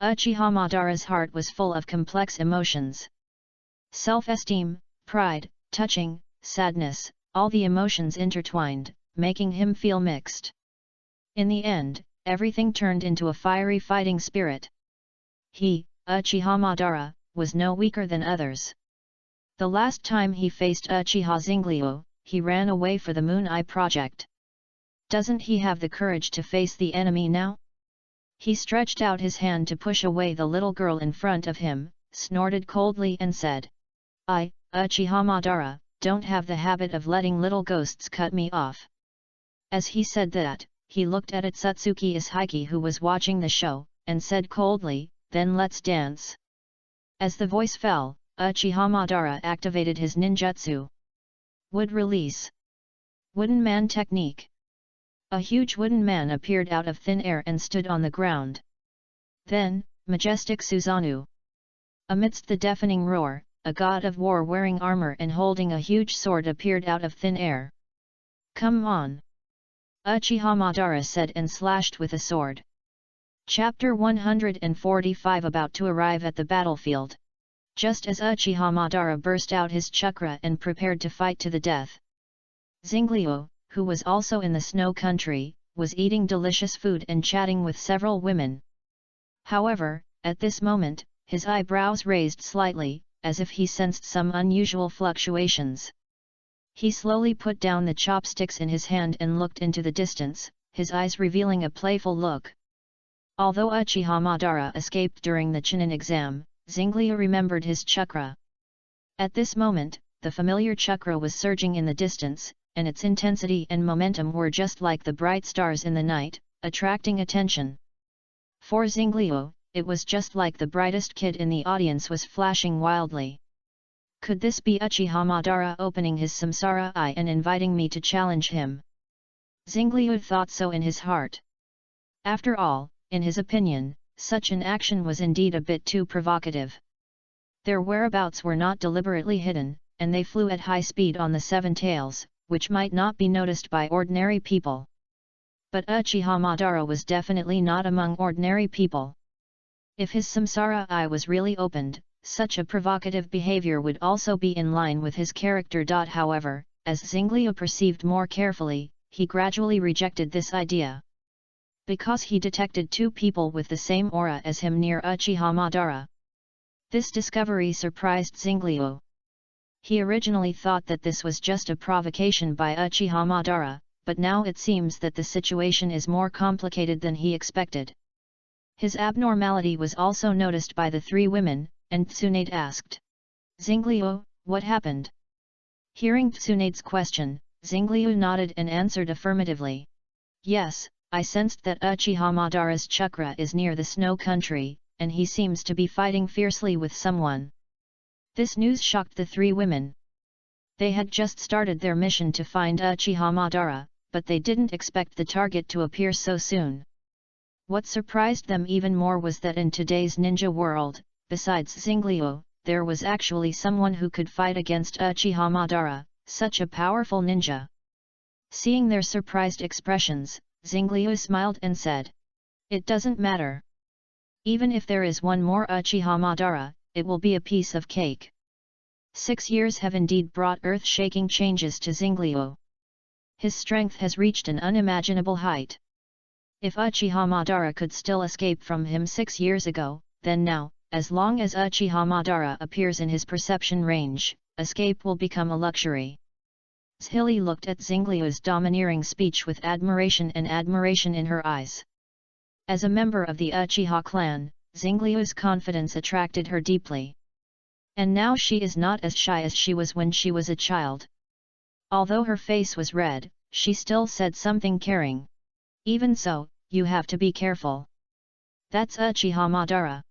S1: Uchiha Madara's heart was full of complex emotions. Self-esteem, pride, touching, sadness, all the emotions intertwined, making him feel mixed. In the end, everything turned into a fiery fighting spirit. He, Uchiha Madara, was no weaker than others. The last time he faced Uchiha Zinglyu, he ran away for the Moon Eye project. Doesn't he have the courage to face the enemy now? He stretched out his hand to push away the little girl in front of him, snorted coldly and said, "I, Uchiha Madara, don't have the habit of letting little ghosts cut me off." As he said that, he looked at Otsutsuki Ishiki who was watching the show, and said coldly, "Then let's dance." As the voice fell, Uchiha Madara activated his ninjutsu. Wood release. Wooden man technique. A huge wooden man appeared out of thin air and stood on the ground. Then, majestic Susanoo. Amidst the deafening roar, a god of war wearing armor and holding a huge sword appeared out of thin air. "Come on!" Uchiha Madara said and slashed with a sword. Chapter 145 about to arrive at the battlefield. Just as Uchiha Madara burst out his chakra and prepared to fight to the death, Xingliu, who was also in the snow country, was eating delicious food and chatting with several women. However, at this moment, his eyebrows raised slightly, as if he sensed some unusual fluctuations. He slowly put down the chopsticks in his hand and looked into the distance, his eyes revealing a playful look. Although Uchiha Madara escaped during the Chunin exam, Xingliu remembered his chakra. At this moment, the familiar chakra was surging in the distance, and its intensity and momentum were just like the bright stars in the night, attracting attention. For Xingliu, it was just like the brightest kid in the audience was flashing wildly. Could this be Uchiha Madara opening his samsara eye and inviting me to challenge him? Xingliu thought so in his heart. After all, in his opinion, such an action was indeed a bit too provocative. Their whereabouts were not deliberately hidden, and they flew at high speed on the seven tails, which might not be noticed by ordinary people. But Uchiha Madara was definitely not among ordinary people. If his samsara eye was really opened, such a provocative behavior would also be in line with his character. However, as Xingliu perceived more carefully, he gradually rejected this idea. Because he detected two people with the same aura as him near Uchiha Madara. This discovery surprised Xingliu. He originally thought that this was just a provocation by Uchiha Madara, but now it seems that the situation is more complicated than he expected. His abnormality was also noticed by the three women, and Tsunade asked, "Xingliu, what happened?" Hearing Tsunade's question, Xingliu nodded and answered affirmatively. "Yes, I sensed that Uchiha Madara's chakra is near the snow country, and he seems to be fighting fiercely with someone." This news shocked the three women. They had just started their mission to find Uchiha Madara, but they didn't expect the target to appear so soon. What surprised them even more was that in today's ninja world, besides Xingliu, there was actually someone who could fight against Uchiha Madara, such a powerful ninja. Seeing their surprised expressions, Xingliu smiled and said, "It doesn't matter. Even if there is one more Uchiha Madara, it will be a piece of cake." 6 years have indeed brought earth-shaking changes to Xingliu. His strength has reached an unimaginable height. If Uchiha Madara could still escape from him 6 years ago, then now, as long as Uchiha Madara appears in his perception range, escape will become a luxury. Zhili looked at Xingliu's domineering speech with admiration in her eyes. As a member of the Uchiha clan, Xingliu's confidence attracted her deeply. And now she is not as shy as she was when she was a child. Although her face was red, she still said something caring. "Even so, you have to be careful. That's Uchiha Madara."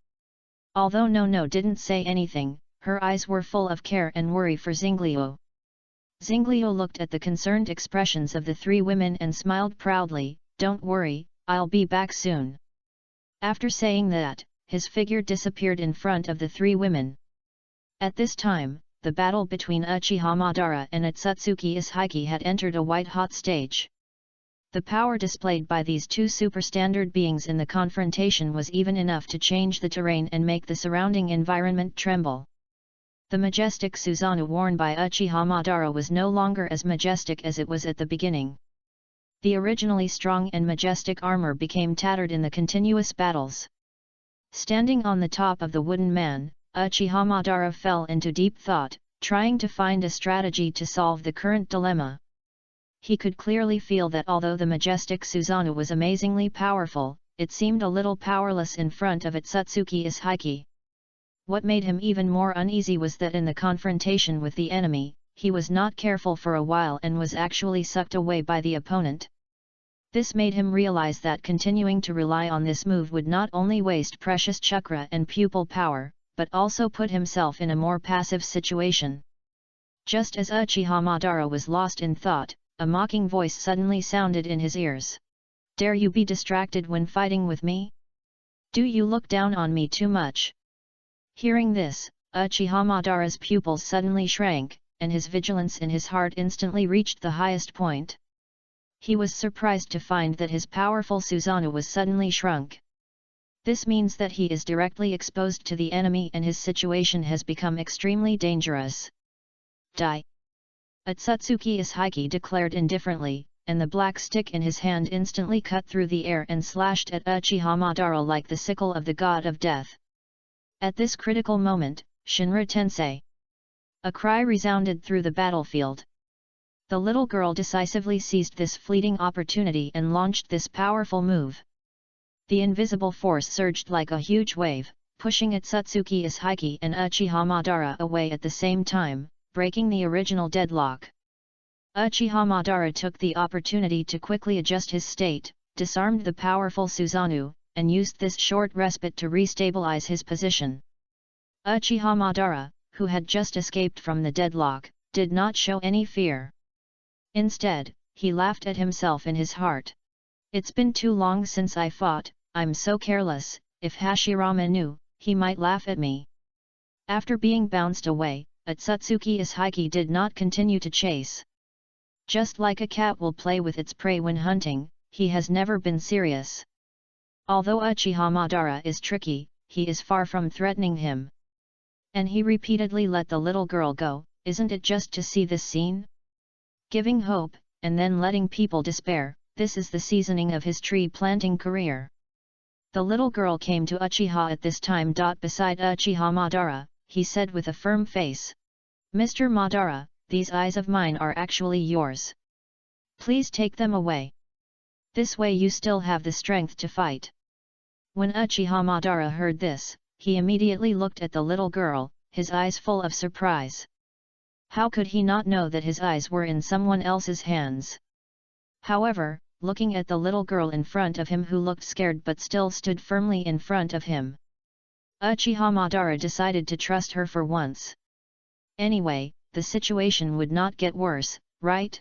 S1: Although No didn't say anything, her eyes were full of care and worry for Xingliu. Xingliu looked at the concerned expressions of the three women and smiled proudly, "Don't worry, I'll be back soon." After saying that, his figure disappeared in front of the three women. At this time, the battle between Uchiha Madara and Otsutsuki Ishiki had entered a white-hot stage. The power displayed by these two superstandard beings in the confrontation was even enough to change the terrain and make the surrounding environment tremble. The majestic Susanoo worn by Uchiha Madara was no longer as majestic as it was at the beginning. The originally strong and majestic armor became tattered in the continuous battles. Standing on the top of the wooden man, Uchiha Madara fell into deep thought, trying to find a strategy to solve the current dilemma. He could clearly feel that although the majestic Susanoo was amazingly powerful, it seemed a little powerless in front of Otsutsuki Ishiki. What made him even more uneasy was that in the confrontation with the enemy, he was not careful for a while and was actually sucked away by the opponent. This made him realize that continuing to rely on this move would not only waste precious chakra and pupil power, but also put himself in a more passive situation. Just as Uchiha Madara was lost in thought, a mocking voice suddenly sounded in his ears. "Dare you be distracted when fighting with me? Do you look down on me too much?" Hearing this, Uchiha Madara's pupils suddenly shrank, and his vigilance in his heart instantly reached the highest point. He was surprised to find that his powerful Susanoo was suddenly shrunk. This means that he is directly exposed to the enemy and his situation has become extremely dangerous. "Die!" Otsutsuki Ishiki declared indifferently, and the black stick in his hand instantly cut through the air and slashed at Uchiha Madara like the sickle of the god of death. At this critical moment, Shinra Tensei! A cry resounded through the battlefield. The little girl decisively seized this fleeting opportunity and launched this powerful move. The invisible force surged like a huge wave, pushing Otsutsuki Ishiki and Uchiha Madara away at the same time, breaking the original deadlock. Uchiha Madara took the opportunity to quickly adjust his state, disarmed the powerful Susanoo, and used this short respite to restabilize his position. Uchiha Madara, who had just escaped from the deadlock, did not show any fear. Instead, he laughed at himself in his heart. "It's been too long since I fought, I'm so careless, if Hashirama knew, he might laugh at me." After being bounced away, Otsutsuki Ishiki did not continue to chase. Just like a cat will play with its prey when hunting, he has never been serious. Although Uchiha Madara is tricky, he is far from threatening him. And he repeatedly let the little girl go, isn't it just to see this scene? Giving hope, and then letting people despair, this is the seasoning of his tree planting career. The little girl came to Uchiha at this time. Beside Uchiha Madara, he said with a firm face. "Mr. Madara, these eyes of mine are actually yours. Please take them away. This way you still have the strength to fight." When Uchiha Madara heard this, he immediately looked at the little girl, his eyes full of surprise. How could he not know that his eyes were in someone else's hands? However, looking at the little girl in front of him who looked scared but still stood firmly in front of him, Uchiha Madara decided to trust her for once. Anyway, the situation would not get worse, right?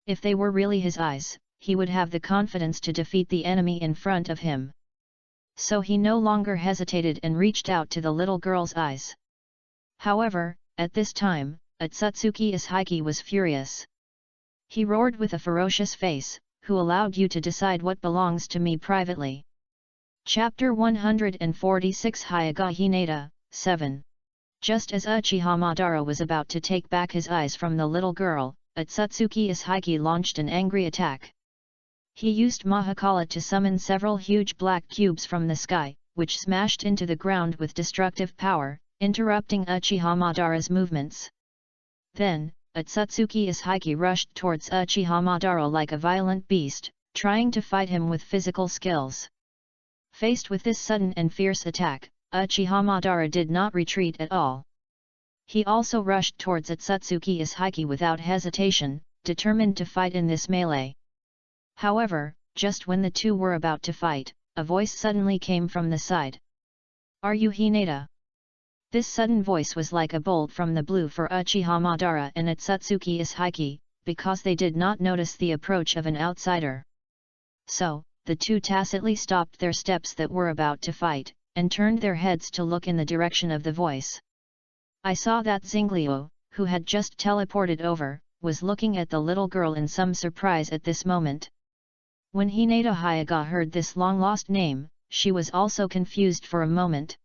S1: If they were really his eyes, he would have the confidence to defeat the enemy in front of him. So he no longer hesitated and reached out to the little girl's eyes. However, at this time, Otsutsuki Ishiki was furious. He roared with a ferocious face, "Who allowed you to decide what belongs to me privately?" Chapter 146 Hyaga Hinata, 7. Just as Uchiha Madara was about to take back his eyes from the little girl, Otsutsuki Ishiki launched an angry attack. He used Mahakala to summon several huge black cubes from the sky, which smashed into the ground with destructive power, interrupting Uchiha Madara's movements. Then, Otsutsuki Ishiki rushed towards Uchiha Madara like a violent beast, trying to fight him with physical skills. Faced with this sudden and fierce attack, Uchiha Madara did not retreat at all. He also rushed towards Otsutsuki Ishiki without hesitation, determined to fight in this melee. However, just when the two were about to fight, a voice suddenly came from the side. "Are you Hinata?" This sudden voice was like a bolt from the blue for Uchiha Madara and Otsutsuki Ishiki, because they did not notice the approach of an outsider. So, the two tacitly stopped their steps that were about to fight, and turned their heads to look in the direction of the voice. I saw that Zingliu, who had just teleported over, was looking at the little girl in some surprise at this moment. When Hinata Hyaga heard this long-lost name, she was also confused for a moment.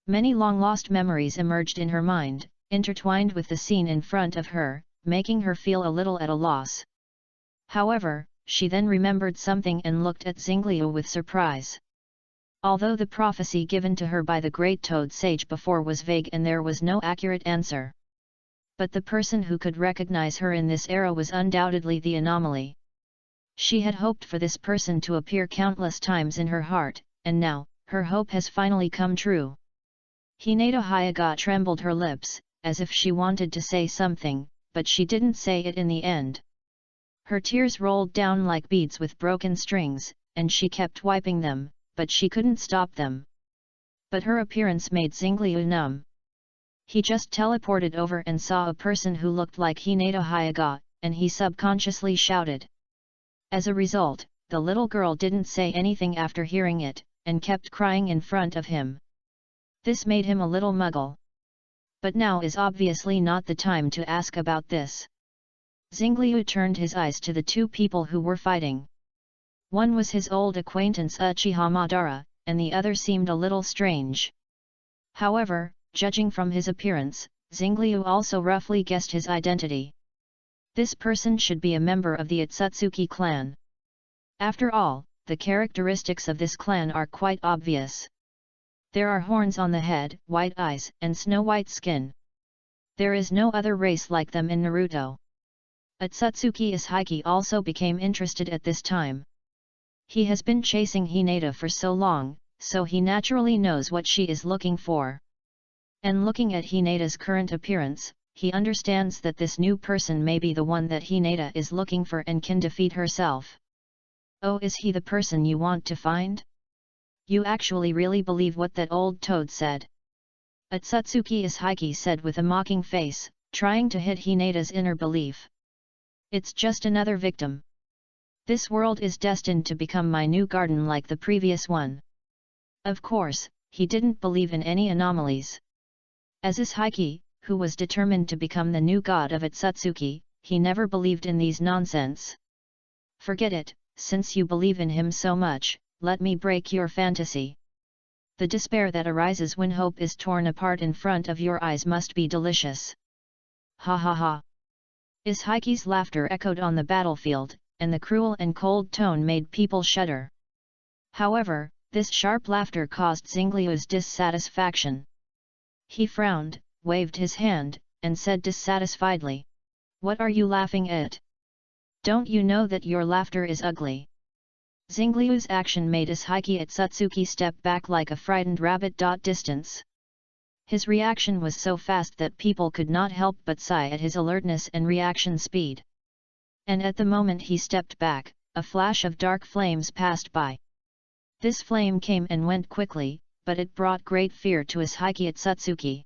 S1: Many long-lost memories emerged in her mind, intertwined with the scene in front of her, making her feel a little at a loss. However, she then remembered something and looked at Zingliu with surprise. Although the prophecy given to her by the Great Toad Sage before was vague and there was no accurate answer. But the person who could recognize her in this era was undoubtedly the anomaly. She had hoped for this person to appear countless times in her heart, and now, her hope has finally come true. Hinata Hyaga trembled her lips, as if she wanted to say something, but she didn't say it in the end. Her tears rolled down like beads with broken strings, and she kept wiping them, but she couldn't stop them. But her appearance made Xingliu numb. He just teleported over and saw a person who looked like Hinata Hyuga, and he subconsciously shouted. As a result, the little girl didn't say anything after hearing it, and kept crying in front of him. This made him a little muggle. But now is obviously not the time to ask about this. Xingliu turned his eyes to the two people who were fighting. One was his old acquaintance Uchiha Madara, and the other seemed a little strange. However, judging from his appearance, Xingliu also roughly guessed his identity. This person should be a member of the Otsutsuki clan. After all, the characteristics of this clan are quite obvious. There are horns on the head, white eyes, and snow-white skin. There is no other race like them in Naruto. Otsutsuki Ishiki also became interested at this time. He has been chasing Hinata for so long, so he naturally knows what she is looking for. And looking at Hinata's current appearance, he understands that this new person may be the one that Hinata is looking for and can defeat herself. Oh, is he the person you want to find? You actually really believe what that old toad said? Otsutsuki Ishiki said with a mocking face, trying to hit Hinata's inner belief. It's just another victim. This world is destined to become my new garden like the previous one. Of course, he didn't believe in any anomalies. As Ishiki, who was determined to become the new god of Otsutsuki, he never believed in these nonsense. Forget it, since you believe in him so much, let me break your fantasy. The despair that arises when hope is torn apart in front of your eyes must be delicious. Ha ha ha. Ishiki's laughter echoed on the battlefield, and the cruel and cold tone made people shudder. However, this sharp laughter caused Xingliu's dissatisfaction. He frowned, waved his hand, and said dissatisfiedly, "What are you laughing at? Don't you know that your laughter is ugly?" Xingliu's action made Ishiki Otsutsuki step back like a frightened rabbit. Distance. His reaction was so fast that people could not help but sigh at his alertness and reaction speed. And at the moment he stepped back, a flash of dark flames passed by. This flame came and went quickly, but it brought great fear to Ishiki Otsutsuki.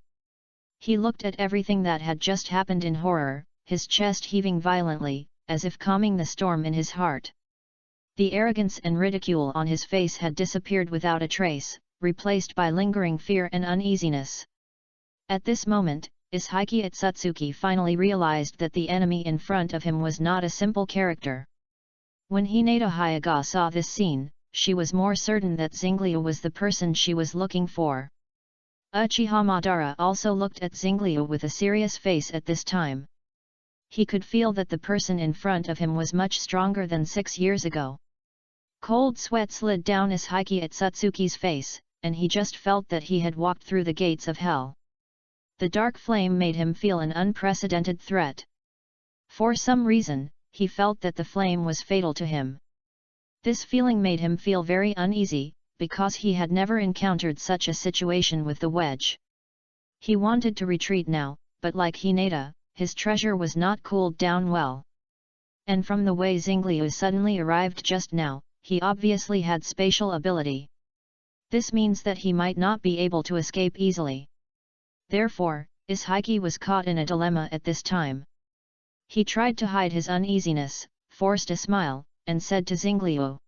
S1: He looked at everything that had just happened in horror, his chest heaving violently, as if calming the storm in his heart. The arrogance and ridicule on his face had disappeared without a trace, replaced by lingering fear and uneasiness. At this moment, Ishiki Otsutsuki finally realized that the enemy in front of him was not a simple character. When Hinata Hyuga saw this scene, she was more certain that Xingliu was the person she was looking for. Uchiha Madara also looked at Xingliu with a serious face at this time. He could feel that the person in front of him was much stronger than 6 years ago. Cold sweat slid down Ishiki Otsutsuki's face, and he just felt that he had walked through the gates of hell. The dark flame made him feel an unprecedented threat. For some reason, he felt that the flame was fatal to him. This feeling made him feel very uneasy, because he had never encountered such a situation with the wedge. He wanted to retreat now, but like Hinata, his treasure was not cooled down well. And from the way Xingliu suddenly arrived just now, he obviously had spatial ability. This means that he might not be able to escape easily. Therefore, Ishiki was caught in a dilemma at this time. He tried to hide his uneasiness, forced a smile, and said to Xingliu,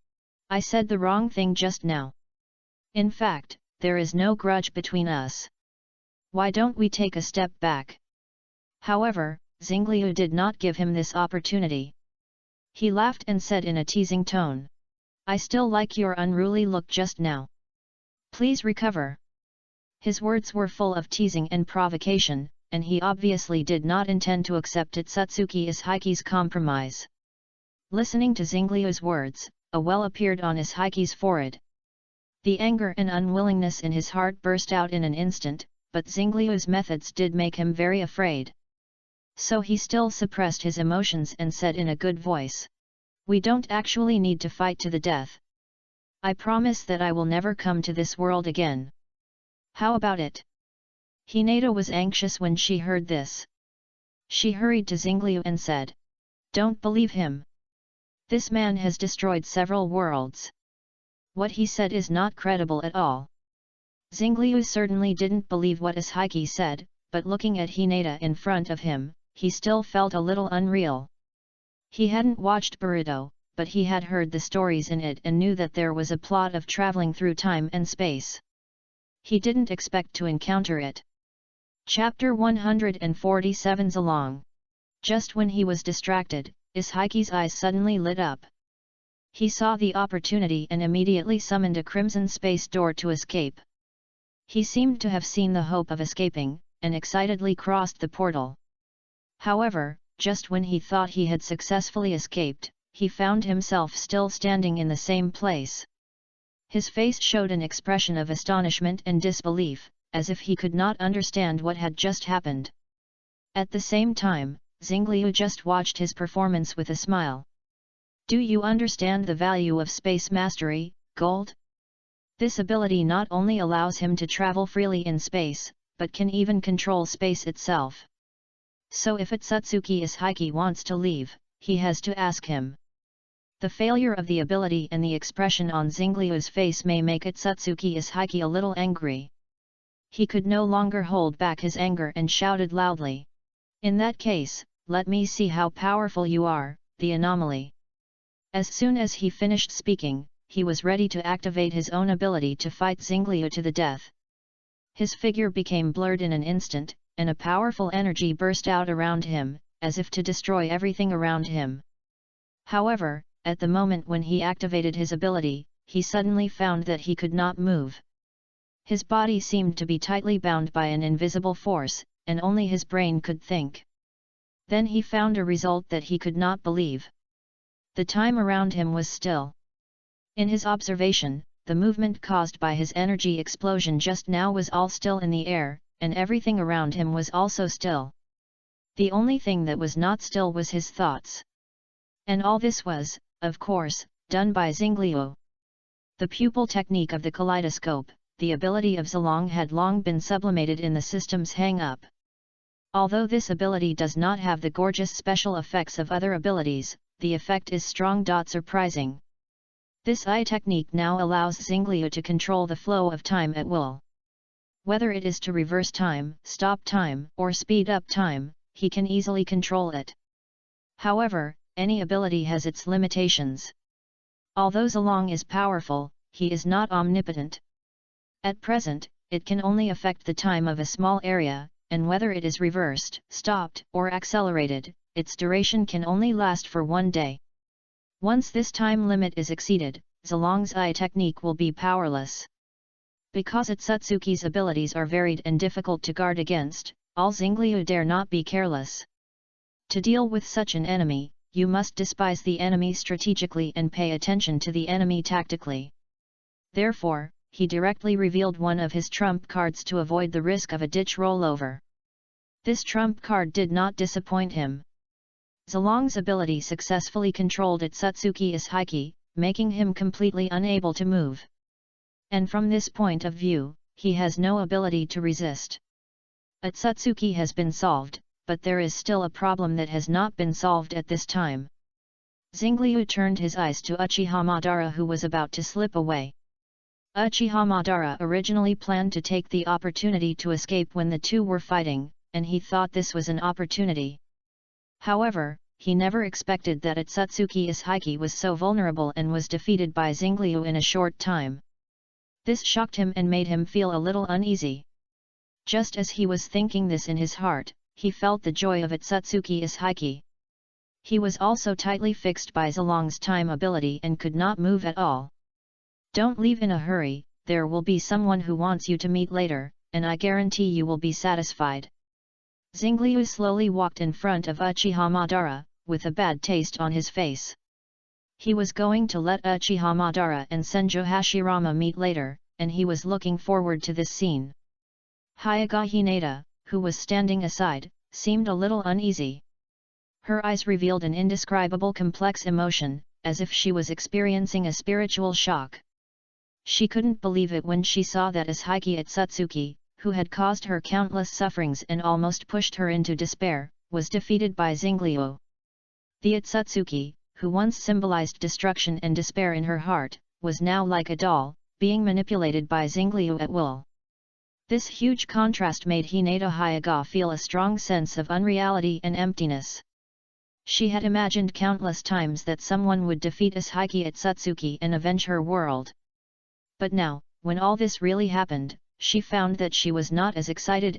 S1: "I said the wrong thing just now. In fact, there is no grudge between us. Why don't we take a step back?" However, Xingliu did not give him this opportunity. He laughed and said in a teasing tone, "I still like your unruly look just now. Please recover." His words were full of teasing and provocation, and he obviously did not intend to accept Otsutsuki Ishiki's compromise. Listening to Xingliu's words, a well appeared on Ishiki's forehead. The anger and unwillingness in his heart burst out in an instant, but Xingliu's methods did make him very afraid. So he still suppressed his emotions and said in a good voice, "We don't actually need to fight to the death. I promise that I will never come to this world again. How about it?" Hinata was anxious when she heard this. She hurried to Xingliu and said, "Don't believe him. This man has destroyed several worlds. What he said is not credible at all. Xingliu certainly didn't believe what Ishiki said, but looking at Hinata in front of him, he still felt a little unreal. He hadn't watched Naruto, but he had heard the stories in it and knew that there was a plot of traveling through time and space. He didn't expect to encounter it. Chapter 147 Zalong. Just when he was distracted, Ishiki's eyes suddenly lit up. He saw the opportunity and immediately summoned a crimson space door to escape. He seemed to have seen the hope of escaping, and excitedly crossed the portal. However, just when he thought he had successfully escaped, he found himself still standing in the same place. His face showed an expression of astonishment and disbelief, as if he could not understand what had just happened. At the same time, Xingliu just watched his performance with a smile. Do you understand the value of space mastery, Gold? This ability not only allows him to travel freely in space, but can even control space itself. So if Otsutsuki Ishiki wants to leave, he has to ask him. The failure of the ability and the expression on Xingliu's face may make Otsutsuki Ishiki a little angry. He could no longer hold back his anger and shouted loudly. In that case, let me see how powerful you are, the anomaly. As soon as he finished speaking, he was ready to activate his own ability to fight Xingliu to the death. His figure became blurred in an instant, and a powerful energy burst out around him, as if to destroy everything around him. However, at the moment when he activated his ability, he suddenly found that he could not move. His body seemed to be tightly bound by an invisible force, and only his brain could think. Then he found a result that he could not believe. The time around him was still. In his observation, the movement caused by his energy explosion just now was all still in the air, and everything around him was also still. The only thing that was not still was his thoughts. And all this was, of course, done by Xingliu. The pupil technique of the kaleidoscope, the ability of Zalong, had long been sublimated in the system's hang-up. Although this ability does not have the gorgeous special effects of other abilities, the effect is strong. Surprising. This eye technique now allows Xingliu to control the flow of time at will. Whether it is to reverse time, stop time, or speed up time, he can easily control it. However, any ability has its limitations. Although Zalong is powerful, he is not omnipotent. At present, it can only affect the time of a small area, and whether it is reversed, stopped, or accelerated, its duration can only last for one day. Once this time limit is exceeded, Zalong's eye technique will be powerless. Because Otsutsuki's abilities are varied and difficult to guard against, all Xingliu dare not be careless. To deal with such an enemy, you must despise the enemy strategically and pay attention to the enemy tactically. Therefore, he directly revealed one of his trump cards to avoid the risk of a ditch rollover. This trump card did not disappoint him. Zalong's ability successfully controlled Otsutsuki Ishiki, making him completely unable to move. And from this point of view, he has no ability to resist. Otsutsuki has been solved, but there is still a problem that has not been solved at this time. Xingliu turned his eyes to Uchiha Madara, who was about to slip away. Uchiha Madara originally planned to take the opportunity to escape when the two were fighting, and he thought this was an opportunity. However, he never expected that Otsutsuki Ishiki was so vulnerable and was defeated by Xingliu in a short time. This shocked him and made him feel a little uneasy. Just as he was thinking this in his heart, he felt the joy of Otsutsuki Ishiki. He was also tightly fixed by Zalong's time ability and could not move at all. Don't leave in a hurry, there will be someone who wants you to meet later, and I guarantee you will be satisfied. Xingliu slowly walked in front of Uchiha Madara, with a bad taste on his face. He was going to let Uchiha Madara and Senjo Hashirama meet later, and he was looking forward to this scene. Hyuga Hinata, who was standing aside, seemed a little uneasy. Her eyes revealed an indescribable complex emotion, as if she was experiencing a spiritual shock. She couldn't believe it when she saw that Ishiki Otsutsuki, who had caused her countless sufferings and almost pushed her into despair, was defeated by Xingliu. The Otsutsuki, who once symbolized destruction and despair in her heart, was now like a doll, being manipulated by Xingliu at will. This huge contrast made Hinata Hyuga feel a strong sense of unreality and emptiness. She had imagined countless times that someone would defeat Asahiki at Satsuki and avenge her world. But now, when all this really happened, she found that she was not as excited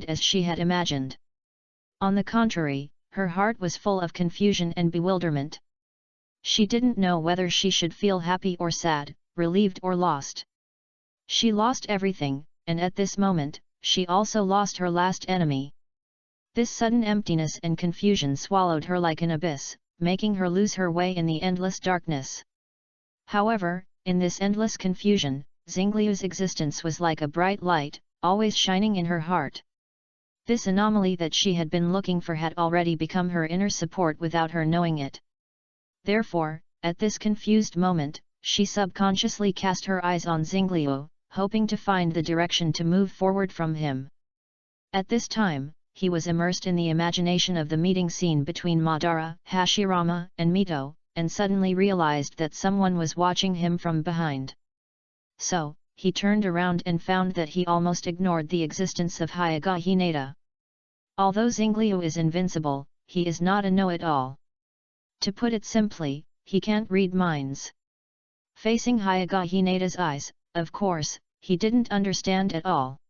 S1: as she had imagined. On the contrary, her heart was full of confusion and bewilderment. She didn't know whether she should feel happy or sad, relieved or lost. She lost everything, and at this moment, she also lost her last enemy. This sudden emptiness and confusion swallowed her like an abyss, making her lose her way in the endless darkness. However, in this endless confusion, Xingliu's existence was like a bright light, always shining in her heart. This anomaly that she had been looking for had already become her inner support without her knowing it. Therefore, at this confused moment, she subconsciously cast her eyes on Xingliu, hoping to find the direction to move forward from him. At this time, he was immersed in the imagination of the meeting scene between Madara, Hashirama, and Mito, and suddenly realized that someone was watching him from behind. So, he turned around and found that he almost ignored the existence of Hyuga Hinata. Although Xingliu is invincible, he is not a know-it-all. To put it simply, he can't read minds. Facing Hyuga Hinata's eyes, of course, he didn't understand at all.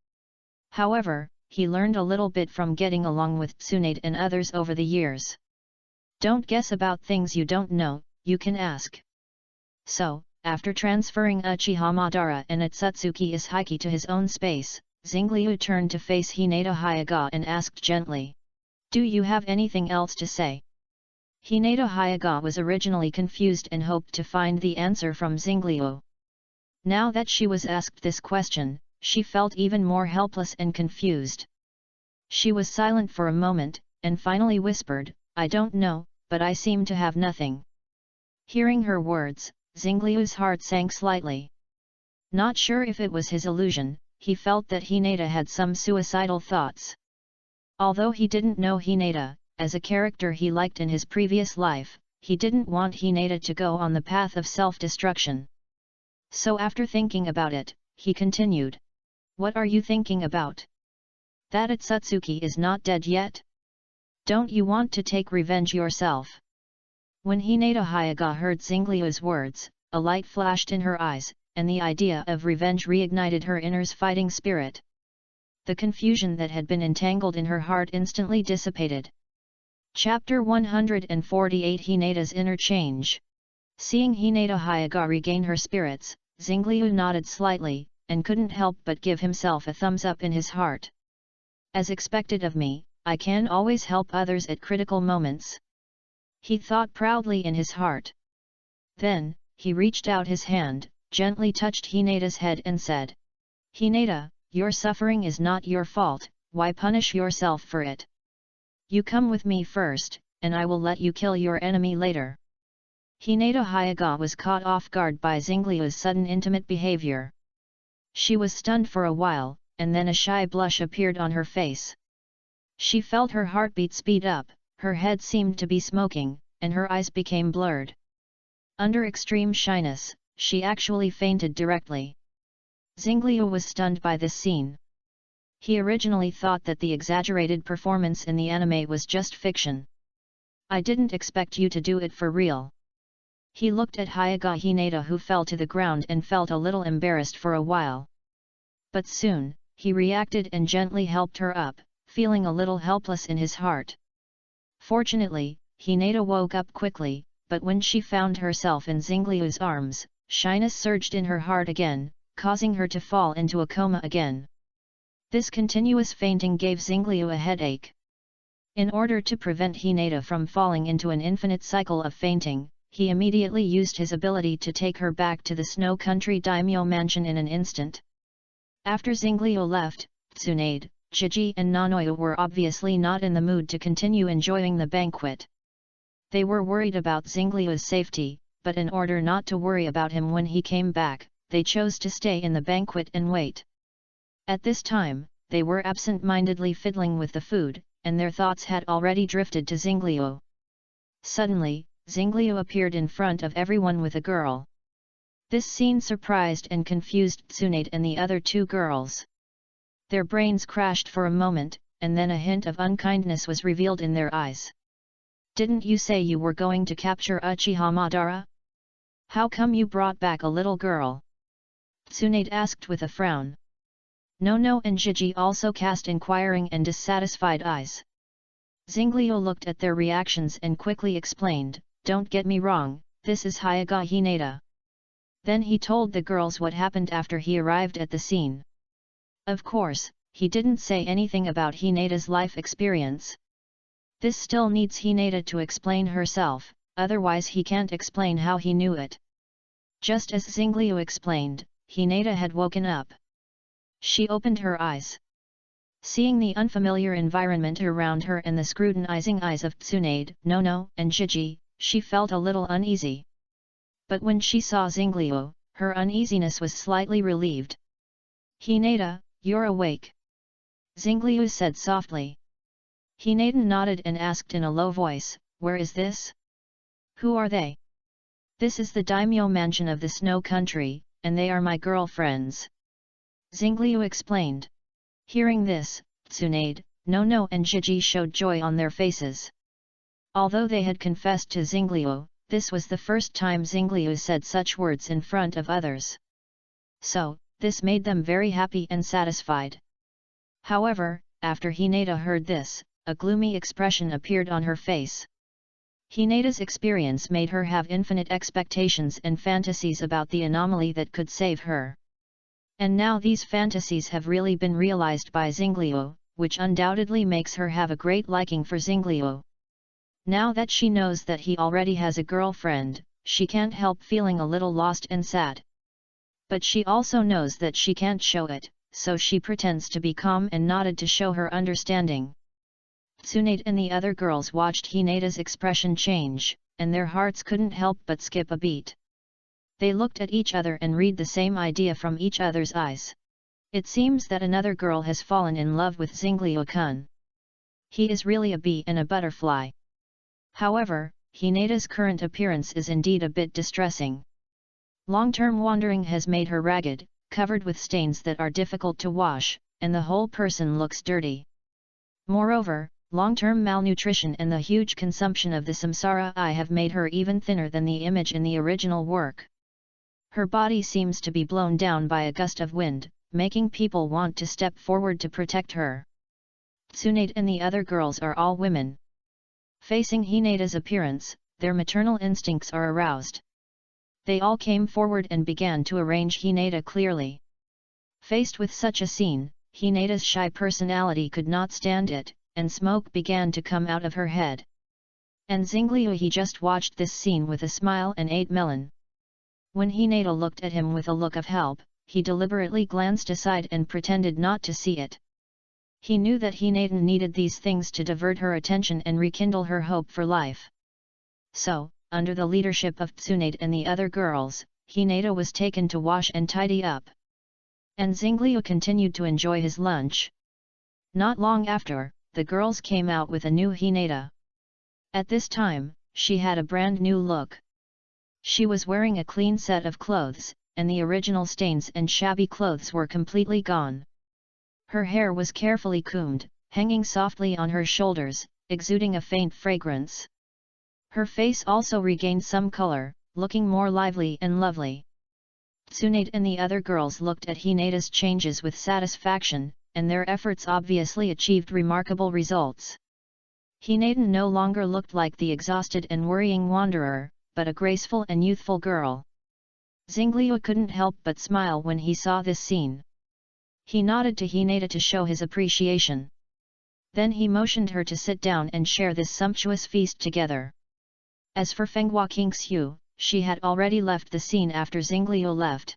S1: However, he learned a little bit from getting along with Tsunade and others over the years. Don't guess about things you don't know, you can ask. So, after transferring Uchiha Madara and Atsutsuki Asahiki to his own space, Xingliu turned to face Hinata Hyuga and asked gently, "Do you have anything else to say?" Hinata Hyuga was originally confused and hoped to find the answer from Xingliu. Now that she was asked this question, she felt even more helpless and confused. She was silent for a moment, and finally whispered, "I don't know, but I seem to have nothing." Hearing her words, Xingliu's heart sank slightly. Not sure if it was his illusion, he felt that Hinata had some suicidal thoughts. Although he didn't know Hinata, as a character he liked in his previous life, he didn't want Hinata to go on the path of self-destruction. So after thinking about it, he continued, "What are you thinking about? That Atsutsuki is not dead yet? Don't you want to take revenge yourself?" When Hinata Hyuga heard Xingliu's words, a light flashed in her eyes, and the idea of revenge reignited her inner's fighting spirit. The confusion that had been entangled in her heart instantly dissipated. Chapter 148 Hinata's Inner Change. Seeing Hinata Hyuga regain her spirits, Xingliu nodded slightly, and couldn't help but give himself a thumbs up in his heart. As expected of me, I can always help others at critical moments. He thought proudly in his heart. Then, he reached out his hand, gently touched Hinata's head and said, "Hinata, your suffering is not your fault, why punish yourself for it? You come with me first, and I will let you kill your enemy later." Hinata Hyuga was caught off guard by Xingliu's sudden intimate behavior. She was stunned for a while, and then a shy blush appeared on her face. She felt her heartbeat speed up, her head seemed to be smoking, and her eyes became blurred. Under extreme shyness, she actually fainted directly. Xingliu was stunned by this scene. He originally thought that the exaggerated performance in the anime was just fiction. "I didn't expect you to do it for real." He looked at Hyuga Hinata, who fell to the ground and felt a little embarrassed for a while. But soon, he reacted and gently helped her up, feeling a little helpless in his heart. Fortunately, Hinata woke up quickly, but when she found herself in Xingliu's arms, shyness surged in her heart again, causing her to fall into a coma again. This continuous fainting gave Xingliu a headache. In order to prevent Hinata from falling into an infinite cycle of fainting, he immediately used his ability to take her back to the Snow Country Daimyo mansion in an instant. After Xingliu left, Tsunade, Jiji and Nanoyu were obviously not in the mood to continue enjoying the banquet. They were worried about Xingliu's safety, but in order not to worry about him when he came back, they chose to stay in the banquet and wait. At this time, they were absent-mindedly fiddling with the food, and their thoughts had already drifted to Xingliu. Suddenly, Xingliu appeared in front of everyone with a girl. This scene surprised and confused Tsunade and the other two girls. Their brains crashed for a moment, and then a hint of unkindness was revealed in their eyes. "Didn't you say you were going to capture Uchiha Madara? How come you brought back a little girl?" Tsunade asked with a frown. Nono and Jiji also cast inquiring and dissatisfied eyes. Xingliu looked at their reactions and quickly explained, "Don't get me wrong, this is Hyaga Hinata." Then he told the girls what happened after he arrived at the scene. Of course, he didn't say anything about Hinata's life experience. This still needs Hinata to explain herself, otherwise he can't explain how he knew it. Just as Xingliu explained, Hinata had woken up. She opened her eyes. Seeing the unfamiliar environment around her and the scrutinizing eyes of Tsunade, Nono, and Jiji, she felt a little uneasy. But when she saw Xingliu, her uneasiness was slightly relieved. "Hinata, you're awake," Xingliu said softly. Hinata nodded and asked in a low voice, "Where is this? Who are they?" "This is the daimyo mansion of the Snow Country, and they are my girlfriends," Xingliu explained. Hearing this, Tsunade, Nono and Jiji showed joy on their faces. Although they had confessed to Xingliu, this was the first time Xingliu said such words in front of others. So, this made them very happy and satisfied. However, after Hinata heard this, a gloomy expression appeared on her face. Hinata's experience made her have infinite expectations and fantasies about the anomaly that could save her. And now these fantasies have really been realized by Xingliu, which undoubtedly makes her have a great liking for Xingliu. Now that she knows that he already has a girlfriend, she can't help feeling a little lost and sad. But she also knows that she can't show it, so she pretends to be calm and nodded to show her understanding. Tsunade and the other girls watched Hinata's expression change, and their hearts couldn't help but skip a beat. They looked at each other and read the same idea from each other's eyes. It seems that another girl has fallen in love with Xingliu-kun. He is really a bee and a butterfly. However, Hinata's current appearance is indeed a bit distressing. Long-term wandering has made her ragged, covered with stains that are difficult to wash, and the whole person looks dirty. Moreover, long-term malnutrition and the huge consumption of the samsara eye have made her even thinner than the image in the original work. Her body seems to be blown down by a gust of wind, making people want to step forward to protect her. Tsunade and the other girls are all women. Facing Hinata's appearance, their maternal instincts are aroused. They all came forward and began to arrange Hinata clearly. Faced with such a scene, Hinata's shy personality could not stand it, and smoke began to come out of her head. And Xingliu he just watched this scene with a smile and ate melon. When Hinata looked at him with a look of help, he deliberately glanced aside and pretended not to see it. He knew that Hinata needed these things to divert her attention and rekindle her hope for life. So, under the leadership of Tsunade and the other girls, Hinata was taken to wash and tidy up. And Xingliu continued to enjoy his lunch. Not long after, the girls came out with a new Hinata. At this time, she had a brand new look. She was wearing a clean set of clothes, and the original stains and shabby clothes were completely gone. Her hair was carefully combed, hanging softly on her shoulders, exuding a faint fragrance. Her face also regained some color, looking more lively and lovely. Tsunade and the other girls looked at Hinata's changes with satisfaction, and their efforts obviously achieved remarkable results. Hinata no longer looked like the exhausted and worrying wanderer, but a graceful and youthful girl. Xingliu couldn't help but smile when he saw this scene. He nodded to Hinata to show his appreciation. Then he motioned her to sit down and share this sumptuous feast together. As for Fenghua Qingxiu, she had already left the scene after Xingliu left.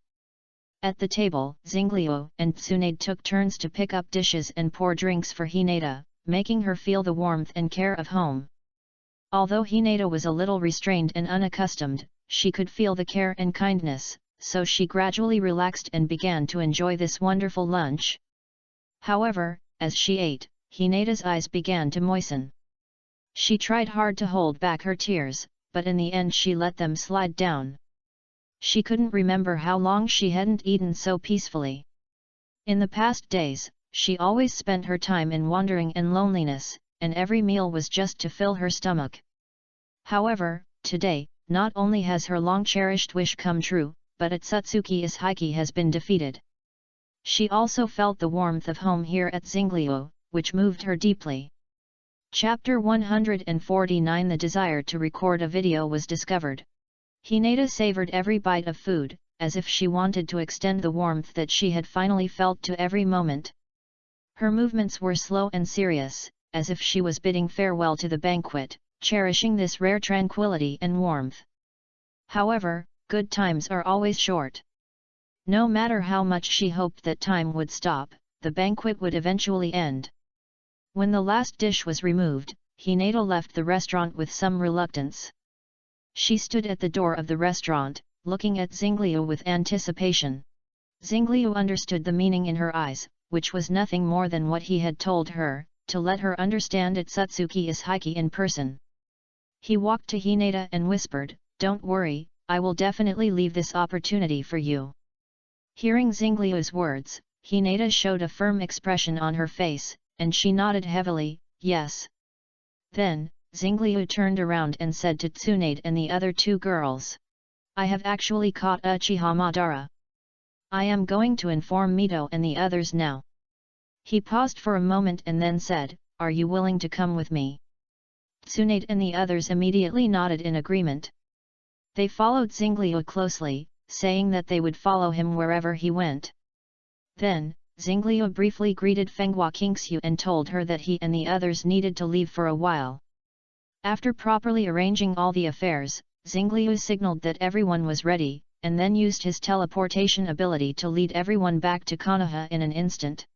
S1: At the table, Xingliu and Tsunade took turns to pick up dishes and pour drinks for Hinata, making her feel the warmth and care of home. Although Hinata was a little restrained and unaccustomed, she could feel the care and kindness, so she gradually relaxed and began to enjoy this wonderful lunch. However, as she ate, Hinata's eyes began to moisten. She tried hard to hold back her tears, but in the end she let them slide down. She couldn't remember how long she hadn't eaten so peacefully. In the past days, she always spent her time in wandering and loneliness, and every meal was just to fill her stomach. However, today, not only has her long-cherished wish come true, but Atsutsuki Ishiki has been defeated. She also felt the warmth of home here at Zingliu, which moved her deeply. Chapter 149 The desire to record a video was discovered. Hinata savored every bite of food, as if she wanted to extend the warmth that she had finally felt to every moment. Her movements were slow and serious, as if she was bidding farewell to the banquet, cherishing this rare tranquility and warmth. However, good times are always short. No matter how much she hoped that time would stop, the banquet would eventually end. When the last dish was removed, Hinata left the restaurant with some reluctance. She stood at the door of the restaurant, looking at Zingliu with anticipation. Zingliu understood the meaning in her eyes, which was nothing more than what he had told her, to let her understand Atsutsuki Ishiki in person. He walked to Hinata and whispered, "Don't worry, I will definitely leave this opportunity for you." Hearing Zingliu's words, Hinata showed a firm expression on her face, and she nodded heavily, "Yes." Then, Zingliu turned around and said to Tsunade and the other two girls, "I have actually caught Uchiha Madara. I am going to inform Mito and the others now." He paused for a moment and then said, "Are you willing to come with me?" Tsunade and the others immediately nodded in agreement. They followed Zingliu closely, saying that they would follow him wherever he went. Then, Zingliu briefly greeted Fenghua Kingxiu and told her that he and the others needed to leave for a while. After properly arranging all the affairs, Zingliu signaled that everyone was ready, and then used his teleportation ability to lead everyone back to Konoha in an instant.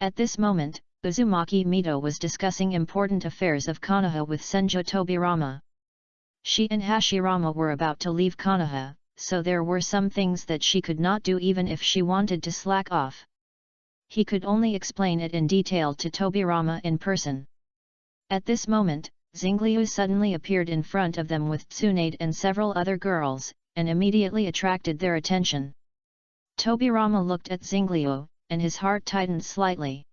S1: At this moment, Uzumaki Mito was discussing important affairs of Konoha with Senju Tobirama. She and Hashirama were about to leave Konoha, so there were some things that she could not do even if she wanted to slack off. He could only explain it in detail to Tobirama in person. At this moment, Zingliu suddenly appeared in front of them with Tsunade and several other girls, and immediately attracted their attention. Tobirama looked at Zingliu, and his heart tightened slightly.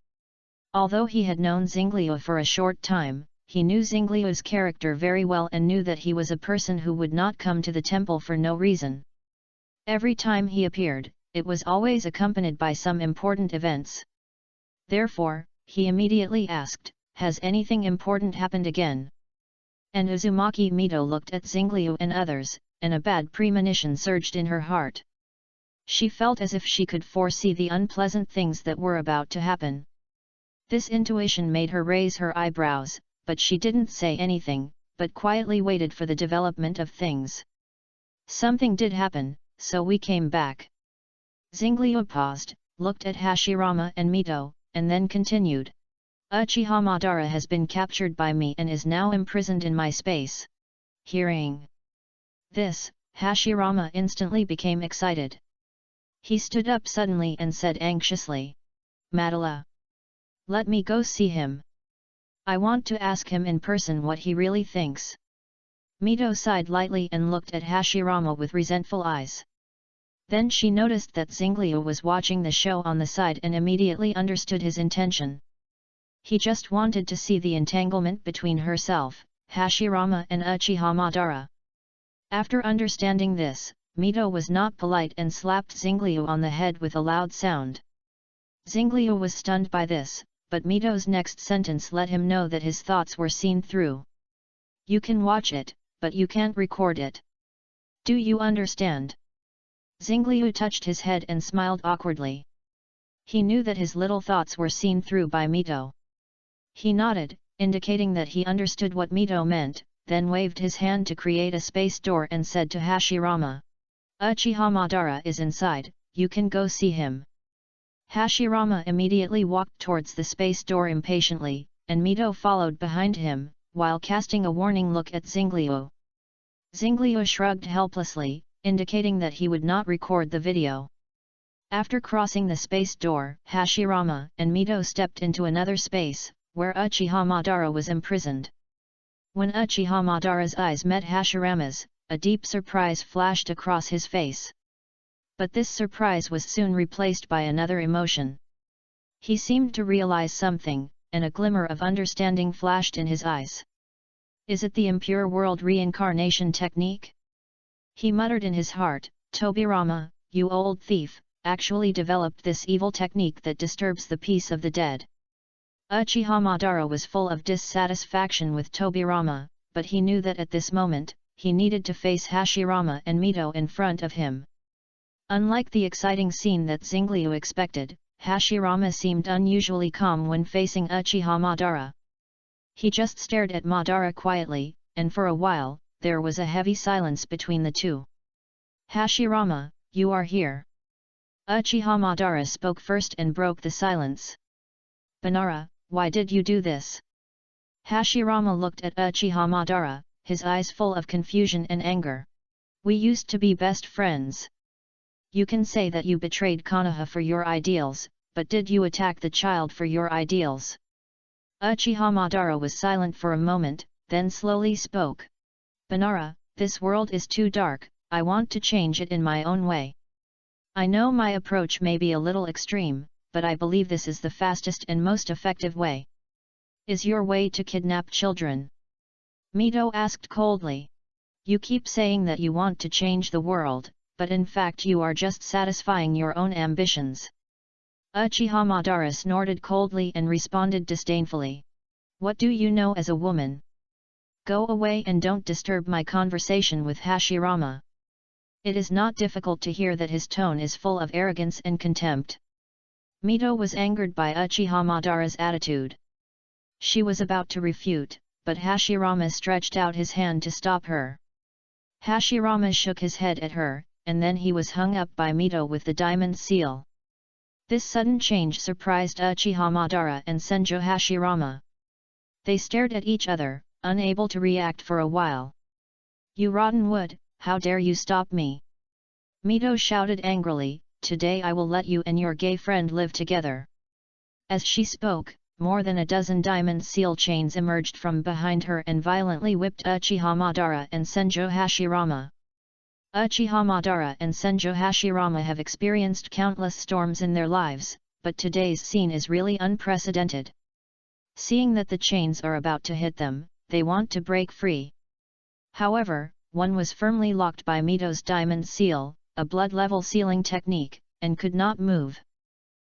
S1: Although he had known Zingliu for a short time, he knew Zingliu's character very well and knew that he was a person who would not come to the temple for no reason. Every time he appeared, it was always accompanied by some important events. Therefore, he immediately asked, "Has anything important happened again?" And Uzumaki Mito looked at Zingliu and others, and a bad premonition surged in her heart. She felt as if she could foresee the unpleasant things that were about to happen. This intuition made her raise her eyebrows, but she didn't say anything, but quietly waited for the development of things. "Something did happen, so we came back." Zingliu paused, looked at Hashirama and Mito, and then continued. "Uchiha Madara has been captured by me and is now imprisoned in my space." Hearing this, Hashirama instantly became excited. He stood up suddenly and said anxiously, "Madara, let me go see him. I want to ask him in person what he really thinks." Mito sighed lightly and looked at Hashirama with resentful eyes. Then she noticed that Zingliu was watching the show on the side and immediately understood his intention. He just wanted to see the entanglement between herself, Hashirama and Uchiha Madara. After understanding this, Mito was not polite and slapped Zingliu on the head with a loud sound. Zingliu was stunned by this, but Mito's next sentence let him know that his thoughts were seen through. "You can watch it, but you can't record it. Do you understand?" Zingliu touched his head and smiled awkwardly. He knew that his little thoughts were seen through by Mito. He nodded, indicating that he understood what Mito meant, then waved his hand to create a space door and said to Hashirama, "Uchiha Madara is inside, you can go see him." Hashirama immediately walked towards the space door impatiently, and Mito followed behind him, while casting a warning look at Zingliu. Zingliu shrugged helplessly, indicating that he would not record the video. After crossing the space door, Hashirama and Mito stepped into another space, where Uchiha Madara was imprisoned. When Uchiha Madara's eyes met Hashirama's, a deep surprise flashed across his face. But this surprise was soon replaced by another emotion. He seemed to realize something, and a glimmer of understanding flashed in his eyes. Is it the impure world reincarnation technique? He muttered in his heart, Tobirama, you old thief, actually developed this evil technique that disturbs the peace of the dead. Uchiha Madara was full of dissatisfaction with Tobirama, but he knew that at this moment, he needed to face Hashirama and Mito in front of him. Unlike the exciting scene that Xingliu expected, Hashirama seemed unusually calm when facing Uchiha Madara. He just stared at Madara quietly, and for a while, there was a heavy silence between the two. Hashirama, you are here. Uchiha Madara spoke first and broke the silence. Banara, why did you do this? Hashirama looked at Uchiha Madara, his eyes full of confusion and anger. We used to be best friends. You can say that you betrayed Konoha for your ideals, but did you attack the child for your ideals? Uchiha Madara was silent for a moment, then slowly spoke. Banara, this world is too dark, I want to change it in my own way. I know my approach may be a little extreme, but I believe this is the fastest and most effective way. Is your way to kidnap children? Mito asked coldly. You keep saying that you want to change the world, but in fact you are just satisfying your own ambitions. Uchiha Madara snorted coldly and responded disdainfully. What do you know as a woman? Go away and don't disturb my conversation with Hashirama. It is not difficult to hear that his tone is full of arrogance and contempt. Mito was angered by Uchiha Madara's attitude. She was about to refute, but Hashirama stretched out his hand to stop her. Hashirama shook his head at her, and then he was hung up by Mito with the diamond seal. This sudden change surprised Uchiha Madara and Senjo Hashirama. They stared at each other, unable to react for a while. You rotten wood, how dare you stop me? Mito shouted angrily, today I will let you and your gay friend live together. As she spoke, more than a dozen diamond seal chains emerged from behind her and violently whipped Uchiha Madara and Senjo Hashirama. Uchiha Madara and Senjo Hashirama have experienced countless storms in their lives, but today's scene is really unprecedented. Seeing that the chains are about to hit them, they want to break free. However, one was firmly locked by Mito's diamond seal, a blood-level sealing technique, and could not move.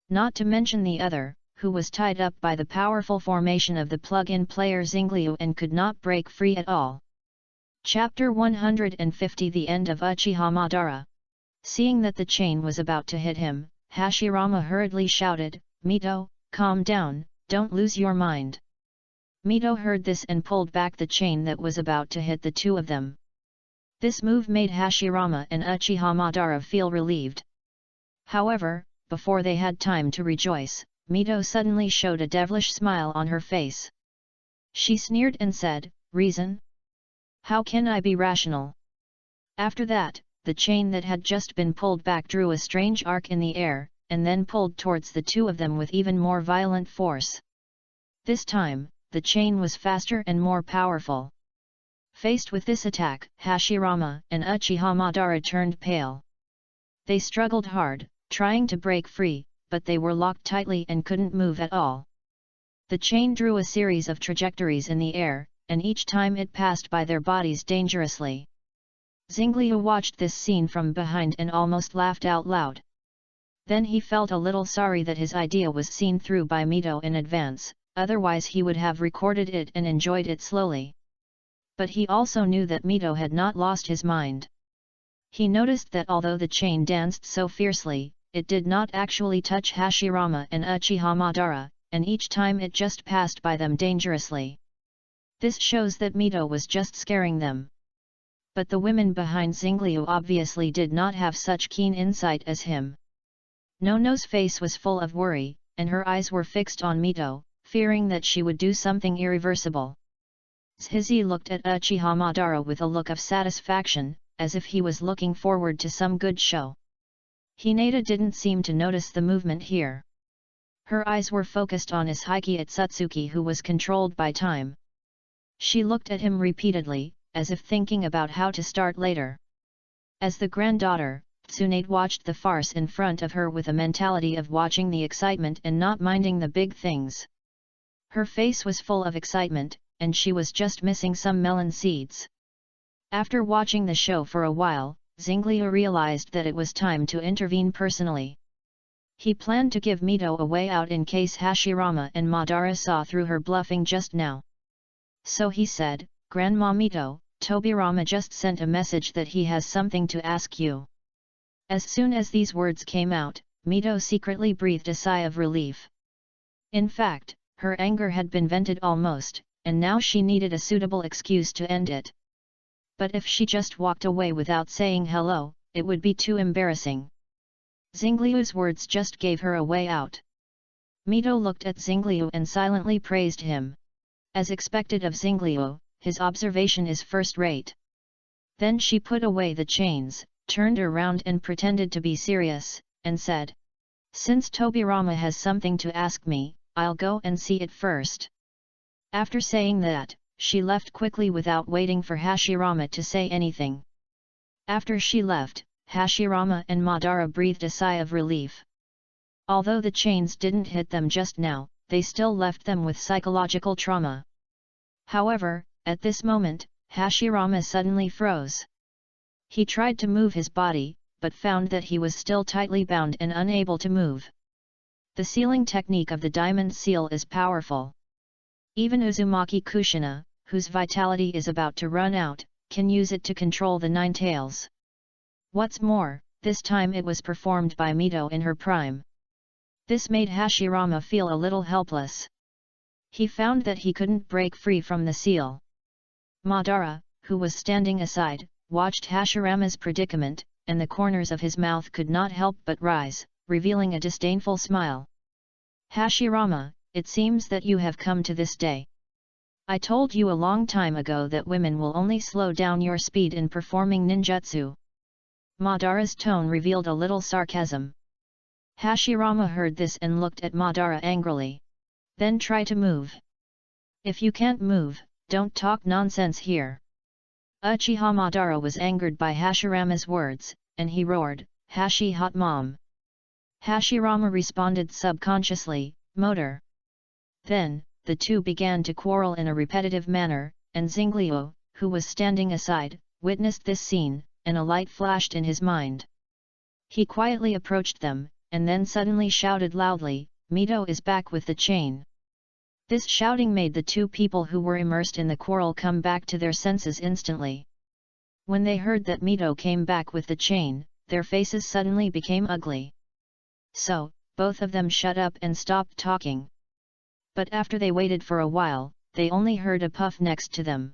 S1: Not to mention the other, who was tied up by the powerful formation of the plug-in player Xingliu and could not break free at all. Chapter 150 The End of Uchiha Madara. Seeing that the chain was about to hit him, Hashirama hurriedly shouted, Mito, calm down, don't lose your mind. Mito heard this and pulled back the chain that was about to hit the two of them. This move made Hashirama and Uchiha Madara feel relieved. However, before they had time to rejoice, Mito suddenly showed a devilish smile on her face. She sneered and said, Reason? How can I be rational? After that, the chain that had just been pulled back drew a strange arc in the air, and then pulled towards the two of them with even more violent force. This time, the chain was faster and more powerful. Faced with this attack, Hashirama and Uchiha Madara turned pale. They struggled hard, trying to break free, but they were locked tightly and couldn't move at all. The chain drew a series of trajectories in the air, and each time it passed by their bodies dangerously. Xingliu watched this scene from behind and almost laughed out loud. Then he felt a little sorry that his idea was seen through by Mito in advance, otherwise he would have recorded it and enjoyed it slowly. But he also knew that Mito had not lost his mind. He noticed that although the chain danced so fiercely, it did not actually touch Hashirama and Uchiha Madara, and each time it just passed by them dangerously. This shows that Mito was just scaring them. But the women behind Xingliu obviously did not have such keen insight as him. Nono's face was full of worry, and her eyes were fixed on Mito, fearing that she would do something irreversible. Zhizi looked at Uchiha Madara with a look of satisfaction, as if he was looking forward to some good show. Hinata didn't seem to notice the movement here. Her eyes were focused on Ishiki Atsutsuki, who was controlled by time. She looked at him repeatedly, as if thinking about how to start later. As the granddaughter, Tsunade watched the farce in front of her with a mentality of watching the excitement and not minding the big things. Her face was full of excitement, and she was just missing some melon seeds. After watching the show for a while, Xingliu realized that it was time to intervene personally. He planned to give Mito a way out in case Hashirama and Madara saw through her bluffing just now. So he said, "Grandma Mito, Tobirama just sent a message that he has something to ask you." As soon as these words came out, Mito secretly breathed a sigh of relief. In fact, her anger had been vented almost, and now she needed a suitable excuse to end it. But if she just walked away without saying hello, it would be too embarrassing. Xingliu's words just gave her a way out. Mito looked at Xingliu and silently praised him. As expected of Xingliu, his observation is first-rate. Then she put away the chains, turned around and pretended to be serious, and said, "Since Tobirama has something to ask me, I'll go and see it first." After saying that, she left quickly without waiting for Hashirama to say anything. After she left, Hashirama and Madara breathed a sigh of relief. Although the chains didn't hit them just now, they still left them with psychological trauma. However, at this moment, Hashirama suddenly froze. He tried to move his body, but found that he was still tightly bound and unable to move. The sealing technique of the diamond seal is powerful. Even Uzumaki Kushina, whose vitality is about to run out, can use it to control the nine tails. What's more, this time it was performed by Mito in her prime. This made Hashirama feel a little helpless. He found that he couldn't break free from the seal. Madara, who was standing aside, watched Hashirama's predicament, and the corners of his mouth could not help but rise, revealing a disdainful smile. "Hashirama, it seems that you have come to this day. I told you a long time ago that women will only slow down your speed in performing ninjutsu." Madara's tone revealed a little sarcasm. Hashirama heard this and looked at Madara angrily. "Then try to move. If you can't move, don't talk nonsense here." Uchiha Madara was angered by Hashirama's words, and he roared, "Hashi hot mom!" Hashirama responded subconsciously, "Motor." Then, the two began to quarrel in a repetitive manner, and Xingliu, who was standing aside, witnessed this scene, and a light flashed in his mind. He quietly approached them, and then suddenly shouted loudly, "Mito is back with the chain." This shouting made the two people who were immersed in the quarrel come back to their senses instantly. When they heard that Mito came back with the chain, their faces suddenly became ugly. So, both of them shut up and stopped talking. But after they waited for a while, they only heard a puff next to them.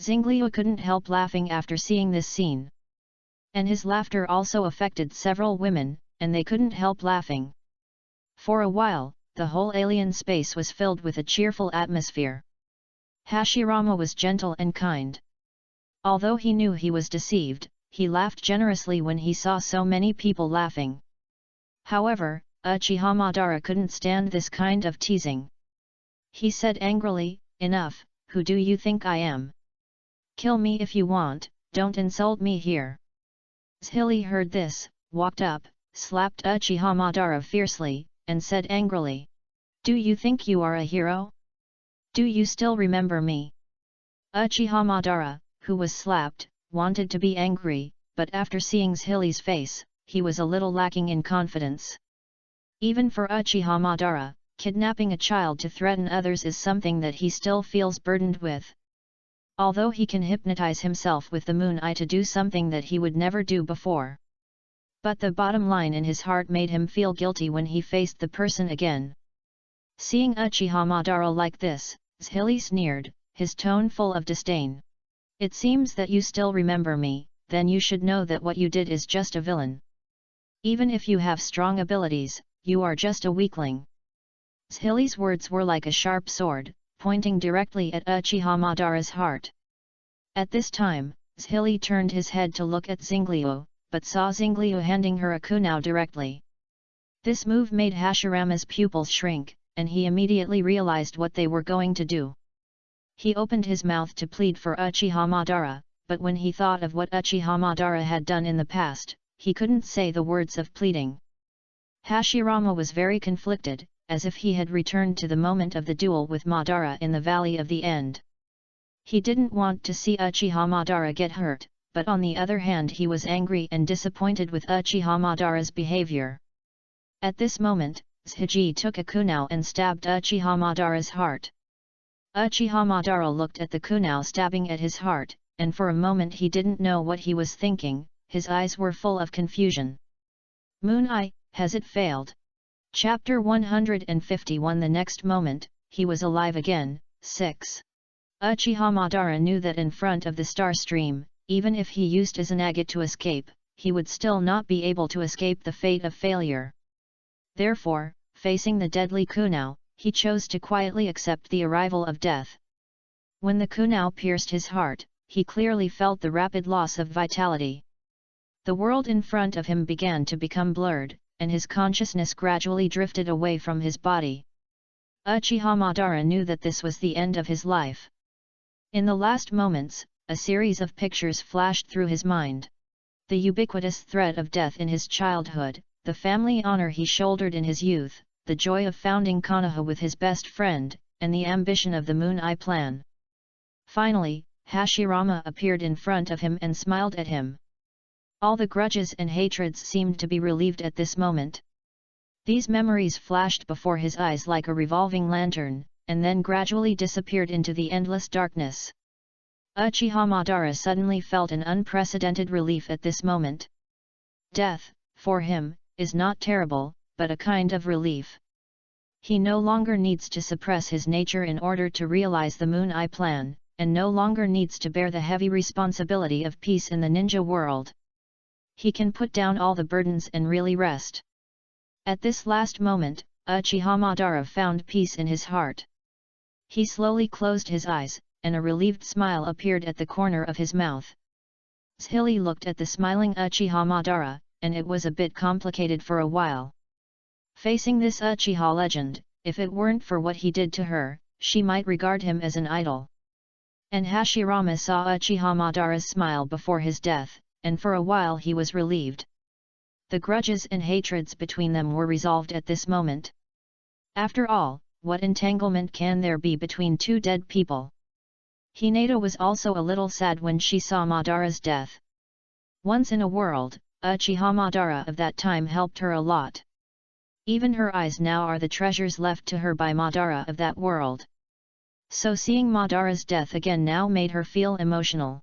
S1: Xingliu couldn't help laughing after seeing this scene. And his laughter also affected several women, and they couldn't help laughing. For a while, the whole alien space was filled with a cheerful atmosphere. Hashirama was gentle and kind. Although he knew he was deceived, he laughed generously when he saw so many people laughing. However, Uchiha Madara couldn't stand this kind of teasing. He said angrily, "Enough, who do you think I am? Kill me if you want, don't insult me here." Zhili heard this, walked up, slapped Uchiha Madara fiercely, and said angrily, "Do you think you are a hero? Do you still remember me?" Uchiha Madara, who was slapped, wanted to be angry, but after seeing Zhili's face, he was a little lacking in confidence. Even for Uchiha Madara, kidnapping a child to threaten others is something that he still feels burdened with. Although he can hypnotize himself with the moon eye to do something that he would never do before. But the bottom line in his heart made him feel guilty when he faced the person again. Seeing Uchiha Madara like this, Zhili sneered, his tone full of disdain. "It seems that you still remember me, then you should know that what you did is just a villain. Even if you have strong abilities, you are just a weakling." Zhili's words were like a sharp sword, pointing directly at Uchiha Madara's heart. At this time, Zhili turned his head to look at Xingliu, but saw Xingliu handing her a kunao directly. This move made Hashirama's pupils shrink, and he immediately realized what they were going to do. He opened his mouth to plead for Uchiha Madara, but when he thought of what Uchiha Madara had done in the past, he couldn't say the words of pleading. Hashirama was very conflicted, as if he had returned to the moment of the duel with Madara in the Valley of the End. He didn't want to see Uchiha Madara get hurt, but on the other hand he was angry and disappointed with Uchiha Madara's behavior. At this moment, Tsuji took a kunai and stabbed Uchiha Madara's heart. Uchiha Madara looked at the kunai stabbing at his heart, and for a moment he didn't know what he was thinking, his eyes were full of confusion. Moon Eye, has it failed? Chapter 151. The next moment, he was alive again. 6. Uchiha Madara knew that in front of the star stream, even if he used Izanagi to escape, he would still not be able to escape the fate of failure. Therefore, facing the deadly kunai, he chose to quietly accept the arrival of death. When the kunai pierced his heart, he clearly felt the rapid loss of vitality. The world in front of him began to become blurred, and his consciousness gradually drifted away from his body. Uchiha Madara knew that this was the end of his life. In the last moments, a series of pictures flashed through his mind. The ubiquitous threat of death in his childhood, the family honor he shouldered in his youth, the joy of founding Konoha with his best friend, and the ambition of the Moon Eye plan. Finally, Hashirama appeared in front of him and smiled at him. All the grudges and hatreds seemed to be relieved at this moment. These memories flashed before his eyes like a revolving lantern, and then gradually disappeared into the endless darkness. Uchiha Madara suddenly felt an unprecedented relief at this moment. Death, for him, is not terrible, but a kind of relief. He no longer needs to suppress his nature in order to realize the Moon Eye plan, and no longer needs to bear the heavy responsibility of peace in the ninja world. He can put down all the burdens and really rest. At this last moment, Uchiha Madara found peace in his heart. He slowly closed his eyes, and a relieved smile appeared at the corner of his mouth. Tsuji looked at the smiling Uchiha Madara, and it was a bit complicated for a while. Facing this Uchiha legend, if it weren't for what he did to her, she might regard him as an idol. And Hashirama saw Uchiha Madara's smile before his death, and for a while he was relieved. The grudges and hatreds between them were resolved at this moment. After all, what entanglement can there be between two dead people? Hinata was also a little sad when she saw Madara's death. Once in a world, Uchiha Madara of that time helped her a lot. Even her eyes now are the treasures left to her by Madara of that world. So seeing Madara's death again now made her feel emotional.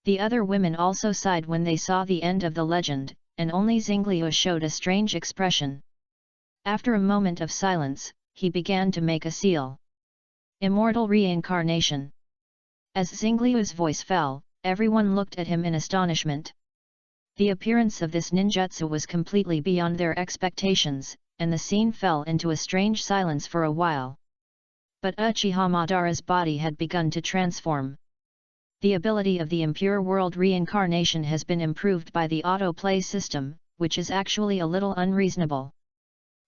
S1: The other women also sighed when they saw the end of the legend, and only Xingliu showed a strange expression. After a moment of silence, he began to make a seal. Immortal reincarnation. As Xingliu's voice fell, everyone looked at him in astonishment. The appearance of this ninjutsu was completely beyond their expectations, and the scene fell into a strange silence for a while. But Uchiha Madara's body had begun to transform. The ability of the impure world reincarnation has been improved by the autoplay system, which is actually a little unreasonable.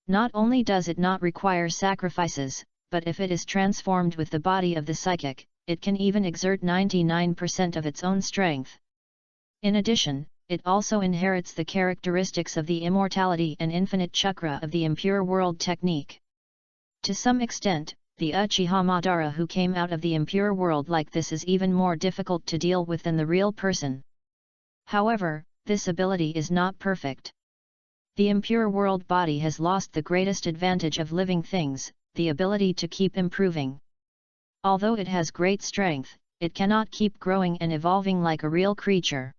S1: Not only does it not require sacrifices, but if it is transformed with the body of the psychic, it can even exert 99% of its own strength. In addition, it also inherits the characteristics of the immortality and infinite chakra of the impure world technique. To some extent, the Uchiha Madara who came out of the impure world like this is even more difficult to deal with than the real person. However, this ability is not perfect. The impure world body has lost the greatest advantage of living things, the ability to keep improving. Although it has great strength, it cannot keep growing and evolving like a real creature.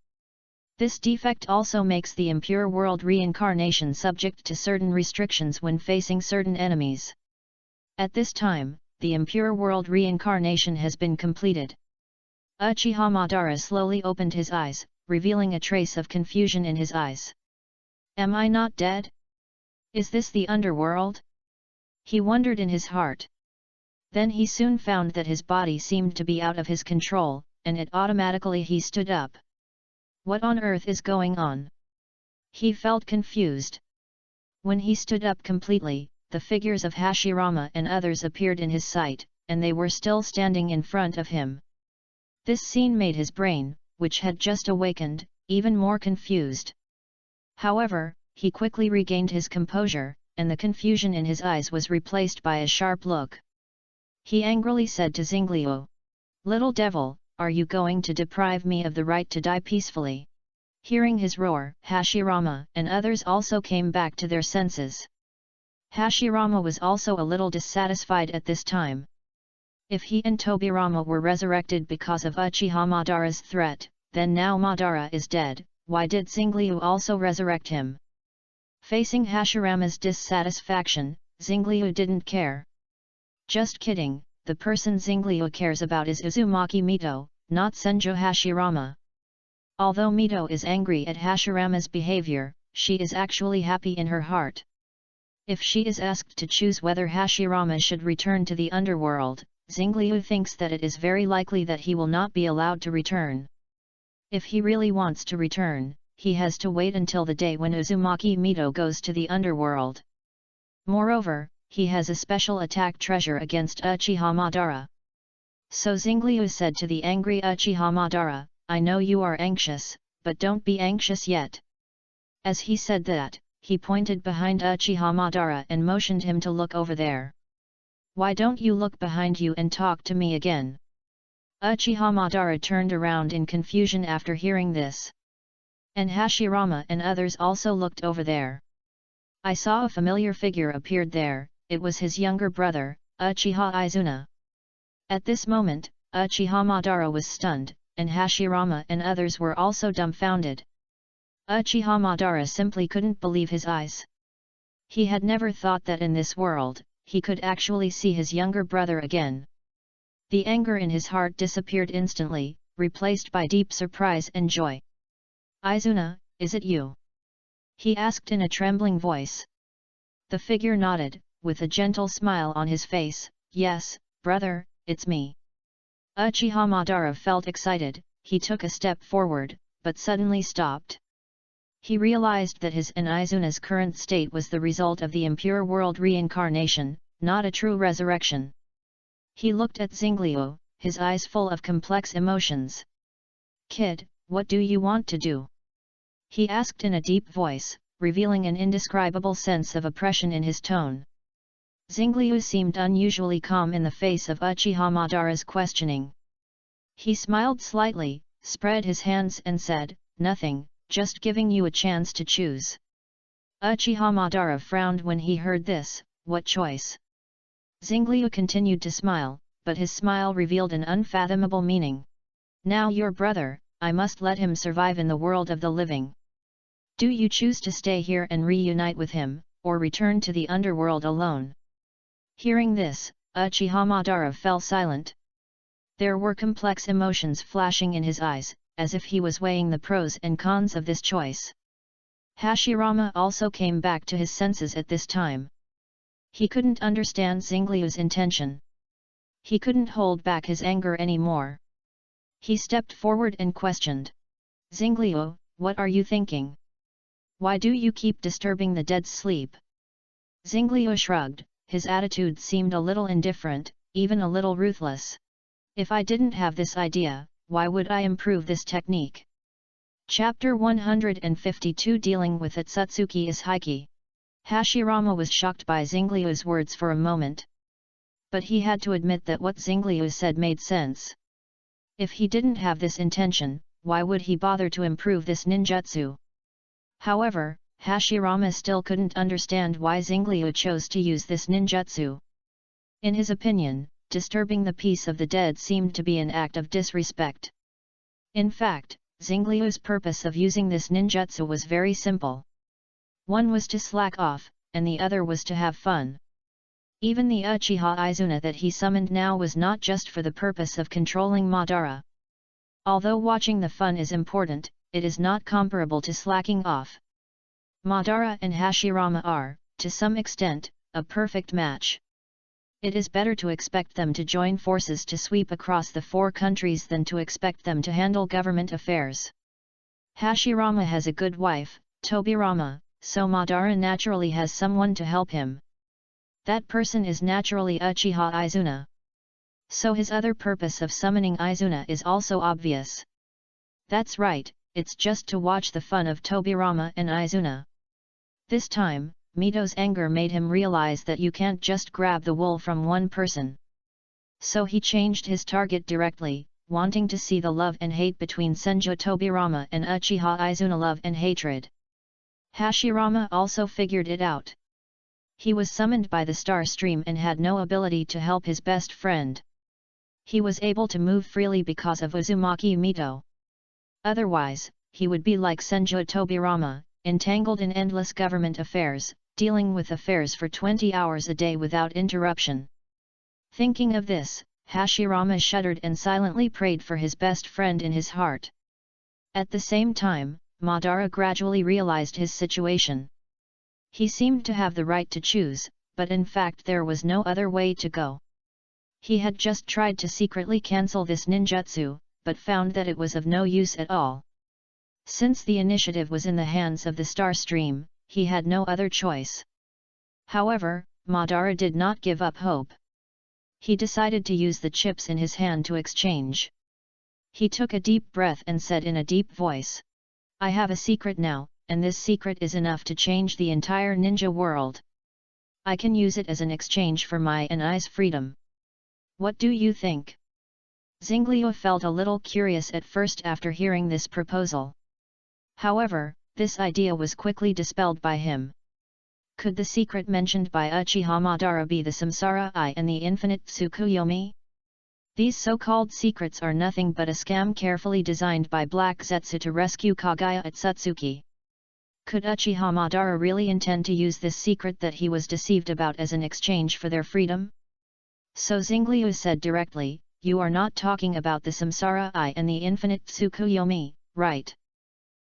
S1: This defect also makes the impure world reincarnation subject to certain restrictions when facing certain enemies. At this time, the impure world reincarnation has been completed. Uchiha Madara slowly opened his eyes, revealing a trace of confusion in his eyes. Am I not dead? Is this the underworld? He wondered in his heart. Then he soon found that his body seemed to be out of his control, and automatically he stood up. What on earth is going on? He felt confused. When he stood up completely, the figures of Hashirama and others appeared in his sight, and they were still standing in front of him. This scene made his brain, which had just awakened, even more confused. However, he quickly regained his composure, and the confusion in his eyes was replaced by a sharp look. He angrily said to Xingliu, "Little devil, are you going to deprive me of the right to die peacefully?" Hearing his roar, Hashirama and others also came back to their senses. Hashirama was also a little dissatisfied at this time. If he and Tobirama were resurrected because of Uchiha Madara's threat, then now Madara is dead, why did Xingliu also resurrect him? Facing Hashirama's dissatisfaction, Xingliu didn't care. Just kidding, the person Xingliu cares about is Uzumaki Mito, not Senju Hashirama. Although Mito is angry at Hashirama's behavior, she is actually happy in her heart. If she is asked to choose whether Hashirama should return to the underworld, Xingliu thinks that it is very likely that he will not be allowed to return. If he really wants to return, he has to wait until the day when Uzumaki Mito goes to the underworld. Moreover, he has a special attack treasure against Uchiha Madara. So Xingliu said to the angry Uchiha Madara, "I know you are anxious, but don't be anxious yet." As he said that, he pointed behind Uchiha Madara and motioned him to look over there. "Why don't you look behind you and talk to me again?" Uchiha Madara turned around in confusion after hearing this. And Hashirama and others also looked over there. I saw a familiar figure appeared there, it was his younger brother, Uchiha Izuna. At this moment, Uchiha Madara was stunned, and Hashirama and others were also dumbfounded. Uchiha Madara simply couldn't believe his eyes. He had never thought that in this world, he could actually see his younger brother again. The anger in his heart disappeared instantly, replaced by deep surprise and joy. "Izuna, is it you?" he asked in a trembling voice. The figure nodded, with a gentle smile on his face, "Yes, brother, it's me." Uchiha Madara felt excited, he took a step forward, but suddenly stopped. He realized that his and Izuna's current state was the result of the impure world reincarnation, not a true resurrection. He looked at Xingliu, his eyes full of complex emotions. "Kid, what do you want to do?" he asked in a deep voice, revealing an indescribable sense of oppression in his tone. Xingliu seemed unusually calm in the face of Uchiha Madara's questioning. He smiled slightly, spread his hands and said, "Nothing, just giving you a chance to choose." Uchiha Madara frowned when he heard this, "What choice?" Xingliu continued to smile, but his smile revealed an unfathomable meaning. "Now your brother, I must let him survive in the world of the living. Do you choose to stay here and reunite with him, or return to the underworld alone?" Hearing this, Uchiha Madara fell silent. There were complex emotions flashing in his eyes, as if he was weighing the pros and cons of this choice. Hashirama also came back to his senses at this time. He couldn't understand Xingliu's intention. He couldn't hold back his anger anymore. He stepped forward and questioned. "Xingliu, what are you thinking? Why do you keep disturbing the dead's sleep?" Xingliu shrugged, his attitude seemed a little indifferent, even a little ruthless. "If I didn't have this idea, why would I improve this technique?" Chapter 152 Dealing with Otsutsuki is Heiki. Hashirama was shocked by Xingliu's words for a moment. But he had to admit that what Xingliu said made sense. If he didn't have this intention, why would he bother to improve this ninjutsu? However, Hashirama still couldn't understand why Xingliu chose to use this ninjutsu. In his opinion, disturbing the peace of the dead seemed to be an act of disrespect. In fact, Xingliu's purpose of using this ninjutsu was very simple. One was to slack off, and the other was to have fun. Even the Uchiha Izuna that he summoned now was not just for the purpose of controlling Madara. Although watching the fun is important, it is not comparable to slacking off. Madara and Hashirama are, to some extent, a perfect match. It is better to expect them to join forces to sweep across the 4 countries than to expect them to handle government affairs. Hashirama has a good wife, Tobirama, so Madara naturally has someone to help him. That person is naturally Uchiha Izuna. So his other purpose of summoning Izuna is also obvious. That's right, it's just to watch the fun of Tobirama and Izuna. This time, Mito's anger made him realize that you can't just grab the wool from one person. So he changed his target directly, wanting to see the love and hate between Senju Tobirama and Uchiha Izuna. Love and hatred. Hashirama also figured it out. He was summoned by the star stream and had no ability to help his best friend. He was able to move freely because of Uzumaki Mito. Otherwise, he would be like Senju Tobirama, entangled in endless government affairs, dealing with affairs for 20 hours a day without interruption. Thinking of this, Hashirama shuddered and silently prayed for his best friend in his heart. At the same time, Madara gradually realized his situation. He seemed to have the right to choose, but in fact there was no other way to go. He had just tried to secretly cancel this ninjutsu, but found that it was of no use at all. Since the initiative was in the hands of the star stream, he had no other choice. However, Madara did not give up hope. He decided to use the chips in his hand to exchange. He took a deep breath and said in a deep voice, "I have a secret now, and this secret is enough to change the entire ninja world. I can use it as an exchange for my and I's freedom. What do you think?" Xingliu felt a little curious at first after hearing this proposal. However, this idea was quickly dispelled by him. Could the secret mentioned by Uchiha Madara be the Samsara Eye and the infinite Tsukuyomi? These so-called secrets are nothing but a scam carefully designed by Black Zetsu to rescue Kaguya Otsutsuki. Could Uchiha Madara really intend to use this secret that he was deceived about as an exchange for their freedom? So Xingliu said directly, "You are not talking about the Samsara Eye and the infinite Tsukuyomi, right?"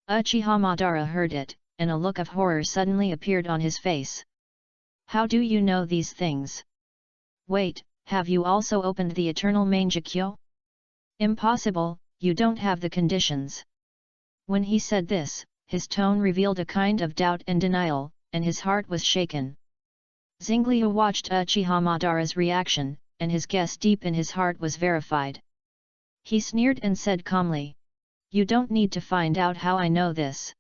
S1: Uchiha Madara heard it, and a look of horror suddenly appeared on his face. "How do you know these things? Wait, have you also opened the Eternal Mangekyo? Impossible, you don't have the conditions." When he said this, his tone revealed a kind of doubt and denial, and his heart was shaken. Xingliu watched Uchiha Madara's reaction, and his guess deep in his heart was verified. He sneered and said calmly, "You don't need to find out how I know this.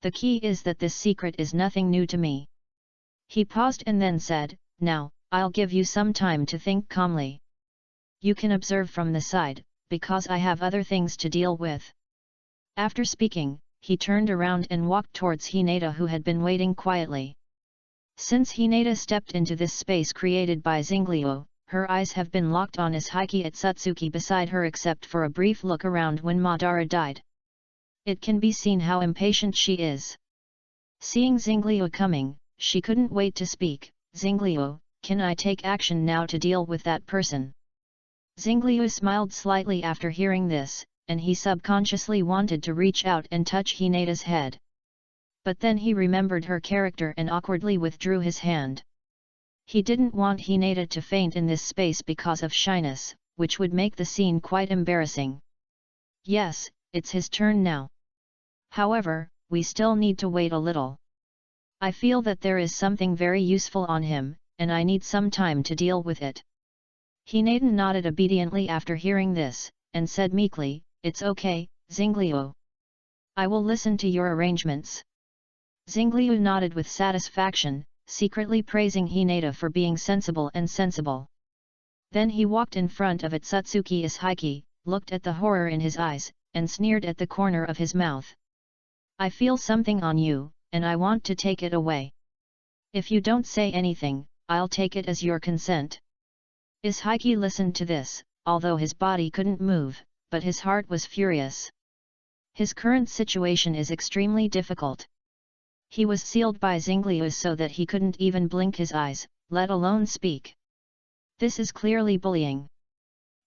S1: The key is that this secret is nothing new to me." He paused and then said, "Now, I'll give you some time to think calmly. You can observe from the side, because I have other things to deal with." After speaking, he turned around and walked towards Hinata, who had been waiting quietly. Since Hinata stepped into this space created by Xingliu, her eyes have been locked on Izhiki Otsutsuki beside her except for a brief look around when Madara died. It can be seen how impatient she is. Seeing Xingliu coming, she couldn't wait to speak. "Xingliu, can I take action now to deal with that person?" Xingliu smiled slightly after hearing this, and he subconsciously wanted to reach out and touch Hinata's head. But then he remembered her character and awkwardly withdrew his hand. He didn't want Hinata to faint in this space because of shyness, which would make the scene quite embarrassing. Yes, it's his turn now. However, we still need to wait a little. I feel that there is something very useful on him, and I need some time to deal with it. Hinata nodded obediently after hearing this, and said meekly, "It's okay, Xingliu. I will listen to your arrangements." Xingliu nodded with satisfaction, secretly praising Hinata for being sensible. Then he walked in front of Otsutsuki Izhiki, looked at the horror in his eyes, and sneered at the corner of his mouth. "I feel something on you, and I want to take it away. If you don't say anything, I'll take it as your consent." Izhiki listened to this, although his body couldn't move, but his heart was furious. His current situation is extremely difficult. He was sealed by Xingliu so that he couldn't even blink his eyes, let alone speak. This is clearly bullying.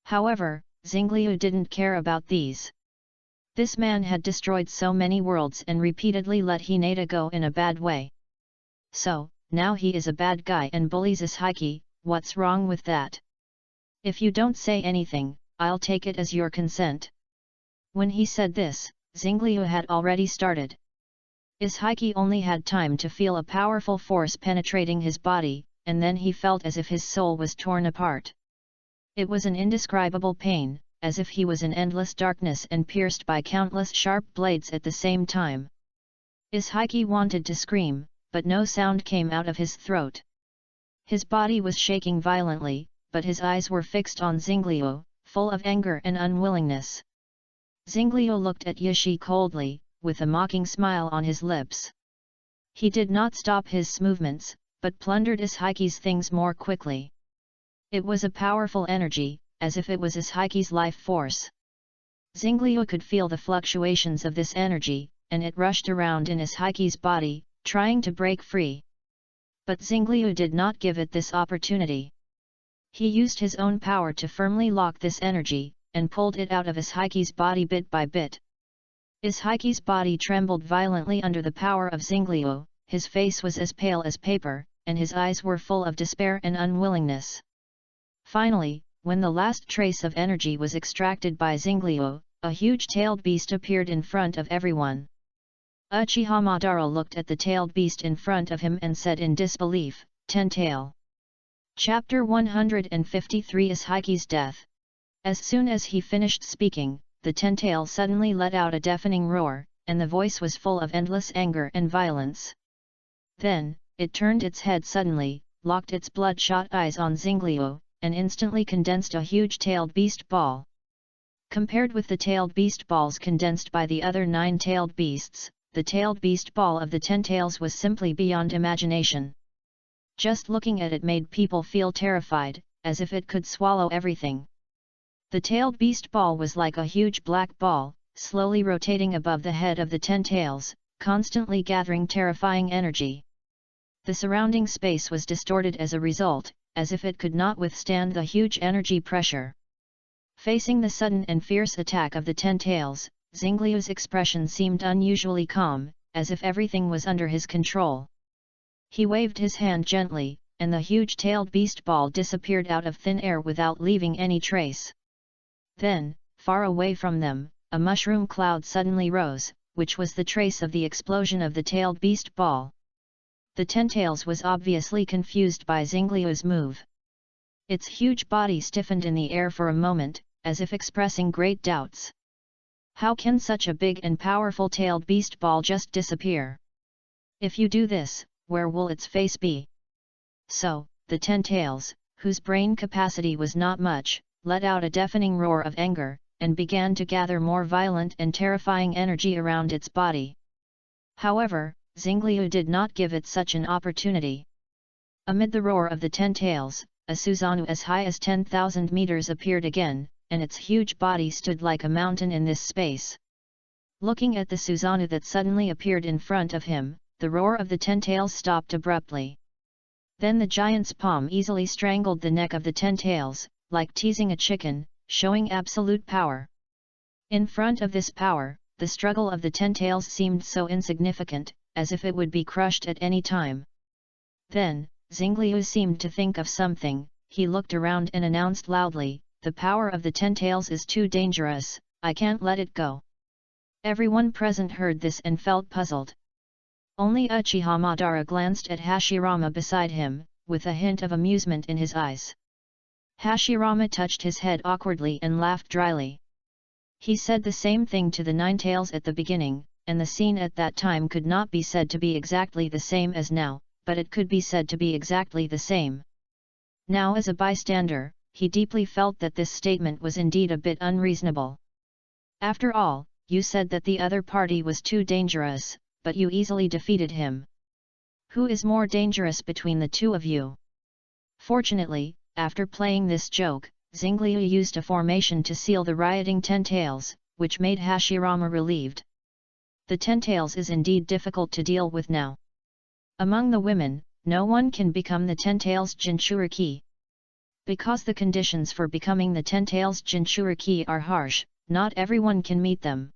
S1: However, Xingliu didn't care about these. This man had destroyed so many worlds and repeatedly let Hinata go in a bad way. So, now he is a bad guy and bullies Izhiki. What's wrong with that? "If you don't say anything, I'll take it as your consent." When he said this, Xingliu had already started. Izhiki only had time to feel a powerful force penetrating his body, and then he felt as if his soul was torn apart. It was an indescribable pain, as if he was in endless darkness and pierced by countless sharp blades at the same time. Ishiki wanted to scream, but no sound came out of his throat. His body was shaking violently, but his eyes were fixed on Xingliu, full of anger and unwillingness. Xingliu looked at Yashi coldly, with a mocking smile on his lips. He did not stop his movements, but plundered Ishiki's things more quickly. It was a powerful energy, as if it was Ishiki's life force. Xingliu could feel the fluctuations of this energy, and it rushed around in Ishiki's body, trying to break free. But Xingliu did not give it this opportunity. He used his own power to firmly lock this energy, and pulled it out of Ishiki's body bit by bit. Ishiki's body trembled violently under the power of Xingliu, his face was as pale as paper, and his eyes were full of despair and unwillingness. Finally, when the last trace of energy was extracted by Xingliu, a huge-tailed beast appeared in front of everyone. Uchiha Madara looked at the tailed beast in front of him and said in disbelief, "Ten-tail." Chapter 153 Ishiki's Death. As soon as he finished speaking, the ten-tail suddenly let out a deafening roar, and the voice was full of endless anger and violence. Then, it turned its head suddenly, locked its bloodshot eyes on Xingliu, and instantly condensed a huge-tailed beast ball. Compared with the tailed beast balls condensed by the other 9 tailed beasts, the tailed beast ball of the 10 tails was simply beyond imagination. Just looking at it made people feel terrified, as if it could swallow everything. The tailed beast ball was like a huge black ball, slowly rotating above the head of the 10 tails, constantly gathering terrifying energy. The surrounding space was distorted as a result, as if it could not withstand the huge energy pressure. Facing the sudden and fierce attack of the 10 tails, Xingliu's expression seemed unusually calm, as if everything was under his control. He waved his hand gently, and the huge-tailed beast ball disappeared out of thin air without leaving any trace. Then, far away from them, a mushroom cloud suddenly rose, which was the trace of the explosion of the tailed beast ball. The 10 tails was obviously confused by Xingliu's move. Its huge body stiffened in the air for a moment, as if expressing great doubts. How can such a big and powerful tailed beast ball just disappear? If you do this, where will its face be? So, the 10 tails, whose brain capacity was not much, let out a deafening roar of anger, and began to gather more violent and terrifying energy around its body. However, Xingliu did not give it such an opportunity. Amid the roar of the 10 tails, a Susanoo as high as 10,000 meters appeared again, and its huge body stood like a mountain in this space. Looking at the Susanoo that suddenly appeared in front of him, the roar of the 10 tails stopped abruptly. Then the giant's palm easily strangled the neck of the 10 tails, like teasing a chicken, showing absolute power. In front of this power, the struggle of the 10 tails seemed so insignificant, as if it would be crushed at any time. Then, Xingliu seemed to think of something. He looked around and announced loudly, "The power of the 10 tails is too dangerous, I can't let it go." Everyone present heard this and felt puzzled. Only Uchiha Madara glanced at Hashirama beside him, with a hint of amusement in his eyes. Hashirama touched his head awkwardly and laughed dryly. He said the same thing to the 9 tails at the beginning, and the scene at that time could not be said to be exactly the same as now, but it could be said to be exactly the same. Now as a bystander, he deeply felt that this statement was indeed a bit unreasonable. After all, you said that the other party was too dangerous, but you easily defeated him. Who is more dangerous between the two of you? Fortunately, after playing this joke, Xingliu used a formation to seal the rioting 10 tails, which made Hashirama relieved. The 10 tails is indeed difficult to deal with now. Among the women, no one can become the 10 tails Jinchuriki. Because the conditions for becoming the 10 tails Jinchuriki are harsh, not everyone can meet them.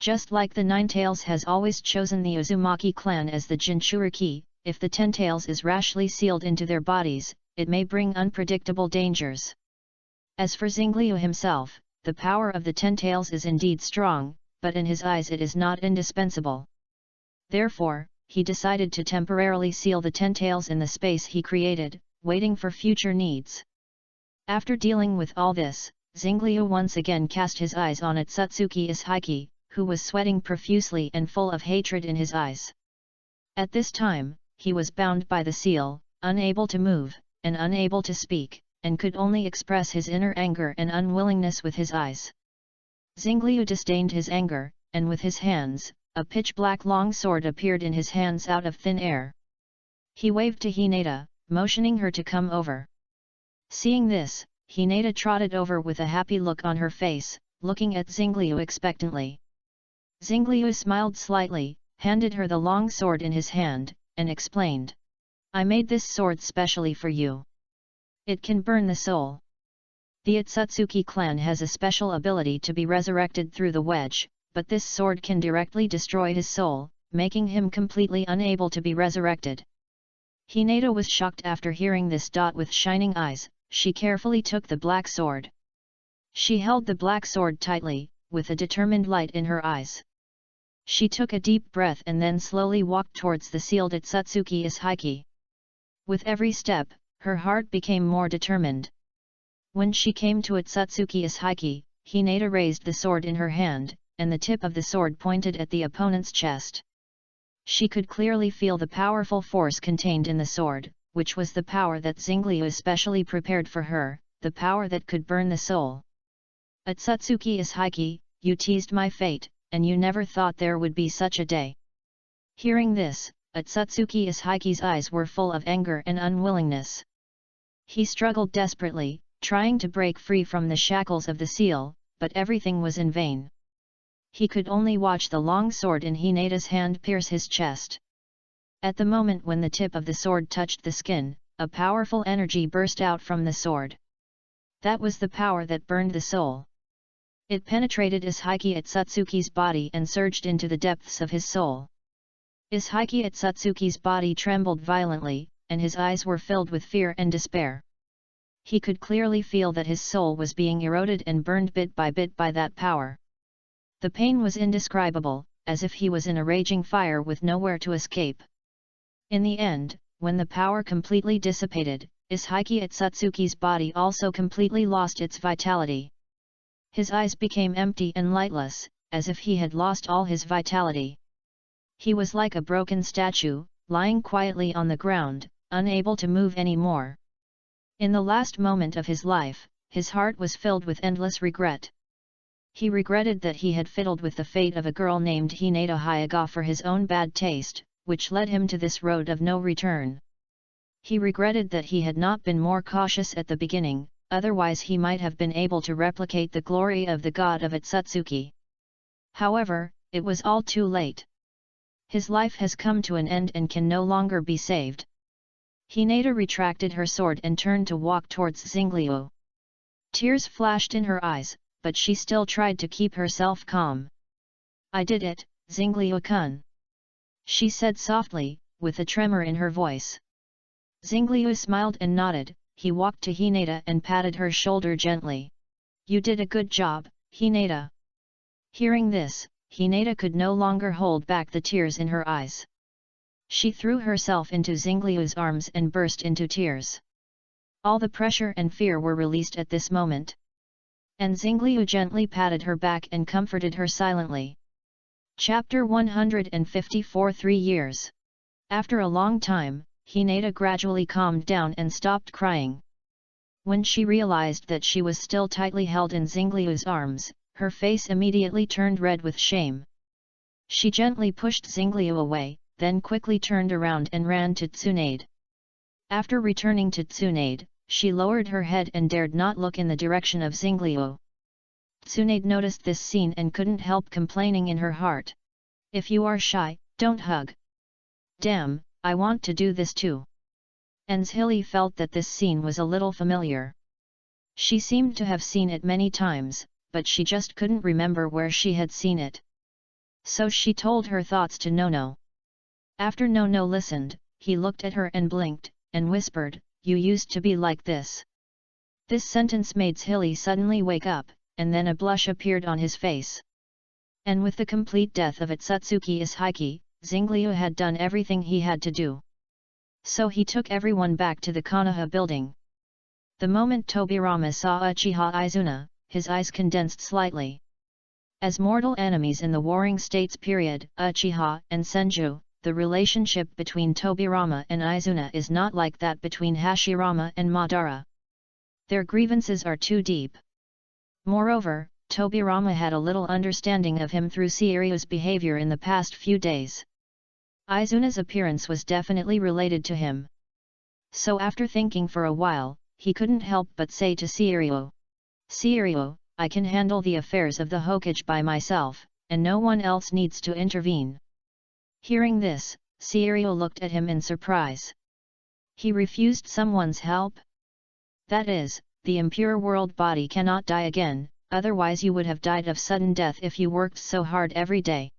S1: Just like the 9 tails has always chosen the Uzumaki clan as the Jinchuriki, if the 10 tails is rashly sealed into their bodies, it may bring unpredictable dangers. As for Xingliu himself, the power of the 10 tails is indeed strong, but in his eyes it is not indispensable. Therefore, he decided to temporarily seal the 10 tails in the space he created, waiting for future needs. After dealing with all this, Xingliu once again cast his eyes on Otsutsuki Ishiki, who was sweating profusely and full of hatred in his eyes. At this time, he was bound by the seal, unable to move, and unable to speak, and could only express his inner anger and unwillingness with his eyes. Xingliu disdained his anger, and with his hands, a pitch-black long sword appeared in his hands out of thin air. He waved to Hinata, motioning her to come over. Seeing this, Hinata trotted over with a happy look on her face, looking at Xingliu expectantly. Xingliu smiled slightly, handed her the long sword in his hand, and explained, "I made this sword specially for you. It can burn the soul. The Otsutsuki clan has a special ability to be resurrected through the wedge, but this sword can directly destroy his soul, making him completely unable to be resurrected." Hinata was shocked after hearing this. With shining eyes, she carefully took the black sword. She held the black sword tightly, with a determined light in her eyes. She took a deep breath and then slowly walked towards the sealed Otsutsuki Ishiki. With every step, her heart became more determined. When she came to Otsutsuki Ishiki, Hinata raised the sword in her hand, and the tip of the sword pointed at the opponent's chest. She could clearly feel the powerful force contained in the sword, which was the power that Xingliu especially prepared for her, the power that could burn the soul. "Otsutsuki Ishiki, you teased my fate, and you never thought there would be such a day." Hearing this, Otsutsuki Ishiki's eyes were full of anger and unwillingness. He struggled desperately, trying to break free from the shackles of the seal, but everything was in vain. He could only watch the long sword in Hinata's hand pierce his chest. At the moment when the tip of the sword touched the skin, a powerful energy burst out from the sword. That was the power that burned the soul. It penetrated Ishiki Otsutsuki's body and surged into the depths of his soul. Ishiki Otsutsuki's body trembled violently, and his eyes were filled with fear and despair. He could clearly feel that his soul was being eroded and burned bit by that power. The pain was indescribable, as if he was in a raging fire with nowhere to escape. In the end, when the power completely dissipated, Ishiki Otsutsuki's body also completely lost its vitality. His eyes became empty and lightless, as if he had lost all his vitality. He was like a broken statue, lying quietly on the ground, unable to move any more. In the last moment of his life, his heart was filled with endless regret. He regretted that he had fiddled with the fate of a girl named Hinata Hyuga for his own bad taste, which led him to this road of no return. He regretted that he had not been more cautious at the beginning, otherwise he might have been able to replicate the glory of the god of Otsutsuki. However, it was all too late. His life has come to an end and can no longer be saved. Hinata retracted her sword and turned to walk towards Xingliu. Tears flashed in her eyes, but she still tried to keep herself calm. "I did it, Xingliu-kun," she said softly, with a tremor in her voice. Xingliu smiled and nodded. He walked to Hinata and patted her shoulder gently. "You did a good job, Hinata." Hearing this, Hinata could no longer hold back the tears in her eyes. She threw herself into Xingliu's arms and burst into tears. All the pressure and fear were released at this moment. And Xingliu gently patted her back and comforted her silently. Chapter 154 3 years. After a long time, Hinata gradually calmed down and stopped crying. When she realized that she was still tightly held in Xingliu's arms, her face immediately turned red with shame. She gently pushed Xingliu away, then quickly turned around and ran to Tsunade. After returning to Tsunade, she lowered her head and dared not look in the direction of Xingliu. Tsunade noticed this scene and couldn't help complaining in her heart. "If you are shy, don't hug." "Damn, I want to do this too." Anzhili felt that this scene was a little familiar. She seemed to have seen it many times, but she just couldn't remember where she had seen it. So she told her thoughts to Nono. After Nono listened, he looked at her and blinked, and whispered, "You used to be like this." This sentence made Anzhili suddenly wake up, and then a blush appeared on his face. And with the complete death of Otsutsuki Ishiki, Xingliu had done everything he had to do. So he took everyone back to the Konoha building. The moment Tobirama saw Uchiha Izuna, his eyes condensed slightly. As mortal enemies in the Warring States period, Uchiha and Senju, the relationship between Tobirama and Izuna is not like that between Hashirama and Madara. Their grievances are too deep. Moreover, Tobirama had a little understanding of him through Seiryo's behavior in the past few days. Izuna's appearance was definitely related to him. So after thinking for a while, he couldn't help but say to Seiryo, "Seiryo, I can handle the affairs of the Hokage by myself, and no one else needs to intervene." Hearing this, Seiryo looked at him in surprise. He refused someone's help? That is, the impure world body cannot die again, otherwise you would have died of sudden death if you worked so hard every day.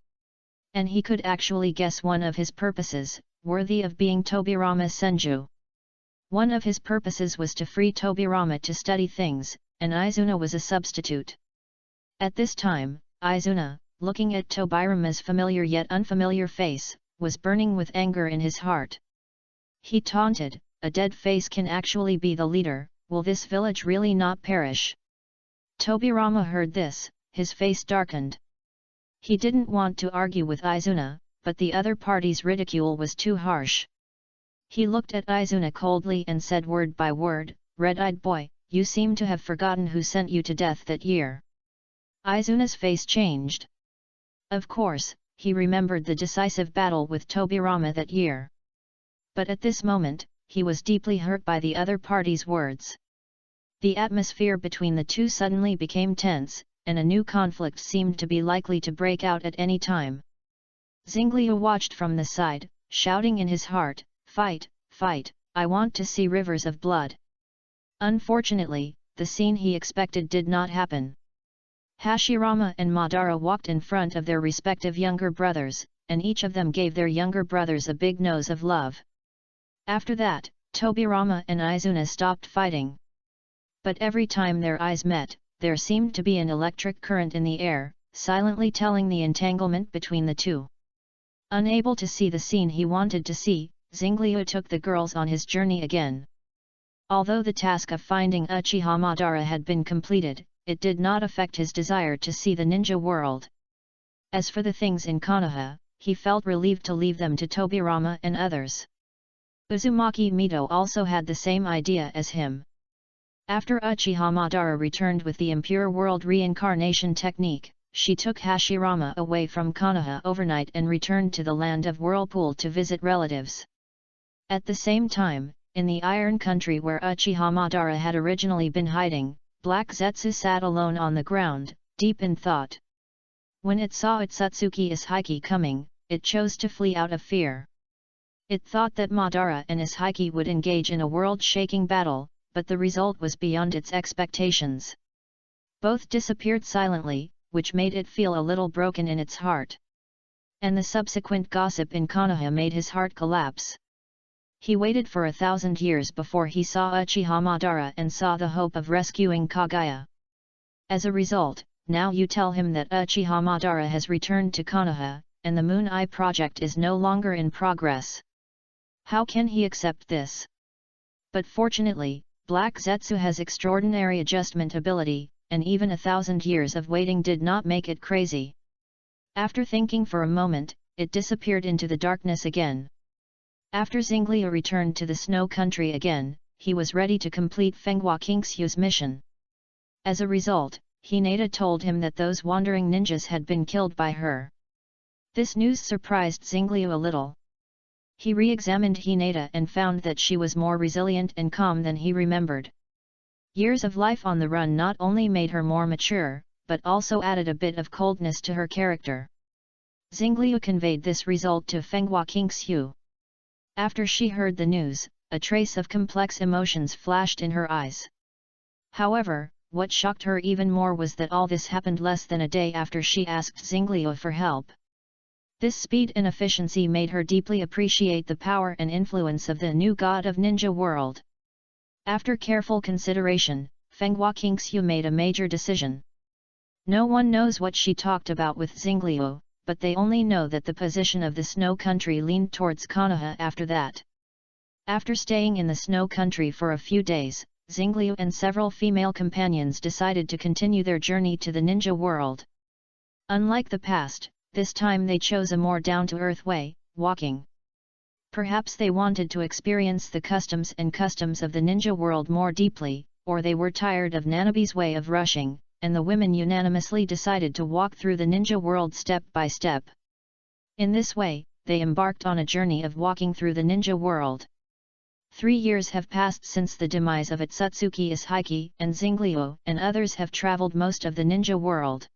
S1: And he could actually guess one of his purposes, worthy of being Tobirama Senju. One of his purposes was to free Tobirama to study things, and Izuna was a substitute. At this time, Izuna, looking at Tobirama's familiar yet unfamiliar face, was burning with anger in his heart. He taunted, "A dead face can actually be the leader, will this village really not perish?" Tobirama heard this, his face darkened. He didn't want to argue with Izuna, but the other party's ridicule was too harsh. He looked at Izuna coldly and said word by word, "Red-eyed boy, you seem to have forgotten who sent you to death that year." Izuna's face changed. Of course, he remembered the decisive battle with Tobirama that year. But at this moment, he was deeply hurt by the other party's words. The atmosphere between the two suddenly became tense, and a new conflict seemed to be likely to break out at any time. Xingliu watched from the side, shouting in his heart, "Fight, fight, I want to see rivers of blood." Unfortunately, the scene he expected did not happen. Hashirama and Madara walked in front of their respective younger brothers, and each of them gave their younger brothers a big nose of love. After that, Tobirama and Izuna stopped fighting. But every time their eyes met, there seemed to be an electric current in the air, silently telling the entanglement between the two. Unable to see the scene he wanted to see, Xingliu took the girls on his journey again. Although the task of finding Uchiha Madara had been completed, it did not affect his desire to see the ninja world. As for the things in Konoha, he felt relieved to leave them to Tobirama and others. Uzumaki Mito also had the same idea as him. After Uchiha Madara returned with the impure world reincarnation technique, she took Hashirama away from Konoha overnight and returned to the land of Whirlpool to visit relatives. At the same time, in the Iron Country where Uchiha Madara had originally been hiding, Black Zetsu sat alone on the ground, deep in thought. When it saw Itsutsuki Ishiki coming, it chose to flee out of fear. It thought that Madara and Ishiki would engage in a world-shaking battle, but the result was beyond its expectations. Both disappeared silently, which made it feel a little broken in its heart. And the subsequent gossip in Konoha made his heart collapse. He waited for 1,000 years before he saw Uchiha Madara and saw the hope of rescuing Kaguya. As a result, now you tell him that Uchiha Madara has returned to Konoha, and the Moon Eye project is no longer in progress. How can he accept this? But fortunately, Black Zetsu has extraordinary adjustment ability, and even 1,000 years of waiting did not make it crazy. After thinking for a moment, it disappeared into the darkness again. After Xingliu returned to the Snow Country again, he was ready to complete Fenghua Kingxiu's mission. As a result, Hinata told him that those wandering ninjas had been killed by her. This news surprised Xingliu a little. He re-examined Hinata and found that she was more resilient and calm than he remembered. Years of life on the run not only made her more mature, but also added a bit of coldness to her character. Xingliu conveyed this result to Fenghua Kingxiu. After she heard the news, a trace of complex emotions flashed in her eyes. However, what shocked her even more was that all this happened less than a day after she asked Xingliu for help. This speed and efficiency made her deeply appreciate the power and influence of the new god of ninja world. After careful consideration, Fenghua Kingxiu made a major decision. No one knows what she talked about with Xingliu, but they only know that the position of the Snow Country leaned towards Konoha after that. After staying in the Snow Country for a few days, Xingliu and several female companions decided to continue their journey to the ninja world. Unlike the past, this time they chose a more down-to-earth way, walking. Perhaps they wanted to experience the customs of the ninja world more deeply, or they were tired of Nanabe's way of rushing, and the women unanimously decided to walk through the ninja world step by step. In this way, they embarked on a journey of walking through the ninja world. 3 years have passed since the demise of Otsutsuki Ishiki and Xingliu, and others have traveled most of the ninja world.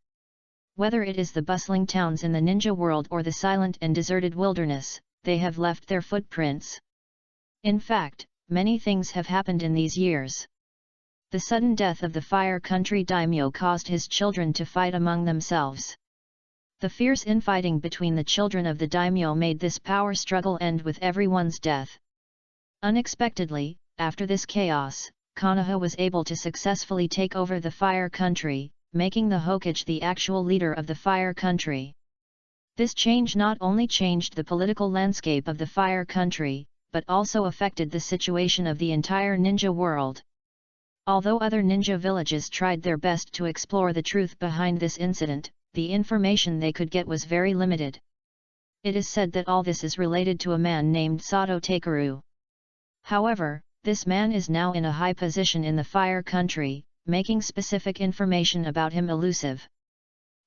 S1: Whether it is the bustling towns in the ninja world or the silent and deserted wilderness, they have left their footprints. In fact, many things have happened in these years. The sudden death of the Fire Country daimyo caused his children to fight among themselves. The fierce infighting between the children of the daimyo made this power struggle end with everyone's death. Unexpectedly, after this chaos, Konoha was able to successfully take over the Fire Country, making the Hokage the actual leader of the Fire Country. This change not only changed the political landscape of the Fire Country, but also affected the situation of the entire ninja world. Although other ninja villages tried their best to explore the truth behind this incident, the information they could get was very limited. It is said that all this is related to a man named Sato Takeru. However, this man is now in a high position in the Fire Country, making specific information about him elusive.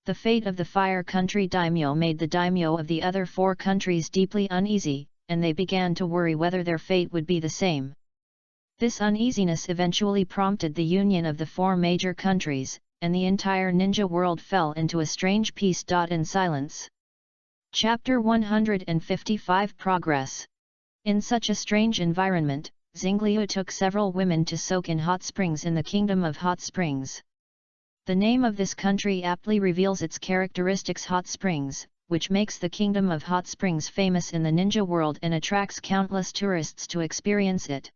S1: The fate of the Fire Country daimyo made the daimyo of the other 4 countries deeply uneasy, and they began to worry whether their fate would be the same. This uneasiness eventually prompted the union of the 4 major countries, and the entire ninja world fell into a strange peace and silence. Chapter 155 Progress. In such a strange environment, Xingliu took several women to soak in hot springs in the Kingdom of Hot Springs. The name of this country aptly reveals its characteristics: hot springs, which makes the Kingdom of Hot Springs famous in the ninja world and attracts countless tourists to experience it.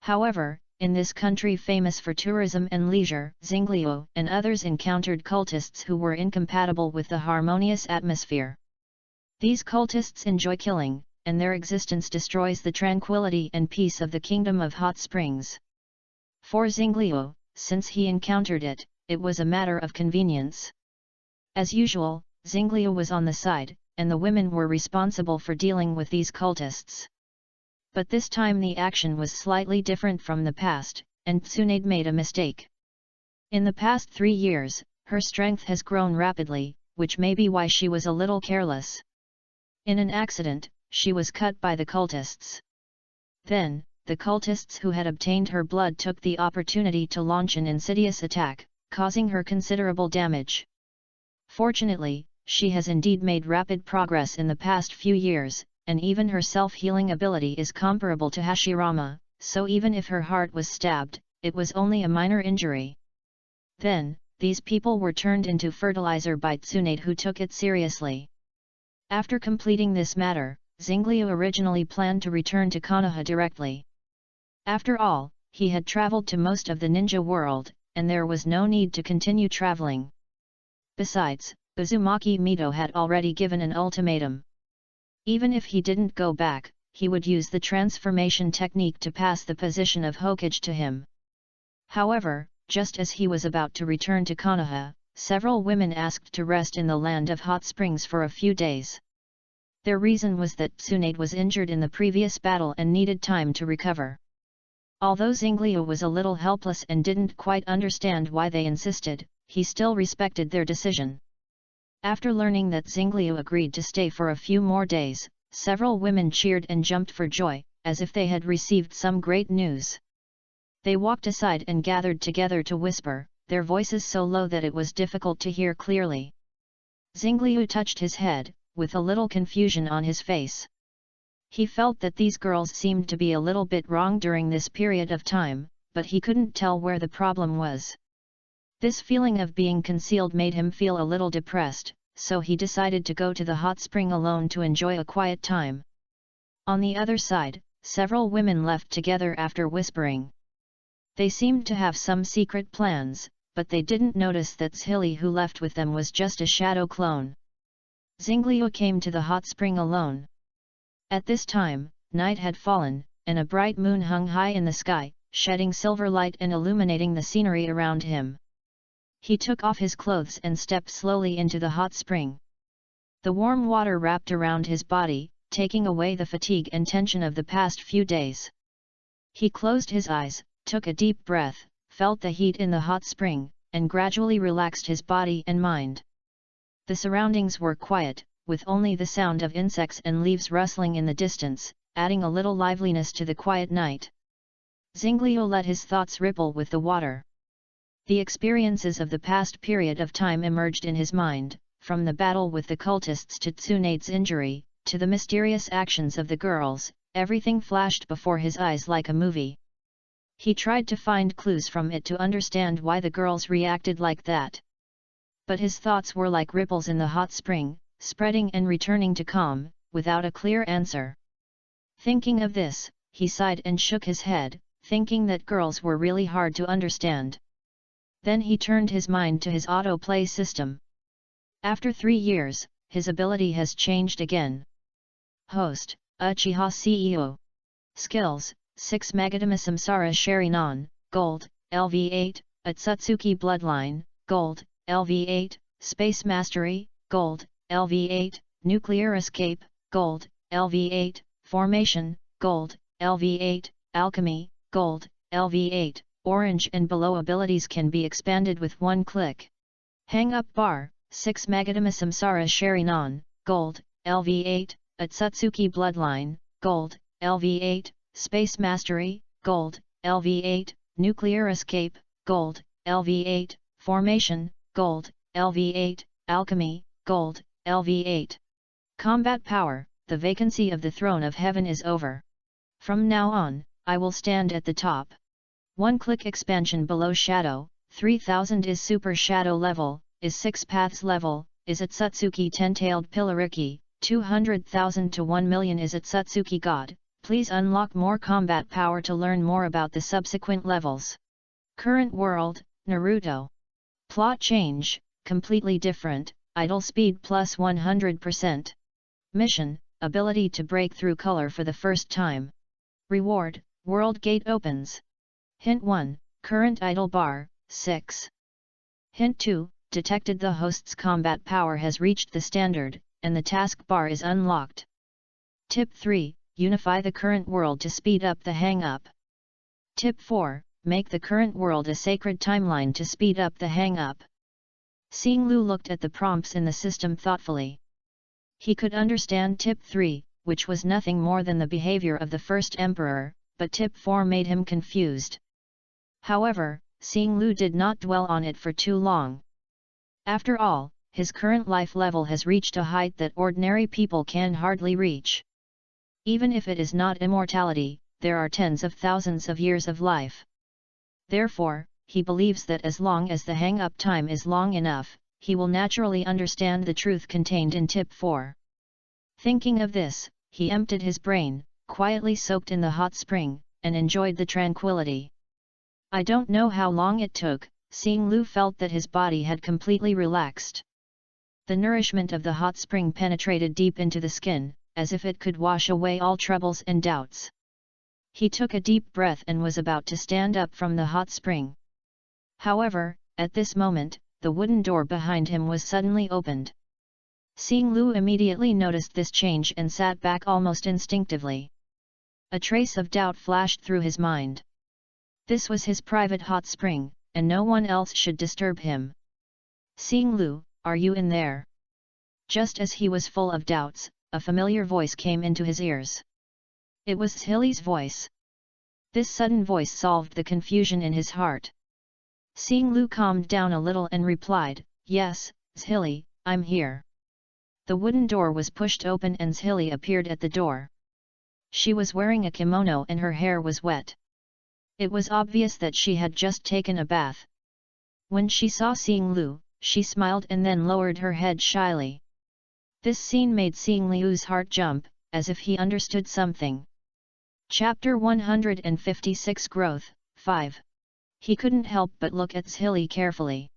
S1: However, in this country famous for tourism and leisure, Xingliu and others encountered cultists who were incompatible with the harmonious atmosphere. These cultists enjoy killing, and their existence destroys the tranquility and peace of the Kingdom of Hot Springs. For Xingliu, since he encountered it, it was a matter of convenience. As usual, Xingliu was on the side, and the women were responsible for dealing with these cultists. But this time the action was slightly different from the past, and Tsunade made a mistake. In the past 3 years, her strength has grown rapidly, which may be why she was a little careless. In an accident, she was cut by the cultists. Then, the cultists who had obtained her blood took the opportunity to launch an insidious attack, causing her considerable damage. Fortunately, she has indeed made rapid progress in the past few years, and even her self-healing ability is comparable to Hashirama, so even if her heart was stabbed, it was only a minor injury. Then, these people were turned into fertilizer by Tsunade, who took it seriously. After completing this matter, Xingliu originally planned to return to Konoha directly. After all, he had traveled to most of the ninja world, and there was no need to continue traveling. Besides, Uzumaki Mito had already given an ultimatum. Even if he didn't go back, he would use the transformation technique to pass the position of Hokage to him. However, just as he was about to return to Konoha, several women asked to rest in the land of hot springs for a few days. Their reason was that Tsunade was injured in the previous battle and needed time to recover. Although Xingliu was a little helpless and didn't quite understand why they insisted, he still respected their decision. After learning that Xingliu agreed to stay for a few more days, several women cheered and jumped for joy, as if they had received some great news. They walked aside and gathered together to whisper, their voices so low that it was difficult to hear clearly. Xingliu touched his head, with a little confusion on his face. He felt that these girls seemed to be a little bit wrong during this period of time, but he couldn't tell where the problem was. This feeling of being concealed made him feel a little depressed, so he decided to go to the hot spring alone to enjoy a quiet time. On the other side, several women left together after whispering. They seemed to have some secret plans, but they didn't notice that Zhili, who left with them, was just a shadow clone. Xingliu came to the hot spring alone. At this time, night had fallen, and a bright moon hung high in the sky, shedding silver light and illuminating the scenery around him. He took off his clothes and stepped slowly into the hot spring. The warm water wrapped around his body, taking away the fatigue and tension of the past few days. He closed his eyes, took a deep breath, felt the heat in the hot spring, and gradually relaxed his body and mind. The surroundings were quiet, with only the sound of insects and leaves rustling in the distance, adding a little liveliness to the quiet night. Xingliu let his thoughts ripple with the water. The experiences of the past period of time emerged in his mind, from the battle with the cultists to Tsunade's injury, to the mysterious actions of the girls. Everything flashed before his eyes like a movie. He tried to find clues from it to understand why the girls reacted like that. But his thoughts were like ripples in the hot spring, spreading and returning to calm, without a clear answer. Thinking of this, he sighed and shook his head, thinking that girls were really hard to understand. Then he turned his mind to his autoplay system. After 3 years, his ability has changed again. Host, Uchiha CEO. Skills, 6 Magatama Samsara Sharinan, Gold, LV8, Atsutsuki Bloodline, Gold, LV8, Space Mastery, Gold, LV8, Nuclear Escape, Gold, LV8, Formation, Gold, LV8, Alchemy, Gold, LV8, Orange and below abilities can be expanded with one click. Hang Up Bar, 6 Magatama Samsara Sharinan, Gold, LV8, Atsutsuki Bloodline, Gold, LV8, Space Mastery, Gold, LV8, Nuclear Escape, Gold, LV8, Formation, Gold, LV8, Alchemy, Gold, LV8. Combat Power, the vacancy of the throne of heaven is over. From now on, I will stand at the top. One-click expansion below Shadow, 3000 is Super Shadow level, is 6 Paths level, is Atsutsuki Ten-Tailed Pillariki, 200,000 to 1 million is Atsutsuki God. Please unlock more combat power to learn more about the subsequent levels. Current world, Naruto. Plot change, completely different, idle speed plus 100%. Mission, ability to break through color for the first time. Reward, world gate opens. Hint 1, current idle bar, 6. Hint 2, detected the host's combat power has reached the standard, and the task bar is unlocked. Tip 3, unify the current world to speed up the hang-up. Tip 4, make the current world a sacred timeline to speed up the hang-up. Xingliu looked at the prompts in the system thoughtfully. He could understand Tip 3, which was nothing more than the behavior of the first emperor, but Tip 4 made him confused. However, Xingliu did not dwell on it for too long. After all, his current life level has reached a height that ordinary people can hardly reach. Even if it is not immortality, there are tens of thousands of years of life. Therefore, he believes that as long as the hang-up time is long enough, he will naturally understand the truth contained in Tip 4. Thinking of this, he emptied his brain, quietly soaked in the hot spring, and enjoyed the tranquility. I don't know how long it took, Xingliu felt that his body had completely relaxed. The nourishment of the hot spring penetrated deep into the skin, as if it could wash away all troubles and doubts. He took a deep breath and was about to stand up from the hot spring. However, at this moment, the wooden door behind him was suddenly opened. Xingliu immediately noticed this change and sat back almost instinctively. A trace of doubt flashed through his mind. This was his private hot spring, and no one else should disturb him. Xingliu, are you in there? Just as he was full of doubts, a familiar voice came into his ears. It was Zhili's voice. This sudden voice solved the confusion in his heart. Xingliu calmed down a little and replied, "Yes, Zhili, I'm here." The wooden door was pushed open and Zhili appeared at the door. She was wearing a kimono and her hair was wet. It was obvious that she had just taken a bath. When she saw Xingliu, she smiled and then lowered her head shyly. This scene made Xingliu's heart jump, as if he understood something. Chapter 156 Growth, 5. He couldn't help but look at Zhili carefully.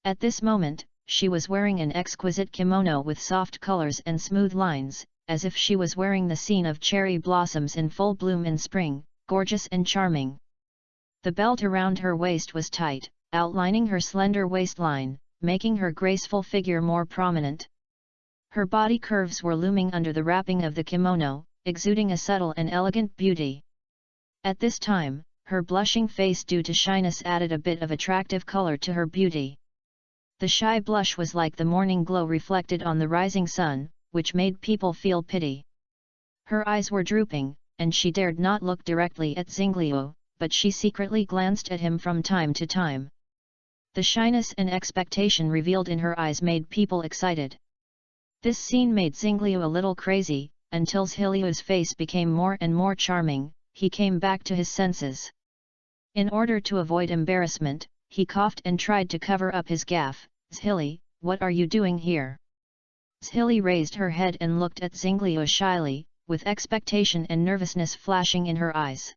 S1: At this moment, she was wearing an exquisite kimono with soft colors and smooth lines, as if she was wearing the scene of cherry blossoms in full bloom in spring, gorgeous and charming. The belt around her waist was tight, outlining her slender waistline, making her graceful figure more prominent. Her body curves were looming under the wrapping of the kimono, exuding a subtle and elegant beauty. At this time, her blushing face due to shyness added a bit of attractive color to her beauty. The shy blush was like the morning glow reflected on the rising sun, which made people feel pity. Her eyes were drooping, and she dared not look directly at Xingliu, but she secretly glanced at him from time to time. The shyness and expectation revealed in her eyes made people excited. This scene made Xingliu a little crazy, until Xiliu's face became more and more charming. He came back to his senses. In order to avoid embarrassment, he coughed and tried to cover up his gaffe. "Xili, what are you doing here?" Xili raised her head and looked at Xingliu shyly, with expectation and nervousness flashing in her eyes.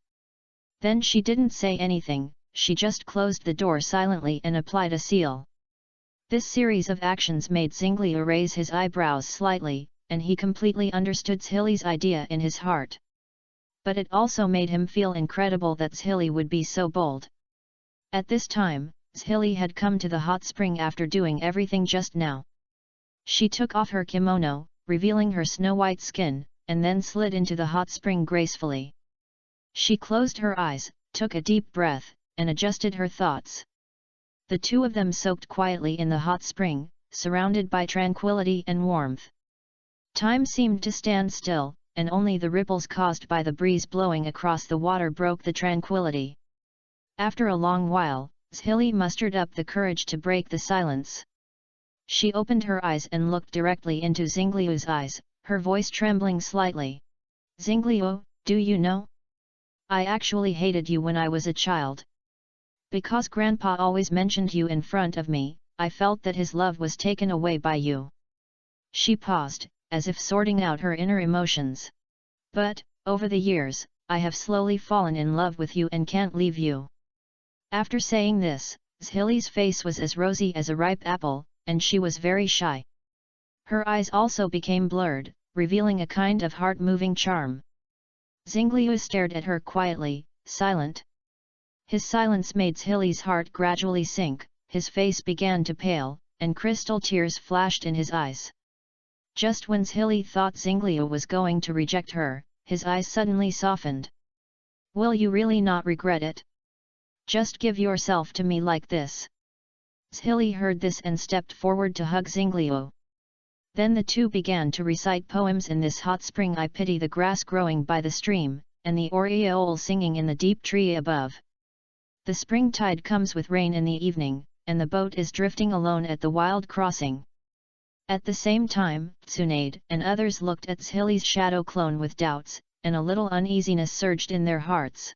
S1: Then she didn't say anything, she just closed the door silently and applied a seal. This series of actions made Xingliu raise his eyebrows slightly, and he completely understood Xili's idea in his heart. But it also made him feel incredible that Xili would be so bold. At this time, Xili had come to the hot spring after doing everything just now. She took off her kimono, revealing her snow-white skin, and then slid into the hot spring gracefully. She closed her eyes, took a deep breath, and adjusted her thoughts. The two of them soaked quietly in the hot spring, surrounded by tranquility and warmth. Time seemed to stand still, and only the ripples caused by the breeze blowing across the water broke the tranquility. After a long while, Xili mustered up the courage to break the silence. She opened her eyes and looked directly into Xingliu's eyes, her voice trembling slightly. "Xingliu, do you know? I actually hated you when I was a child. Because Grandpa always mentioned you in front of me, I felt that his love was taken away by you." She paused, as if sorting out her inner emotions. "But, over the years, I have slowly fallen in love with you and can't leave you." After saying this, Xili's face was as rosy as a ripe apple, and she was very shy. Her eyes also became blurred, revealing a kind of heart-moving charm. Xingliu stared at her quietly, silent. His silence made Xili's heart gradually sink, his face began to pale, and crystal tears flashed in his eyes. Just when Xili thought Xingliu was going to reject her, his eyes suddenly softened. "Will you really not regret it? Just give yourself to me like this." Xili heard this and stepped forward to hug Xingliu. Then the two began to recite poems in this hot spring. "I pity the grass growing by the stream, and the oriole singing in the deep tree above. The springtide comes with rain in the evening, and the boat is drifting alone at the wild crossing." At the same time, Tsunade and others looked at Xili's shadow clone with doubts, and a little uneasiness surged in their hearts.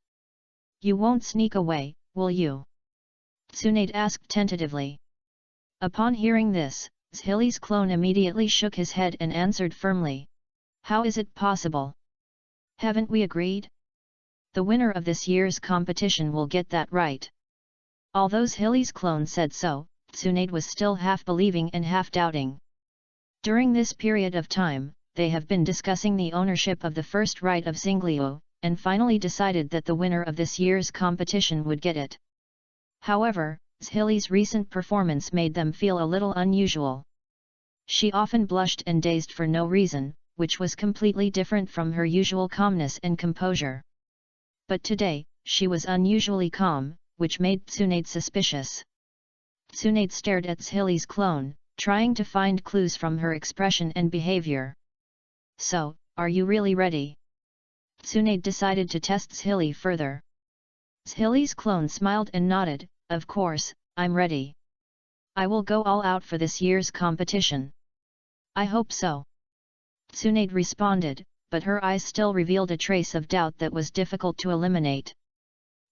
S1: "You won't sneak away, will you?" Tsunade asked tentatively. Upon hearing this, Xili's clone immediately shook his head and answered firmly. "How is it possible? Haven't we agreed? The winner of this year's competition will get that right." Although Xili's clone said so, Tsunade was still half believing and half doubting. During this period of time, they have been discussing the ownership of the first right of Xingliu, and finally decided that the winner of this year's competition would get it. However, Xili's recent performance made them feel a little unusual. She often blushed and dazed for no reason, which was completely different from her usual calmness and composure. But today, she was unusually calm, which made Tsunade suspicious. Tsunade stared at Xili's clone, trying to find clues from her expression and behavior. "So, are you really ready?" Tsunade decided to test Xili further. Xili's clone smiled and nodded. "Of course, I'm ready. I will go all out for this year's competition." "I hope so." Tsunade responded, but her eyes still revealed a trace of doubt that was difficult to eliminate.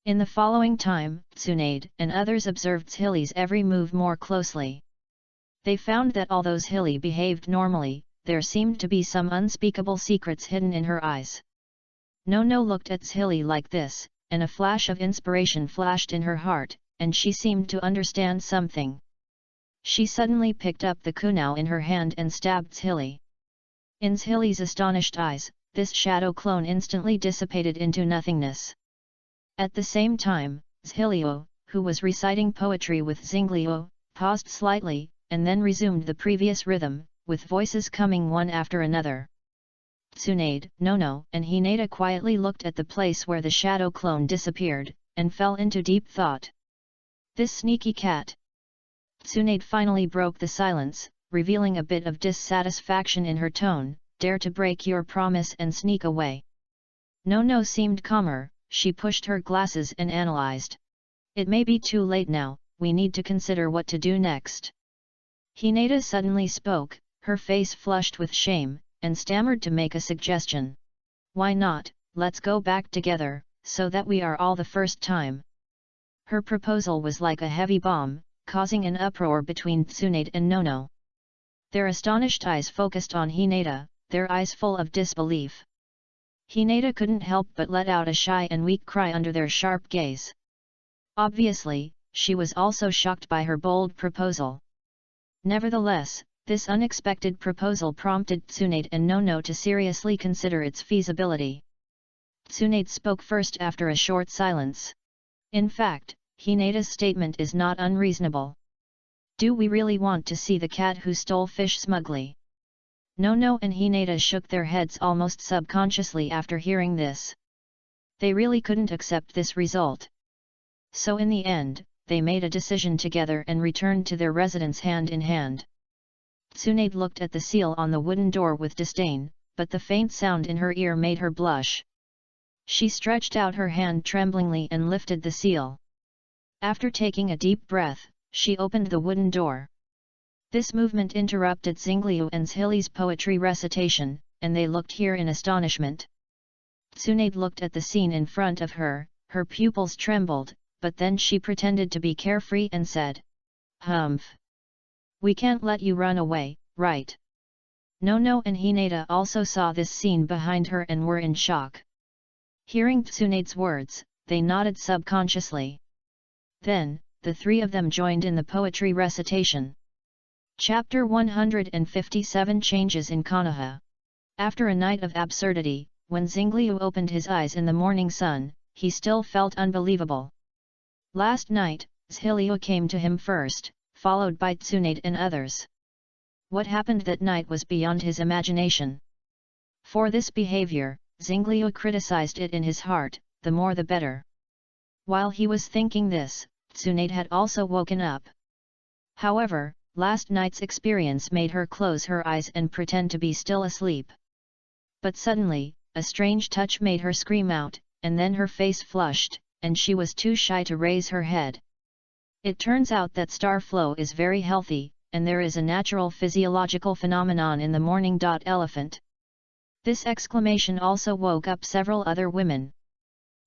S1: In the following time, Tsunade and others observed Xili's every move more closely. They found that although Xili behaved normally, there seemed to be some unspeakable secrets hidden in her eyes. Nono looked at Xili like this, and a flash of inspiration flashed in her heart, and she seemed to understand something. She suddenly picked up the kunao in her hand and stabbed Xili. In Xili's astonished eyes, this shadow clone instantly dissipated into nothingness. At the same time, Zhiliu, who was reciting poetry with Xingliu, paused slightly, and then resumed the previous rhythm, with voices coming one after another. Tsunade, Nono, and Hinata quietly looked at the place where the shadow clone disappeared, and fell into deep thought. This sneaky cat! Tsunade finally broke the silence, revealing a bit of dissatisfaction in her tone. Dare to break your promise and sneak away. Nono seemed calmer. She pushed her glasses and analyzed. It may be too late now, we need to consider what to do next. Hinata suddenly spoke, her face flushed with shame, and stammered to make a suggestion. Why not, let's go back together, so that we are all the first time. Her proposal was like a heavy bomb, causing an uproar between Tsunade and Nono. Their astonished eyes focused on Hinata, their eyes full of disbelief. Hinata couldn't help but let out a shy and weak cry under their sharp gaze. Obviously, she was also shocked by her bold proposal. Nevertheless, this unexpected proposal prompted Tsunade and Nono to seriously consider its feasibility. Tsunade spoke first after a short silence. In fact, Hinata's statement is not unreasonable. Do we really want to see the cat who stole fish smugly? Nono and Hinata shook their heads almost subconsciously after hearing this. They really couldn't accept this result. So in the end, they made a decision together and returned to their residence hand in hand. Tsunade looked at the seal on the wooden door with disdain, but the faint sound in her ear made her blush. She stretched out her hand tremblingly and lifted the seal. After taking a deep breath, she opened the wooden door. This movement interrupted Xingliu and Zhili's poetry recitation, and they looked here in astonishment. Tsunade looked at the scene in front of her, her pupils trembled, but then she pretended to be carefree and said, "Humph! We can't let you run away, right?" Nono and Hinata also saw this scene behind her and were in shock. Hearing Tsunade's words, they nodded subconsciously. Then, the three of them joined in the poetry recitation. Chapter 157 Changes in Konoha. After a night of absurdity, when Xingliu opened his eyes in the morning sun, he still felt unbelievable. Last night, Zhiliu came to him first, followed by Tsunade and others. What happened that night was beyond his imagination. For this behavior, Xingliu criticized it in his heart, the more the better. While he was thinking this, Tsunade had also woken up. However, last night's experience made her close her eyes and pretend to be still asleep. But suddenly, a strange touch made her scream out, and then her face flushed, and she was too shy to raise her head. It turns out that star flow is very healthy, and there is a natural physiological phenomenon in the morning. Elephant. This exclamation also woke up several other women.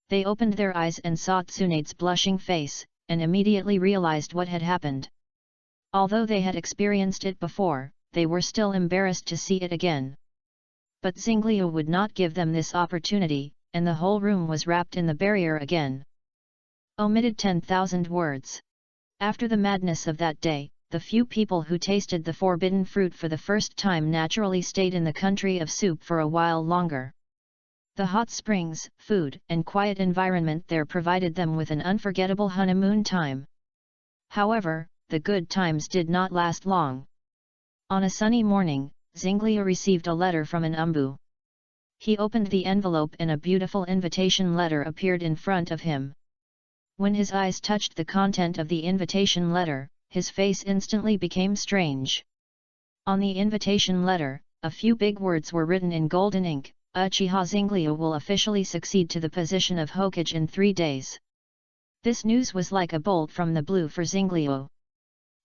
S1: They opened their eyes and saw Tsunade's blushing face, and immediately realized what had happened. Although they had experienced it before, they were still embarrassed to see it again. But Xingliu would not give them this opportunity, and the whole room was wrapped in the barrier again. Omitted 10,000 words. After the madness of that day, the few people who tasted the forbidden fruit for the first time naturally stayed in the country of soup for a while longer. The hot springs, food, and quiet environment there provided them with an unforgettable honeymoon time. However, the good times did not last long. On a sunny morning, Xingliu received a letter from an umbu. He opened the envelope and a beautiful invitation letter appeared in front of him. When his eyes touched the content of the invitation letter, his face instantly became strange. On the invitation letter, a few big words were written in golden ink. Uchiha Xingliu will officially succeed to the position of Hokage in 3 days. This news was like a bolt from the blue for Xingliu.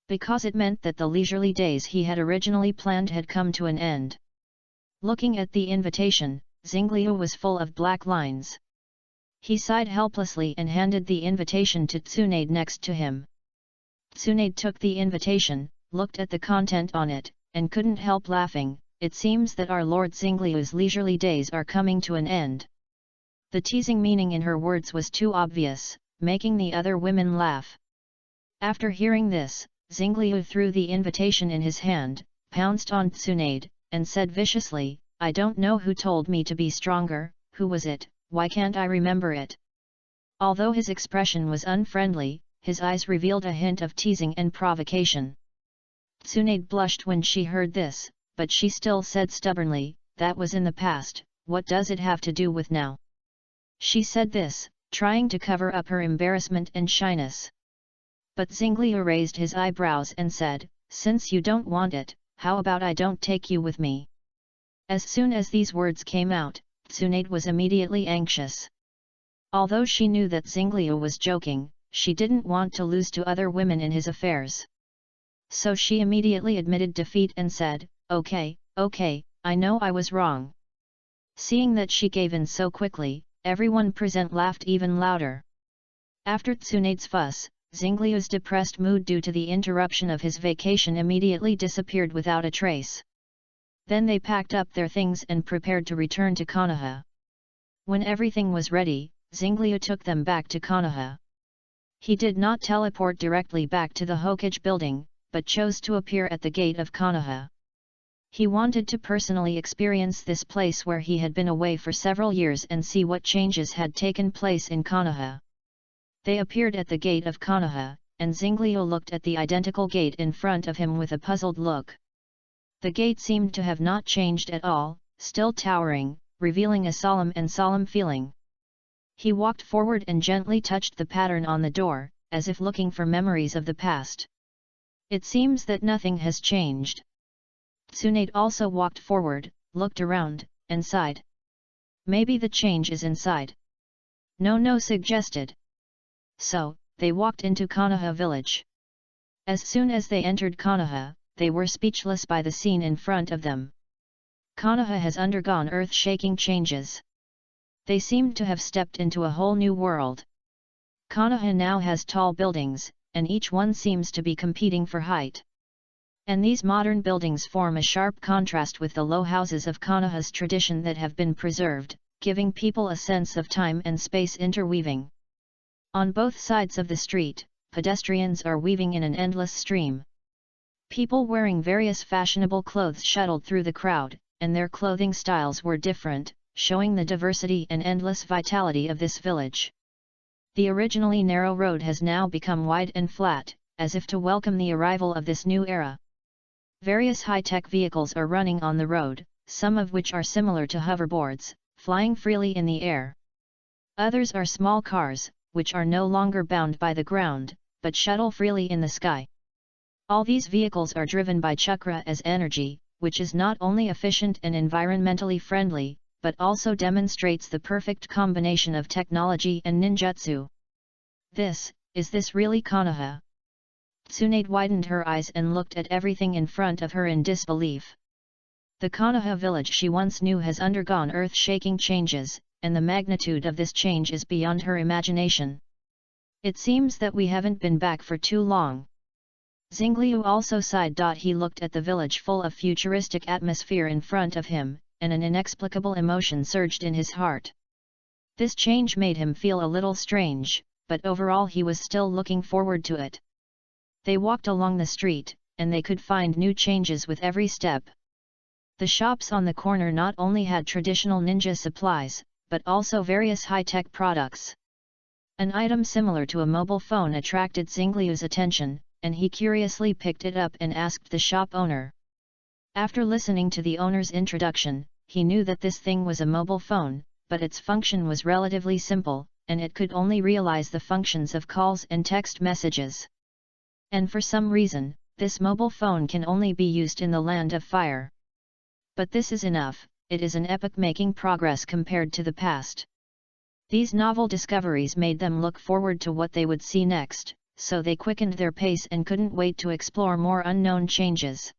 S1: Because it meant that the leisurely days he had originally planned had come to an end. Looking at the invitation, Xingliu was full of black lines. He sighed helplessly and handed the invitation to Tsunade next to him. Tsunade took the invitation, looked at the content on it, and couldn't help laughing. It seems that our Lord Xingliu's leisurely days are coming to an end. The teasing meaning in her words was too obvious, making the other women laugh. After hearing this, Xingliu threw the invitation in his hand, pounced on Tsunade, and said viciously, "I don't know who told me to be stronger, who was it, why can't I remember it?" Although his expression was unfriendly, his eyes revealed a hint of teasing and provocation. Tsunade blushed when she heard this, but she still said stubbornly, "That was in the past, what does it have to do with now?" She said this, trying to cover up her embarrassment and shyness. But Xingliu raised his eyebrows and said, "Since you don't want it, how about I don't take you with me?" As soon as these words came out, Tsunade was immediately anxious. Although she knew that Xingliu was joking, she didn't want to lose to other women in his affairs. So she immediately admitted defeat and said, okay, I know I was wrong." Seeing that she gave in so quickly, everyone present laughed even louder. After Tsunade's fuss, Xingliu's depressed mood due to the interruption of his vacation immediately disappeared without a trace. Then they packed up their things and prepared to return to Konoha. When everything was ready, Xingliu took them back to Konoha. He did not teleport directly back to the Hokage building, but chose to appear at the gate of Konoha. He wanted to personally experience this place where he had been away for several years and see what changes had taken place in Konoha. They appeared at the gate of Konoha, and Xingliu looked at the identical gate in front of him with a puzzled look. The gate seemed to have not changed at all, still towering, revealing a solemn feeling. He walked forward and gently touched the pattern on the door, as if looking for memories of the past. It seems that nothing has changed. Tsunade also walked forward, looked around, and sighed. Maybe the change is inside. No suggested. So, they walked into Konoha village. As soon as they entered Konoha, they were speechless by the scene in front of them. Konoha has undergone earth-shaking changes. They seemed to have stepped into a whole new world. Konoha now has tall buildings, and each one seems to be competing for height. And these modern buildings form a sharp contrast with the low houses of Konoha's tradition that have been preserved, giving people a sense of time and space interweaving. On both sides of the street, pedestrians are weaving in an endless stream. People wearing various fashionable clothes shuttled through the crowd, and their clothing styles were different, showing the diversity and endless vitality of this village. The originally narrow road has now become wide and flat, as if to welcome the arrival of this new era. Various high-tech vehicles are running on the road, some of which are similar to hoverboards, flying freely in the air. Others are small cars, which are no longer bound by the ground, but shuttle freely in the sky. All these vehicles are driven by chakra as energy, which is not only efficient and environmentally friendly, but also demonstrates the perfect combination of technology and ninjutsu. Is this really Konoha? Tsunade widened her eyes and looked at everything in front of her in disbelief. The Konoha village she once knew has undergone earth-shaking changes, and the magnitude of this change is beyond her imagination. It seems that we haven't been back for too long. Xingliu also sighed. He looked at the village full of futuristic atmosphere in front of him, and an inexplicable emotion surged in his heart. This change made him feel a little strange, but overall he was still looking forward to it. They walked along the street, and they could find new changes with every step. The shops on the corner not only had traditional ninja supplies, but also various high-tech products. An item similar to a mobile phone attracted Xingliu's attention, and he curiously picked it up and asked the shop owner. After listening to the owner's introduction, he knew that this thing was a mobile phone, but its function was relatively simple, and it could only realize the functions of calls and text messages. And for some reason, this mobile phone can only be used in the Land of Fire. But this is enough, it is an epoch making progress compared to the past. These novel discoveries made them look forward to what they would see next, so they quickened their pace and couldn't wait to explore more unknown changes.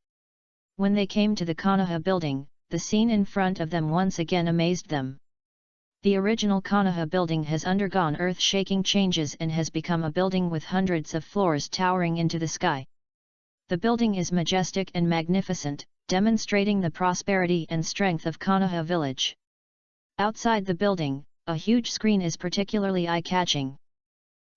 S1: When they came to the Konoha building, the scene in front of them once again amazed them. The original Konoha building has undergone earth-shaking changes and has become a building with hundreds of floors towering into the sky. The building is majestic and magnificent, demonstrating the prosperity and strength of Konoha village. Outside the building, a huge screen is particularly eye-catching.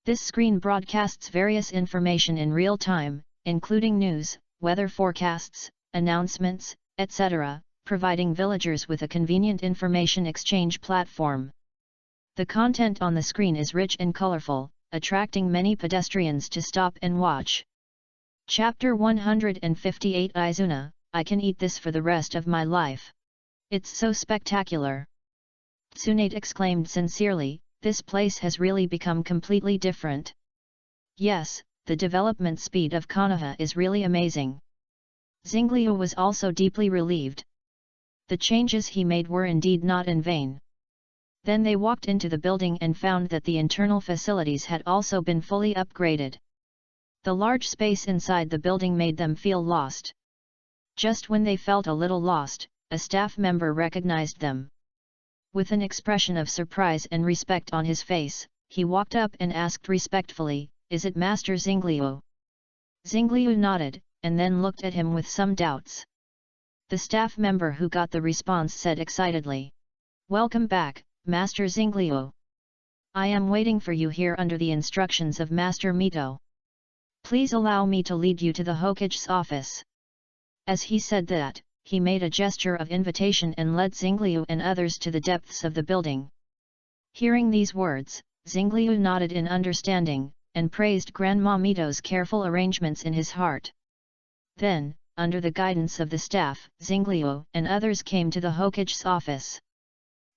S1: This screen broadcasts various information in real time, including news, weather forecasts, announcements, etc., providing villagers with a convenient information exchange platform. The content on the screen is rich and colorful, attracting many pedestrians to stop and watch. Chapter 158 Izuna, I can eat this for the rest of my life. It's so spectacular. Tsunade exclaimed sincerely, this place has really become completely different. Yes, the development speed of Konoha is really amazing. Xingliu was also deeply relieved. The changes he made were indeed not in vain. Then they walked into the building and found that the internal facilities had also been fully upgraded. The large space inside the building made them feel lost. Just when they felt a little lost, a staff member recognized them. With an expression of surprise and respect on his face, he walked up and asked respectfully, "Is it Master Xingliu?" Xingliu nodded, and then looked at him with some doubts. The staff member who got the response said excitedly, "Welcome back, Master Xingliu. I am waiting for you here under the instructions of Master Mito. Please allow me to lead you to the Hokage's office." As he said that, he made a gesture of invitation and led Xingliu and others to the depths of the building. Hearing these words, Xingliu nodded in understanding, and praised Grandma Mito's careful arrangements in his heart. Then, under the guidance of the staff, Xingliu and others came to the Hokage's office.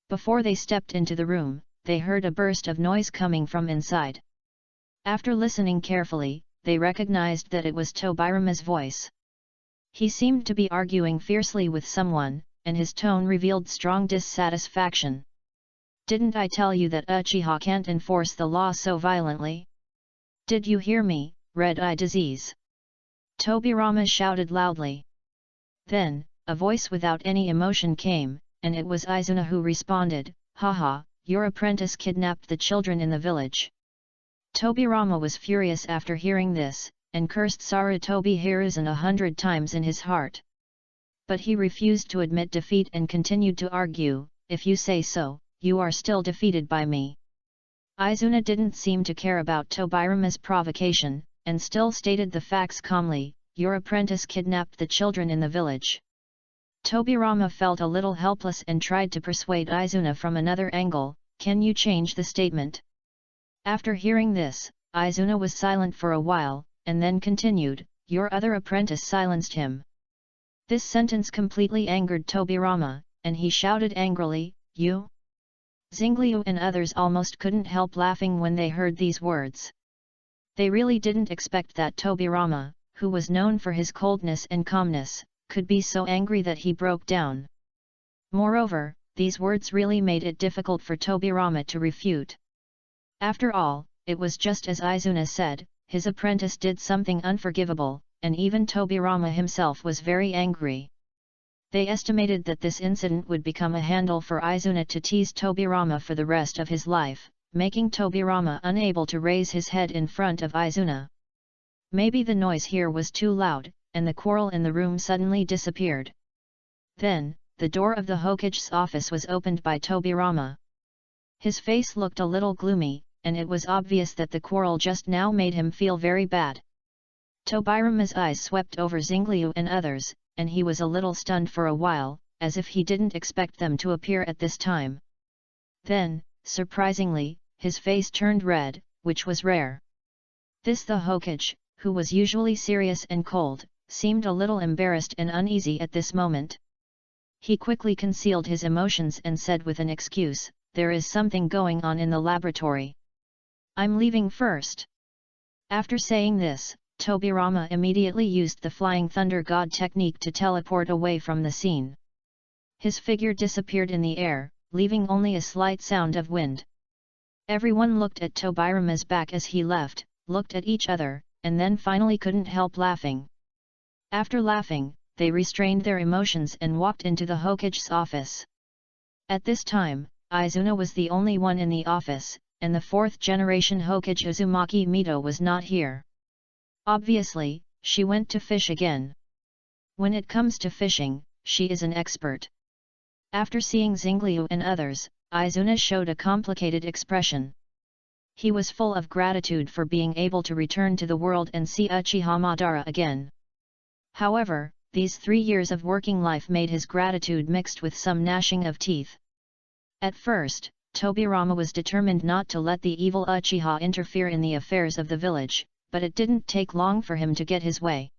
S1: Before they stepped into the room, they heard a burst of noise coming from inside. After listening carefully, they recognized that it was Tobirama's voice. He seemed to be arguing fiercely with someone, and his tone revealed strong dissatisfaction. "Didn't I tell you that Uchiha can't enforce the law so violently? Did you hear me, red-eye disease?" Tobirama shouted loudly. Then, a voice without any emotion came, and it was Izuna who responded, "Haha, your apprentice kidnapped the children in the village." Tobirama was furious after hearing this, and cursed Sarutobi Hiruzen 100 times in his heart. But he refused to admit defeat and continued to argue, "If you say so, you are still defeated by me." Izuna didn't seem to care about Tobirama's provocation, and still stated the facts calmly, "Your apprentice kidnapped the children in the village." Tobirama felt a little helpless and tried to persuade Izuna from another angle, "Can you change the statement?" After hearing this, Izuna was silent for a while, and then continued, "Your other apprentice silenced him." This sentence completely angered Tobirama, and he shouted angrily, "You?" Xingliu and others almost couldn't help laughing when they heard these words. They really didn't expect that Tobirama, who was known for his coldness and calmness, could be so angry that he broke down. Moreover, these words really made it difficult for Tobirama to refute. After all, it was just as Izuna said, his apprentice did something unforgivable, and even Tobirama himself was very angry. They estimated that this incident would become a handle for Izuna to tease Tobirama for the rest of his life, making Tobirama unable to raise his head in front of Izuna. Maybe the noise here was too loud, and the quarrel in the room suddenly disappeared. Then, the door of the Hokage's office was opened by Tobirama. His face looked a little gloomy, and it was obvious that the quarrel just now made him feel very bad. Tobirama's eyes swept over Xingliu and others, and he was a little stunned for a while, as if he didn't expect them to appear at this time. Then, surprisingly, his face turned red, which was rare. The Hokage, who was usually serious and cold, seemed a little embarrassed and uneasy at this moment. He quickly concealed his emotions and said with an excuse, "There is something going on in the laboratory. I'm leaving first." After saying this, Tobirama immediately used the Flying Thunder God technique to teleport away from the scene. His figure disappeared in the air, leaving only a slight sound of wind. Everyone looked at Tobirama's back as he left, looked at each other, and then finally couldn't help laughing. After laughing, they restrained their emotions and walked into the Hokage's office. At this time, Izuna was the only one in the office, and the fourth-generation Hokage Uzumaki Mito was not here. Obviously, she went to fish again. When it comes to fishing, she is an expert. After seeing Xingliu and others, Izuna showed a complicated expression. He was full of gratitude for being able to return to the world and see Uchiha Madara again. However, these 3 years of working life made his gratitude mixed with some gnashing of teeth. At first, Tobirama was determined not to let the evil Uchiha interfere in the affairs of the village, but it didn't take long for him to get his way.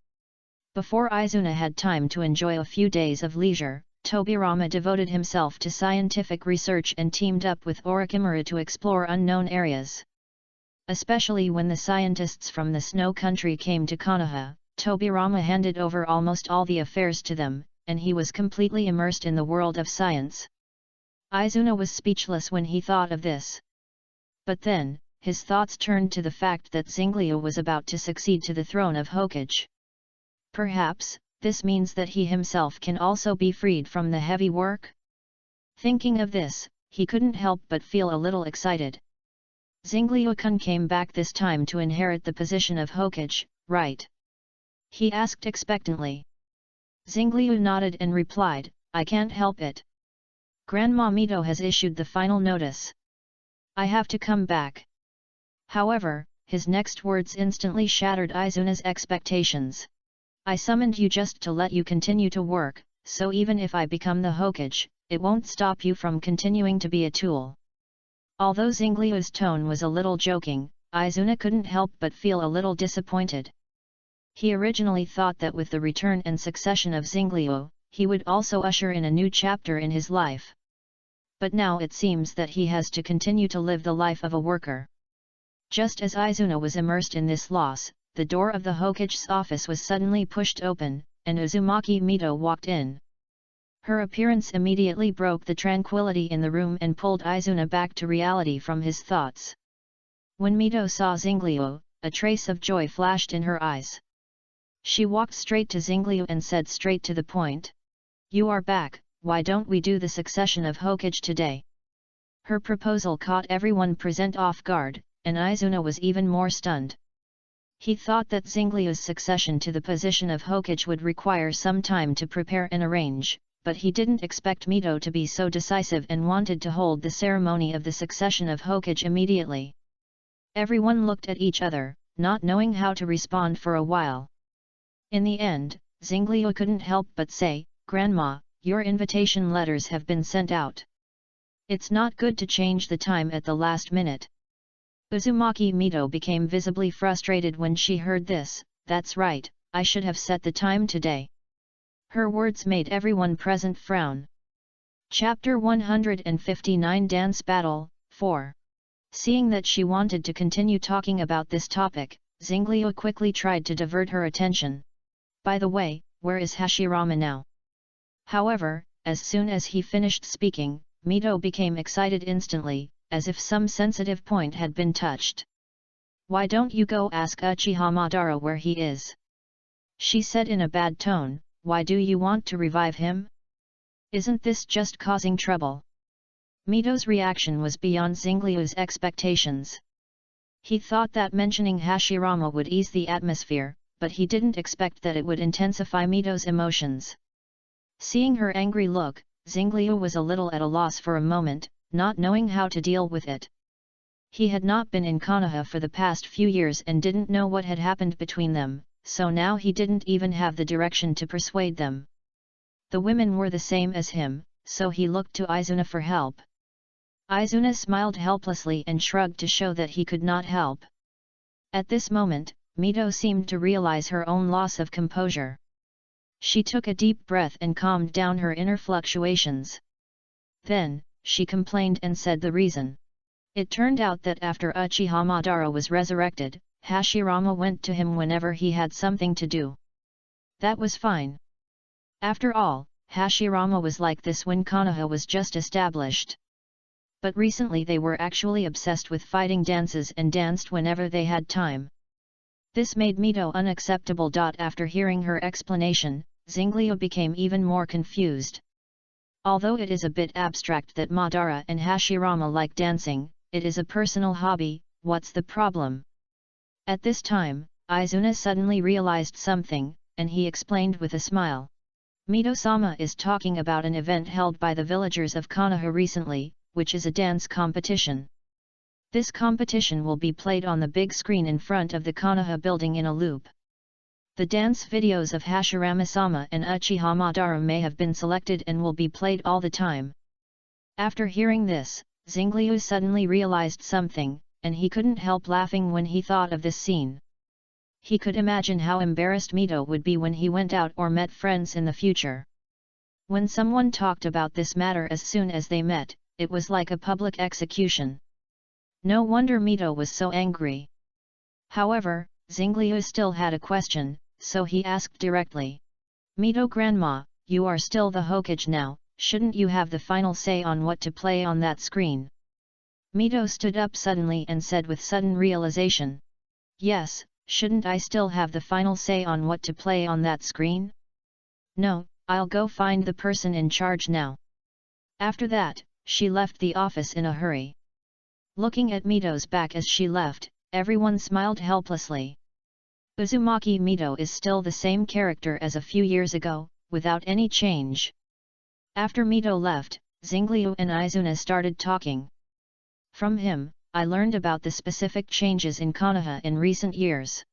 S1: Before Izuna had time to enjoy a few days of leisure, Tobirama devoted himself to scientific research and teamed up with Orochimaru to explore unknown areas. Especially when the scientists from the Snow Country came to Konoha, Tobirama handed over almost all the affairs to them, and he was completely immersed in the world of science. Izuna was speechless when he thought of this. But then, his thoughts turned to the fact that Xingliu was about to succeed to the throne of Hokage. Perhaps, this means that he himself can also be freed from the heavy work? Thinking of this, he couldn't help but feel a little excited. Xingliu-kun came back this time to inherit the position of Hokage, right? He asked expectantly. Xingliu nodded and replied, I can't help it. Grandma Mito has issued the final notice. I have to come back. However, his next words instantly shattered Izuna's expectations. I summoned you just to let you continue to work, so even if I become the Hokage, it won't stop you from continuing to be a tool. Although Xingliu's tone was a little joking, Izuna couldn't help but feel a little disappointed. He originally thought that with the return and succession of Xingliu, he would also usher in a new chapter in his life. But now it seems that he has to continue to live the life of a worker. Just as Izuna was immersed in this loss, the door of the Hokage's office was suddenly pushed open, and Uzumaki Mito walked in. Her appearance immediately broke the tranquility in the room and pulled Izuna back to reality from his thoughts. When Mito saw Xingliu, a trace of joy flashed in her eyes. She walked straight to Xingliu and said straight to the point. You are back, why don't we do the succession of Hokage today? Her proposal caught everyone present off guard, and Izuna was even more stunned. He thought that Xingliu's succession to the position of Hokage would require some time to prepare and arrange, but he didn't expect Mito to be so decisive and wanted to hold the ceremony of the succession of Hokage immediately. Everyone looked at each other, not knowing how to respond for a while. In the end, Xingliu couldn't help but say, Grandma, your invitation letters have been sent out. It's not good to change the time at the last minute. Uzumaki Mito became visibly frustrated when she heard this. That's right, I should have set the time today. Her words made everyone present frown. Chapter 159 Dance Battle, 4. Seeing that she wanted to continue talking about this topic, Xingliu quickly tried to divert her attention. By the way, where is Hashirama now? However, as soon as he finished speaking, Mito became excited instantly, as if some sensitive point had been touched. Why don't you go ask Uchiha Madara where he is? She said in a bad tone, why do you want to revive him? Isn't this just causing trouble? Mito's reaction was beyond Xingliu's expectations. He thought that mentioning Hashirama would ease the atmosphere, but he didn't expect that it would intensify Mito's emotions. Seeing her angry look, Xingliu was a little at a loss for a moment, not knowing how to deal with it. He had not been in Konoha for the past few years and didn't know what had happened between them, so now he didn't even have the direction to persuade them. The women were the same as him, so he looked to Izuna for help. Izuna smiled helplessly and shrugged to show that he could not help. At this moment, Mito seemed to realize her own loss of composure. She took a deep breath and calmed down her inner fluctuations. Then, she complained and said the reason. It turned out that after Uchiha Madara was resurrected, Hashirama went to him whenever he had something to do. That was fine. After all, Hashirama was like this when Konoha was just established. But recently they were actually obsessed with fighting dances and danced whenever they had time. This made Mito unacceptable. After hearing her explanation, Xingliu became even more confused. Although it is a bit abstract that Madara and Hashirama like dancing, it is a personal hobby, what's the problem? At this time, Izuna suddenly realized something, and he explained with a smile. Mito-sama is talking about an event held by the villagers of Konoha recently, which is a dance competition. This competition will be played on the big screen in front of the Konoha building in a loop. The dance videos of Hashirama-sama and Uchiha Madara may have been selected and will be played all the time. After hearing this, Xingliu suddenly realized something, and he couldn't help laughing when he thought of this scene. He could imagine how embarrassed Mito would be when he went out or met friends in the future. When someone talked about this matter as soon as they met, it was like a public execution. No wonder Mito was so angry. However, Xingliu still had a question, so he asked directly. Mito Grandma, you are still the Hokage now, shouldn't you have the final say on what to play on that screen? Mito stood up suddenly and said with sudden realization. Yes, shouldn't I still have the final say on what to play on that screen? No, I'll go find the person in charge now. After that, she left the office in a hurry. Looking at Mito's back as she left, everyone smiled helplessly. Uzumaki Mito is still the same character as a few years ago, without any change. After Mito left, Xingliu and Izuna started talking. From him, I learned about the specific changes in Konoha in recent years.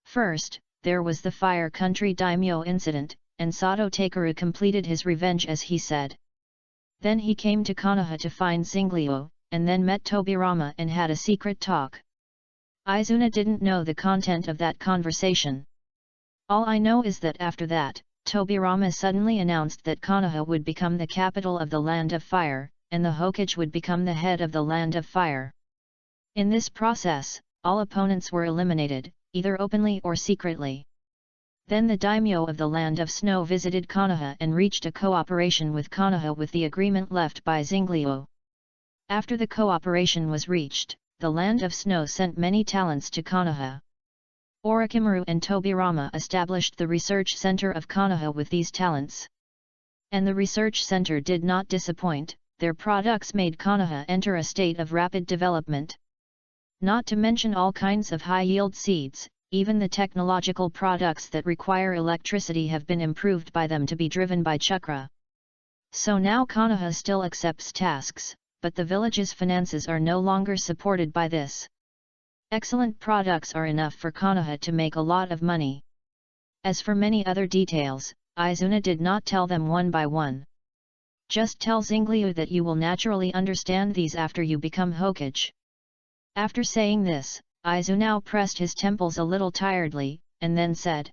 S1: First, there was the Fire Country Daimyo incident, and Sato Takeru completed his revenge as he said. Then he came to Konoha to find Xingliu, and then met Tobirama and had a secret talk. Izuna didn't know the content of that conversation. All I know is that after that, Tobirama suddenly announced that Konoha would become the capital of the Land of Fire, and the Hokage would become the head of the Land of Fire. In this process, all opponents were eliminated, either openly or secretly. Then the daimyo of the Land of Snow visited Konoha and reached a cooperation with Konoha with the agreement left by Xingliu. After the cooperation was reached, the Land of Snow sent many talents to Konoha. Orochimaru and Tobirama established the research center of Konoha with these talents. And the research center did not disappoint, their products made Konoha enter a state of rapid development. Not to mention all kinds of high-yield seeds, even the technological products that require electricity have been improved by them to be driven by chakra. So now Konoha still accepts tasks, but the village's finances are no longer supported by this. Excellent products are enough for Konoha to make a lot of money. As for many other details, Izuna did not tell them one by one. Just tell Xingliu that you will naturally understand these after you become Hokage. After saying this, Izuna pressed his temples a little tiredly, and then said,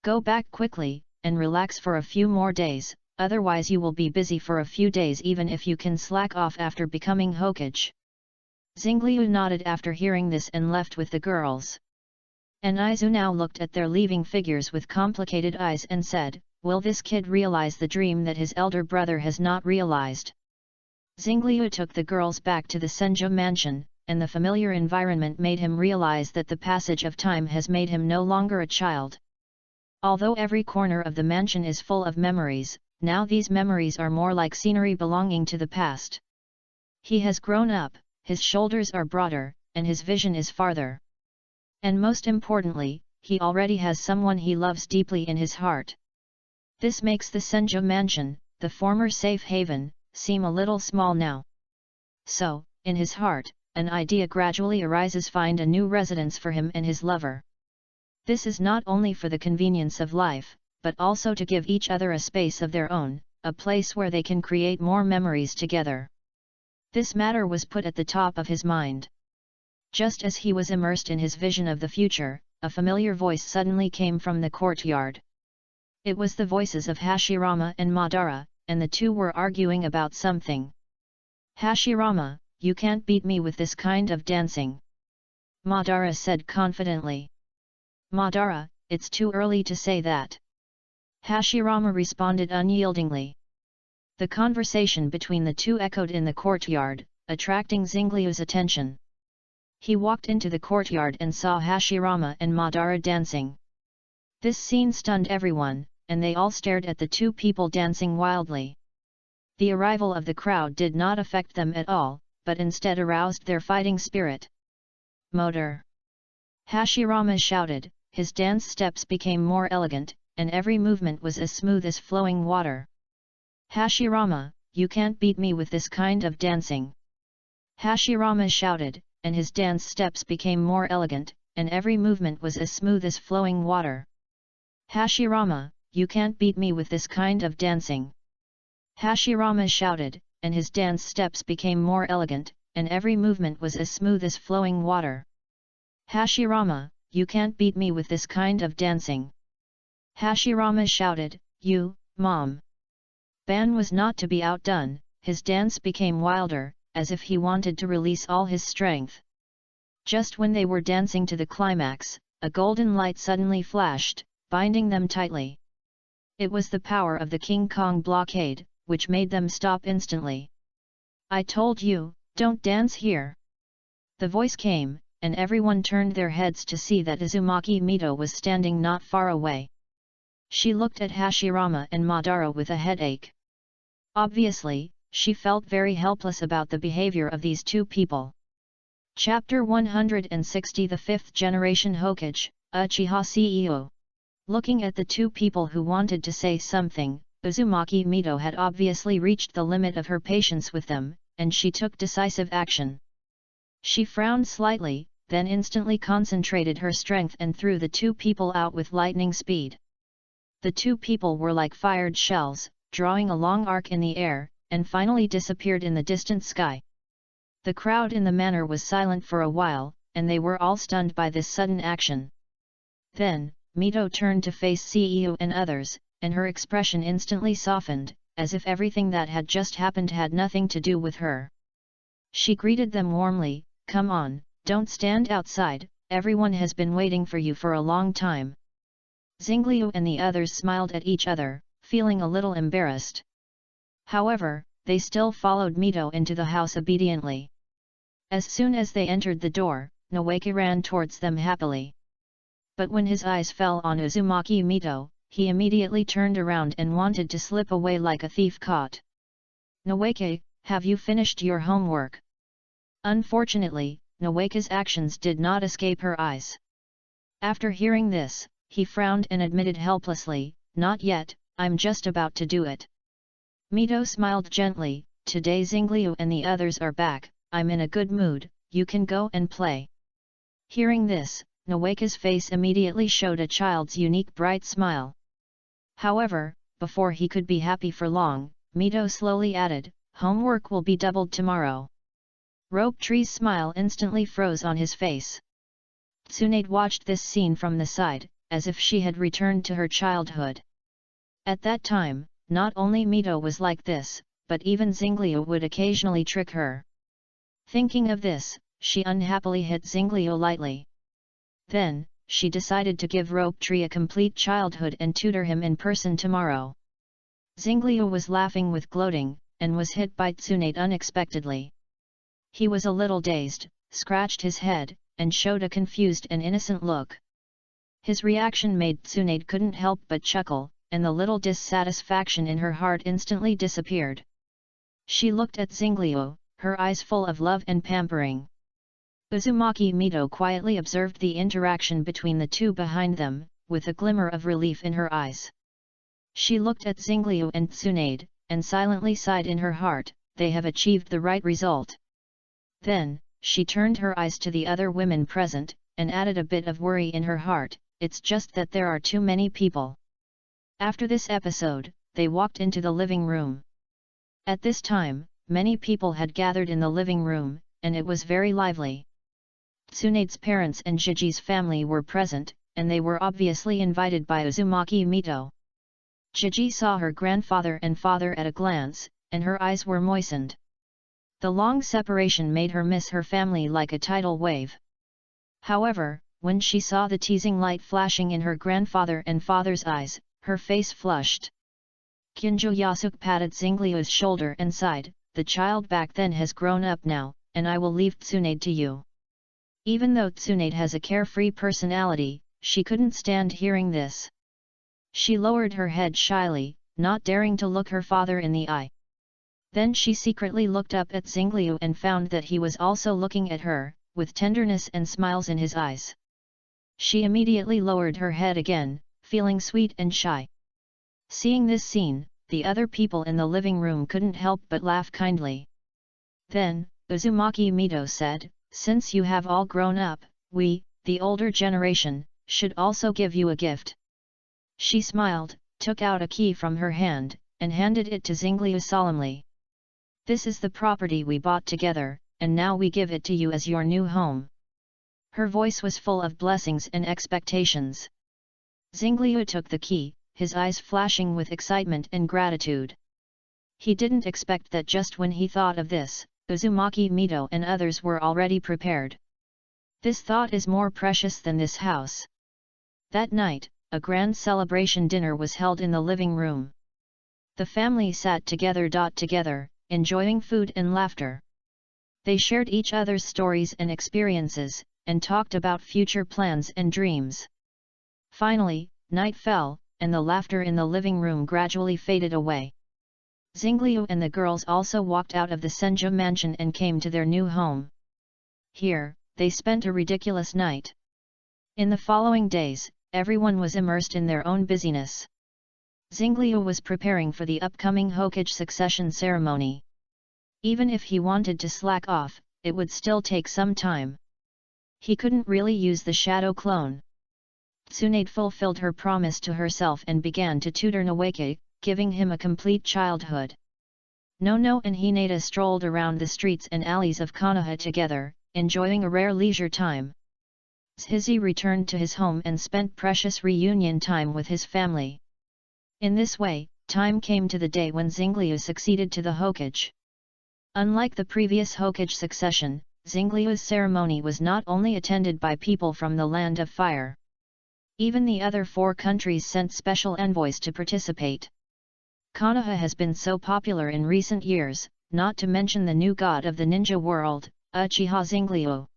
S1: "Go back quickly, and relax for a few more days, otherwise you will be busy for a few days even if you can slack off after becoming Hokage." Xingliu nodded after hearing this and left with the girls. And Izuna looked at their leaving figures with complicated eyes and said, "Will this kid realize the dream that his elder brother has not realized?" Xingliu took the girls back to the Senju mansion, and the familiar environment made him realize that the passage of time has made him no longer a child. Although every corner of the mansion is full of memories, now these memories are more like scenery belonging to the past. He has grown up, his shoulders are broader, and his vision is farther. And most importantly, he already has someone he loves deeply in his heart. This makes the Senju mansion, the former safe haven, seem a little small now. So, in his heart, an idea gradually arises: find a new residence for him and his lover. This is not only for the convenience of life, but also to give each other a space of their own, a place where they can create more memories together. This matter was put at the top of his mind. Just as he was immersed in his vision of the future, a familiar voice suddenly came from the courtyard. It was the voices of Hashirama and Madara, and the two were arguing about something. "Hashirama, you can't beat me with this kind of dancing," Madara said confidently. "Madara, it's too early to say that," Hashirama responded unyieldingly. The conversation between the two echoed in the courtyard, attracting Xingliu's attention. He walked into the courtyard and saw Hashirama and Madara dancing. This scene stunned everyone, and they all stared at the two people dancing wildly. The arrival of the crowd did not affect them at all, but instead aroused their fighting spirit. "Motor!" Hashirama shouted, his dance steps became more elegant, and every movement was as smooth as flowing water. "Hashirama, you can't beat me with this kind of dancing!" Hashirama shouted, and his dance steps became more elegant, and every movement was as smooth as flowing water. "Hashirama, you can't beat me with this kind of dancing!" Hashirama shouted, and his dance steps became more elegant, and every movement was as smooth as flowing water. "Hashirama, you can't beat me with this kind of dancing!" Hashirama shouted, "You, Mom!" Ban was not to be outdone, his dance became wilder, as if he wanted to release all his strength. Just when they were dancing to the climax, a golden light suddenly flashed, binding them tightly. It was the power of the King Kong blockade, which made them stop instantly. "I told you, don't dance here!" The voice came, and everyone turned their heads to see that Uzumaki Mito was standing not far away. She looked at Hashirama and Madara with a headache. Obviously, she felt very helpless about the behavior of these two people. Chapter 160 The Fifth Generation Hokage, Uchiha CEO. Looking at the two people who wanted to say something, Uzumaki Mito had obviously reached the limit of her patience with them, and she took decisive action. She frowned slightly, then instantly concentrated her strength and threw the two people out with lightning speed. The two people were like fired shells, drawing a long arc in the air, and finally disappeared in the distant sky. The crowd in the manor was silent for a while, and they were all stunned by this sudden action. Then, Mito turned to face CEO and others, and her expression instantly softened, as if everything that had just happened had nothing to do with her. She greeted them warmly, "Come on, don't stand outside, everyone has been waiting for you for a long time." Xingliu and the others smiled at each other, feeling a little embarrassed. However, they still followed Mito into the house obediently. As soon as they entered the door, Noeke ran towards them happily. But when his eyes fell on Uzumaki Mito, he immediately turned around and wanted to slip away like a thief caught. "Noeke, have you finished your homework?" Unfortunately, Noeke's actions did not escape her eyes. After hearing this, he frowned and admitted helplessly, "Not yet, I'm just about to do it." Mito smiled gently, "Today Xingliu and the others are back, I'm in a good mood, you can go and play." Hearing this, Noeke's face immediately showed a child's unique bright smile. However, before he could be happy for long, Mito slowly added, "Homework will be doubled tomorrow." Rope Tree's smile instantly froze on his face. Tsunade watched this scene from the side, as if she had returned to her childhood. At that time, not only Mito was like this, but even Xingliu would occasionally trick her. Thinking of this, she unhappily hit Xingliu lightly. Then, she decided to give Rope Tree a complete childhood and tutor him in person tomorrow. Xingliu was laughing with gloating, and was hit by Tsunade unexpectedly. He was a little dazed, scratched his head, and showed a confused and innocent look. His reaction made Tsunade couldn't help but chuckle, and the little dissatisfaction in her heart instantly disappeared. She looked at Xingliu, her eyes full of love and pampering. Uzumaki Mito quietly observed the interaction between the two behind them, with a glimmer of relief in her eyes. She looked at Xingliu and Tsunade, and silently sighed in her heart, "They have achieved the right result." Then, she turned her eyes to the other women present, and added a bit of worry in her heart, "It's just that there are too many people." After this episode, they walked into the living room. At this time, many people had gathered in the living room, and it was very lively. Tsunade's parents and Jiji's family were present, and they were obviously invited by Uzumaki Mito. Jiji saw her grandfather and father at a glance, and her eyes were moistened. The long separation made her miss her family like a tidal wave. However, when she saw the teasing light flashing in her grandfather and father's eyes, her face flushed. Kinjo Yasuk patted Xingliu's shoulder and sighed, "The child back then has grown up now, and I will leave Tsunade to you." Even though Tsunade has a carefree personality, she couldn't stand hearing this. She lowered her head shyly, not daring to look her father in the eye. Then she secretly looked up at Xingliu and found that he was also looking at her, with tenderness and smiles in his eyes. She immediately lowered her head again, feeling sweet and shy. Seeing this scene, the other people in the living room couldn't help but laugh kindly. Then, Uzumaki Mito said, "Since you have all grown up, we, the older generation, should also give you a gift." She smiled, took out a key from her hand, and handed it to Xingliu solemnly. This is the property we bought together, and now we give it to you as your new home." Her voice was full of blessings and expectations. Xingliu took the key, his eyes flashing with excitement and gratitude. He didn't expect that just when he thought of this, Uzumaki Mito and others were already prepared. This thought is more precious than this house. That night, a grand celebration dinner was held in the living room. The family sat together, enjoying food and laughter. They shared each other's stories and experiences, and talked about future plans and dreams. Finally, night fell, and the laughter in the living room gradually faded away. Xingliu and the girls also walked out of the Senju mansion and came to their new home. Here, they spent a ridiculous night. In the following days, everyone was immersed in their own busyness. Xingliu was preparing for the upcoming Hokage succession ceremony. Even if he wanted to slack off, it would still take some time. He couldn't really use the shadow clone. Tsunade fulfilled her promise to herself and began to tutor Nawake, giving him a complete childhood. Nono and Hinata strolled around the streets and alleys of Konoha together, enjoying a rare leisure time. Shizi returned to his home and spent precious reunion time with his family. In this way, time came to the day when Xingliu succeeded to the Hokage. Unlike the previous Hokage succession, Xingliu's ceremony was not only attended by people from the Land of Fire. Even the other 4 countries sent special envoys to participate. Konoha has been so popular in recent years, not to mention the new god of the ninja world, Uchiha Xingliu.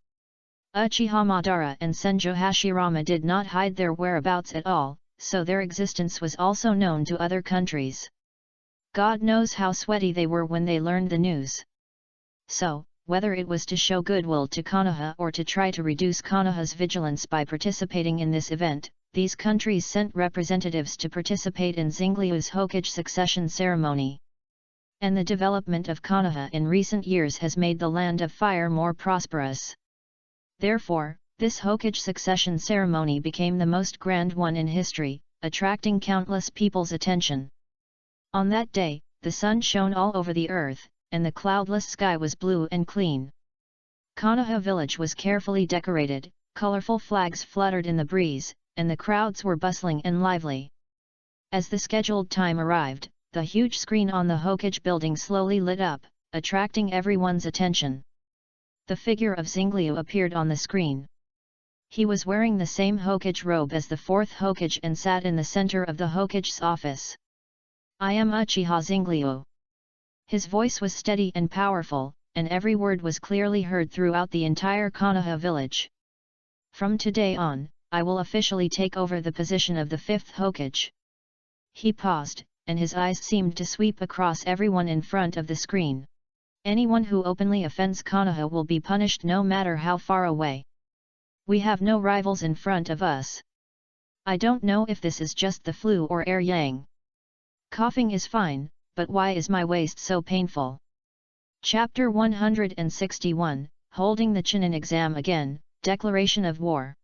S1: Uchiha Madara and Senju Hashirama did not hide their whereabouts at all, so their existence was also known to other countries. God knows how sweaty they were when they learned the news. So, whether it was to show goodwill to Konoha or to try to reduce Konoha's vigilance by participating in this event, these countries sent representatives to participate in Xingliu's Hokage succession ceremony. And the development of Konoha in recent years has made the Land of Fire more prosperous. Therefore, this Hokage succession ceremony became the most grand one in history, attracting countless people's attention. On that day, the sun shone all over the earth, and the cloudless sky was blue and clean. Konoha village was carefully decorated, colorful flags fluttered in the breeze, and the crowds were bustling and lively. As the scheduled time arrived, the huge screen on the Hokage building slowly lit up, attracting everyone's attention. The figure of Xingliu appeared on the screen. He was wearing the same Hokage robe as the 4th Hokage and sat in the center of the Hokage's office. "I am Uchiha Xingliu." His voice was steady and powerful, and every word was clearly heard throughout the entire Konoha village. "From today on, I will officially take over the position of the 5th Hokage." He paused, and his eyes seemed to sweep across everyone in front of the screen. "Anyone who openly offends Konoha will be punished no matter how far away. We have no rivals in front of us. I don't know if this is just the flu or air yang. Coughing is fine, but why is my waist so painful?" Chapter 161, Holding the Chunin Exam Again, Declaration of War.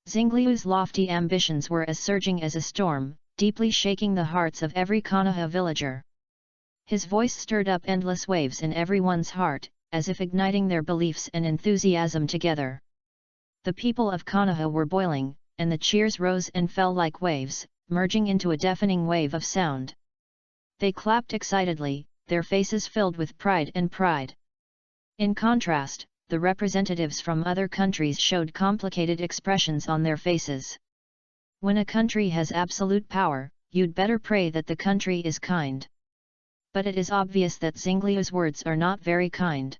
S1: Xingliu's lofty ambitions were as surging as a storm, deeply shaking the hearts of every Konoha villager. His voice stirred up endless waves in everyone's heart, as if igniting their beliefs and enthusiasm together. The people of Konoha were boiling, and the cheers rose and fell like waves, merging into a deafening wave of sound. They clapped excitedly, their faces filled with pride. In contrast, the representatives from other countries showed complicated expressions on their faces. When a country has absolute power, you'd better pray that the country is kind. But it is obvious that Xingliu's words are not very kind.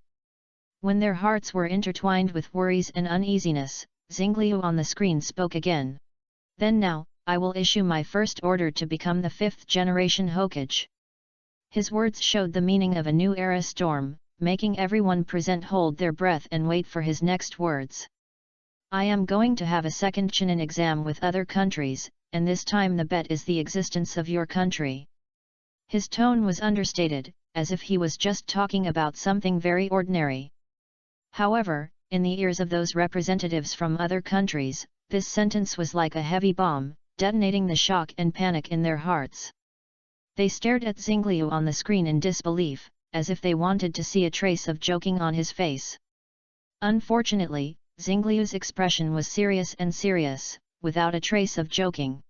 S1: When their hearts were intertwined with worries and uneasiness, Xingliu on the screen spoke again. "Then now, I will issue my first order to become the 5th generation Hokage." His words showed the meaning of a new era storm, making everyone present hold their breath and wait for his next words. "I am going to have a second Chunin exam with other countries, and this time the bet is the existence of your country." His tone was understated, as if he was just talking about something very ordinary. However, in the ears of those representatives from other countries, this sentence was like a heavy bomb, detonating the shock and panic in their hearts. They stared at Xingliu on the screen in disbelief, as if they wanted to see a trace of joking on his face. Unfortunately, Xingliu's expression was serious, without a trace of joking.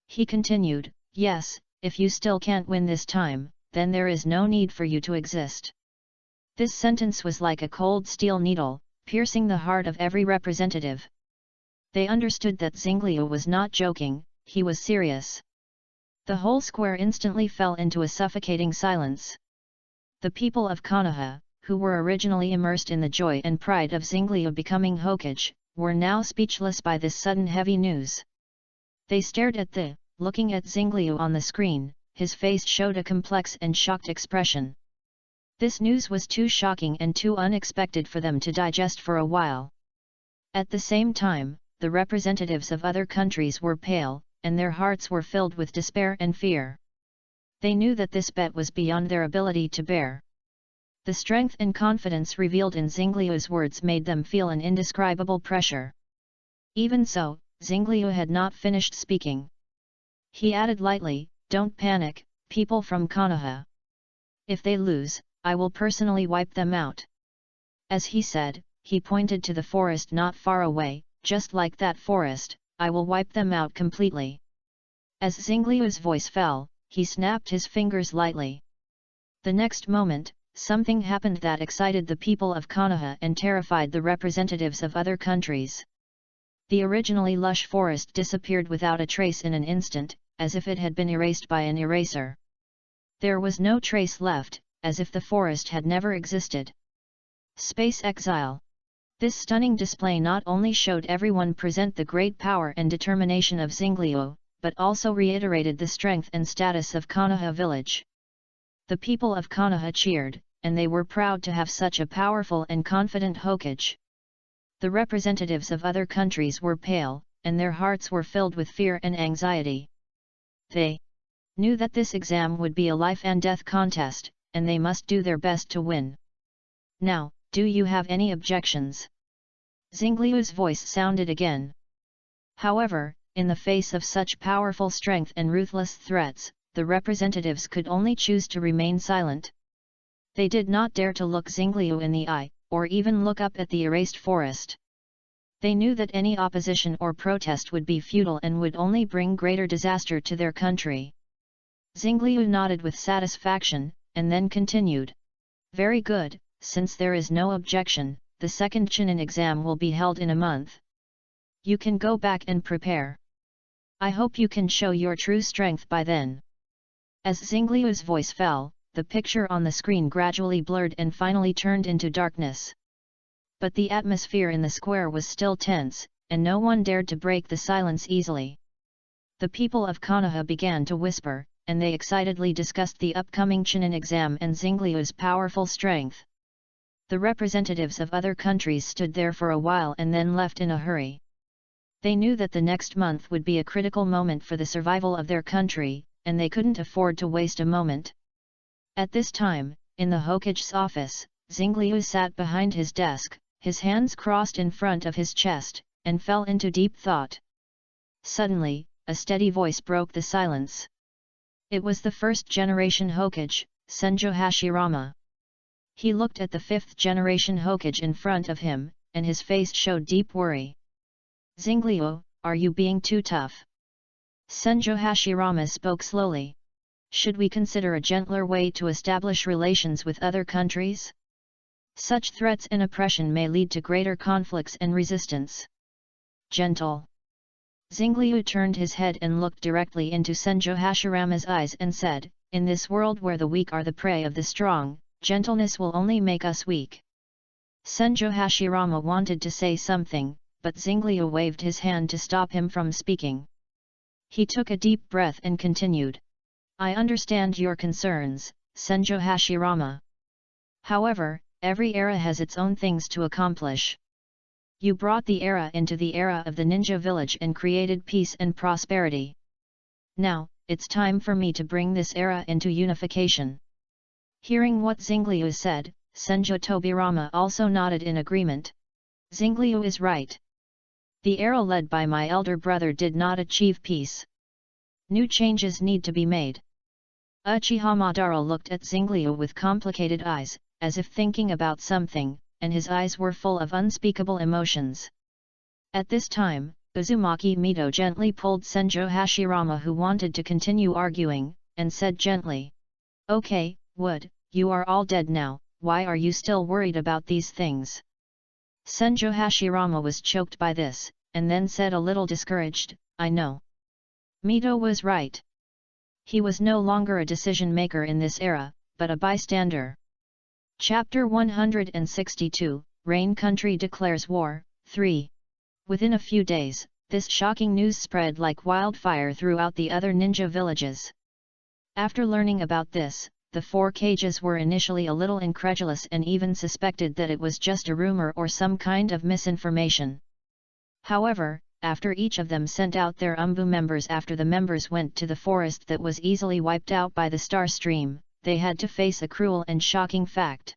S1: He continued, "Yes, if you still can't win this time, then there is no need for you to exist." This sentence was like a cold steel needle, piercing the heart of every representative. They understood that Xingliu was not joking, he was serious. The whole square instantly fell into a suffocating silence. The people of Konoha, who were originally immersed in the joy and pride of Xingliu becoming Hokage, were now speechless by this sudden heavy news. They stared at looking at Xingliu on the screen, his face showed a complex and shocked expression. This news was too shocking and too unexpected for them to digest for a while. At the same time, the representatives of other countries were pale, and their hearts were filled with despair and fear. They knew that this bet was beyond their ability to bear. The strength and confidence revealed in Xingliu's words made them feel an indescribable pressure. Even so, Xingliu had not finished speaking. He added lightly, "Don't panic, people from Konoha. If they lose, I will personally wipe them out." As he said, he pointed to the forest not far away, "Just like that forest, I will wipe them out completely." As Xingliu's voice fell, he snapped his fingers lightly. The next moment, something happened that excited the people of Konoha and terrified the representatives of other countries. The originally lush forest disappeared without a trace in an instant, as if it had been erased by an eraser. There was no trace left, as if the forest had never existed. Space exile. This stunning display not only showed everyone present the great power and determination of Xingliu, but also reiterated the strength and status of Konoha village. The people of Konoha cheered, and they were proud to have such a powerful and confident Hokage. The representatives of other countries were pale, and their hearts were filled with fear and anxiety. They knew that this exam would be a life-and-death contest, and they must do their best to win. "Now, do you have any objections?" Xingliu's voice sounded again. However, in the face of such powerful strength and ruthless threats, the representatives could only choose to remain silent. They did not dare to look Xingliu in the eye, or even look up at the erased forest. They knew that any opposition or protest would be futile and would only bring greater disaster to their country. Xingliu nodded with satisfaction, and then continued. "Very good, since there is no objection, the second Chunin exam will be held in a month. You can go back and prepare. I hope you can show your true strength by then." As Xingliu's voice fell, the picture on the screen gradually blurred and finally turned into darkness. But the atmosphere in the square was still tense, and no one dared to break the silence easily. The people of Konoha began to whisper, and they excitedly discussed the upcoming Chunin exam and Xingliu's powerful strength. The representatives of other countries stood there for a while and then left in a hurry. They knew that the next month would be a critical moment for the survival of their country, and they couldn't afford to waste a moment. At this time, in the Hokage's office, Xingliu sat behind his desk, his hands crossed in front of his chest, and fell into deep thought. Suddenly, a steady voice broke the silence. It was the first-generation Hokage, Senjo Hashirama. He looked at the fifth-generation Hokage in front of him, and his face showed deep worry. "Xingliu, are you being too tough?" Senjo Hashirama spoke slowly. "Should we consider a gentler way to establish relations with other countries? Such threats and oppression may lead to greater conflicts and resistance." "Gentle." Xingliu turned his head and looked directly into Senjo Hashirama's eyes and said, "In this world where the weak are the prey of the strong, gentleness will only make us weak." Senjo Hashirama wanted to say something, but Xingliu waved his hand to stop him from speaking. He took a deep breath and continued. "I understand your concerns, Senjo Hashirama. However, every era has its own things to accomplish. You brought the era into the era of the ninja village and created peace and prosperity. Now, it's time for me to bring this era into unification." Hearing what Xingliu said, Senjo Tobirama also nodded in agreement. "Xingliu is right. The era led by my elder brother did not achieve peace. New changes need to be made. Uchiha Madara looked at Zingliu with complicated eyes, as if thinking about something, and his eyes were full of unspeakable emotions. At this time, Uzumaki Mito gently pulled Senjo Hashirama, who wanted to continue arguing, and said gently, "Okay, Wood, you are all dead now, why are you still worried about these things?" Senjo Hashirama was choked by this, and then said a little discouraged, "I know." Mito was right. He was no longer a decision-maker in this era, but a bystander. Chapter 162, Rain Country Declares War, 3. Within a few days, this shocking news spread like wildfire throughout the other ninja villages. After learning about this, the 4 Kages were initially a little incredulous and even suspected that it was just a rumor or some kind of misinformation. However, after each of them sent out their umbu members after the members went to the forest that was easily wiped out by the star stream, they had to face a cruel and shocking fact.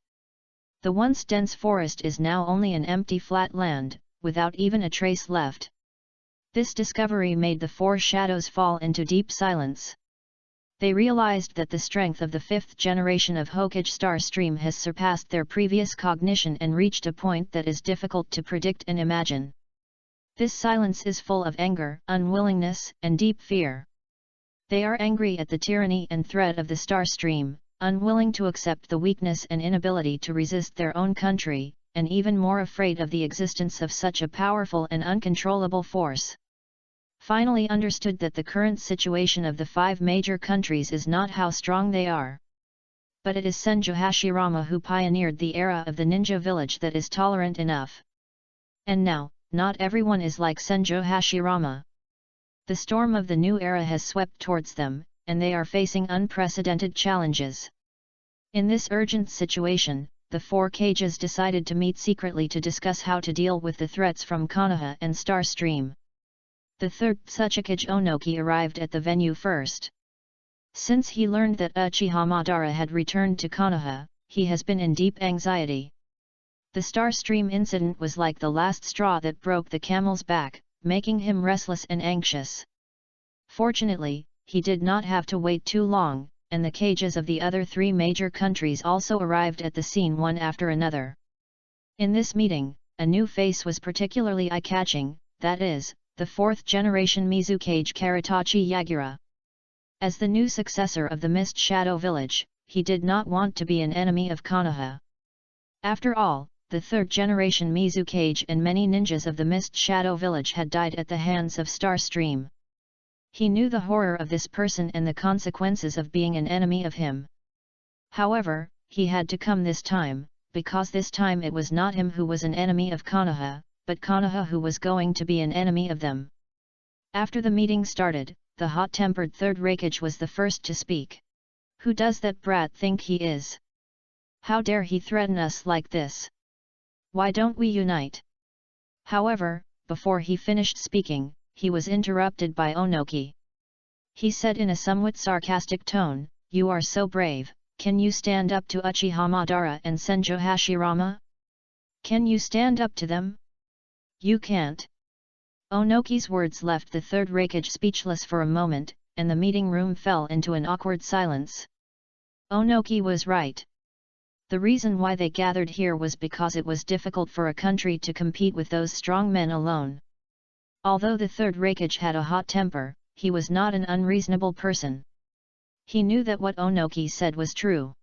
S1: The once dense forest is now only an empty flat land, without even a trace left. This discovery made the 4 shadows fall into deep silence. They realized that the strength of the 5th generation of Hokage star stream has surpassed their previous cognition and reached a point that is difficult to predict and imagine. This silence is full of anger, unwillingness, and deep fear. They are angry at the tyranny and threat of the star stream, unwilling to accept the weakness and inability to resist their own country, and even more afraid of the existence of such a powerful and uncontrollable force. Finally understood that the current situation of the 5 major countries is not how strong they are. But it is Senjo Hashirama who pioneered the era of the ninja village that is tolerant enough. And now, not everyone is like Senjo Hashirama. The storm of the new era has swept towards them, and they are facing unprecedented challenges. In this urgent situation, the 4 Kages decided to meet secretly to discuss how to deal with the threats from Konoha and Star Stream. The 3rd Tsuchikage Onoki arrived at the venue first. Since he learned that Uchiha Madara had returned to Konoha, he has been in deep anxiety. The Star Stream incident was like the last straw that broke the camel's back, making him restless and anxious. Fortunately, he did not have to wait too long, and the Kages of the other 3 major countries also arrived at the scene one after another. In this meeting, a new face was particularly eye-catching, that is, the 4th generation Mizukage Karatachi Yagura. As the new successor of the Mist Shadow Village, he did not want to be an enemy of Konoha. After all, the 3rd generation Mizukage and many ninjas of the Mist Shadow Village had died at the hands of Star Stream. He knew the horror of this person and the consequences of being an enemy of him. However, he had to come this time, because this time it was not him who was an enemy of Konoha, but Konoha who was going to be an enemy of them. After the meeting started, the hot-tempered 3rd Raikage was the first to speak. "Who does that brat think he is? How dare he threaten us like this? Why don't we unite?" However, before he finished speaking, he was interrupted by Onoki. He said in a somewhat sarcastic tone, "You are so brave, can you stand up to Uchiha Madara and Senjo Hashirama? Can you stand up to them? You can't." Onoki's words left the 3rd Raikage speechless for a moment, and the meeting room fell into an awkward silence. Onoki was right. The reason why they gathered here was because it was difficult for a country to compete with those strong men alone. Although the 3rd Raikage had a hot temper, he was not an unreasonable person. He knew that what Onoki said was true.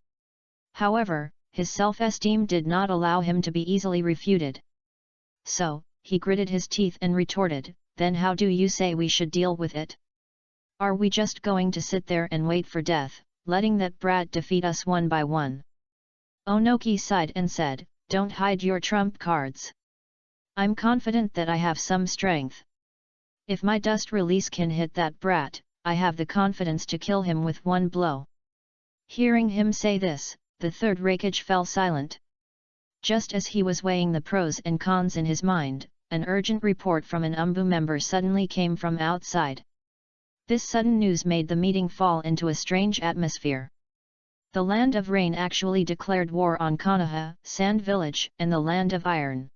S1: However, his self-esteem did not allow him to be easily refuted. So, he gritted his teeth and retorted, "Then how do you say we should deal with it? Are we just going to sit there and wait for death, letting that brat defeat us one by one?" Onoki sighed and said, "Don't hide your trump cards. I'm confident that I have some strength. If my dust release can hit that brat, I have the confidence to kill him with one blow." Hearing him say this, the 3rd Raikage fell silent. Just as he was weighing the pros and cons in his mind, an urgent report from an umbu member suddenly came from outside. This sudden news made the meeting fall into a strange atmosphere. The Land of Rain actually declared war on Konoha, Sand Village, and the Land of Iron.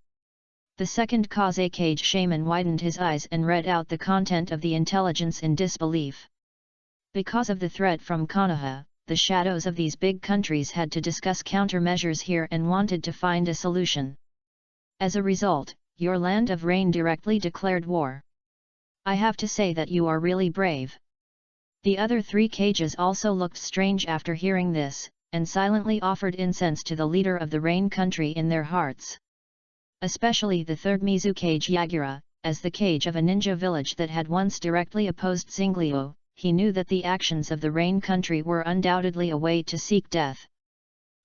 S1: The 2nd Kazekage shaman widened his eyes and read out the content of the intelligence in disbelief. Because of the threat from Konoha, the shadows of these big countries had to discuss countermeasures here and wanted to find a solution. As a result, your land of rain directly declared war. I have to say that you are really brave. The other 3 cages also looked strange after hearing this, and silently offered incense to the leader of the rain country in their hearts. Especially the 3rd Mizu cage Yagura, as the cage of a ninja village that had once directly opposed Xingliu, he knew that the actions of the rain country were undoubtedly a way to seek death.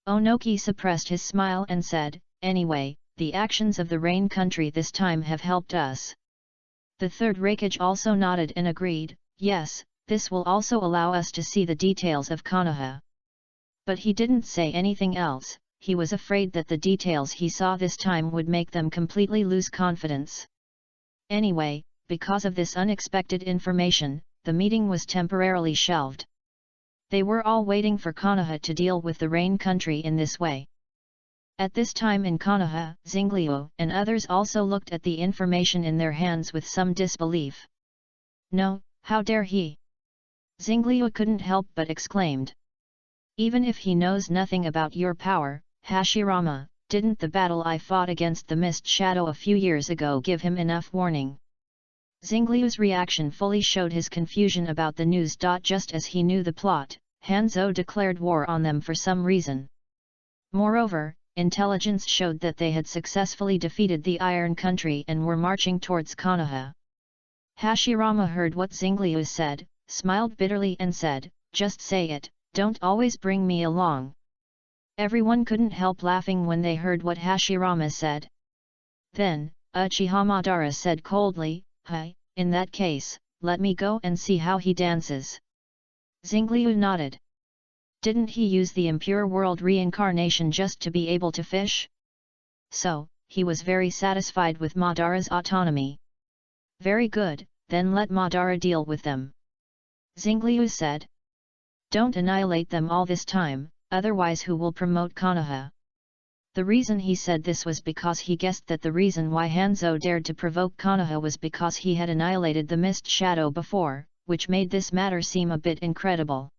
S1: Onoki suppressed his smile and said, "Anyway, the actions of the rain country this time have helped us." The 3rd Raikage also nodded and agreed, "Yes, this will also allow us to see the details of Konoha." But he didn't say anything else. He was afraid that the details he saw this time would make them completely lose confidence. Anyway, because of this unexpected information, the meeting was temporarily shelved. They were all waiting for Konoha to deal with the rain country in this way. At this time in Konoha, Xingliu and others also looked at the information in their hands with some disbelief. "No, how dare he?" Xingliu couldn't help but exclaimed. "Even if he knows nothing about your power, Hashirama, didn't the battle I fought against the Mist Shadow a few years ago give him enough warning?" Xingliu's reaction fully showed his confusion about the news. Just as he knew the plot, Hanzou declared war on them for some reason. Moreover, intelligence showed that they had successfully defeated the Iron Country and were marching towards Konoha. Hashirama heard what Xingliu said, smiled bitterly and said, "Just say it, don't always bring me along." Everyone couldn't help laughing when they heard what Hashirama said. Then, Uchiha Madara said coldly, "Hi, in that case, let me go and see how he dances." Xingliu nodded. Didn't he use the impure world reincarnation just to be able to fish? So, he was very satisfied with Madara's autonomy. "Very good, then let Madara deal with them," Xingliu said. "Don't annihilate them all this time, otherwise who will promote Konoha?" The reason he said this was because he guessed that the reason why Hanzou dared to provoke Konoha was because he had annihilated the Mist Shadow before, which made this matter seem a bit incredible.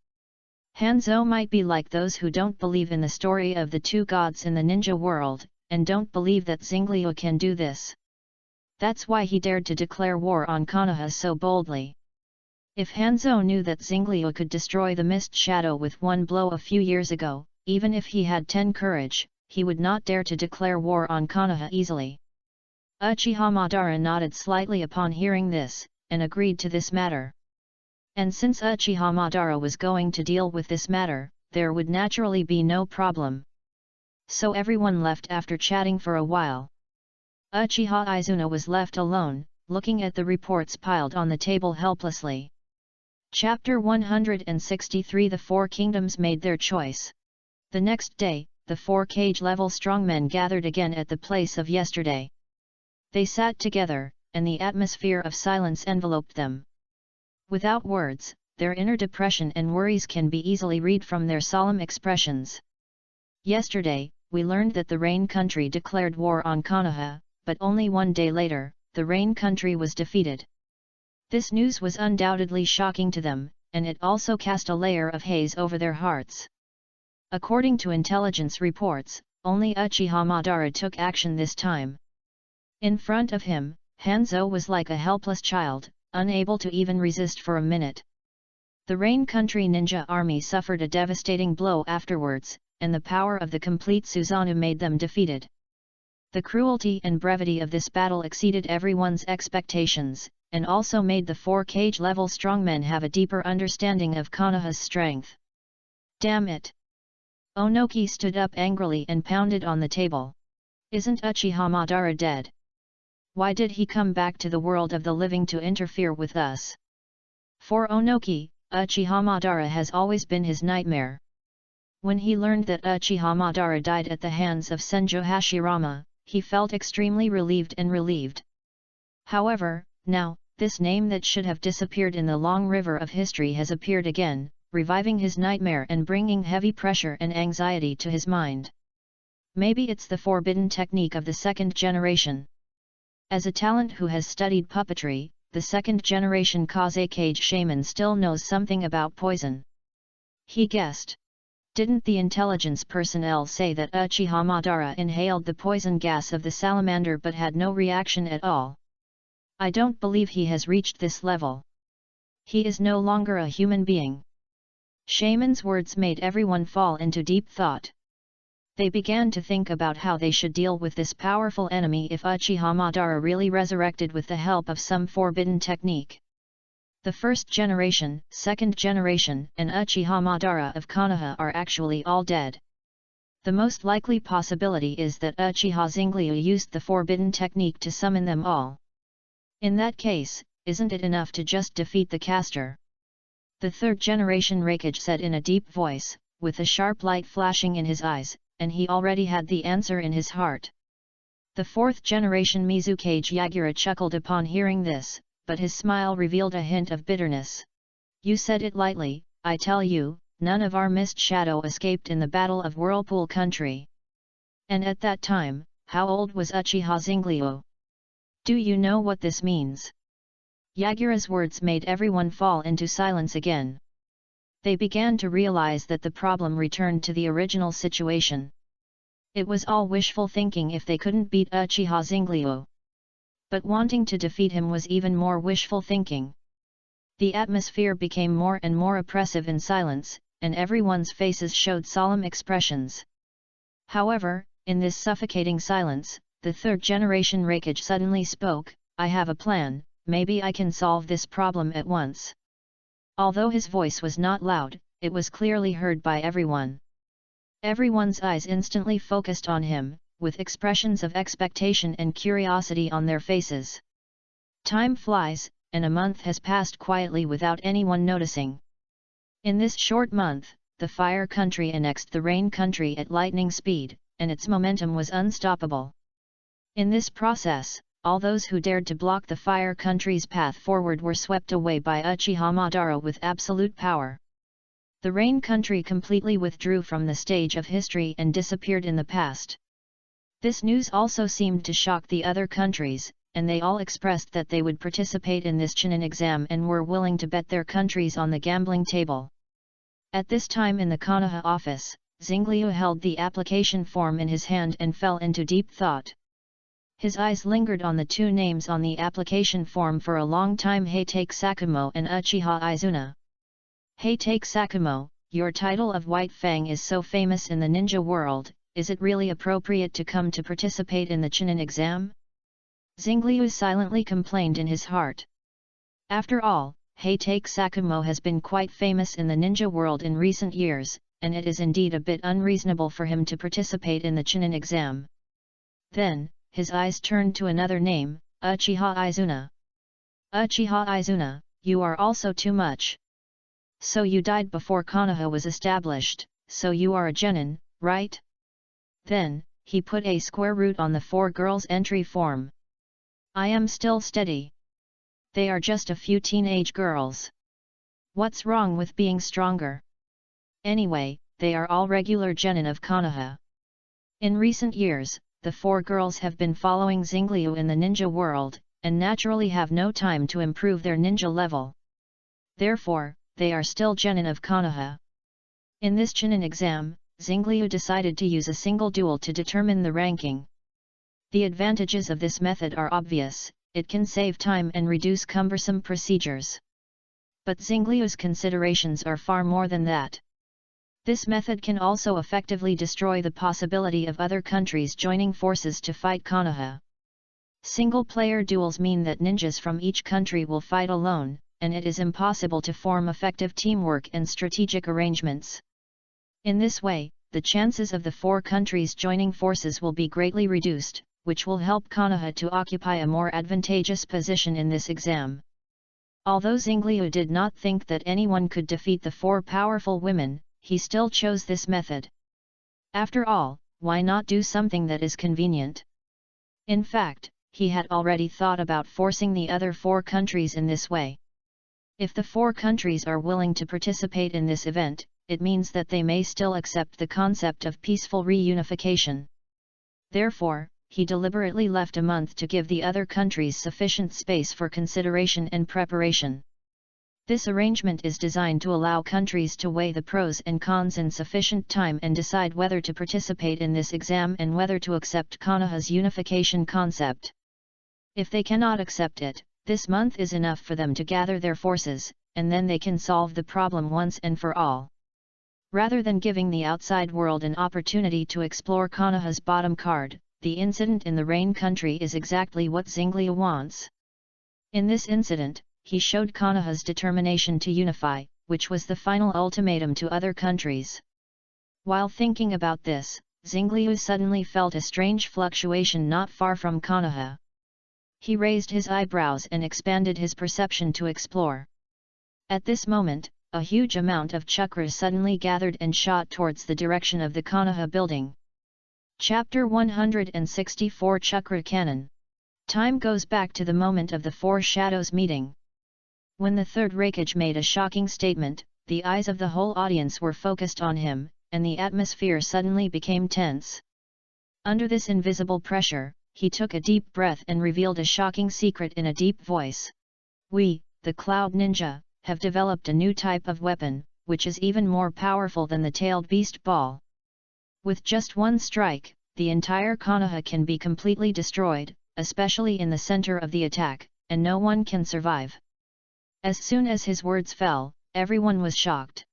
S1: Hanzou might be like those who don't believe in the story of the 2 gods in the ninja world, and don't believe that Xingliu can do this. That's why he dared to declare war on Konoha so boldly. If Hanzou knew that Xingliu could destroy the Mist Shadow with one blow a few years ago, even if he had 10 courage, he would not dare to declare war on Konoha easily. Uchiha Madara nodded slightly upon hearing this, and agreed to this matter. And since Uchiha Madara was going to deal with this matter, there would naturally be no problem. So everyone left after chatting for a while. Uchiha Izuna was left alone, looking at the reports piled on the table helplessly. Chapter 163 The 4 Kingdoms made their choice. The next day, the 4 cage-level strongmen gathered again at the place of yesterday. They sat together, and the atmosphere of silence enveloped them. Without words, their inner depression and worries can be easily read from their solemn expressions. Yesterday, we learned that the Rain Country declared war on Konoha, but only one day later, the Rain Country was defeated. This news was undoubtedly shocking to them, and it also cast a layer of haze over their hearts. According to intelligence reports, only Uchiha Madara took action this time. In front of him, Hanzou was like a helpless child, unable to even resist for a minute. The Rain Country ninja army suffered a devastating blow afterwards, and the power of the complete Susanoo made them defeated. The cruelty and brevity of this battle exceeded everyone's expectations, and also made the 4 cage-level strongmen have a deeper understanding of Konoha's strength. Damn it! Onoki stood up angrily and pounded on the table. Isn't Uchiha Madara dead? Why did he come back to the world of the living to interfere with us? For Onoki, Uchiha Madara has always been his nightmare. When he learned that Uchiha Madara died at the hands of Senjo Hashirama, he felt extremely relieved. However, now, this name that should have disappeared in the long river of history has appeared again, reviving his nightmare and bringing heavy pressure and anxiety to his mind. Maybe it's the forbidden technique of the 2nd generation. As a talent who has studied puppetry, the 2nd generation Kaze Cage shaman still knows something about poison. He guessed. Didn't the intelligence personnel say that Uchiha Madara inhaled the poison gas of the salamander but had no reaction at all? I don't believe he has reached this level. He is no longer a human being. Shaman's words made everyone fall into deep thought. They began to think about how they should deal with this powerful enemy if Uchiha Madara really resurrected with the help of some forbidden technique. The first generation, second generation, and Uchiha Madara of Konoha are actually all dead. The most likely possibility is that Uchiha Zenglyu used the forbidden technique to summon them all. In that case, isn't it enough to just defeat the caster? The third generation Raikage said in a deep voice, with a sharp light flashing in his eyes, and he already had the answer in his heart. The fourth generation Mizukage Yagura chuckled upon hearing this, but his smile revealed a hint of bitterness. You said it lightly, I tell you, none of our mist shadow escaped in the Battle of Whirlpool Country. And at that time, how old was Uchiha Zenglyu? Do you know what this means? Yagura's words made everyone fall into silence again. They began to realize that the problem returned to the original situation. It was all wishful thinking if they couldn't beat Uchiha Zenglyu. But wanting to defeat him was even more wishful thinking. The atmosphere became more and more oppressive in silence, and everyone's faces showed solemn expressions. However, in this suffocating silence, the third generation Raikage suddenly spoke, I have a plan, maybe I can solve this problem at once. Although his voice was not loud, it was clearly heard by everyone. Everyone's eyes instantly focused on him, with expressions of expectation and curiosity on their faces. Time flies, and a month has passed quietly without anyone noticing. In this short month, the Fire Country annexed the Rain Country at lightning speed, and its momentum was unstoppable. In this process, all those who dared to block the Fire Country's path forward were swept away by Uchiha Madara with absolute power. The Rain Country completely withdrew from the stage of history and disappeared in the past. This news also seemed to shock the other countries, and they all expressed that they would participate in this Chunin exam and were willing to bet their countries on the gambling table. At this time in the Konoha office, Zenglyu held the application form in his hand and fell into deep thought. His eyes lingered on the two names on the application form for a long time: Heitake Sakumo and Uchiha Izuna. Heitake Sakumo, your title of White Fang is so famous in the ninja world, is it really appropriate to come to participate in the Chunin exam? Zenglyu silently complained in his heart. After all, Heitake Sakumo has been quite famous in the ninja world in recent years, and it is indeed a bit unreasonable for him to participate in the Chunin exam. Then, his eyes turned to another name, Uchiha Izuna. Uchiha Izuna, you are also too much. So you died before Konoha was established, so you are a genin, right? Then, he put a square root on the four girls' entry form. I am still steady. They are just a few teenage girls. What's wrong with being stronger? Anyway, they are all regular genin of Konoha. In recent years, the four girls have been following Zenglyu in the ninja world, and naturally have no time to improve their ninja level. Therefore, they are still genin of Konoha. In this Chunin exam, Zenglyu decided to use a single duel to determine the ranking. The advantages of this method are obvious: it can save time and reduce cumbersome procedures. But Zenglyu's considerations are far more than that. This method can also effectively destroy the possibility of other countries joining forces to fight Konoha. Single-player duels mean that ninjas from each country will fight alone, and it is impossible to form effective teamwork and strategic arrangements. In this way, the chances of the four countries joining forces will be greatly reduced, which will help Konoha to occupy a more advantageous position in this exam. Although Zenglyu did not think that anyone could defeat the four powerful women, he still chose this method. After all, why not do something that is convenient? In fact, he had already thought about forcing the other four countries in this way. If the four countries are willing to participate in this event, it means that they may still accept the concept of peaceful reunification. Therefore, he deliberately left a month to give the other countries sufficient space for consideration and preparation. This arrangement is designed to allow countries to weigh the pros and cons in sufficient time and decide whether to participate in this exam and whether to accept Konoha's unification concept. If they cannot accept it, this month is enough for them to gather their forces, and then they can solve the problem once and for all. Rather than giving the outside world an opportunity to explore Konoha's bottom card, the incident in the Rain country is exactly what Xinglia wants. In this incident, he showed Konoha's determination to unify, which was the final ultimatum to other countries. While thinking about this, Xinglia suddenly felt a strange fluctuation not far from Konoha. He raised his eyebrows and expanded his perception to explore. At this moment, a huge amount of chakras suddenly gathered and shot towards the direction of the Konoha building. Chapter 164 Chakra Cannon. Time goes back to the moment of the Four Shadows meeting. When the third Raikage made a shocking statement, the eyes of the whole audience were focused on him, and the atmosphere suddenly became tense. Under this invisible pressure, he took a deep breath and revealed a shocking secret in a deep voice. We, the Cloud Ninja, have developed a new type of weapon, which is even more powerful than the tailed beast ball. With just one strike, the entire Konoha can be completely destroyed, especially in the center of the attack, and no one can survive. As soon as his words fell, everyone was shocked.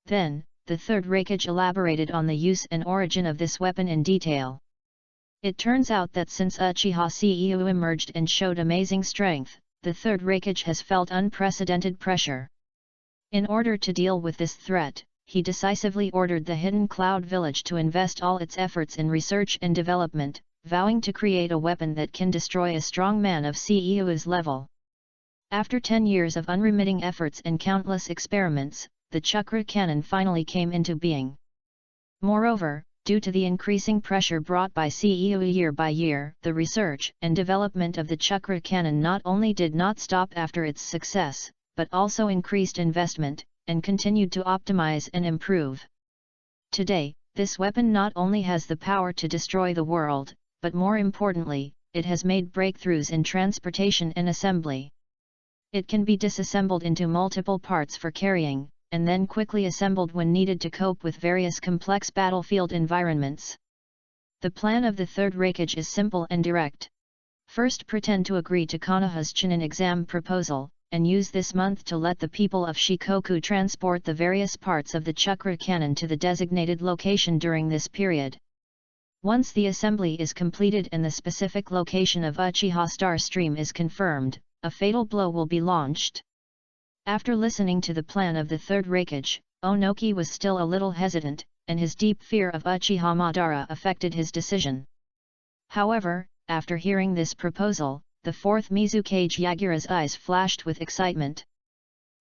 S1: Then, the third Raikage elaborated on the use and origin of this weapon in detail. It turns out that since Uchiha Seiyuu emerged and showed amazing strength, the third Raikage has felt unprecedented pressure. In order to deal with this threat, he decisively ordered the Hidden Cloud Village to invest all its efforts in research and development, vowing to create a weapon that can destroy a strong man of Seiyuu's level. After 10 years of unremitting efforts and countless experiments, the chakra cannon finally came into being. Moreover, due to the increasing pressure brought by Seiyuu year by year, the research and development of the chakra cannon not only did not stop after its success, but also increased investment, and continued to optimize and improve. Today, this weapon not only has the power to destroy the world, but more importantly, it has made breakthroughs in transportation and assembly. It can be disassembled into multiple parts for carrying, and then quickly assembled when needed to cope with various complex battlefield environments. The plan of the third Raikage is simple and direct. First, pretend to agree to Konoha's Chunin exam proposal, and use this month to let the people of Shikoku transport the various parts of the chakra cannon to the designated location during this period. Once the assembly is completed and the specific location of Uchiha Star Stream is confirmed, a fatal blow will be launched. After listening to the plan of the third Raikage, Onoki was still a little hesitant, and his deep fear of Uchiha Madara affected his decision. However, after hearing this proposal, the fourth Mizukage Yagura's eyes flashed with excitement.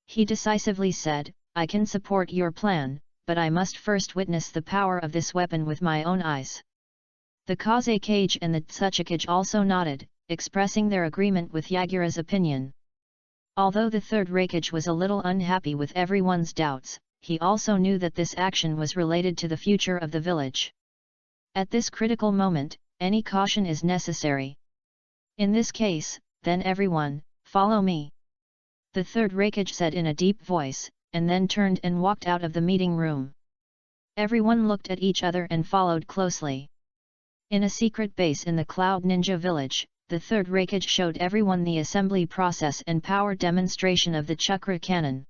S1: He decisively said, "I can support your plan, but I must first witness the power of this weapon with my own eyes." The Kazekage and the Tsuchikage also nodded, expressing their agreement with Yagura's opinion. Although the third Raikage was a little unhappy with everyone's doubts, he also knew that this action was related to the future of the village. At this critical moment, any caution is necessary. In this case, then everyone, follow me. The third Raikage said in a deep voice, and then turned and walked out of the meeting room. Everyone looked at each other and followed closely. In a secret base in the Cloud Ninja village, the third Raikage showed everyone the assembly process and power demonstration of the chakra cannon.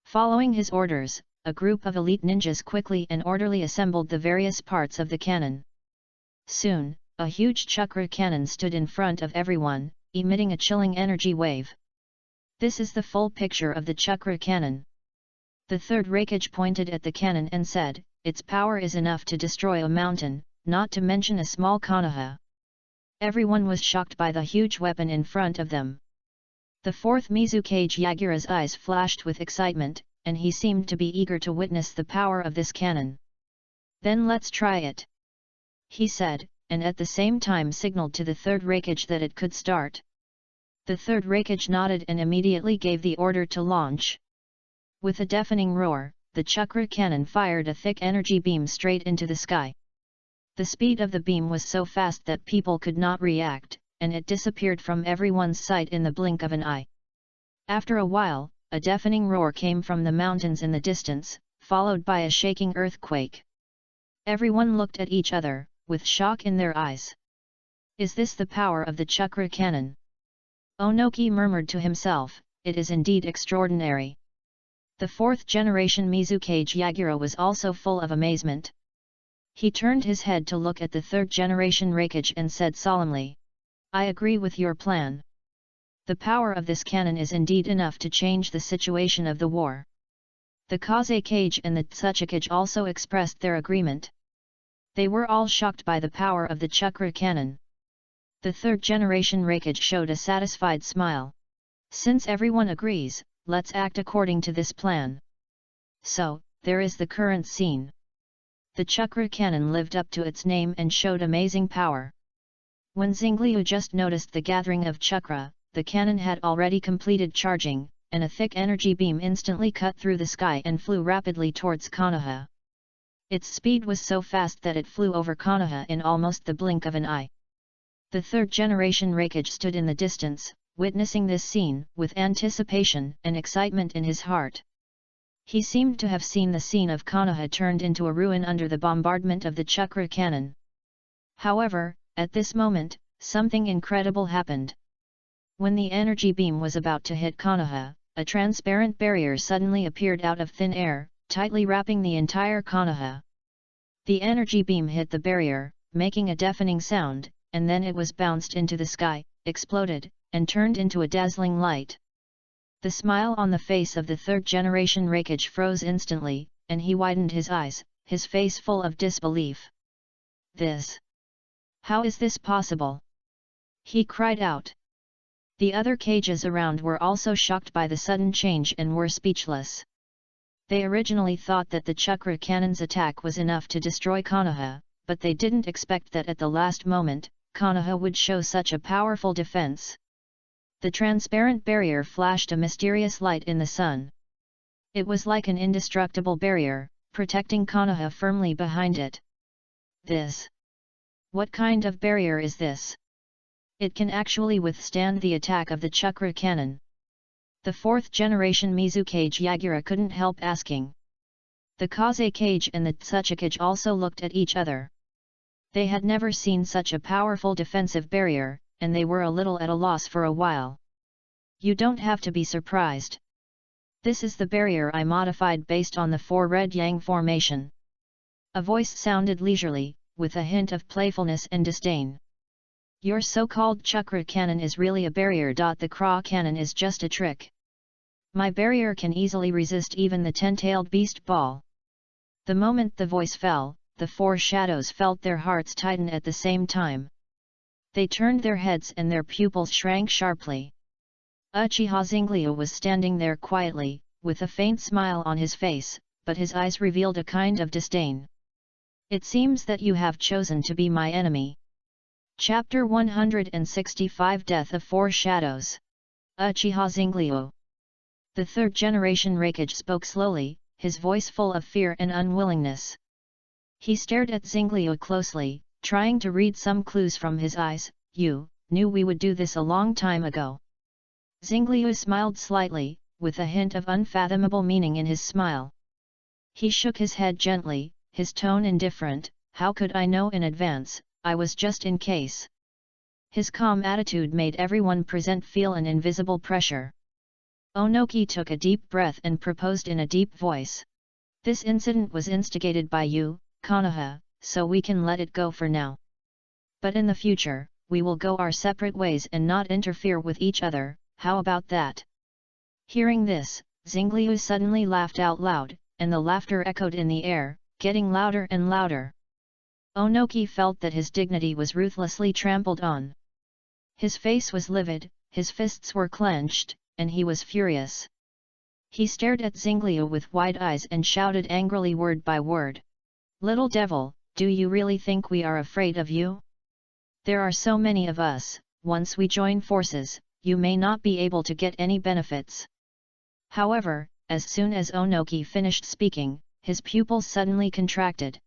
S1: Following his orders, a group of elite ninjas quickly and orderly assembled the various parts of the cannon. Soon, a huge chakra cannon stood in front of everyone, emitting a chilling energy wave. This is the full picture of the chakra cannon. The third Raikage pointed at the cannon and said, "Its power is enough to destroy a mountain, not to mention a small Konoha." Everyone was shocked by the huge weapon in front of them. The fourth Mizukage Yagura's eyes flashed with excitement, and he seemed to be eager to witness the power of this cannon. "Then let's try it," he said, and at the same time signaled to the third Raikage that it could start. The third Raikage nodded and immediately gave the order to launch. With a deafening roar, the chakra cannon fired a thick energy beam straight into the sky. The speed of the beam was so fast that people could not react, and it disappeared from everyone's sight in the blink of an eye. After a while, a deafening roar came from the mountains in the distance, followed by a shaking earthquake. Everyone looked at each other, with shock in their eyes. Is this the power of the chakra cannon? Onoki murmured to himself, it is indeed extraordinary. The fourth generation Mizukage Yagura was also full of amazement. He turned his head to look at the third generation Raikage and said solemnly, I agree with your plan. The power of this cannon is indeed enough to change the situation of the war. The Kazekage and the Tsuchikage also expressed their agreement. They were all shocked by the power of the chakra cannon. The third generation Raikage showed a satisfied smile. Since everyone agrees, let's act according to this plan. So, there is the current scene. The chakra cannon lived up to its name and showed amazing power. When Xingliu just noticed the gathering of chakra, the cannon had already completed charging, and a thick energy beam instantly cut through the sky and flew rapidly towards Konoha. Its speed was so fast that it flew over Konoha in almost the blink of an eye. The third generation Raikage stood in the distance, witnessing this scene with anticipation and excitement in his heart. He seemed to have seen the scene of Konoha turned into a ruin under the bombardment of the chakra cannon. However, at this moment, something incredible happened. When the energy beam was about to hit Konoha, a transparent barrier suddenly appeared out of thin air, tightly wrapping the entire Konoha. The energy beam hit the barrier, making a deafening sound, and then it was bounced into the sky, exploded, and turned into a dazzling light. The smile on the face of the third generation Raikage froze instantly, and he widened his eyes, his face full of disbelief. This? How is this possible? He cried out. The other cages around were also shocked by the sudden change and were speechless. They originally thought that the chakra cannon's attack was enough to destroy Konoha, but they didn't expect that at the last moment, Konoha would show such a powerful defense. The transparent barrier flashed a mysterious light in the sun. It was like an indestructible barrier, protecting Konoha firmly behind it. This? What kind of barrier is this? It can actually withstand the attack of the chakra cannon. The fourth generation Mizukage Yagura couldn't help asking. The Kazekage and the Tsuchikage also looked at each other. They had never seen such a powerful defensive barrier, and they were a little at a loss for a while. You don't have to be surprised. This is the barrier I modified based on the four red yang formation. A voice sounded leisurely, with a hint of playfulness and disdain. Your so-called chakra cannon is really a barrier. The Kra cannon is just a trick. My barrier can easily resist even the 10-tailed beast ball. The moment the voice fell, the four shadows felt their hearts tighten at the same time. They turned their heads and their pupils shrank sharply. Uchiha Xingliu was standing there quietly, with a faint smile on his face, but his eyes revealed a kind of disdain. It seems that you have chosen to be my enemy. Chapter 165 Death of Four Shadows. Uchiha Xingliu. The third generation Raikage spoke slowly, his voice full of fear and unwillingness. He stared at Xingliu closely, trying to read some clues from his eyes. You knew we would do this a long time ago. Xingliu smiled slightly, with a hint of unfathomable meaning in his smile. He shook his head gently, his tone indifferent. How could I know in advance? I was just in case. His calm attitude made everyone present feel an invisible pressure. Onoki took a deep breath and proposed in a deep voice. This incident was instigated by you, Konoha, so we can let it go for now. But in the future, we will go our separate ways and not interfere with each other, how about that? Hearing this, Xingliu suddenly laughed out loud, and the laughter echoed in the air, getting louder and louder. Onoki felt that his dignity was ruthlessly trampled on. His face was livid, his fists were clenched, and he was furious. He stared at Xingliu with wide eyes and shouted angrily word by word. Little devil, do you really think we are afraid of you? There are so many of us, once we join forces, you may not be able to get any benefits. However, as soon as Onoki finished speaking, his pupils suddenly contracted.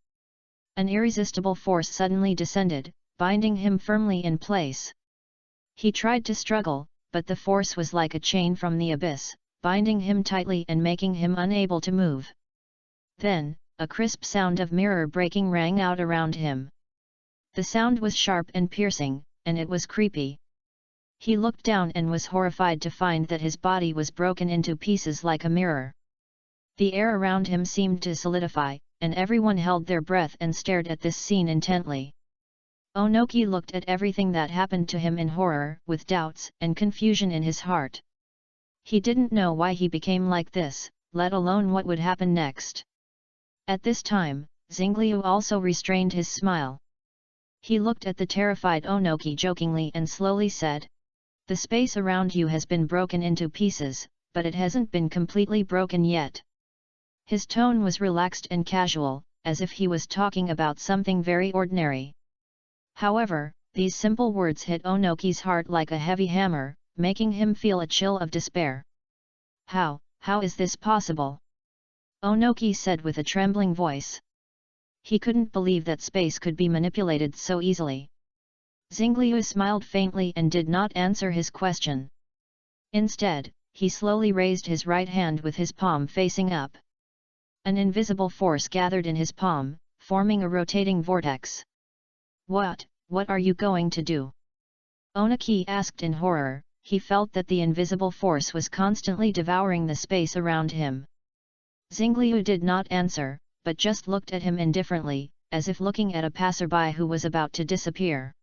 S1: An irresistible force suddenly descended, binding him firmly in place. He tried to struggle, but the force was like a chain from the abyss, binding him tightly and making him unable to move. Then, a crisp sound of mirror breaking rang out around him. The sound was sharp and piercing, and it was creepy. He looked down and was horrified to find that his body was broken into pieces like a mirror. The air around him seemed to solidify, and everyone held their breath and stared at this scene intently. Onoki looked at everything that happened to him in horror, with doubts and confusion in his heart. He didn't know why he became like this, let alone what would happen next. At this time, Xingliu also restrained his smile. He looked at the terrified Onoki jokingly and slowly said, "The space around you has been broken into pieces, but it hasn't been completely broken yet." His tone was relaxed and casual, as if he was talking about something very ordinary. However, these simple words hit Onoki's heart like a heavy hammer, making him feel a chill of despair. How is this possible?" Onoki said with a trembling voice. He couldn't believe that space could be manipulated so easily. Xingliu smiled faintly and did not answer his question. Instead, he slowly raised his right hand with his palm facing up. An invisible force gathered in his palm, forming a rotating vortex. What are you going to do?" Onoki asked in horror. He felt that the invisible force was constantly devouring the space around him. Xingliu did not answer, but just looked at him indifferently, as if looking at a passerby who was about to disappear.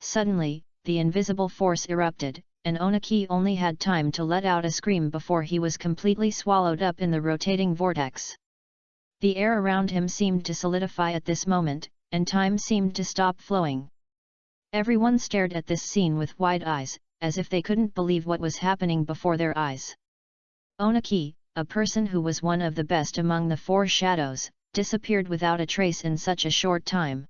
S1: Suddenly, the invisible force erupted, and Onoki only had time to let out a scream before he was completely swallowed up in the rotating vortex. The air around him seemed to solidify at this moment, and time seemed to stop flowing. Everyone stared at this scene with wide eyes, as if they couldn't believe what was happening before their eyes. Onoki, a person who was one of the best among the four shadows, disappeared without a trace in such a short time.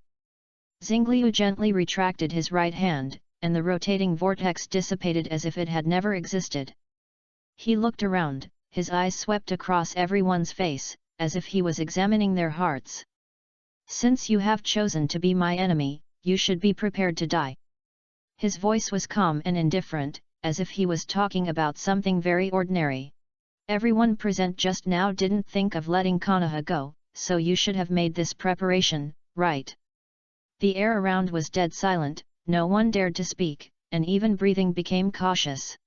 S1: Xingliu gently retracted his right hand, and the rotating vortex dissipated as if it had never existed. He looked around, his eyes swept across everyone's face, as if he was examining their hearts. "Since you have chosen to be my enemy, you should be prepared to die." His voice was calm and indifferent, as if he was talking about something very ordinary. "Everyone present just now didn't think of letting Konoha go, so you should have made this preparation, right?" The air around was dead silent, no one dared to speak, and even breathing became cautious.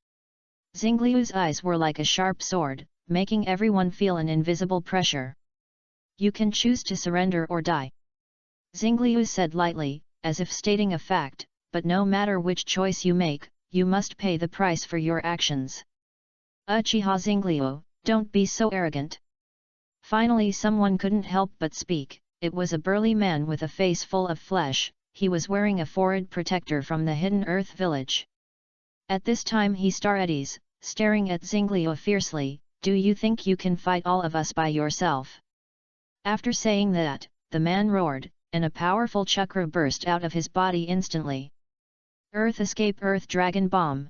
S1: Xingliu's eyes were like a sharp sword, making everyone feel an invisible pressure. "You can choose to surrender or die," Xingliu said lightly, as if stating a fact, "but no matter which choice you make, you must pay the price for your actions." "Uchiha Xingliu, don't be so arrogant." Finally someone couldn't help but speak. It was a burly man with a face full of flesh. He was wearing a forehead protector from the hidden earth village. At this time he stared at ease, staring at Xingliu fiercely. "Do you think you can fight all of us by yourself?" After saying that, the man roared, and a powerful chakra burst out of his body instantly. "Earth Escape Earth Dragon Bomb!"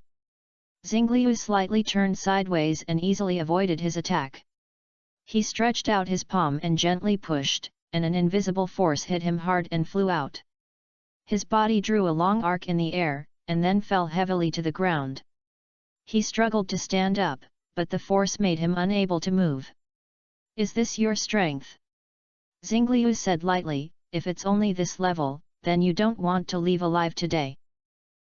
S1: Xingliu slightly turned sideways and easily avoided his attack. He stretched out his palm and gently pushed, and an invisible force hit him hard and flew out. His body drew a long arc in the air, and then fell heavily to the ground. He struggled to stand up, but the force made him unable to move. "Is this your strength?" Xingliu said lightly, "If it's only this level, then you don't want to leave alive today."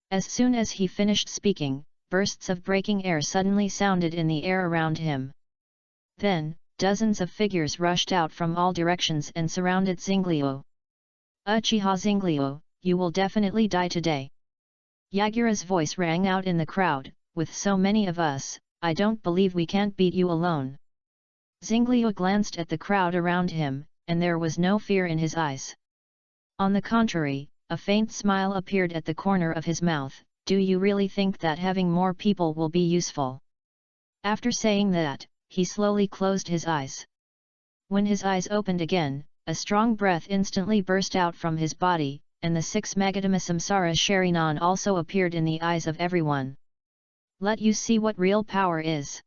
S1: As soon as he finished speaking, bursts of breaking air suddenly sounded in the air around him. Then, dozens of figures rushed out from all directions and surrounded Xingliu. "Uchiha Xingliu, you will definitely die today." Yagura's voice rang out in the crowd, "With so many of us, I don't believe we can't beat you alone." Xingliu glanced at the crowd around him, and there was no fear in his eyes. On the contrary, a faint smile appeared at the corner of his mouth. "Do you really think that having more people will be useful?" After saying that, he slowly closed his eyes. When his eyes opened again, a strong breath instantly burst out from his body, and the 6 Magatama Samsara Sharinan also appeared in the eyes of everyone. "Let you see what real power is."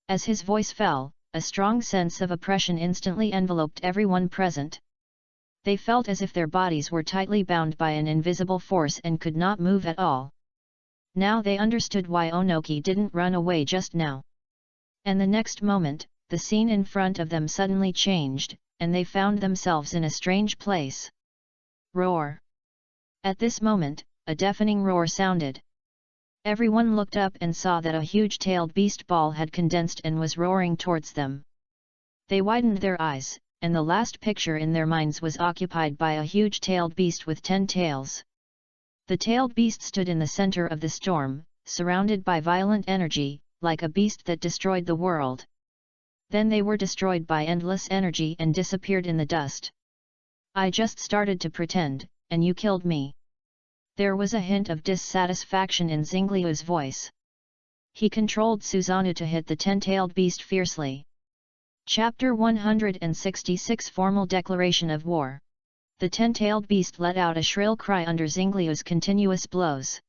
S1: As his voice fell, a strong sense of oppression instantly enveloped everyone present. They felt as if their bodies were tightly bound by an invisible force and could not move at all. Now they understood why Onoki didn't run away just now. And the next moment, the scene in front of them suddenly changed, and they found themselves in a strange place. Roar! At this moment, a deafening roar sounded. Everyone looked up and saw that a huge-tailed beast ball had condensed and was roaring towards them. They widened their eyes, and the last picture in their minds was occupied by a huge-tailed beast with 10 tails. The tailed beast stood in the center of the storm, surrounded by violent energy, like a beast that destroyed the world. Then they were destroyed by endless energy and disappeared in the dust. I just started to pretend, and you killed me. There was a hint of dissatisfaction in Xingliu's voice. He controlled Susanoo to hit the 10-tailed beast fiercely. Chapter 166 Formal Declaration of War. The 10-tailed beast let out a shrill cry under Xingliu's continuous blows.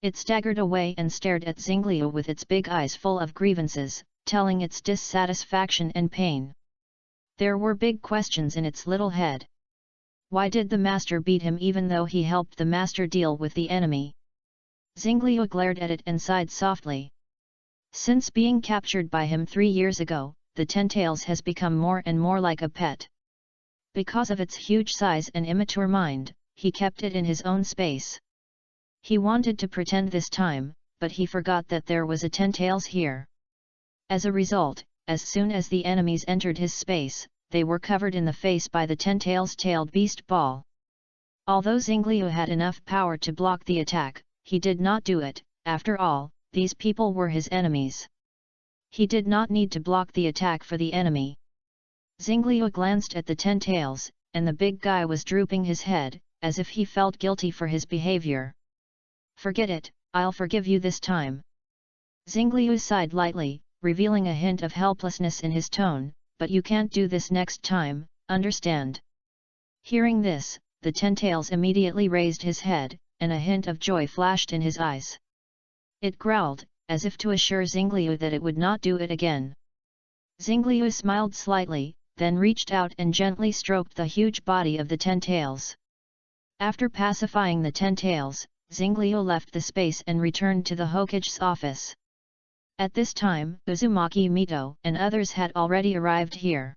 S1: It staggered away and stared at Xingliu with its big eyes full of grievances, telling its dissatisfaction and pain. There were big questions in its little head. Why did the master beat him even though he helped the master deal with the enemy? Xingliu glared at it and sighed softly. Since being captured by him 3 years ago, the 10-tails has become more and more like a pet. Because of its huge size and immature mind, he kept it in his own space. He wanted to pretend this time, but he forgot that there was a 10-tails here. As a result, as soon as the enemies entered his space, they were covered in the face by the 10-tails tailed beast ball. Although Xingliu had enough power to block the attack, he did not do it. After all, these people were his enemies. He did not need to block the attack for the enemy. Xingliu glanced at the 10-tails, and the big guy was drooping his head, as if he felt guilty for his behavior. Forget it, I'll forgive you this time. Xingliu sighed lightly, revealing a hint of helplessness in his tone, but you can't do this next time, understand? Hearing this, the 10-tails immediately raised his head, and a hint of joy flashed in his eyes. It growled, as if to assure Xingliu that it would not do it again. Xingliu smiled slightly, then reached out and gently stroked the huge body of the 10-tails. After pacifying the 10-tails, Xingliu left the space and returned to the Hokage's office. At this time, Uzumaki Mito and others had already arrived here.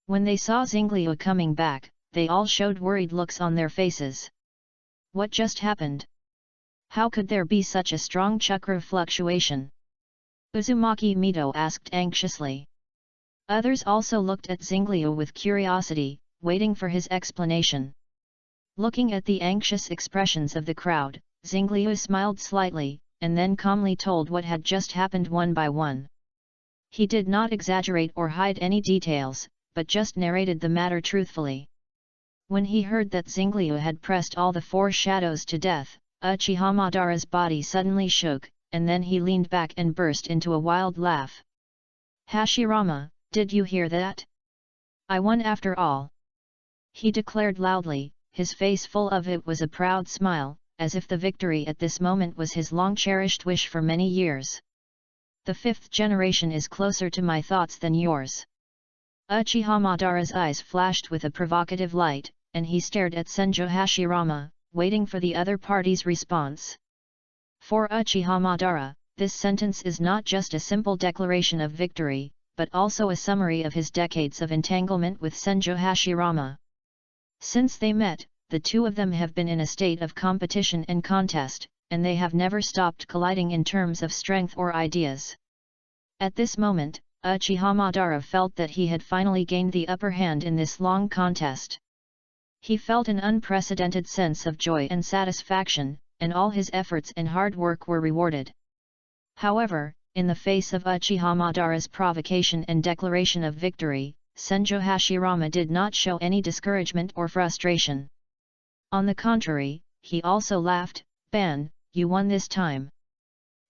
S1: When they saw Xingliu coming back, they all showed worried looks on their faces. What just happened? How could there be such a strong chakra fluctuation? Uzumaki Mito asked anxiously. Others also looked at Xingliu with curiosity, waiting for his explanation. Looking at the anxious expressions of the crowd, Xingliu smiled slightly, and then calmly told what had just happened one by one. He did not exaggerate or hide any details, but just narrated the matter truthfully. When he heard that Xingliu had pressed all the 4 shadows to death, Uchiha Madara's body suddenly shook, and then he leaned back and burst into a wild laugh. Hashirama, did you hear that? I won after all! He declared loudly, his face full of it was a proud smile, as if the victory at this moment was his long-cherished wish for many years. The 5th generation is closer to my thoughts than yours. Uchiha Madara's eyes flashed with a provocative light, and he stared at Senjo Hashirama, waiting for the other party's response. For Uchiha Madara, this sentence is not just a simple declaration of victory, but also a summary of his decades of entanglement with Senjo Hashirama. Since they met, the two of them have been in a state of competition and contest, and they have never stopped colliding in terms of strength or ideas. At this moment, Uchiha Madara felt that he had finally gained the upper hand in this long contest. He felt an unprecedented sense of joy and satisfaction, and all his efforts and hard work were rewarded. However, in the face of Uchiha Madara's provocation and declaration of victory, Senjo Hashirama did not show any discouragement or frustration. On the contrary, he also laughed, "Ban, you won this time."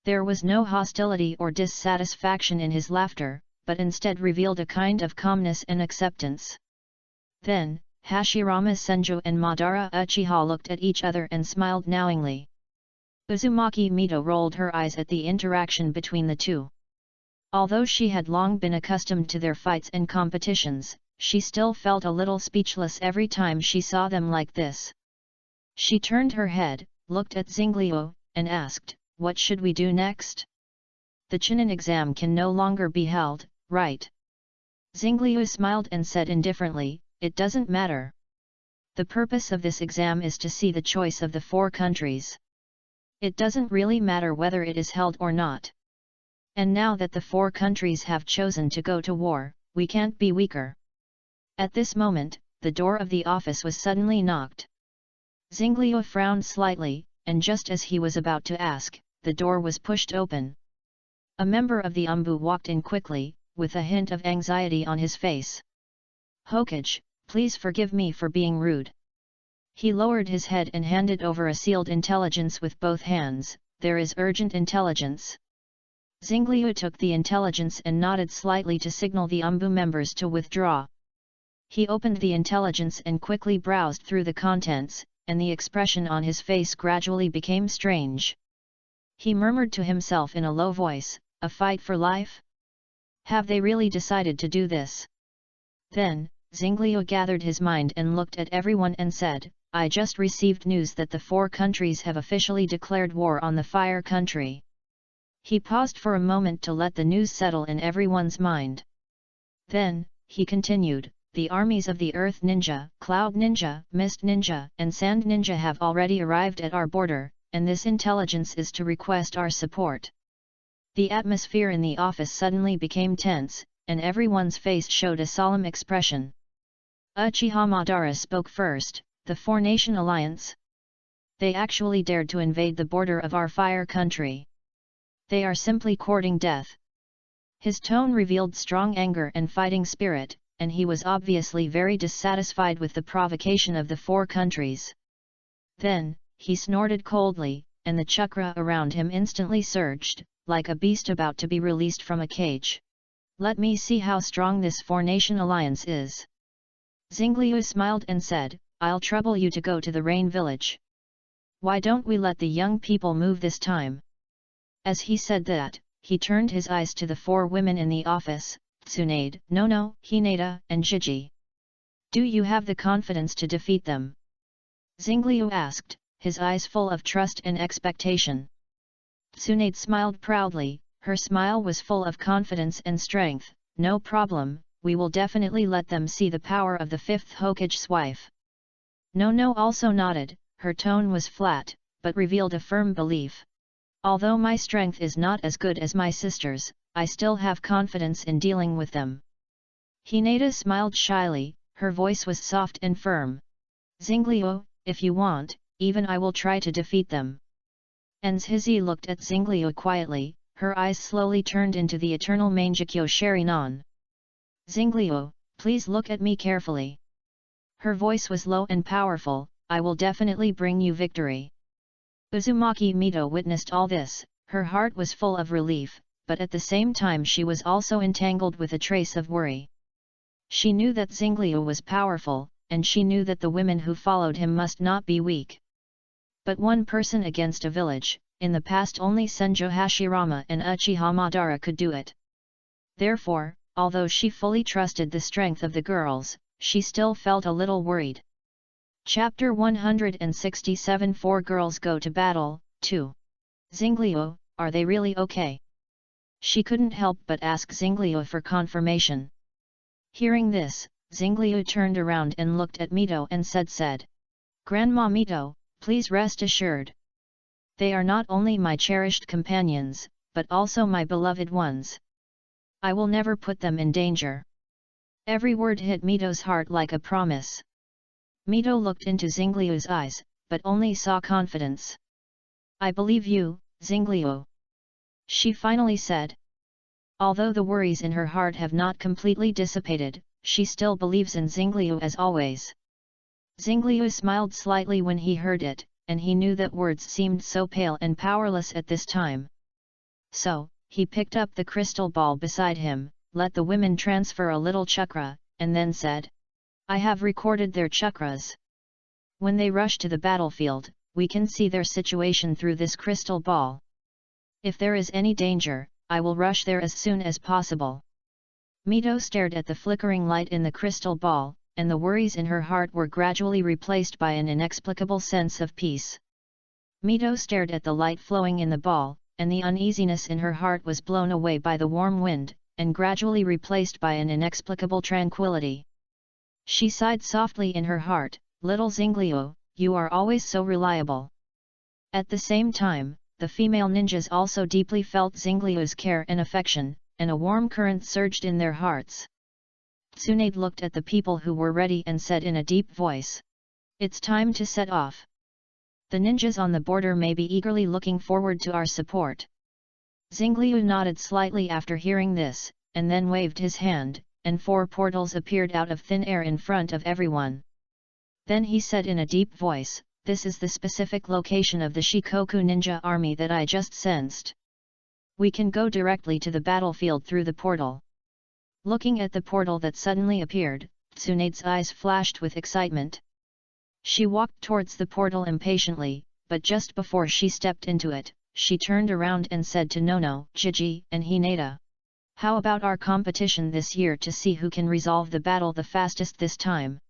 S1: There was no hostility or dissatisfaction in his laughter, but instead revealed a kind of calmness and acceptance. Then, Hashirama Senjo and Madara Uchiha looked at each other and smiled knowingly. Uzumaki Mito rolled her eyes at the interaction between the two. Although she had long been accustomed to their fights and competitions, she still felt a little speechless every time she saw them like this. She turned her head, looked at Xingliu, and asked, "What should we do next?" The Chunin exam can no longer be held, right? Xingliu smiled and said indifferently, it doesn't matter. The purpose of this exam is to see the choice of the 4 countries. It doesn't really matter whether it is held or not. And now that the 4 countries have chosen to go to war, we can't be weaker. At this moment, the door of the office was suddenly knocked. Xingliu frowned slightly, and just as he was about to ask, the door was pushed open. A member of the Umbu walked in quickly, with a hint of anxiety on his face. Hokage, please forgive me for being rude. He lowered his head and handed over a sealed intelligence with both hands. There is urgent intelligence. Xingliu took the intelligence and nodded slightly to signal the Umbu members to withdraw. He opened the intelligence and quickly browsed through the contents, and the expression on his face gradually became strange. He murmured to himself in a low voice, a fight for life? Have they really decided to do this? Then, Xingliu gathered his mind and looked at everyone and said, I just received news that the 4 countries have officially declared war on the Fire Country. He paused for a moment to let the news settle in everyone's mind. Then, he continued, the armies of the Earth Ninja, Cloud Ninja, Mist Ninja, and Sand Ninja have already arrived at our border, and this intelligence is to request our support. The atmosphere in the office suddenly became tense, and everyone's face showed a solemn expression. Uchiha Madara spoke first, the 4-nation alliance. They actually dared to invade the border of our Fire Country. They are simply courting death. His tone revealed strong anger and fighting spirit, and he was obviously very dissatisfied with the provocation of the 4 countries. Then, he snorted coldly, and the chakra around him instantly surged, like a beast about to be released from a cage. Let me see how strong this 4-nation alliance is. Xingliu smiled and said, I'll trouble you to go to the Rain Village. Why don't we let the young people move this time? As he said that, he turned his eyes to the 4 women in the office, Tsunade, Nono, Hinata, and Jiji. Do you have the confidence to defeat them? Xingliu asked, his eyes full of trust and expectation. Tsunade smiled proudly, her smile was full of confidence and strength. No problem, we will definitely let them see the power of the 5th Hokage's wife. Nono also nodded, her tone was flat, but revealed a firm belief. Although my strength is not as good as my sister's, I still have confidence in dealing with them. Hinata smiled shyly, her voice was soft and firm. Xingliu, if you want, even I will try to defeat them. Enzhizi looked at Xingliu quietly, her eyes slowly turned into the eternal Mangekyo Sharinon. Xingliu, please look at me carefully. Her voice was low and powerful, I will definitely bring you victory. Uzumaki Mito witnessed all this, her heart was full of relief, but at the same time she was also entangled with a trace of worry. She knew that Xingliu was powerful, and she knew that the women who followed him must not be weak. But one person against a village, in the past only Senjo Hashirama and Uchiha Madara could do it. Therefore, although she fully trusted the strength of the girls, she still felt a little worried. Chapter 167 4 Girls Go to Battle, 2. Xingliu, are they really okay? She couldn't help but ask Xingliu for confirmation. Hearing this, Xingliu turned around and looked at Mito and said, Grandma Mito, please rest assured. They are not only my cherished companions, but also my beloved ones. I will never put them in danger. Every word hit Mito's heart like a promise. Mito looked into Xingliu's eyes, but only saw confidence. I believe you, Xingliu. She finally said. Although the worries in her heart have not completely dissipated, she still believes in Xingliu as always. Xingliu smiled slightly when he heard it, and he knew that words seemed so pale and powerless at this time. So, he picked up the crystal ball beside him, let the women transfer a little chakra, and then said, I have recorded their chakras. When they rush to the battlefield, we can see their situation through this crystal ball. If there is any danger, I will rush there as soon as possible. Mito stared at the flickering light in the crystal ball, and the worries in her heart were gradually replaced by an inexplicable sense of peace. Mito stared at the light flowing in the ball, and the uneasiness in her heart was blown away by the warm wind, and gradually replaced by an inexplicable tranquility. She sighed softly in her heart, "Little Zingliu, you are always so reliable." At the same time, the female ninjas also deeply felt Zingliu's care and affection, and a warm current surged in their hearts. Tsunade looked at the people who were ready and said in a deep voice, "It's time to set off. The ninjas on the border may be eagerly looking forward to our support." Zingliu nodded slightly after hearing this, and then waved his hand, and 4 portals appeared out of thin air in front of everyone. Then he said in a deep voice, "This is the specific location of the Shikoku ninja army that I just sensed. We can go directly to the battlefield through the portal." Looking at the portal that suddenly appeared, Tsunade's eyes flashed with excitement. She walked towards the portal impatiently, but just before she stepped into it, she turned around and said to Nono, Jiji, and Hinata, "How about our competition this year to see who can resolve the battle the fastest this time?"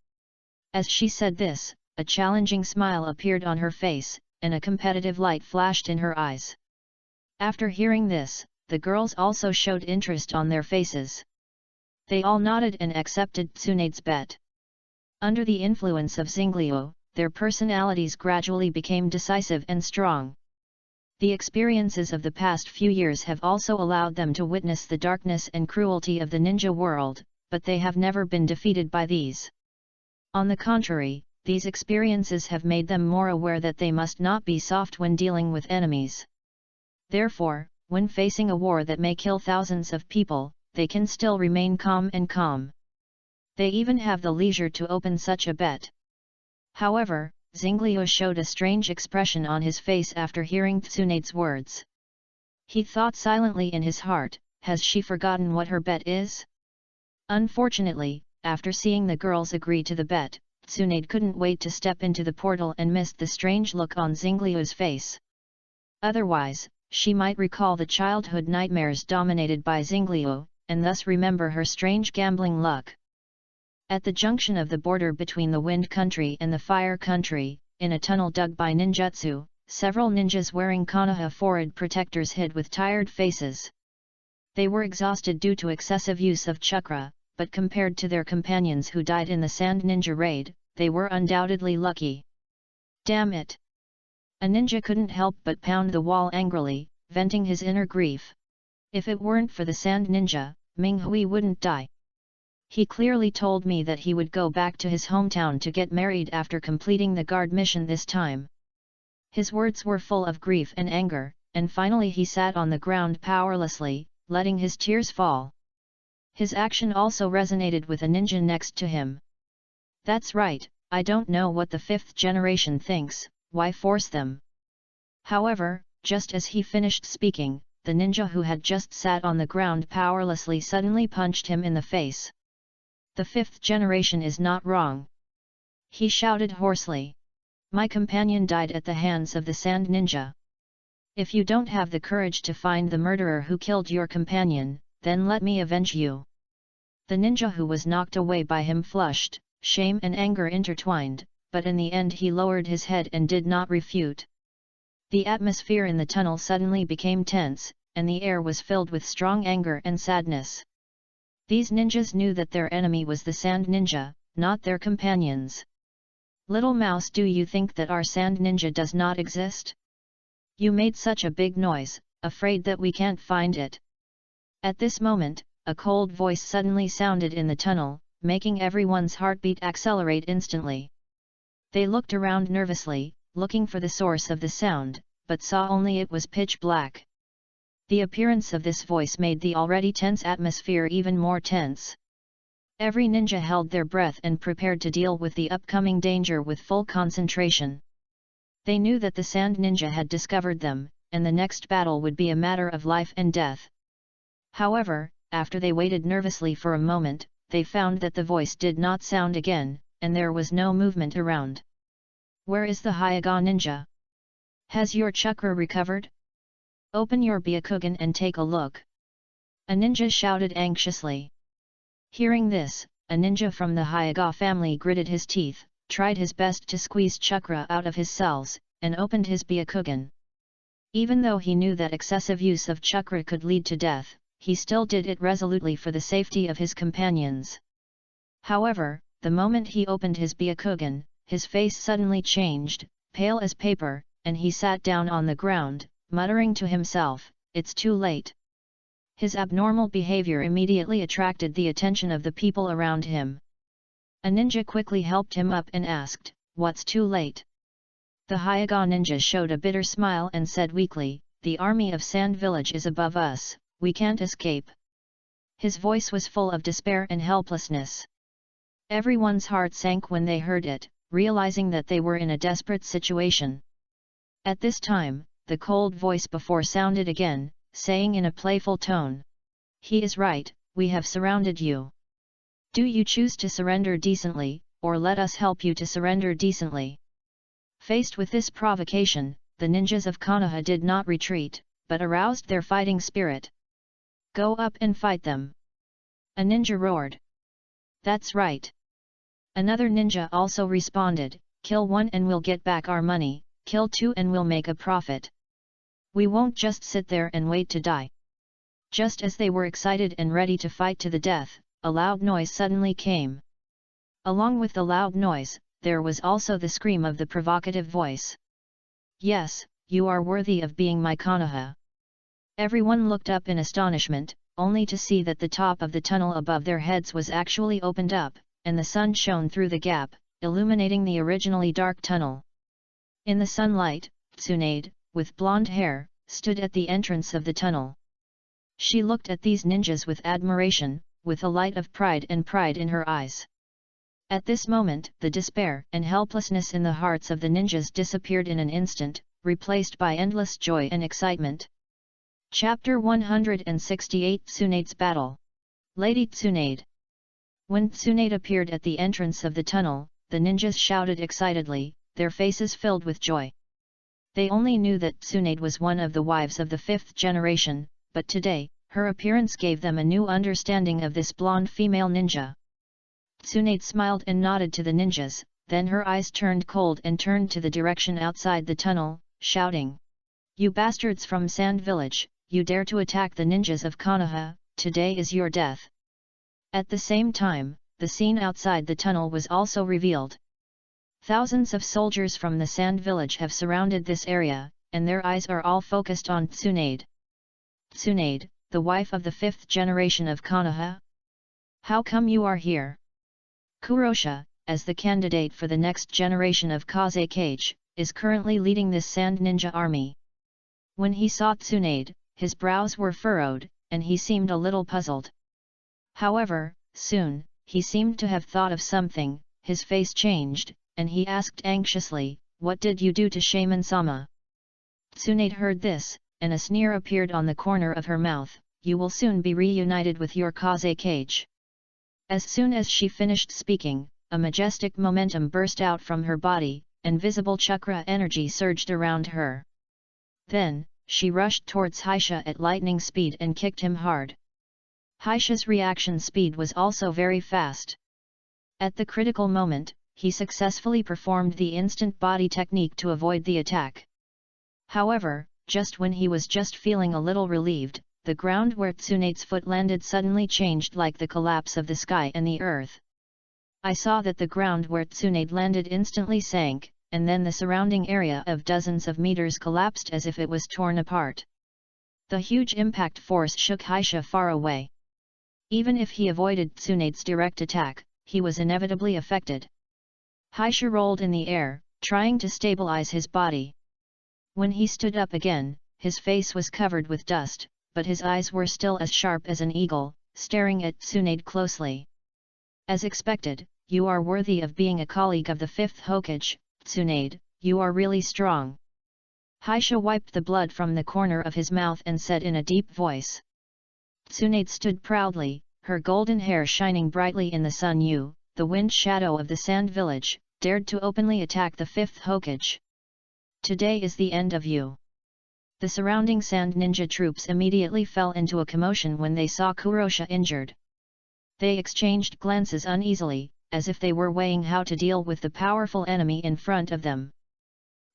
S1: As she said this, a challenging smile appeared on her face, and a competitive light flashed in her eyes. After hearing this, the girls also showed interest on their faces. They all nodded and accepted Tsunade's bet. Under the influence of Zingliu, their personalities gradually became decisive and strong. The experiences of the past few years have also allowed them to witness the darkness and cruelty of the ninja world, but they have never been defeated by these. On the contrary, these experiences have made them more aware that they must not be soft when dealing with enemies. Therefore, when facing a war that may kill thousands of people, they can still remain calm. They even have the leisure to open such a bet. However, Zingliu showed a strange expression on his face after hearing Tsunade's words. He thought silently in his heart, has she forgotten what her bet is? Unfortunately, after seeing the girls agree to the bet, Tsunade couldn't wait to step into the portal and missed the strange look on Zingliu's face. Otherwise, she might recall the childhood nightmares dominated by Zingliu, and thus remember her strange gambling luck. At the junction of the border between the Wind Country and the Fire Country, in a tunnel dug by ninjutsu, several ninjas wearing Konoha forehead protectors hid with tired faces. They were exhausted due to excessive use of chakra, but compared to their companions who died in the Sand Ninja raid, they were undoubtedly lucky. Damn it! A ninja couldn't help but pound the wall angrily, venting his inner grief. If it weren't for the Sand Ninja, Ming Hui wouldn't die. He clearly told me that he would go back to his hometown to get married after completing the guard mission this time. His words were full of grief and anger, and finally he sat on the ground powerlessly, letting his tears fall. His action also resonated with a ninja next to him. That's right, I don't know what the 5th generation thinks, why force them? However, just as he finished speaking, the ninja who had just sat on the ground powerlessly suddenly punched him in the face. The 5th generation is not wrong. He shouted hoarsely. My companion died at the hands of the Sand Ninja. If you don't have the courage to find the murderer who killed your companion, then let me avenge you. The ninja who was knocked away by him flushed, shame and anger intertwined, but in the end he lowered his head and did not refute. The atmosphere in the tunnel suddenly became tense, and the air was filled with strong anger and sadness. These ninjas knew that their enemy was the Sand Ninja, not their companions. Little mouse, do you think that our Sand Ninja does not exist? You made such a big noise, afraid that we can't find it. At this moment, a cold voice suddenly sounded in the tunnel, making everyone's heartbeat accelerate instantly. They looked around nervously, looking for the source of the sound, but saw only it was pitch black. The appearance of this voice made the already tense atmosphere even more tense. Every ninja held their breath and prepared to deal with the upcoming danger with full concentration. They knew that the Sand Ninja had discovered them, and the next battle would be a matter of life and death. However, after they waited nervously for a moment, they found that the voice did not sound again, and there was no movement around. Where is the Hyuga ninja? Has your chakra recovered? Open your Byakugan and take a look. A ninja shouted anxiously. Hearing this, a ninja from the Hyuga family gritted his teeth, tried his best to squeeze chakra out of his cells, and opened his Byakugan. Even though he knew that excessive use of chakra could lead to death, he still did it resolutely for the safety of his companions. However, the moment he opened his Byakugan, his face suddenly changed, pale as paper, and he sat down on the ground, muttering to himself, "It's too late." His abnormal behavior immediately attracted the attention of the people around him. A ninja quickly helped him up and asked, "What's too late?" The Hyuga ninja showed a bitter smile and said weakly, "The army of Sand Village is above us, we can't escape." His voice was full of despair and helplessness. Everyone's heart sank when they heard it, realizing that they were in a desperate situation. At this time, the cold voice before sounded again, saying in a playful tone, "He is right, we have surrounded you. Do you choose to surrender decently, or let us help you to surrender decently?" Faced with this provocation, the ninjas of Konoha did not retreat, but aroused their fighting spirit. "Go up and fight them!" a ninja roared. "That's right!" Another ninja also responded, "Kill one and we'll get back our money, kill two and we'll make a profit. We won't just sit there and wait to die." Just as they were excited and ready to fight to the death, a loud noise suddenly came. Along with the loud noise, there was also the scream of the provocative voice. "Yes, you are worthy of being my Konoha." Everyone looked up in astonishment, only to see that the top of the tunnel above their heads was actually opened up, and the sun shone through the gap, illuminating the originally dark tunnel. In the sunlight, Tsunade, with blonde hair, stood at the entrance of the tunnel. She looked at these ninjas with admiration, with a light of pride in her eyes. At this moment, the despair and helplessness in the hearts of the ninjas disappeared in an instant, replaced by endless joy and excitement. Chapter 168 Tsunade's Battle. Lady Tsunade. When Tsunade appeared at the entrance of the tunnel, the ninjas shouted excitedly, their faces filled with joy. They only knew that Tsunade was one of the wives of the 5th generation, but today, her appearance gave them a new understanding of this blonde female ninja. Tsunade smiled and nodded to the ninjas, then her eyes turned cold and turned to the direction outside the tunnel, shouting, "You bastards from Sand Village, you dare to attack the ninjas of Konoha, today is your death." At the same time, the scene outside the tunnel was also revealed. Thousands of soldiers from the Sand Village have surrounded this area, and their eyes are all focused on Tsunade. "Tsunade, the wife of the 5th generation of Konoha? How come you are here?" Kurosha, as the candidate for the next generation of Kazekage, is currently leading this sand ninja army. When he saw Tsunade, his brows were furrowed, and he seemed a little puzzled. However, soon, he seemed to have thought of something, his face changed, and he asked anxiously, "What did you do to Shaman-sama?" Tsunade heard this, and a sneer appeared on the corner of her mouth, "You will soon be reunited with your Kazekage." As soon as she finished speaking, a majestic momentum burst out from her body, and visible chakra energy surged around her. Then, she rushed towards Haisha at lightning speed and kicked him hard. Haisha's reaction speed was also very fast. At the critical moment, he successfully performed the instant body technique to avoid the attack. However, just when he was just feeling a little relieved, the ground where Tsunade's foot landed suddenly changed like the collapse of the sky and the earth. I saw that the ground where Tsunade landed instantly sank, and then the surrounding area of dozens of meters collapsed as if it was torn apart. The huge impact force shook Haisha far away. Even if he avoided Tsunade's direct attack, he was inevitably affected. Haisha rolled in the air, trying to stabilize his body. When he stood up again, his face was covered with dust, but his eyes were still as sharp as an eagle, staring at Tsunade closely. "As expected, you are worthy of being a colleague of the 5th Hokage, Tsunade, you are really strong." Haisha wiped the blood from the corner of his mouth and said in a deep voice. Tsunade stood proudly, her golden hair shining brightly in the sun. "You, the wind shadow of the Sand Village, dared to openly attack the 5th Hokage. Today is the end of you." The surrounding sand ninja troops immediately fell into a commotion when they saw Kurosha injured. They exchanged glances uneasily, as if they were weighing how to deal with the powerful enemy in front of them.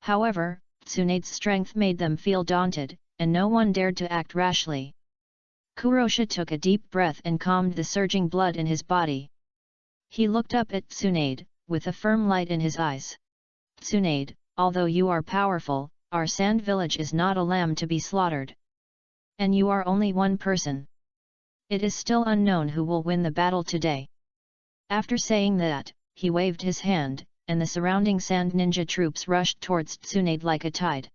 S1: However, Tsunade's strength made them feel daunted, and no one dared to act rashly. Kurosha took a deep breath and calmed the surging blood in his body. He looked up at Tsunade, with a firm light in his eyes. Tsunade, although you are powerful, our sand village is not a lamb to be slaughtered. And you are only one person. It is still unknown who will win the battle today. After saying that, he waved his hand, and the surrounding sand ninja troops rushed towards Tsunade like a tide.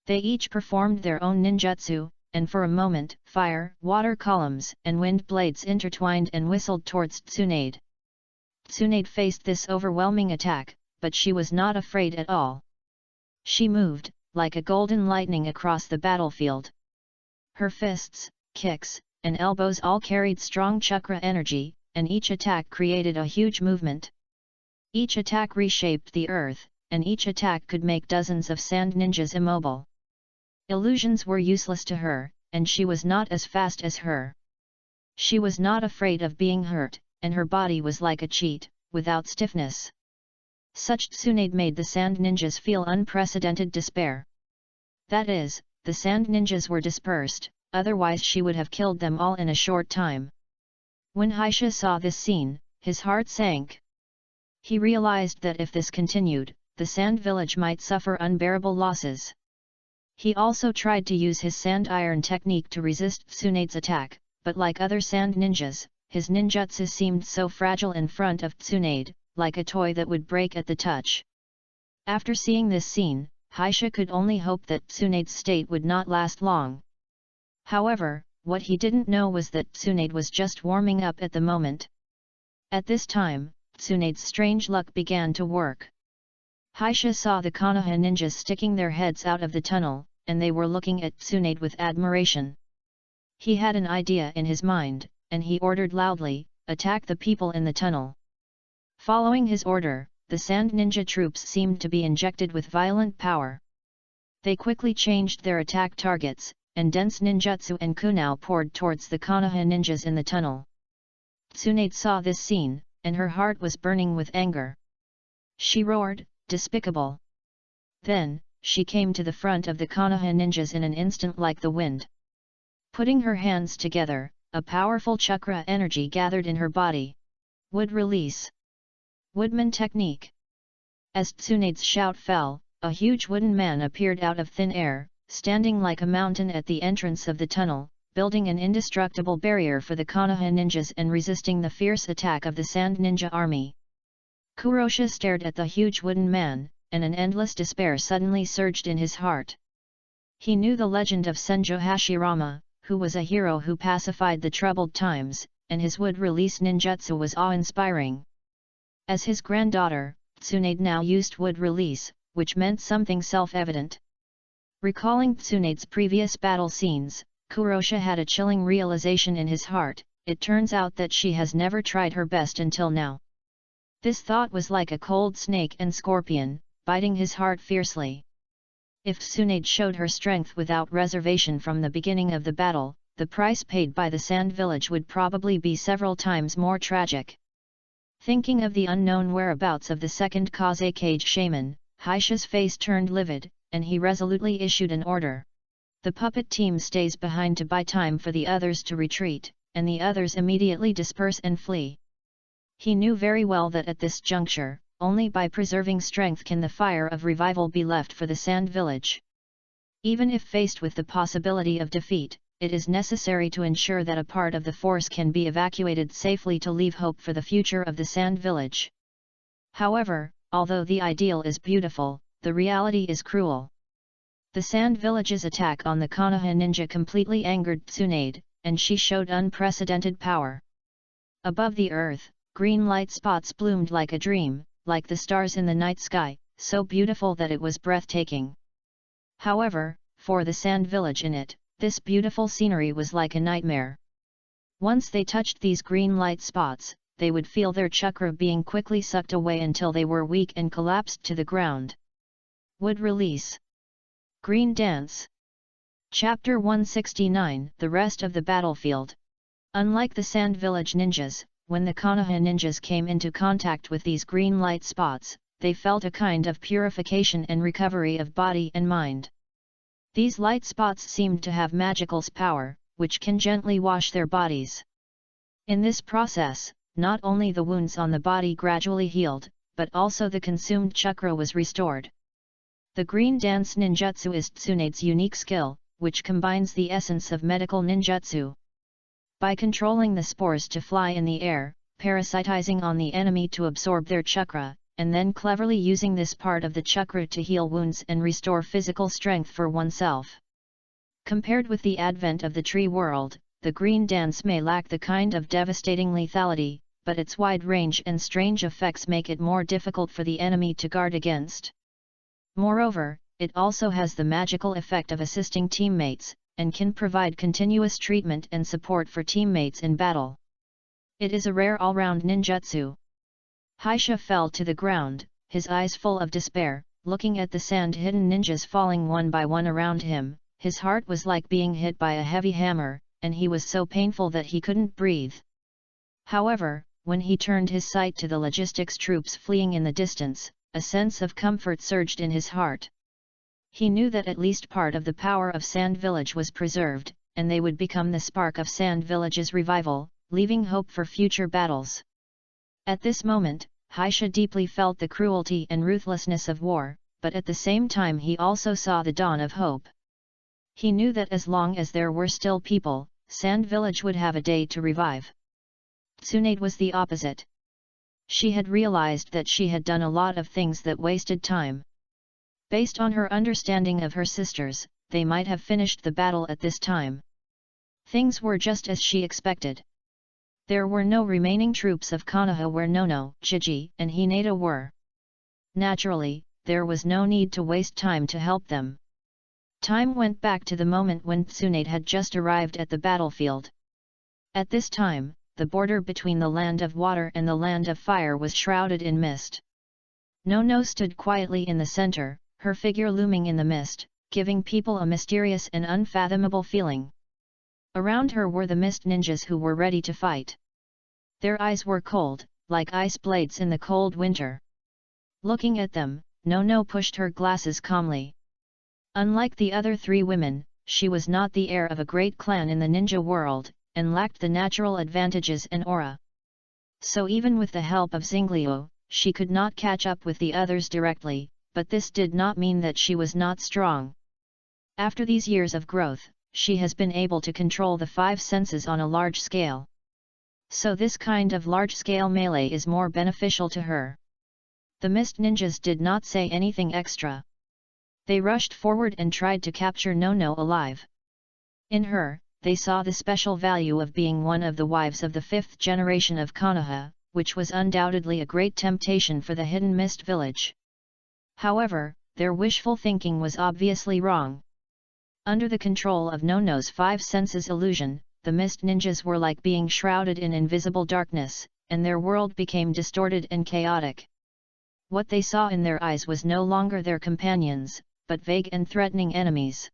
S1: They each performed their own ninjutsu, and for a moment, fire, water columns, and wind blades intertwined and whistled towards Tsunade. Tsunade faced this overwhelming attack, but she was not afraid at all. She moved, like a golden lightning across the battlefield. Her fists, kicks, and elbows all carried strong chakra energy, and each attack created a huge movement. Each attack reshaped the earth, and each attack could make dozens of sand ninjas immobile. Illusions were useless to her, and she was not as fast as her. She was not afraid of being hurt, and her body was like a cheat, without stiffness. Such Tsunade made the sand ninjas feel unprecedented despair. That is, the sand ninjas were dispersed, otherwise she would have killed them all in a short time. When Haisha saw this scene, his heart sank. He realized that if this continued, the sand village might suffer unbearable losses. He also tried to use his sand iron technique to resist Tsunade's attack, but like other sand ninjas, his ninjutsu seemed so fragile in front of Tsunade, like a toy that would break at the touch. After seeing this scene, Haisha could only hope that Tsunade's state would not last long. However, what he didn't know was that Tsunade was just warming up at the moment. At this time, Tsunade's strange luck began to work. Haisha saw the Konoha ninjas sticking their heads out of the tunnel, and they were looking at Tsunade with admiration. He had an idea in his mind, and he ordered loudly, "Attack the people in the tunnel." Following his order, the sand ninja troops seemed to be injected with violent power. They quickly changed their attack targets, and dense ninjutsu and kunao poured towards the Konoha ninjas in the tunnel. Tsunade saw this scene, and her heart was burning with anger. She roared, "Despicable!" Then, she came to the front of the Konoha ninjas in an instant like the wind. Putting her hands together, a powerful chakra energy gathered in her body. Wood release. Woodman technique. As Tsunade's shout fell, a huge wooden man appeared out of thin air, standing like a mountain at the entrance of the tunnel, building an indestructible barrier for the Konoha ninjas and resisting the fierce attack of the sand ninja army. Kurosha stared at the huge wooden man, and an endless despair suddenly surged in his heart. He knew the legend of Senjo Hashirama, who was a hero who pacified the troubled times, and his wood release ninjutsu was awe-inspiring. As his granddaughter, Tsunade now used wood release, which meant something self-evident. Recalling Tsunade's previous battle scenes, Kurosha had a chilling realization in his heart. It turns out that she has never tried her best until now. This thought was like a cold snake and scorpion, biting his heart fiercely. If Tsunade showed her strength without reservation from the beginning of the battle, the price paid by the sand village would probably be several times more tragic. Thinking of the unknown whereabouts of the second Kaze Cage shaman, Haisha's face turned livid, and he resolutely issued an order. The puppet team stays behind to buy time for the others to retreat, and the others immediately disperse and flee. He knew very well that at this juncture, only by preserving strength can the fire of revival be left for the sand village. Even if faced with the possibility of defeat, it is necessary to ensure that a part of the force can be evacuated safely to leave hope for the future of the sand village. However, although the ideal is beautiful, the reality is cruel. The sand village's attack on the Konoha ninja completely angered Tsunade, and she showed unprecedented power. Above the earth, green light spots bloomed like a dream, like the stars in the night sky, so beautiful that it was breathtaking. However, for the sand village in it, this beautiful scenery was like a nightmare. Once they touched these green light spots, they would feel their chakra being quickly sucked away until they were weak and collapsed to the ground. Wood release. Green dance. Chapter 169. The rest of the battlefield. Unlike the sand village ninjas, when the Konoha ninjas came into contact with these green light spots, they felt a kind of purification and recovery of body and mind. These light spots seemed to have magical power, which can gently wash their bodies. In this process, not only the wounds on the body gradually healed, but also the consumed chakra was restored. The green dance ninjutsu is Tsunade's unique skill, which combines the essence of medical ninjutsu. By controlling the spores to fly in the air, parasitizing on the enemy to absorb their chakra, and then cleverly using this part of the chakra to heal wounds and restore physical strength for oneself. Compared with the advent of the tree world, the green dance may lack the kind of devastating lethality, but its wide range and strange effects make it more difficult for the enemy to guard against. Moreover, it also has the magical effect of assisting teammates, and can provide continuous treatment and support for teammates in battle. It is a rare all-round ninjutsu. Haisha fell to the ground, his eyes full of despair, looking at the sand-hidden ninjas falling one by one around him. His heart was like being hit by a heavy hammer, and he was so painful that he couldn't breathe. However, when he turned his sight to the logistics troops fleeing in the distance, a sense of comfort surged in his heart. He knew that at least part of the power of Sand Village was preserved, and they would become the spark of Sand Village's revival, leaving hope for future battles. At this moment, Haisha deeply felt the cruelty and ruthlessness of war, but at the same time he also saw the dawn of hope. He knew that as long as there were still people, Sand Village would have a day to revive. Tsunade was the opposite. She had realized that she had done a lot of things that wasted time. Based on her understanding of her sisters, they might have finished the battle at this time. Things were just as she expected. There were no remaining troops of Konoha where Nono, Chiji, and Hinata were. Naturally, there was no need to waste time to help them. Time went back to the moment when Tsunade had just arrived at the battlefield. At this time, the border between the land of water and the land of fire was shrouded in mist. Nono stood quietly in the center, her figure looming in the mist, giving people a mysterious and unfathomable feeling. Around her were the mist ninjas who were ready to fight. Their eyes were cold, like ice blades in the cold winter. Looking at them, Nono pushed her glasses calmly. Unlike the other three women, she was not the heir of a great clan in the ninja world, and lacked the natural advantages and aura. So even with the help of Xingliu, she could not catch up with the others directly, but this did not mean that she was not strong. After these years of growth, she has been able to control the five senses on a large scale. So this kind of large-scale melee is more beneficial to her. The mist ninjas did not say anything extra. They rushed forward and tried to capture Nono alive. In her, they saw the special value of being one of the wives of the fifth generation of Konoha, which was undoubtedly a great temptation for the hidden mist village. However, their wishful thinking was obviously wrong. Under the control of Nono's five senses illusion, the mist ninjas were like being shrouded in invisible darkness, and their world became distorted and chaotic. What they saw in their eyes was no longer their companions, but vague and threatening enemies.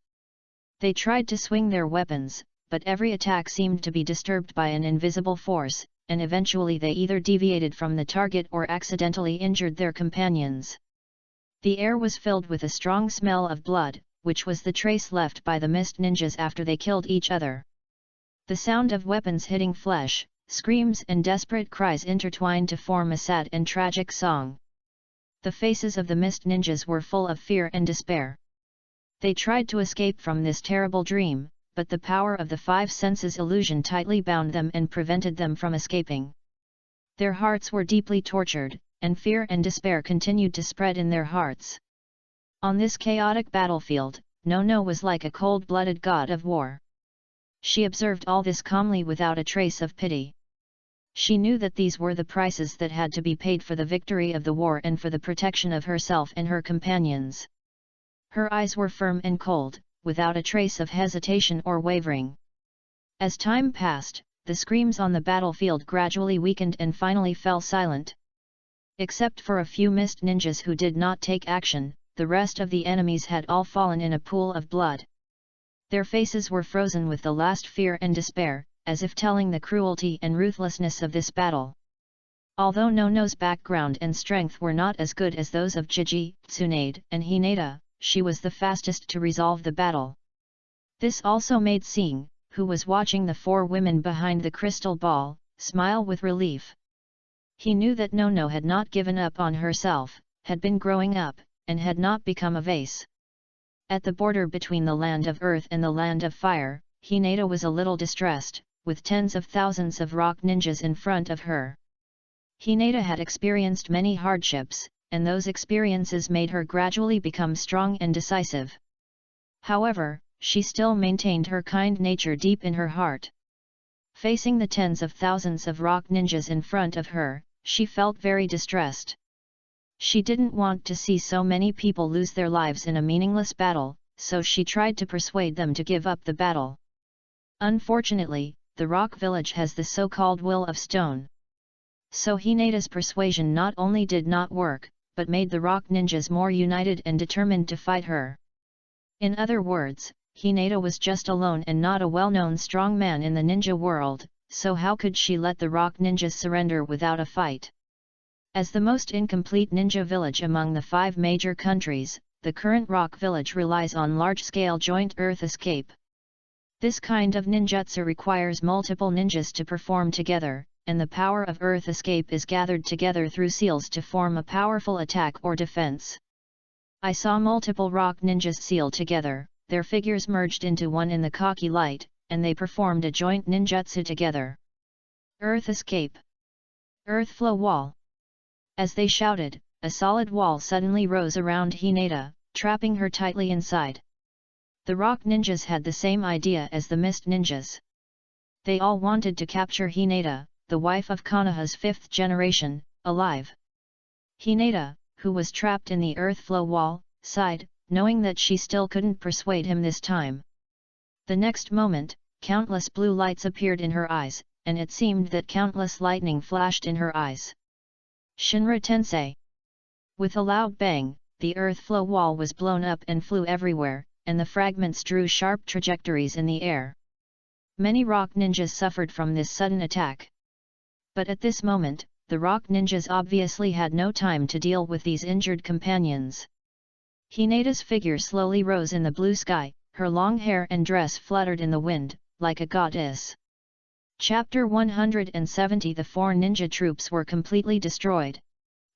S1: They tried to swing their weapons, but every attack seemed to be disturbed by an invisible force, and eventually they either deviated from the target or accidentally injured their companions. The air was filled with a strong smell of blood, which was the trace left by the mist ninjas after they killed each other. The sound of weapons hitting flesh, screams and desperate cries intertwined to form a sad and tragic song. The faces of the mist ninjas were full of fear and despair. They tried to escape from this terrible dream, but the power of the five senses illusion tightly bound them and prevented them from escaping. Their hearts were deeply tortured, and fear and despair continued to spread in their hearts. On this chaotic battlefield, Nono was like a cold-blooded god of war. She observed all this calmly without a trace of pity. She knew that these were the prices that had to be paid for the victory of the war and for the protection of herself and her companions. Her eyes were firm and cold, without a trace of hesitation or wavering. As time passed, the screams on the battlefield gradually weakened and finally fell silent. Except for a few mist ninjas who did not take action, the rest of the enemies had all fallen in a pool of blood. Their faces were frozen with the last fear and despair, as if telling the cruelty and ruthlessness of this battle. Although Nono's background and strength were not as good as those of Jiji, Tsunade, and Hinata, she was the fastest to resolve the battle. This also made Seeing, who was watching the four women behind the crystal ball, smile with relief. He knew that Nono had not given up on herself, had been growing up, and had not become a vase. At the border between the land of earth and the land of fire, Hinata was a little distressed, with tens of thousands of rock ninjas in front of her. Hinata had experienced many hardships, and those experiences made her gradually become strong and decisive. However, she still maintained her kind nature deep in her heart. Facing the tens of thousands of rock ninjas in front of her, she felt very distressed. She didn't want to see so many people lose their lives in a meaningless battle, so she tried to persuade them to give up the battle. Unfortunately, the rock village has the so-called will of stone. So Hinata's persuasion not only did not work, but made the rock ninjas more united and determined to fight her. In other words, Hinata was just alone and not a well-known strong man in the ninja world, so how could she let the rock ninjas surrender without a fight? As the most incomplete ninja village among the 5 major countries, the current rock village relies on large-scale joint earth escape. This kind of ninjutsu requires multiple ninjas to perform together, and the power of earth escape is gathered together through seals to form a powerful attack or defense. I saw multiple rock ninjas seal together, their figures merged into one in the Kaki light, and they performed a joint ninjutsu together. Earth escape. Earth flow wall. As they shouted, a solid wall suddenly rose around Hinata, trapping her tightly inside. The rock ninjas had the same idea as the mist ninjas. They all wanted to capture Hinata, the wife of Konoha's 5th generation, alive. Hinata, who was trapped in the earth flow wall, sighed, knowing that she still couldn't persuade him this time. The next moment, countless blue lights appeared in her eyes, and it seemed that countless lightning flashed in her eyes. Shinra Tensei. With a loud bang, the earth flow wall was blown up and flew everywhere, and the fragments drew sharp trajectories in the air. Many rock ninjas suffered from this sudden attack. But at this moment, the rock ninjas obviously had no time to deal with these injured companions. Hinata's figure slowly rose in the blue sky, her long hair and dress fluttered in the wind, like a goddess. Chapter 170. The 4 ninja troops were completely destroyed.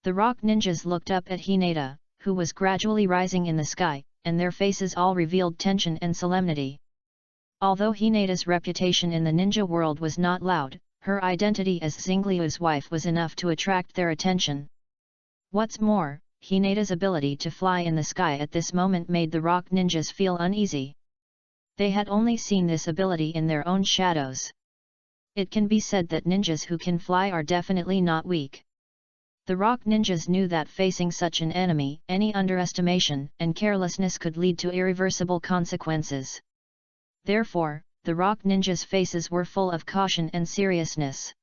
S1: The rock ninjas looked up at Hinata, who was gradually rising in the sky, and their faces all revealed tension and solemnity. Although Hinata's reputation in the ninja world was not loud, her identity as Xingliu's wife was enough to attract their attention. What's more, Hinata's ability to fly in the sky at this moment made the rock ninjas feel uneasy. They had only seen this ability in their own shadows. It can be said that ninjas who can fly are definitely not weak. The rock ninjas knew that facing such an enemy, any underestimation and carelessness could lead to irreversible consequences. Therefore, the rock ninjas' faces were full of caution and seriousness.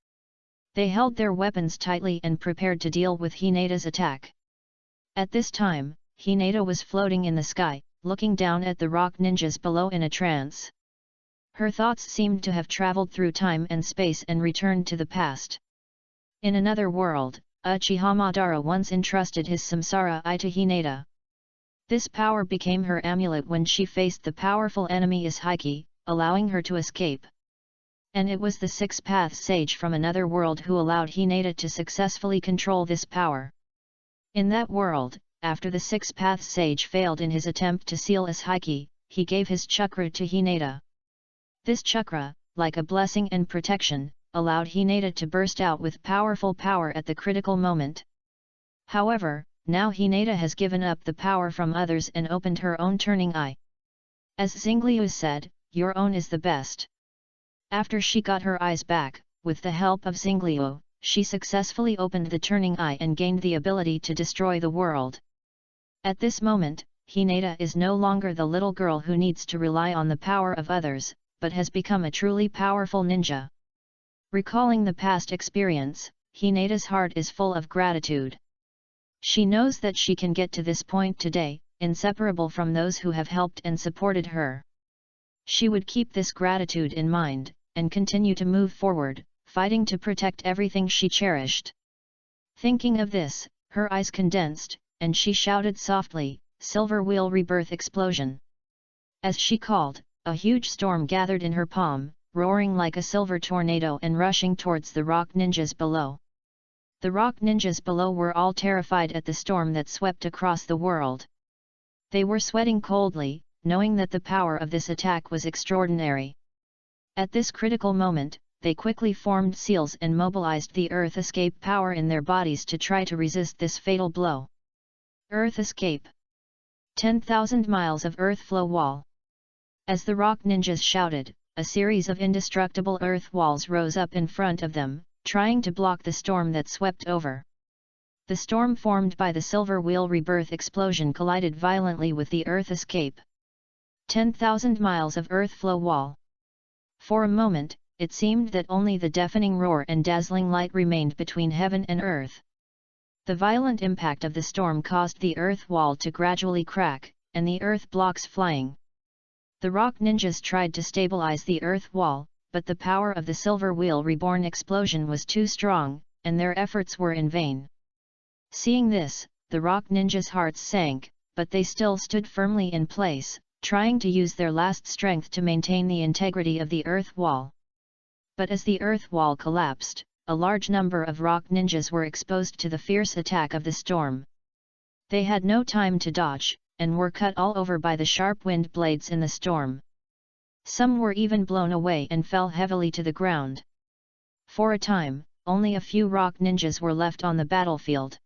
S1: They held their weapons tightly and prepared to deal with Hinata's attack. At this time, Hinata was floating in the sky, looking down at the rock ninjas below in a trance. Her thoughts seemed to have traveled through time and space and returned to the past. In another world, Uchiha Madara once entrusted his samsara eye to Hinata. This power became her amulet when she faced the powerful enemy Ishiki, allowing her to escape. And it was the 6th sage from another world who allowed Hinata to successfully control this power. In that world, after the 6th sage failed in his attempt to seal Ishiki, he gave his chakra to Hinata. This chakra, like a blessing and protection, allowed Hinata to burst out with powerful power at the critical moment. However, now Hinata has given up the power from others and opened her own turning eye. As Xingliu said, your own is the best. After she got her eyes back, with the help of Xingliu, she successfully opened the turning eye and gained the ability to destroy the world. At this moment, Hinata is no longer the little girl who needs to rely on the power of others, but has become a truly powerful ninja. Recalling the past experience, Hinata's heart is full of gratitude. She knows that she can get to this point today, inseparable from those who have helped and supported her. She would keep this gratitude in mind, and continue to move forward, fighting to protect everything she cherished. Thinking of this, her eyes condensed, and she shouted softly, "Silver Wheel Rebirth Explosion!" As she called, a huge storm gathered in her palm, roaring like a silver tornado and rushing towards the rock ninjas below. The rock ninjas below were all terrified at the storm that swept across the world. They were sweating coldly, knowing that the power of this attack was extraordinary. At this critical moment, they quickly formed seals and mobilized the earth escape power in their bodies to try to resist this fatal blow. Earth escape. 10,000 miles of earth flow wall. As the rock ninjas shouted, a series of indestructible earth walls rose up in front of them, trying to block the storm that swept over. The storm formed by the Silver Wheel Rebirth explosion collided violently with the earth escape. 10,000 miles of earth flow wall. For a moment, it seemed that only the deafening roar and dazzling light remained between heaven and earth. The violent impact of the storm caused the earth wall to gradually crack, and the earth blocks flying. The rock ninjas tried to stabilize the earth wall, but the power of the Silver Wheel Reborn explosion was too strong, and their efforts were in vain. Seeing this, the rock ninjas' hearts sank, but they still stood firmly in place, trying to use their last strength to maintain the integrity of the earth wall. But as the earth wall collapsed, a large number of rock ninjas were exposed to the fierce attack of the storm. They had no time to dodge, and were cut all over by the sharp wind blades in the storm. Some were even blown away and fell heavily to the ground. For a time, only a few rock ninjas were left on the battlefield.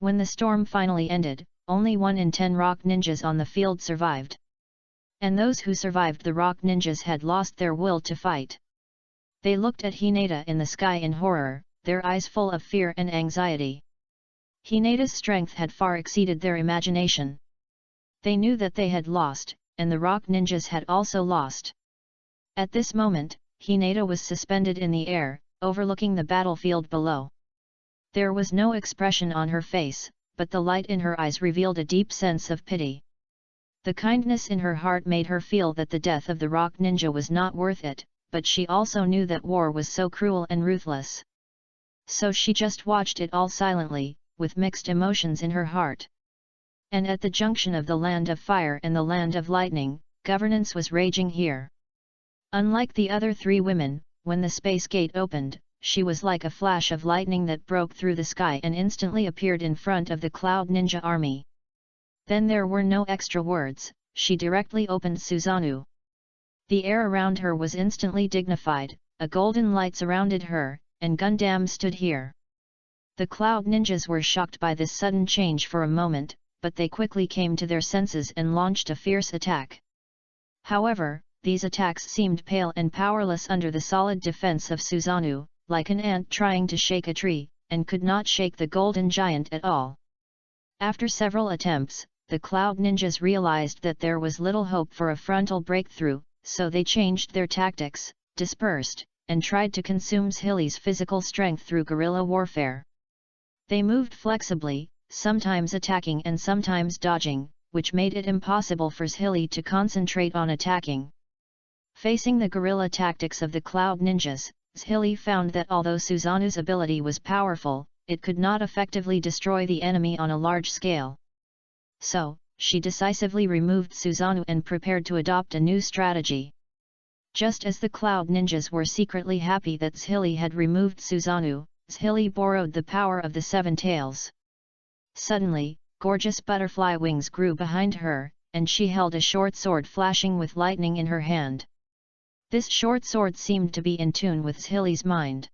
S1: When the storm finally ended, only 1 in 10 rock ninjas on the field survived. And those who survived the rock ninjas had lost their will to fight. They looked at Hinata in the sky in horror, their eyes full of fear and anxiety. Hinata's strength had far exceeded their imagination. They knew that they had lost, and the rock ninjas had also lost. At this moment, Hinata was suspended in the air, overlooking the battlefield below. There was no expression on her face, but the light in her eyes revealed a deep sense of pity. The kindness in her heart made her feel that the death of the rock ninja was not worth it, but she also knew that war was so cruel and ruthless. So she just watched it all silently, with mixed emotions in her heart. And at the junction of the land of fire and the land of lightning, governance was raging here. Unlike the other 3 women, when the space gate opened, she was like a flash of lightning that broke through the sky and instantly appeared in front of the Cloud Ninja army. Then there were no extra words, she directly opened Susanoo. The air around her was instantly dignified, a golden light surrounded her, and Gundam stood here. The Cloud Ninjas were shocked by this sudden change for a moment, but they quickly came to their senses and launched a fierce attack. However, these attacks seemed pale and powerless under the solid defense of Susanoo, like an ant trying to shake a tree, and could not shake the golden giant at all. After several attempts, the Cloud Ninjas realized that there was little hope for a frontal breakthrough, so they changed their tactics, dispersed, and tried to consume Zhili's physical strength through guerrilla warfare. They moved flexibly, sometimes attacking and sometimes dodging, which made it impossible for Zhili to concentrate on attacking. Facing the guerrilla tactics of the Cloud Ninjas, Zhili found that although Susanoo's ability was powerful, it could not effectively destroy the enemy on a large scale. So, she decisively removed Susanoo and prepared to adopt a new strategy. Just as the Cloud Ninjas were secretly happy that Zhili had removed Susanoo, Zhili borrowed the power of the 7 tails. Suddenly, gorgeous butterfly wings grew behind her, and she held a short sword flashing with lightning in her hand. This short sword seemed to be in tune with Zhili's mind.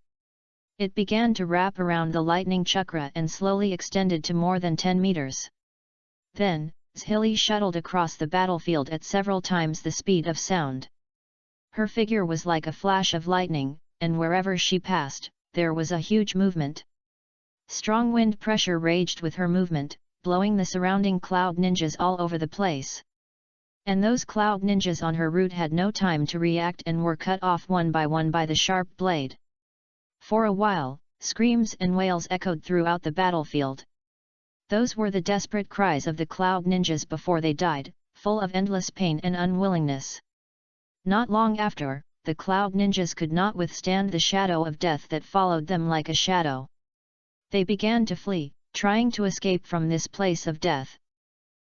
S1: It began to wrap around the lightning chakra and slowly extended to more than 10 meters. Then, Zhili shuttled across the battlefield at several times the speed of sound. Her figure was like a flash of lightning, and wherever she passed, there was a huge movement. Strong wind pressure raged with her movement, blowing the surrounding Cloud Ninjas all over the place. And those Cloud Ninjas on her route had no time to react and were cut off one by the sharp blade. For a while, screams and wails echoed throughout the battlefield. Those were the desperate cries of the Cloud Ninjas before they died, full of endless pain and unwillingness. Not long after, the Cloud Ninjas could not withstand the shadow of death that followed them like a shadow. They began to flee, trying to escape from this place of death.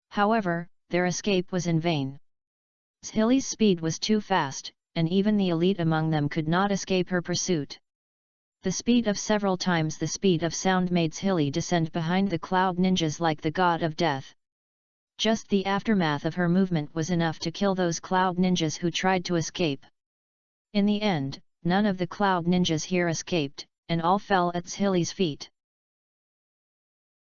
S1: However, their escape was in vain. Zhili's speed was too fast, and even the elite among them could not escape her pursuit. The speed of several times the speed of sound made Zhili descend behind the cloud ninjas like the god of death. Just the aftermath of her movement was enough to kill those cloud ninjas who tried to escape. In the end, none of the cloud ninjas here escaped, and all fell at Zhili's feet.